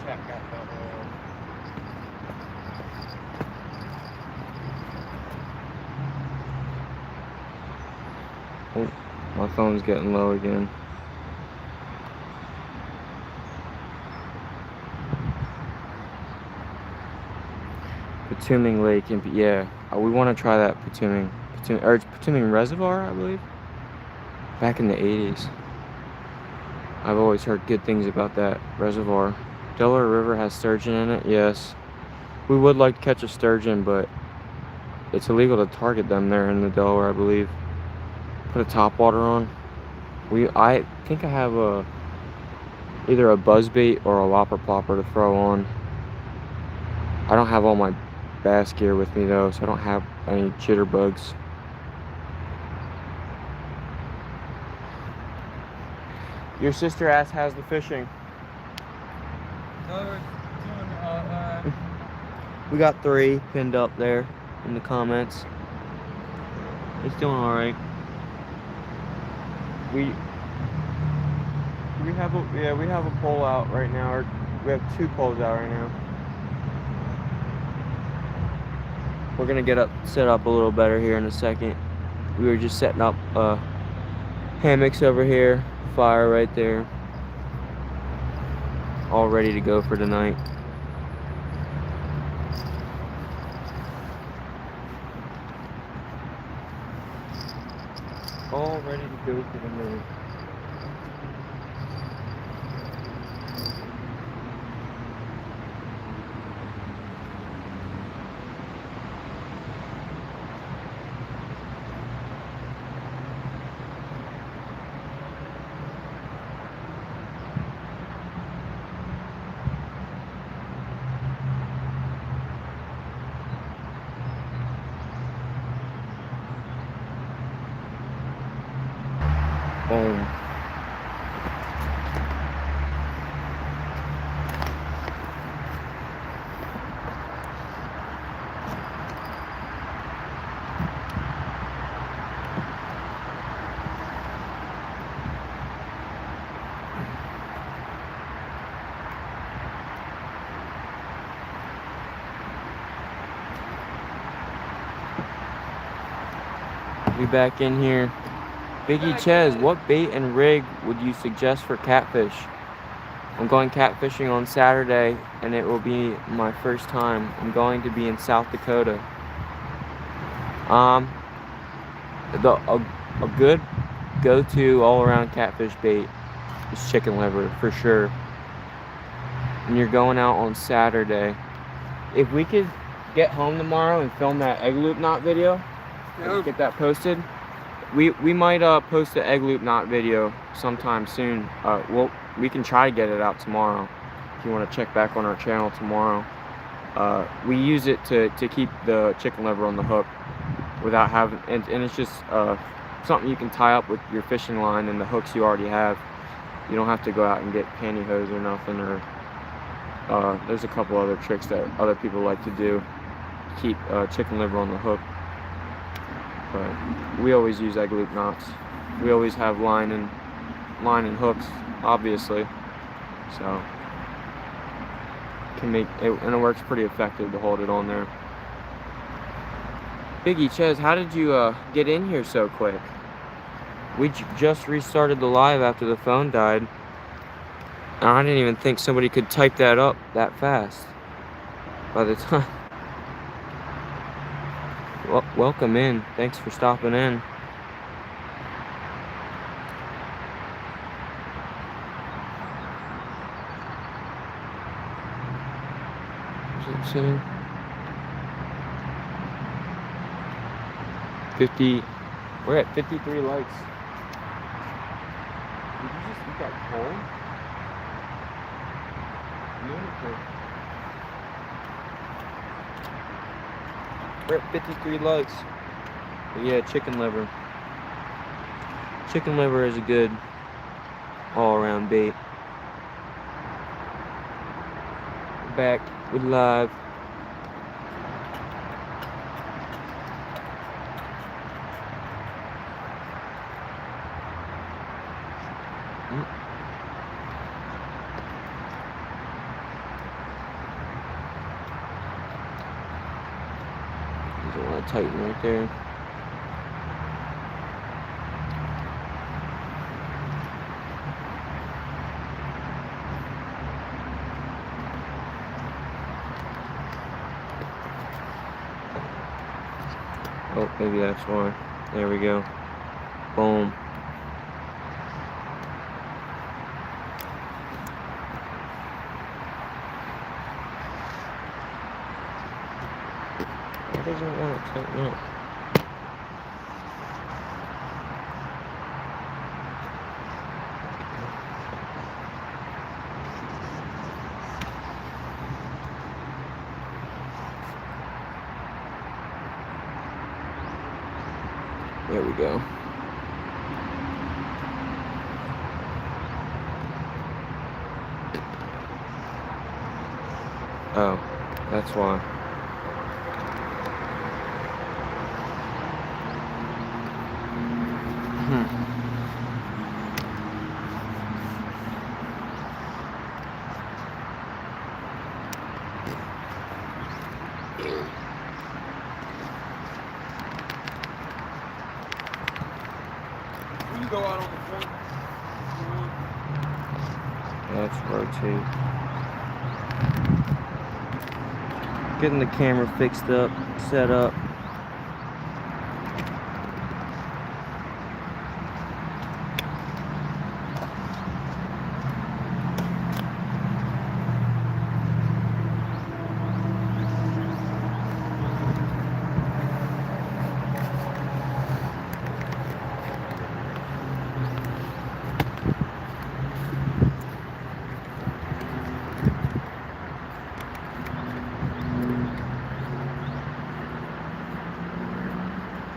Check out the hole. Oh, my phone's getting low again. Patuming Lake, and yeah, we want to try that Patuming Potomac Reservoir, I believe. Back in the 80s. I've always heard good things about that reservoir. Delaware River has sturgeon in it, yes. We would like to catch a sturgeon, but it's illegal to target them there in the Delaware, I believe. Put a topwater on. I think I have either a buzzbait or a lopper plopper to throw on. I don't have all my bass gear with me though, so I don't have any jitterbugs. Your sister asked, how's the fishing? We got 3 pinned up there in the comments. It's doing all right. We have a pole out right now. Or we have 2 poles out right now. We're gonna set up a little better here in a second. We were just setting up hammocks over here, fire right there, all ready to go for tonight. All ready to go for the night. Boom. We back in here. Biggie Ches, what bait and rig would you suggest for catfish? I'm going catfishing on Saturday, and it will be my first time. I'm going to be in South Dakota. A good go-to all-around catfish bait is chicken liver for sure. And you're going out on Saturday. If we could get home tomorrow and film that egg loop knot video, get that posted. We might post the egg loop knot video sometime soon. We can try to get it out tomorrow. If you want to check back on our channel tomorrow, we use it to keep the chicken liver on the hook without having, and it's just something you can tie up with your fishing line and the hooks you already have. You don't have to go out and get pantyhose or nothing. Or there's a couple other tricks that other people like to do to keep chicken liver on the hook. But we always use egg loop knots. We always have line and hooks, obviously. So can make it, and it works pretty effective to hold it on there. Biggie Ches, how did you get in here so quick? We just restarted the live after the phone died. And I didn't even think somebody could type that up that fast. By the time. Well, welcome in. Thanks for stopping in. Is it saying 50? We're at 53 likes. Did you just eat that cold? Beautiful. We're at 53 likes. But yeah, chicken liver. Chicken liver is a good all-around bait. We're back with live. Tighten right there. Oh. Maybe that's why. There we go. Boom. Why doesn't it want to tighten up? There we go. Oh, that's why. We can go out on the front. Let's rotate. Getting the camera fixed up, set up.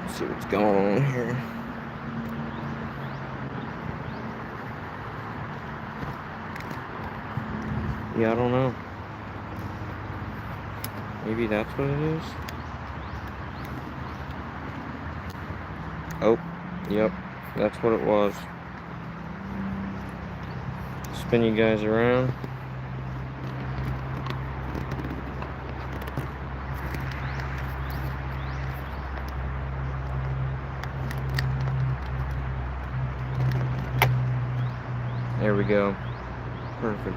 See what's going on here. Yeah, I don't know. Maybe that's what it is. Oh, yep, that's what it was. Spin you guys around. There we go. Perfect.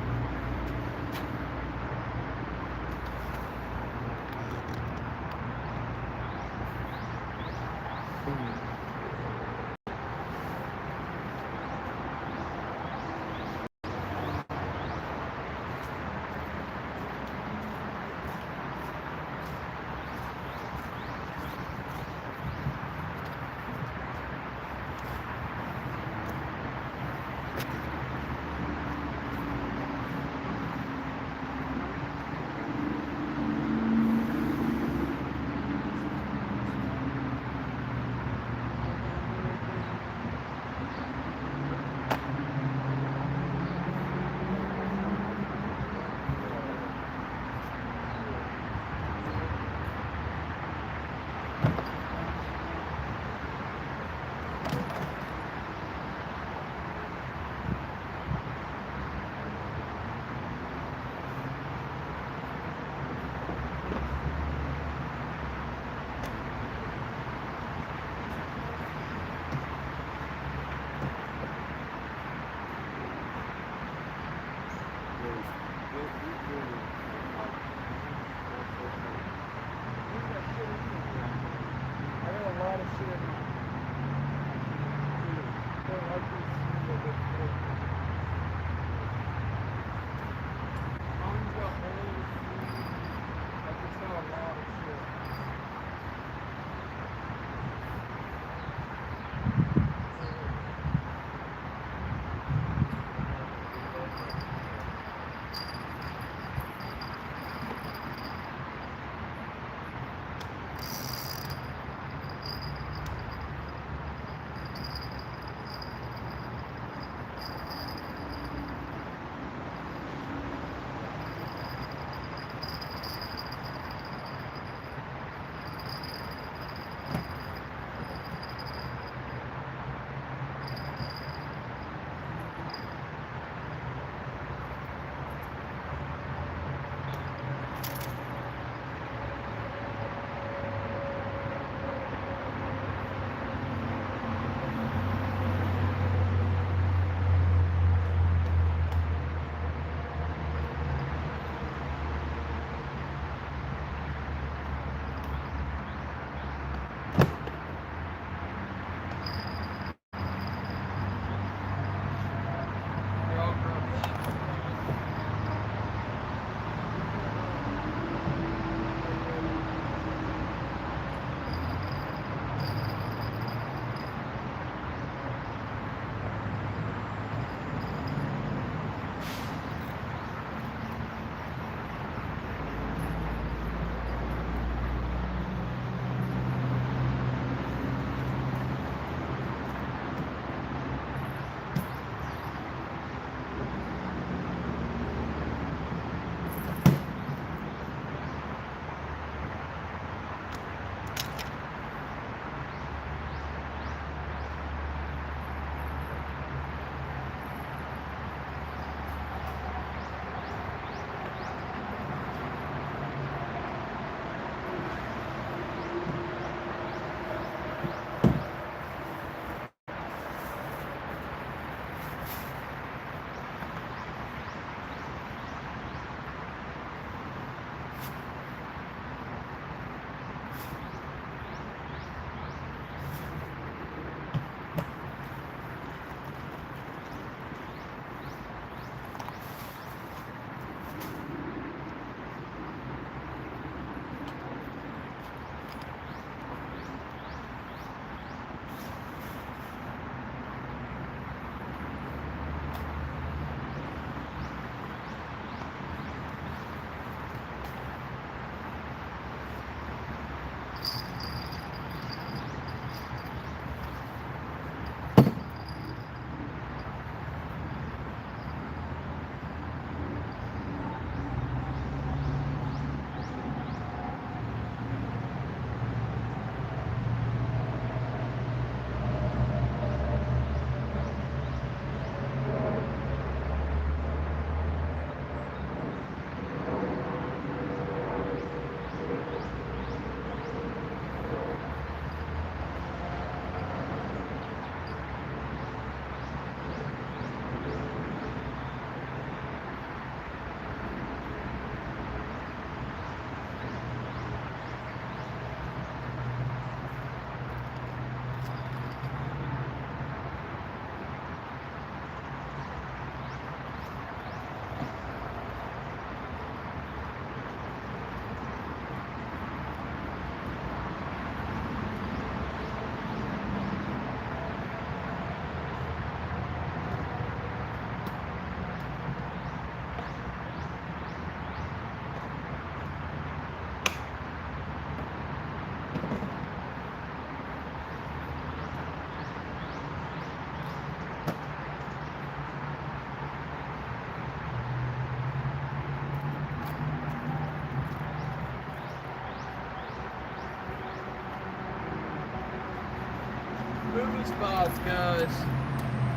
moving spots, guys.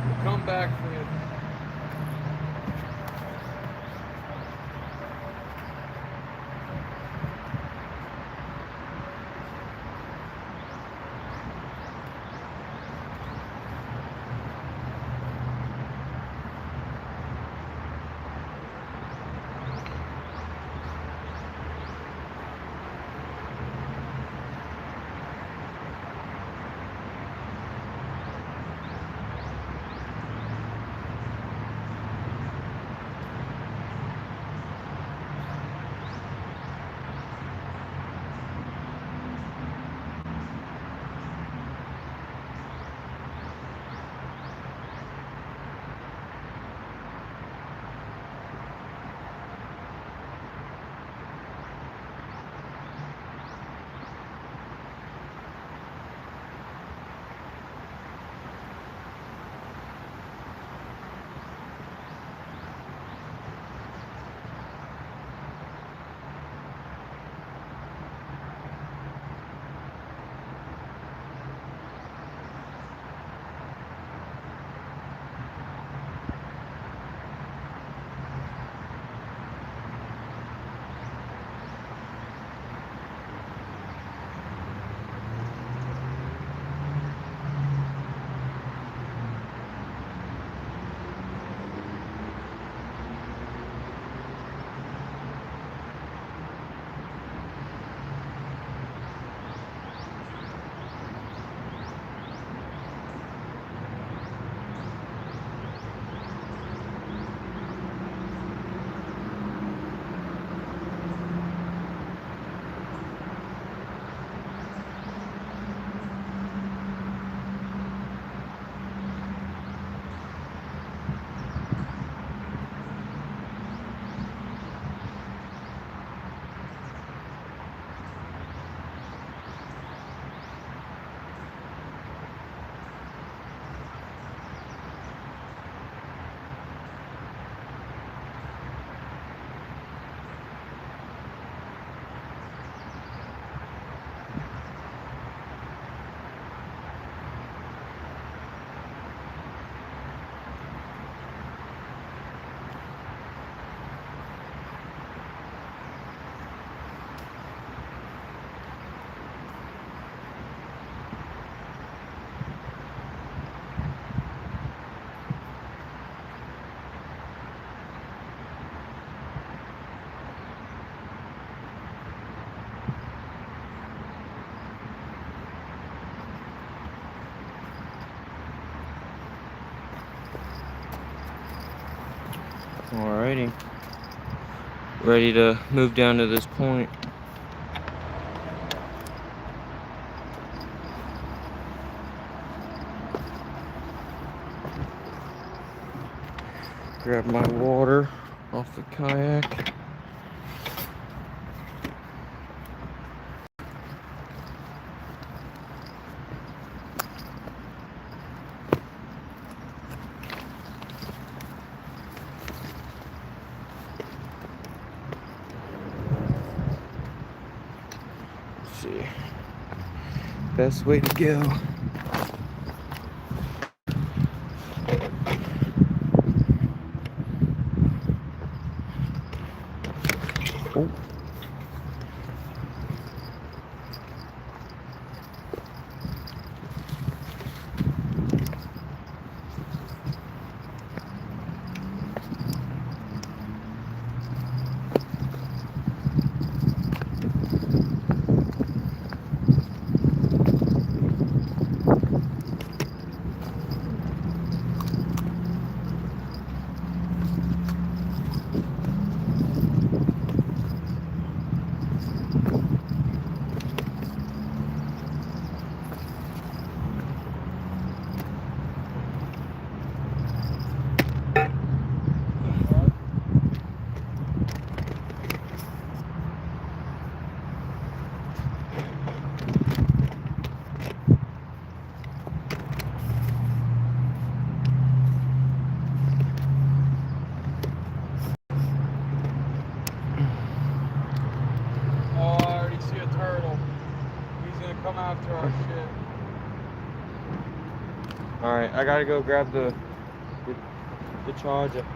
We'll come back for you. Alrighty. Ready to move down to this point. Grab my water off the kayak. See, best way to go. Oh. Come after our shit. All right, I gotta go grab the charger.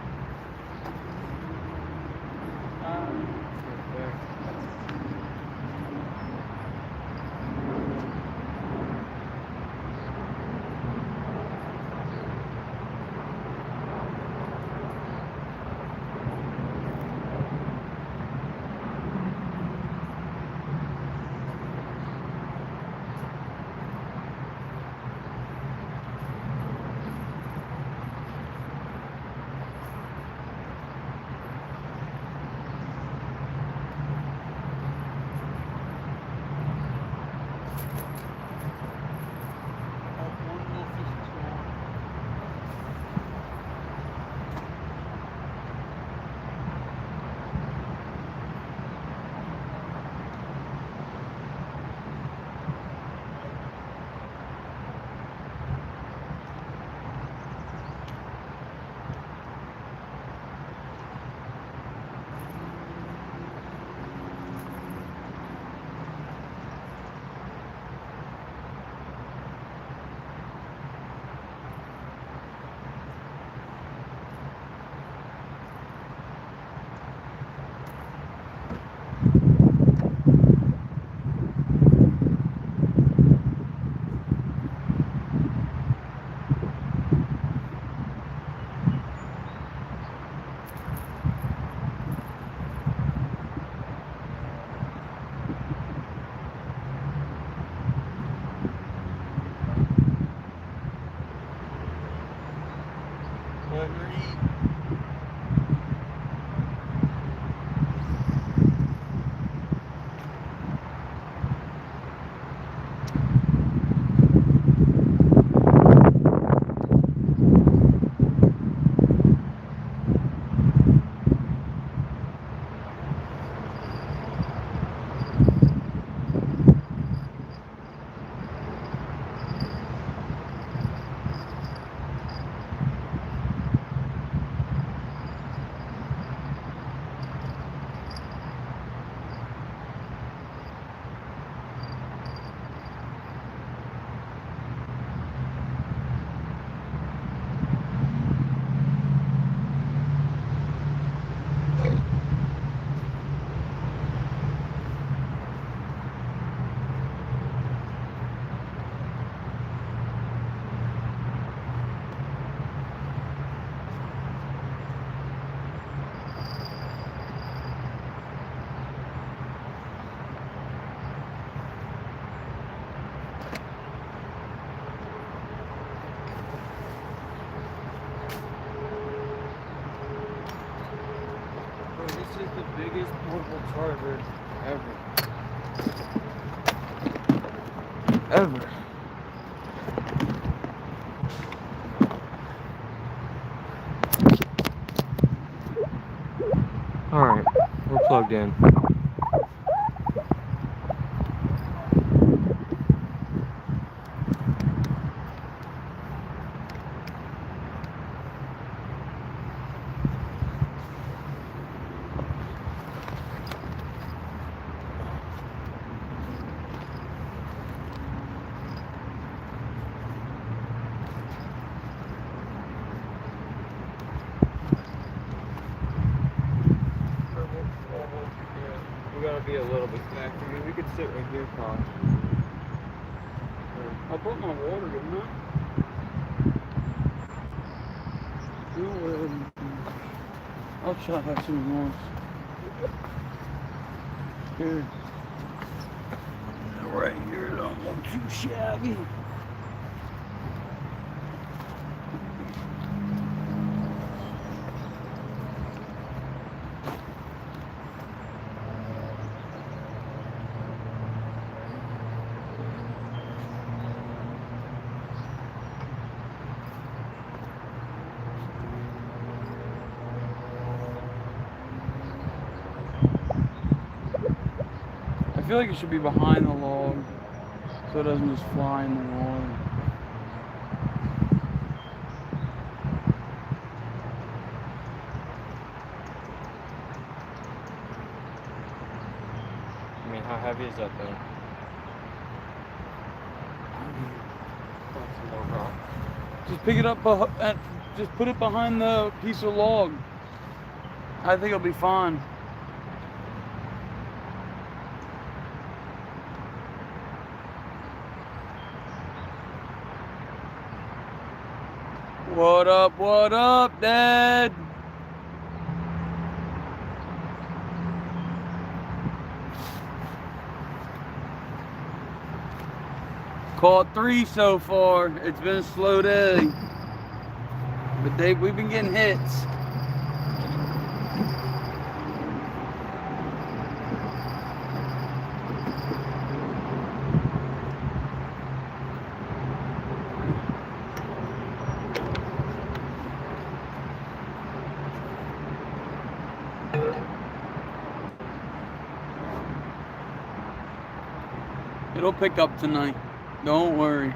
This is the biggest portable charger ever. Ever. Alright, we're plugged in. We gotta be a little bit back. I mean, we could sit right here, Con. I brought my water, didn't I? I'll try that some once. Here. Right here, don't look too shabby. I feel like it should be behind the log so it doesn't just fly in the water. I mean, how heavy is that thing? Some more rock. Just pick it up, just put it behind the piece of log. I think it'll be fine. What up, Dad? Caught 3 so far. It's been a slow day. But we've been getting hits. It'll pick up tonight. Don't worry.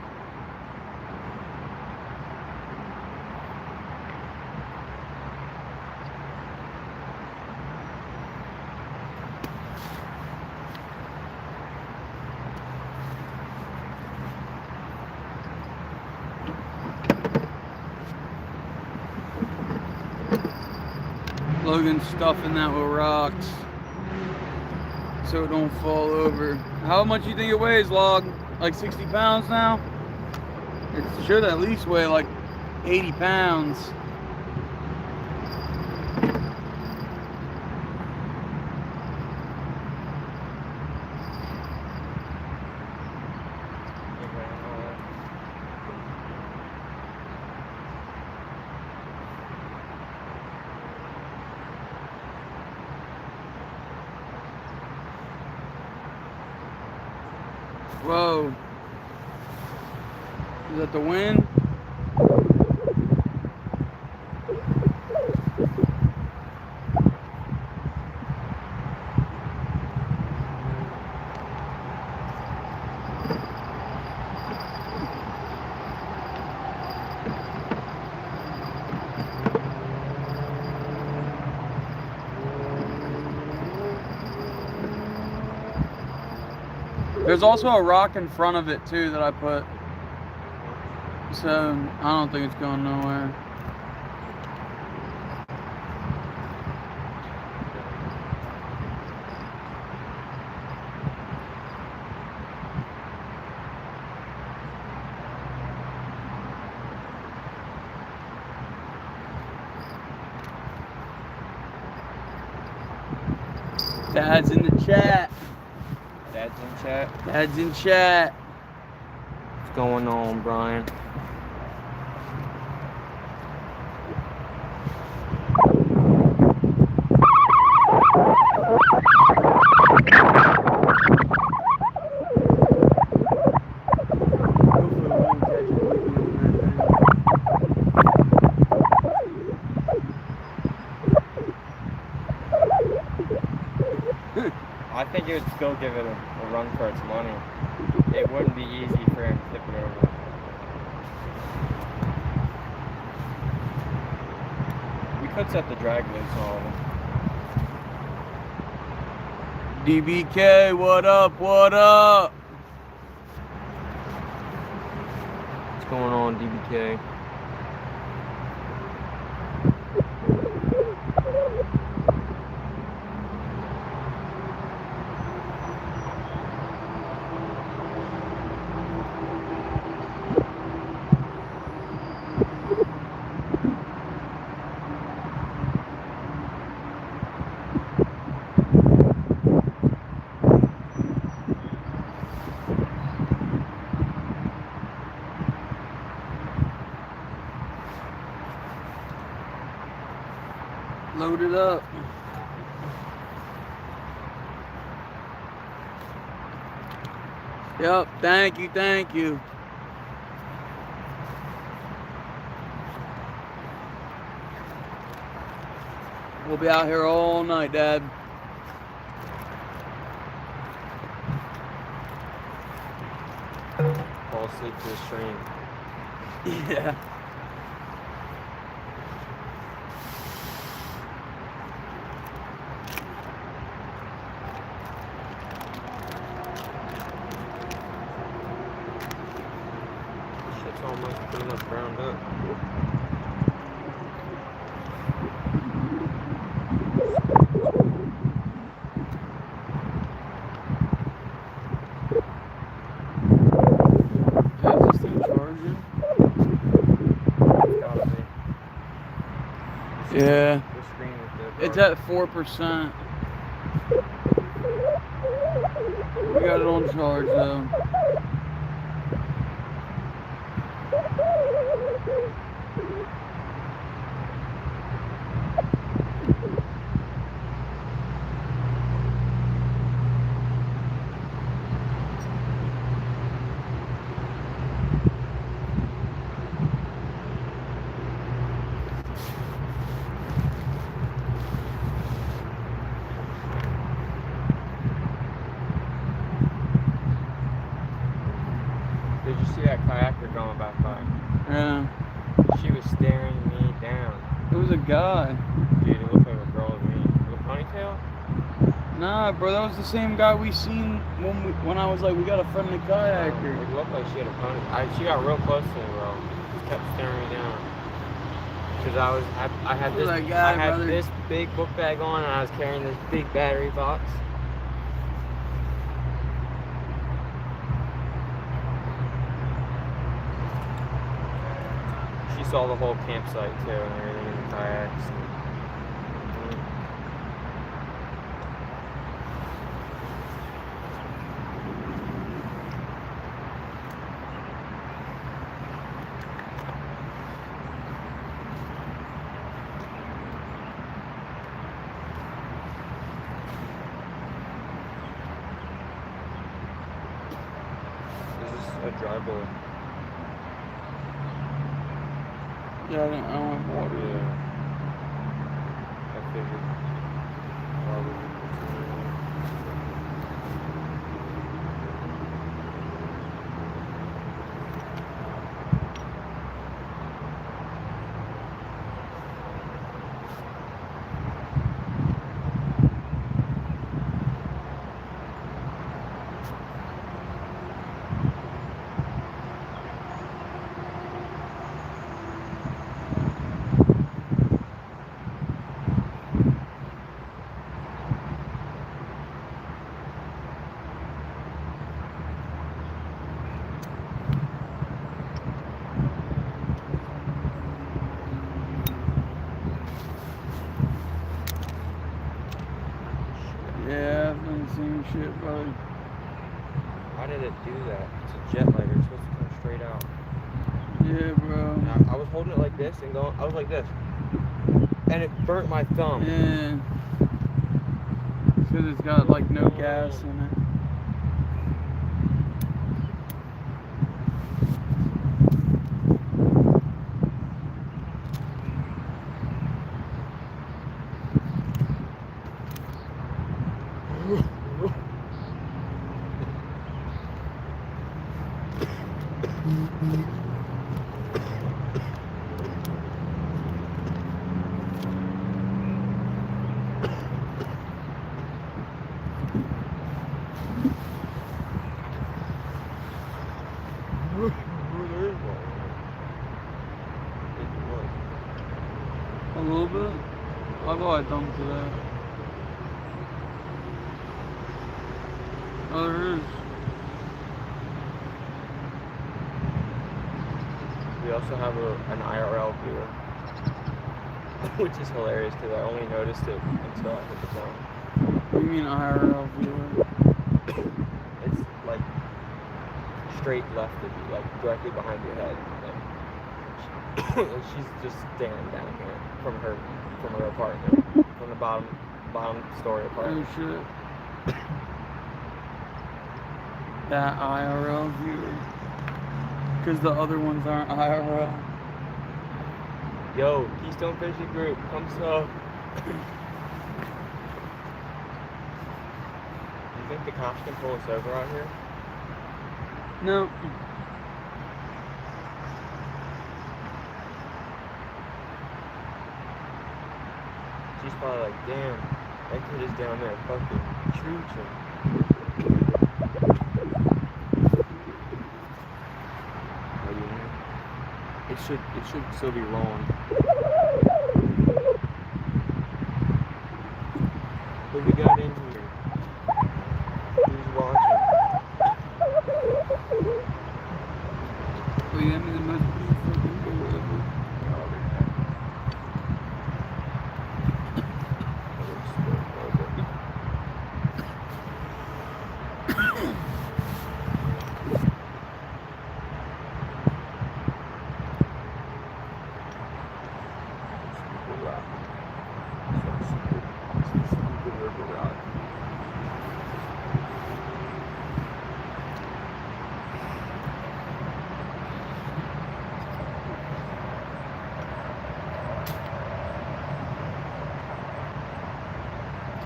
Logan's stuffing that with rocks so it don't fall over. How much you think it weighs, Log? Like 60 pounds now? It should at least weigh like 80 pounds. Whoa. Is that the wind? There's also a rock in front of it too that I put. So I don't think it's going nowhere. Dad's in the chat. Dad's in chat. Dad's in chat. What's going on, Brian? I think it would still give it a run for its money. It wouldn't be easy for him to tip it over. We could set the drag loose on him. DBK, what up? What up? What's going on, DBK? Load it up. Yep, thank you, thank you. We'll be out here all night, Dad. Fall asleep to the stream. Yeah. Shit's almost pretty much ground up. Is this thing charging? It's gotta be. Yeah. The screen is dead. It's at 4%. We got it on charge though. Did you see that kayaker going back by? Yeah. She was staring me down. It was a guy. Dude, it looked like a girl to me. With a ponytail? Nah, bro, that was the same guy we seen when I was like, we got a friendly kayaker. It looked like she had a pony. She got real close to me, bro. Just kept staring me down. Cause I had Who's this, that guy, I had brother? this big book bag on, and I was carrying this big battery box. She saw the whole campsite too, and everything in the kayaks. This is a dry boy. Yeah, I don't have water. Yeah. I figured. Probably. Yeah, I've been seeing shit, bro. Why did it do that? It's a jet lighter. It's supposed to come straight out. Yeah, bro. I was holding it like this and going. I was like this, and it burnt my thumb. Yeah. Because it's got like no gas in it. A little bit? I thought I dumped it out. Oh, there is. We also have an IRL viewer, which is hilarious because I only noticed it until I hit the phone. What do you mean IRL viewer? It's like straight left of you, like directly behind your head. And she's just staring down here from her apartment, from the bottom story Oh apartment. shit. That IRL viewer. Because the other ones aren't IRL. Yo, Keystone Fishing Group, come sub. You think the cops can pull us over out here? No. She's probably like, damn, that kid is down there fucking chooching. What do you mean? It should still be rolling. What we got in here? Who's watching? Oh yeah, I mean, the most beautiful video ever.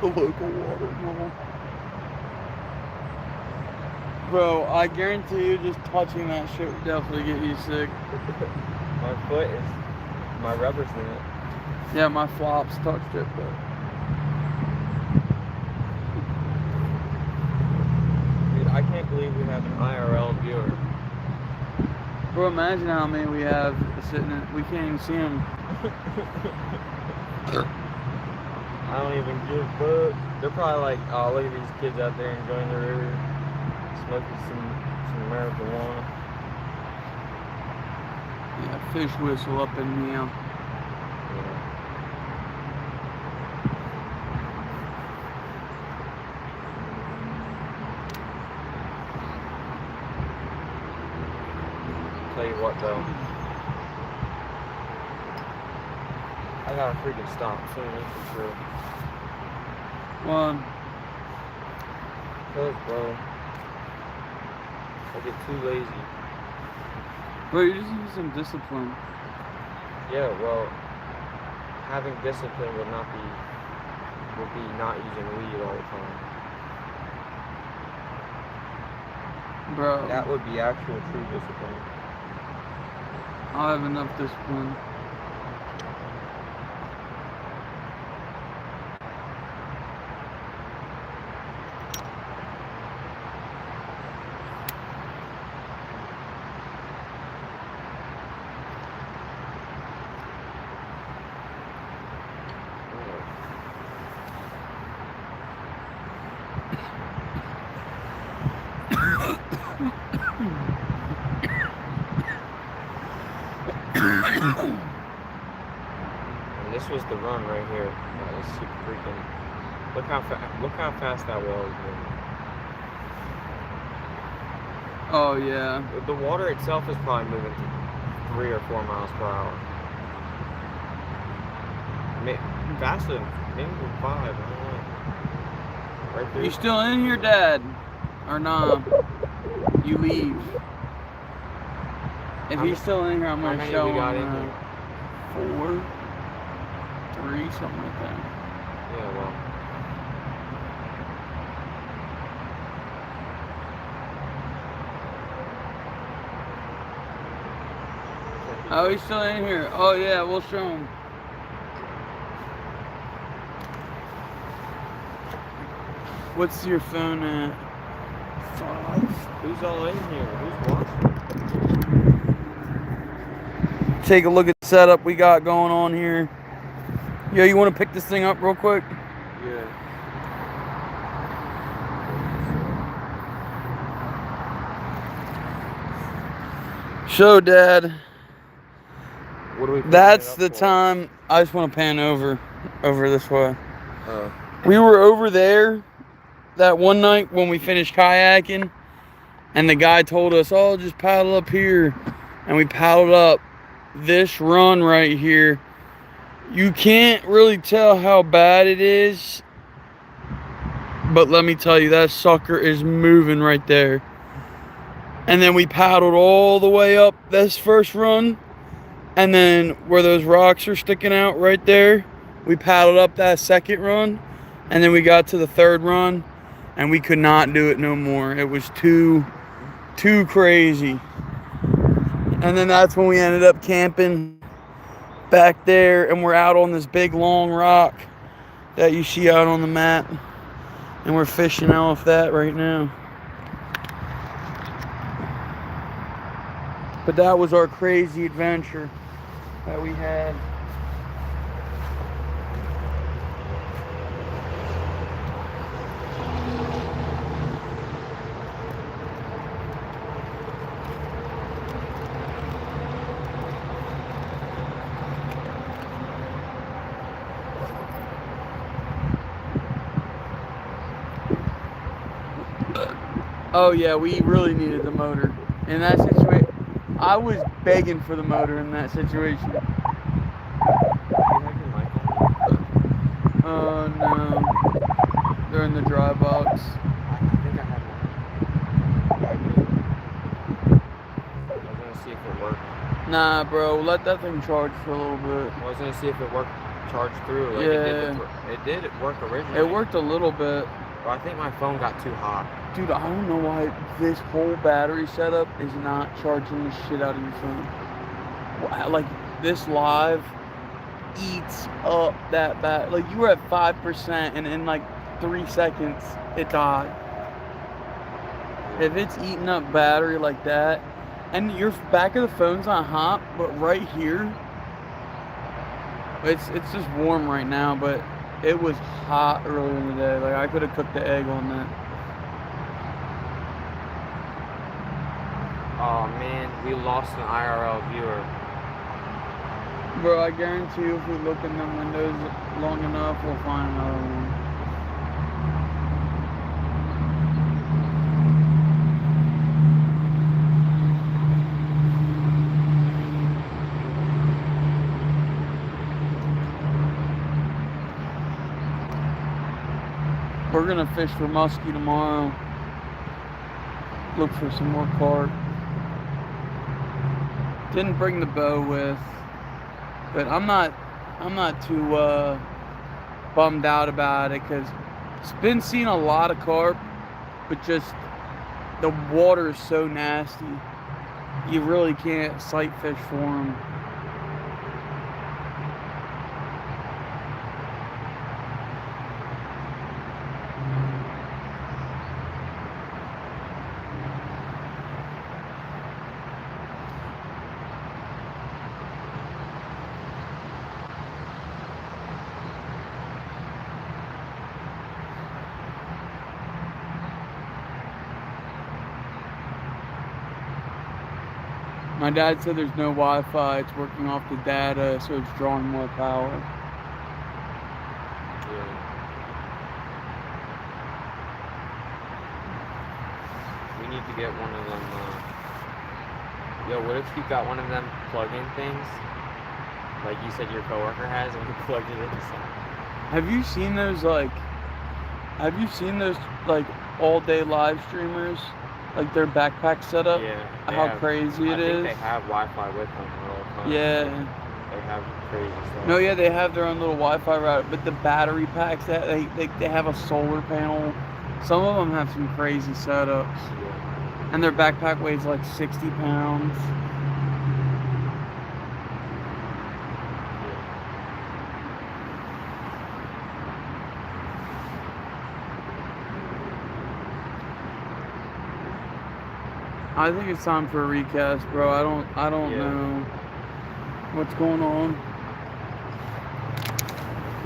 The local water hole. Bro, I guarantee you just touching that shit would definitely get you sick. My foot is, my rubber's in it. Yeah, my flops touched it, but Dude, I can't believe we have an IRL viewer. bro, imagine how many we have sitting in, we can't even see them. I don't even give a fuck. They're probably like, oh, look at these kids out there enjoying the river, smoking some marijuana. Yeah, fish whistle up in meow. Tell you what though, I gotta freaking stop soon, that's for sure. One. Cause bro, I get too lazy. Bro, you just need some discipline. Yeah, well, having discipline would be not using weed all the time. Bro, That would be actual true discipline. I have enough discipline. And this was the run right here. That was super freaking. Look how fast that wall is moving. Oh yeah. The water itself is probably moving 3 or 4 miles per hour. Faster than maybe 5. I don't know. Right there. You still in here, Dad? Or nah? You leave. If he's still in here, I'm gonna show him 4, 3, something like that. Yeah, well. Oh, he's still in here. Oh yeah, we'll show him. What's your phone at? 5. Who's all in here? Who's watching? Take a look at the setup we got going on here. Yo, you want to pick this thing up real quick? Yeah. Show Dad. What do we? That's the time. I just want to pan over this way. Oh. We were over there that one night when we finished kayaking, and the guy told us, "Oh, just paddle up here," and we paddled up this run right here. You can't really tell how bad it is, but let me tell you, that sucker is moving right there. And then we paddled all the way up this first run, and then where those rocks are sticking out right there, we paddled up that second run, and then we got to the third run, and we could not do it no more. It was too crazy. And then that's when we ended up camping back there, and we're out on this big long rock that you see out on the map, and we're fishing off that right now. But that was our crazy adventure that we had. Oh yeah, we really needed the motor in that situation. I was begging for the motor in that situation. Oh no, they're in the dry box. I think I have one. I was gonna see if it worked. Nah, bro, let that thing charge for a little bit. I was gonna see if it worked, charged through. Like Yeah. it did work originally. It worked a little bit. But I think my phone got too hot. Dude, I don't know why this whole battery setup is not charging the shit out of your phone. Like, this live eats up that like, you were at 5% and in like 3 seconds it died. If it's eating up battery like that, and your back of the phone's not hot, but right here, it's just warm right now, but it was hot earlier in the day. Like, I could have cooked the egg on that. Oh man, we lost an IRL viewer. Bro, I guarantee you if we look in the windows long enough, we'll find another one. We're gonna fish for musky tomorrow. Look for some more carp. Didn't bring the bow with, but I'm not too bummed out about it, because it's been seeing a lot of carp, but just the water is so nasty. You really can't sight fish for them. My dad said there's no Wi-Fi, it's working off the data, so it's drawing more power. Yeah. We need to get one of them. Yo, what if you got one of them plug-in things? Like you said your coworker has, and we plugged it into something. Have you seen those all-day live streamers? Like their backpack setup? Yeah. How crazy it is? I think they have Wi-Fi with them all the time. Yeah. They have crazy stuff. No, yeah, they have their own little Wi-Fi router, but the battery packs, that they have a solar panel. Some of them have some crazy setups. Yeah. And their backpack weighs like 60 pounds. I think it's time for a recast, bro. I don't know what's going on.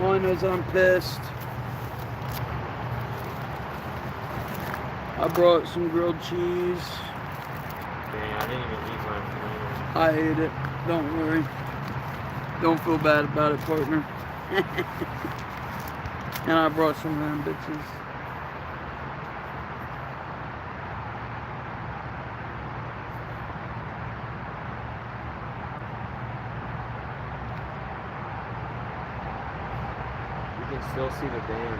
All I know is that I'm pissed. I brought some grilled cheese. Dang, I didn't even eat mine. I ate it. Don't worry. Don't feel bad about it, partner. And I brought some of them bitches. You can still see the dam.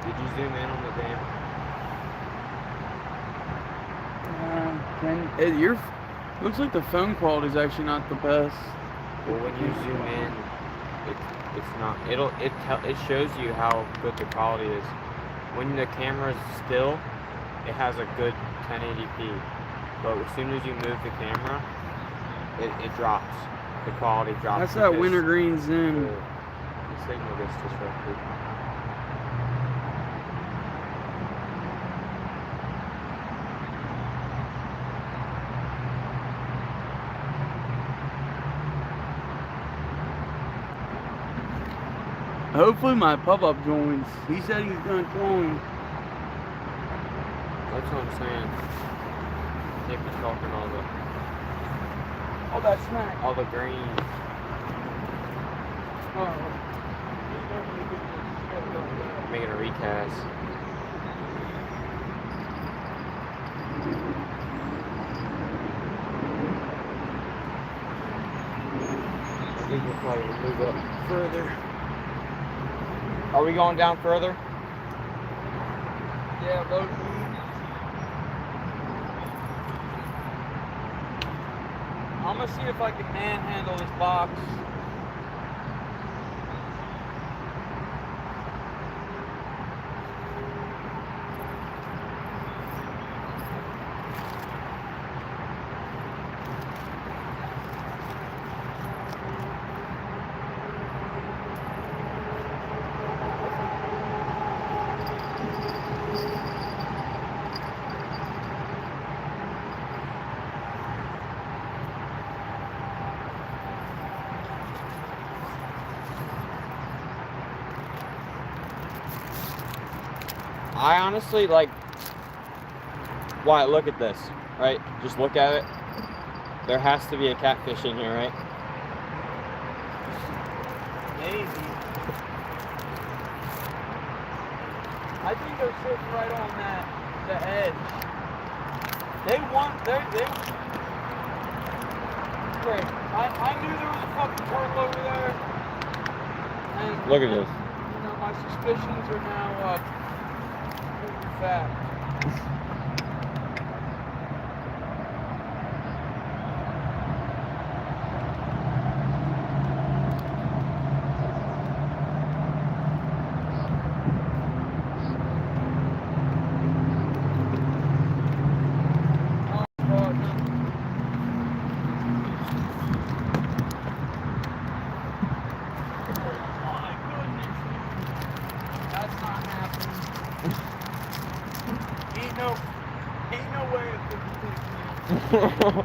Did you zoom in on the dam? Looks like the phone quality is actually not the best. Well, when you zoom in, it's not. It shows you how good the quality is. When the camera is still, it has a good 1080p. But as soon as you move the camera, it drops. The quality drops. That's that wintergreen zoom. The signal gets disrupted. Hopefully my pup-up joins. He said he was going to join. That's what I'm saying. Nick is talking Oh, that snack. all the green. Making a recast. I think we'll probably move up further. Are we going down further? Yeah, low key. I'm gonna see if I can manhandle this box. I honestly like. Why? Look at this, right? Just look at it. There has to be a catfish in here, right? Maybe. I think they're sitting right on the edge. Great. I knew there was a fucking turtle over there. And Look at this. you know, my suspicions are now proven fact. Ain't no way it's 52.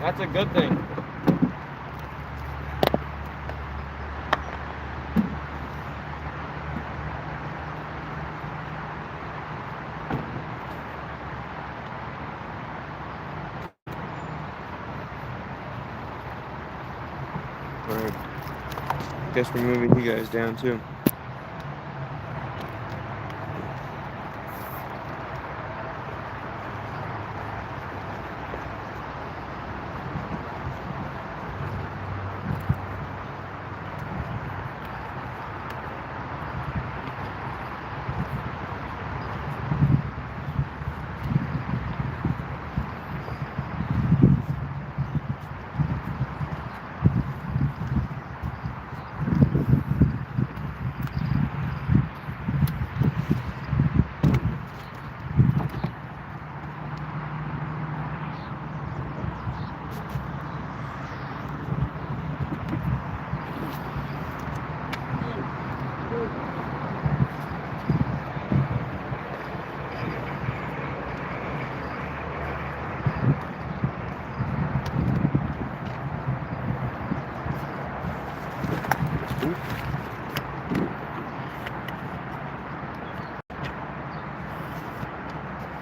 That's a good thing. Alright. Guess we're moving you guys down too.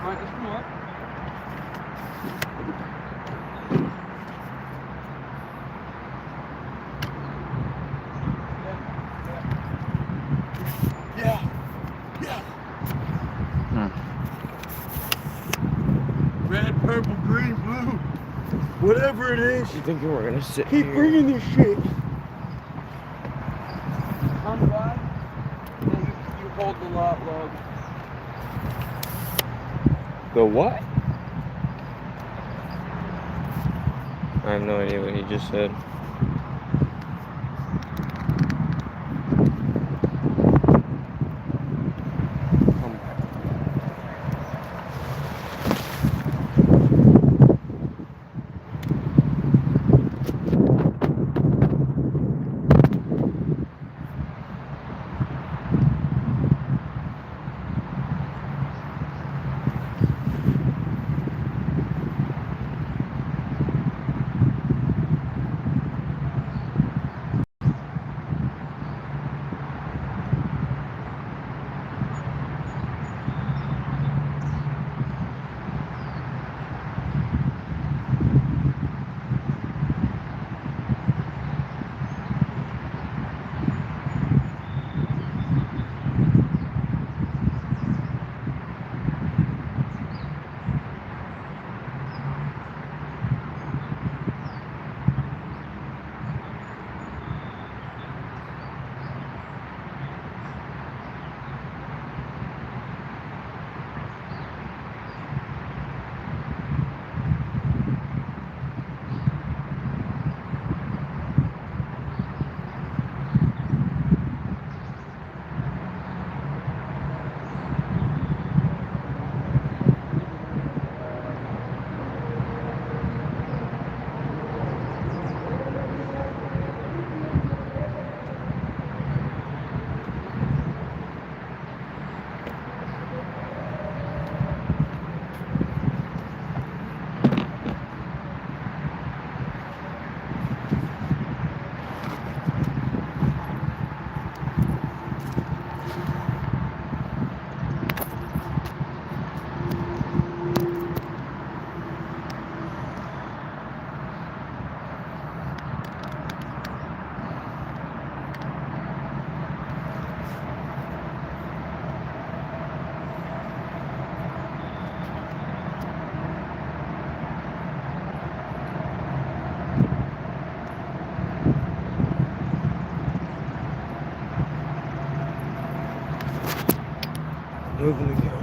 Alright, there's more. Yeah. Red, purple, green, blue. Whatever it is. You think we're gonna sit Keep here? bringing this shit. I'm glad that you hold the lot log. The what? I have no idea what he just said. moving the camera.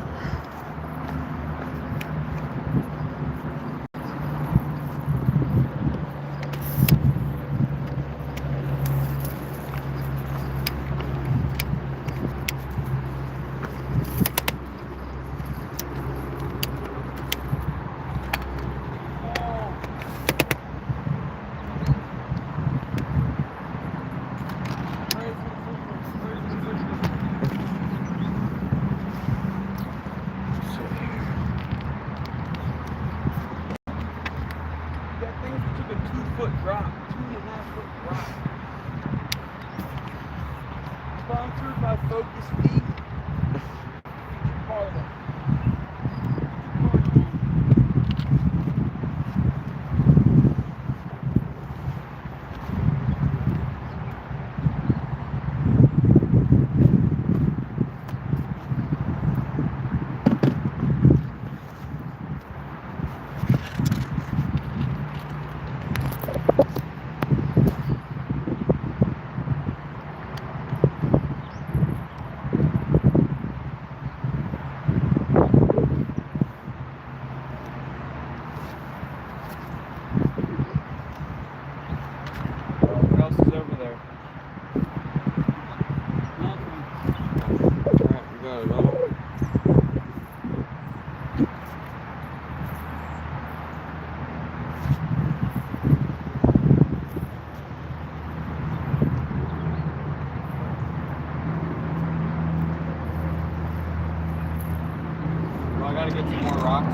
That thing took a 2-foot drop, 2.5-foot drop. Sponsored by Focus Feet. Harlem. What else is over there? Alright, we got it all. Well, I gotta get some more rocks.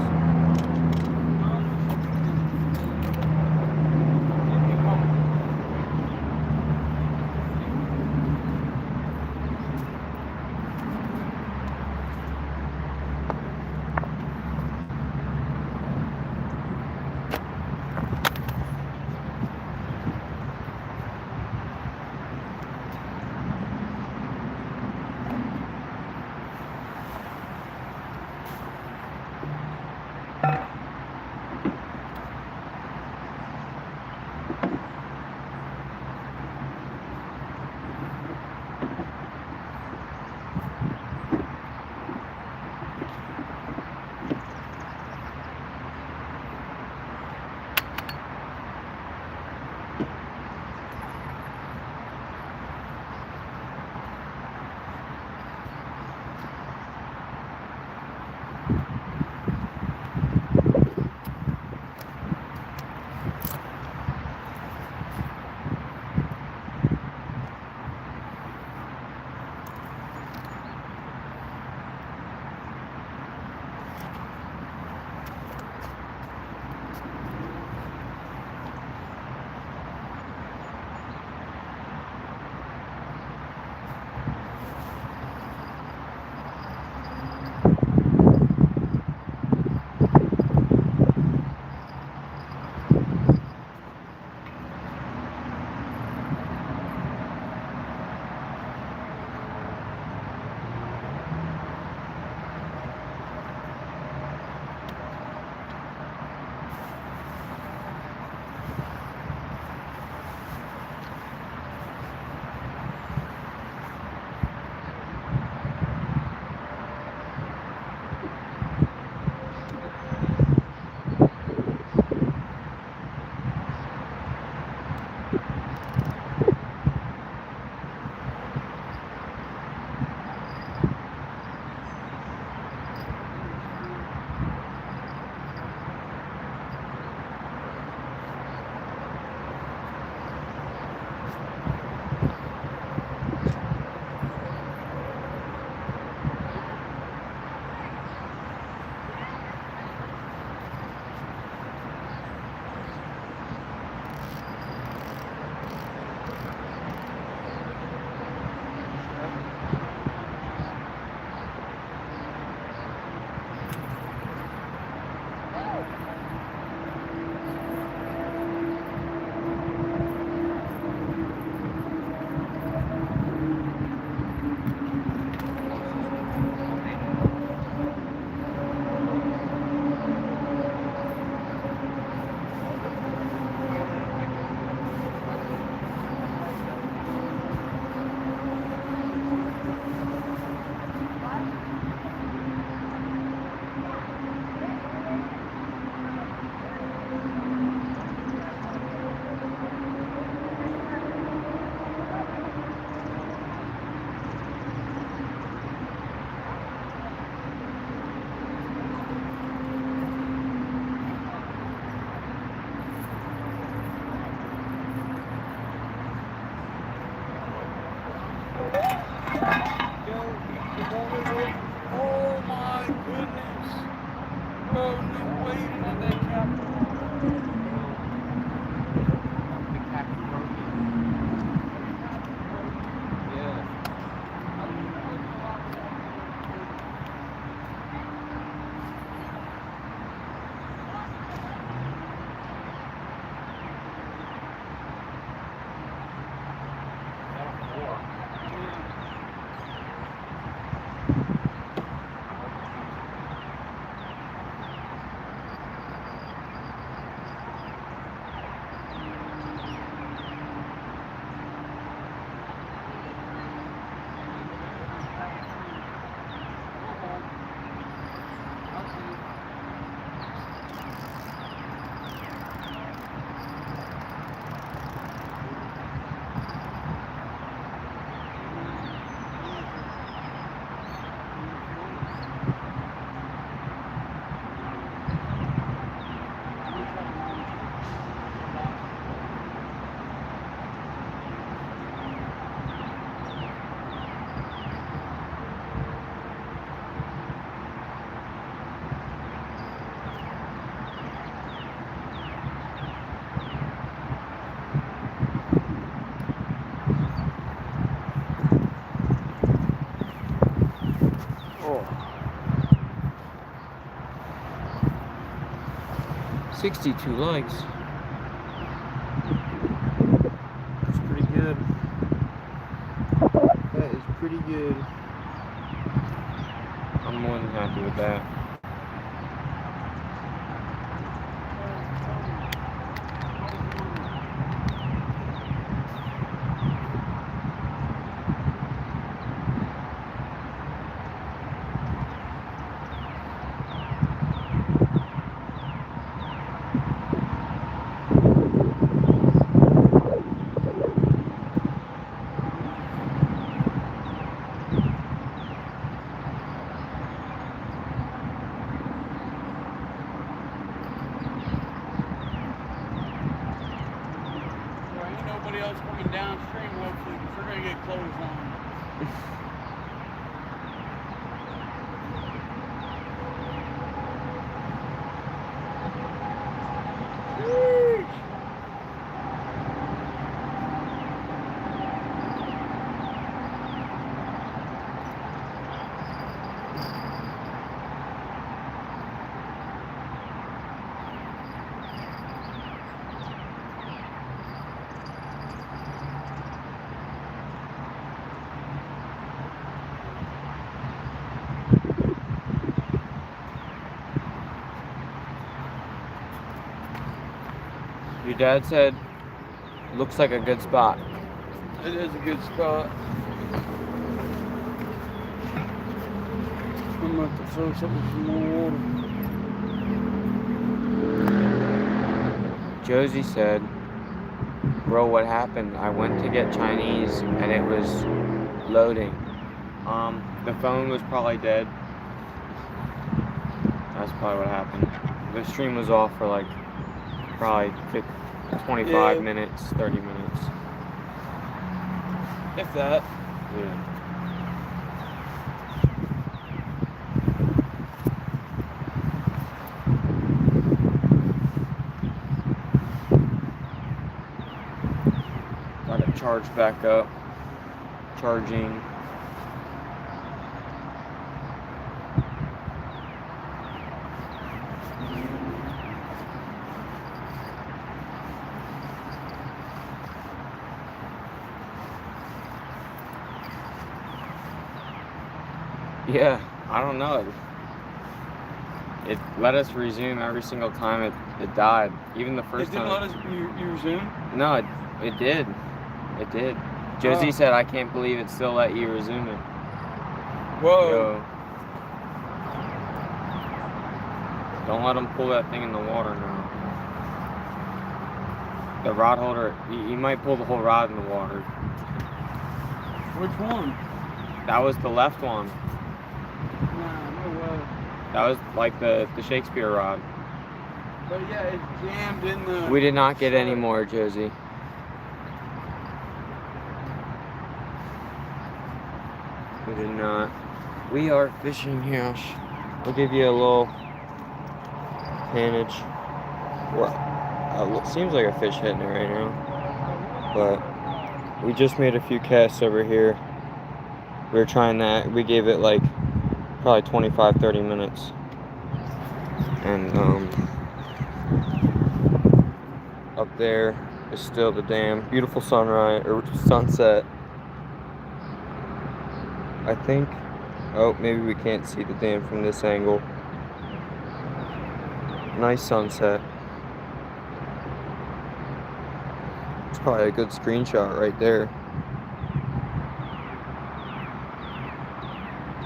62 likes. That's pretty good. That is pretty good. I'm more than happy with that. Nobody else coming downstream, hopefully, because we're going to get closed on. Your dad said, looks like a good spot. It is a good spot. I'm going to have to fill something with some more water. Josie said, bro, what happened? I went to get Chinese and it was loading. The phone was probably dead. That's probably what happened. The stream was off for like probably 25 minutes, 30 minutes. If that. Yeah. Got it charged back up. Charging. Yeah, I don't know. It let us resume every single time it died. Even the first time. It didn't let us you resume? No, it did. It did. Josie said, I can't believe it still let you resume it. Whoa. Yo. Don't let them pull that thing in the water now. The rod holder, you might pull the whole rod in the water. Which one? That was the left one. Nah, no way. That was like the Shakespeare rod. But yeah, it's jammed in the... We did not get any more, Josie. We did not. We are fishing here. I'll give you a little panage. Well, it seems like a fish hitting it right now. But we just made a few casts over here. We were trying that. We gave it like probably 25-30 minutes. And up there is still the dam. Beautiful sunrise or sunset. I think, oh, maybe we can't see the dam from this angle. Nice sunset. It's probably a good screenshot right there.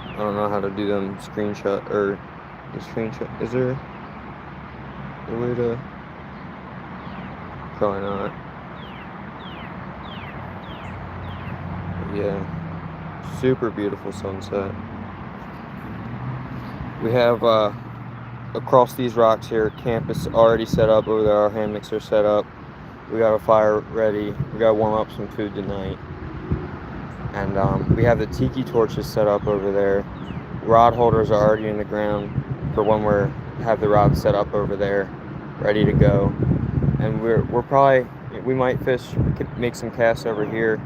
I don't know how to do them screenshot or the screenshot. Is there a way to? Probably not. But yeah, super beautiful sunset. We have across these rocks here, camp is already set up over there. Our hammocks are set up. We got a fire ready. We got to warm up some food tonight. And we have the tiki torches set up over there. Rod holders are already in the ground for when we have the rod set up over there, ready to go. And we might make some casts over here,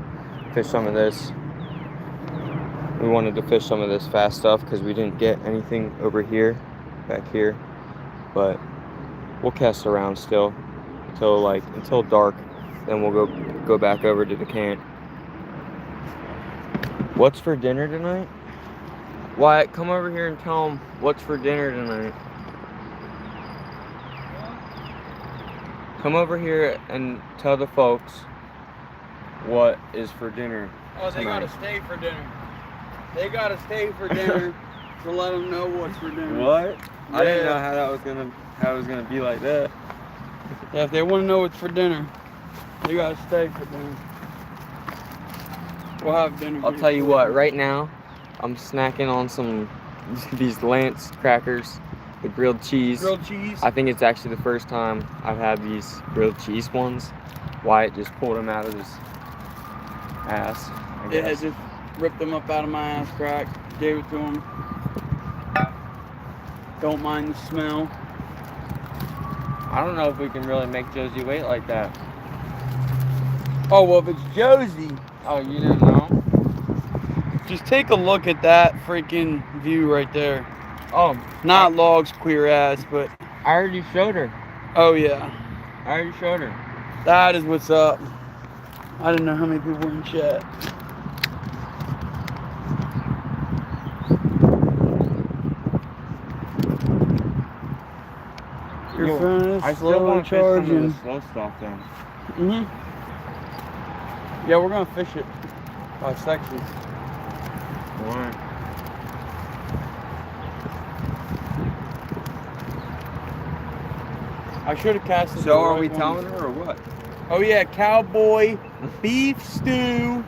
fish some of this. We wanted to fish some of this fast stuff because we didn't get anything over here, back here. But we'll cast around still until dark. Then we'll go back over to the camp. What's for dinner tonight? Wyatt, come over here and tell them what's for dinner tonight. Come over here and tell the folks what is for dinner. Oh, they tonight. gotta stay for dinner. They gotta stay for dinner to let them know what's for dinner. What? I didn't Yeah. know how it was gonna be like that. Yeah, if they want to know what's for dinner, they gotta stay for dinner. We'll have dinner. I'll tell you what. Right now, I'm snacking on these Lance crackers with grilled cheese. Grilled cheese. I think it's actually the first time I've had these grilled cheese ones. Wyatt just pulled them out of his ass. I Yeah, guess. just ripped them up out of my ass crack. Gave it to him. Don't mind the smell. I don't know if we can really make Josie wait like that. Oh, well, if it's Josie, Oh, you didn't know? just take a look at that freaking view right there. Oh, Not Log's queer ass, but I already showed her. oh yeah, I already showed her. that is what's up. I didn't know how many people were in chat. Your phone I is still slowly want to fish some of charging. the slow stuff then. Yeah, we're gonna fish it by sections. Alright. I should have casted. So are we telling her or what? Oh yeah, cowboy beef stew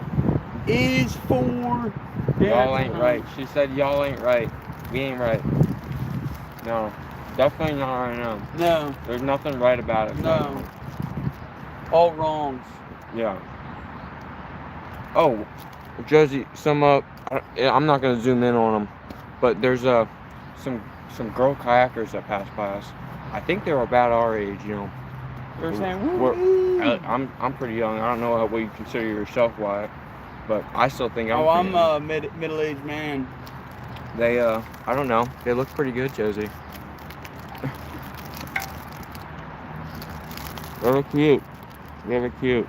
is for Y'all ain't right. She said y'all ain't right. We ain't right. No. Definitely not right now. No, There's nothing right about it. no. All wrongs. Yeah. Oh, Josie, I'm not gonna zoom in on them, but there's some girl kayakers that passed by us. I think they were about our age, you know. They're saying, We're- I'm pretty young. I don't know what you consider yourself, Wyatt, but I still think I'm. oh, pretty I'm young. a middle-aged man. They I don't know. They look pretty good, Josie. They look cute. They look cute.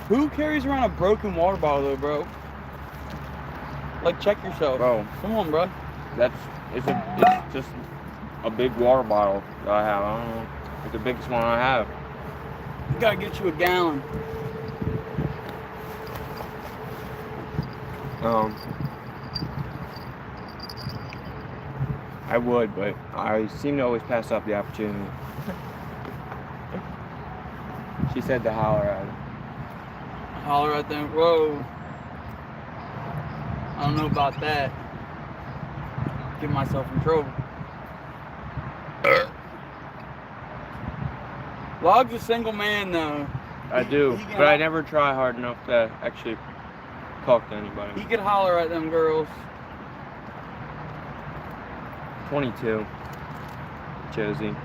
Who carries around a broken water bottle though, bro? Like, check yourself. Bro, Come on, bro. it's just a big water bottle that I have. I don't know. It's the biggest one I have. You gotta get you a gallon. I would, but I seem to always pass up the opportunity. She said to holler at her. Holler at them. Whoa. I don't know about that. Get myself in trouble. Log's a single man though. I do, he can but I hol- never try hard enough to actually talk to anybody. He could holler at them girls. 22. Josie.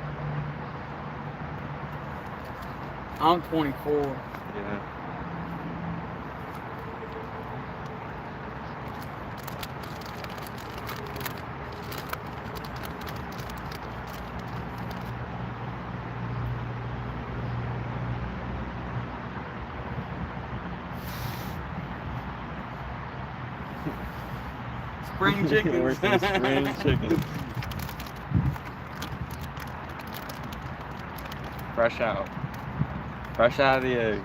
I'm 24. Yeah. Spring chickens. We're some spring chickens. Fresh out. Fresh out of the egg.